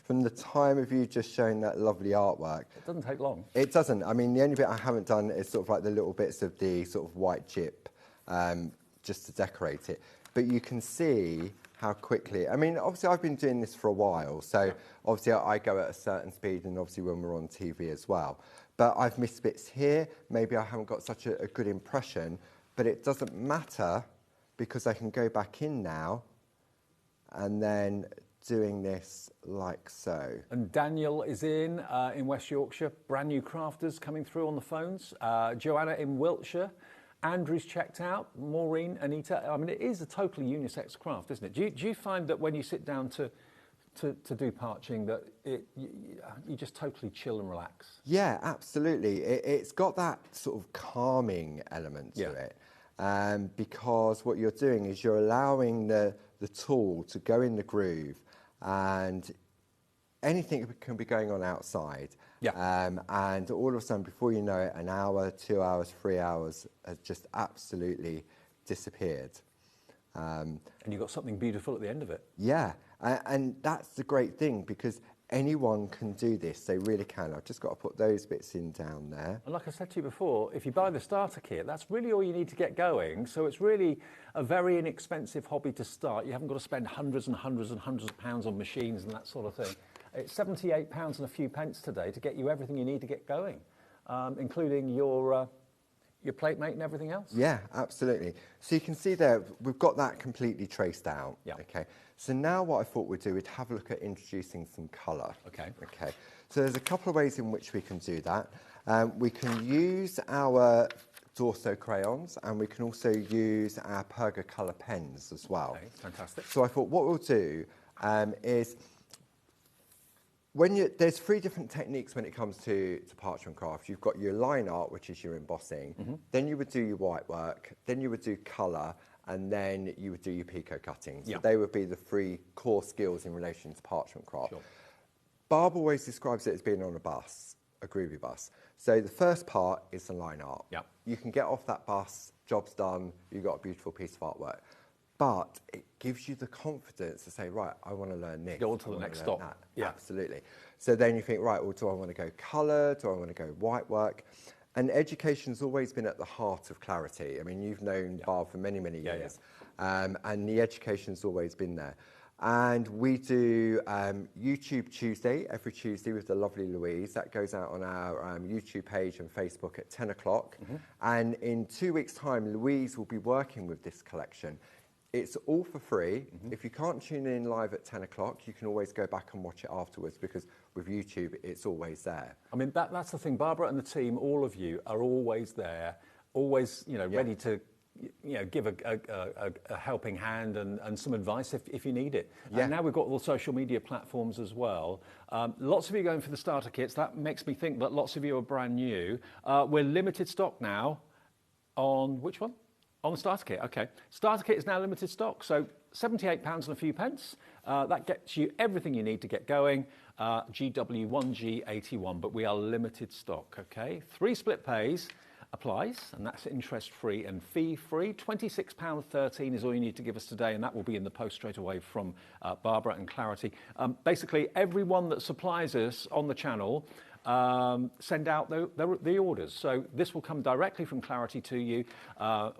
Speaker 17: from the time of you just showing that lovely artwork.
Speaker 18: It doesn't take long.
Speaker 17: It doesn't. I mean, the only bit I haven't done is sort of like the little bits of the sort of white chip just to decorate it. But you can see how quickly. I mean, obviously I've been doing this for a while, so obviously I go at a certain speed, and obviously when we're on TV as well. But I've missed bits here, maybe I haven't got such a good impression, but it doesn't matter because I can go back in now and then doing this like so.
Speaker 18: And Daniel is in West Yorkshire, brand new crafters coming through on the phones. Joanna in Wiltshire. Andrew's checked out, Maureen, Anita. I mean, it is a totally unisex craft, isn't it? Do you find that when you sit down to do parching that you just totally chill and relax?
Speaker 17: Yeah, absolutely. It's got that sort of calming element to it. Because what you're doing is you're allowing the tool to go in the groove, and anything can be going on outside. And all of a sudden, before you know it, an hour, 2 hours, 3 hours has just absolutely disappeared.
Speaker 18: And you've got something beautiful at the end of it.
Speaker 17: Yeah, and that's the great thing, because anyone can do this. They really can. I've just got to put those bits in down there.
Speaker 18: And like I said to you before, if you buy the starter kit, that's really all you need to get going. So it's really a very inexpensive hobby to start. You haven't got to spend hundreds and hundreds and hundreds of pounds on machines and that sort of thing. It's £78 and a few pence today to get you everything you need to get going, including your plate mate and everything else.
Speaker 17: Yeah, absolutely. So you can see there, we've got that completely traced out.
Speaker 18: Yeah.
Speaker 17: Okay. So now what I thought we'd do, we'd have a look at introducing some colour.
Speaker 18: Okay.
Speaker 17: Okay. So there's a couple of ways in which we can do that. We can use our Dorso crayons, and we can also use our Perga colour pens as well.
Speaker 18: Okay, fantastic.
Speaker 17: So I thought what we'll do is, there's 3 different techniques when it comes to parchment craft. You've got your line art, which is your embossing. Then you would do your white work. Then you would do colour, and then you would do your Pico cutting. So they would be the 3 core skills in relation to parchment craft.
Speaker 18: Sure.
Speaker 17: Barb always describes it as being on a bus, a Groovy bus. So the first part is the line art. You can get off that bus, job's done, you've got a beautiful piece of artwork. But it gives you the confidence to say, right, I want to learn this.
Speaker 18: Go on to the next stop.
Speaker 17: Yeah, absolutely. So then you think, right, well, do I want to go colour? Do I want to go white work? And education's always been at the heart of Clarity. I mean, you've known Barb for many, many years. And the education's always been there. And we do YouTube Tuesday, every Tuesday, with the lovely Louise. That goes out on our YouTube page and Facebook at 10 o'clock. And in 2 weeks' time, Louise will be working with this collection. It's all for free. If you can't tune in live at 10 o'clock, you can always go back and watch it afterwards, because with YouTube, it's always there.
Speaker 18: I mean, that's the thing. Barbara and the team, all of you, are always there, always, ready to, give a helping hand and some advice if you need it. And now we've got all the social media platforms as well. Lots of you going for the starter kits. That makes me think that lots of you are brand new. We're limited stock now on which one? On the starter kit, okay. Starter kit is now limited stock, so £78 and a few pence. That gets you everything you need to get going. GW1G81, but we are limited stock, okay. 3 split pays applies, and that's interest-free and fee-free. £26.13 is all you need to give us today, and that will be in the post straight away from Barbara and Clarity. Basically, everyone that supplies us on the channel send out the orders. So this will come directly from Clarity to you.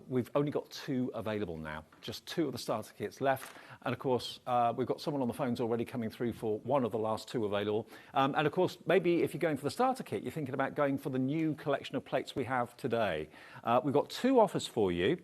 Speaker 18: We've only got 2 available now, just 2 of the starter kits left. And of course, we've got someone on the phones already coming through for one of the last 2 available. And of course, maybe if you're going for the starter kit, you're thinking about going for the new collection of plates we have today. We've got 2 offers for you.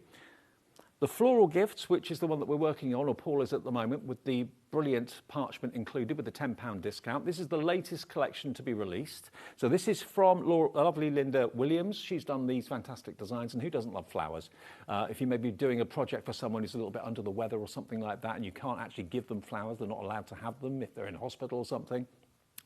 Speaker 18: The floral gifts, which is the one that we're working on, or Paul is at the moment, with the brilliant parchment included with the £10 discount. This is the latest collection to be released. So this is from lovely Linda Williams. She's done these fantastic designs, and who doesn't love flowers? If you may be doing a project for someone who's a little bit under the weather or something like that, and you can't actually give them flowers, they're not allowed to have them if they're in hospital or something.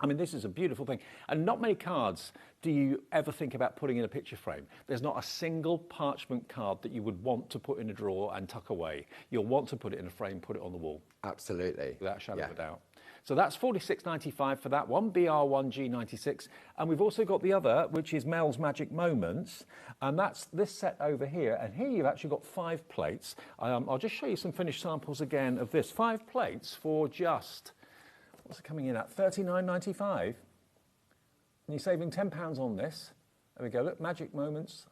Speaker 18: I mean, this is a beautiful thing. And not many cards do you ever think about putting in a picture frame. There's not a single parchment card that you would want to put in a drawer and tuck away. You'll want to put it in a frame, put it on the wall.
Speaker 17: Absolutely.
Speaker 18: Without a shadow of a doubt. So that's £46.95 for that one, BR1G96. And we've also got the other, which is Mel's Magic Moments. And that's this set over here. And here you've actually got 5 plates. I'll just show you some finished samples again of this. 5 plates for just... what's it coming in at? $39.95. And you're saving £10 on this. There we go. Look, Magic Moments.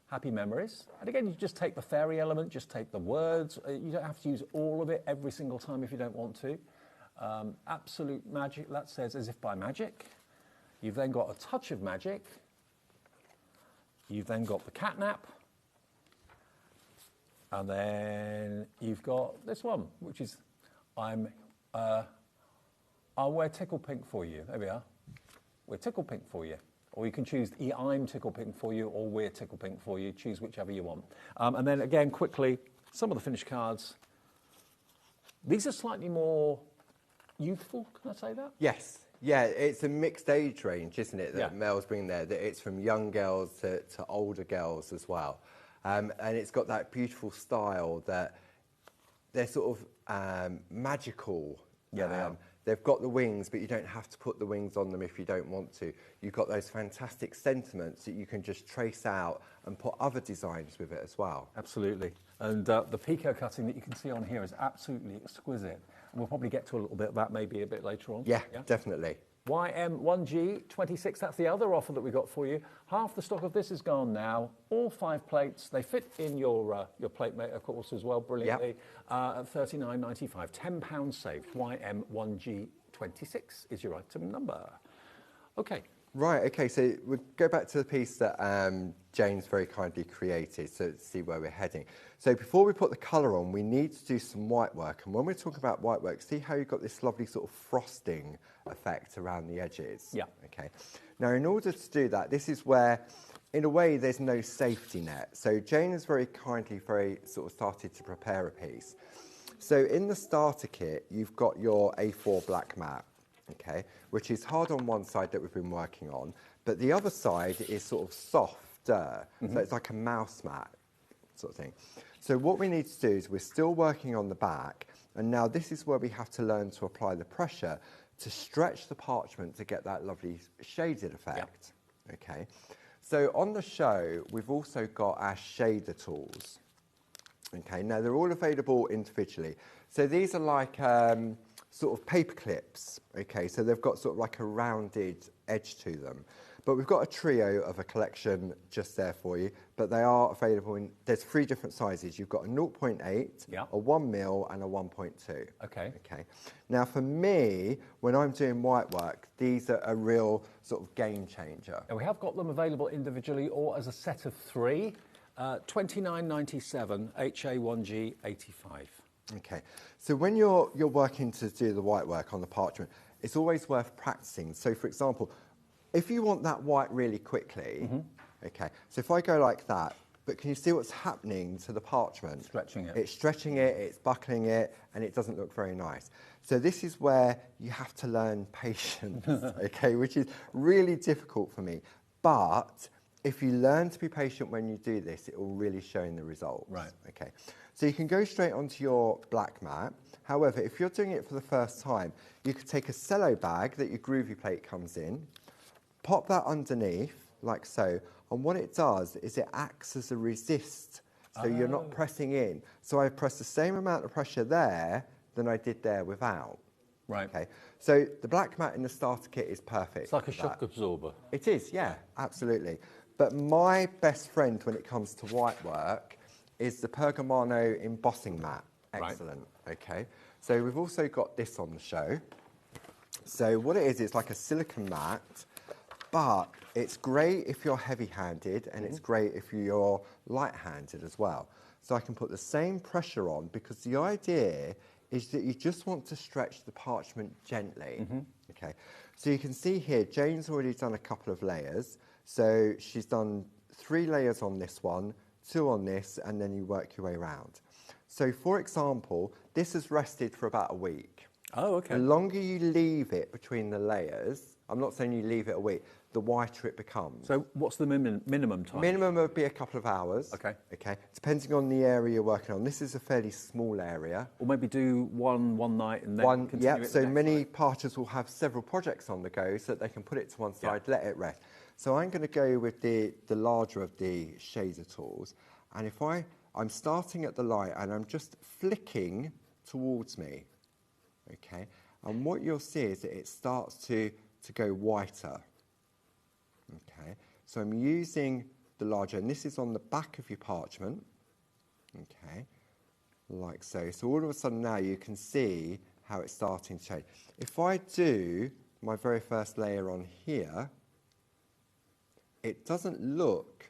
Speaker 18: happy memories. And again, you just take the fairy element, just take the words. You don't have to use all of it every single time if you don't want to. Absolute magic, that says as if by magic. You've then got a touch of magic. You've then got the catnap. And then you've got this one, which is I'll wear tickle pink for you. There we are. We're tickle pink for you. Or you can choose I'm tickle pink for you or we're tickle pink for you. Choose whichever you want. And then again, quickly, some of the finished cards. These are slightly more youthful, can I say that?
Speaker 17: Yes. Yeah, it's a mixed age range, isn't it, that Mel's bringing there. That it's from young girls to older girls as well. And it's got that beautiful style that they're sort of magical.
Speaker 18: Yeah, they are.
Speaker 17: They've got the wings, but you don't have to put the wings on them if you don't want to. You've got those fantastic sentiments that you can just trace out and put other designs with it as well.
Speaker 18: Absolutely. And the Pico cutting that you can see on here is absolutely exquisite. And we'll probably get to a little bit of that maybe a bit later on.
Speaker 17: Yeah, definitely.
Speaker 18: YM1G26, that's the other offer that we got for you. Half the stock of this is gone now. All 5 plates. They fit in your plate mate, of course, as well, brilliantly. At £39.95, £10 saved. YM1G26 is your item number. Okay.
Speaker 17: Right, okay, so we'll go back to the piece that Jane's very kindly created, so to see where we're heading. So before we put the colour on, we need to do some white work. And when we're talking about white work, see how you've got this lovely sort of frosting effect around the edges?
Speaker 18: Yeah.
Speaker 17: Okay. Now, in order to do that, this is where, in a way, there's no safety net. So Jane has very kindly sort of started to prepare a piece. So in the starter kit, you've got your A4 black mat. Okay, which is hard on one side that we've been working on, but the other side is sort of softer, so it's like a mouse mat sort of thing. So what we need to do is we're still working on the back, and now this is where we have to learn to apply the pressure to stretch the parchment to get that lovely shaded effect. Yep. Okay, so on the show, we've also got our shader tools. Okay, now they're all available individually. So these are like sort of paper clips, okay, so they've got sort of like a rounded edge to them. But we've got a trio of a collection just there for you, but they are available in, there's 3 different sizes. You've got a 0.8, a 1 mil and a 1.2.
Speaker 18: Okay.
Speaker 17: Okay. Now for me, when I'm doing white work, these are a real sort of game changer.
Speaker 18: And we have got them available individually or as a set of 3, £29.97, HA1G 85.
Speaker 17: Okay, so when you're working to do the white work on the parchment, it's always worth practicing. So for example, if you want that white really quickly, okay, so if I go like that, but can you see what's happening to the parchment?
Speaker 18: Stretching it.
Speaker 17: It's stretching it, it's buckling it, and it doesn't look very nice. So this is where you have to learn patience, okay, which is really difficult for me. But if you learn to be patient when you do this, it will really show in the results.
Speaker 18: Right.
Speaker 17: Okay. So you can go straight onto your black mat. However, if you're doing it for the first time, you could take a cello bag that your Groovy plate comes in, pop that underneath, like so, and what it does is it acts as a resist, so you're not pressing in. So I press the same amount of pressure there than I did there without.
Speaker 18: Right.
Speaker 17: Okay. So the black mat in the starter kit is perfect.
Speaker 18: It's like a shock absorber.
Speaker 17: It is, yeah, absolutely. But my best friend when it comes to white work is the Pergamano embossing mat. Excellent. Right. Okay. So we've also got this on the show. So what it is, it's like a silicone mat, but it's great if you're heavy-handed and it's great if you're light-handed as well. So I can put the same pressure on because the idea is that you just want to stretch the parchment gently. Okay. So you can see here, Jane's already done a couple of layers. So she's done 3 layers on this one, 2 on this, and then you work your way around. So for example, this has rested for about a week.
Speaker 18: Oh, okay.
Speaker 17: The longer you leave it between the layers, I'm not saying you leave it a week, the whiter it becomes.
Speaker 18: So what's the minimum time?
Speaker 17: Minimum would be a couple of hours.
Speaker 18: Okay.
Speaker 17: Okay. Depending on the area you're working on. This is a fairly small area.
Speaker 18: Or maybe do one night and then continue it the
Speaker 17: so
Speaker 18: next
Speaker 17: many
Speaker 18: night.
Speaker 17: parters will have several projects on the go so that they can put it to one side, let it rest. So I'm going to go with the larger of the shader tools. And if I'm starting at the light and I'm just flicking towards me, okay? And what you'll see is that it starts to go whiter, okay? So I'm using the larger, and this is on the back of your parchment, okay, like so. So all of a sudden now you can see how it's starting to change. If I do my very first layer on here, it doesn't look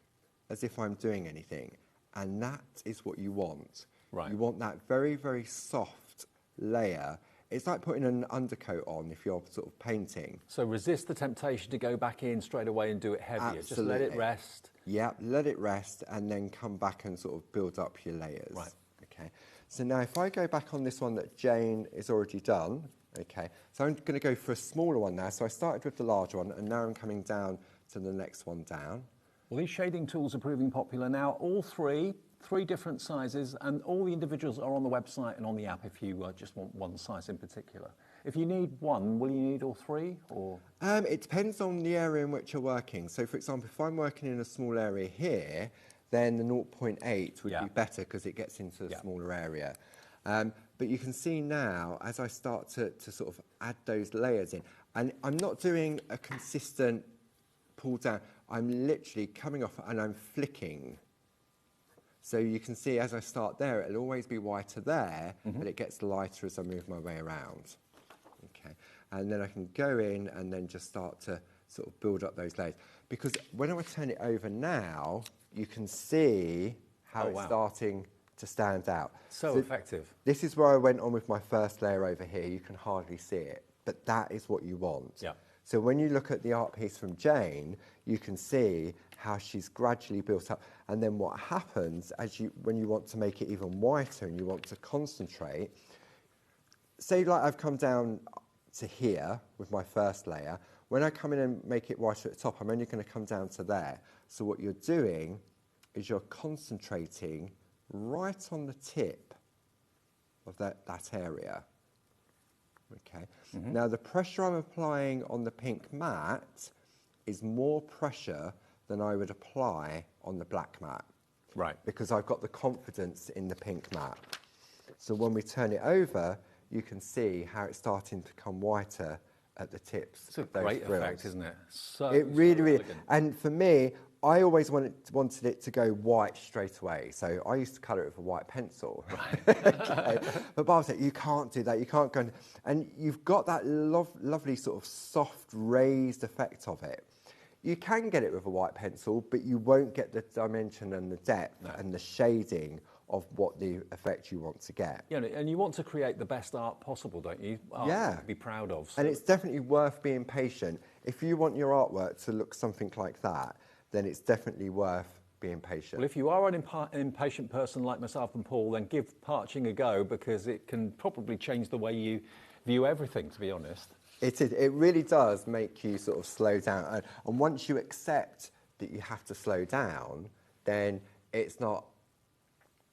Speaker 17: as if I'm doing anything, and that is what you want.
Speaker 18: Right.
Speaker 17: You want that very, very soft layer. It's like putting an undercoat on if you're sort of painting.
Speaker 18: So resist the temptation to go back in straight away and do it heavier.
Speaker 17: Absolutely.
Speaker 18: Just let it rest.
Speaker 17: Yeah, let it rest and then come back and sort of build up your layers.
Speaker 18: Right.
Speaker 17: Okay. So now if I go back on this one that Jane has already done, okay, so I'm going to go for a smaller one now. So I started with the larger one and now I'm coming down to the next one down.
Speaker 18: Well, these shading tools are proving popular now. All three different sizes, and all the individuals are on the website and on the app if you just want one size in particular. If you need one, will you need all three? Or
Speaker 17: It depends on the area in which you're working. So, for example, if I'm working in a small area here, then the 0.8 would be better because it gets into a smaller area. But you can see now, as I start to sort of add those layers in, and I'm not doing a consistent pull down, I'm literally coming off and I'm flicking. So you can see as I start there, it'll always be whiter there, but it gets lighter as I move my way around. Okay, and then I can go in and then just start to sort of build up those layers. Because when I turn it over now, you can see how it's starting to stand out.
Speaker 18: So effective.
Speaker 17: This is where I went on with my first layer over here. You can hardly see it, but that is what you want.
Speaker 18: Yeah.
Speaker 17: So when you look at the art piece from Jane, you can see how she's gradually built up. And then what happens when you want to make it even whiter and you want to concentrate, say like I've come down to here with my first layer, when I come in and make it whiter at the top, I'm only going to come down to there. So what you're doing is you're concentrating right on the tip of that area. Okay. Now the pressure I'm applying on the pink mat is more pressure than I would apply on the black mat.
Speaker 18: Right.
Speaker 17: Because I've got the confidence in the pink mat. So when we turn it over, you can see how it's starting to become whiter at the tips.
Speaker 18: It's a great effect, isn't it?
Speaker 17: It really, elegant. And for me, I always wanted it to go white straight away. So I used to colour it with a white pencil. Right. Okay. But Barbara said, you can't do that. You can't go. And you've got that lovely sort of soft raised effect of it. You can get it with a white pencil, but you won't get the dimension and the depth and the shading of what the effect you want to get.
Speaker 18: Yeah, and you want to create the best art possible, don't you? Art to be proud of. So.
Speaker 17: And it's definitely worth being patient. If you want your artwork to look something like that, then it's definitely worth being patient.
Speaker 18: Well, if you are an impatient person like myself and Paul, then give parching a go, because it can probably change the way you view everything, to be honest.
Speaker 17: It is. It really does make you sort of slow down. And once you accept that you have to slow down, then it's not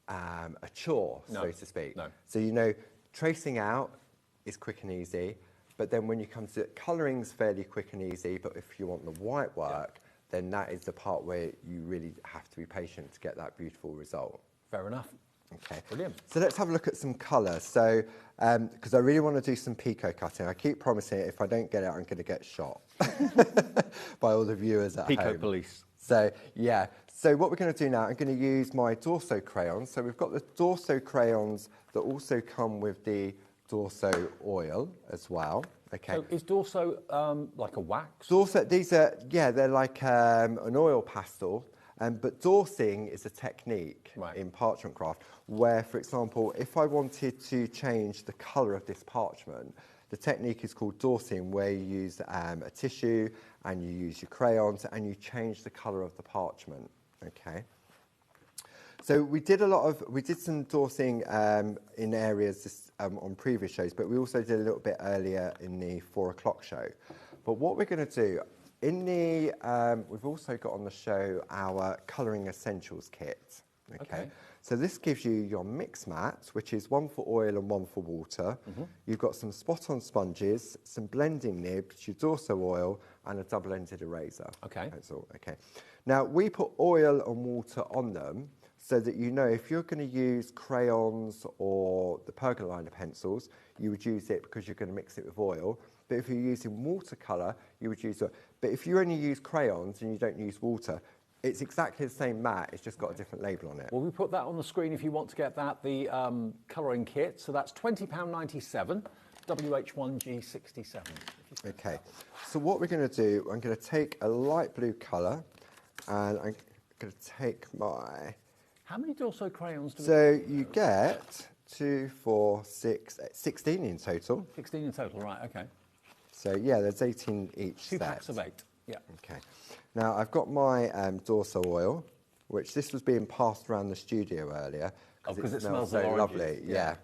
Speaker 17: a chore, so to speak.
Speaker 18: No.
Speaker 17: So, you know, tracing out is quick and easy, but then when you come to it, colouring's fairly quick and easy, but if you want the white work, then that is the part where you really have to be patient to get that beautiful result.
Speaker 18: Fair enough.
Speaker 17: Okay.
Speaker 18: Brilliant.
Speaker 17: So let's have a look at some colour. So, because I really want to do some Pico cutting. I keep promising if I don't get it, I'm going to get shot by all the viewers at home.
Speaker 18: Pico police.
Speaker 17: So, yeah. So what we're going to do now, I'm going to use my Dorso crayons. So we've got the Dorso crayons that also come with the Dorso oil as well. Okay.
Speaker 18: So is Dorso like a wax?
Speaker 17: Dorso, these are, they're like an oil pastel. But dorsing is a technique in parchment craft where, for example, if I wanted to change the colour of this parchment, the technique is called dorsing, where you use a tissue and you use your crayons and you change the colour of the parchment. Okay. So we did some dorsing in areas on previous shows, but we also did a little bit earlier in the 4 o'clock show. But what we're going to do, we've also got on the show our Colouring Essentials kit. Okay. So this gives you your mix mat, which is 1 for oil and 1 for water. You've got some spot-on sponges, some blending nibs, your Dorso oil, and a double-ended eraser.
Speaker 18: Okay.
Speaker 17: That's all. Okay. Now we put oil and water on them so that you know if you're going to use crayons or the pergola liner pencils, you would use it because you're going to mix it with oil. But if you're using watercolour, you would use oil. But if you only use crayons and you don't use water, It's exactly the same mat, it's just got a different label on it.
Speaker 18: Well, we put that on the screen if you want to get that, the colouring kit. So that's £20.97, WH1G67.
Speaker 17: Okay, so what we're going to do, I'm going to take a light blue colour, and I'm going to take my...
Speaker 18: How many Dorso crayons do we
Speaker 17: So you get 2, 4, 6, 16 in total.
Speaker 18: 16 in total, right, okay.
Speaker 17: So yeah, there's 18 each
Speaker 18: Two
Speaker 17: set.
Speaker 18: packs of 8, yeah.
Speaker 17: Okay. Now I've got my Dorso oil, which this was being passed around the studio earlier.
Speaker 18: Because it smells
Speaker 17: so
Speaker 18: of oranges.
Speaker 17: lovely, yeah.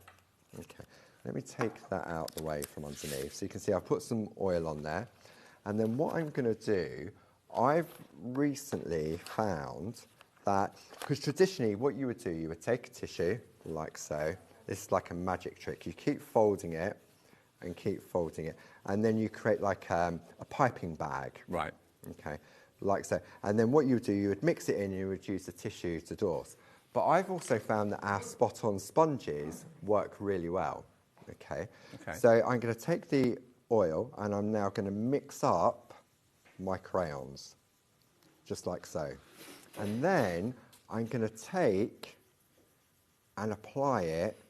Speaker 17: Okay, let me take that out the way from underneath. So you can see I've put some oil on there. And then what I'm going to do, I've recently found that, because traditionally what you would do, you would take a tissue, like so. This is like a magic trick. You keep folding it and keep folding it. And then you create like a piping bag.
Speaker 18: Right.
Speaker 17: Okay, like so. And then what you would do, you would mix it in and you would use the tissue to doors. But I've also found that our spot-on sponges work really well. Okay. So I'm going to take the oil and I'm now going to mix up my crayons, just like so. And then I'm going to take and apply it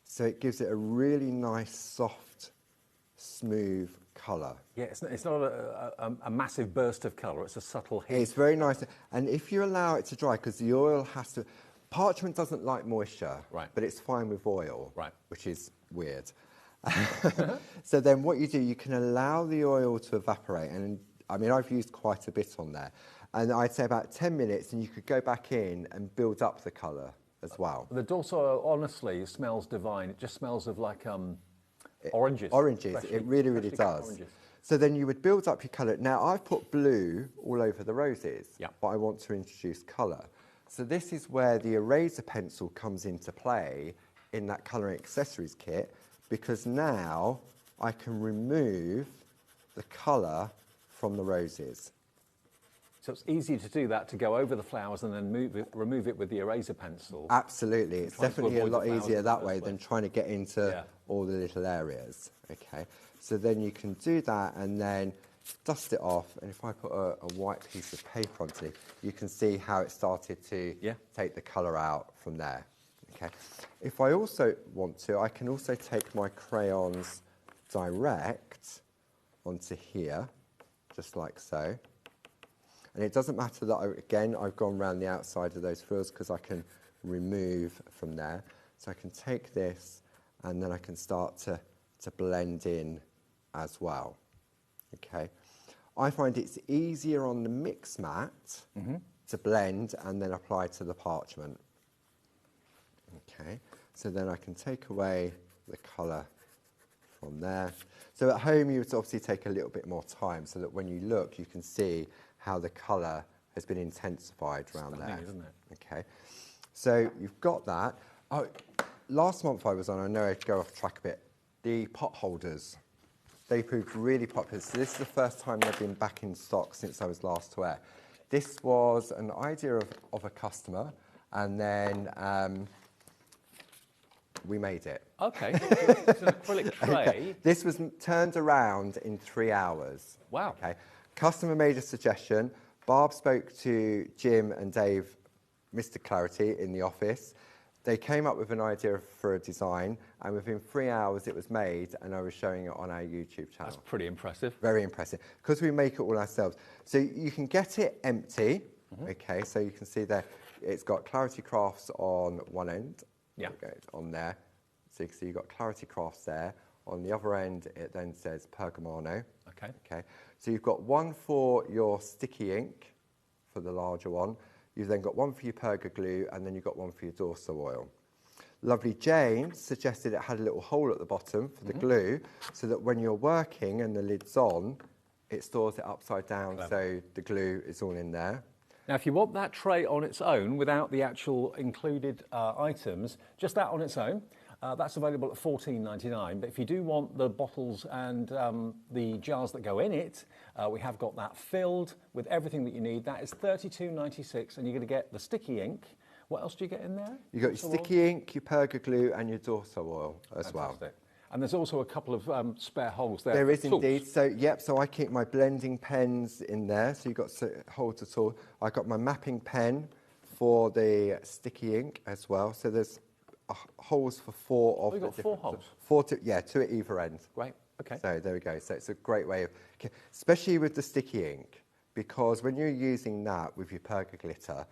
Speaker 17: so it gives it a really nice, soft, smooth colour.
Speaker 18: Yeah, it's not a massive burst of colour, it's a subtle hint.
Speaker 17: It's very nice. And if you allow it to dry, because the oil has to... Parchment doesn't like moisture,
Speaker 18: right,
Speaker 17: but it's fine with oil,
Speaker 18: right,
Speaker 17: which is weird. So then what you do, you can allow the oil to evaporate. And I mean, I've used quite a bit on there. And I'd say about 10 minutes, and you could go back in and build up the colour as well.
Speaker 18: The Dorso oil, honestly, smells divine. It just smells of like oranges.
Speaker 17: Oranges, it really, really does.
Speaker 18: Oranges.
Speaker 17: So then you would build up your colour. Now, I've put blue all over the roses, but I want to introduce colour. So this is where the eraser pencil comes into play in that colouring accessories kit, because now I can remove the colour from the roses.
Speaker 18: So it's easy to do that, to go over the flowers and then remove it with the eraser pencil.
Speaker 17: Absolutely, it's definitely a lot easier that way than trying to get into all the little areas. Okay, so then you can do that and then dust it off, and if I put a white piece of paper onto it, you can see how it started to take the colour out from there. Okay, if I also want to, I can also take my crayons direct onto here, just like so. And it doesn't matter that, I've gone around the outside of those frills because I can remove from there. So I can take this and then I can start to blend in as well. Okay. I find it's easier on the mix mat to blend and then apply to the parchment. Okay. So then I can take away the colour from there. So at home you would obviously take a little bit more time so that when you look you can see how the colour has been intensified around there.
Speaker 18: Isn't it?
Speaker 17: Okay, so you've got that. Oh, last month I was on, I know I go off track a bit, the pot holders. They proved really popular. So this is the first time they've been back in stock since I was last to air. This was an idea of a customer, and then we made it.
Speaker 18: Okay, it's an acrylic tray.
Speaker 17: Okay. This was turned around in 3 hours.
Speaker 18: Wow.
Speaker 17: Okay. Customer made a suggestion. Barb spoke to Jim and Dave, Mr. Clarity, in the office. They came up with an idea for a design, and within 3 hours it was made, and I was showing it on our YouTube channel.
Speaker 18: That's pretty impressive.
Speaker 17: Very impressive, because we make it all ourselves. So you can get it empty, okay, so you can see there, it's got Clarity Crafts on one end, on there. So you can see you've got Clarity Crafts there. On the other end, it then says Pergamano. Okay. So you've got one for your sticky ink, for the larger one. You've then got one for your Perga glue, and then you've got one for your Dorso oil. Lovely Jane suggested it had a little hole at the bottom for the glue, so that when you're working and the lid's on, it stores it upside down, so the glue is all in there.
Speaker 18: Now, if you want that tray on its own, without the actual included items, just that on its own, that's available at $14.99. But if you do want the bottles and the jars that go in it, we have got that filled with everything that you need. That is $32.96, and you're going to get the sticky ink. What else do you get in there?
Speaker 17: You've got your sticky ink, your Perga glue, and your Dorso oil as well.
Speaker 18: And there's also a couple of spare holes there.
Speaker 17: There is
Speaker 18: for tools.
Speaker 17: indeed. So, yep, so I keep my blending pens in there. So you've got hole to tool. I've got my mapping pen for the sticky ink as well. So there's holes for 4 of
Speaker 18: We've got 4 holes?
Speaker 17: 4, yeah, 2 at either end.
Speaker 18: Great, okay.
Speaker 17: So there we go. So it's a great way of, especially with the sticky ink, because when you're using that with your perga glitter,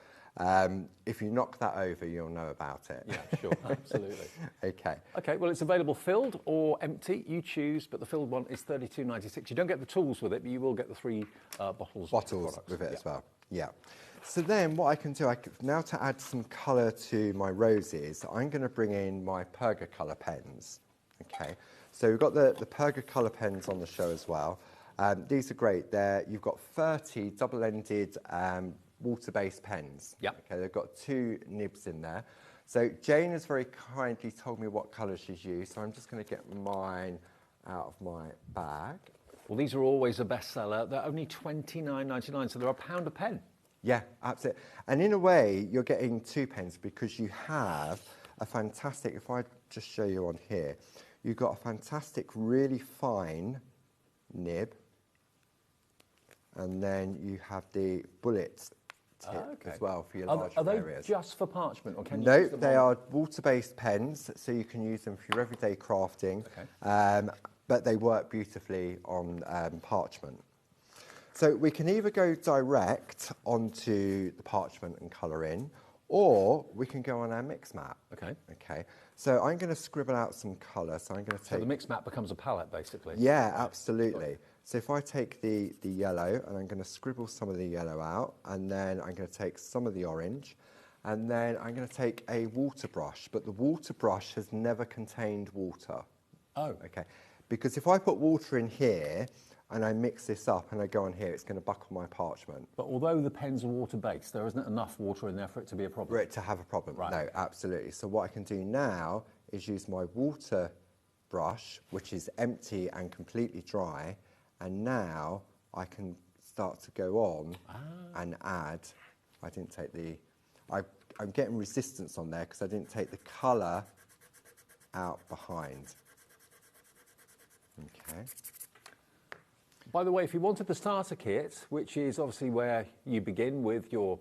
Speaker 17: if you knock that over, you'll know about it.
Speaker 18: Yeah, sure, absolutely.
Speaker 17: Okay.
Speaker 18: Okay, well, it's available filled or empty. You choose, but the filled one is $32.96. You don't get the tools with it, but you will get the 3 bottles
Speaker 17: with it as well. Yeah. So then what I can do, now to add some colour to my roses, I'm going to bring in my Perga colour pens. Okay. So we've got the Perga colour pens on the show as well. These are great. You've got 30 double-ended water-based pens.
Speaker 18: Yep.
Speaker 17: Okay, they've got 2 nibs in there. So Jane has very kindly told me what colours she's used, so I'm just going to get mine out of my bag.
Speaker 18: Well, these are always a bestseller. They're only $29.99, so they're £1 a pen.
Speaker 17: Yeah, absolutely. And in a way, you're getting 2 pens because you have a fantastic, if I just show you on here, you've got a fantastic, really fine nib, and then you have the bullet tip as well for your larger areas.
Speaker 18: Are they just for parchment, or can you
Speaker 17: No,
Speaker 18: use them
Speaker 17: they
Speaker 18: on...
Speaker 17: are water-based pens, so you can use them for your everyday crafting, but they work beautifully on parchment. So we can either go direct onto the parchment and colour in, or we can go on our mix mat.
Speaker 18: Okay.
Speaker 17: Okay. So I'm going to scribble out some colour. So I'm going to take...
Speaker 18: So the mix mat becomes a palette, basically?
Speaker 17: Yeah, absolutely. So if I take the yellow, and I'm going to scribble some of the yellow out, and then I'm going to take some of the orange, and then I'm going to take a water brush, but the water brush has never contained water.
Speaker 18: Oh.
Speaker 17: Okay. Because if I put water in here, and I mix this up and I go on here, it's going to buckle my parchment.
Speaker 18: But although the pens are water-based, there isn't enough water in there for it to be a problem?
Speaker 17: For it to have a problem,
Speaker 18: right.
Speaker 17: No, absolutely. So what I can do now is use my water brush, which is empty and completely dry, and now I can start to go on and add. I didn't take the... I'm getting resistance on there because I didn't take the colour out behind. Okay.
Speaker 18: By the way, if you wanted the starter kit, which is obviously where you begin with your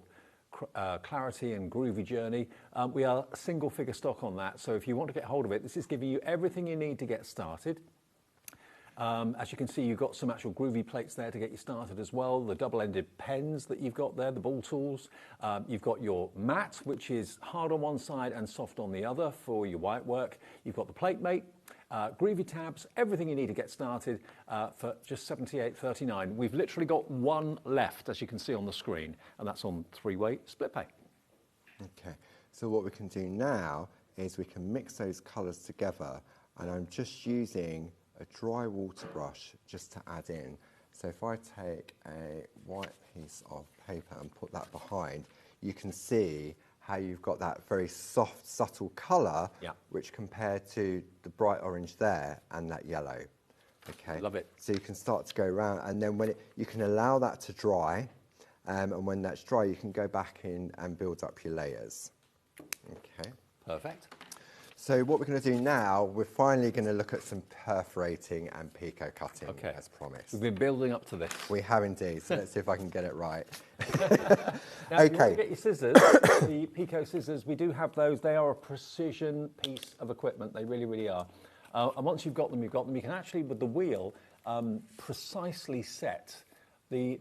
Speaker 18: clarity and groovy journey, we are single figure stock on that. So if you want to get hold of it, this is giving you everything you need to get started. As you can see, you've got some actual groovy plates there to get you started as well. The double-ended pens that you've got there, the ball tools. You've got your mat, which is hard on one side and soft on the other for your white work. You've got the plate mate. Groovy tabs, everything you need to get started for just $78.39. We've literally got one left, as you can see on the screen, and that's on 3-way split pay.
Speaker 17: Okay, so what we can do now is we can mix those colours together, and I'm just using a dry water brush just to add in. So if I take a white piece of paper and put that behind, you can see how you've got that very soft, subtle colour, which compared to the bright orange there and that yellow. Okay.
Speaker 18: Love it.
Speaker 17: So you can start to go around, and then you can allow that to dry, and when that's dry, you can go back in and build up your layers. Okay.
Speaker 18: Perfect.
Speaker 17: So what we're going to do now, we're finally going to look at some perforating and Pico cutting, as promised.
Speaker 18: We've been building up to this.
Speaker 17: We have indeed, so let's see if I can get it right.
Speaker 18: Now, if you want to get your scissors, the Pico scissors, we do have those. They are a precision piece of equipment. They really, really are. And once you've got them, you've got them. You can actually, with the wheel, precisely set the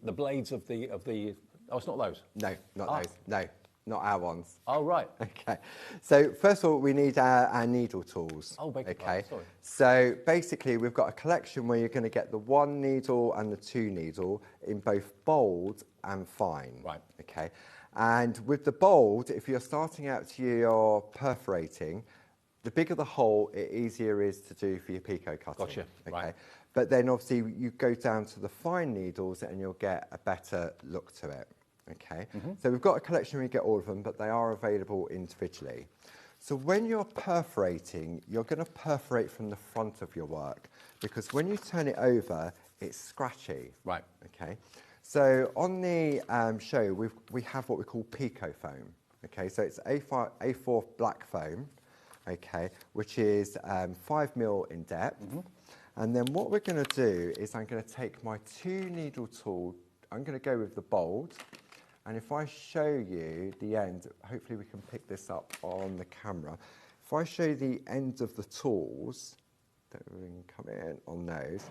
Speaker 18: blades of the. Oh, it's not those.
Speaker 17: No, not those. No. Not our ones.
Speaker 18: Oh, right.
Speaker 17: Okay. So first of all, we need our needle tools.
Speaker 18: Oh, beg your
Speaker 17: okay.
Speaker 18: pardon, sorry.
Speaker 17: So basically, we've got a collection where you're going to get the 1 needle and the 2 needle in both bold and fine.
Speaker 18: Right.
Speaker 17: Okay. And with the bold, if you're starting out to your perforating, the bigger the hole, it easier is to do for your Pico cutting.
Speaker 18: Gotcha.
Speaker 17: Okay.
Speaker 18: Right.
Speaker 17: But then obviously you go down to the fine needles and you'll get a better look to it. Okay, so we've got a collection where you get all of them, but they are available individually. So when you're perforating, you're going to perforate from the front of your work, because when you turn it over, it's scratchy.
Speaker 18: Right.
Speaker 17: Okay, so on the show, we have what we call Pico foam. Okay, so it's A4 black foam, okay, which is 5mm in depth. And then what we're going to do is I'm going to take my 2-needle tool, I'm going to go with the bold, and if I show you the end, hopefully we can pick this up on the camera. If I show you the end of the tools, that we can come in on those,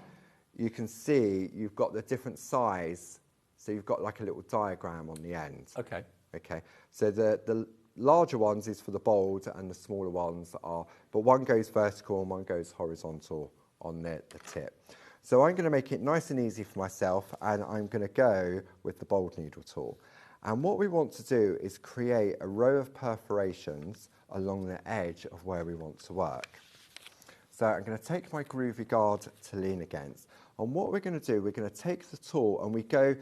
Speaker 17: you can see you've got the different size, so you've got like a little diagram on the end.
Speaker 18: Okay.
Speaker 17: Okay, so the larger ones is for the bold and the smaller ones are, but one goes vertical and one goes horizontal on the tip. So I'm going to make it nice and easy for myself, and I'm going to go with the bold needle tool. And what we want to do is create a row of perforations along the edge of where we want to work. So I'm going to take my Groovy guard to lean against. And what we're going to do, we're going to take the tool and we go,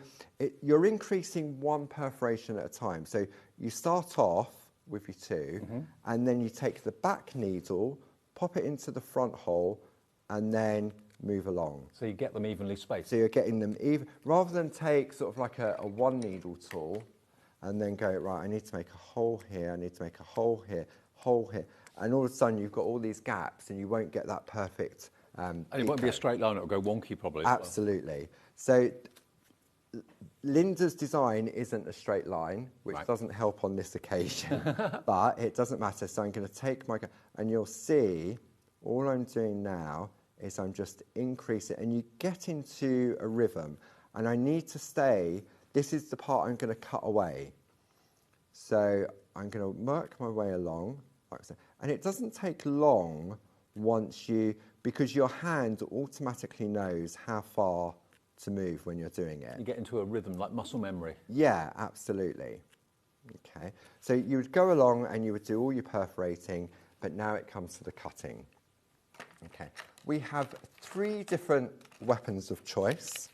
Speaker 17: you're increasing one perforation at a time. So you start off with your 2, and then you take the back needle, pop it into the front hole, and then move along.
Speaker 18: So you get them evenly spaced?
Speaker 17: So you're getting them even, rather than take sort of like a 1-needle tool, and then go, right, I need to make a hole here, I need to make a hole here, and all of a sudden you've got all these gaps and you won't get that perfect
Speaker 18: and it won't be a straight line, it'll go wonky probably.
Speaker 17: Absolutely. So Linda's design isn't a straight line, which doesn't help on this occasion, but it doesn't matter. So I'm going to take my, and you'll see all I'm doing now is I'm just increasing, and you get into a rhythm, and I need to stay, this is the part I'm going to cut away. So I'm going to work my way along, like so. And it doesn't take long once you, because your hand automatically knows how far to move when you're doing it.
Speaker 18: You get into a rhythm, like muscle memory.
Speaker 17: Yeah, absolutely. Okay, so you would go along and you would do all your perforating, but now it comes to the cutting. Okay, we have 3 different weapons of choice,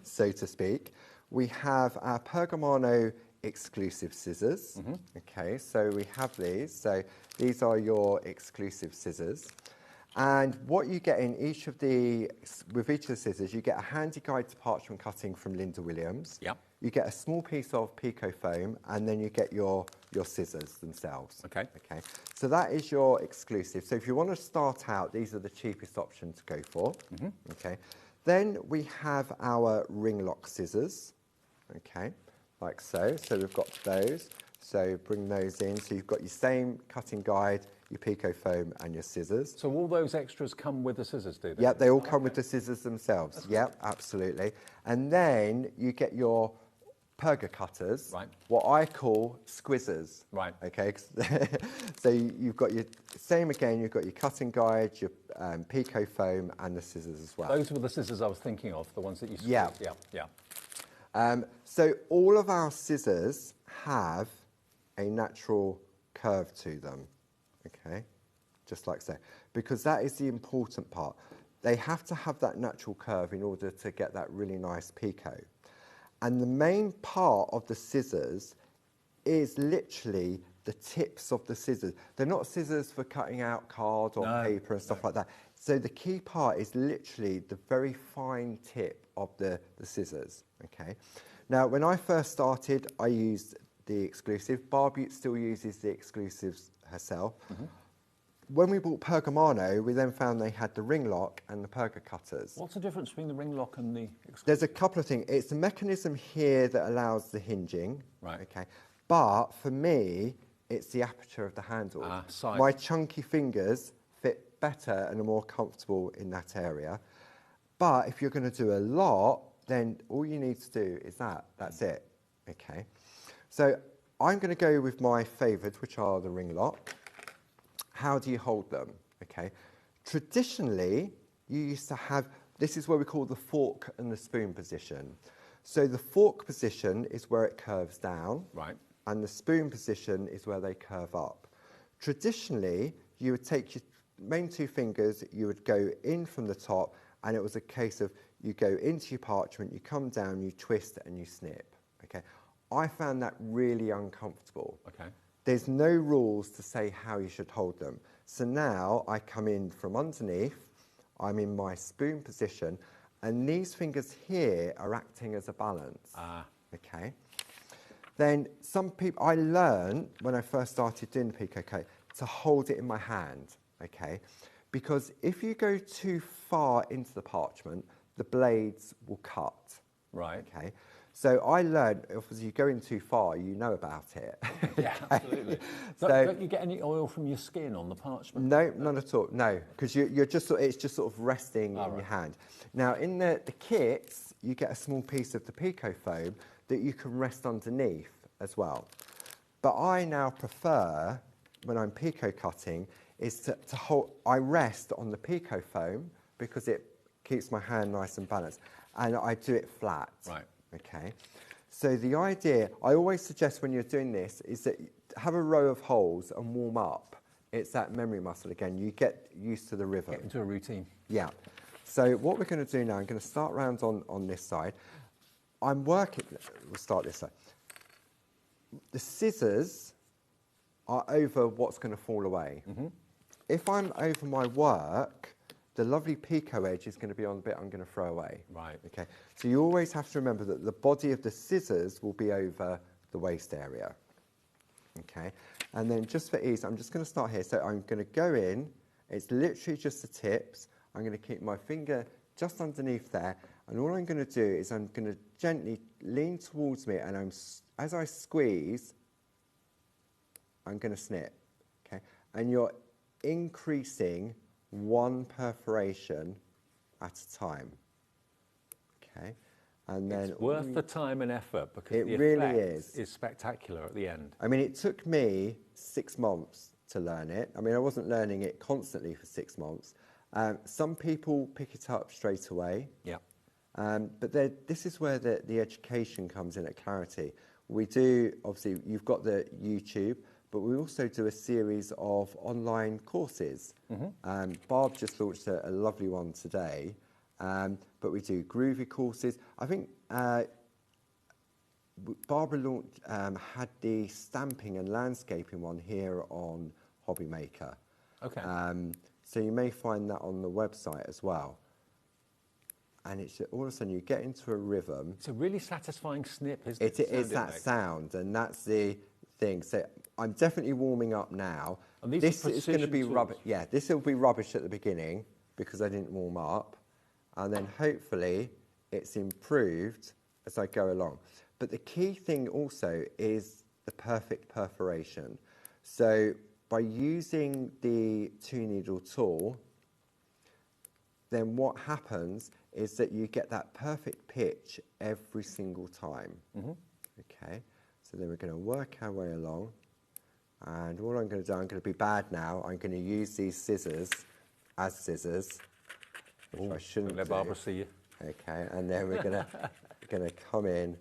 Speaker 17: so to speak. We have our Pergamano exclusive scissors. Okay, so we have these. So these are your exclusive scissors. And what you get in each of the, with each of the scissors, you get a handy guide to parchment cutting from Linda Williams.
Speaker 18: Yep.
Speaker 17: You get a small piece of Pico foam, and then you get your scissors themselves.
Speaker 18: Okay.
Speaker 17: Okay. So that is your exclusive. So if you want to start out, these are the cheapest option to go for. Okay. Then we have our ring lock scissors. Okay, like so. So we've got those. So bring those in. So you've got your same cutting guide, your Pico foam, and your scissors.
Speaker 18: So all those extras come with the scissors, do they?
Speaker 17: Yep, they all come with the scissors themselves. Yep, absolutely. And then you get your perga cutters, what I call squizzers.
Speaker 18: Right.
Speaker 17: Okay, so you've got your, same again, you've got your cutting guide, your Pico foam, and the scissors as well.
Speaker 18: Those were the scissors I was thinking of, the ones that you squeezed.
Speaker 17: Yeah. So all of our scissors have a natural curve to them, okay, just like so, because that is the important part. They have to have that natural curve in order to get that really nice Pico. And the main part of the scissors is literally the tips of the scissors. They're not scissors for cutting out card or paper and stuff like that. So the key part is literally the very fine tip of the scissors, okay? Now, when I first started, I used the exclusive. Barbie still uses the exclusives herself. When we bought Pergamano, we then found they had the ring lock and the perga cutters.
Speaker 18: What's the difference between the ring lock and the exclusive?
Speaker 17: There's a couple of things. It's the mechanism here that allows the hinging.
Speaker 18: Right.
Speaker 17: Okay. But for me, it's the aperture of the handle. My chunky fingers fit better and are more comfortable in that area. But if you're going to do a lot, then all you need to do is that. That's it. Okay. So I'm going to go with my favourites, which are the ring lock. How do you hold them? Okay. Traditionally, you used to have, this is what we call the fork and the spoon position. So the fork position is where it curves down.
Speaker 18: Right.
Speaker 17: And the spoon position is where they curve up. Traditionally, you would take your main 2 fingers, you would go in from the top, and it was a case of you go into your parchment, you come down, you twist, and you snip. Okay. I found that really uncomfortable.
Speaker 18: Okay.
Speaker 17: There's no rules to say how you should hold them. So now I come in from underneath, I'm in my spoon position, and these fingers here are acting as a balance. Okay. Then some people, I learned when I first started doing the Pico coat, to hold it in my hand, okay? Because if you go too far into the parchment, the blades will cut.
Speaker 18: Right.
Speaker 17: Okay. So I learned, if you go in too far, you know about it.
Speaker 18: Yeah, absolutely.
Speaker 17: So,
Speaker 18: don't you get any oil from your skin on the parchment?
Speaker 17: No, none at all. No, because you're just it's just sort of resting in your hand. Now in the kits, you get a small piece of the Pico foam that you can rest underneath as well. But I now prefer, when I'm Pico cutting, is to hold. I rest on the Pico foam because it keeps my hand nice and balanced, and I do it flat.
Speaker 18: Right.
Speaker 17: Okay, so the idea, I always suggest when you're doing this, is that have a row of holes and warm up. It's that memory muscle again. You get used to the rhythm.
Speaker 18: Get into a routine.
Speaker 17: Yeah. So what we're going to do now, I'm going to start round on this side. We'll start this side. The scissors are over what's going to fall away.
Speaker 18: Mm-hmm.
Speaker 17: If I'm over my work, the lovely Pico edge is going to be on the bit I'm going to throw away.
Speaker 18: Right.
Speaker 17: Okay. So you always have to remember that the body of the scissors will be over the waist area. Okay. And then just for ease, I'm just going to start here. So I'm going to go in. It's literally just the tips. I'm going to keep my finger just underneath there. And all I'm going to do is I'm going to gently lean towards me, and as I squeeze, I'm going to snip. Okay. And you're increasing one perforation at a time. Okay, and then
Speaker 18: it's worth the time and effort because
Speaker 17: it
Speaker 18: the
Speaker 17: really
Speaker 18: effect is spectacular at the end.
Speaker 17: I mean, it took me 6 months to learn it. I mean, I wasn't learning it constantly for 6 months. Some people pick it up straight away.
Speaker 18: Yeah.
Speaker 17: But this is where the education comes in at Clarity. We do, obviously, you've got the YouTube, but we also do a series of online courses.
Speaker 18: Mm-hmm.
Speaker 17: Barb just launched a lovely one today, but we do Groovy courses. I think Barbara had the stamping and landscaping one here on HobbyMaker.
Speaker 18: Okay.
Speaker 17: So you may find that on the website as well. And it's all of a sudden you get into a rhythm.
Speaker 18: It's a really satisfying snip, isn't it?
Speaker 17: It is that sound, and that's the thing. So I'm definitely warming up now.
Speaker 18: And these
Speaker 17: this
Speaker 18: are
Speaker 17: is going to be
Speaker 18: precision
Speaker 17: rubbish.
Speaker 18: tools.
Speaker 17: Yeah, this will be rubbish at the beginning because I didn't warm up, and then hopefully it's improved as I go along. But the key thing also is the perfect perforation. So by using the 2-needle tool, then what happens is that you get that perfect pitch every single time.
Speaker 18: Mm-hmm.
Speaker 17: Okay, so then we're going to work our way along, and all I'm going to do, I'm going to be bad now, I'm going to use these scissors as scissors, which I shouldn't
Speaker 18: let
Speaker 17: do.
Speaker 18: Barbara see you.
Speaker 17: Okay, and then we're going to come in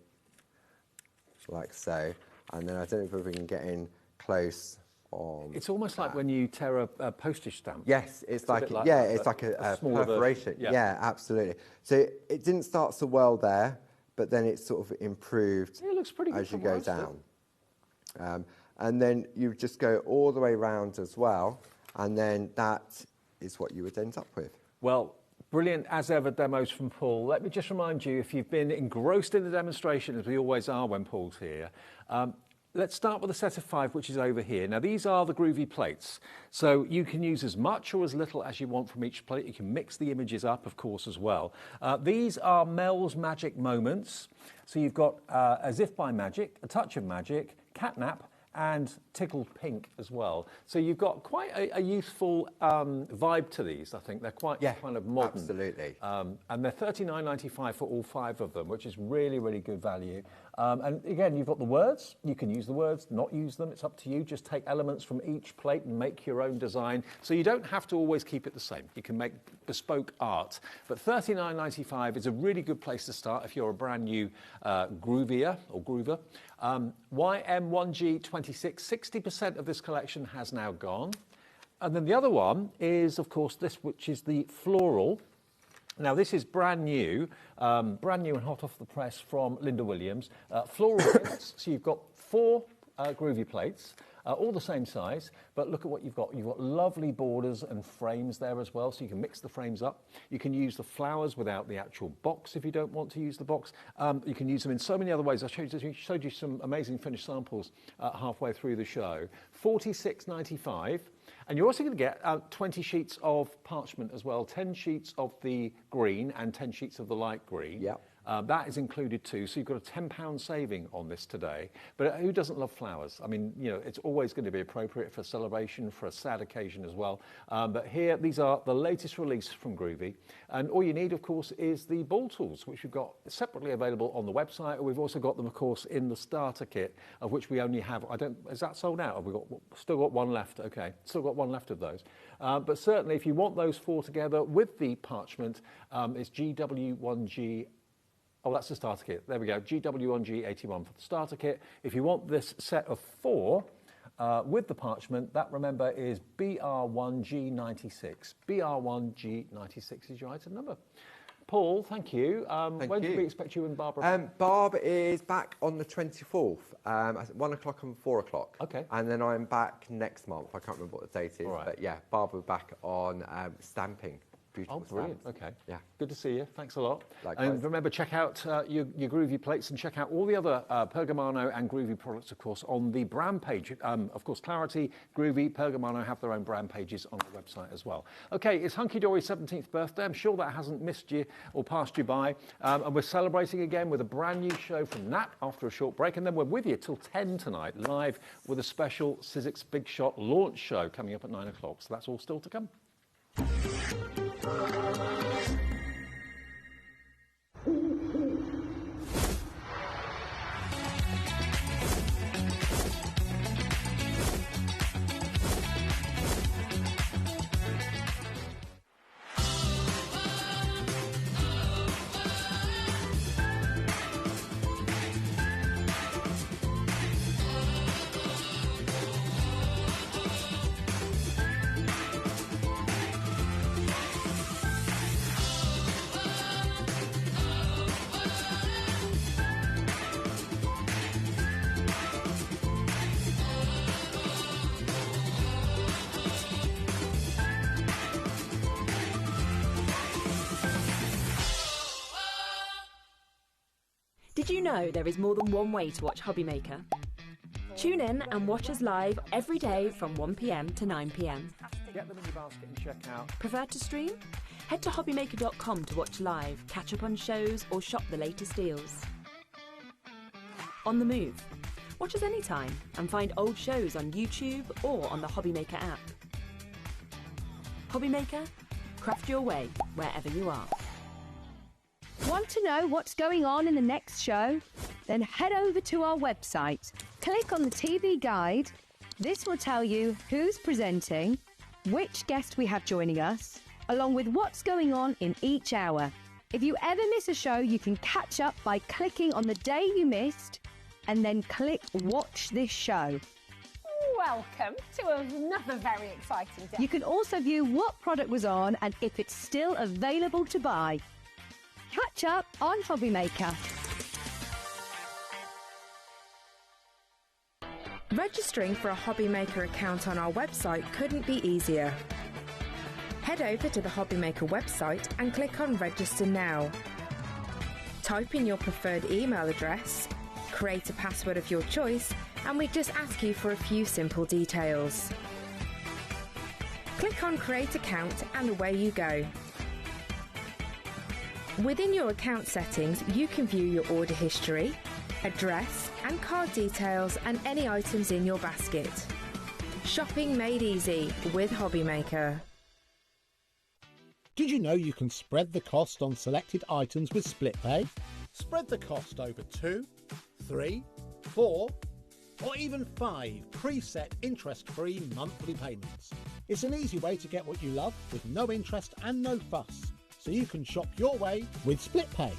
Speaker 17: like so, and then I don't know if we can get in close.
Speaker 18: It's almost like when you tear a postage stamp.
Speaker 17: Yes, it's like
Speaker 18: a
Speaker 17: smaller perforation. Yeah, absolutely. So it didn't start so well there, but then it's sort of improved
Speaker 18: it looks pretty good
Speaker 17: as you go down. And then you just go all the way round as well, and then that is what you would end up with.
Speaker 18: Well, brilliant as ever demos from Paul. Let me just remind you, if you've been engrossed in the demonstration, as we always are when Paul's here, let's start with a set of 5, which is over here. Now, these are the Groovy plates. So you can use as much or as little as you want from each plate. You can mix the images up, of course, as well. These are Mel's Magic Moments. So you've got As If by Magic, A Touch of Magic, Catnap, and Tickled Pink as well. So you've got quite a youthful vibe to these, I think. They're quite kind of modern.
Speaker 17: Absolutely.
Speaker 18: And they're $39.95 for all 5 of them, which is really, really good value. And again, you've got the words. You can use the words, not use them. It's up to you. Just take elements from each plate and make your own design. So you don't have to always keep it the same. You can make bespoke art. But $39.95 is a really good place to start if you're a brand new groovier or groover. YM1G26, 60% of this collection has now gone. And then the other one is, of course, this, which is the floral. Now, this is brand new and hot off the press from Linda Williams. Floral bits, so you've got 4 Groovy plates. all the same size, but look at what you've got. You've got lovely borders and frames there as well, so you can mix the frames up. You can use the flowers without the actual box if you don't want to use the box. You can use them in so many other ways. I showed you some amazing finished samples halfway through the show. $46.95. And you're also going to get 20 sheets of parchment as well, 10 sheets of the green and 10 sheets of the light green.
Speaker 17: Yeah.
Speaker 18: That is included too, so you've got a £10 saving on this today. But who doesn't love flowers? I mean, you know, it's always going to be appropriate for a celebration, for a sad occasion as well. But here, these are the latest release from Groovy. And all you need, of course, is the ball tools, which we've got separately available on the website. We've also got them, of course, in the starter kit, of which we only have, is that sold out? Have we still got one left? Okay, still got one left of those. But certainly, if you want those four together with the parchment, it's GW1G. Oh, that's the starter kit. There we go. GW1G81 for the starter kit. If you want this set of four with the parchment, that, remember, is BR1G96. BR1G96 is your item number. Paul, thank you. When do we expect you and Barbara?
Speaker 17: Barb is back on the 24th, at 1 o'clock and 4 o'clock.
Speaker 18: Okay.
Speaker 17: And then I'm back next month. I can't remember what the date is.
Speaker 18: All right.
Speaker 17: But yeah, Barb will be back on stamping. Beautiful
Speaker 18: brilliant.
Speaker 17: stamps.
Speaker 18: Okay.
Speaker 17: Yeah.
Speaker 18: Good to see you. Thanks a lot.
Speaker 17: Likewise.
Speaker 18: And remember, check out your Groovy plates and check out all the other Pergamano and Groovy products, of course, on the brand page. Of course, Clarity, Groovy, Pergamano have their own brand pages on the website as well. Okay, it's Hunkydory's 17th birthday. I'm sure that hasn't missed you or passed you by. And we're celebrating again with a brand new show from Nat after a short break. And then we're with you till 10 tonight, live with a special Sizzix Big Shot launch show coming up at 9 o'clock. So that's all still to come.
Speaker 7: Did you know there is more than one way to watch HobbyMaker? Tune in and watch us live every day from 1 p.m. to 9 p.m.
Speaker 18: Get them in your basket and check out.
Speaker 7: Prefer to stream? Head to HobbyMaker.com to watch live, catch up on shows, or shop the latest deals. On the move? Watch us anytime and find old shows on YouTube or on the HobbyMaker app. HobbyMaker? Craft your way wherever you are.
Speaker 8: Want to know what's going on in the next show? Then head over to our website. Click on the TV guide. This will tell you who's presenting, which guest we have joining us, along with what's going on in each hour. If you ever miss a show, you can catch up by clicking on the day you missed and then click Watch This Show.
Speaker 1: Welcome to another very exciting day.
Speaker 8: You can also view what product was on and if it's still available to buy. Catch up on HobbyMaker.
Speaker 16: Registering for a HobbyMaker account on our website couldn't be easier. Head over to the HobbyMaker website and click on Register Now. Type in your preferred email address, create a password of your choice, and we just ask you for a few simple details. Click on Create Account and away you go. Within your account settings, you can view your order history, address and card details and any items in your basket. Shopping made easy with HobbyMaker.
Speaker 12: Did you know you can spread the cost on selected items with split pay? Spread the cost over 2, 3, 4 or even 5 preset interest-free monthly payments. It's an easy way to get what you love with no interest and no fuss. So you can shop your way with Split Pay.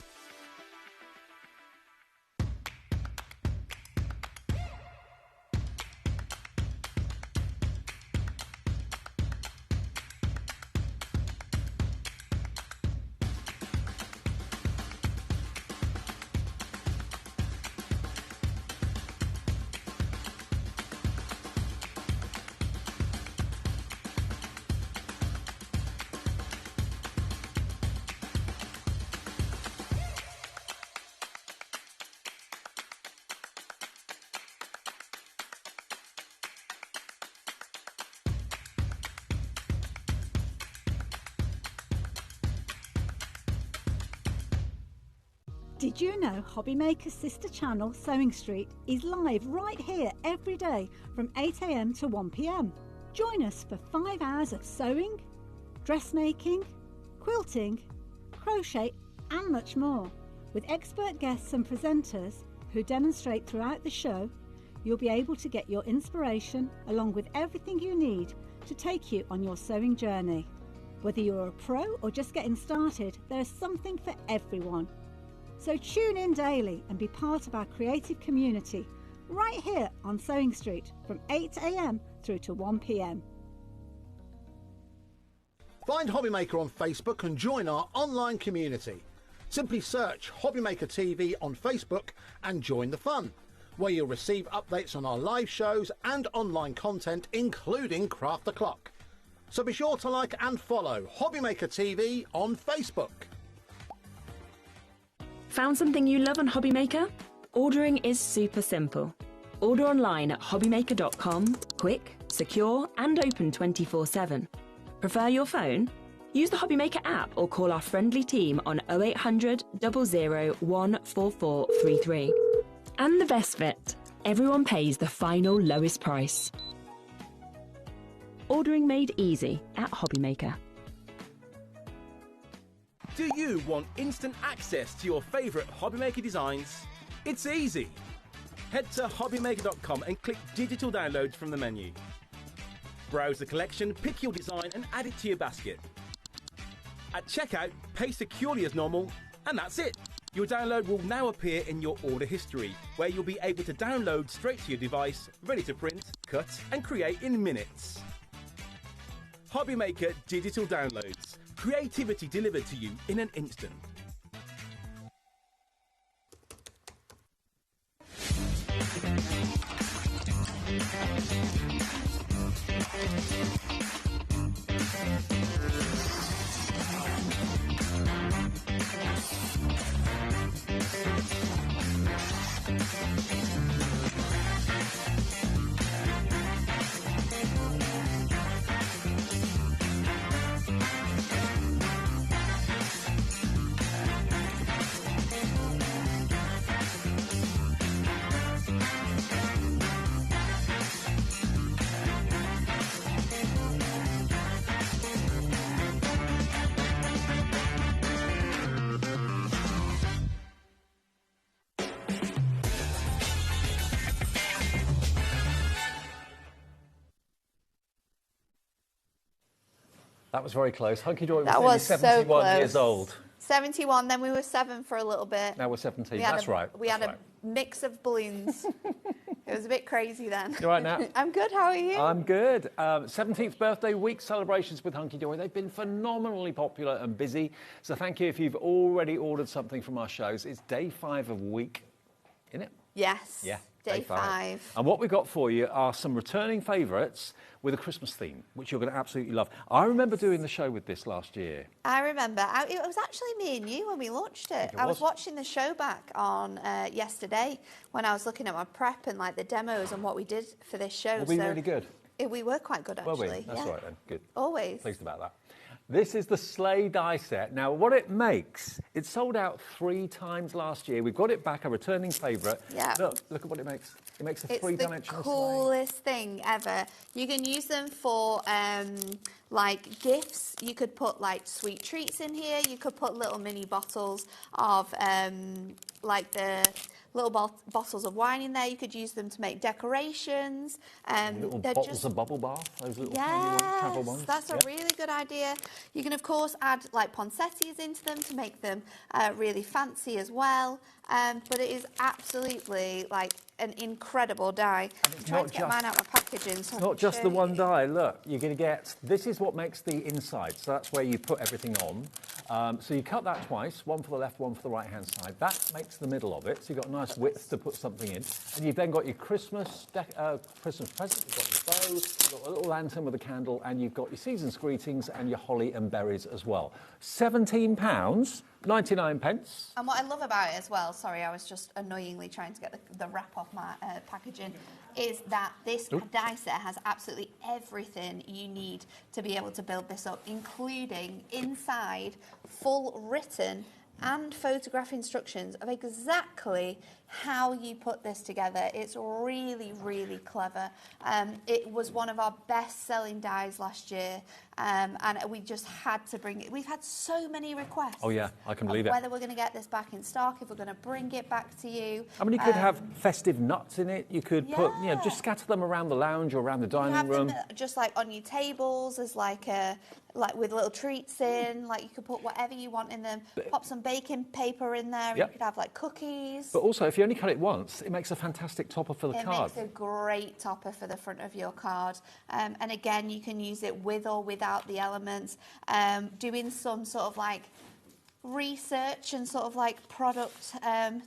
Speaker 19: Did you know HobbyMaker's sister channel, Sewing Street, is live right here every day from 8 AM to 1 PM? Join us for 5 hours of sewing, dressmaking, quilting, crochet and much more. With expert guests and presenters who demonstrate throughout the show, you'll be able to get your inspiration along with everything you need to take you on your sewing journey. Whether you're a pro or just getting started, there is something for everyone. So tune in daily and be part of our creative community right here on Sewing Street from 8 AM through to 1 PM.
Speaker 12: Find HobbyMaker on Facebook and join our online community. Simply search HobbyMaker TV on Facebook and join the fun, where you'll receive updates on our live shows and online content, including Craft the Clock. So be sure to like and follow HobbyMaker TV on Facebook.
Speaker 7: Found something you love on HobbyMaker? Ordering is super simple. Order online at hobbymaker.com, quick, secure and open 24/7. Prefer your phone? Use the HobbyMaker app or call our friendly team on 0800 00 14433. And the best bit, everyone pays the final lowest price. Ordering made easy at HobbyMaker.
Speaker 4: Do you want instant access to your favourite HobbyMaker designs? It's easy. Head to hobbymaker.com and click digital downloads from the menu. Browse the collection, pick your design and add it to your basket. At checkout, pay securely as normal, and that's it. Your download will now appear in your order history, where you'll be able to download straight to your device, ready to print, cut and create in minutes. HobbyMaker Digital Downloads. Creativity delivered to you in an instant.
Speaker 18: That was very close. Hunkydory
Speaker 13: That
Speaker 18: was
Speaker 13: was so
Speaker 18: 71
Speaker 13: close.
Speaker 18: years old.
Speaker 13: 71, then we were 7 for a little bit.
Speaker 18: Now we're 17.
Speaker 13: We had
Speaker 18: That's
Speaker 13: a,
Speaker 18: right.
Speaker 13: We had a mix of balloons. It was a bit crazy then.
Speaker 18: You all right now?
Speaker 13: I'm good, how are you?
Speaker 18: I'm good. 17th birthday week celebrations with Hunkydory. They've been phenomenally popular and busy. So thank you if you've already ordered something from our shows. It's day 5 of week, isn't it?
Speaker 13: Yes.
Speaker 18: Yeah.
Speaker 13: Day 5.
Speaker 18: And what we've got for you are some returning favourites with a Christmas theme, which you're going to absolutely love. I remember doing the show with this last year.
Speaker 13: I remember. It was actually me and you when we launched it. I was watching the show back on yesterday when I was looking at my prep and like the demos and what we did for this show.
Speaker 18: Were we really good?
Speaker 13: We were quite good, actually.
Speaker 18: Were we? That's right then. Good.
Speaker 13: Always.
Speaker 18: Pleased about that. This is the Sleigh die set. Now, what it makes, it sold out 3 times last year. We've got it back, a returning favourite.
Speaker 13: Yeah.
Speaker 18: Look at what it makes. It makes a
Speaker 13: It's
Speaker 18: three-dimensional
Speaker 13: the coolest thing ever. You can use them for like gifts. You could put like sweet treats in here. You could put little mini bottles of like the little bottles of wine in there. You could use them to make decorations.
Speaker 18: Little bottles of bubble bath, those little tiny travel ones.
Speaker 13: That's a really good idea. You can, of course, add like poinsettias into them to make them really fancy as well. But it is absolutely like an incredible die. I'm trying to get mine out of my packaging. So
Speaker 18: Not just the one die. Look, you're going to get, this is what makes the inside. So that's where you put everything on. So you cut that twice, one for the left, one for the right-hand side. That makes the middle of it. So you've got a nice width to put something in. And you've then got your Christmas present. You've got your bow, you've got a little lantern with a candle, and you've got your season's greetings and your holly and berries as well. £17, 99 pence.
Speaker 13: And what I love about it as well, sorry, I was just annoyingly trying to get the wrap off my packaging, is that this die set has absolutely everything you need to be able to build this up, including inside full written and photograph instructions of exactly how you put this together. It's really, really clever. It was one of our best-selling dies last year, and we just had to bring it. We've had so many requests.
Speaker 18: Oh yeah, I can believe it.
Speaker 13: Whether we're going to get this back in stock, if we're going to bring it back to you.
Speaker 18: I mean, you could have festive nuts in it. You could put, you know, just scatter them around the lounge or around the dining room.
Speaker 13: Them just like on your tables as like with little treats in. Like you could put whatever you want in them. Pop some baking paper in there.
Speaker 18: Yep.
Speaker 13: You could have like cookies.
Speaker 18: But also, if you only cut it once, it makes a fantastic topper for the card.
Speaker 13: It makes a great topper for the front of your card. And again, you can use it with or without the elements. Doing some sort of like research and sort of like product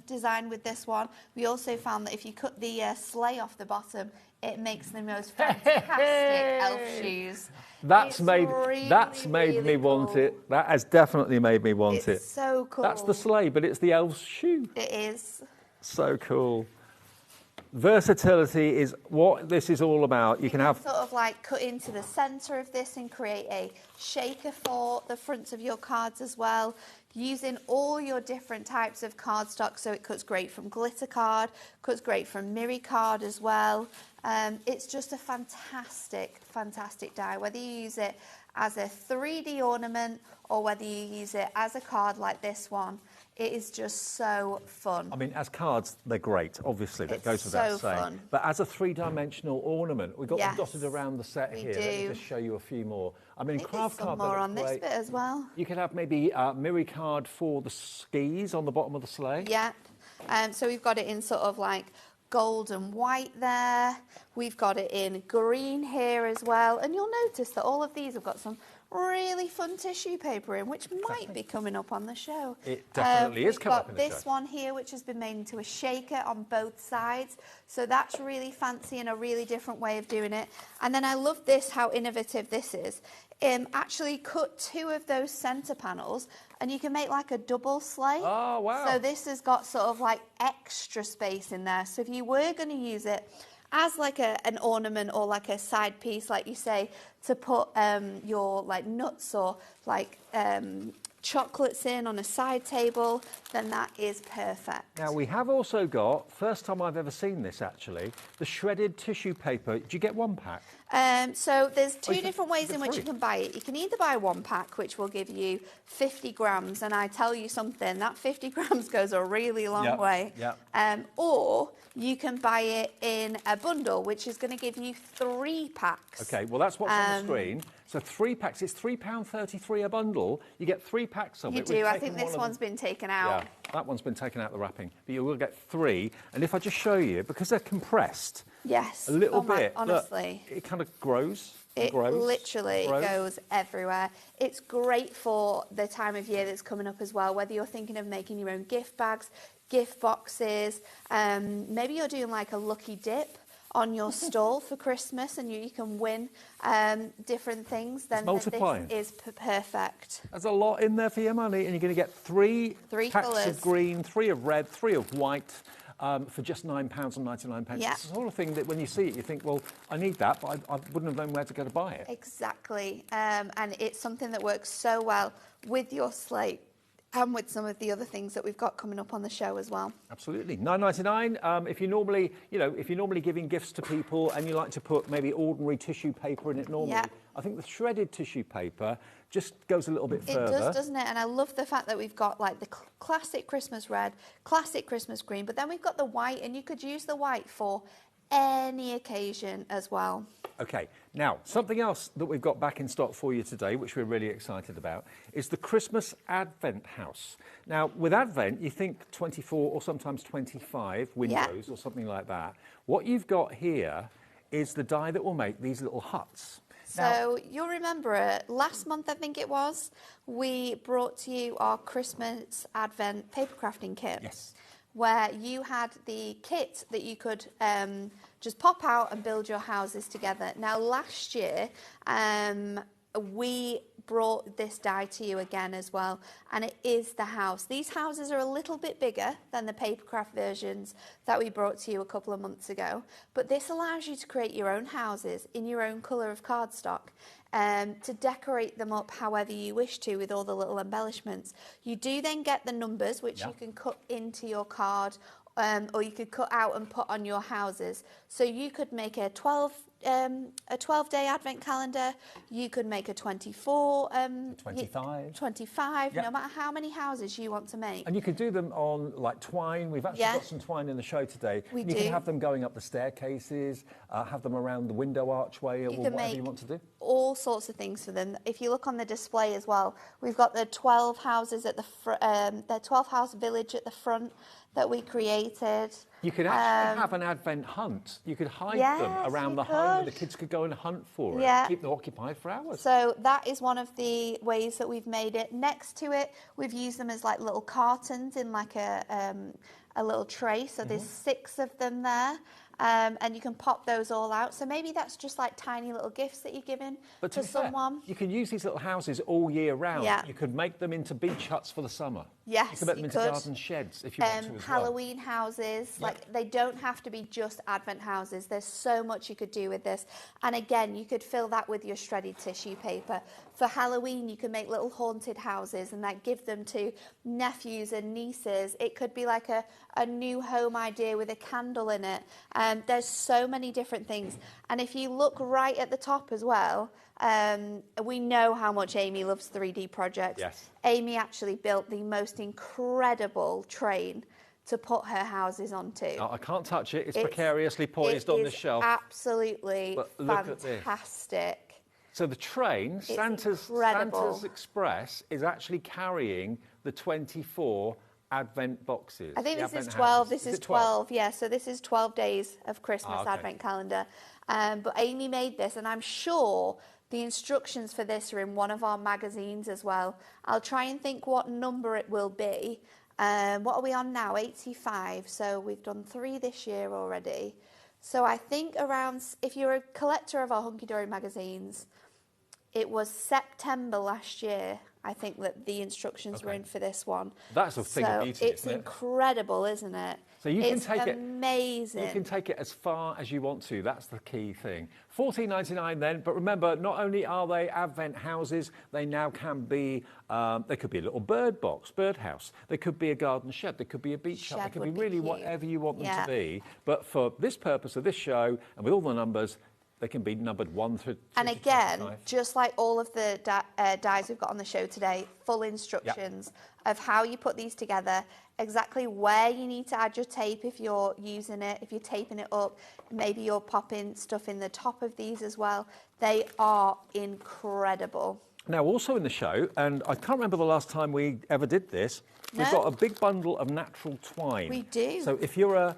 Speaker 13: design with this one. We also found that if you cut the sleigh off the bottom, it makes the most fantastic elf shoes.
Speaker 18: That's made me want it. That has definitely made me want it.
Speaker 13: It's so cool.
Speaker 18: That's the sleigh, but it's the elf's shoe.
Speaker 13: It is.
Speaker 18: So cool. Versatility is what this is all about. You can have
Speaker 13: sort of like cut into the centre of this and create a shaker for the fronts of your cards as well, using all your different types of cardstock. So it cuts great from glitter card, cuts great from mirror card as well. It's just a fantastic, fantastic die, whether you use it as a 3D ornament or whether you use it as a card like this one. It is just so fun.
Speaker 18: I mean, as cards, they're great, obviously, that goes without
Speaker 13: so
Speaker 18: saying.
Speaker 13: fun.
Speaker 18: But as a three-dimensional ornament, we've got them dotted around the set
Speaker 13: we
Speaker 18: here.
Speaker 13: do.
Speaker 18: Let me just show you a few more. I mean, craft
Speaker 13: Some
Speaker 18: card,
Speaker 13: more on this bit as well.
Speaker 18: You could have maybe a mirror card for the skis on the bottom of the sleigh.
Speaker 13: Yeah. So we've got it in sort of like gold and white there. We've got it in green here as well. And you'll notice that all of these have got some really fun tissue paper in, which might be coming up on the show.
Speaker 18: It definitely is coming up in the show.
Speaker 13: We've got this one here, which has been made into a shaker on both sides. So that's really fancy and a really different way of doing it. And then I love this, how innovative this is. Actually cut two of those centre panels and you can make like a double sleigh.
Speaker 18: Oh, wow.
Speaker 13: So this has got sort of like extra space in there. So if you were going to use it as like an ornament or like a side piece, like you say, to put your like nuts or like chocolates in on a side table, then that is perfect.
Speaker 18: Now, we have also got, first time I've ever seen this actually, the shredded tissue paper. Do you get one pack?
Speaker 13: So there's two different ways in which you can buy it. You can either buy one pack, which will give you 50 grams, and I tell you something, that 50 grams goes a really long way. Or you can buy it in a bundle, which is going to give you 3 packs.
Speaker 18: Okay, well, that's what's on the screen. So 3 packs, it's £3.33 a bundle. You get 3 packs of it.
Speaker 13: You do, I think this one's been taken out.
Speaker 18: Yeah, that one's been taken out the wrapping. But you will get 3. And if I just show you, because they're compressed,
Speaker 13: yes,
Speaker 18: a little bit,
Speaker 13: honestly,
Speaker 18: look, it kind of grows.
Speaker 13: It literally goes everywhere. It's great for the time of year that's coming up as well, whether you're thinking of making your own gift bags, gift boxes, maybe you're doing like a lucky dip on your stall for Christmas and you can win different things, then this is perfect.
Speaker 18: There's a lot in there for your money, and you're going to get 3 packs
Speaker 13: colours
Speaker 18: of green, 3 of red, 3 of white, for just £9.99.
Speaker 13: Yeah.
Speaker 18: It's the sort of thing that when you see it, you think, well, I need that, but I wouldn't have known where to go to buy it.
Speaker 13: Exactly. And it's something that works so well with your slate and with some of the other things that we've got coming up on the show as well.
Speaker 18: Absolutely. £9.99. If you're normally, if you're normally giving gifts to people and you like to put maybe ordinary tissue paper in it normally, I think the shredded tissue paper just goes a little bit further.
Speaker 13: It does, doesn't it? And I love the fact that we've got like the classic Christmas red, classic Christmas green, but then we've got the white, and you could use the white for any occasion as well.
Speaker 18: Okay, now something else that we've got back in stock for you today, which we're really excited about, is the Christmas Advent House. Now, with Advent, you think 24 or sometimes 25 windows or something like that. What you've got here is the die that will make these little huts.
Speaker 13: So you'll remember last month, I think it was, we brought to you our Christmas Advent paper crafting kit.
Speaker 18: Yes.
Speaker 13: Where you had the kit that you could just pop out and build your houses together. Now, last year, we brought this die to you again as well, and it is the house. These houses are a little bit bigger than the papercraft versions that we brought to you a couple of months ago, but this allows you to create your own houses in your own colour of cardstock, to decorate them up however you wish to with all the little embellishments. You do then get the numbers, which you can cut into your card, or you could cut out and put on your houses. So you could make a 12-day advent calendar. You could make a 24, 25, no matter how many houses you want to make.
Speaker 14: And you could do them on like twine. We've actually got some twine in the show today.
Speaker 13: We
Speaker 14: you can have them going up the staircases, have them around the window archway, or whatever you want to do.
Speaker 13: All sorts of things for them. If you look on the display as well, we've got the 12 houses at the the 12 house village at the front that we created.
Speaker 14: You could actually have an advent hunt. You could hide them around the home, and the kids could go and hunt for it. Keep them occupied for hours.
Speaker 13: So that is one of the ways that we've made it. Next to it, we've used them as like little cartons in like a little tray. So there's 6 of them there. And you can pop those all out. So maybe that's just like tiny little gifts that you're giving to someone.
Speaker 14: You can use these little houses all year round. You could make them into beach huts for the summer.
Speaker 13: Yes,
Speaker 14: you could make them into garden sheds if you want to as
Speaker 13: Halloween houses, like they don't have to be just advent houses. There's so much you could do with this. And again, you could fill that with your shredded tissue paper. For Halloween, you can make little haunted houses and like give them to nephews and nieces. It could be like a new home idea with a candle in it. There's so many different things. And if you look right at the top as well, we know how much Amy loves 3D projects.
Speaker 14: Yes.
Speaker 13: Amy actually built the most incredible train to put her houses onto.
Speaker 14: I can't touch it. It's precariously poised on the shelf.
Speaker 13: Absolutely fantastic.
Speaker 14: So the train, Santa's Express, is actually carrying the 24 Advent boxes.
Speaker 13: I think this is 12. This is 12. Yeah, so this is 12 days of Christmas Advent calendar. But Amy made this, and I'm sure the instructions for this are in one of our magazines as well. I'll try and think what number it will be. What are we on now? 85. So we've done 3 this year already. So I think around, if you're a collector of our Hunkydory magazines, it was September last year, I think, that the instructions were in for this one.
Speaker 14: That's a thing of beauty,
Speaker 13: it's
Speaker 14: isn't it?
Speaker 13: incredible, isn't it?
Speaker 14: So you
Speaker 13: it's
Speaker 14: can take
Speaker 13: amazing.
Speaker 14: You can take it as far as you want to. That's the key thing. $14.99 then, but remember, not only are they Advent houses, they now can be, they could be a little bird box, birdhouse. They could be a garden shed. They could be a beach hut. They could be really whatever you want them to be. But for this purpose of this show, and with all the numbers, they can be numbered 1 through 25.
Speaker 13: And again, just like all of the dies we've got on the show today, full instructions of how you put these together, exactly where you need to add your tape if you're using it, if you're taping it up, maybe you're popping stuff in the top of these as well. They are incredible.
Speaker 14: Now, also in the show, and I can't remember the last time we ever did this, we've got a big bundle of natural twine.
Speaker 13: We do.
Speaker 14: So if you are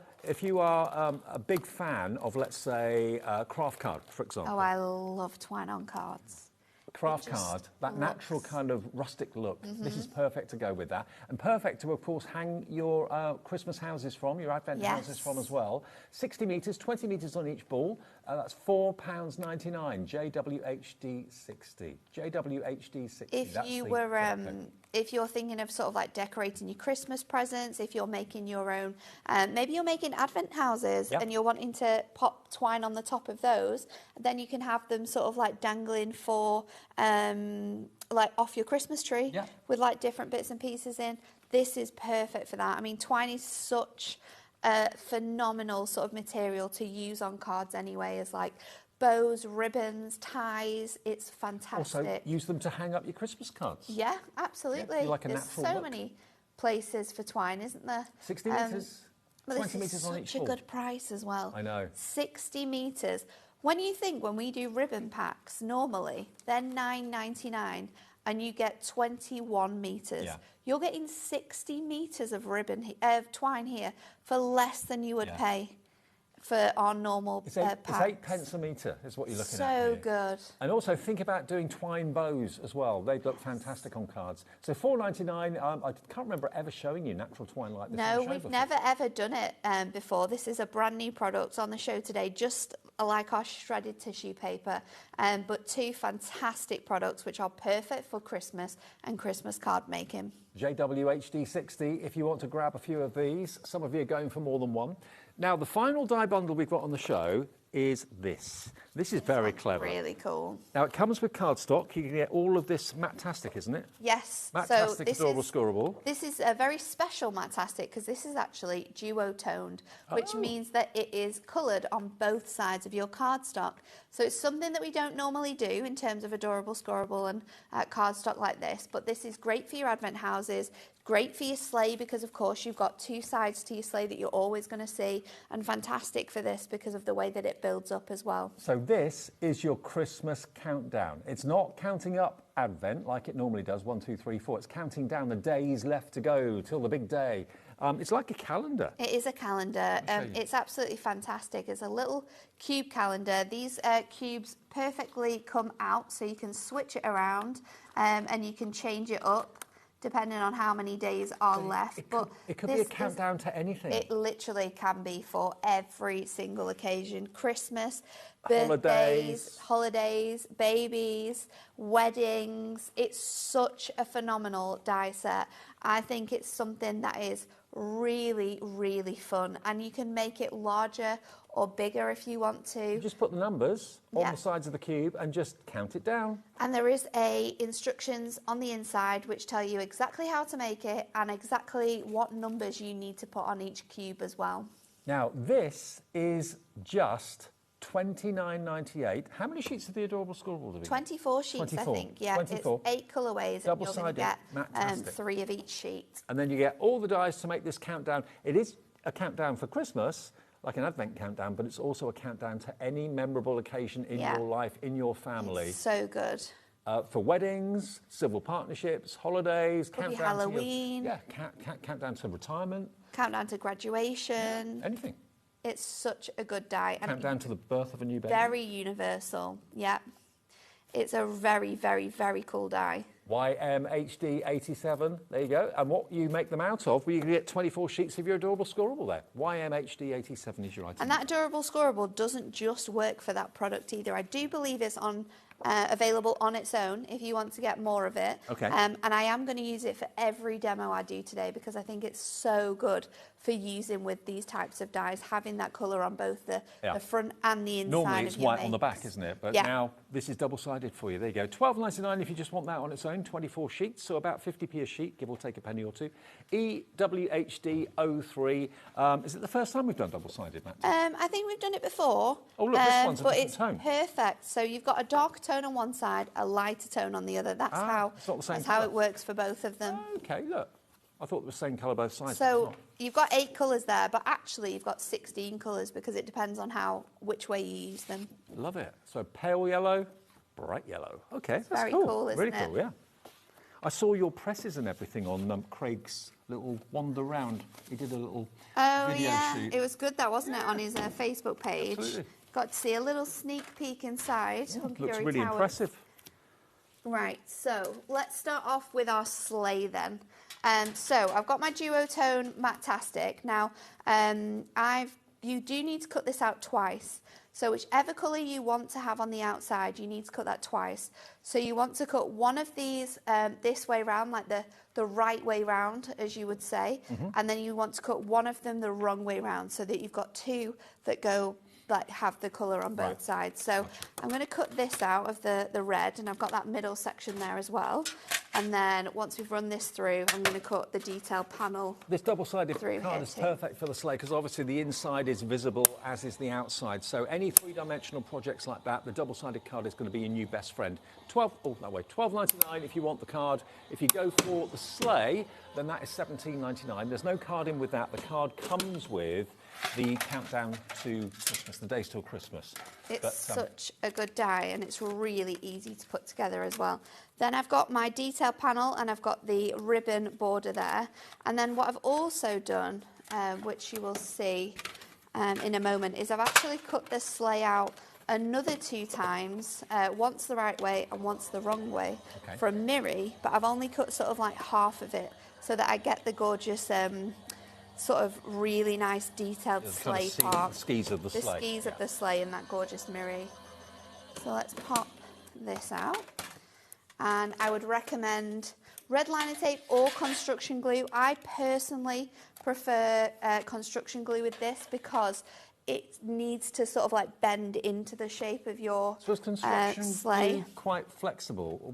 Speaker 14: a big fan of, let's say, craft card, for example.
Speaker 13: Oh, I love twine on cards.
Speaker 14: Craft card, that natural kind of rustic look. This is perfect to go with that. And perfect to, of course, hang your Christmas houses from, your Advent houses from as well. 60 metres, 20 metres on each ball. That's £4.99. JWHD 60. JWHD 60.
Speaker 13: If you were, if you're thinking of sort of like decorating your Christmas presents, if you're making your own, maybe you're making Advent houses and you're wanting to pop twine on the top of those, then you can have them sort of like dangling for, like off your Christmas tree with like different bits and pieces in. This is perfect for that. I mean, twine is such a phenomenal sort of material to use on cards anyway, as like bows, ribbons, ties. It's fantastic.
Speaker 14: Also, use them to hang up your Christmas cards.
Speaker 13: Yeah, absolutely.
Speaker 14: Like a
Speaker 13: There's
Speaker 14: natural
Speaker 13: so
Speaker 14: look.
Speaker 13: many places for twine, isn't there?
Speaker 14: 60 metres, 20 metres on each
Speaker 13: such a
Speaker 14: ball.
Speaker 13: good price as well.
Speaker 14: I know.
Speaker 13: 60 metres. When you think, when we do ribbon packs, normally they're $9.99 and you get 21 metres.
Speaker 14: Yeah.
Speaker 13: You're getting 60 metres of of twine here for less than you would pay for our normal packs.
Speaker 14: It's 8 pence a metre is what you're looking at
Speaker 13: So
Speaker 14: here.
Speaker 13: good.
Speaker 14: And also think about doing twine bows as well. They look fantastic on cards. So $4.99. I can't remember ever showing you natural twine like this.
Speaker 13: No, we've never ever done it before. This is a brand new product on the show today, just I like our shredded tissue paper, but two fantastic products which are perfect for Christmas and Christmas card making.
Speaker 18: JWHD60 if you want to grab a few of these. Some of you are going for more than one. Now, the final die bundle we've got on the show is this. This is very clever.
Speaker 13: Really cool.
Speaker 18: Now, it comes with cardstock. You can get all of this Matastic, isn't it?
Speaker 13: Yes.
Speaker 18: Matastic, adorable, scoreable.
Speaker 13: This is a very special Matastic because this is actually duo-toned, which means that it is coloured on both sides of your cardstock. So it's something that we don't normally do in terms of adorable, scoreable and cardstock like this, but this is great for your advent houses, great for your sleigh because, of course, you've got two sides to your sleigh that you're always going to see, and fantastic for this because of the way that it builds up as well.
Speaker 18: So this is your Christmas countdown. It's not counting up Advent like it normally does, 1, 2, 3, 4. It's counting down the days left to go till the big day. It's like a calendar.
Speaker 13: It is a calendar. It's absolutely fantastic. It's a little cube calendar. These cubes perfectly come out, so you can switch it around and you can change it up depending on how many days are left.
Speaker 18: It could be a countdown to anything.
Speaker 13: It literally can be for every single occasion. Christmas, birthdays, holidays, babies, weddings. It's such a phenomenal die set. I think it's something that is really, really fun, and you can make it larger or bigger if you want to.
Speaker 18: You just put the numbers on the sides of the cube and just count it down.
Speaker 13: And there is instructions on the inside which tell you exactly how to make it and exactly what numbers you need to put on each cube as well.
Speaker 18: Now, this is just $29.98. How many sheets of the adorable scoreable do we get?
Speaker 13: 24 sheets,
Speaker 18: 24.
Speaker 13: I think. Yeah,
Speaker 18: 24.
Speaker 13: It's 8 colourways, and you're going to get
Speaker 18: Matastic.
Speaker 13: 3 of each sheet.
Speaker 18: And then you get all the dies to make this countdown. It is a countdown for Christmas, like an Advent countdown, but it's also a countdown to any memorable occasion in your life, in your family.
Speaker 13: It's so good.
Speaker 18: For weddings, civil partnerships, holidays,
Speaker 13: Could be
Speaker 18: countdown
Speaker 13: Halloween.
Speaker 18: to countdown to retirement.
Speaker 13: Countdown to graduation.
Speaker 18: Anything.
Speaker 13: It's such a good die.
Speaker 18: Countdown to the birth of a new baby.
Speaker 13: Very universal, yeah. It's a very, very, very cool die.
Speaker 18: YMHD87, there you go. And what you make them out of, well, you can get 24 sheets of your adorable scoreable there. YMHD87 is your item.
Speaker 13: And that adorable scoreable doesn't just work for that product either. I do believe it's on available on its own if you want to get more of it.
Speaker 18: Okay.
Speaker 13: And I am going to use it for every demo I do today because I think it's so good for using with these types of dies, having that colour on both the front and the inside.
Speaker 18: Normally it's
Speaker 13: of your
Speaker 18: white on the back, isn't it? But now this is double-sided for you. There you go. $12.99 if you just want that on its own. 24 sheets, so about 50p a sheet, give or take a penny or two. EWHD03. Is it the first time we've done double-sided, Matt?
Speaker 13: I think we've done it before.
Speaker 18: Oh, look, this one's a
Speaker 13: but
Speaker 18: different
Speaker 13: it's
Speaker 18: tone.
Speaker 13: perfect. So you've got a dark tone on one side, a lighter tone on the other. That's how it works for both of them.
Speaker 18: Okay, look. I thought it was the same colour both sides.
Speaker 13: So you've got 8 colours there, but actually you've got 16 colours because it depends on which way you use them.
Speaker 18: Love it. So pale yellow, bright yellow. Okay, that's
Speaker 13: very cool, isn't
Speaker 18: really
Speaker 13: it?
Speaker 18: cool, yeah. I saw your presses and everything on Craig's little wander round. He did a little video shoot.
Speaker 13: It was good, that wasn't it, on his Facebook page.
Speaker 18: Absolutely.
Speaker 13: Got to see a little sneak peek inside.
Speaker 18: Looks really impressive.
Speaker 13: Right, so let's start off with our sleigh then. So I've got my duotone Matastic. Now, you do need to cut this out twice. So whichever colour you want to have on the outside, you need to cut that twice. So you want to cut one of these this way round, like the right way round, as you would say. And then you want to cut one of them the wrong way round so that you've got 2 that go have the colour on both sides. So I'm going to cut this out of the red, and I've got that middle section there as well. And then once we've run this through, I'm going to cut the detail panel.
Speaker 18: This double-sided
Speaker 13: through
Speaker 18: card is perfect for the sleigh because obviously the inside is visible, as is the outside. So any 3-dimensional projects like that, the double-sided card is going to be your new best friend. $12.99 if you want the card. If you go for the sleigh, then that is $17.99. There's no card in with that. The card comes with the countdown to Christmas, the days till Christmas.
Speaker 13: It's such a good die, and it's really easy to put together as well. Then I've got my detail panel, and I've got the ribbon border there. And then what I've also done, which you will see in a moment, is I've actually cut the sleigh out another 2 times, once the right way and once the wrong way from Miri, but I've only cut sort of like half of it so that I get the gorgeous sort of really nice detailed
Speaker 18: The
Speaker 13: sleigh
Speaker 18: kind of
Speaker 13: part.
Speaker 18: the skis of the sleigh.
Speaker 13: The skis of the sleigh in that gorgeous mirror. So let's pop this out. And I would recommend red liner tape or construction glue. I personally prefer construction glue with this because it needs to sort of like bend into the shape of your
Speaker 18: So is construction
Speaker 13: sleigh.
Speaker 18: glue quite flexible?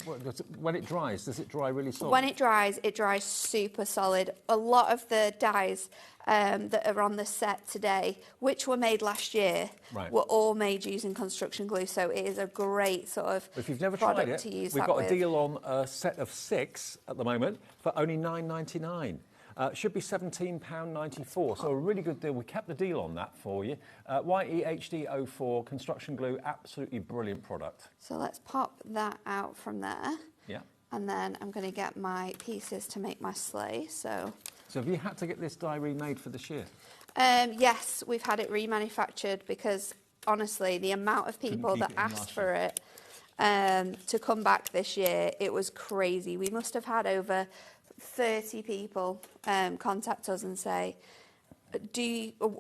Speaker 18: When it dries, does it dry really solid?
Speaker 13: When it dries super solid. A lot of the dies that are on the set today, which were made last year, were all made using construction glue. So it is a great sort of
Speaker 18: If you've never
Speaker 13: product
Speaker 18: tried it,
Speaker 13: to use
Speaker 18: we've
Speaker 13: that
Speaker 18: got
Speaker 13: with.
Speaker 18: a deal on a set of 6 at the moment for only £9.99. Should be £17.94, so a really good deal. We kept the deal on that for you. YEHD04 construction glue, absolutely brilliant product.
Speaker 13: So let's pop that out from there.
Speaker 18: Yeah.
Speaker 13: And then I'm going to get my pieces to make my sleigh. So
Speaker 18: have you had to get this die remade for this year?
Speaker 13: yes, we've had it remanufactured because honestly, the amount of people that asked for it to come back this year, it was crazy. We must have had over 30 people contact us and say,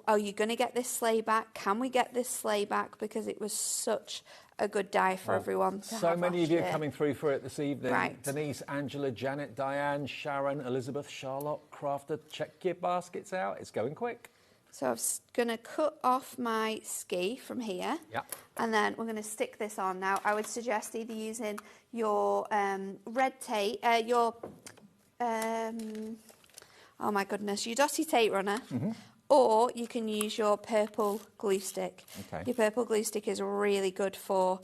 Speaker 13: are you going to get this sleigh back? Can we get this sleigh back? Because it was such a good die for everyone to
Speaker 18: So
Speaker 13: have
Speaker 18: many
Speaker 13: last
Speaker 18: of you
Speaker 13: year.
Speaker 18: coming through for it this evening.
Speaker 13: Right.
Speaker 18: Denise, Angela, Janet, Diane, Sharon, Elizabeth, Charlotte, Crafter. Check your baskets out. It's going quick.
Speaker 13: So I'm going to cut off my ski from here.
Speaker 18: Yeah.
Speaker 13: And then we're going to stick this on. Now, I would suggest either using your red tape, oh my goodness, your dotty tape runner, or you can use your purple glue stick.
Speaker 18: Okay.
Speaker 13: Your purple glue stick is really good for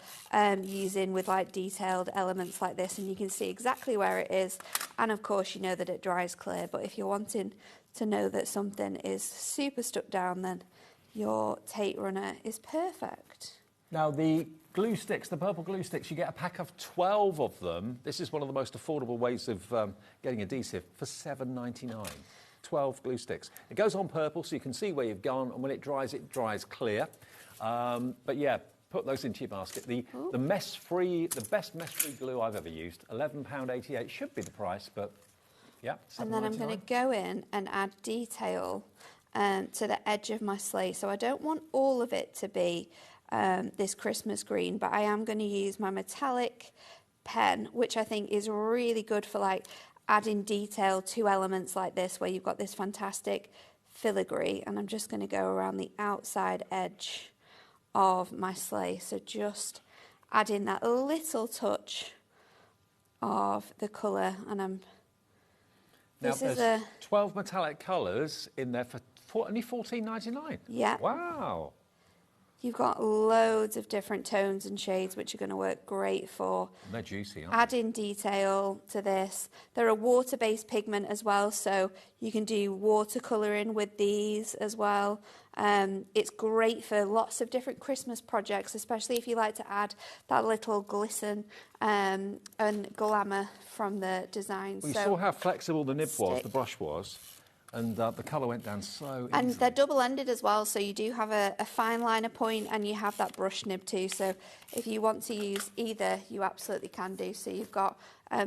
Speaker 13: using with like detailed elements like this, and you can see exactly where it is, and of course you know that it dries clear, but if you're wanting to know that something is super stuck down, then your tape runner is perfect.
Speaker 18: Now, the glue sticks, the purple glue sticks, you get a pack of 12 of them. This is one of the most affordable ways of getting adhesive for £7.99. 12 glue sticks. It goes on purple so you can see where you've gone, and when it dries clear. But yeah, put those into your basket. The mess-free, the best mess-free glue I've ever used, £11.88 should be the price, but yeah,
Speaker 13: And then I'm going to go in and add detail to the edge of my sleigh. So I don't want all of it to be this Christmas green, but I am going to use my metallic pen, which I think is really good for like adding detail to elements like this, where you've got this fantastic filigree, and I'm just going to go around the outside edge of my sleigh. So just adding that little touch of the colour, and
Speaker 18: Now, there's 12 metallic colours in there for only £14.99.
Speaker 13: Yeah.
Speaker 18: Wow.
Speaker 13: You've got loads of different tones and shades which are going to work great for
Speaker 18: They're juicy, aren't
Speaker 13: adding detail to this. They're a water-based pigment as well, so you can do watercolouring with these as well. It's great for lots of different Christmas projects, especially if you like to add that little glisten and glamour from the design.
Speaker 18: We saw how flexible the nib was, the brush was, and the colour went down so
Speaker 13: And
Speaker 18: easily.
Speaker 13: they're double-ended as well, so you do have a fine liner point and you have that brush nib too. So if you want to use either, you absolutely can do. So you've got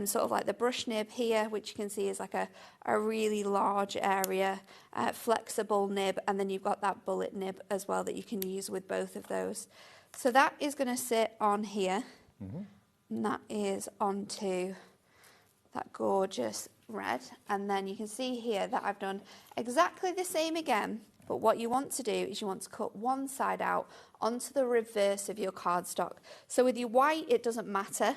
Speaker 13: sort of like the brush nib here, which you can see is like a really large area, flexible nib, and then you've got that bullet nib as well that you can use with both of those. So that is going to sit on here, and that is onto that gorgeous red, and then you can see here that I've done exactly the same again, but what you want to do is you want to cut one side out onto the reverse of your cardstock. So with your white it doesn't matter,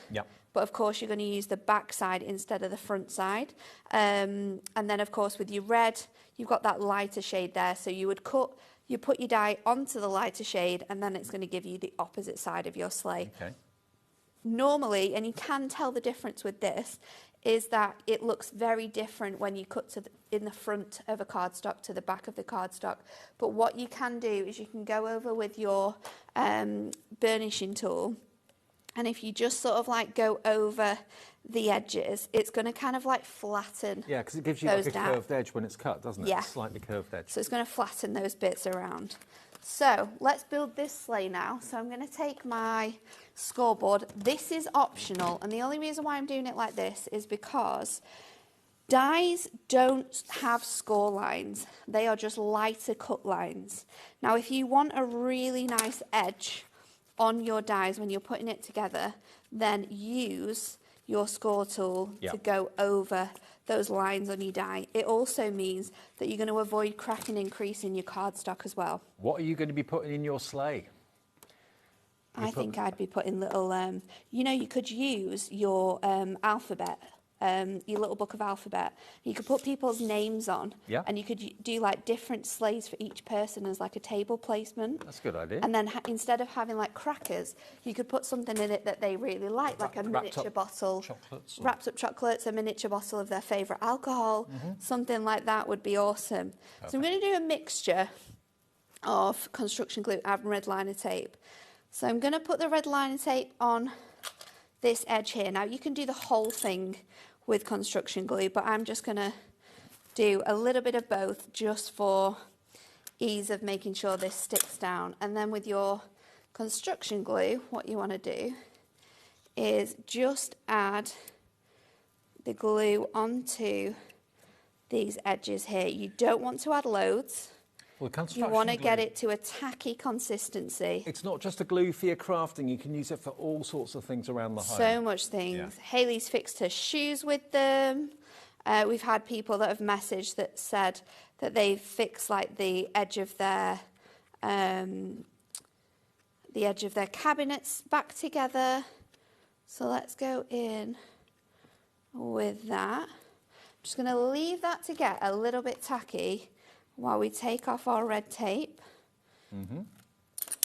Speaker 13: but of course you're going to use the back side instead of the front side, and then of course with your red you've got that lighter shade there, so you put your die onto the lighter shade, and then it's going to give you the opposite side of your sleigh.
Speaker 18: Okay.
Speaker 13: Normally, and you can tell the difference with this, is that it looks very different when you cut in the front of a cardstock to the back of the cardstock. But what you can do is you can go over with your burnishing tool, and if you just sort of like go over the edges, it's going to kind of like flatten.
Speaker 18: Yeah, because it gives you like a
Speaker 13: down.
Speaker 18: curved edge when it's cut, doesn't it?
Speaker 13: Yeah.
Speaker 18: Slightly curved edge.
Speaker 13: So it's going to flatten those bits around. So let's build this sleigh now. So I'm going to take my scoreboard. This is optional, and the only reason why I'm doing it like this is because Dies don't have score lines. They are just lighter cut lines. Now, if you want a really nice edge on your dies when you're putting it together, then use your score tool to go over those lines on your die. It also means that you're going to avoid cracking and creasing your cardstock as well.
Speaker 18: What are you going to be putting in your sleigh?
Speaker 13: I think I'd be putting little, you know, you could use your alphabet, your little book of alphabet. You could put people's names on, and you could do like different sleighs for each person as like a table placement.
Speaker 18: That's a good idea.
Speaker 13: And then instead of having like crackers, you could put something in it that they really like a miniature bottle.
Speaker 18: Chocolates.
Speaker 13: Wrapped up chocolates, a miniature bottle of their favourite alcohol. Something like that would be awesome. Perfect. So I'm going to do a mixture of construction glue and red liner tape. So I'm going to put the red liner tape on this edge here. Now you can do the whole thing with construction glue, but I'm just going to do a little bit of both just for ease of making sure this sticks down. And then with your construction glue, what you want to do is just add the glue onto these edges here. You don't want to add loads.
Speaker 18: Well,
Speaker 13: you want to get it to a tacky consistency.
Speaker 18: It's not just a glue for your crafting. You can use it for all sorts of things around the home.
Speaker 13: So much things. Yeah. Hayley's fixed her shoes with them. We've had people that have messaged that said that they've fixed like the edge of their cabinets back together. So let's go in with that. I'm just going to leave that to get a little bit tacky while we take off our red tape.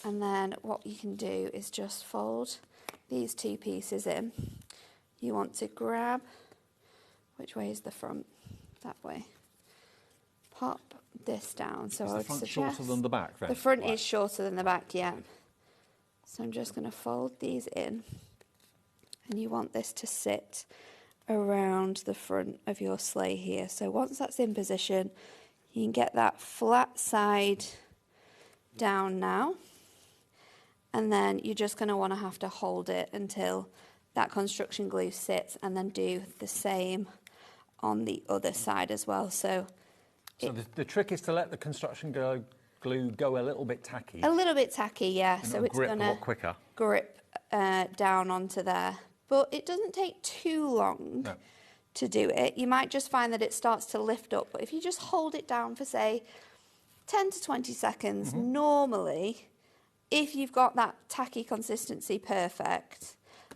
Speaker 13: And then what you can do is just fold these two pieces in. You want to grab, which way is the front? That way. Pop this down. So I would suggest...
Speaker 18: the front shorter than the back then?
Speaker 13: The front is shorter than the back, yeah. So I'm just going to fold these in. And you want this to sit around the front of your sleigh here. So once that's in position, you can get that flat side down now. And then you're just going to want to have to hold it until that construction glue sits, and then do the same on the other side as well. So
Speaker 18: the trick is to let the construction glue go a little bit tacky.
Speaker 13: A little bit tacky, yeah.
Speaker 18: And
Speaker 13: so it's
Speaker 18: grip
Speaker 13: going
Speaker 18: a
Speaker 13: to
Speaker 18: lot quicker.
Speaker 13: grip down onto there. But it doesn't take too long to do it. You might just find that it starts to lift up. But if you just hold it down for, say, 10 to 20 seconds, normally, if you've got that tacky consistency perfect,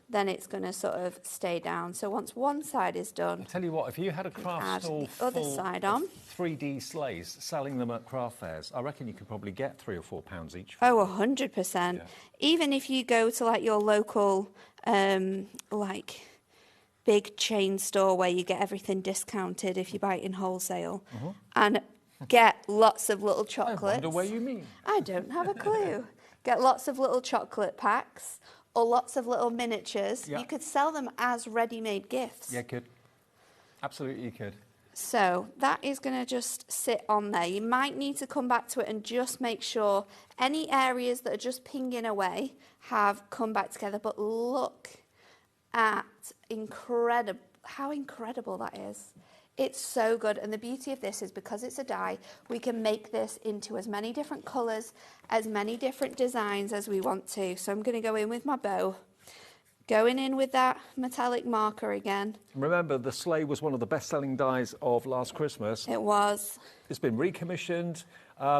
Speaker 13: then it's going to sort of stay down. So once one side is done,
Speaker 18: I tell you what, if you had a craft stall
Speaker 13: the other side on,
Speaker 18: 3D sleighs, selling them at craft fairs, I reckon you could probably get £3 or £4 each.
Speaker 13: Oh, 100%. Yeah. Even if you go to like your local, like big chain store where you get everything discounted if you buy it in wholesale, and get lots of little chocolates.
Speaker 18: I wonder what you mean.
Speaker 13: I don't have a clue. Get lots of little chocolate packs or lots of little miniatures. You could sell them as ready-made gifts.
Speaker 18: Yeah, could. Absolutely, you could.
Speaker 13: So that is going to just sit on there. You might need to come back to it and just make sure any areas that are just pinging away have come back together. But look at how incredible that is. It's so good, and the beauty of this is because it's a die, we can make this into as many different colours, as many different designs as we want to. So I'm going to go in with my bow, going in with that metallic marker again.
Speaker 18: Remember, the sleigh was one of the best-selling dies of last Christmas.
Speaker 13: It was.
Speaker 18: It's been recommissioned.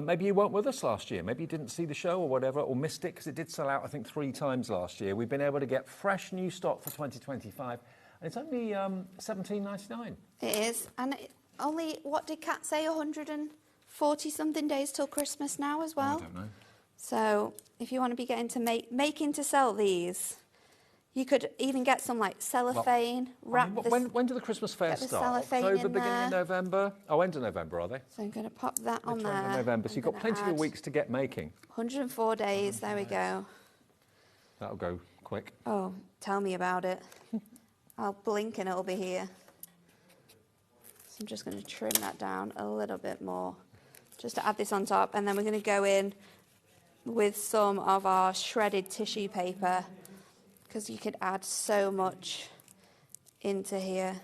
Speaker 18: Maybe you weren't with us last year. Maybe you didn't see the show or whatever, or missed it, because it did sell out, I think, 3 times last year. We've been able to get fresh new stock for 2025. And it's only $17.99.
Speaker 13: It is. And only, what did Kat say, 140-something days till Christmas now as well?
Speaker 18: I don't know.
Speaker 13: So if you want to be getting to making to sell these, you could even get some like cellophane.
Speaker 18: When do the Christmas fairs start? October, beginning of November? Oh, end of November, are they?
Speaker 13: So I'm going to pop that on there.
Speaker 18: End of November. So you've got plenty of weeks to get making.
Speaker 13: 104 days. There we go.
Speaker 18: That'll go quick.
Speaker 13: Oh, tell me about it. I'll blink and it'll be here. So I'm just going to trim that down a little bit more just to add this on top. And then we're going to go in with some of our shredded tissue paper, because you could add so much into here.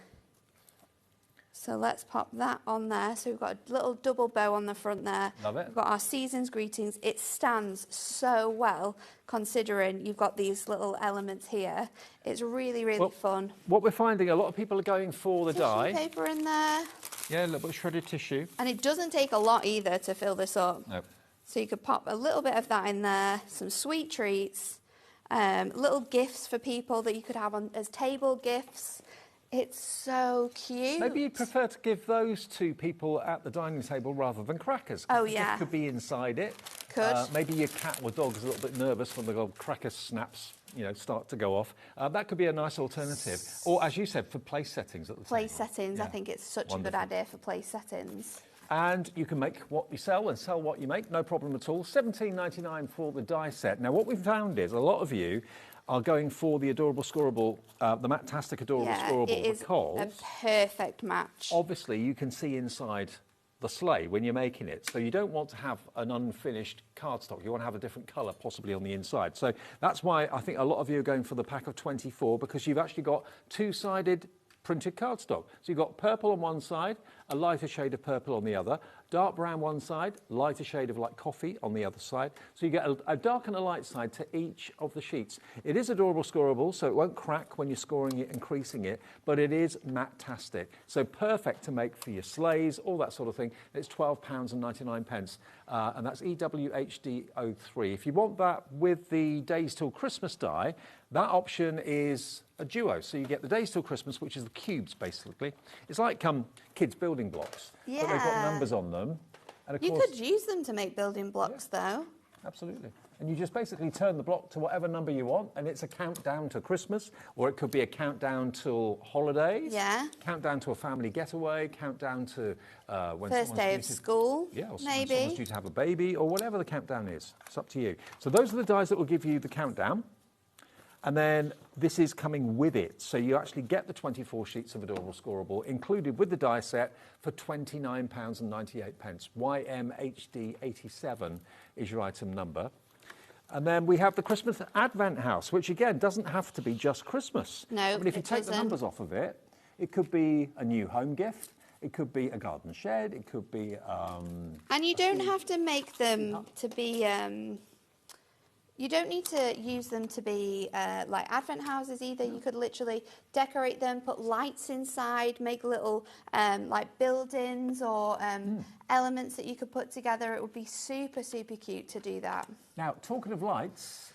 Speaker 13: So let's pop that on there. So we've got a little double bow on the front there.
Speaker 18: Love it.
Speaker 13: We've got our season's greetings. It stands so well considering you've got these little elements here. It's really, really fun.
Speaker 18: What we're finding, a lot of people are going for the die.
Speaker 13: Tissue paper in there.
Speaker 18: Yeah, a little bit of shredded tissue.
Speaker 13: And it doesn't take a lot either to fill this up.
Speaker 18: No.
Speaker 13: So you could pop a little bit of that in there, some sweet treats, little gifts for people that you could have on as table gifts. It's so cute.
Speaker 18: Maybe you'd prefer to give those to people at the dining table rather than crackers.
Speaker 13: Oh,
Speaker 18: the
Speaker 13: yeah.
Speaker 18: gift could be inside it.
Speaker 13: Could.
Speaker 18: Maybe your cat or dog is a little bit nervous when the old cracker snaps, you know, start to go off. That could be a nice alternative. Or, as you said, for place settings at the
Speaker 13: Place
Speaker 18: table.
Speaker 13: settings, I think it's such a good idea for place settings.
Speaker 18: And you can make what you sell and sell what you make, no problem at all. $17.99 for the die set. Now, what we've found is a lot of you are going for the adorable scoreable, the Matastic adorable scoreable,
Speaker 13: it is
Speaker 18: because
Speaker 13: a perfect match.
Speaker 18: obviously you can see inside the sleigh when you're making it, so you don't want to have an unfinished cardstock. You want to have a different colour possibly on the inside. So that's why I think a lot of you are going for the pack of 24, because you've actually got two-sided printed cardstock. So you've got purple on one side, a lighter shade of purple on the other, dark brown one side, lighter shade of like coffee on the other side. So you get a dark and a light side to each of the sheets. It is adorable scoreable, so it won't crack when you're scoring it and creasing it, but it is matte-tastic. So perfect to make for your sleighs, all that sort of thing. It's £12.99, and that's EWHD03. If you want that with the Days Till Christmas die, that option is a duo. So you get the Days Till Christmas, which is the cubes, basically. It's like kids' building blocks, but they've got numbers on them. And of
Speaker 13: You
Speaker 18: course,
Speaker 13: could use them to make building blocks, though.
Speaker 18: absolutely. And you just basically turn the block to whatever number you want, and it's a countdown to Christmas, or it could be a countdown till holidays.
Speaker 13: Yeah.
Speaker 18: Countdown to a family getaway, countdown to when
Speaker 13: First
Speaker 18: someone's
Speaker 13: day
Speaker 18: due
Speaker 13: of
Speaker 18: to-
Speaker 13: school,
Speaker 18: Yeah, or when
Speaker 13: maybe.
Speaker 18: someone's due to have a baby, or whatever the countdown is. It's up to you. So those are the dies that will give you the countdown. And then this is coming with it. So you actually get the 24 sheets of adorable scoreable included with the die set for £29.98. YMHD87 is your item number. And then we have the Christmas Advent House, which again doesn't have to be just Christmas.
Speaker 13: No,
Speaker 18: I mean, if you
Speaker 13: it
Speaker 18: take the
Speaker 13: doesn't.
Speaker 18: numbers off of it, it could be a new home gift. It could be a garden shed. It could be...
Speaker 13: And you don't have to make them to be... you don't need to use them to be like Advent houses either. You could literally decorate them, put lights inside, make little like buildings or elements that you could put together. It would be super, super cute to do that.
Speaker 18: Now, talking of lights,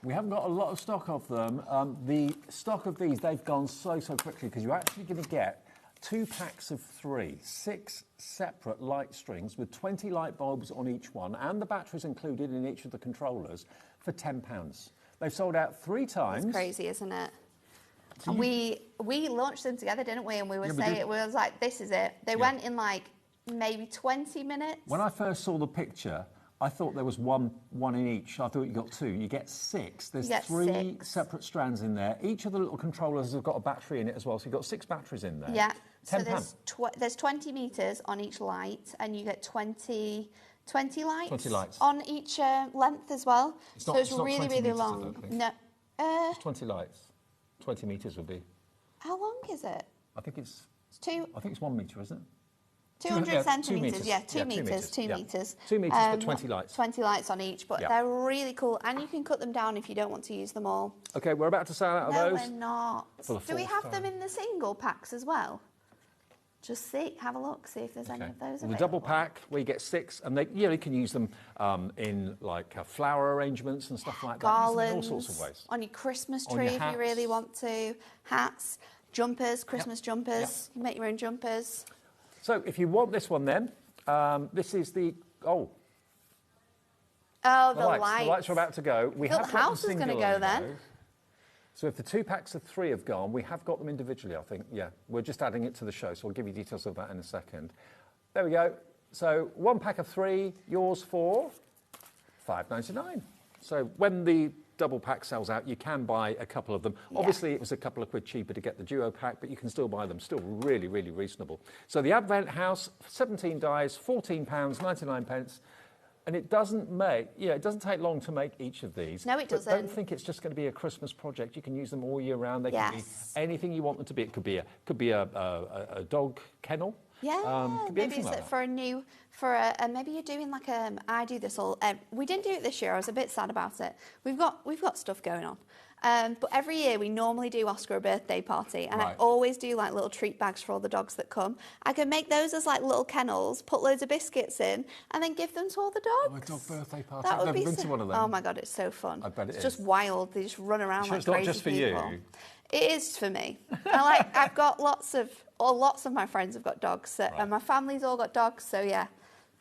Speaker 18: we haven't got a lot of stock of them. The stock of these, they've gone so quickly because you're actually going to get 2 packs of 3, 6 separate light strings with 20 light bulbs on each one and the batteries included in each of the controllers for £10. They've sold out 3 times.
Speaker 13: It's crazy, isn't it?
Speaker 18: So
Speaker 13: And we launched them together, didn't we? And we were
Speaker 18: Yeah, we
Speaker 13: saying,
Speaker 18: did.
Speaker 13: we was like, this is it. They went in like maybe 20 minutes.
Speaker 18: When I first saw the picture, I thought there was one in each. I thought you got 2. You get 6. There's
Speaker 13: You get
Speaker 18: 3
Speaker 13: 6.
Speaker 18: separate strands in there. Each of the little controllers has got a battery in it as well, so you've got 6 batteries in there.
Speaker 13: Yeah. So
Speaker 18: £10.
Speaker 13: there's 20 metres on each light, and you get 20 lights,
Speaker 18: 20 lights.
Speaker 13: on each length as well.
Speaker 18: It's
Speaker 13: So
Speaker 18: not-
Speaker 13: it's
Speaker 18: it's not
Speaker 13: really,
Speaker 18: 20
Speaker 13: really
Speaker 18: metres, I
Speaker 13: long.
Speaker 18: don't think.
Speaker 13: No.
Speaker 18: It's 20 lights. 20 metres would be.
Speaker 13: How long is it?
Speaker 18: I think it's 1 metre, isn't it?
Speaker 13: 200
Speaker 18: 2
Speaker 13: centimetres,
Speaker 18: metres.
Speaker 13: yeah, 2
Speaker 18: Yeah,
Speaker 13: metres, 2
Speaker 18: yeah.
Speaker 13: metres.
Speaker 18: 2 metres for 20 lights.
Speaker 13: 20 lights on each, but
Speaker 18: Yeah.
Speaker 13: they're really cool, and you can cut them down if you don't want to use them all.
Speaker 18: Okay, we're about to sell out of
Speaker 13: No,
Speaker 18: those.
Speaker 13: we're not.
Speaker 18: For the
Speaker 13: Do we
Speaker 18: fourth
Speaker 13: have them
Speaker 18: time.
Speaker 13: in the single packs as well? Just have a look, see if there's any of those
Speaker 18: Well, the
Speaker 13: available.
Speaker 18: double pack where you get 6, and they, you can use them in like flower arrangements and stuff like that. Use them in
Speaker 13: Garlands,
Speaker 18: all sorts of ways.
Speaker 13: on your Christmas
Speaker 18: On
Speaker 13: tree
Speaker 18: your
Speaker 13: if you really want to. Hats, jumpers, Christmas jumpers. You make your own jumpers.
Speaker 18: So if you want this one, then this is the
Speaker 13: Oh, the lights.
Speaker 18: The lights are about to go. We
Speaker 13: thought
Speaker 18: have
Speaker 13: the
Speaker 18: got them
Speaker 13: house was gonna
Speaker 18: singularly,
Speaker 13: go then.
Speaker 18: though. So if the 2 packs of 3 have gone, we have got them individually, I think. Yeah, we're just adding it to the show, so I'll give you details of that in a second. There we go. So 1 pack of 3, yours for £5.99. So when the double pack sells out, you can buy a couple of them.
Speaker 13: Yeah.
Speaker 18: Obviously, it was a couple of quid cheaper to get the duo pack, but you can still buy them. Still really, really reasonable. So the Advent House, 17 dies, £14.99.
Speaker 14: And it doesn't it doesn't take long to make each of these.
Speaker 13: No, it
Speaker 14: But don't
Speaker 13: doesn't.
Speaker 14: think it's just going to be a Christmas project. You can use them all year round. They can be
Speaker 13: Yes.
Speaker 14: anything you want them to be. It could be a dog kennel.
Speaker 13: Yeah,
Speaker 14: could be
Speaker 13: maybe
Speaker 14: anything
Speaker 13: it's
Speaker 14: like that.
Speaker 13: for a new, maybe you're doing like I do this all. We didn't do it this year. I was a bit sad about it. We've got stuff going on. But every year we normally do Oscar a birthday party, and I
Speaker 14: Right.
Speaker 13: always do like little treat bags for all the dogs that come. I can make those as like little kennels, put loads of biscuits in, and then give them to all the dogs.
Speaker 14: Oh, a dog birthday party.
Speaker 13: That
Speaker 14: I've
Speaker 13: would
Speaker 14: never
Speaker 13: be
Speaker 14: been
Speaker 13: so,
Speaker 14: to one of them.
Speaker 13: Oh my god, it's so fun.
Speaker 14: I bet it
Speaker 13: it's
Speaker 14: is.
Speaker 13: just wild. They just run around
Speaker 14: Sure
Speaker 13: like
Speaker 14: it's not
Speaker 13: crazy
Speaker 14: just for
Speaker 13: people.
Speaker 14: you?
Speaker 13: It is for me. I've got lots of my friends have got dogs, so, and my family's all got dogs. So yeah,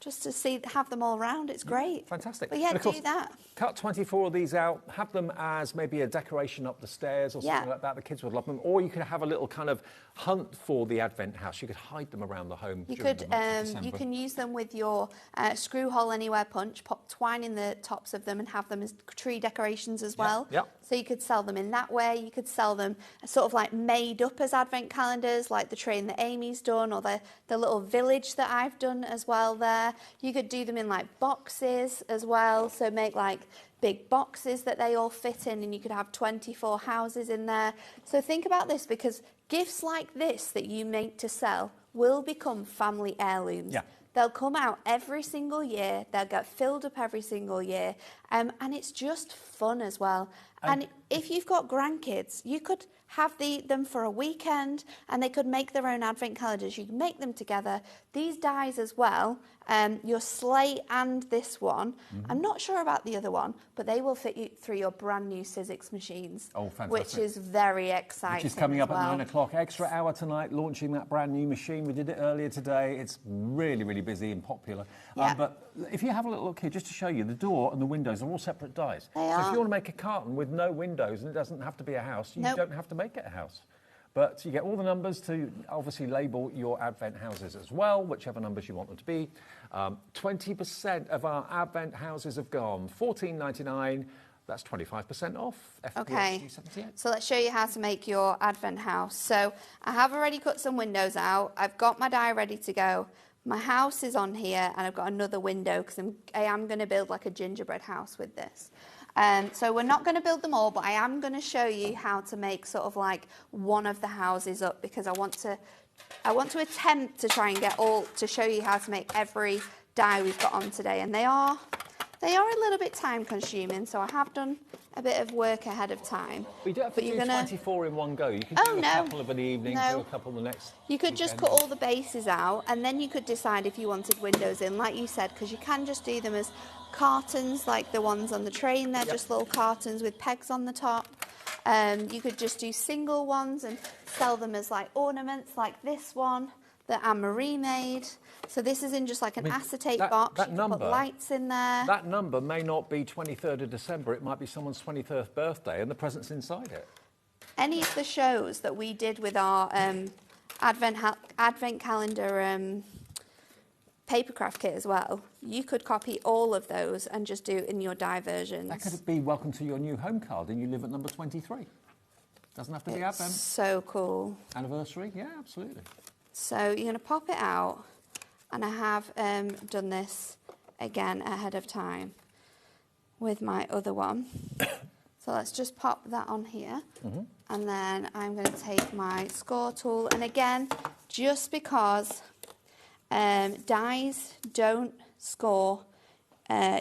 Speaker 13: just to have them all around, it's great.
Speaker 14: Fantastic.
Speaker 13: But yeah,
Speaker 14: And of course,
Speaker 13: do that.
Speaker 14: Cut 24 of these out, have them as maybe a decoration up the stairs or something
Speaker 13: Yeah.
Speaker 14: like that. The kids would love them. Or you could have a little kind of hunt for the Advent house. You could hide them around the home.
Speaker 13: You
Speaker 14: during
Speaker 13: could
Speaker 14: the month of
Speaker 13: you
Speaker 14: December.
Speaker 13: can use them with your screw hole anywhere punch, pop twine in the tops of them, and have them as tree decorations as well.
Speaker 14: yep.
Speaker 13: So you could sell them in that way. You could sell them sort of like made up as advent calendars, like the train that Amy's done, or the little village that I've done as well there. You could do them in like boxes as well. So make like big boxes that they all fit in, and you could have 24 houses in there. So think about this, because gifts like this that you make to sell will become family heirlooms.
Speaker 14: Yeah.
Speaker 13: They'll come out every single year. They'll get filled up every single year. And it's just fun as well. And if you've got grandkids, you could have them for a weekend, and they could make their own advent calendars. You can make them together. These dies as well, your Sleigh and this one. I'm not sure about the other one, but they will fit you through your brand new Sizzix machines.
Speaker 14: Oh, fantastic.
Speaker 13: Which is very exciting.
Speaker 14: Which is coming up
Speaker 13: as
Speaker 14: at
Speaker 13: well.
Speaker 14: 9 o'clock. Extra hour tonight, launching that brand new machine. We did it earlier today. It's really, really busy and popular.
Speaker 13: Yeah.
Speaker 14: But if you have a little look here, just to show you, the door and the windows are all separate dies.
Speaker 13: They
Speaker 14: So if
Speaker 13: are.
Speaker 14: you want to make a carton with no windows, and it doesn't have to be a house, you
Speaker 13: Nope.
Speaker 14: don't have to make it a house. But you get all the numbers to obviously label your Advent houses as well, whichever numbers you want them to be. 20% of our Advent houses have gone. $14.99. That's 25% off.
Speaker 13: Okay,
Speaker 14: FBXG 78.
Speaker 13: so let's show you how to make your advent house. So I have already cut some windows out. I've got my die ready to go. My house is on here, and I've got another window because I am going to build like a gingerbread house with this. So we're not going to build them all, but I am going to show you how to make sort of like one of the houses up, because I want to attempt to try and get to show you how to make every die we've got on today, and they are a little bit time consuming, so I have done a bit of work ahead of time.
Speaker 14: We don't have to do 24 in one go. You can do a couple of an evening, do a couple the next.
Speaker 13: You could just cut all the bases out, and then you could decide if you wanted windows in, like you said, because you can just do them as cartons, like the ones on the train. They're just little cartons with pegs on the top. You could just do single ones and sell them as like ornaments, like this one that Anne-Marie made. So this is in just like an acetate box.
Speaker 14: That
Speaker 13: You can
Speaker 14: number,
Speaker 13: put lights in there.
Speaker 14: That number may not be 23rd of December. It might be someone's 23rd birthday, and the present's inside it.
Speaker 13: Any of the shows that we did with our advent calendar papercraft kit as well, you could copy all of those and just do it in your die versions.
Speaker 14: That could be welcome to your new home card, and you live at number 23. Doesn't have to be Advent.
Speaker 13: So cool.
Speaker 14: Anniversary? Yeah, absolutely.
Speaker 13: So you're going to pop it out, and I have done this again ahead of time with my other one. So let's just pop that on here, and then I'm going to take my score tool, and again, just because dies don't score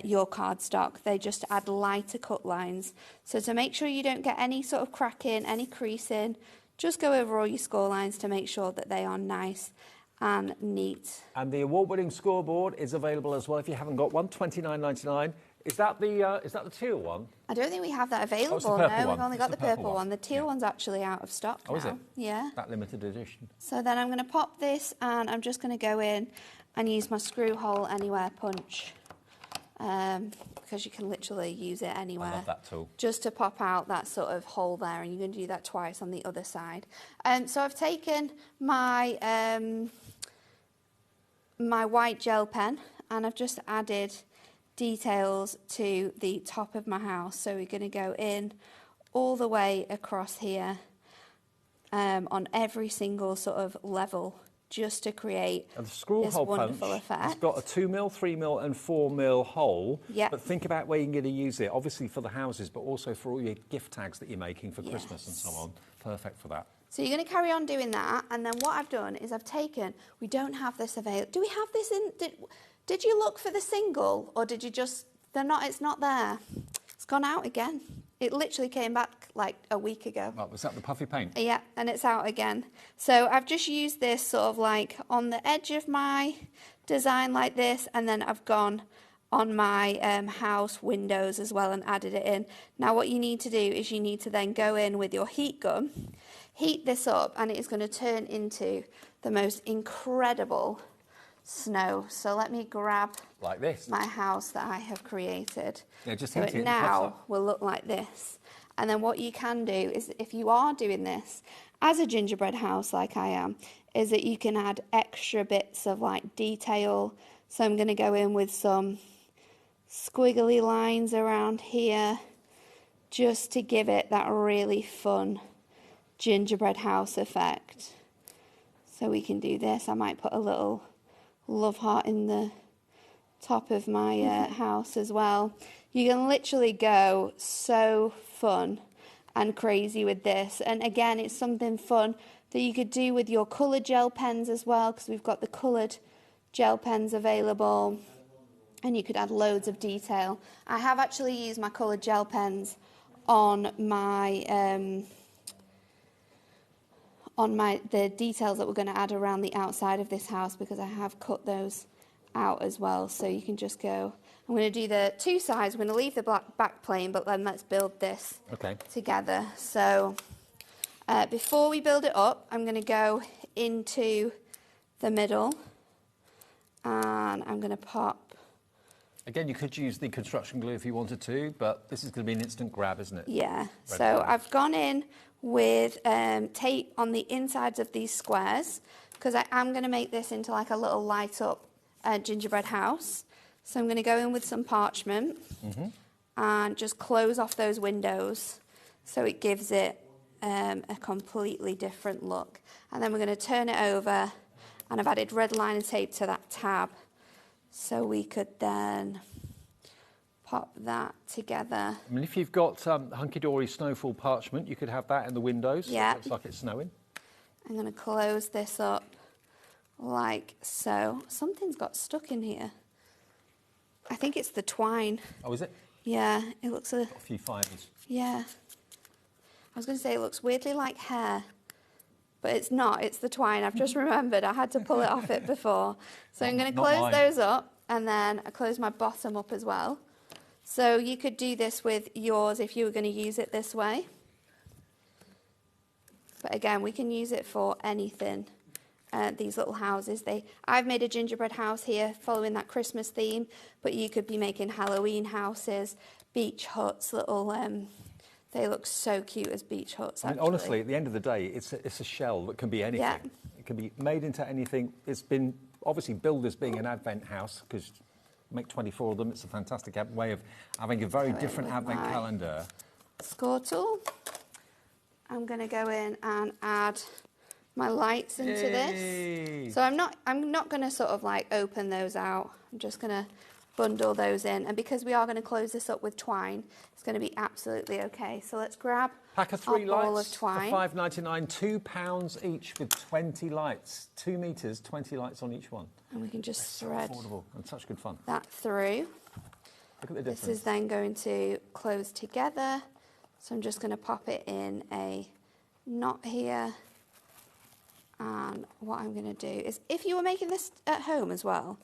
Speaker 13: your cardstock, they just add lighter cut lines. So to make sure you don't get any sort of cracking, any creasing, just go over all your score lines to make sure that they are nice and neat.
Speaker 14: And the award-winning scoreboard is available as well if you haven't got one, $29.99. Is that the teal one?
Speaker 13: I don't think we have that available.
Speaker 14: it's the purple
Speaker 13: no,
Speaker 14: one.
Speaker 13: we've only
Speaker 14: It's
Speaker 13: got
Speaker 14: the
Speaker 13: the purple
Speaker 14: purple
Speaker 13: one. The teal one's actually out of stock now.
Speaker 14: Oh, is it?
Speaker 13: Yeah.
Speaker 14: That limited edition.
Speaker 13: So then I'm going to pop this, and I'm just going to go in and use my screw hole anywhere punch, because you can literally use it anywhere.
Speaker 14: I love that tool.
Speaker 13: Just to pop out that sort of hole there, and you're going to do that twice on the other side. So I've taken my my white gel pen, and I've just added details to the top of my house. So we're going to go in all the way across here on every single sort of level, just to create
Speaker 18: And the screw
Speaker 13: this
Speaker 18: hole
Speaker 13: wonderful
Speaker 18: punch
Speaker 13: effect.
Speaker 18: has got a 2mm, 3mm and 4mm hole.
Speaker 13: Yep.
Speaker 18: But think about where you're going to use it, obviously for the houses, but also for all your gift tags that you're making for Christmas and so on. Perfect for that.
Speaker 13: So you're going to carry on doing that, and then what I've done is I've taken, we don't have this available. Do we have this in, did you look for the single, or did you just, it's not there. It's gone out again. It literally came back like a week ago.
Speaker 18: Oh, was that the puffy paint?
Speaker 13: Yeah, and it's out again. So I've just used this sort of like on the edge of my design like this, and then I've gone on my house windows as well and added it in. Now what you need to do is you need to then go in with your heat gun, heat this up, and it is going to turn into the most incredible snow. So let me grab
Speaker 18: like this
Speaker 13: my house that I have created.
Speaker 18: Yeah, just
Speaker 13: so
Speaker 18: hit
Speaker 13: it now will look like this. And then what you can do is, if you are doing this as a gingerbread house like I am, is that you can add extra bits of like detail. So I'm going to go in with some squiggly lines around here just to give it that really fun gingerbread house effect. So we can do this. I might put a little love heart in the top of my house as well. You can literally go so fun and crazy with this. And again, it's something fun that you could do with your coloured gel pens as well, because we've got the coloured gel pens available, and you could add loads of detail. I have actually used my coloured gel pens on the details that we're going to add around the outside of this house, because I have cut those out as well. So you can just go, I'm going to do the two sides, we're going to leave the back plain, but then let's build this together. So before we build it up, I'm going to go into the middle, and I'm going to pop.
Speaker 18: Again, you could use the construction glue if you wanted to, but this is going to be an instant grab, isn't it?
Speaker 13: Yeah, so I've gone in with tape on the insides of these squares, because I am going to make this into like a little light up gingerbread house. So I'm going to go in with some parchment and just close off those windows so it gives it a completely different look. And then we're going to turn it over, and I've added red liner tape to that tab, so we could then pop that together.
Speaker 18: I mean, if you've got Hunkydory Snowfall parchment, you could have that in the windows.
Speaker 13: Yeah.
Speaker 18: It looks like it's snowing.
Speaker 13: I'm going to close this up like so. Something's got stuck in here. I think it's the twine.
Speaker 18: Oh, is it?
Speaker 13: Yeah, it looks
Speaker 18: Got a few fibres.
Speaker 13: Yeah. I was going to say it looks weirdly like hair, but it's not. It's the twine. I've just remembered. I had to pull it off it before. So I'm going to close those up, and then I close my bottom up as well. So you could do this with yours if you were going to use it this way. But again, we can use it for anything. These little houses. I've made a gingerbread house here following that Christmas theme, but you could be making Halloween houses, beach huts, little. They look so cute as beach huts.
Speaker 18: I mean, honestly, at the end of the day, it's a shell that can be anything.
Speaker 13: Yeah.
Speaker 18: It can be made into anything. It's been obviously billed as being an Advent house, because make 24 of them. It's a fantastic way of having a very different Advent calendar.
Speaker 13: Score tool. I'm going to go in and add my lights into this. So I'm not going to sort of like open those out. I'm just going to bundle those in, and because we are going to close this up with twine, it's going to be absolutely okay. So let's grab
Speaker 18: Pack of 3
Speaker 13: ball
Speaker 18: lights
Speaker 13: of twine.
Speaker 18: for £5.99, £2 each with 20 lights, 2 metres, 20 lights on each one.
Speaker 13: And we can just
Speaker 18: So
Speaker 13: thread
Speaker 18: affordable and such good fun.
Speaker 13: that through.
Speaker 18: Look at the difference.
Speaker 13: This is then going to close together. So I'm just going to pop it in a knot here. And what I'm going to do is, if you were making this at home as well,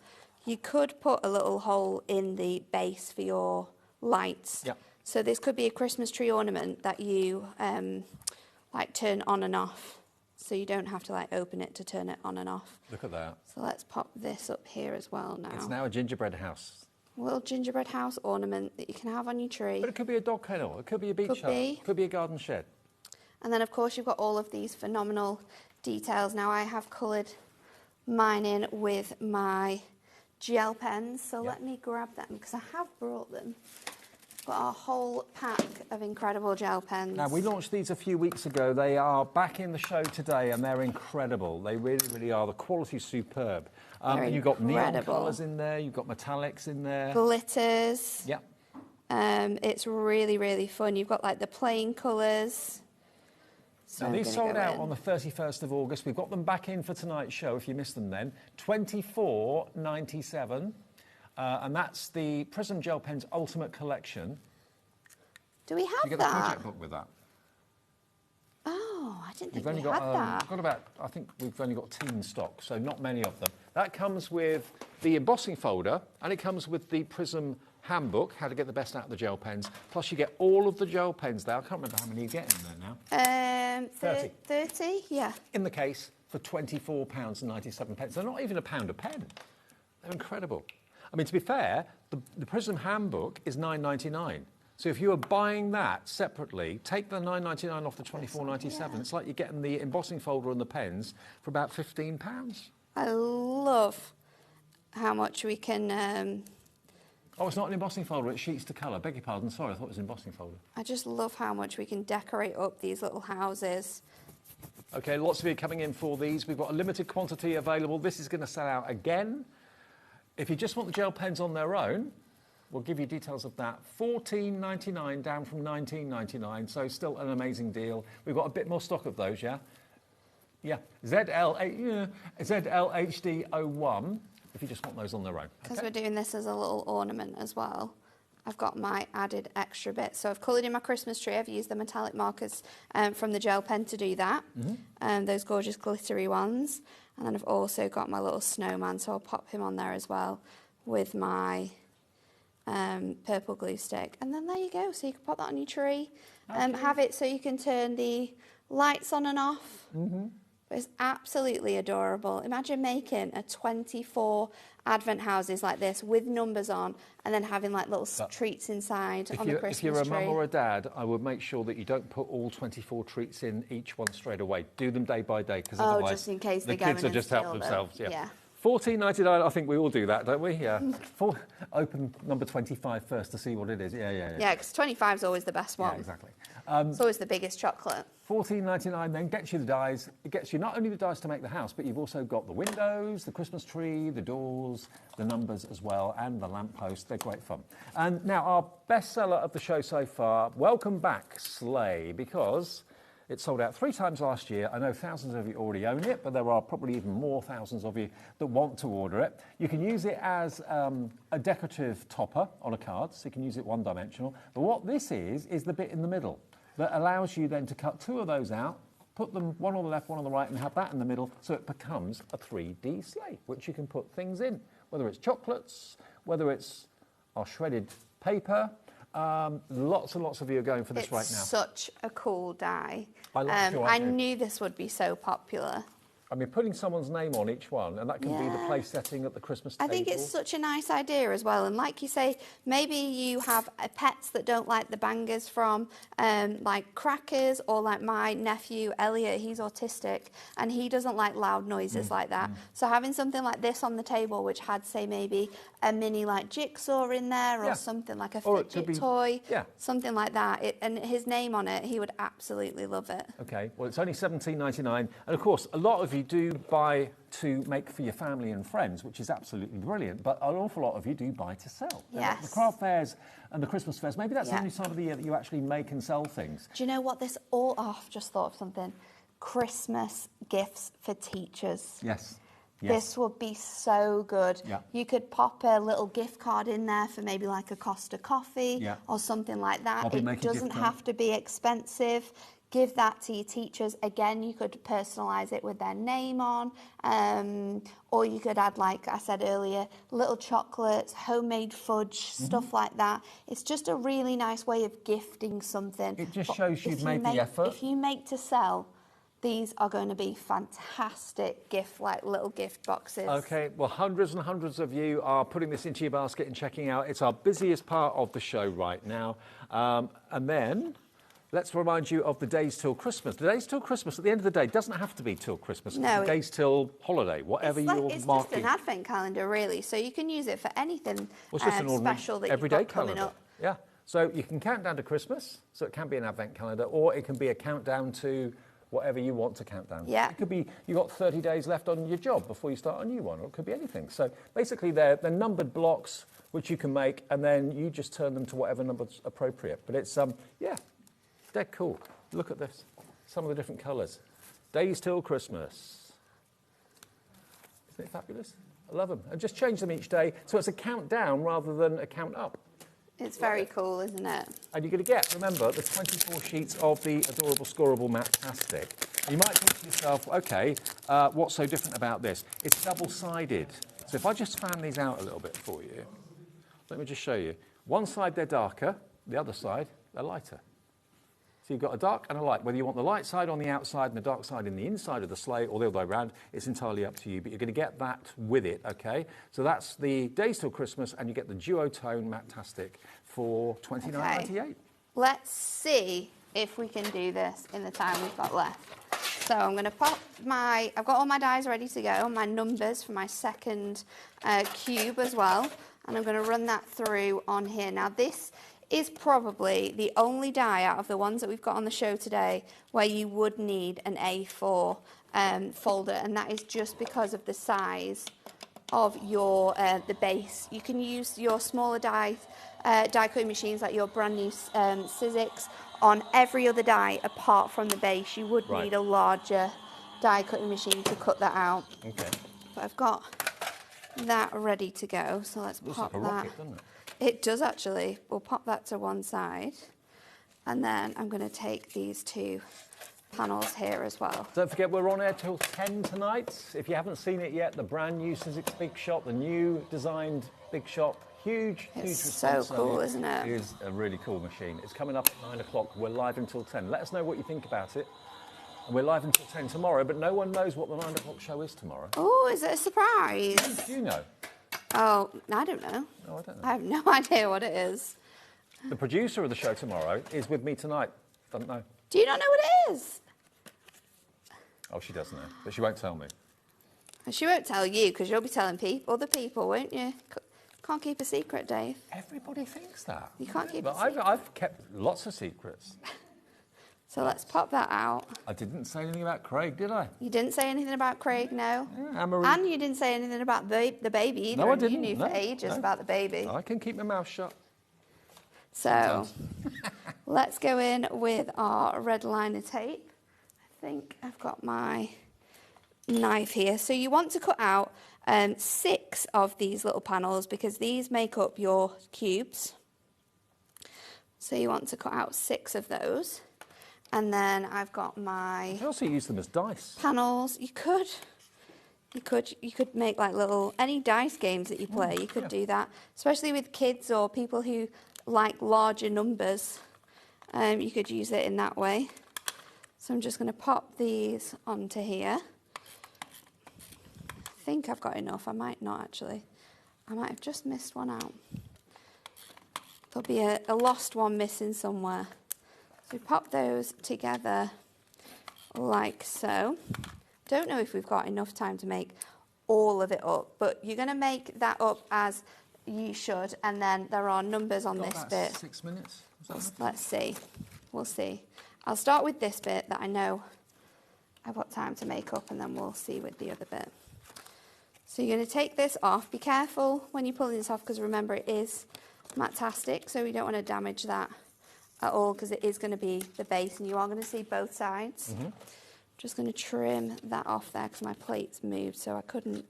Speaker 13: you could put a little hole in the base for your lights.
Speaker 18: Yep.
Speaker 13: So this could be a Christmas tree ornament that you like turn on and off. So you don't have to like open it to turn it on and off.
Speaker 18: Look at that.
Speaker 13: So let's pop this up here as well now.
Speaker 18: It's now a gingerbread house.
Speaker 13: A little gingerbread house ornament that you can have on your tree.
Speaker 18: But it could be a dog kennel, it could be a beach hut, it could be a garden shed.
Speaker 13: And then of course you've got all of these phenomenal details. Now I have coloured mine in with my gel pens, so let me grab them, because I have brought them got our whole pack of incredible gel pens.
Speaker 18: Now, we launched these a few weeks ago. They are back in the show today, and they're incredible. They really, really are. The quality's superb. You've got neon colours in there. You've got metallics in there.
Speaker 13: Glitters.
Speaker 18: Yeah.
Speaker 13: It's really, really fun. You've got like the plain colours. So
Speaker 18: now, these sold out on the 31st of August. We've got them back in for tonight's show, if you missed them then. $24.97. And that's the Prism Gel Pens Ultimate Collection.
Speaker 13: Do we have
Speaker 18: you get
Speaker 13: that?
Speaker 18: a project book with that.
Speaker 13: Oh, I didn't think
Speaker 18: We've only
Speaker 13: we had that.
Speaker 18: We've got about, I think we've only got 10 stock, so not many of them. That comes with the embossing folder, and it comes with the Prism handbook, how to get the best out of the gel pens. Plus, you get all of the gel pens there. I can't remember how many you get in there now.
Speaker 13: 30, yeah.
Speaker 18: In the case for £24.97. They're not even a pound a pen. They're incredible. I mean, to be fair, the Prism handbook is £9.99. So if you were buying that separately, take the £9.99 off the £24.97. Yeah. It's like you're getting the embossing folder and the pens for about £15.
Speaker 13: I love how much we can...
Speaker 18: Oh, it's not an embossing folder, it's sheets to colour. Beg your pardon, sorry, I thought it was an embossing folder.
Speaker 13: I just love how much we can decorate up these little houses.
Speaker 18: OK, lots of you coming in for these. We've got a limited quantity available. This is going to sell out again. If you just want the gel pens on their own, we'll give you details of that. $14.99 down from $19.99, so still an amazing deal. We've got a bit more stock of those, yeah? Yeah, ZLHD01, if you just want those on their own.
Speaker 13: Because we're doing this as a little ornament as well. I've got my added extra bit. So I've coloured in my Christmas tree. I've used the metallic markers from the gel pen to do that. Those gorgeous glittery ones. And then I've also got my little snowman, so I'll pop him on there as well with my purple glue stick. And then there you go. So you can pop that on your tree. Have it so you can turn the lights on and off. It's absolutely adorable. Imagine making a 24 advent houses like this with numbers on and then having like little treats inside on the Christmas tree.
Speaker 18: If you're a mum or a dad, I would make sure that you don't put all 24 treats in each one straight away. Do them day by day, because otherwise
Speaker 13: just in case
Speaker 18: the kids will just help themselves.
Speaker 13: Yeah.
Speaker 18: $14.99, I think we all do that, don't we? Yeah. Open number 25 first to see what it is. Yeah,
Speaker 13: because 25 is always the best one.
Speaker 18: Yeah, exactly.
Speaker 13: It's always the biggest chocolate.
Speaker 18: $14.99 then gets you the dies. It gets you not only the dies to make the house, but you've also got the windows, the Christmas tree, the doors, the numbers as well, and the lamppost. They're great fun. And now our bestseller of the show so far, welcome back, Sleigh, because it sold out 3 times last year. I know thousands of you already own it, but there are probably even more thousands of you that want to order it. You can use it as a decorative topper on a card, so you can use it one-dimensional. But what this is the bit in the middle that allows you then to cut 2 of those out, put them one on the left, one on the right, and have that in the middle, so it becomes a 3D sleigh, which you can put things in, whether it's chocolates, whether it's our shredded paper. Lots and lots of you are going for this right now.
Speaker 13: It's such a cool die.
Speaker 18: I
Speaker 13: knew this would be so popular.
Speaker 18: I mean, putting someone's name on each one, and that can be the place setting at the Christmas table.
Speaker 13: I think it's such a nice idea as well. And like you say, maybe you have pets that don't like the bangers from like crackers, or like my nephew Elliot, he's autistic and he doesn't like loud noises like that. So having something like this on the table, which had, say, maybe a mini like jigsaw in there, or something like a fidget toy, something like that, and his name on it, he would absolutely love it.
Speaker 18: Okay, well, it's only $17.99, and of course, a lot of you do buy to make for your family and friends, which is absolutely brilliant, but an awful lot of you do buy to sell.
Speaker 13: Yes.
Speaker 18: The craft fairs and the Christmas fairs, maybe that's the only time of the year that you actually make and sell things.
Speaker 13: Do you know what this all... Oh, I've just thought of something. Christmas gifts for teachers.
Speaker 18: Yes.
Speaker 13: This would be so good.
Speaker 18: Yeah.
Speaker 13: You could pop a little gift card in there for maybe like a Costa coffee or something like that. It doesn't have to be expensive. Give that to your teachers. Again, you could personalise it with their name on, or you could add, like I said earlier, little chocolates, homemade fudge, stuff like that. It's just a really nice way of gifting something.
Speaker 18: It just shows you've made the effort.
Speaker 13: If you make to sell, these are going to be fantastic little gift boxes.
Speaker 18: Okay, well, hundreds and hundreds of you are putting this into your basket and checking out. It's our busiest part of the show right now. And then... let's remind you of the days till Christmas. The days till Christmas, at the end of the day, doesn't have to be till Christmas.
Speaker 13: No.
Speaker 18: The days till holiday, whatever you're marking.
Speaker 13: It's just an advent calendar, really, so you can use it for anything
Speaker 18: an
Speaker 13: special that
Speaker 18: everyday
Speaker 13: you've got coming
Speaker 18: calendar.
Speaker 13: up.
Speaker 18: Yeah, So you can count down to Christmas, so it can be an advent calendar, or it can be a countdown to whatever you want to count down.
Speaker 13: Yeah.
Speaker 18: It could be you've got 30 days left on your job before you start a new one, or it could be anything. So basically they're numbered blocks which you can make, and then you just turn them to whatever number's appropriate. But it's, yeah, dead cool. Look at this, some of the different colours. Days till Christmas. Isn't it fabulous? I love them. And just change them each day, so it's a countdown rather than a count up.
Speaker 13: It's very cool, isn't it?
Speaker 18: And you're going to get, remember, the 24 sheets of the adorable scoreable Mat Tastic. You might think to yourself, OK, what's so different about this? It's double-sided. So if I just fan these out a little bit for you, let me just show you. One side, they're darker. The other side, they're lighter. So you've got a dark and a light. Whether you want the light side on the outside and the dark side in the inside of the sleigh or the other way around, it's entirely up to you. But you're going to get that with it, OK? So that's the Days Till Christmas, and you get the duotone Mat Tastic for $29.98.
Speaker 13: Let's see if we can do this in the time we've got left. So I'm going to pop I've got all my dies ready to go, my numbers for my second cube as well. And I'm going to run that through on here. Now this is probably the only die out of the ones that we've got on the show today where you would need an A4 folder, and that is just because of the size of your the base. You can use your smaller die cutting machines like your brand new Sizzix on every other die apart from the base. You would need a larger die cutting machine to cut that out.
Speaker 18: Okay.
Speaker 13: But I've got that ready to go, so let's pop
Speaker 18: like a
Speaker 13: that.
Speaker 18: rocket, doesn't it?
Speaker 13: It does actually. We'll pop that to one side, and then I'm going to take these two panels here as well.
Speaker 18: Don't forget we're on air till 10 tonight. If you haven't seen it yet, the brand new Sizzix Big Shop, the new designed Big Shop, huge
Speaker 13: so
Speaker 18: response.
Speaker 13: cool, isn't it?
Speaker 18: It is a really cool machine. It's coming up at 9 o'clock. We're live until 10. Let us know what you think about it. And we're live until 10 tomorrow, but no one knows what the 9 o'clock show is tomorrow.
Speaker 13: Oh, is it a surprise?
Speaker 18: Do you know?
Speaker 13: Oh, I don't know.
Speaker 18: No, I don't know.
Speaker 13: I have no idea what it is.
Speaker 18: The producer of the show tomorrow is with me tonight. Doesn't know.
Speaker 13: Do you not know what it is?
Speaker 18: Oh, she does know, but she won't tell me.
Speaker 13: And she won't tell you because you'll be telling other people, won't you? Can't keep a secret, Dave.
Speaker 18: Everybody thinks that.
Speaker 13: You can't keep
Speaker 18: But
Speaker 13: a secret.
Speaker 18: I've kept lots of secrets.
Speaker 13: So let's pop that out.
Speaker 18: I didn't say anything about Craig, did I?
Speaker 13: You didn't say anything about Craig, no.
Speaker 18: Yeah, Anne-Marie.
Speaker 13: And you didn't say anything about the baby either.
Speaker 18: No, I
Speaker 13: and
Speaker 18: didn't.
Speaker 13: You knew for ages about the baby.
Speaker 18: I can keep my mouth shut.
Speaker 13: So let's go in with our red liner tape. I think I've got my knife here. So you want to cut out 6 of these little panels because these make up your cubes. So you want to cut out 6 of those. And then I've got my...
Speaker 18: You can also use them as dice.
Speaker 13: Panels. You could make like little... Any dice games that you play, you could do that. Especially with kids or people who like larger numbers. You could use it in that way. So I'm just going to pop these onto here. I think I've got enough. I might not actually. I might have just missed one out. There'll be a lost one missing somewhere. So we pop those together like so. Don't know if we've got enough time to make all of it up, but you're going to make that up as you should, and then there are numbers on this bit.
Speaker 18: 6 minutes.
Speaker 13: Let's see. We'll see. I'll start with this bit that I know I've got time to make up, and then we'll see with the other bit. So you're going to take this off. Be careful when you're pulling this off, because remember it is Mat Tastic, so we don't want to damage that at all, because it is going to be the base, and you are going to see both sides. Just going to trim that off there because my plate's moved, so I couldn't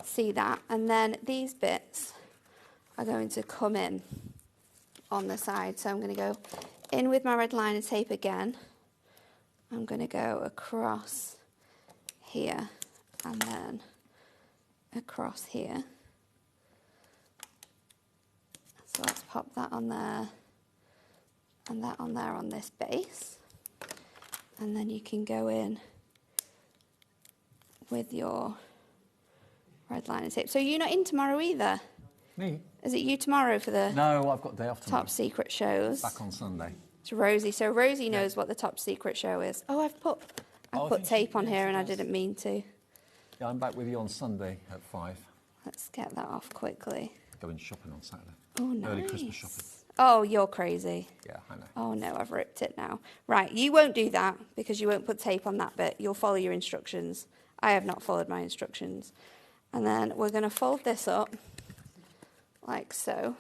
Speaker 13: see that. And then these bits are going to come in on the side. So I'm going to go in with my red liner tape again. I'm going to go across here and then across here. So let's pop that on there and that on there on this base. And then you can go in with your red liner tape. So you're not in tomorrow either?
Speaker 18: Me?
Speaker 13: Is it you tomorrow for the
Speaker 18: No, I've got a day off tomorrow.
Speaker 13: top secret shows?
Speaker 18: Back on Sunday.
Speaker 13: It's Rosie. So Rosie knows what the top secret show is. Oh, I've put tape on here and I didn't mean to.
Speaker 18: Yeah, I'm back with you on Sunday at 5.
Speaker 13: Let's get that off quickly.
Speaker 18: Going shopping on Saturday.
Speaker 13: Oh, nice.
Speaker 18: Early Christmas shopping.
Speaker 13: Oh, you're crazy.
Speaker 18: Yeah, I know.
Speaker 13: Oh no, I've ripped it now. Right, you won't do that because you won't put tape on that bit. You'll follow your instructions. I have not followed my instructions. And then we're going to fold this up like so.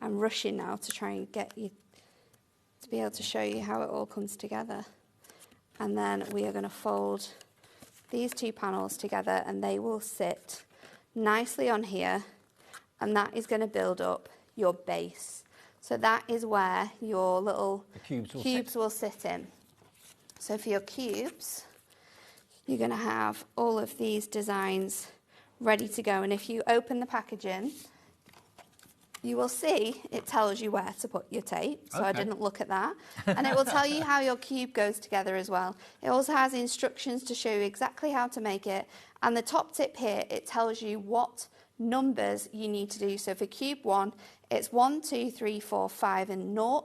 Speaker 13: I'm rushing now to try and get you to be able to show you how it all comes together. And then we are going to fold these two panels together and they will sit nicely on here, and that is going to build up your base. So that is where your little cubes will sit in. So for your cubes, you're going to have all of these designs ready to go. And if you open the packaging, you will see it tells you where to put your tape. So I didn't look at that. And it will tell you how your cube goes together as well. It also has instructions to show you exactly how to make it. And the top tip here, it tells you what numbers you need to do. So for cube 1, it's 1, 2, 3, 4, 5 and 0.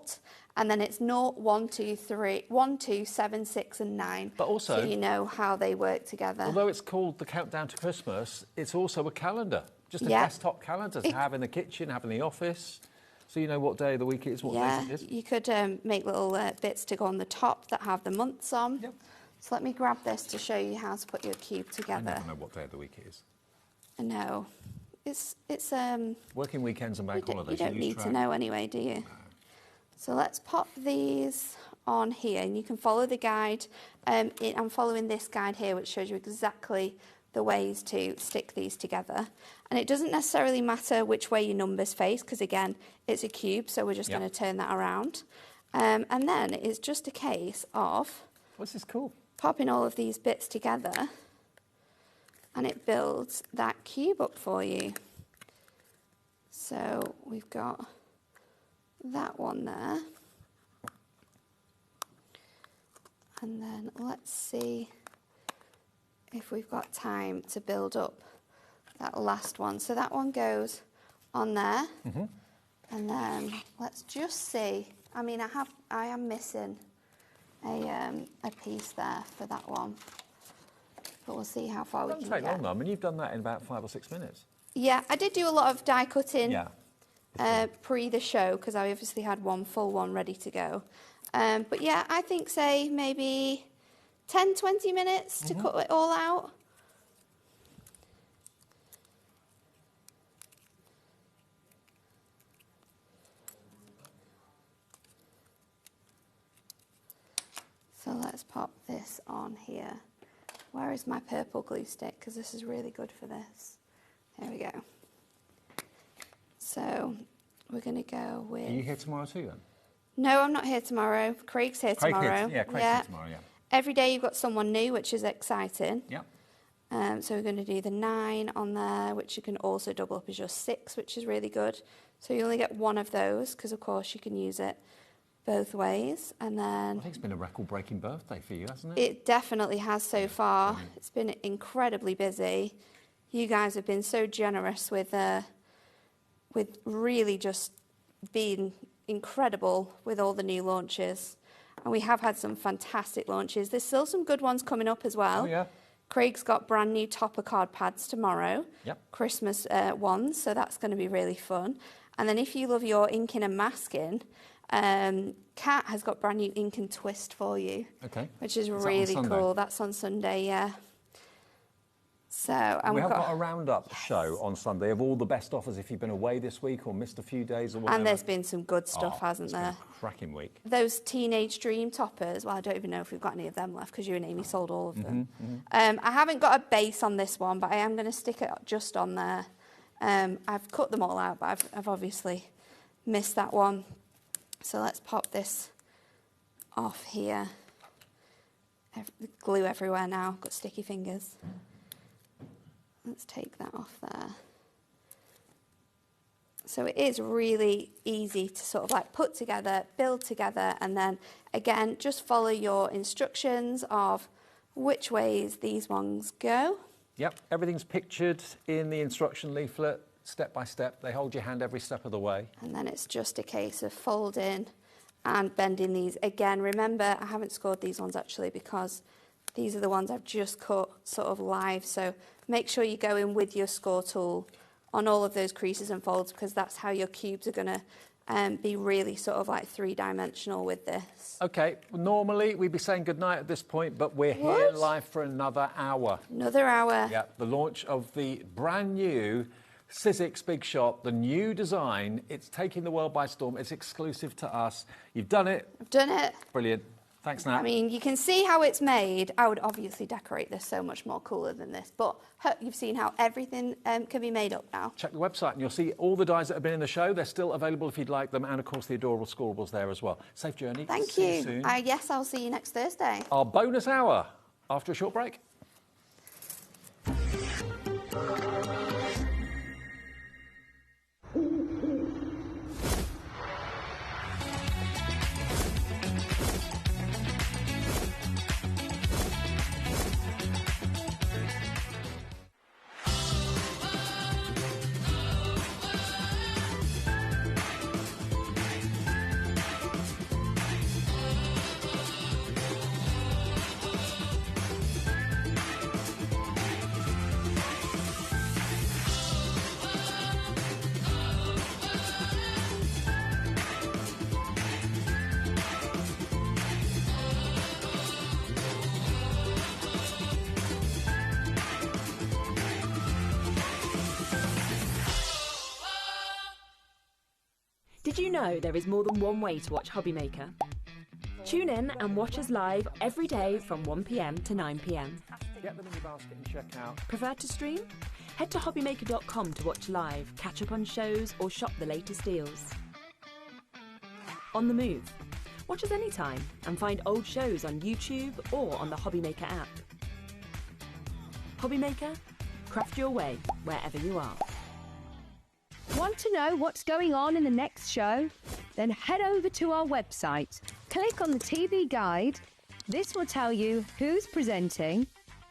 Speaker 13: And then it's 0, 1, 2, 3, 1, 2, 7, 6 and 9.
Speaker 18: But also,
Speaker 13: so you know how they work together.
Speaker 18: Although it's called the Countdown to Christmas, it's also a calendar. Just a desktop calendar to have in the kitchen, have in the office. So you know what day of the week it is, what day it is.
Speaker 13: You could make little bits to go on the top that have the months on. Yep. So let me grab this to show you how to put your cube together.
Speaker 18: I never know what day of the week it is.
Speaker 13: No. It's
Speaker 18: working weekends and bank holidays.
Speaker 13: You don't need to know anyway, do you? No. So let's pop these on here, and you can follow the guide. I'm following this guide here, which shows you exactly the ways to stick these together. And it doesn't necessarily matter which way your numbers face, because again, it's a cube, so we're just going to turn that around. And then it's just a case of
Speaker 18: what's this called?
Speaker 13: Popping all of these bits together, and it builds that cube up for you. So we've got that one there. And then let's see if we've got time to build up that last one. So that one goes on there. Mm-hmm. And then let's just see. I mean, I am missing a piece there for that one. But we'll see how far we can get. It doesn't take long,
Speaker 18: though. I mean, you've done that in about 5 or 6 minutes.
Speaker 13: Yeah, I did do a lot of die cutting pre the show, because I obviously had one full one ready to go. But yeah, I think, say, maybe 10, 20 minutes to cut it all out. So let's pop this on here. Where is my purple glue stick? Because this is really good for this. There we go. So we're going to go with...
Speaker 18: Are you here tomorrow too, then?
Speaker 13: No, I'm not here tomorrow. Craig's here tomorrow.
Speaker 18: Craig's here tomorrow, yeah.
Speaker 13: Every day you've got someone new, which is exciting.
Speaker 18: Yep.
Speaker 13: So we're going to do the 9 on there, which you can also double up as your 6, which is really good. So you only get one of those, because of course you can use it both ways. And then
Speaker 18: I think it's been a record-breaking birthday for you, hasn't it?
Speaker 13: It definitely has so far. It's been incredibly busy. You guys have been so generous with really just being incredible with all the new launches. And we have had some fantastic launches. There's still some good ones coming up as well.
Speaker 18: Oh, yeah.
Speaker 13: Craig's got brand new topper card pads tomorrow.
Speaker 18: Yep.
Speaker 13: Christmas ones, so that's going to be really fun. And then if you love your inking and masking, Kat has got brand new ink and twist for you.
Speaker 18: Okay.
Speaker 13: Which is really cool. That's on Sunday, yeah. So, and
Speaker 18: we have got a roundup show on Sunday of all the best offers if you've been away this week or missed a few days or whatever.
Speaker 13: And there's been some good stuff, hasn't there?
Speaker 18: Been a cracking week.
Speaker 13: Those Teenage Dream toppers, well, I don't even know if we've got any of them left because you and Amy sold all of them. I haven't got a base on this one, but I am going to stick it just on there. I've cut them all out, but I've obviously missed that one. So let's pop this off here. Glue everywhere now, got sticky fingers. Let's take that off there. So it is really easy to sort of like put together, build together, and then again, just follow your instructions of which ways these ones go.
Speaker 18: Yep, everything's pictured in the instruction leaflet, step by step. They hold your hand every step of the way.
Speaker 13: And then it's just a case of folding and bending these. Again, remember, I haven't scored these ones actually because these are the ones I've just cut sort of live. So make sure you go in with your score tool on all of those creases and folds because that's how your cubes are going to be really sort of like three-dimensional with this.
Speaker 14: Okay, normally we'd be saying goodnight at this point, but we're here live for another hour.
Speaker 13: Another hour.
Speaker 14: Yeah, the launch of the brand new Sizzix Big Shot, the new design. It's taking the world by storm. It's exclusive to us. You've done it.
Speaker 13: I've done it.
Speaker 14: Brilliant. Thanks, Nat.
Speaker 13: I mean, you can see how it's made. I would obviously decorate this so much more cooler than this, but you've seen how everything can be made up now.
Speaker 14: Check the website and you'll see all the dies that have been in the show. They're still available if you'd like them, and of course the adorable scorables there as well. Safe journey.
Speaker 13: Thank
Speaker 14: See
Speaker 13: you.
Speaker 14: soon.
Speaker 13: Yes, I'll see you next Thursday.
Speaker 14: Our bonus hour after a short break.
Speaker 7: Did you know there is more than one way to watch HobbyMaker? Tune in and watch us live every day from 1 p.m. to 9 p.m.
Speaker 14: Get them in your basket and check out.
Speaker 7: Prefer to stream? Head to HobbyMaker.com to watch live, catch up on shows, or shop the latest deals. On the move? Watch us anytime and find old shows on YouTube or on the HobbyMaker app. HobbyMaker? Craft your way wherever you are.
Speaker 8: Want to know what's going on in the next show? Then head over to our website. Click on the TV guide. This will tell you who's presenting,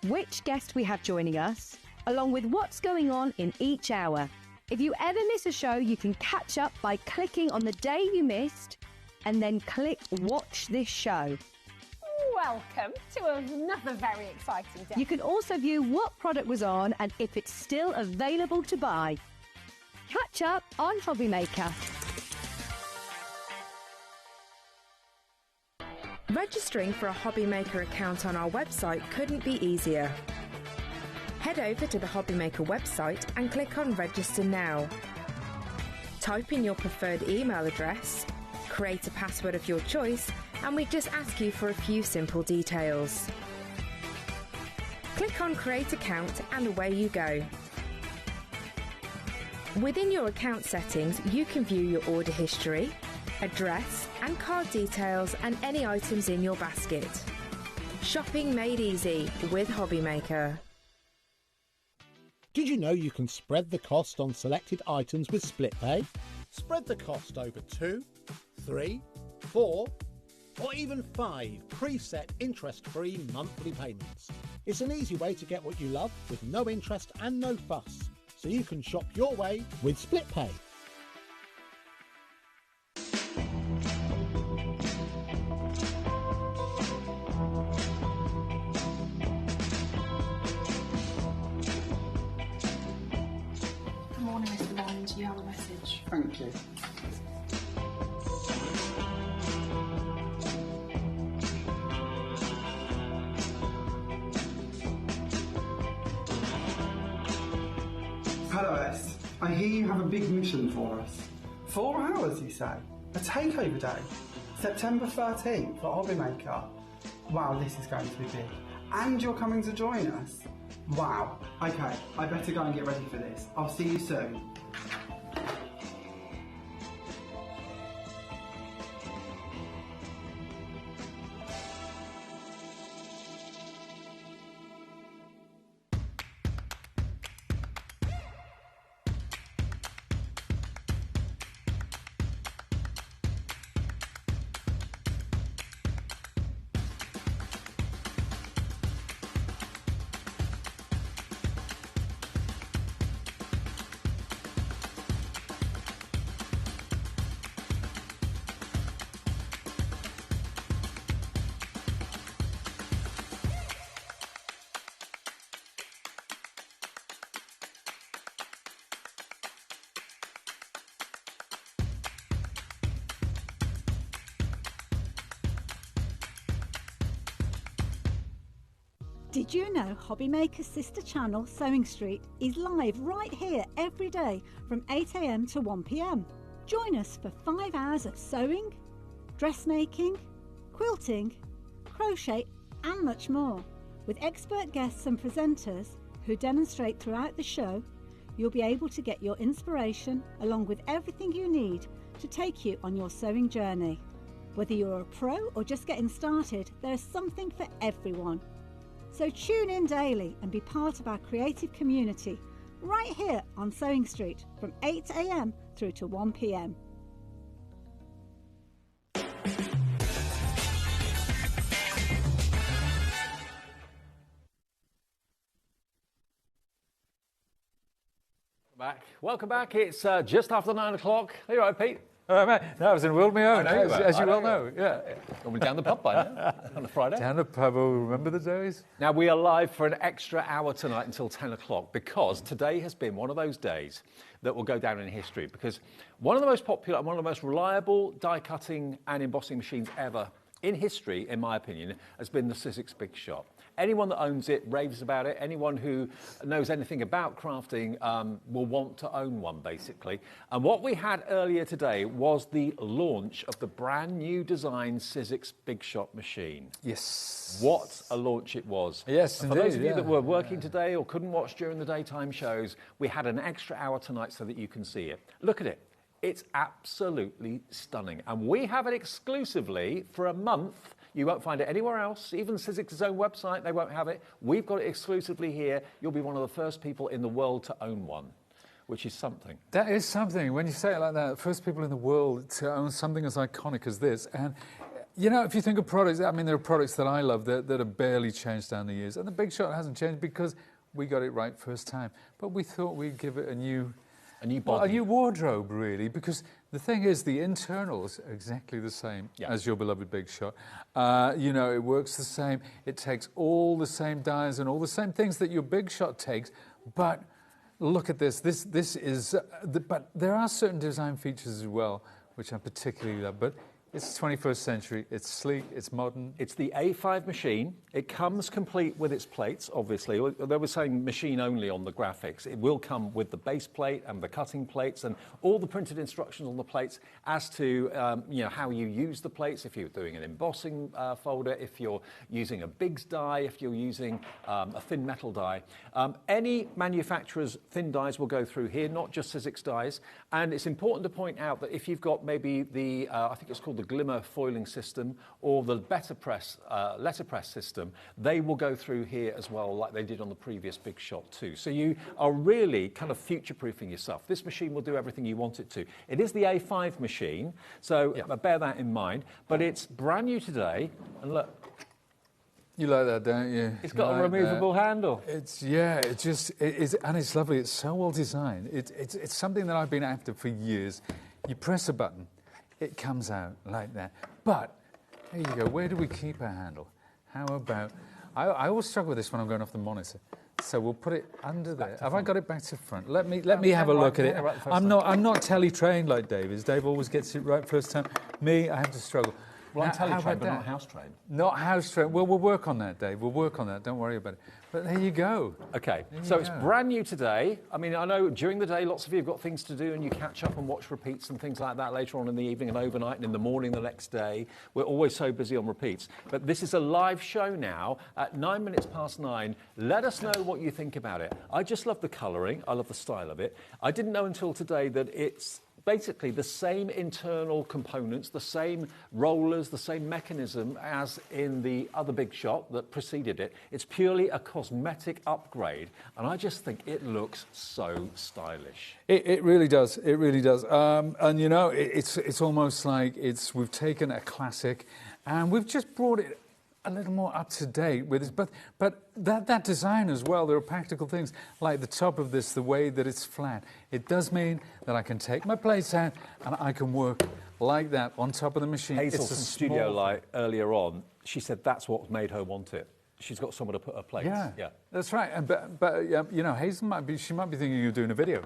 Speaker 8: which guest we have joining us, along with what's going on in each hour. If you ever miss a show, you can catch up by clicking on the day you missed and then click Watch This Show.
Speaker 1: Welcome to another very exciting day.
Speaker 8: You can also view what product was on and if it's still available to buy. Catch up on HobbyMaker.
Speaker 16: Registering for a HobbyMaker account on our website couldn't be easier. Head over to the HobbyMaker website and click on Register Now. Type in your preferred email address, create a password of your choice, and we just ask you for a few simple details. Click on Create Account and away you go. Within your account settings, you can view your order history, address and card details and any items in your basket. Shopping made easy with HobbyMaker.
Speaker 12: Did you know you can spread the cost on selected items with split pay? Spread the cost over 2, 3, 4, or even 5 preset interest-free monthly payments. It's an easy way to get what you love with no interest and no fuss, so you can shop your way with split pay.
Speaker 9: Good morning, Mr. Bond. You have a message.
Speaker 10: Thank you. Hello, S. I hear you have a big mission for us. 4 hours, you say? A takeover day? September 13th for HobbyMaker? Wow, this is going to be big. And you're coming to join us? Wow. Okay, I better go and get ready for this. I'll see you soon.
Speaker 19: Did you know HobbyMaker's sister channel, Sewing Street, is live right here every day from 8 a.m. to 1 p.m. Join us for 5 hours of sewing, dressmaking, quilting, crochet and much more. With expert guests and presenters who demonstrate throughout the show, you'll be able to get your inspiration along with everything you need to take you on your sewing journey. Whether you're a pro or just getting started, there's something for everyone. So tune in daily and be part of our creative community right here on Sewing Street from 8 a.m. through to 1 p.m.
Speaker 18: Welcome back. It's just after 9 o'clock. Are you all right, Pete?
Speaker 11: All right, mate. No, I was in World My Own, as you well know.
Speaker 18: Yeah. We're down the pub by now on a Friday.
Speaker 11: Down the pub, oh, remember the days?
Speaker 18: Now, we are live for an extra hour tonight until 10 o'clock because today has been one of those days that will go down in history because one of the most popular and one of the most reliable die-cutting and embossing machines ever in history, in my opinion, has been the Sizzix Big Shot. Anyone that owns it raves about it. Anyone who knows anything about crafting will want to own one, basically. And what we had earlier today was the launch of the brand new design Sizzix Big Shot machine.
Speaker 11: Yes.
Speaker 18: What a launch it was.
Speaker 11: Yes,
Speaker 18: and for those of you that were working today or couldn't watch during the daytime shows, we had an extra hour tonight so that you can see it. Look at it. It's absolutely stunning. And we have it exclusively for a month. You won't find it anywhere else. Even Sizzix's own website, they won't have it. We've got it exclusively here. You'll be one of the first people in the world to own one, which is something.
Speaker 11: That is something. When you say it like that, first people in the world to own something as iconic as this. And, you know, if you think of products, I mean, there are products that I love that have barely changed down the years. And the Big Shot hasn't changed because we got it right first time. But we thought we'd give it a new wardrobe, really, because the thing is, the internals are exactly the same as your beloved Big Shot. You know, it works the same. It takes all the same dyes and all the same things that your Big Shot takes. But look at this. This is. But there are certain design features as well, which I particularly love. But it's 21st century, it's sleek, it's modern.
Speaker 18: It's the A5 machine. It comes complete with its plates, obviously. They were saying machine only on the graphics. It will come with the base plate and the cutting plates and all the printed instructions on the plates as to you know, how you use the plates, if you're doing an embossing folder, if you're using a Biggs die, if you're using a thin metal die. Any manufacturer's thin dies will go through here, not just Sizzix dies. And it's important to point out that if you've got maybe the, I think it's called the Glimmer foiling system or the letterpress system, they will go through here as well, like they did on the previous Big Shot too. So you are really kind of future-proofing yourself. This machine will do everything you want it to. It is the A5 machine, so bear that in mind. But it's brand new today, and look.
Speaker 11: You like that, don't you?
Speaker 18: It's got a removable handle.
Speaker 11: It's and it's lovely. It's so well designed. It's something that I've been after for years. You press a button, it comes out like that. But there you go. Where do we keep our handle? How about? I always struggle with this when I'm going off the monitor. So we'll put it under there. Have I got it back to front? Let me have a look at it. I'm not telly trained like Dave is. Dave always gets it right first time. Me, I have to struggle.
Speaker 18: Well, I'm telly trained, but not house trained.
Speaker 11: Not house trained. Well, we'll work on that, Dave. We'll work on that. Don't worry about it. But there you go.
Speaker 18: Okay, so it's brand new today. I mean, I know during the day, lots of you have got things to do and you catch up and watch repeats and things like that later on in the evening and overnight and in the morning the next day. We're always so busy on repeats. But this is a live show now at 9:09. Let us know what you think about it. I just love the colouring. I love the style of it. I didn't know until today that it's basically the same internal components, the same rollers, the same mechanism as in the other Big Shot that preceded it. It's purely a cosmetic upgrade, and I just think it looks so stylish.
Speaker 11: It really does. It really does. And you know, it's almost like we've taken a classic, and we've just brought it a little more up to date with this, but that design as well, there are practical things like the top of this, the way that it's flat. It does mean that I can take my plates out and I can work like that on top of the machine.
Speaker 18: Hazel from Studio Light earlier on, she said that's what made her want it. She's got somewhere to put her plates.
Speaker 11: Yeah. That's right. But you know, Hazel might be thinking of doing a video.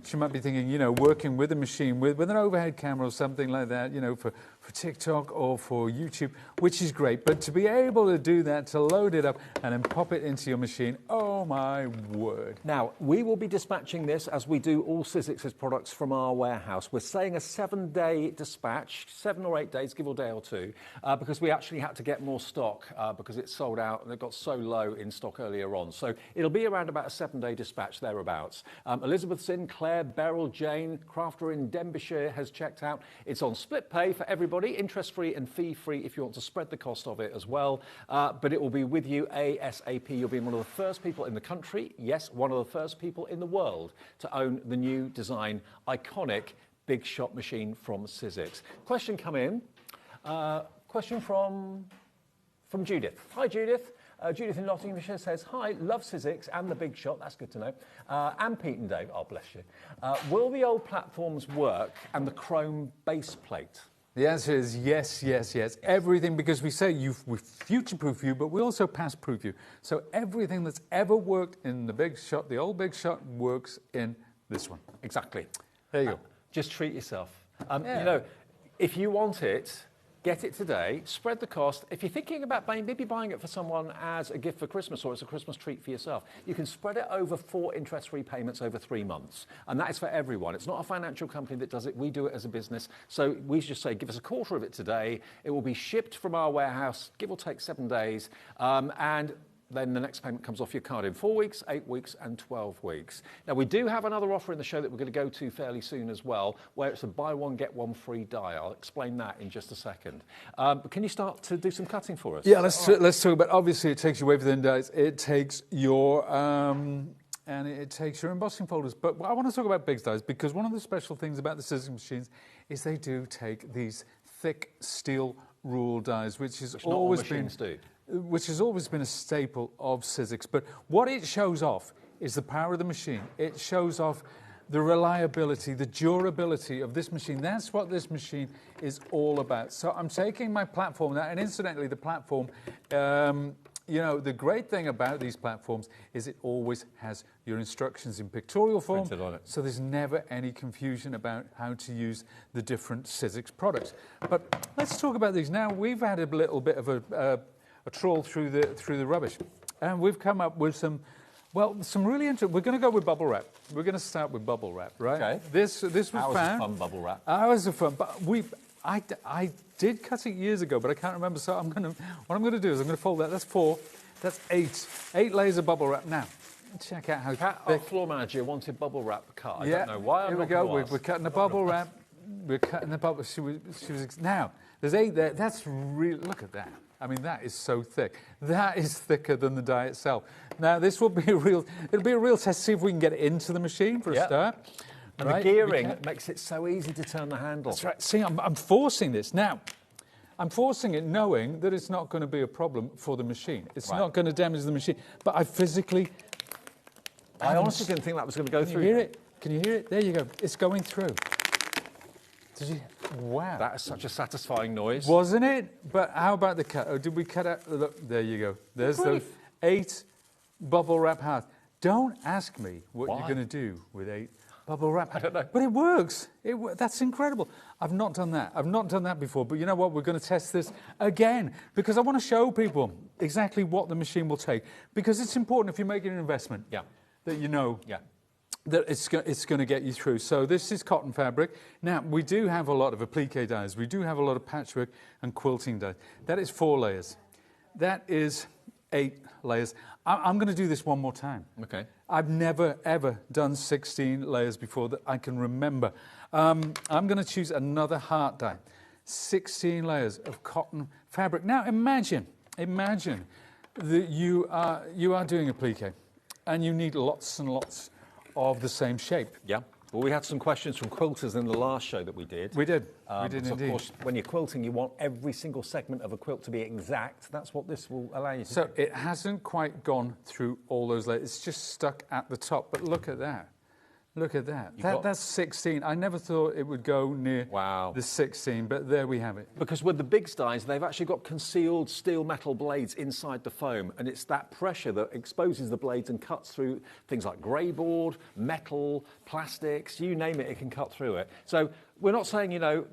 Speaker 11: She might be thinking, you know, working with a machine, with an overhead camera or something like that, you know, for TikTok or for YouTube, which is great. But to be able to do that, to load it up and then pop it into your machine, oh my word.
Speaker 18: Now, we will be dispatching this as we do all Sizzix's products from our warehouse. We're saying a 7-day dispatch, 7 or 8 days, give or a day or two, because we actually had to get more stock because it sold out and it got so low in stock earlier on. So it'll be around about a 7-day dispatch thereabouts. Elizabeth's in, Claire, Beryl, Jane, Crafter in Denbighshire has checked out. It's on split pay for everybody, interest-free and fee-free if you want to spread the cost of it as well. But it will be with you ASAP. You'll be one of the first people in the country, yes, one of the first people in the world to own the new design, iconic Big Shot machine from Sizzix. Question come in. Question from Judith. Hi, Judith. Judith in Nottinghamshire says, hi, love Sizzix and the Big Shot, that's good to know, and Pete and Dave, oh bless you. Will the old platforms work and the chrome base plate?
Speaker 11: The answer is yes, yes, yes. Everything, because we say we future-proof you, but we also past-proof you. So everything that's ever worked in the Big Shot, the old Big Shot, works in this one.
Speaker 18: Exactly.
Speaker 11: There you go.
Speaker 18: Just treat yourself. You know, if you want it, get it today, spread the cost. If you're thinking about maybe buying it for someone as a gift for Christmas or as a Christmas treat for yourself, you can spread it over 4 interest-free payments over 3 months. And that is for everyone. It's not a financial company that does it. We do it as a business. So we just say, give us a quarter of it today. It will be shipped from our warehouse, give or take 7 days. And then the next payment comes off your card in 4 weeks, 8 weeks, and 12 weeks. Now, we do have another offer in the show that we're going to go to fairly soon as well, where it's a buy one, get one free die. I'll explain that in just a second. But can you start to do some cutting for us?
Speaker 11: Yeah, let's talk about, obviously, it takes your wafer thin dies, it takes your, and it takes your embossing folders. But I want to talk about big dies, because one of the special things about the Sizzix machines is they do take these thick steel rule dies, which has always been... which has always been a staple of Sizzix. But what it shows off is the power of the machine. It shows off the reliability, the durability of this machine. That's what this machine is all about. So I'm taking my platform now, and incidentally, the platform, you know, the great thing about these platforms is it always has your instructions in pictorial form, so there's never any confusion about how to use the different Sizzix products. But let's talk about these. Now, we've had a little bit of a trawl through the rubbish, and we've come up with some really interesting. We're going to go with bubble wrap. We're going to start with bubble wrap, right? Okay. This was found.
Speaker 18: Hours of fun bubble wrap.
Speaker 11: Hours of fun, but I did cut it years ago, but I can't remember. So what I'm going to do is I'm going to fold that. That's 4. That's 8 layers of bubble wrap. Now, check out how thick.
Speaker 18: Our floor manager wanted bubble wrap cut. I don't know why.
Speaker 11: Here we go. We're cutting the bubble wrap. We're cutting the bubble. She was now. There's 8 there. That's really. Look at that. I mean, that is so thick. That is thicker than the die itself. Now, this will be it'll be a real test to see if we can get it into the machine for a start.
Speaker 18: And the gearing makes it so easy to turn the handle.
Speaker 11: That's right. See, I'm forcing this. Now, I'm forcing it knowing that it's not going to be a problem for the machine. It's not going to damage the machine. But I physically...
Speaker 18: I honestly didn't think that was going to go through.
Speaker 11: Can you hear it? Can you hear it? There you go. It's going through. Did you... Wow.
Speaker 18: That is such a satisfying noise.
Speaker 11: Wasn't it? But how about the cut? Oh, did we cut out? Look, there you go. There's those 8 bubble wrap hearts. Don't ask me what you're going to do with 8 bubble wrap.
Speaker 18: I don't know.
Speaker 11: But it works. That's incredible. I've not done that. I've not done that before. But you know what? We're going to test this again because I want to show people exactly what the machine will take. Because it's important if you're making an investment that you know that it's going to get you through. So this is cotton fabric. Now, we do have a lot of applique dyes. We do have a lot of patchwork and quilting dyes. That is 4 layers. That is 8 layers. I'm going to do this one more time.
Speaker 18: Okay.
Speaker 11: I've never, ever done 16 layers before that I can remember. I'm going to choose another heart dye. 16 layers of cotton fabric. Now, imagine that you are doing applique and you need lots and lots of the same shape.
Speaker 18: Yeah. Well, we had some questions from quilters in the last show that we did.
Speaker 11: We did. We did
Speaker 18: so
Speaker 11: indeed.
Speaker 18: Of course, when you're quilting, you want every single segment of a quilt to be exact. That's what this will allow you to do.
Speaker 11: So it hasn't quite gone through all those layers. It's just stuck at the top. But look at that. Look at that. That's 16. I never thought it would go near the 16, but there we have it.
Speaker 18: Because with the big dies, they've actually got concealed steel metal blades inside the foam, and it's that pressure that exposes the blades and cuts through things like grey board, metal, plastics, you name it, it can cut through it. So we're not saying, you know,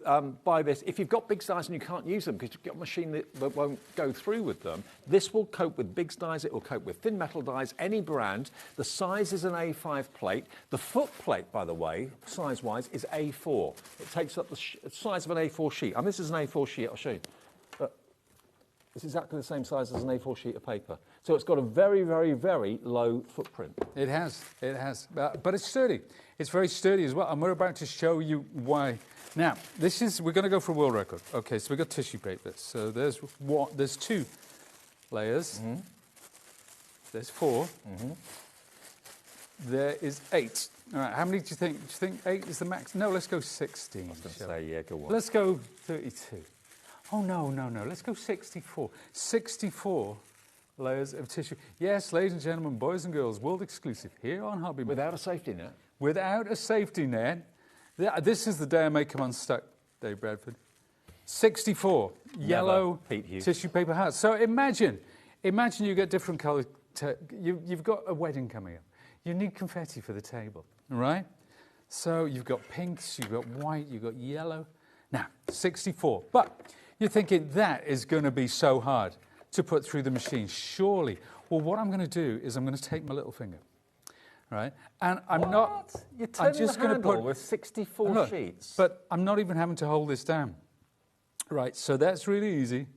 Speaker 18: buy this. If you've got big dies and you can't use them because you've got a machine that won't go through with them, this will cope with big dies, it will cope with thin metal dies, any brand. The size is an A5 plate. The foot plate, by the way, size-wise, is A4. It takes up the size of an A4 sheet. And this is an A4 sheet, I'll show you. But it's exactly the same size as an A4 sheet of paper. So it's got a very, very, very low footprint.
Speaker 11: It has. But it's sturdy. It's very sturdy as well. And we're about to show you why. Now, we're going to go for a world record. Okay, so we've got tissue paper. So there's 2 layers. Mm-hmm. There's 4. Mm-hmm. There is 8. All right, how many do you think? Do you think 8 is the max? No, let's go 16.
Speaker 18: I was going to say, yeah, go on.
Speaker 11: Let's go 32. Oh, no. Let's go 64. 64 layers of tissue. Yes, ladies and gentlemen, boys and girls, world exclusive here on HobbyMaker.
Speaker 18: Without a safety net.
Speaker 11: Without a safety net. This is the day I may come unstuck, Dave Bradford. 64 yellow tissue paper hearts. So imagine you get different colours. You've got a wedding coming up. You need confetti for the table, right? So you've got pinks, you've got white, you've got yellow. Now, 64. But you're thinking that is going to be so hard to put through the machine, surely. Well, what I'm going to do is I'm going to take my little finger, right? And I'm not...
Speaker 18: You're turning the handle with 64 sheets.
Speaker 11: But I'm not even having to hold this down. Right, so that's really easy.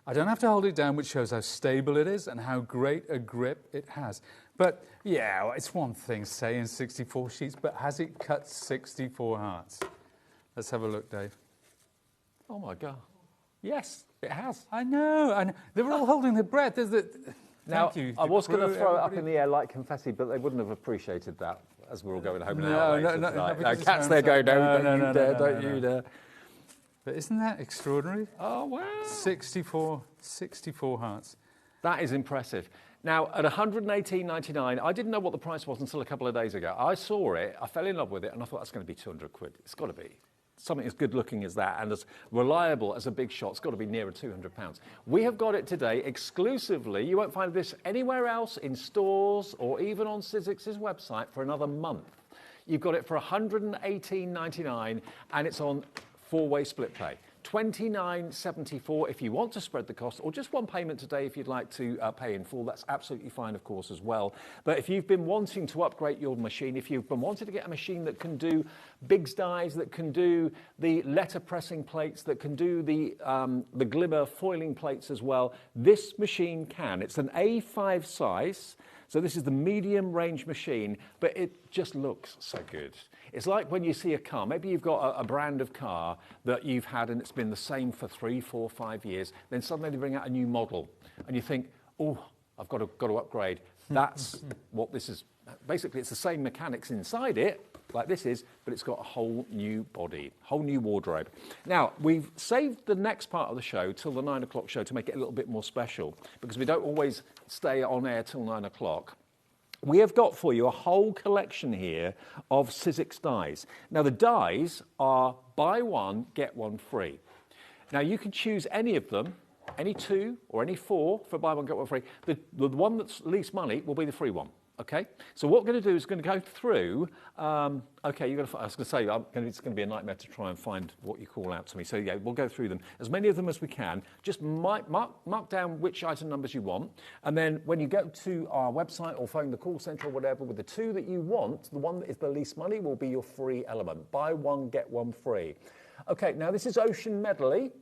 Speaker 11: I don't have to hold it down, which shows how stable it is and how great a grip it has. But, yeah, it's one thing saying 64 sheets, but has it cut 64 hearts? Let's have a look, Dave.
Speaker 18: Oh, my God. Yes, it has.
Speaker 11: I know. They were all holding their breath.
Speaker 18: Now,
Speaker 11: Thank you.
Speaker 18: I was going to throw it up in the air like confetti, but they wouldn't have appreciated that as we're all going home now. No, Cat's there going, don't you dare.
Speaker 11: But isn't that extraordinary?
Speaker 18: Oh, wow.
Speaker 11: 64 hearts.
Speaker 18: That is impressive. Now, at £118.99, I didn't know what the price was until a couple of days ago. I saw it, I fell in love with it, and I thought that's going to be 200 quid. It's got to be. Something as good looking as that and as reliable as a big shot, it's got to be nearer £200. We have got it today exclusively. You won't find this anywhere else in stores or even on Sizzix's website for another month. You've got it for £118.99 and it's on 4-way split pay. $29.74 if you want to spread the cost, or just one payment today if you'd like to pay in full. That's absolutely fine, of course, as well. But if you've been wanting to upgrade your machine, if you've been wanting to get a machine that can do big dies, that can do the letter pressing plates, that can do the glimmer foiling plates as well, this machine can. It's an A5 size. So this is the medium range machine, but it just looks so good. It's like when you see a car, maybe you've got a brand of car that you've had and it's been the same for 3, 4, 5 years, then suddenly they bring out a new model and you think, oh, I've got to upgrade. That's what this is. Basically, it's the same mechanics inside it, like this is, but it's got a whole new body, whole new wardrobe. Now, we've saved the next part of the show till the 9 o'clock show to make it a little bit more special, because we don't always stay on air till 9 o'clock. We have got for you a whole collection here of Sizzix dies. Now, the dies are buy one, get one free. Now, you can choose any of them, any 2 or any 4 for buy one, get one free. The one that's least money will be the free one. Okay, so what we're going to do is going to go through. Okay, I was going to say it's going to be a nightmare to try and find what you call out to me. So yeah, we'll go through them, as many of them as we can. Just mark down which item numbers you want, and then when you go to our website or phone the call centre or whatever with the 2 that you want, the one that is the least money will be your free element. Buy one, get one free. Okay, now this is Ocean Medley.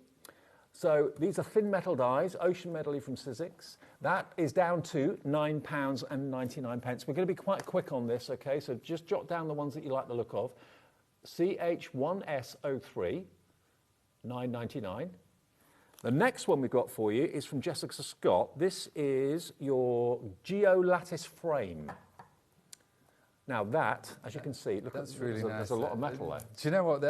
Speaker 18: So these are thin metal dies, Ocean Medley from Sizzix. That is down to £9.99. We're going to be quite quick on this, okay? So just jot down the ones that you like the look of. CH1S03, £9.99. The next one we've got for you is from Jessica Scott. This is your Geo Lattice frame. Now that, as you can see, look,
Speaker 11: that's really nice.
Speaker 18: There's a lot of metal there.
Speaker 11: Do you know what?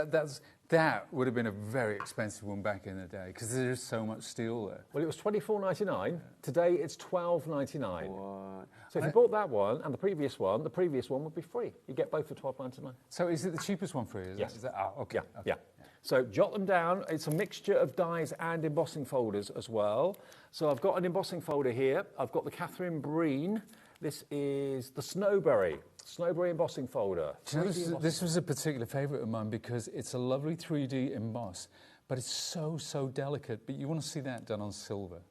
Speaker 11: That would have been a very expensive one back in the day because there is so much steel there.
Speaker 18: Well, it was $24.99. Today it's $12.99. So if you bought that one and the previous one would be free. You get both for $12.99.
Speaker 11: So is it the cheapest one for you?
Speaker 18: Yes.
Speaker 11: Is that, oh, okay.
Speaker 18: Yeah. So jot them down. It's a mixture of dies and embossing folders as well. So I've got an embossing folder here. I've got the Catherine Breen. This is the Snowberry embossing folder.
Speaker 11: Do you know, this was a particular favourite of mine because it's a lovely 3D emboss, but it's so delicate. But you want to see that done on silver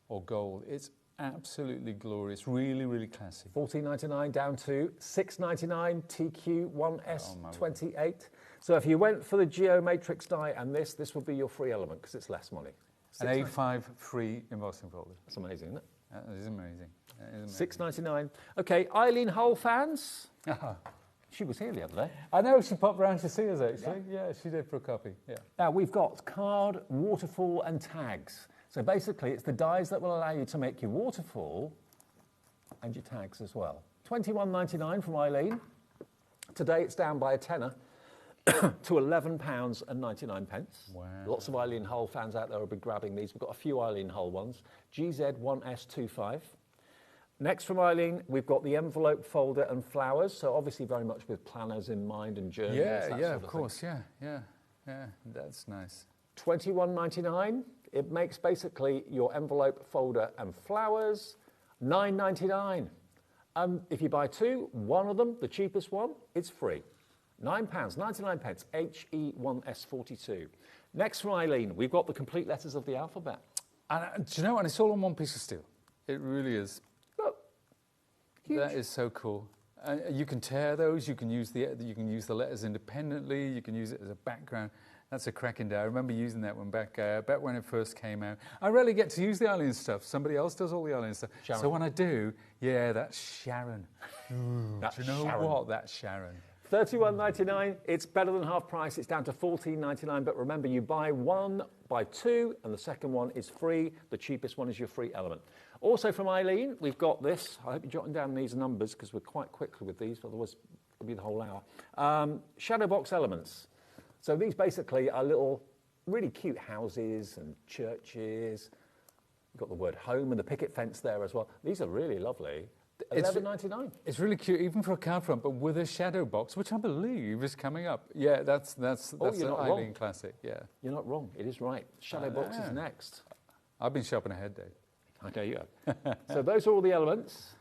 Speaker 11: or gold. It's absolutely glorious, really classy.
Speaker 18: $14.99 down to $6.99 TQ1S28. So if you went for the Geomatrix die and this would be your free element because it's less money.
Speaker 11: An A5 free embossing folder.
Speaker 18: That's amazing, isn't it?
Speaker 11: That is amazing.
Speaker 18: $6.99. Okay, Eileen Hull fans. She was here the other day.
Speaker 11: I know, she popped round to see us actually. Yeah, she did for a copy. Yeah.
Speaker 18: Now we've got card, waterfall and tags. So basically it's the dies that will allow you to make your waterfall and your tags as well. $21.99 from Eileen. Today it's down by a tenner to £11.99.
Speaker 11: Wow.
Speaker 18: Lots of Eileen Hull fans out there will be grabbing these. We've got a few Eileen Hull ones. GZ1S25. Next from Eileen, we've got the envelope folder and flowers. So obviously very much with planners in mind and journals.
Speaker 11: Yeah, of course. Yeah. That's nice.
Speaker 18: $21.99. It makes basically your envelope folder and flowers. $9.99. If you buy two, one of them, the cheapest one, it's free. £9.99, HE1S42. Next from Eileen, we've got the complete letters of the alphabet.
Speaker 11: And do you know what? It's all on one piece of steel. It really is.
Speaker 18: Look, huge.
Speaker 11: That is so cool. You can tear those. You can use the letters independently. You can use it as a background. That's a cracking day. I remember using that one back when it first came out. I rarely get to use the Eileen stuff. Somebody else does all the Eileen stuff.
Speaker 18: Sharon.
Speaker 11: So when I do, yeah, that's Sharon. Do you know what? That's Sharon.
Speaker 18: $31.99, it's better than half price. It's down to $14.99, but remember, you buy one, buy two, and the second one is free. The cheapest one is your free element. Also from Eileen, we've got this. I hope you're jotting down these numbers because we're quite quickly with these, otherwise it'll be the whole hour. Shadow box elements. So these basically are little, really cute houses and churches. We've got the word home and the picket fence there as well. These are really lovely. $11.99.
Speaker 11: It's really cute, even for a card front, but with a shadow box, which I believe is coming up. Yeah, that's an Eileen classic. Yeah,
Speaker 18: you're not wrong. It is right. Shadow box is next.
Speaker 11: I've been shopping ahead, Dave.
Speaker 18: I know you have. So those are all the elements,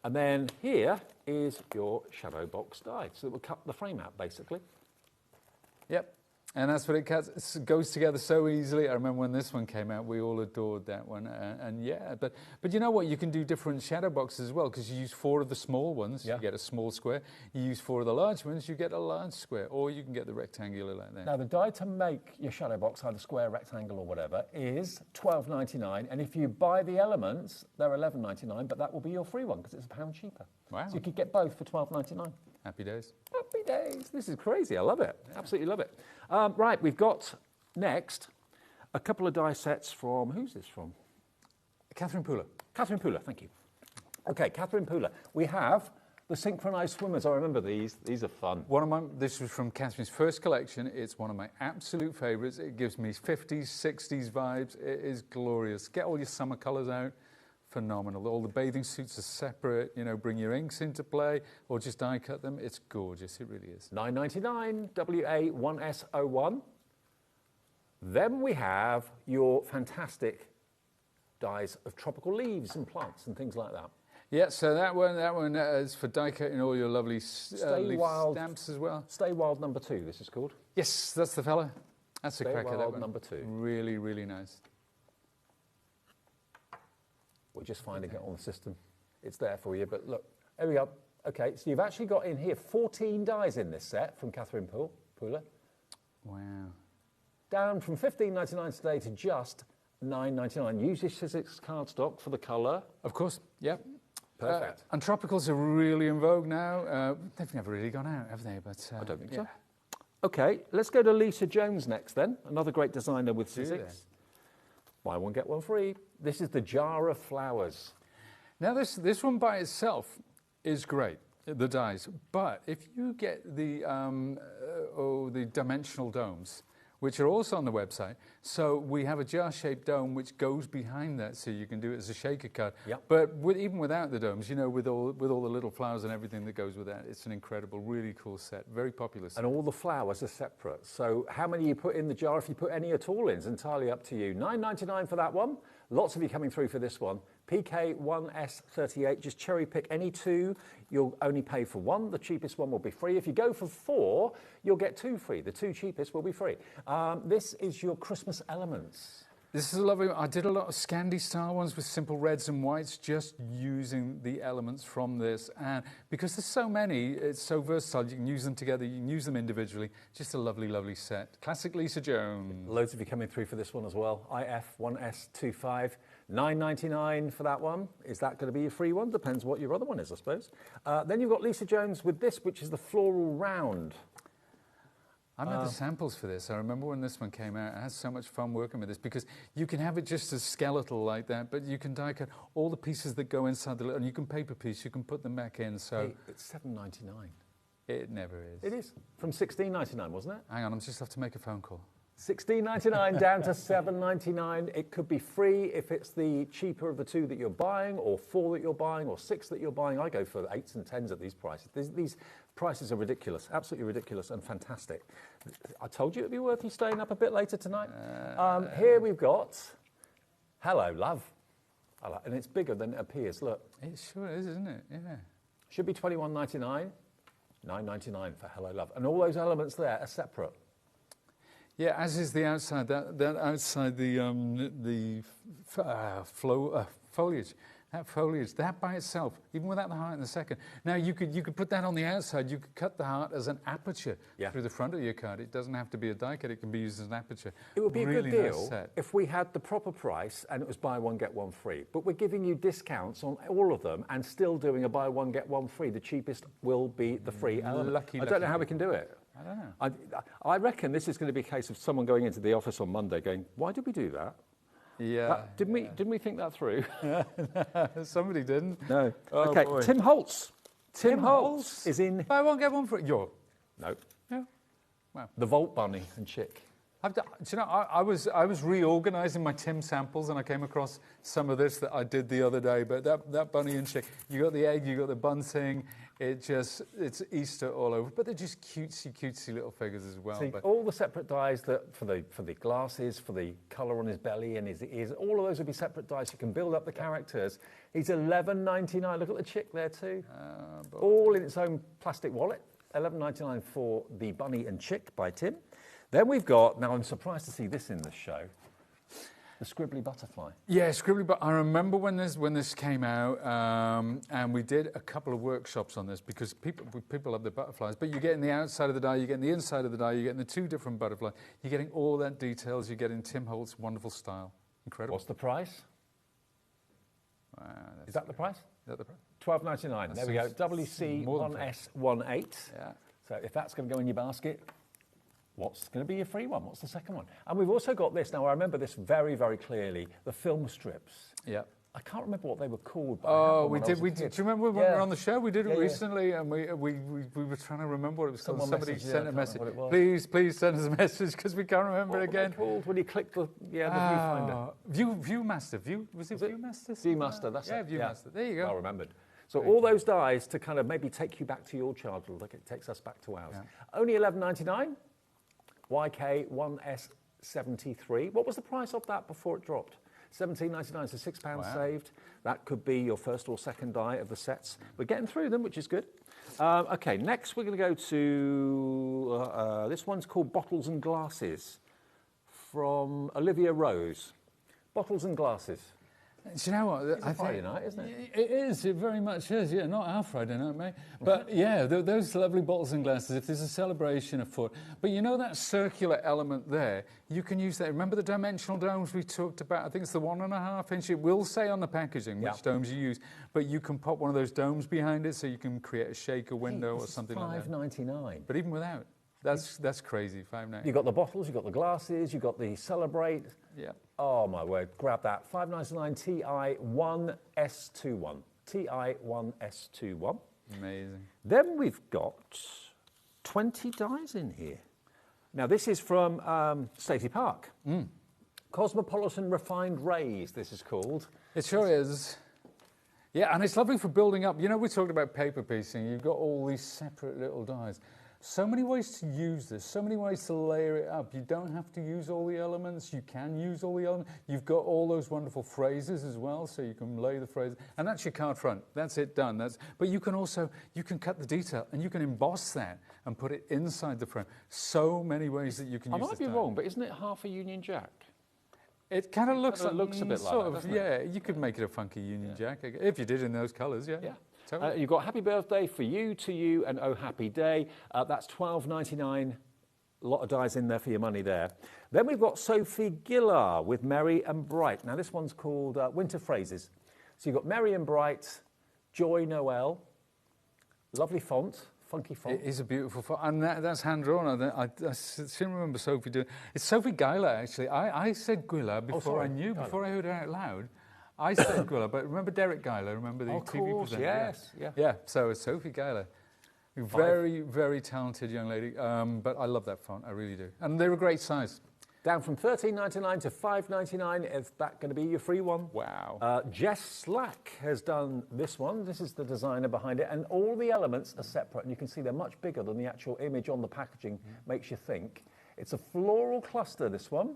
Speaker 18: and then here is your shadow box die. So it will cut the frame out basically.
Speaker 11: Yep. And that's what it cuts. It goes together so easily. I remember when this one came out, we all adored that one. And yeah, but you know what? You can do different shadow boxes as well because you use 4 of the small ones, you get a small square. You use 4 of the large ones, you get a large square. Or you can get the rectangular like that.
Speaker 18: Now, the die to make your shadow box, either square, rectangle, or whatever, is $12.99. And if you buy the elements, they're $11.99, but that will be your free one because it's £1 cheaper.
Speaker 11: Wow.
Speaker 18: So you could get both for $12.99.
Speaker 11: Happy days.
Speaker 18: Happy days. This is crazy. I love it. Yeah. Absolutely love it. Right, we've got next a couple of die sets from, who's this from?
Speaker 11: Catherine Pooler.
Speaker 18: Catherine Pooler, thank you. Okay, Catherine Pooler. We have the synchronized swimmers. I remember these. These are fun.
Speaker 11: This was from Catherine's first collection. It's one of my absolute favourites. It gives me 50s, 60s vibes. It is glorious. Get all your summer colours out. Phenomenal. All the bathing suits are separate. You know, bring your inks into play or just die cut them. It's gorgeous. It really is.
Speaker 18: $9.99, WA1S01. Then we have your fantastic dies of tropical leaves and plants and things like that.
Speaker 11: Yeah, so that one is for die cutting all your lovely leaf stamps as well.
Speaker 18: Stay Wild number 2, this is called.
Speaker 11: Yes, that's the fella. That's a cracker, that one.
Speaker 18: Number 2.
Speaker 11: Really, really nice.
Speaker 18: We're just finding it on the system. It's there for you, but look, there we go. Okay, so you've actually got in here 14 dies in this set from Catherine Pooler.
Speaker 11: Wow.
Speaker 18: Down from $15.99 today to just $9.99. Use your Sizzix cardstock for the colour.
Speaker 11: Of course, yep.
Speaker 18: Perfect.
Speaker 11: And tropicals are really in vogue now. They've never really gone out, have they? But
Speaker 18: I don't think so. Okay, let's go to Lisa Jones next then. Another great designer with Sizzix. Buy one, get one free. This is the Jar of Flowers.
Speaker 11: Now, this one by itself is great. the dies. But if you get the dimensional domes, which are also on the website, so we have a jar-shaped dome which goes behind that, so you can do it as a shaker card.
Speaker 18: Yep.
Speaker 11: But even without the domes, you know, with all the little flowers and everything that goes with that, it's an incredible, really cool set, very popular set.
Speaker 18: And all the flowers are separate. So how many you put in the jar, if you put any at all in, is entirely up to you. $9.99 for that one. Lots of you coming through for this one. PK1S38, just cherry pick any two. You'll only pay for one. The cheapest one will be free. If you go for 4, you'll get 2 free. The 2 cheapest will be free. This is your Christmas elements.
Speaker 11: This is a lovely one. I did a lot of Scandi style ones with simple reds and whites, just using the elements from this. And because there's so many, it's so versatile. You can use them together, you can use them individually. Just a lovely, lovely set. Classic Lisa Jones.
Speaker 18: Loads of you coming through for this one as well. IF1S25, $9.99 for that one. Is that going to be your free one? Depends what your other one is, I suppose. Then you've got Lisa Jones with this, which is the floral round.
Speaker 11: I made the samples for this. I remember when this one came out, I had so much fun working with this because you can have it just as skeletal like that, but you can die cut all the pieces that go inside the little, and you can paper piece, you can put them back in. So
Speaker 18: hey, it's $7.99.
Speaker 11: It never is.
Speaker 18: It is. From $16.99, wasn't it?
Speaker 11: Hang on, I'm just have to make a phone call.
Speaker 18: $16.99 down to $7.99. It could be free if it's the cheaper of the 2 that you're buying, or 4 that you're buying, or 6 that you're buying. I go for 8s and 10s at these prices. These prices are ridiculous, absolutely ridiculous and fantastic. I told you it'd be worth you staying up a bit later tonight. Here we've got Hello Love. And it's bigger than it appears, look.
Speaker 11: It sure is, isn't it? Yeah.
Speaker 18: Should be $21.99, $9.99 for Hello Love. And all those elements there are separate.
Speaker 11: Yeah, as is the outside, that outside the foliage. That foliage, that by itself, even without the heart in the second. Now, you could put that on the outside. You could cut the heart as an aperture through the front of your card. It doesn't have to be a die cut. It can be used as an aperture.
Speaker 18: It would be
Speaker 11: really
Speaker 18: a good
Speaker 11: nice
Speaker 18: deal
Speaker 11: set.
Speaker 18: if we had the proper price and it was buy one, get one free. But we're giving you discounts on all of them and still doing a buy one, get one free. The cheapest will be the free element.
Speaker 11: Lucky
Speaker 18: I don't know how we can do it.
Speaker 11: I don't know.
Speaker 18: I reckon this is going to be a case of someone going into the office on Monday going, why did we do that?
Speaker 11: Yeah.
Speaker 18: Didn't we think that through?
Speaker 11: Somebody didn't.
Speaker 18: No.
Speaker 11: Oh,
Speaker 18: okay,
Speaker 11: boy.
Speaker 18: Tim Holtz. Tim Holtz is in...
Speaker 11: Buy one, get one free.
Speaker 18: No.
Speaker 11: No. Wow.
Speaker 18: The Vault Bunny and Chick.
Speaker 11: Do you know, I was reorganising my Tim samples and I came across some of this that I did the other day. But that bunny and chick, you got the egg, you got the bun thing. It's Easter all over. But they're just cutesy little figures as well.
Speaker 18: See,
Speaker 11: but
Speaker 18: all the separate dies that for the glasses, for the colour on his belly and his ears, all of those would be separate dies. You can build up the characters. He's $11.99. Look at the chick there too. All in its own plastic wallet. $11.99 for the bunny and chick by Tim. Then we've got, now I'm surprised to see this in the show, the Scribbly Butterfly.
Speaker 11: Yeah, Scribbly, but I remember when this came out, and we did a couple of workshops on this because people love the butterflies. But you're getting the outside of the die, you're getting the inside of the die, you're getting the 2 different butterflies. You're getting all that details. You're getting Tim Holt's wonderful style. Incredible.
Speaker 18: What's the price? Is that the price?
Speaker 11: Is that the price?
Speaker 18: $12.99. There we go. WC1S18.
Speaker 11: Yeah.
Speaker 18: So if that's going to go in your basket, what's going to be your free one? What's the second one? And we've also got this. Now, I remember this very, very clearly, the film strips.
Speaker 11: Yeah.
Speaker 18: I can't remember what they were called.
Speaker 11: Oh, we did. Do you remember when we were on the show? We did it recently, and we were trying to remember what it was called. Somebody sent a message. Please send us a message because we can't remember it again.
Speaker 18: What were they called when you click the viewfinder?
Speaker 11: Viewmaster. Was it Viewmaster?
Speaker 18: Viewmaster, that's it.
Speaker 11: Yeah, Viewmaster. There you go.
Speaker 18: Well remembered. So all those dies to kind of maybe take you back to your childhood, like it takes us back to ours. Yeah. Only $11.99. YK1S73. What was the price of that before it dropped? $17.99, so £6 saved. That could be your first or second die of the sets. We're getting through them, which is good. Okay, next we're going to go to, this one's called Bottles and Glasses from Olivia Rose. Bottles and Glasses.
Speaker 11: Do you know what?
Speaker 18: It's a Friday night, isn't it?
Speaker 11: It is. It very much is. Yeah, not our Friday night, mate. But yeah, those lovely bottles and glasses. If there's a celebration afoot, but you know that circular element there, you can use that. Remember the dimensional domes we talked about? I think it's the 1.5 inch. It will say on the packaging which domes you use, but you can pop one of those domes behind it, so you can create a shaker window or something like that.
Speaker 18: $5.99.
Speaker 11: But even without, that's crazy. $5.99.
Speaker 18: You've got the bottles, you've got the glasses, you've got the Celebrate.
Speaker 11: Yeah.
Speaker 18: Oh my word, grab that. $5.99 TI1S21. TI1S21.
Speaker 11: Amazing.
Speaker 18: Then we've got 20 dies in here. Now, this is from Stacey Park. Cosmopolitan Refined Rays, this is called.
Speaker 11: It sure is. Yeah, and it's lovely for building up. You know, we talked about paper piecing. You've got all these separate little dies. So many ways to use this, so many ways to layer it up. You don't have to use all the elements. You can use all the elements. You've got all those wonderful phrases as well, so you can lay the phrases. And that's your card front. That's it, done. But you can also, you can cut the detail and you can emboss that and put it inside the frame. So many ways that you can use
Speaker 18: I might be wrong, but isn't it half a Union Jack?
Speaker 11: It kind of looks
Speaker 18: a bit like that, doesn't it?
Speaker 11: Yeah, you could make it a funky Union Jack if you did in those colours, yeah. Totally.
Speaker 18: You've got Happy Birthday for you, to you, and Oh Happy Day. That's $12.99. A lot of dies in there for your money there. Then we've got Sophie Gillard with Merry and Bright. Now this one's called Winter Phrases. So you've got Merry and Bright, Joy Noel, lovely font. Funky font.
Speaker 11: It is a beautiful font, and that's hand-drawn. I seem to remember Sophie doing... It's Sophie Guyler, actually. I said Gwiller before I knew, before I heard it out loud. I said Gwiller, but remember Derek Guyler? Remember the TV presenter?
Speaker 18: Yes.
Speaker 11: Yeah, so it's Sophie Guyler. Very, very talented young lady, but I love that font, I really do. And they're a great size.
Speaker 18: Down from $13.99 to $5.99. Is that going to be your free one?
Speaker 11: Wow.
Speaker 18: Jess Slack has done this one. This is the designer behind it, and all the elements are separate, and you can see they're much bigger than the actual image on the packaging makes you think. It's a floral cluster, this one.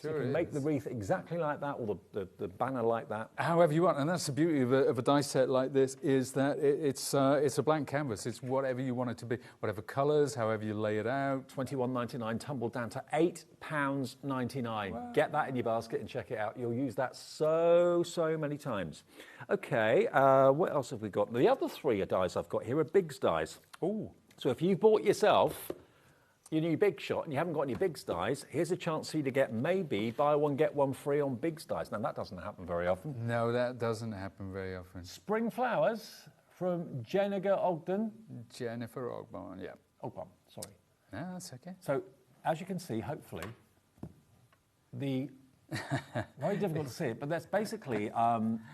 Speaker 11: Sure,
Speaker 18: so you can make the wreath exactly like that, or the banner like that.
Speaker 11: However you want, and that's the beauty of a die set like this, is that it's a blank canvas. It's whatever you want it to be, whatever colours, however you lay it out.
Speaker 18: $21.99 tumbled down to £8.99. Wow. Get that in your basket and check it out. You'll use that so many times. Okay, what else have we got? The other three dies I've got here are Biggs dies.
Speaker 11: Ooh.
Speaker 18: So if you bought yourself your new Big Shot and you haven't got any Biggs dies, here's a chance for you to get maybe buy one, get one free on Biggs dies. Now, that doesn't happen very often.
Speaker 11: No, that doesn't happen very often.
Speaker 18: Spring Flowers from Jennifer Ogden.
Speaker 11: Jennifer Ogden, yeah.
Speaker 18: Ogden, sorry.
Speaker 11: No, that's okay.
Speaker 18: So, as you can see, hopefully, very difficult to see it, but that's basically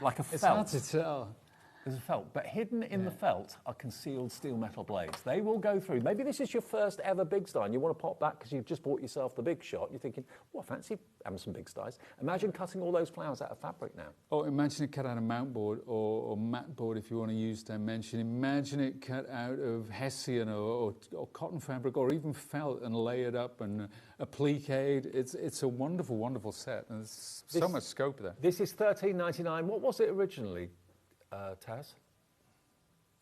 Speaker 18: like a felt.
Speaker 11: It's hard to tell.
Speaker 18: There's a felt, but hidden in the felt are concealed steel metal blades. They will go through. Maybe this is your first ever Biggs die and you want to pop that because you've just bought yourself the Big Shot. You're thinking, well, I fancy having some Biggs dies. Imagine cutting all those flowers out of fabric now.
Speaker 11: Or imagine it cut out of mount board or mat board if you want to use dimension. Imagine it cut out of hessian or cotton fabric or even felt and lay it up and applique-aid. It's a wonderful, wonderful set. And there's so much scope there.
Speaker 18: This is $13.99. What was it originally? Taz?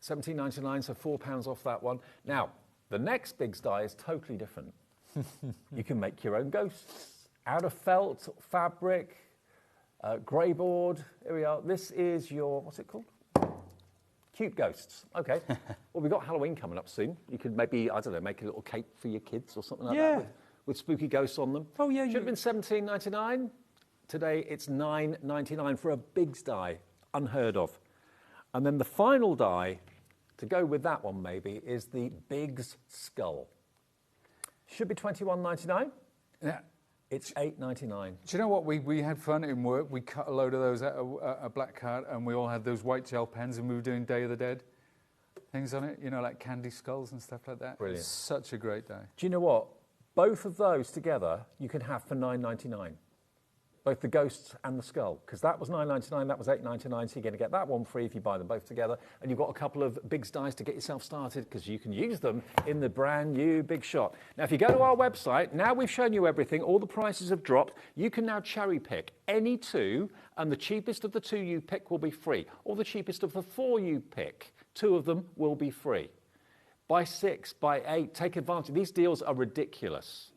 Speaker 18: $17.99, so £4 off that one. Now, the next Biggs die is totally different. You can make your own ghosts out of felt, fabric, grey board. Here we are. This is your, what's it called? Cute ghosts. Okay. Well, we've got Halloween coming up soon. You could maybe, I don't know, make a little cape for your kids or something like that with spooky ghosts on them.
Speaker 11: Oh, yeah.
Speaker 18: Should have been $17.99. Today, it's $9.99 for a Biggs die. Unheard of. And then the final die, to go with that one maybe, is the Biggs Skull. Should be $21.99.
Speaker 11: Yeah.
Speaker 18: It's $8.99.
Speaker 11: Do you know what? We had fun in work. We cut a load of those out of a black card, and we all had those white gel pens, and we were doing Day of the Dead things on it, you know, like candy skulls and stuff like that.
Speaker 18: Brilliant.
Speaker 11: Such a great die.
Speaker 18: Do you know what? Both of those together you can have for $9.99. Both the ghosts and the skull, because that was $9.99, that was $8.99, so you're going to get that one free if you buy them both together. And you've got a couple of Biggs dies to get yourself started, because you can use them in the brand new Big Shot. Now, if you go to our website, now we've shown you everything, all the prices have dropped, you can now cherry pick any two, and the cheapest of the two you pick will be free, or the cheapest of the four you pick, two of them will be free. Buy 6, buy 8, take advantage. These deals are ridiculous.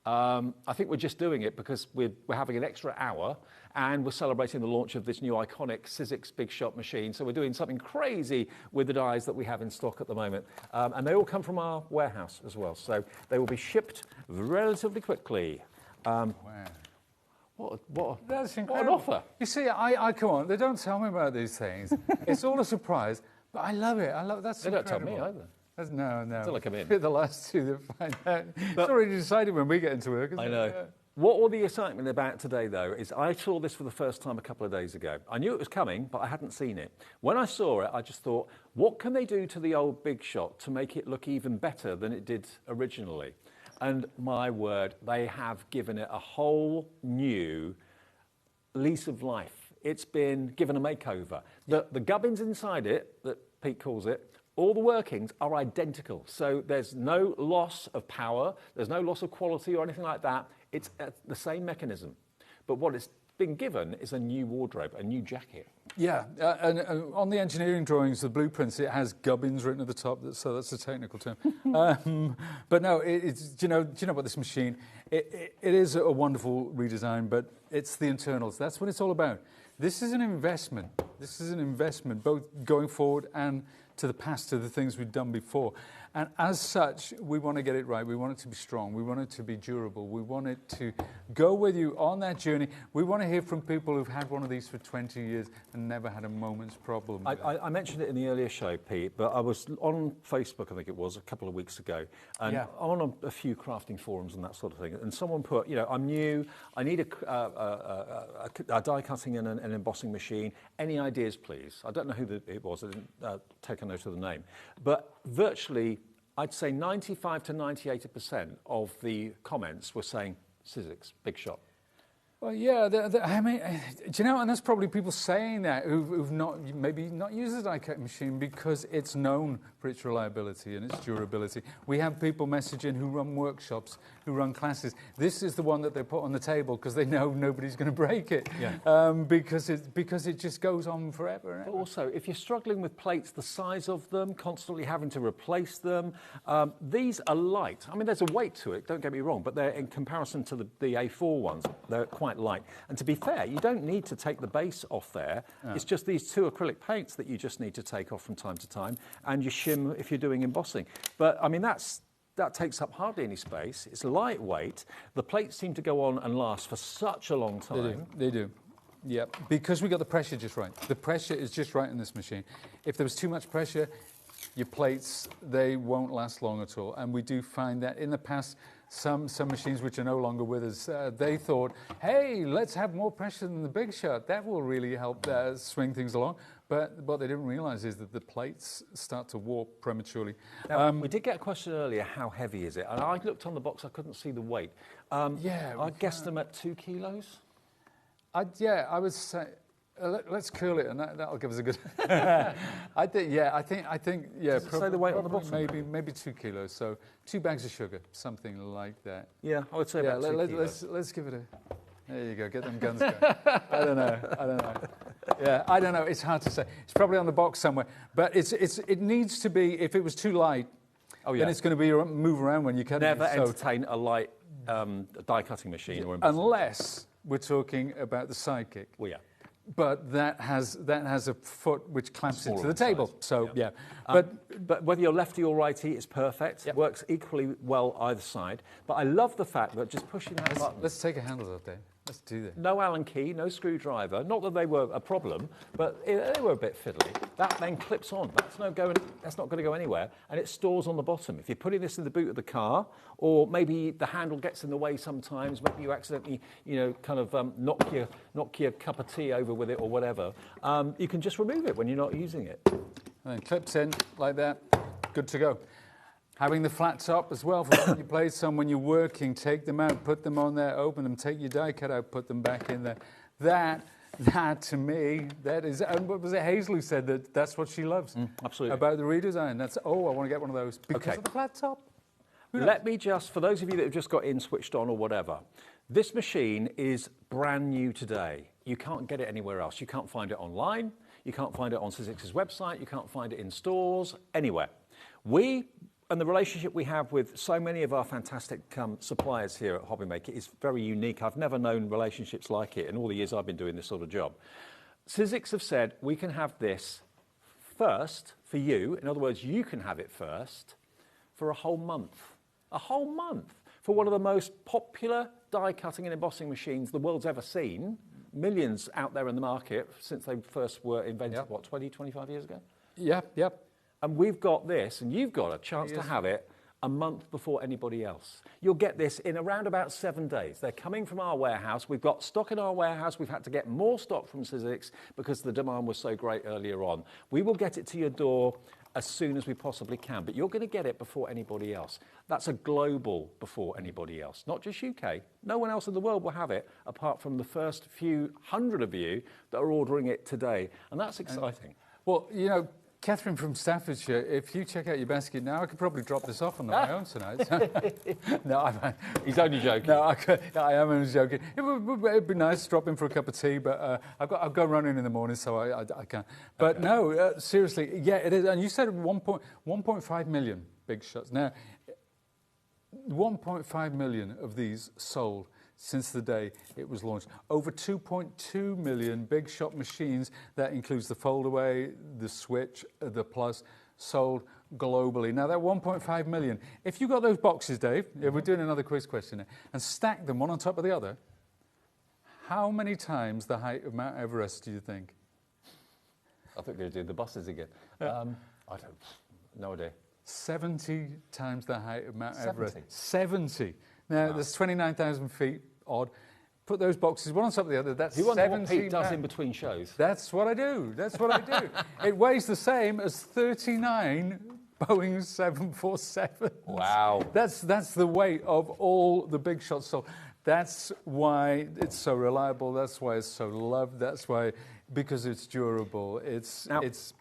Speaker 18: I think we're just doing it because we're having an extra hour and we're celebrating the launch of this new iconic Sizzix Big Shot machine. So we're doing something crazy with the dies that we have in stock at the moment. And they all come from our warehouse as well. So they will be shipped relatively quickly.
Speaker 11: Wow.
Speaker 18: What an offer.
Speaker 11: You see, I come on, they don't tell me about these things. It's all a surprise, but I love it. That's
Speaker 18: They
Speaker 11: incredible.
Speaker 18: don't tell me either.
Speaker 11: No.
Speaker 18: Until I come in.
Speaker 11: We're the last two that find out. It's already decided when we get into work, isn't
Speaker 18: I
Speaker 11: it?
Speaker 18: know.
Speaker 11: Yeah.
Speaker 18: What all the excitement about today, though, is I saw this for the first time a couple of days ago. I knew it was coming, but I hadn't seen it. When I saw it, I just thought, what can they do to the old Big Shot to make it look even better than it did originally? And my word, they have given it a whole new lease of life. It's been given a makeover. The gubbins inside it, that Pete calls it, all the workings are identical. So there's no loss of power, there's no loss of quality or anything like that. It's the same mechanism. But what it's been given is a new wardrobe, a new jacket.
Speaker 11: Yeah, and on the engineering drawings, the blueprints, it has gubbins written at the top, so that's a technical term. But no, do you know what this machine, it is a wonderful redesign, but it's the internals. That's what it's all about. This is an investment. This is an investment, both going forward and to the past, to the things we've done before. And as such, we want to get it right. We want it to be strong. We want it to be durable. We want it to go with you on that journey. We want to hear from people who've had one of these for 20 years and never had a moment's problem.
Speaker 18: I mentioned it in the earlier show, Pete, but I was on Facebook, I think it was, a couple of weeks ago, and on a few crafting forums and that sort of thing, and someone put, I'm new, I need a die cutting and an embossing machine. Any ideas, please? I don't know who it was. I didn't take a note of the name. But virtually, I'd say 95 to 98% of the comments were saying, Sizzix, Big Shot.
Speaker 11: Well, yeah, I mean, do you know, and that's probably people saying that who've maybe not used the die cut machine because it's known for its reliability and its durability. We have people messaging who run workshops, who run classes. This is the one that they put on the table because they know nobody's going to break it. Yeah. Because it just goes on forever. And ever.
Speaker 18: But also, if you're struggling with plates, the size of them, constantly having to replace them, these are light. I mean, there's a weight to it, don't get me wrong, but they're in comparison to the A4 ones, they're quite light. And to be fair, you don't need to take the base off there. No. It's just these two acrylic paints that you just need to take off from time to time, and you shim if you're doing embossing. But I mean, that takes up hardly any space. It's lightweight. The plates seem to go on and last for such a long time.
Speaker 11: They do. Yeah, because we got the pressure just right. The pressure is just right in this machine. If there was too much pressure, your plates, they won't last long at all. And we do find that in the past, some machines which are no longer with us, they thought, hey, let's have more pressure than the Big Shot. That will really help swing things along. But what they didn't realise is that the plates start to warp prematurely.
Speaker 18: Now, we did get a question earlier, how heavy is it? And I looked on the box, I couldn't see the weight. I'd guess them at 2 kilos?
Speaker 11: I would say... let's curl it, and that'll give us a good. I think.
Speaker 18: Does it say the weight on the bottom?
Speaker 11: Maybe 2 kilos. So 2 bags of sugar, something like that.
Speaker 18: Yeah, I would say about 2 kilos.
Speaker 11: Let's give it a. There you go. Get them guns going. I don't know. Yeah, I don't know. It's hard to say. It's probably on the box somewhere. But it needs to be. If it was too light, then it's going to be move around when you cut it.
Speaker 18: Never entertain a light die cutting machine or embossing.
Speaker 11: Unless we're talking about the Sidekick.
Speaker 18: Well, yeah.
Speaker 11: But that has a foot which clamps it to the table. So yeah.
Speaker 18: But whether you're lefty or righty, it's perfect. It works equally well either side. But I love the fact that just pushing that button.
Speaker 11: Let's take a handle off there. Let's do that.
Speaker 18: No Allen key, no screwdriver. Not that they were a problem, but they were a bit fiddly. That then clips on. That's not going to go anywhere, and it stores on the bottom. If you're putting this in the boot of the car, or maybe the handle gets in the way sometimes, maybe you accidentally, knock your cup of tea over with it or whatever, you can just remove it when you're not using it.
Speaker 11: And then clips in like that. Good to go. Having the flat top as well for when you place some, when you're working, take them out, put them on there, open them, take your die cut out, put them back in there. That to me, that is, and what was it Hazel who said that's what she loves?
Speaker 18: Absolutely.
Speaker 11: About the redesign. I want to get one of those because of the flat top.
Speaker 18: Let me just, for those of you that have just got in, switched on or whatever, this machine is brand new today. You can't get it anywhere else. You can't find it online. You can't find it on Sizzix's website. You can't find it in stores, anywhere. And the relationship we have with so many of our fantastic suppliers here at HobbyMaker is very unique. I've never known relationships like it in all the years I've been doing this sort of job. Sizzix have said we can have this first for you. In other words, you can have it first for a whole month. A whole month for one of the most popular die cutting and embossing machines the world's ever seen. Millions out there in the market since they first were invented, 20, 25 years ago?
Speaker 11: Yep.
Speaker 18: And we've got this, and you've got a chance to have it a month before anybody else. You'll get this in around about 7 days. They're coming from our warehouse. We've got stock in our warehouse. We've had to get more stock from Sizzix because the demand was so great earlier on. We will get it to your door as soon as we possibly can, but you're going to get it before anybody else. That's a global before anybody else, not just UK. No one else in the world will have it apart from the first few hundred of you that are ordering it today, and that's exciting.
Speaker 11: Well, you know, Catherine from Staffordshire, if you check out your basket now, I could probably drop this off on my own tonight. No,
Speaker 18: he's only joking.
Speaker 11: No, I am only joking. It'd be nice to drop in for a cup of tea, but I've got running in the morning, so I can't. But okay. No, seriously, yeah, it is. And you said 1.5 million big shots. Now, 1.5 million of these sold since the day it was launched. Over 2.2 million big shot machines, that includes the foldaway, the switch, the plus, sold globally. Now that 1.5 million, if you got those boxes, Dave, we're doing another quiz question here, and stack them one on top of the other, how many times the height of Mount Everest do you think?
Speaker 18: I think they're going to do the buses again. I don't, no idea.
Speaker 11: 70 times the height of Mount
Speaker 18: 70?
Speaker 11: Everest. 70. Now, there's 29,000 feet odd. Put those boxes one on top of the other. That's 70.
Speaker 18: You wonder what Pete does in between shows?
Speaker 11: That's what I do. That's what I do. It weighs the same as 39 Boeing 747s.
Speaker 18: Wow.
Speaker 11: That's the weight of all the big shots sold. That's why it's so reliable. That's why it's so loved. That's why, because it's durable, it's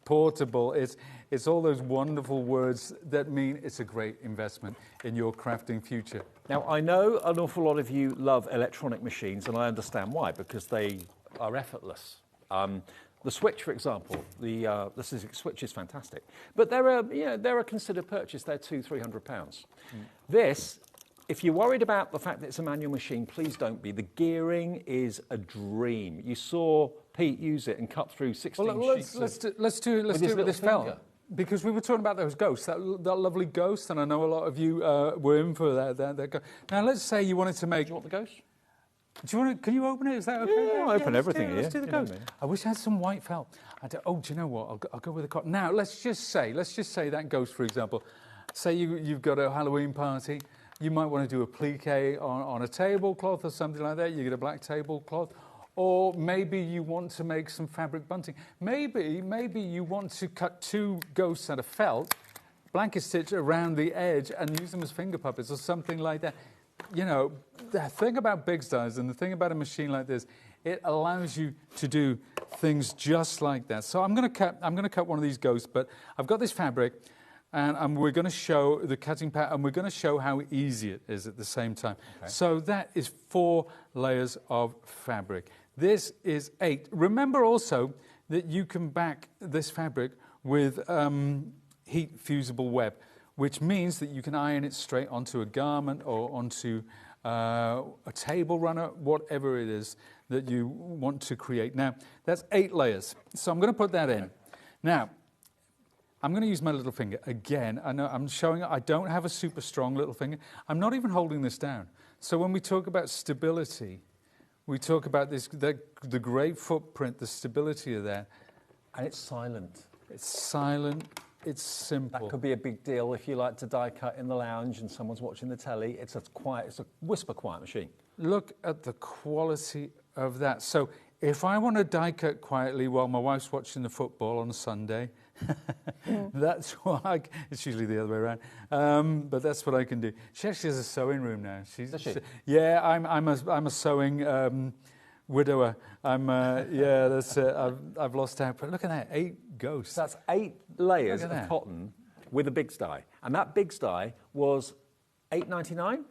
Speaker 11: portable, it's all those wonderful words that mean it's a great investment in your crafting future.
Speaker 18: Now, I know an awful lot of you love electronic machines, and I understand why, because they are effortless. The Switch, for example, the Sizzix Switch is fantastic, but they're a considered purchase. They're £200-300. This, if you're worried about the fact that it's a manual machine, please don't be. The gearing is a dream. You saw Pete use it and cut through 16 sheets.
Speaker 11: Let's do it with this fella. Because we were talking about those ghosts, that lovely ghost, and I know a lot of you were in for that ghost. Now, let's say you wanted to make...
Speaker 18: Do you want the ghost?
Speaker 11: Do you want to? Can you open it? Is that okay?
Speaker 18: Yeah, I'll open everything here.
Speaker 11: Let's do the ghost. I wish I had some white felt. Do you know what? I'll go with the cotton. Now, let's just say that ghost, for example. Say you've got a Halloween party. You might want to do a plique on a tablecloth or something like that. You get a black tablecloth. Or maybe you want to make some fabric bunting. Maybe you want to cut two ghosts out of felt, blanket stitch around the edge and use them as finger puppets or something like that. You know, the thing about big styles and the thing about a machine like this, it allows you to do things just like that. So I'm going to cut one of these ghosts, but I've got this fabric, and we're going to show the cutting pattern, and we're going to show how easy it is at the same time. Okay. So that is 4 layers of fabric. This is 8. Remember also that you can back this fabric with heat fusible web, which means that you can iron it straight onto a garment or onto a table runner, whatever it is that you want to create. Now, that's 8 layers. So I'm going to put that in. Now, I'm going to use my little finger again. I know I'm showing I don't have a super strong little finger. I'm not even holding this down. So when we talk about stability, we talk about the great footprint, the stability of that.
Speaker 18: And it's silent.
Speaker 11: It's silent. It's simple.
Speaker 18: That could be a big deal if you like to die cut in the lounge and someone's watching the telly. It's a whisper quiet machine.
Speaker 11: Look at the quality of that. So if I want to die cut quietly while my wife's watching the football on a Sunday, that's what it's usually the other way around. But that's what I can do. She actually has a sewing room now.
Speaker 18: Does she?
Speaker 11: Yeah, I'm a sewing widower. That's it. I've lost out. But look at that, 8 ghosts.
Speaker 18: That's 8 layers of cotton with a big sty, and that big sty was $8.99.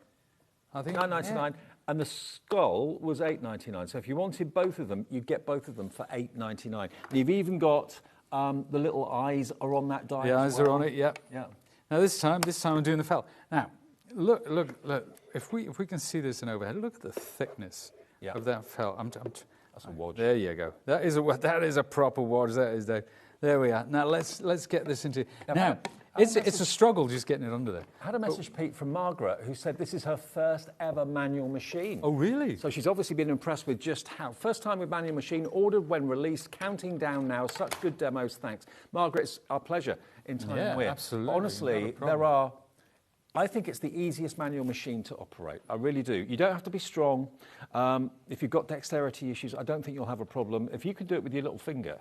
Speaker 11: I think
Speaker 18: $9.99. Yeah. And the skull was $8.99. So if you wanted both of them, you'd get both of them for $8.99. You've even got the little eyes are on that die.
Speaker 11: The eyes are on it. Yep.
Speaker 18: Yeah.
Speaker 11: Now this time I'm doing the felt. Now, look. If we can see this in overhead, look at the thickness of that felt.
Speaker 18: That's a wadge.
Speaker 11: There you go. That is a proper wadge. That is, Dave. There we are. Now let's get this into. Now it's a struggle just getting it under there.
Speaker 18: I had a message, Pete, from Margaret, who said this is her first ever manual machine.
Speaker 11: Oh, really?
Speaker 18: So she's obviously been impressed with just how. First time with manual machine, ordered when released, counting down now. Such good demos, thanks. Margaret, it's our pleasure in time.
Speaker 11: Yeah,
Speaker 18: we're.
Speaker 11: absolutely.
Speaker 18: Honestly, there are I think it's the easiest manual machine to operate. I really do. You don't have to be strong. If you've got dexterity issues, I don't think you'll have a problem. If you can do it with your little finger,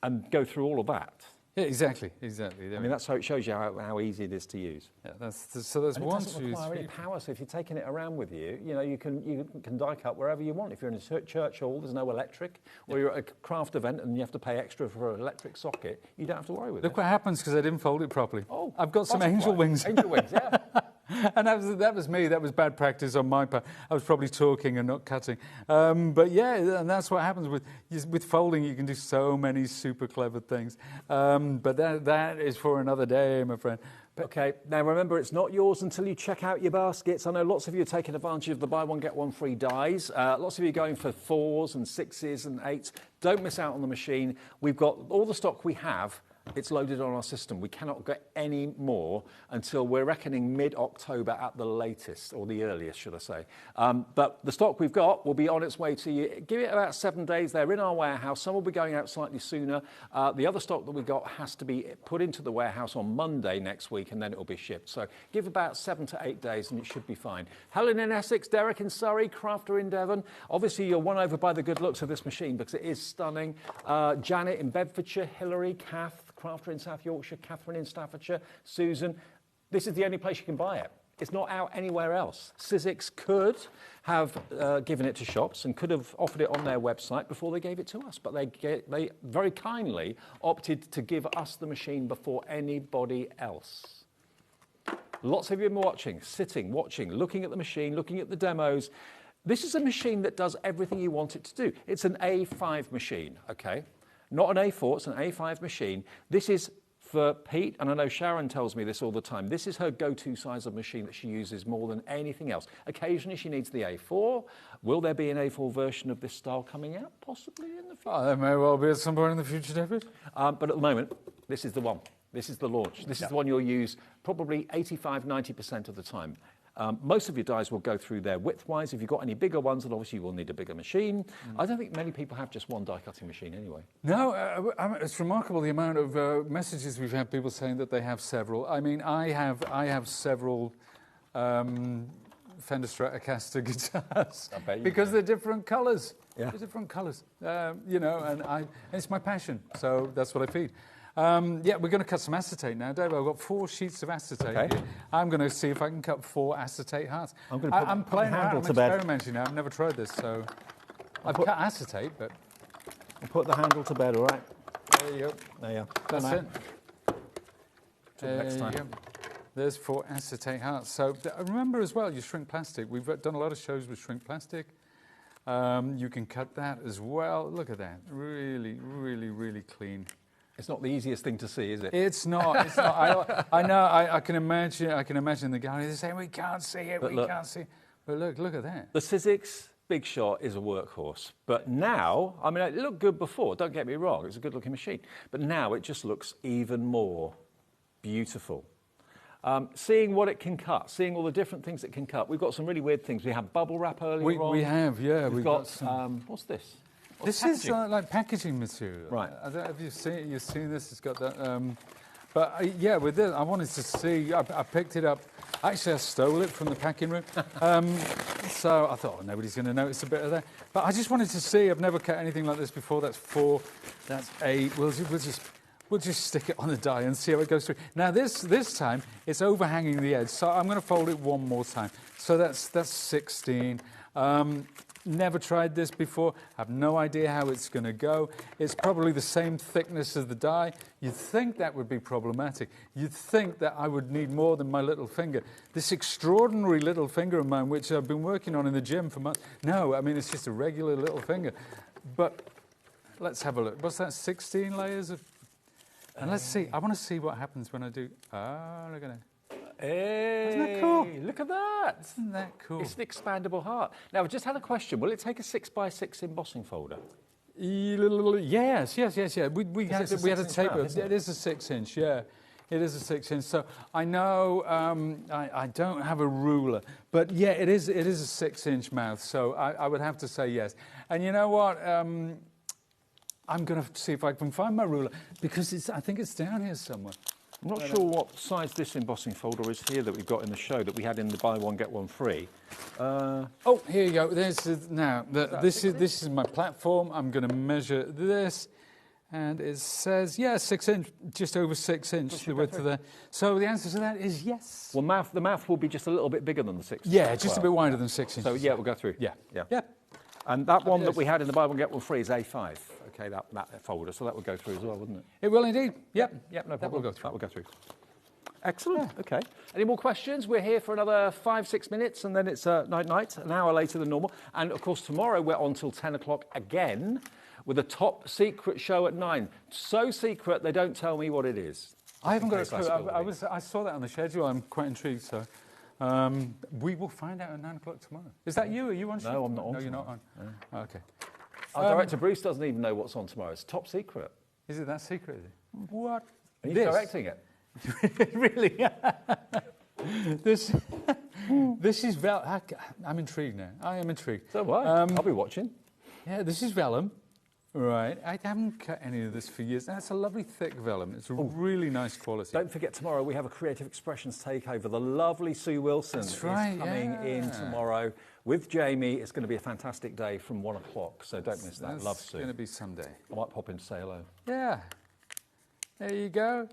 Speaker 18: and go through all of that.
Speaker 11: Yeah, exactly. I
Speaker 18: mean, that's how it shows you how easy it is to use.
Speaker 11: Yeah, so there's
Speaker 18: and
Speaker 11: one,
Speaker 18: it doesn't
Speaker 11: two,
Speaker 18: require
Speaker 11: three.
Speaker 18: any power. So if you're taking it around with you, you can die cut wherever you want. If you're in a church hall, there's no electric, or you're at a craft event and you have to pay extra for an electric socket, you don't have to worry with it.
Speaker 11: Look what happens because I didn't fold it properly.
Speaker 18: Oh,
Speaker 11: I've got some
Speaker 18: butterfly.
Speaker 11: angel wings.
Speaker 18: Angel wings, yeah.
Speaker 11: And that was me. That was bad practice on my part. I was probably talking and not cutting. But yeah, and that's what happens with folding. You can do so many super clever things. But that is for another day, my friend.
Speaker 18: Okay, now remember, it's not yours until you check out your baskets. I know lots of you are taking advantage of the buy one, get one free dies. Lots of you are going for 4s and 6s and 8s. Don't miss out on the machine. We've got all the stock we have. It's loaded on our system. We cannot get any more until we're reckoning mid-October at the latest, or the earliest, should I say. But the stock we've got will be on its way to you. Give it about 7 days. They're in our warehouse. Some will be going out slightly sooner. The other stock that we got has to be put into the warehouse on Monday next week, and then it will be shipped. So give about 7 to 8 days, and it should be fine. Helen in Essex, Derek in Surrey, Crafter in Devon. Obviously, you're won over by the good looks of this machine because it is stunning. Janet in Bedfordshire, Hilary, Kath, Crafter in South Yorkshire, Catherine in Staffordshire, Susan. This is the only place you can buy it. It's not out anywhere else. Sizzix could have given it to shops and could have offered it on their website before they gave it to us, but they very kindly opted to give us the machine before anybody else. Lots of you have been watching, sitting, watching, looking at the machine, looking at the demos. This is a machine that does everything you want it to do. It's an A5 machine, okay? Not an A4, it's an A5 machine. This is for Pete, and I know Sharon tells me this all the time. This is her go-to size of machine that she uses more than anything else. Occasionally she needs the A4. Will there be an A4 version of this style coming out? Possibly in the future.
Speaker 11: Oh, there may well be at some point in the future, David.
Speaker 18: But at the moment, this is the one. This is the launch. This is the one you'll use probably 85–90% of the time. Most of your dies will go through there width-wise. If you've got any bigger ones, then obviously you will need a bigger machine. I don't think many people have just one die-cutting machine anyway.
Speaker 11: No, it's remarkable the amount of messages we've had, people saying that they have several. I mean, I have several Fender Stratocaster guitars because they're different colours. Yeah. They're different colours, and it's my passion, so that's what I feed. Yeah, we're going to cut some acetate now, Dave. I've got 4 sheets of acetate here. I'm going to see if I can cut 4 acetate hearts. I'm playing around, I'm experimenting now. I've never tried this, so I've cut acetate, but...
Speaker 18: I'll put the handle to bed, all right?
Speaker 11: There you go.
Speaker 18: There you
Speaker 11: go. That's it.
Speaker 18: Till next time.
Speaker 11: Go. There's 4 acetate hearts. So remember as well, you shrink plastic. We've done a lot of shows with shrink plastic. You can cut that as well. Look at that. Really, really, really clean.
Speaker 18: It's not the easiest thing to see, is it?
Speaker 11: It's not. It's not. I know. I can imagine. I can imagine the guy saying, "We can't see it. We can't see." But look at that.
Speaker 18: The Sizzix Big Shot is a workhorse, but now, I mean, it looked good before. Don't get me wrong; it's a good-looking machine. But now it just looks even more beautiful. Seeing what it can cut, seeing all the different things it can cut. We've got some really weird things. We have bubble wrap earlier on.
Speaker 11: We have, yeah.
Speaker 18: We've got some, what's this?
Speaker 11: This is like packaging material.
Speaker 18: Right.
Speaker 11: I don't know if you've seen this. It's got that. Yeah, with this, I wanted to see. I picked it up. Actually, I stole it from the packing room. So I thought, nobody's going to notice a bit of that. But I just wanted to see. I've never cut anything like this before. That's 4. That's 8. We'll just stick it on the die and see how it goes through. Now this time it's overhanging the edge, so I'm going to fold it one more time. So that's 16. Never tried this before. Have no idea how it's going to go. It's probably the same thickness as the die. You'd think that would be problematic. You'd think that I would need more than my little finger. This extraordinary little finger of mine, which I've been working on in the gym for months. No, I mean, it's just a regular little finger. But let's have a look. What's that, 16 layers of... And let's see. I want to see what happens when I do... Ah, look at that.
Speaker 18: Hey,
Speaker 11: isn't that cool?
Speaker 18: Look at that.
Speaker 11: Isn't that cool?
Speaker 18: It's an expandable heart. Now, I've just had a question. Will it take a 6x6 embossing folder?
Speaker 11: Yes. We had a tape. It is a 6-inch, yeah. It is a 6-inch. So I know I don't have a ruler, but yeah, it is a 6-inch mouth. So I would have to say yes. And you know what? I'm going to see if I can find my ruler because I think it's down here somewhere.
Speaker 18: I'm not sure what size this embossing folder is here that we've got in the show that we had in the buy one get one free.
Speaker 11: Oh, here you go. This is my platform. I'm going to measure this, and it says 6 inch, just over 6 inch the width of that. So the answer to that is yes.
Speaker 18: Well, the mouth will be just a little bit bigger than the 6.
Speaker 11: Yeah, just a bit wider than 6 inches.
Speaker 18: So yeah, we'll go through.
Speaker 11: Yeah.
Speaker 18: And that one that we had in the buy one get one free is A5. Okay, that folder. So that will go through as well, wouldn't it?
Speaker 11: It will indeed. Yep.
Speaker 18: No problem.
Speaker 11: That will go through.
Speaker 18: That will go through. Excellent. Yeah. Okay. Any more questions? We're here for another 5-6 minutes, and then it's night, an hour later than normal. And of course, tomorrow we're on till 10 o'clock again with a top secret show at 9. So secret they don't tell me what it is.
Speaker 11: I haven't got a clue. I saw that on the schedule. I'm quite intrigued. So we will find out at 9 o'clock tomorrow. Is that you? Are you on?
Speaker 18: No, I'm not on.
Speaker 11: No, you're not on.
Speaker 18: No.
Speaker 11: Okay.
Speaker 18: Our director Bruce doesn't even know what's on tomorrow. It's top secret.
Speaker 11: Is it that secret? Is it? What?
Speaker 18: And he's directing it.
Speaker 11: Really? This is vellum. I'm intrigued now. I am intrigued.
Speaker 18: So what? I'll be watching.
Speaker 11: Yeah, this is vellum. Right. I haven't cut any of this for years. That's a lovely thick vellum. It's a really nice quality.
Speaker 18: Don't forget tomorrow we have a Creative Expressions takeover. The lovely Sue Wilson is coming in tomorrow with Jamie. It's going to be a fantastic day from 1 o'clock. So don't miss that. Love Sue.
Speaker 11: It's going to be Sunday.
Speaker 18: I might pop in to say hello.
Speaker 11: Yeah. There you go.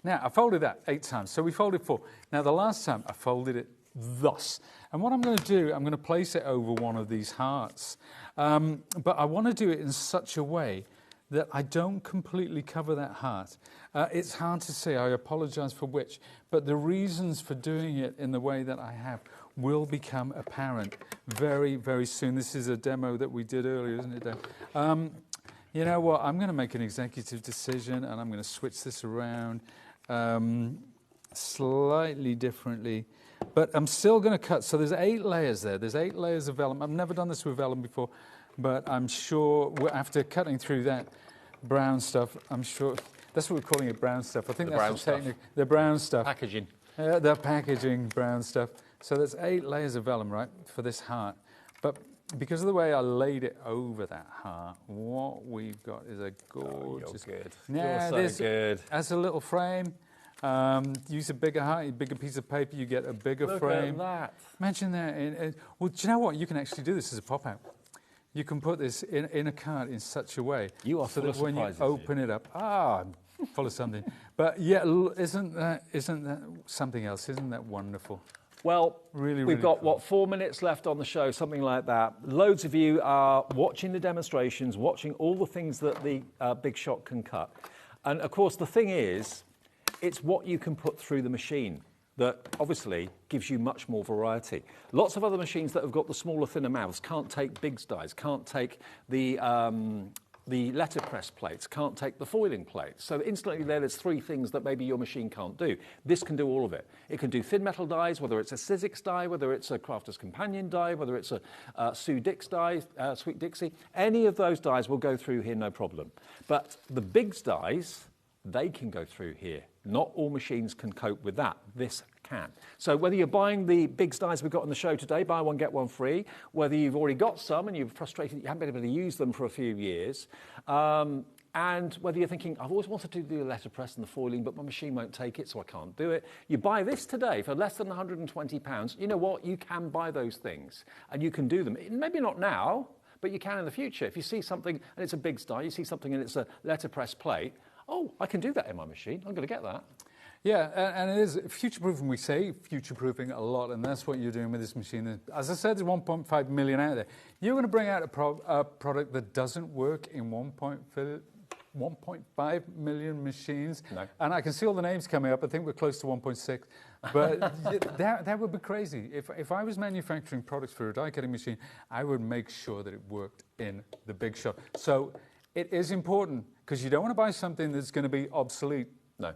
Speaker 11: Now, I folded that 8 times, so we folded 4. Now, the last time, I folded it thus. And what I'm going to do, I'm going to place it over one of these hearts. But I want to do it in such a way that I don't completely cover that heart. It's hard to say, I apologise for which, but the reasons for doing it in the way that I have will become apparent very, very soon. This is a demo that we did earlier, isn't it, Dave? You know what, I'm going to make an executive decision, and I'm going to switch this around slightly differently. But I'm still going to cut. So there's 8 layers there. There's 8 layers of vellum. I've never done this with vellum before, but I'm sure after cutting through that brown stuff, I'm sure that's what we're calling it, brown stuff. I think that's the technique. The brown stuff.
Speaker 18: Packaging.
Speaker 11: The packaging brown stuff. So there's 8 layers of vellum, right, for this heart. But because of the way I laid it over that heart, what we've got is a gorgeous...
Speaker 18: You're good.
Speaker 11: Yeah,
Speaker 18: you're so good.
Speaker 11: As a little frame. Use a bigger heart, a bigger piece of paper, you get a bigger frame.
Speaker 18: Look at that.
Speaker 11: Imagine that. Well, do you know what? You can actually do this as a pop-out. You can put this in a card in such a way
Speaker 18: so
Speaker 11: that when you open it up, I'm full of something. But yeah, isn't that something else? Isn't that wonderful?
Speaker 18: Well, we've got,
Speaker 11: cool.
Speaker 18: 4 minutes left on the show, something like that. Loads of you are watching the demonstrations, watching all the things that the Big Shot can cut. And, of course, the thing is, it's what you can put through the machine that obviously gives you much more variety. Lots of other machines that have got the smaller, thinner mouths can't take big dies, can't take the letterpress plates, can't take the foiling plates. So instantly there's 3 things that maybe your machine can't do. This can do all of it. It can do thin metal dies, whether it's a Sizzix die, whether it's a Crafter's Companion die, whether it's a Sue Dix die, Sweet Dixie. Any of those dies will go through here, no problem. But the big dies, they can go through here. Not all machines can cope with that. This can. So whether you're buying the big dies we've got on the show today, buy one, get one free, whether you've already got some and you're frustrated that you haven't been able to use them for a few years, and whether you're thinking, I've always wanted to do the letterpress and the foiling, but my machine won't take it, so I can't do it. You buy this today for less than £120. You know what? You can buy those things, and you can do them. Maybe not now, but you can in the future. If you see something and it's a big die, you see something and it's a letterpress plate, oh, I can do that in my machine. I'm going to get that.
Speaker 11: Yeah, and it is future-proofing. We say future-proofing a lot, and that's what you're doing with this machine. As I said, there's 1.5 million out there. You're going to bring out a product that doesn't work in 1.5 million machines.
Speaker 18: No.
Speaker 11: And I can see all the names coming up. I think we're close to 1.6. But that would be crazy. If I was manufacturing products for a die-cutting machine, I would make sure that it worked in the Big Shot. So it is important, because you don't want to buy something that's going to be obsolete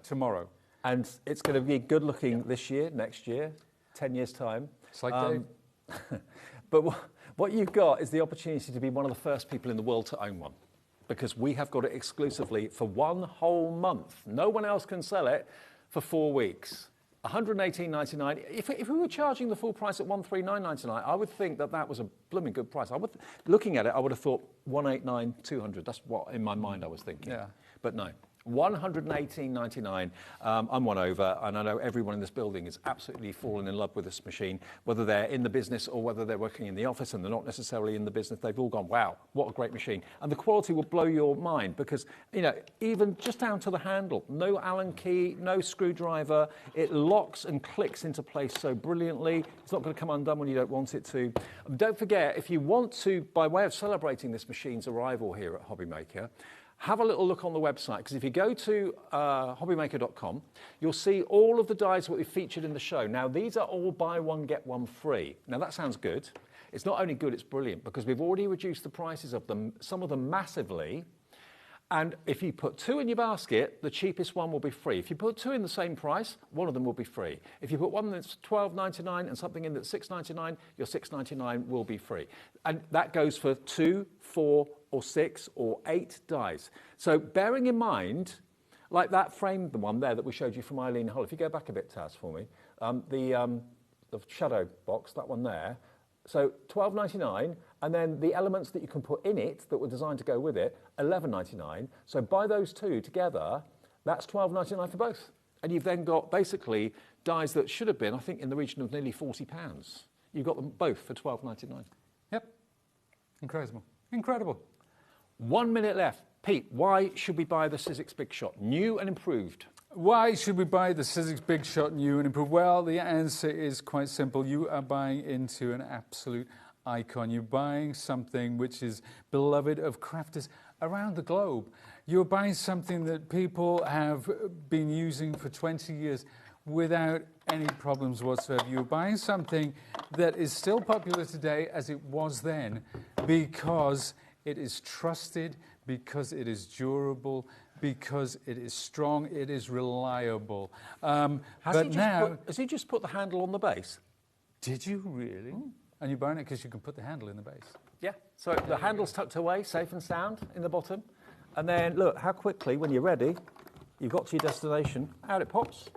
Speaker 11: tomorrow.
Speaker 18: And it's going to be good looking this year, next year, 10 years' time.
Speaker 11: It's like Dave.
Speaker 18: But what you've got is the opportunity to be one of the first people in the world to own one, because we have got it exclusively for 1 whole month. No one else can sell it for 4 weeks. $118.99. If we were charging the full price at $139.99, I would think that was a blooming good price. Looking at it, I would have thought $189.200. That's what in my mind I was thinking.
Speaker 11: Yeah.
Speaker 18: But no. 118.99. I'm one over, and I know everyone in this building is absolutely fallen in love with this machine, whether they're in the business or whether they're working in the office and they're not necessarily in the business. They've all gone, wow, what a great machine. And the quality will blow your mind because, you know, even just down to the handle, no Allen key, no screwdriver. It locks and clicks into place so brilliantly. It's not going to come undone when you don't want it to. Don't forget, if you want to, by way of celebrating this machine's arrival here at HobbyMaker, have a little look on the website, because if you go to HobbyMaker.com, you'll see all of the dies that we featured in the show. Now, these are all buy one, get one free. Now, that sounds good. It's not only good, it's brilliant, because we've already reduced the prices of them, some of them massively. And if you put 2 in your basket, the cheapest one will be free. If you put 2 in the same price, one of them will be free. If you put one that's $12.99 and something in that's $6.99, your $6.99 will be free. And that goes for 2, 4, or 6 or 8 dies. So bearing in mind, like that frame, the one there that we showed you from Eileen Hull, if you go back a bit, Taz, for me, the shadow box, that one there, so $12.99, and then the elements that you can put in it that were designed to go with it, $11.99. So buy those 2 together, that's $12.99 for both. And you've then got basically dies that should have been, I think, in the region of nearly £40. You've got them both for $12.99.
Speaker 11: Yep. Incredible. Incredible.
Speaker 18: 1 minute left. Pete, why should we buy the Sizzix Big Shot, new and improved?
Speaker 11: Why should we buy the Sizzix Big Shot new and improved? Well, the answer is quite simple. You are buying into an absolute icon. You're buying something which is beloved of crafters around the globe. You're buying something that people have been using for 20 years without any problems whatsoever. You're buying something that is still popular today as it was then because it is trusted, because it is durable, because it is strong, it is reliable.
Speaker 18: Has he just put the handle on the base?
Speaker 11: Did you really? And you're buying it because you can put the handle in the base?
Speaker 18: Yeah, so the handle's tucked away, safe and sound in the bottom. And then look how quickly, when you're ready, you've got to your destination, out it pops,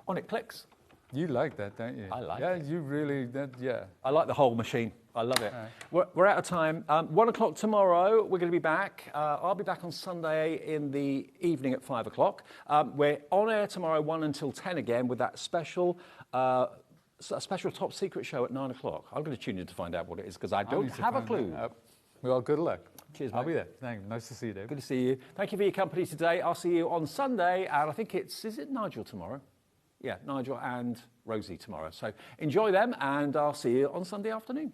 Speaker 18: on it clicks.
Speaker 11: You like that, don't you?
Speaker 18: I like it.
Speaker 11: Yeah, you really, yeah.
Speaker 18: I like the whole machine. I love it. Right. We're out of time. 1 o'clock tomorrow, we're going to be back. I'll be back on Sunday in the evening at 5 o'clock. We're on air tomorrow, 1 until 10 again, with that special top secret show at 9 o'clock. I'm going to tune in to find out what it is, because I don't have a clue.
Speaker 11: Well, good luck.
Speaker 18: Cheers, mate.
Speaker 11: I'll be there. Thanks. Nice to see you, Dave.
Speaker 18: Good to see you. Thank you for your company today. I'll see you on Sunday, and I think is it Nigel tomorrow? Yeah, Nigel and Rosie tomorrow. So enjoy them, and I'll see you on Sunday afternoon.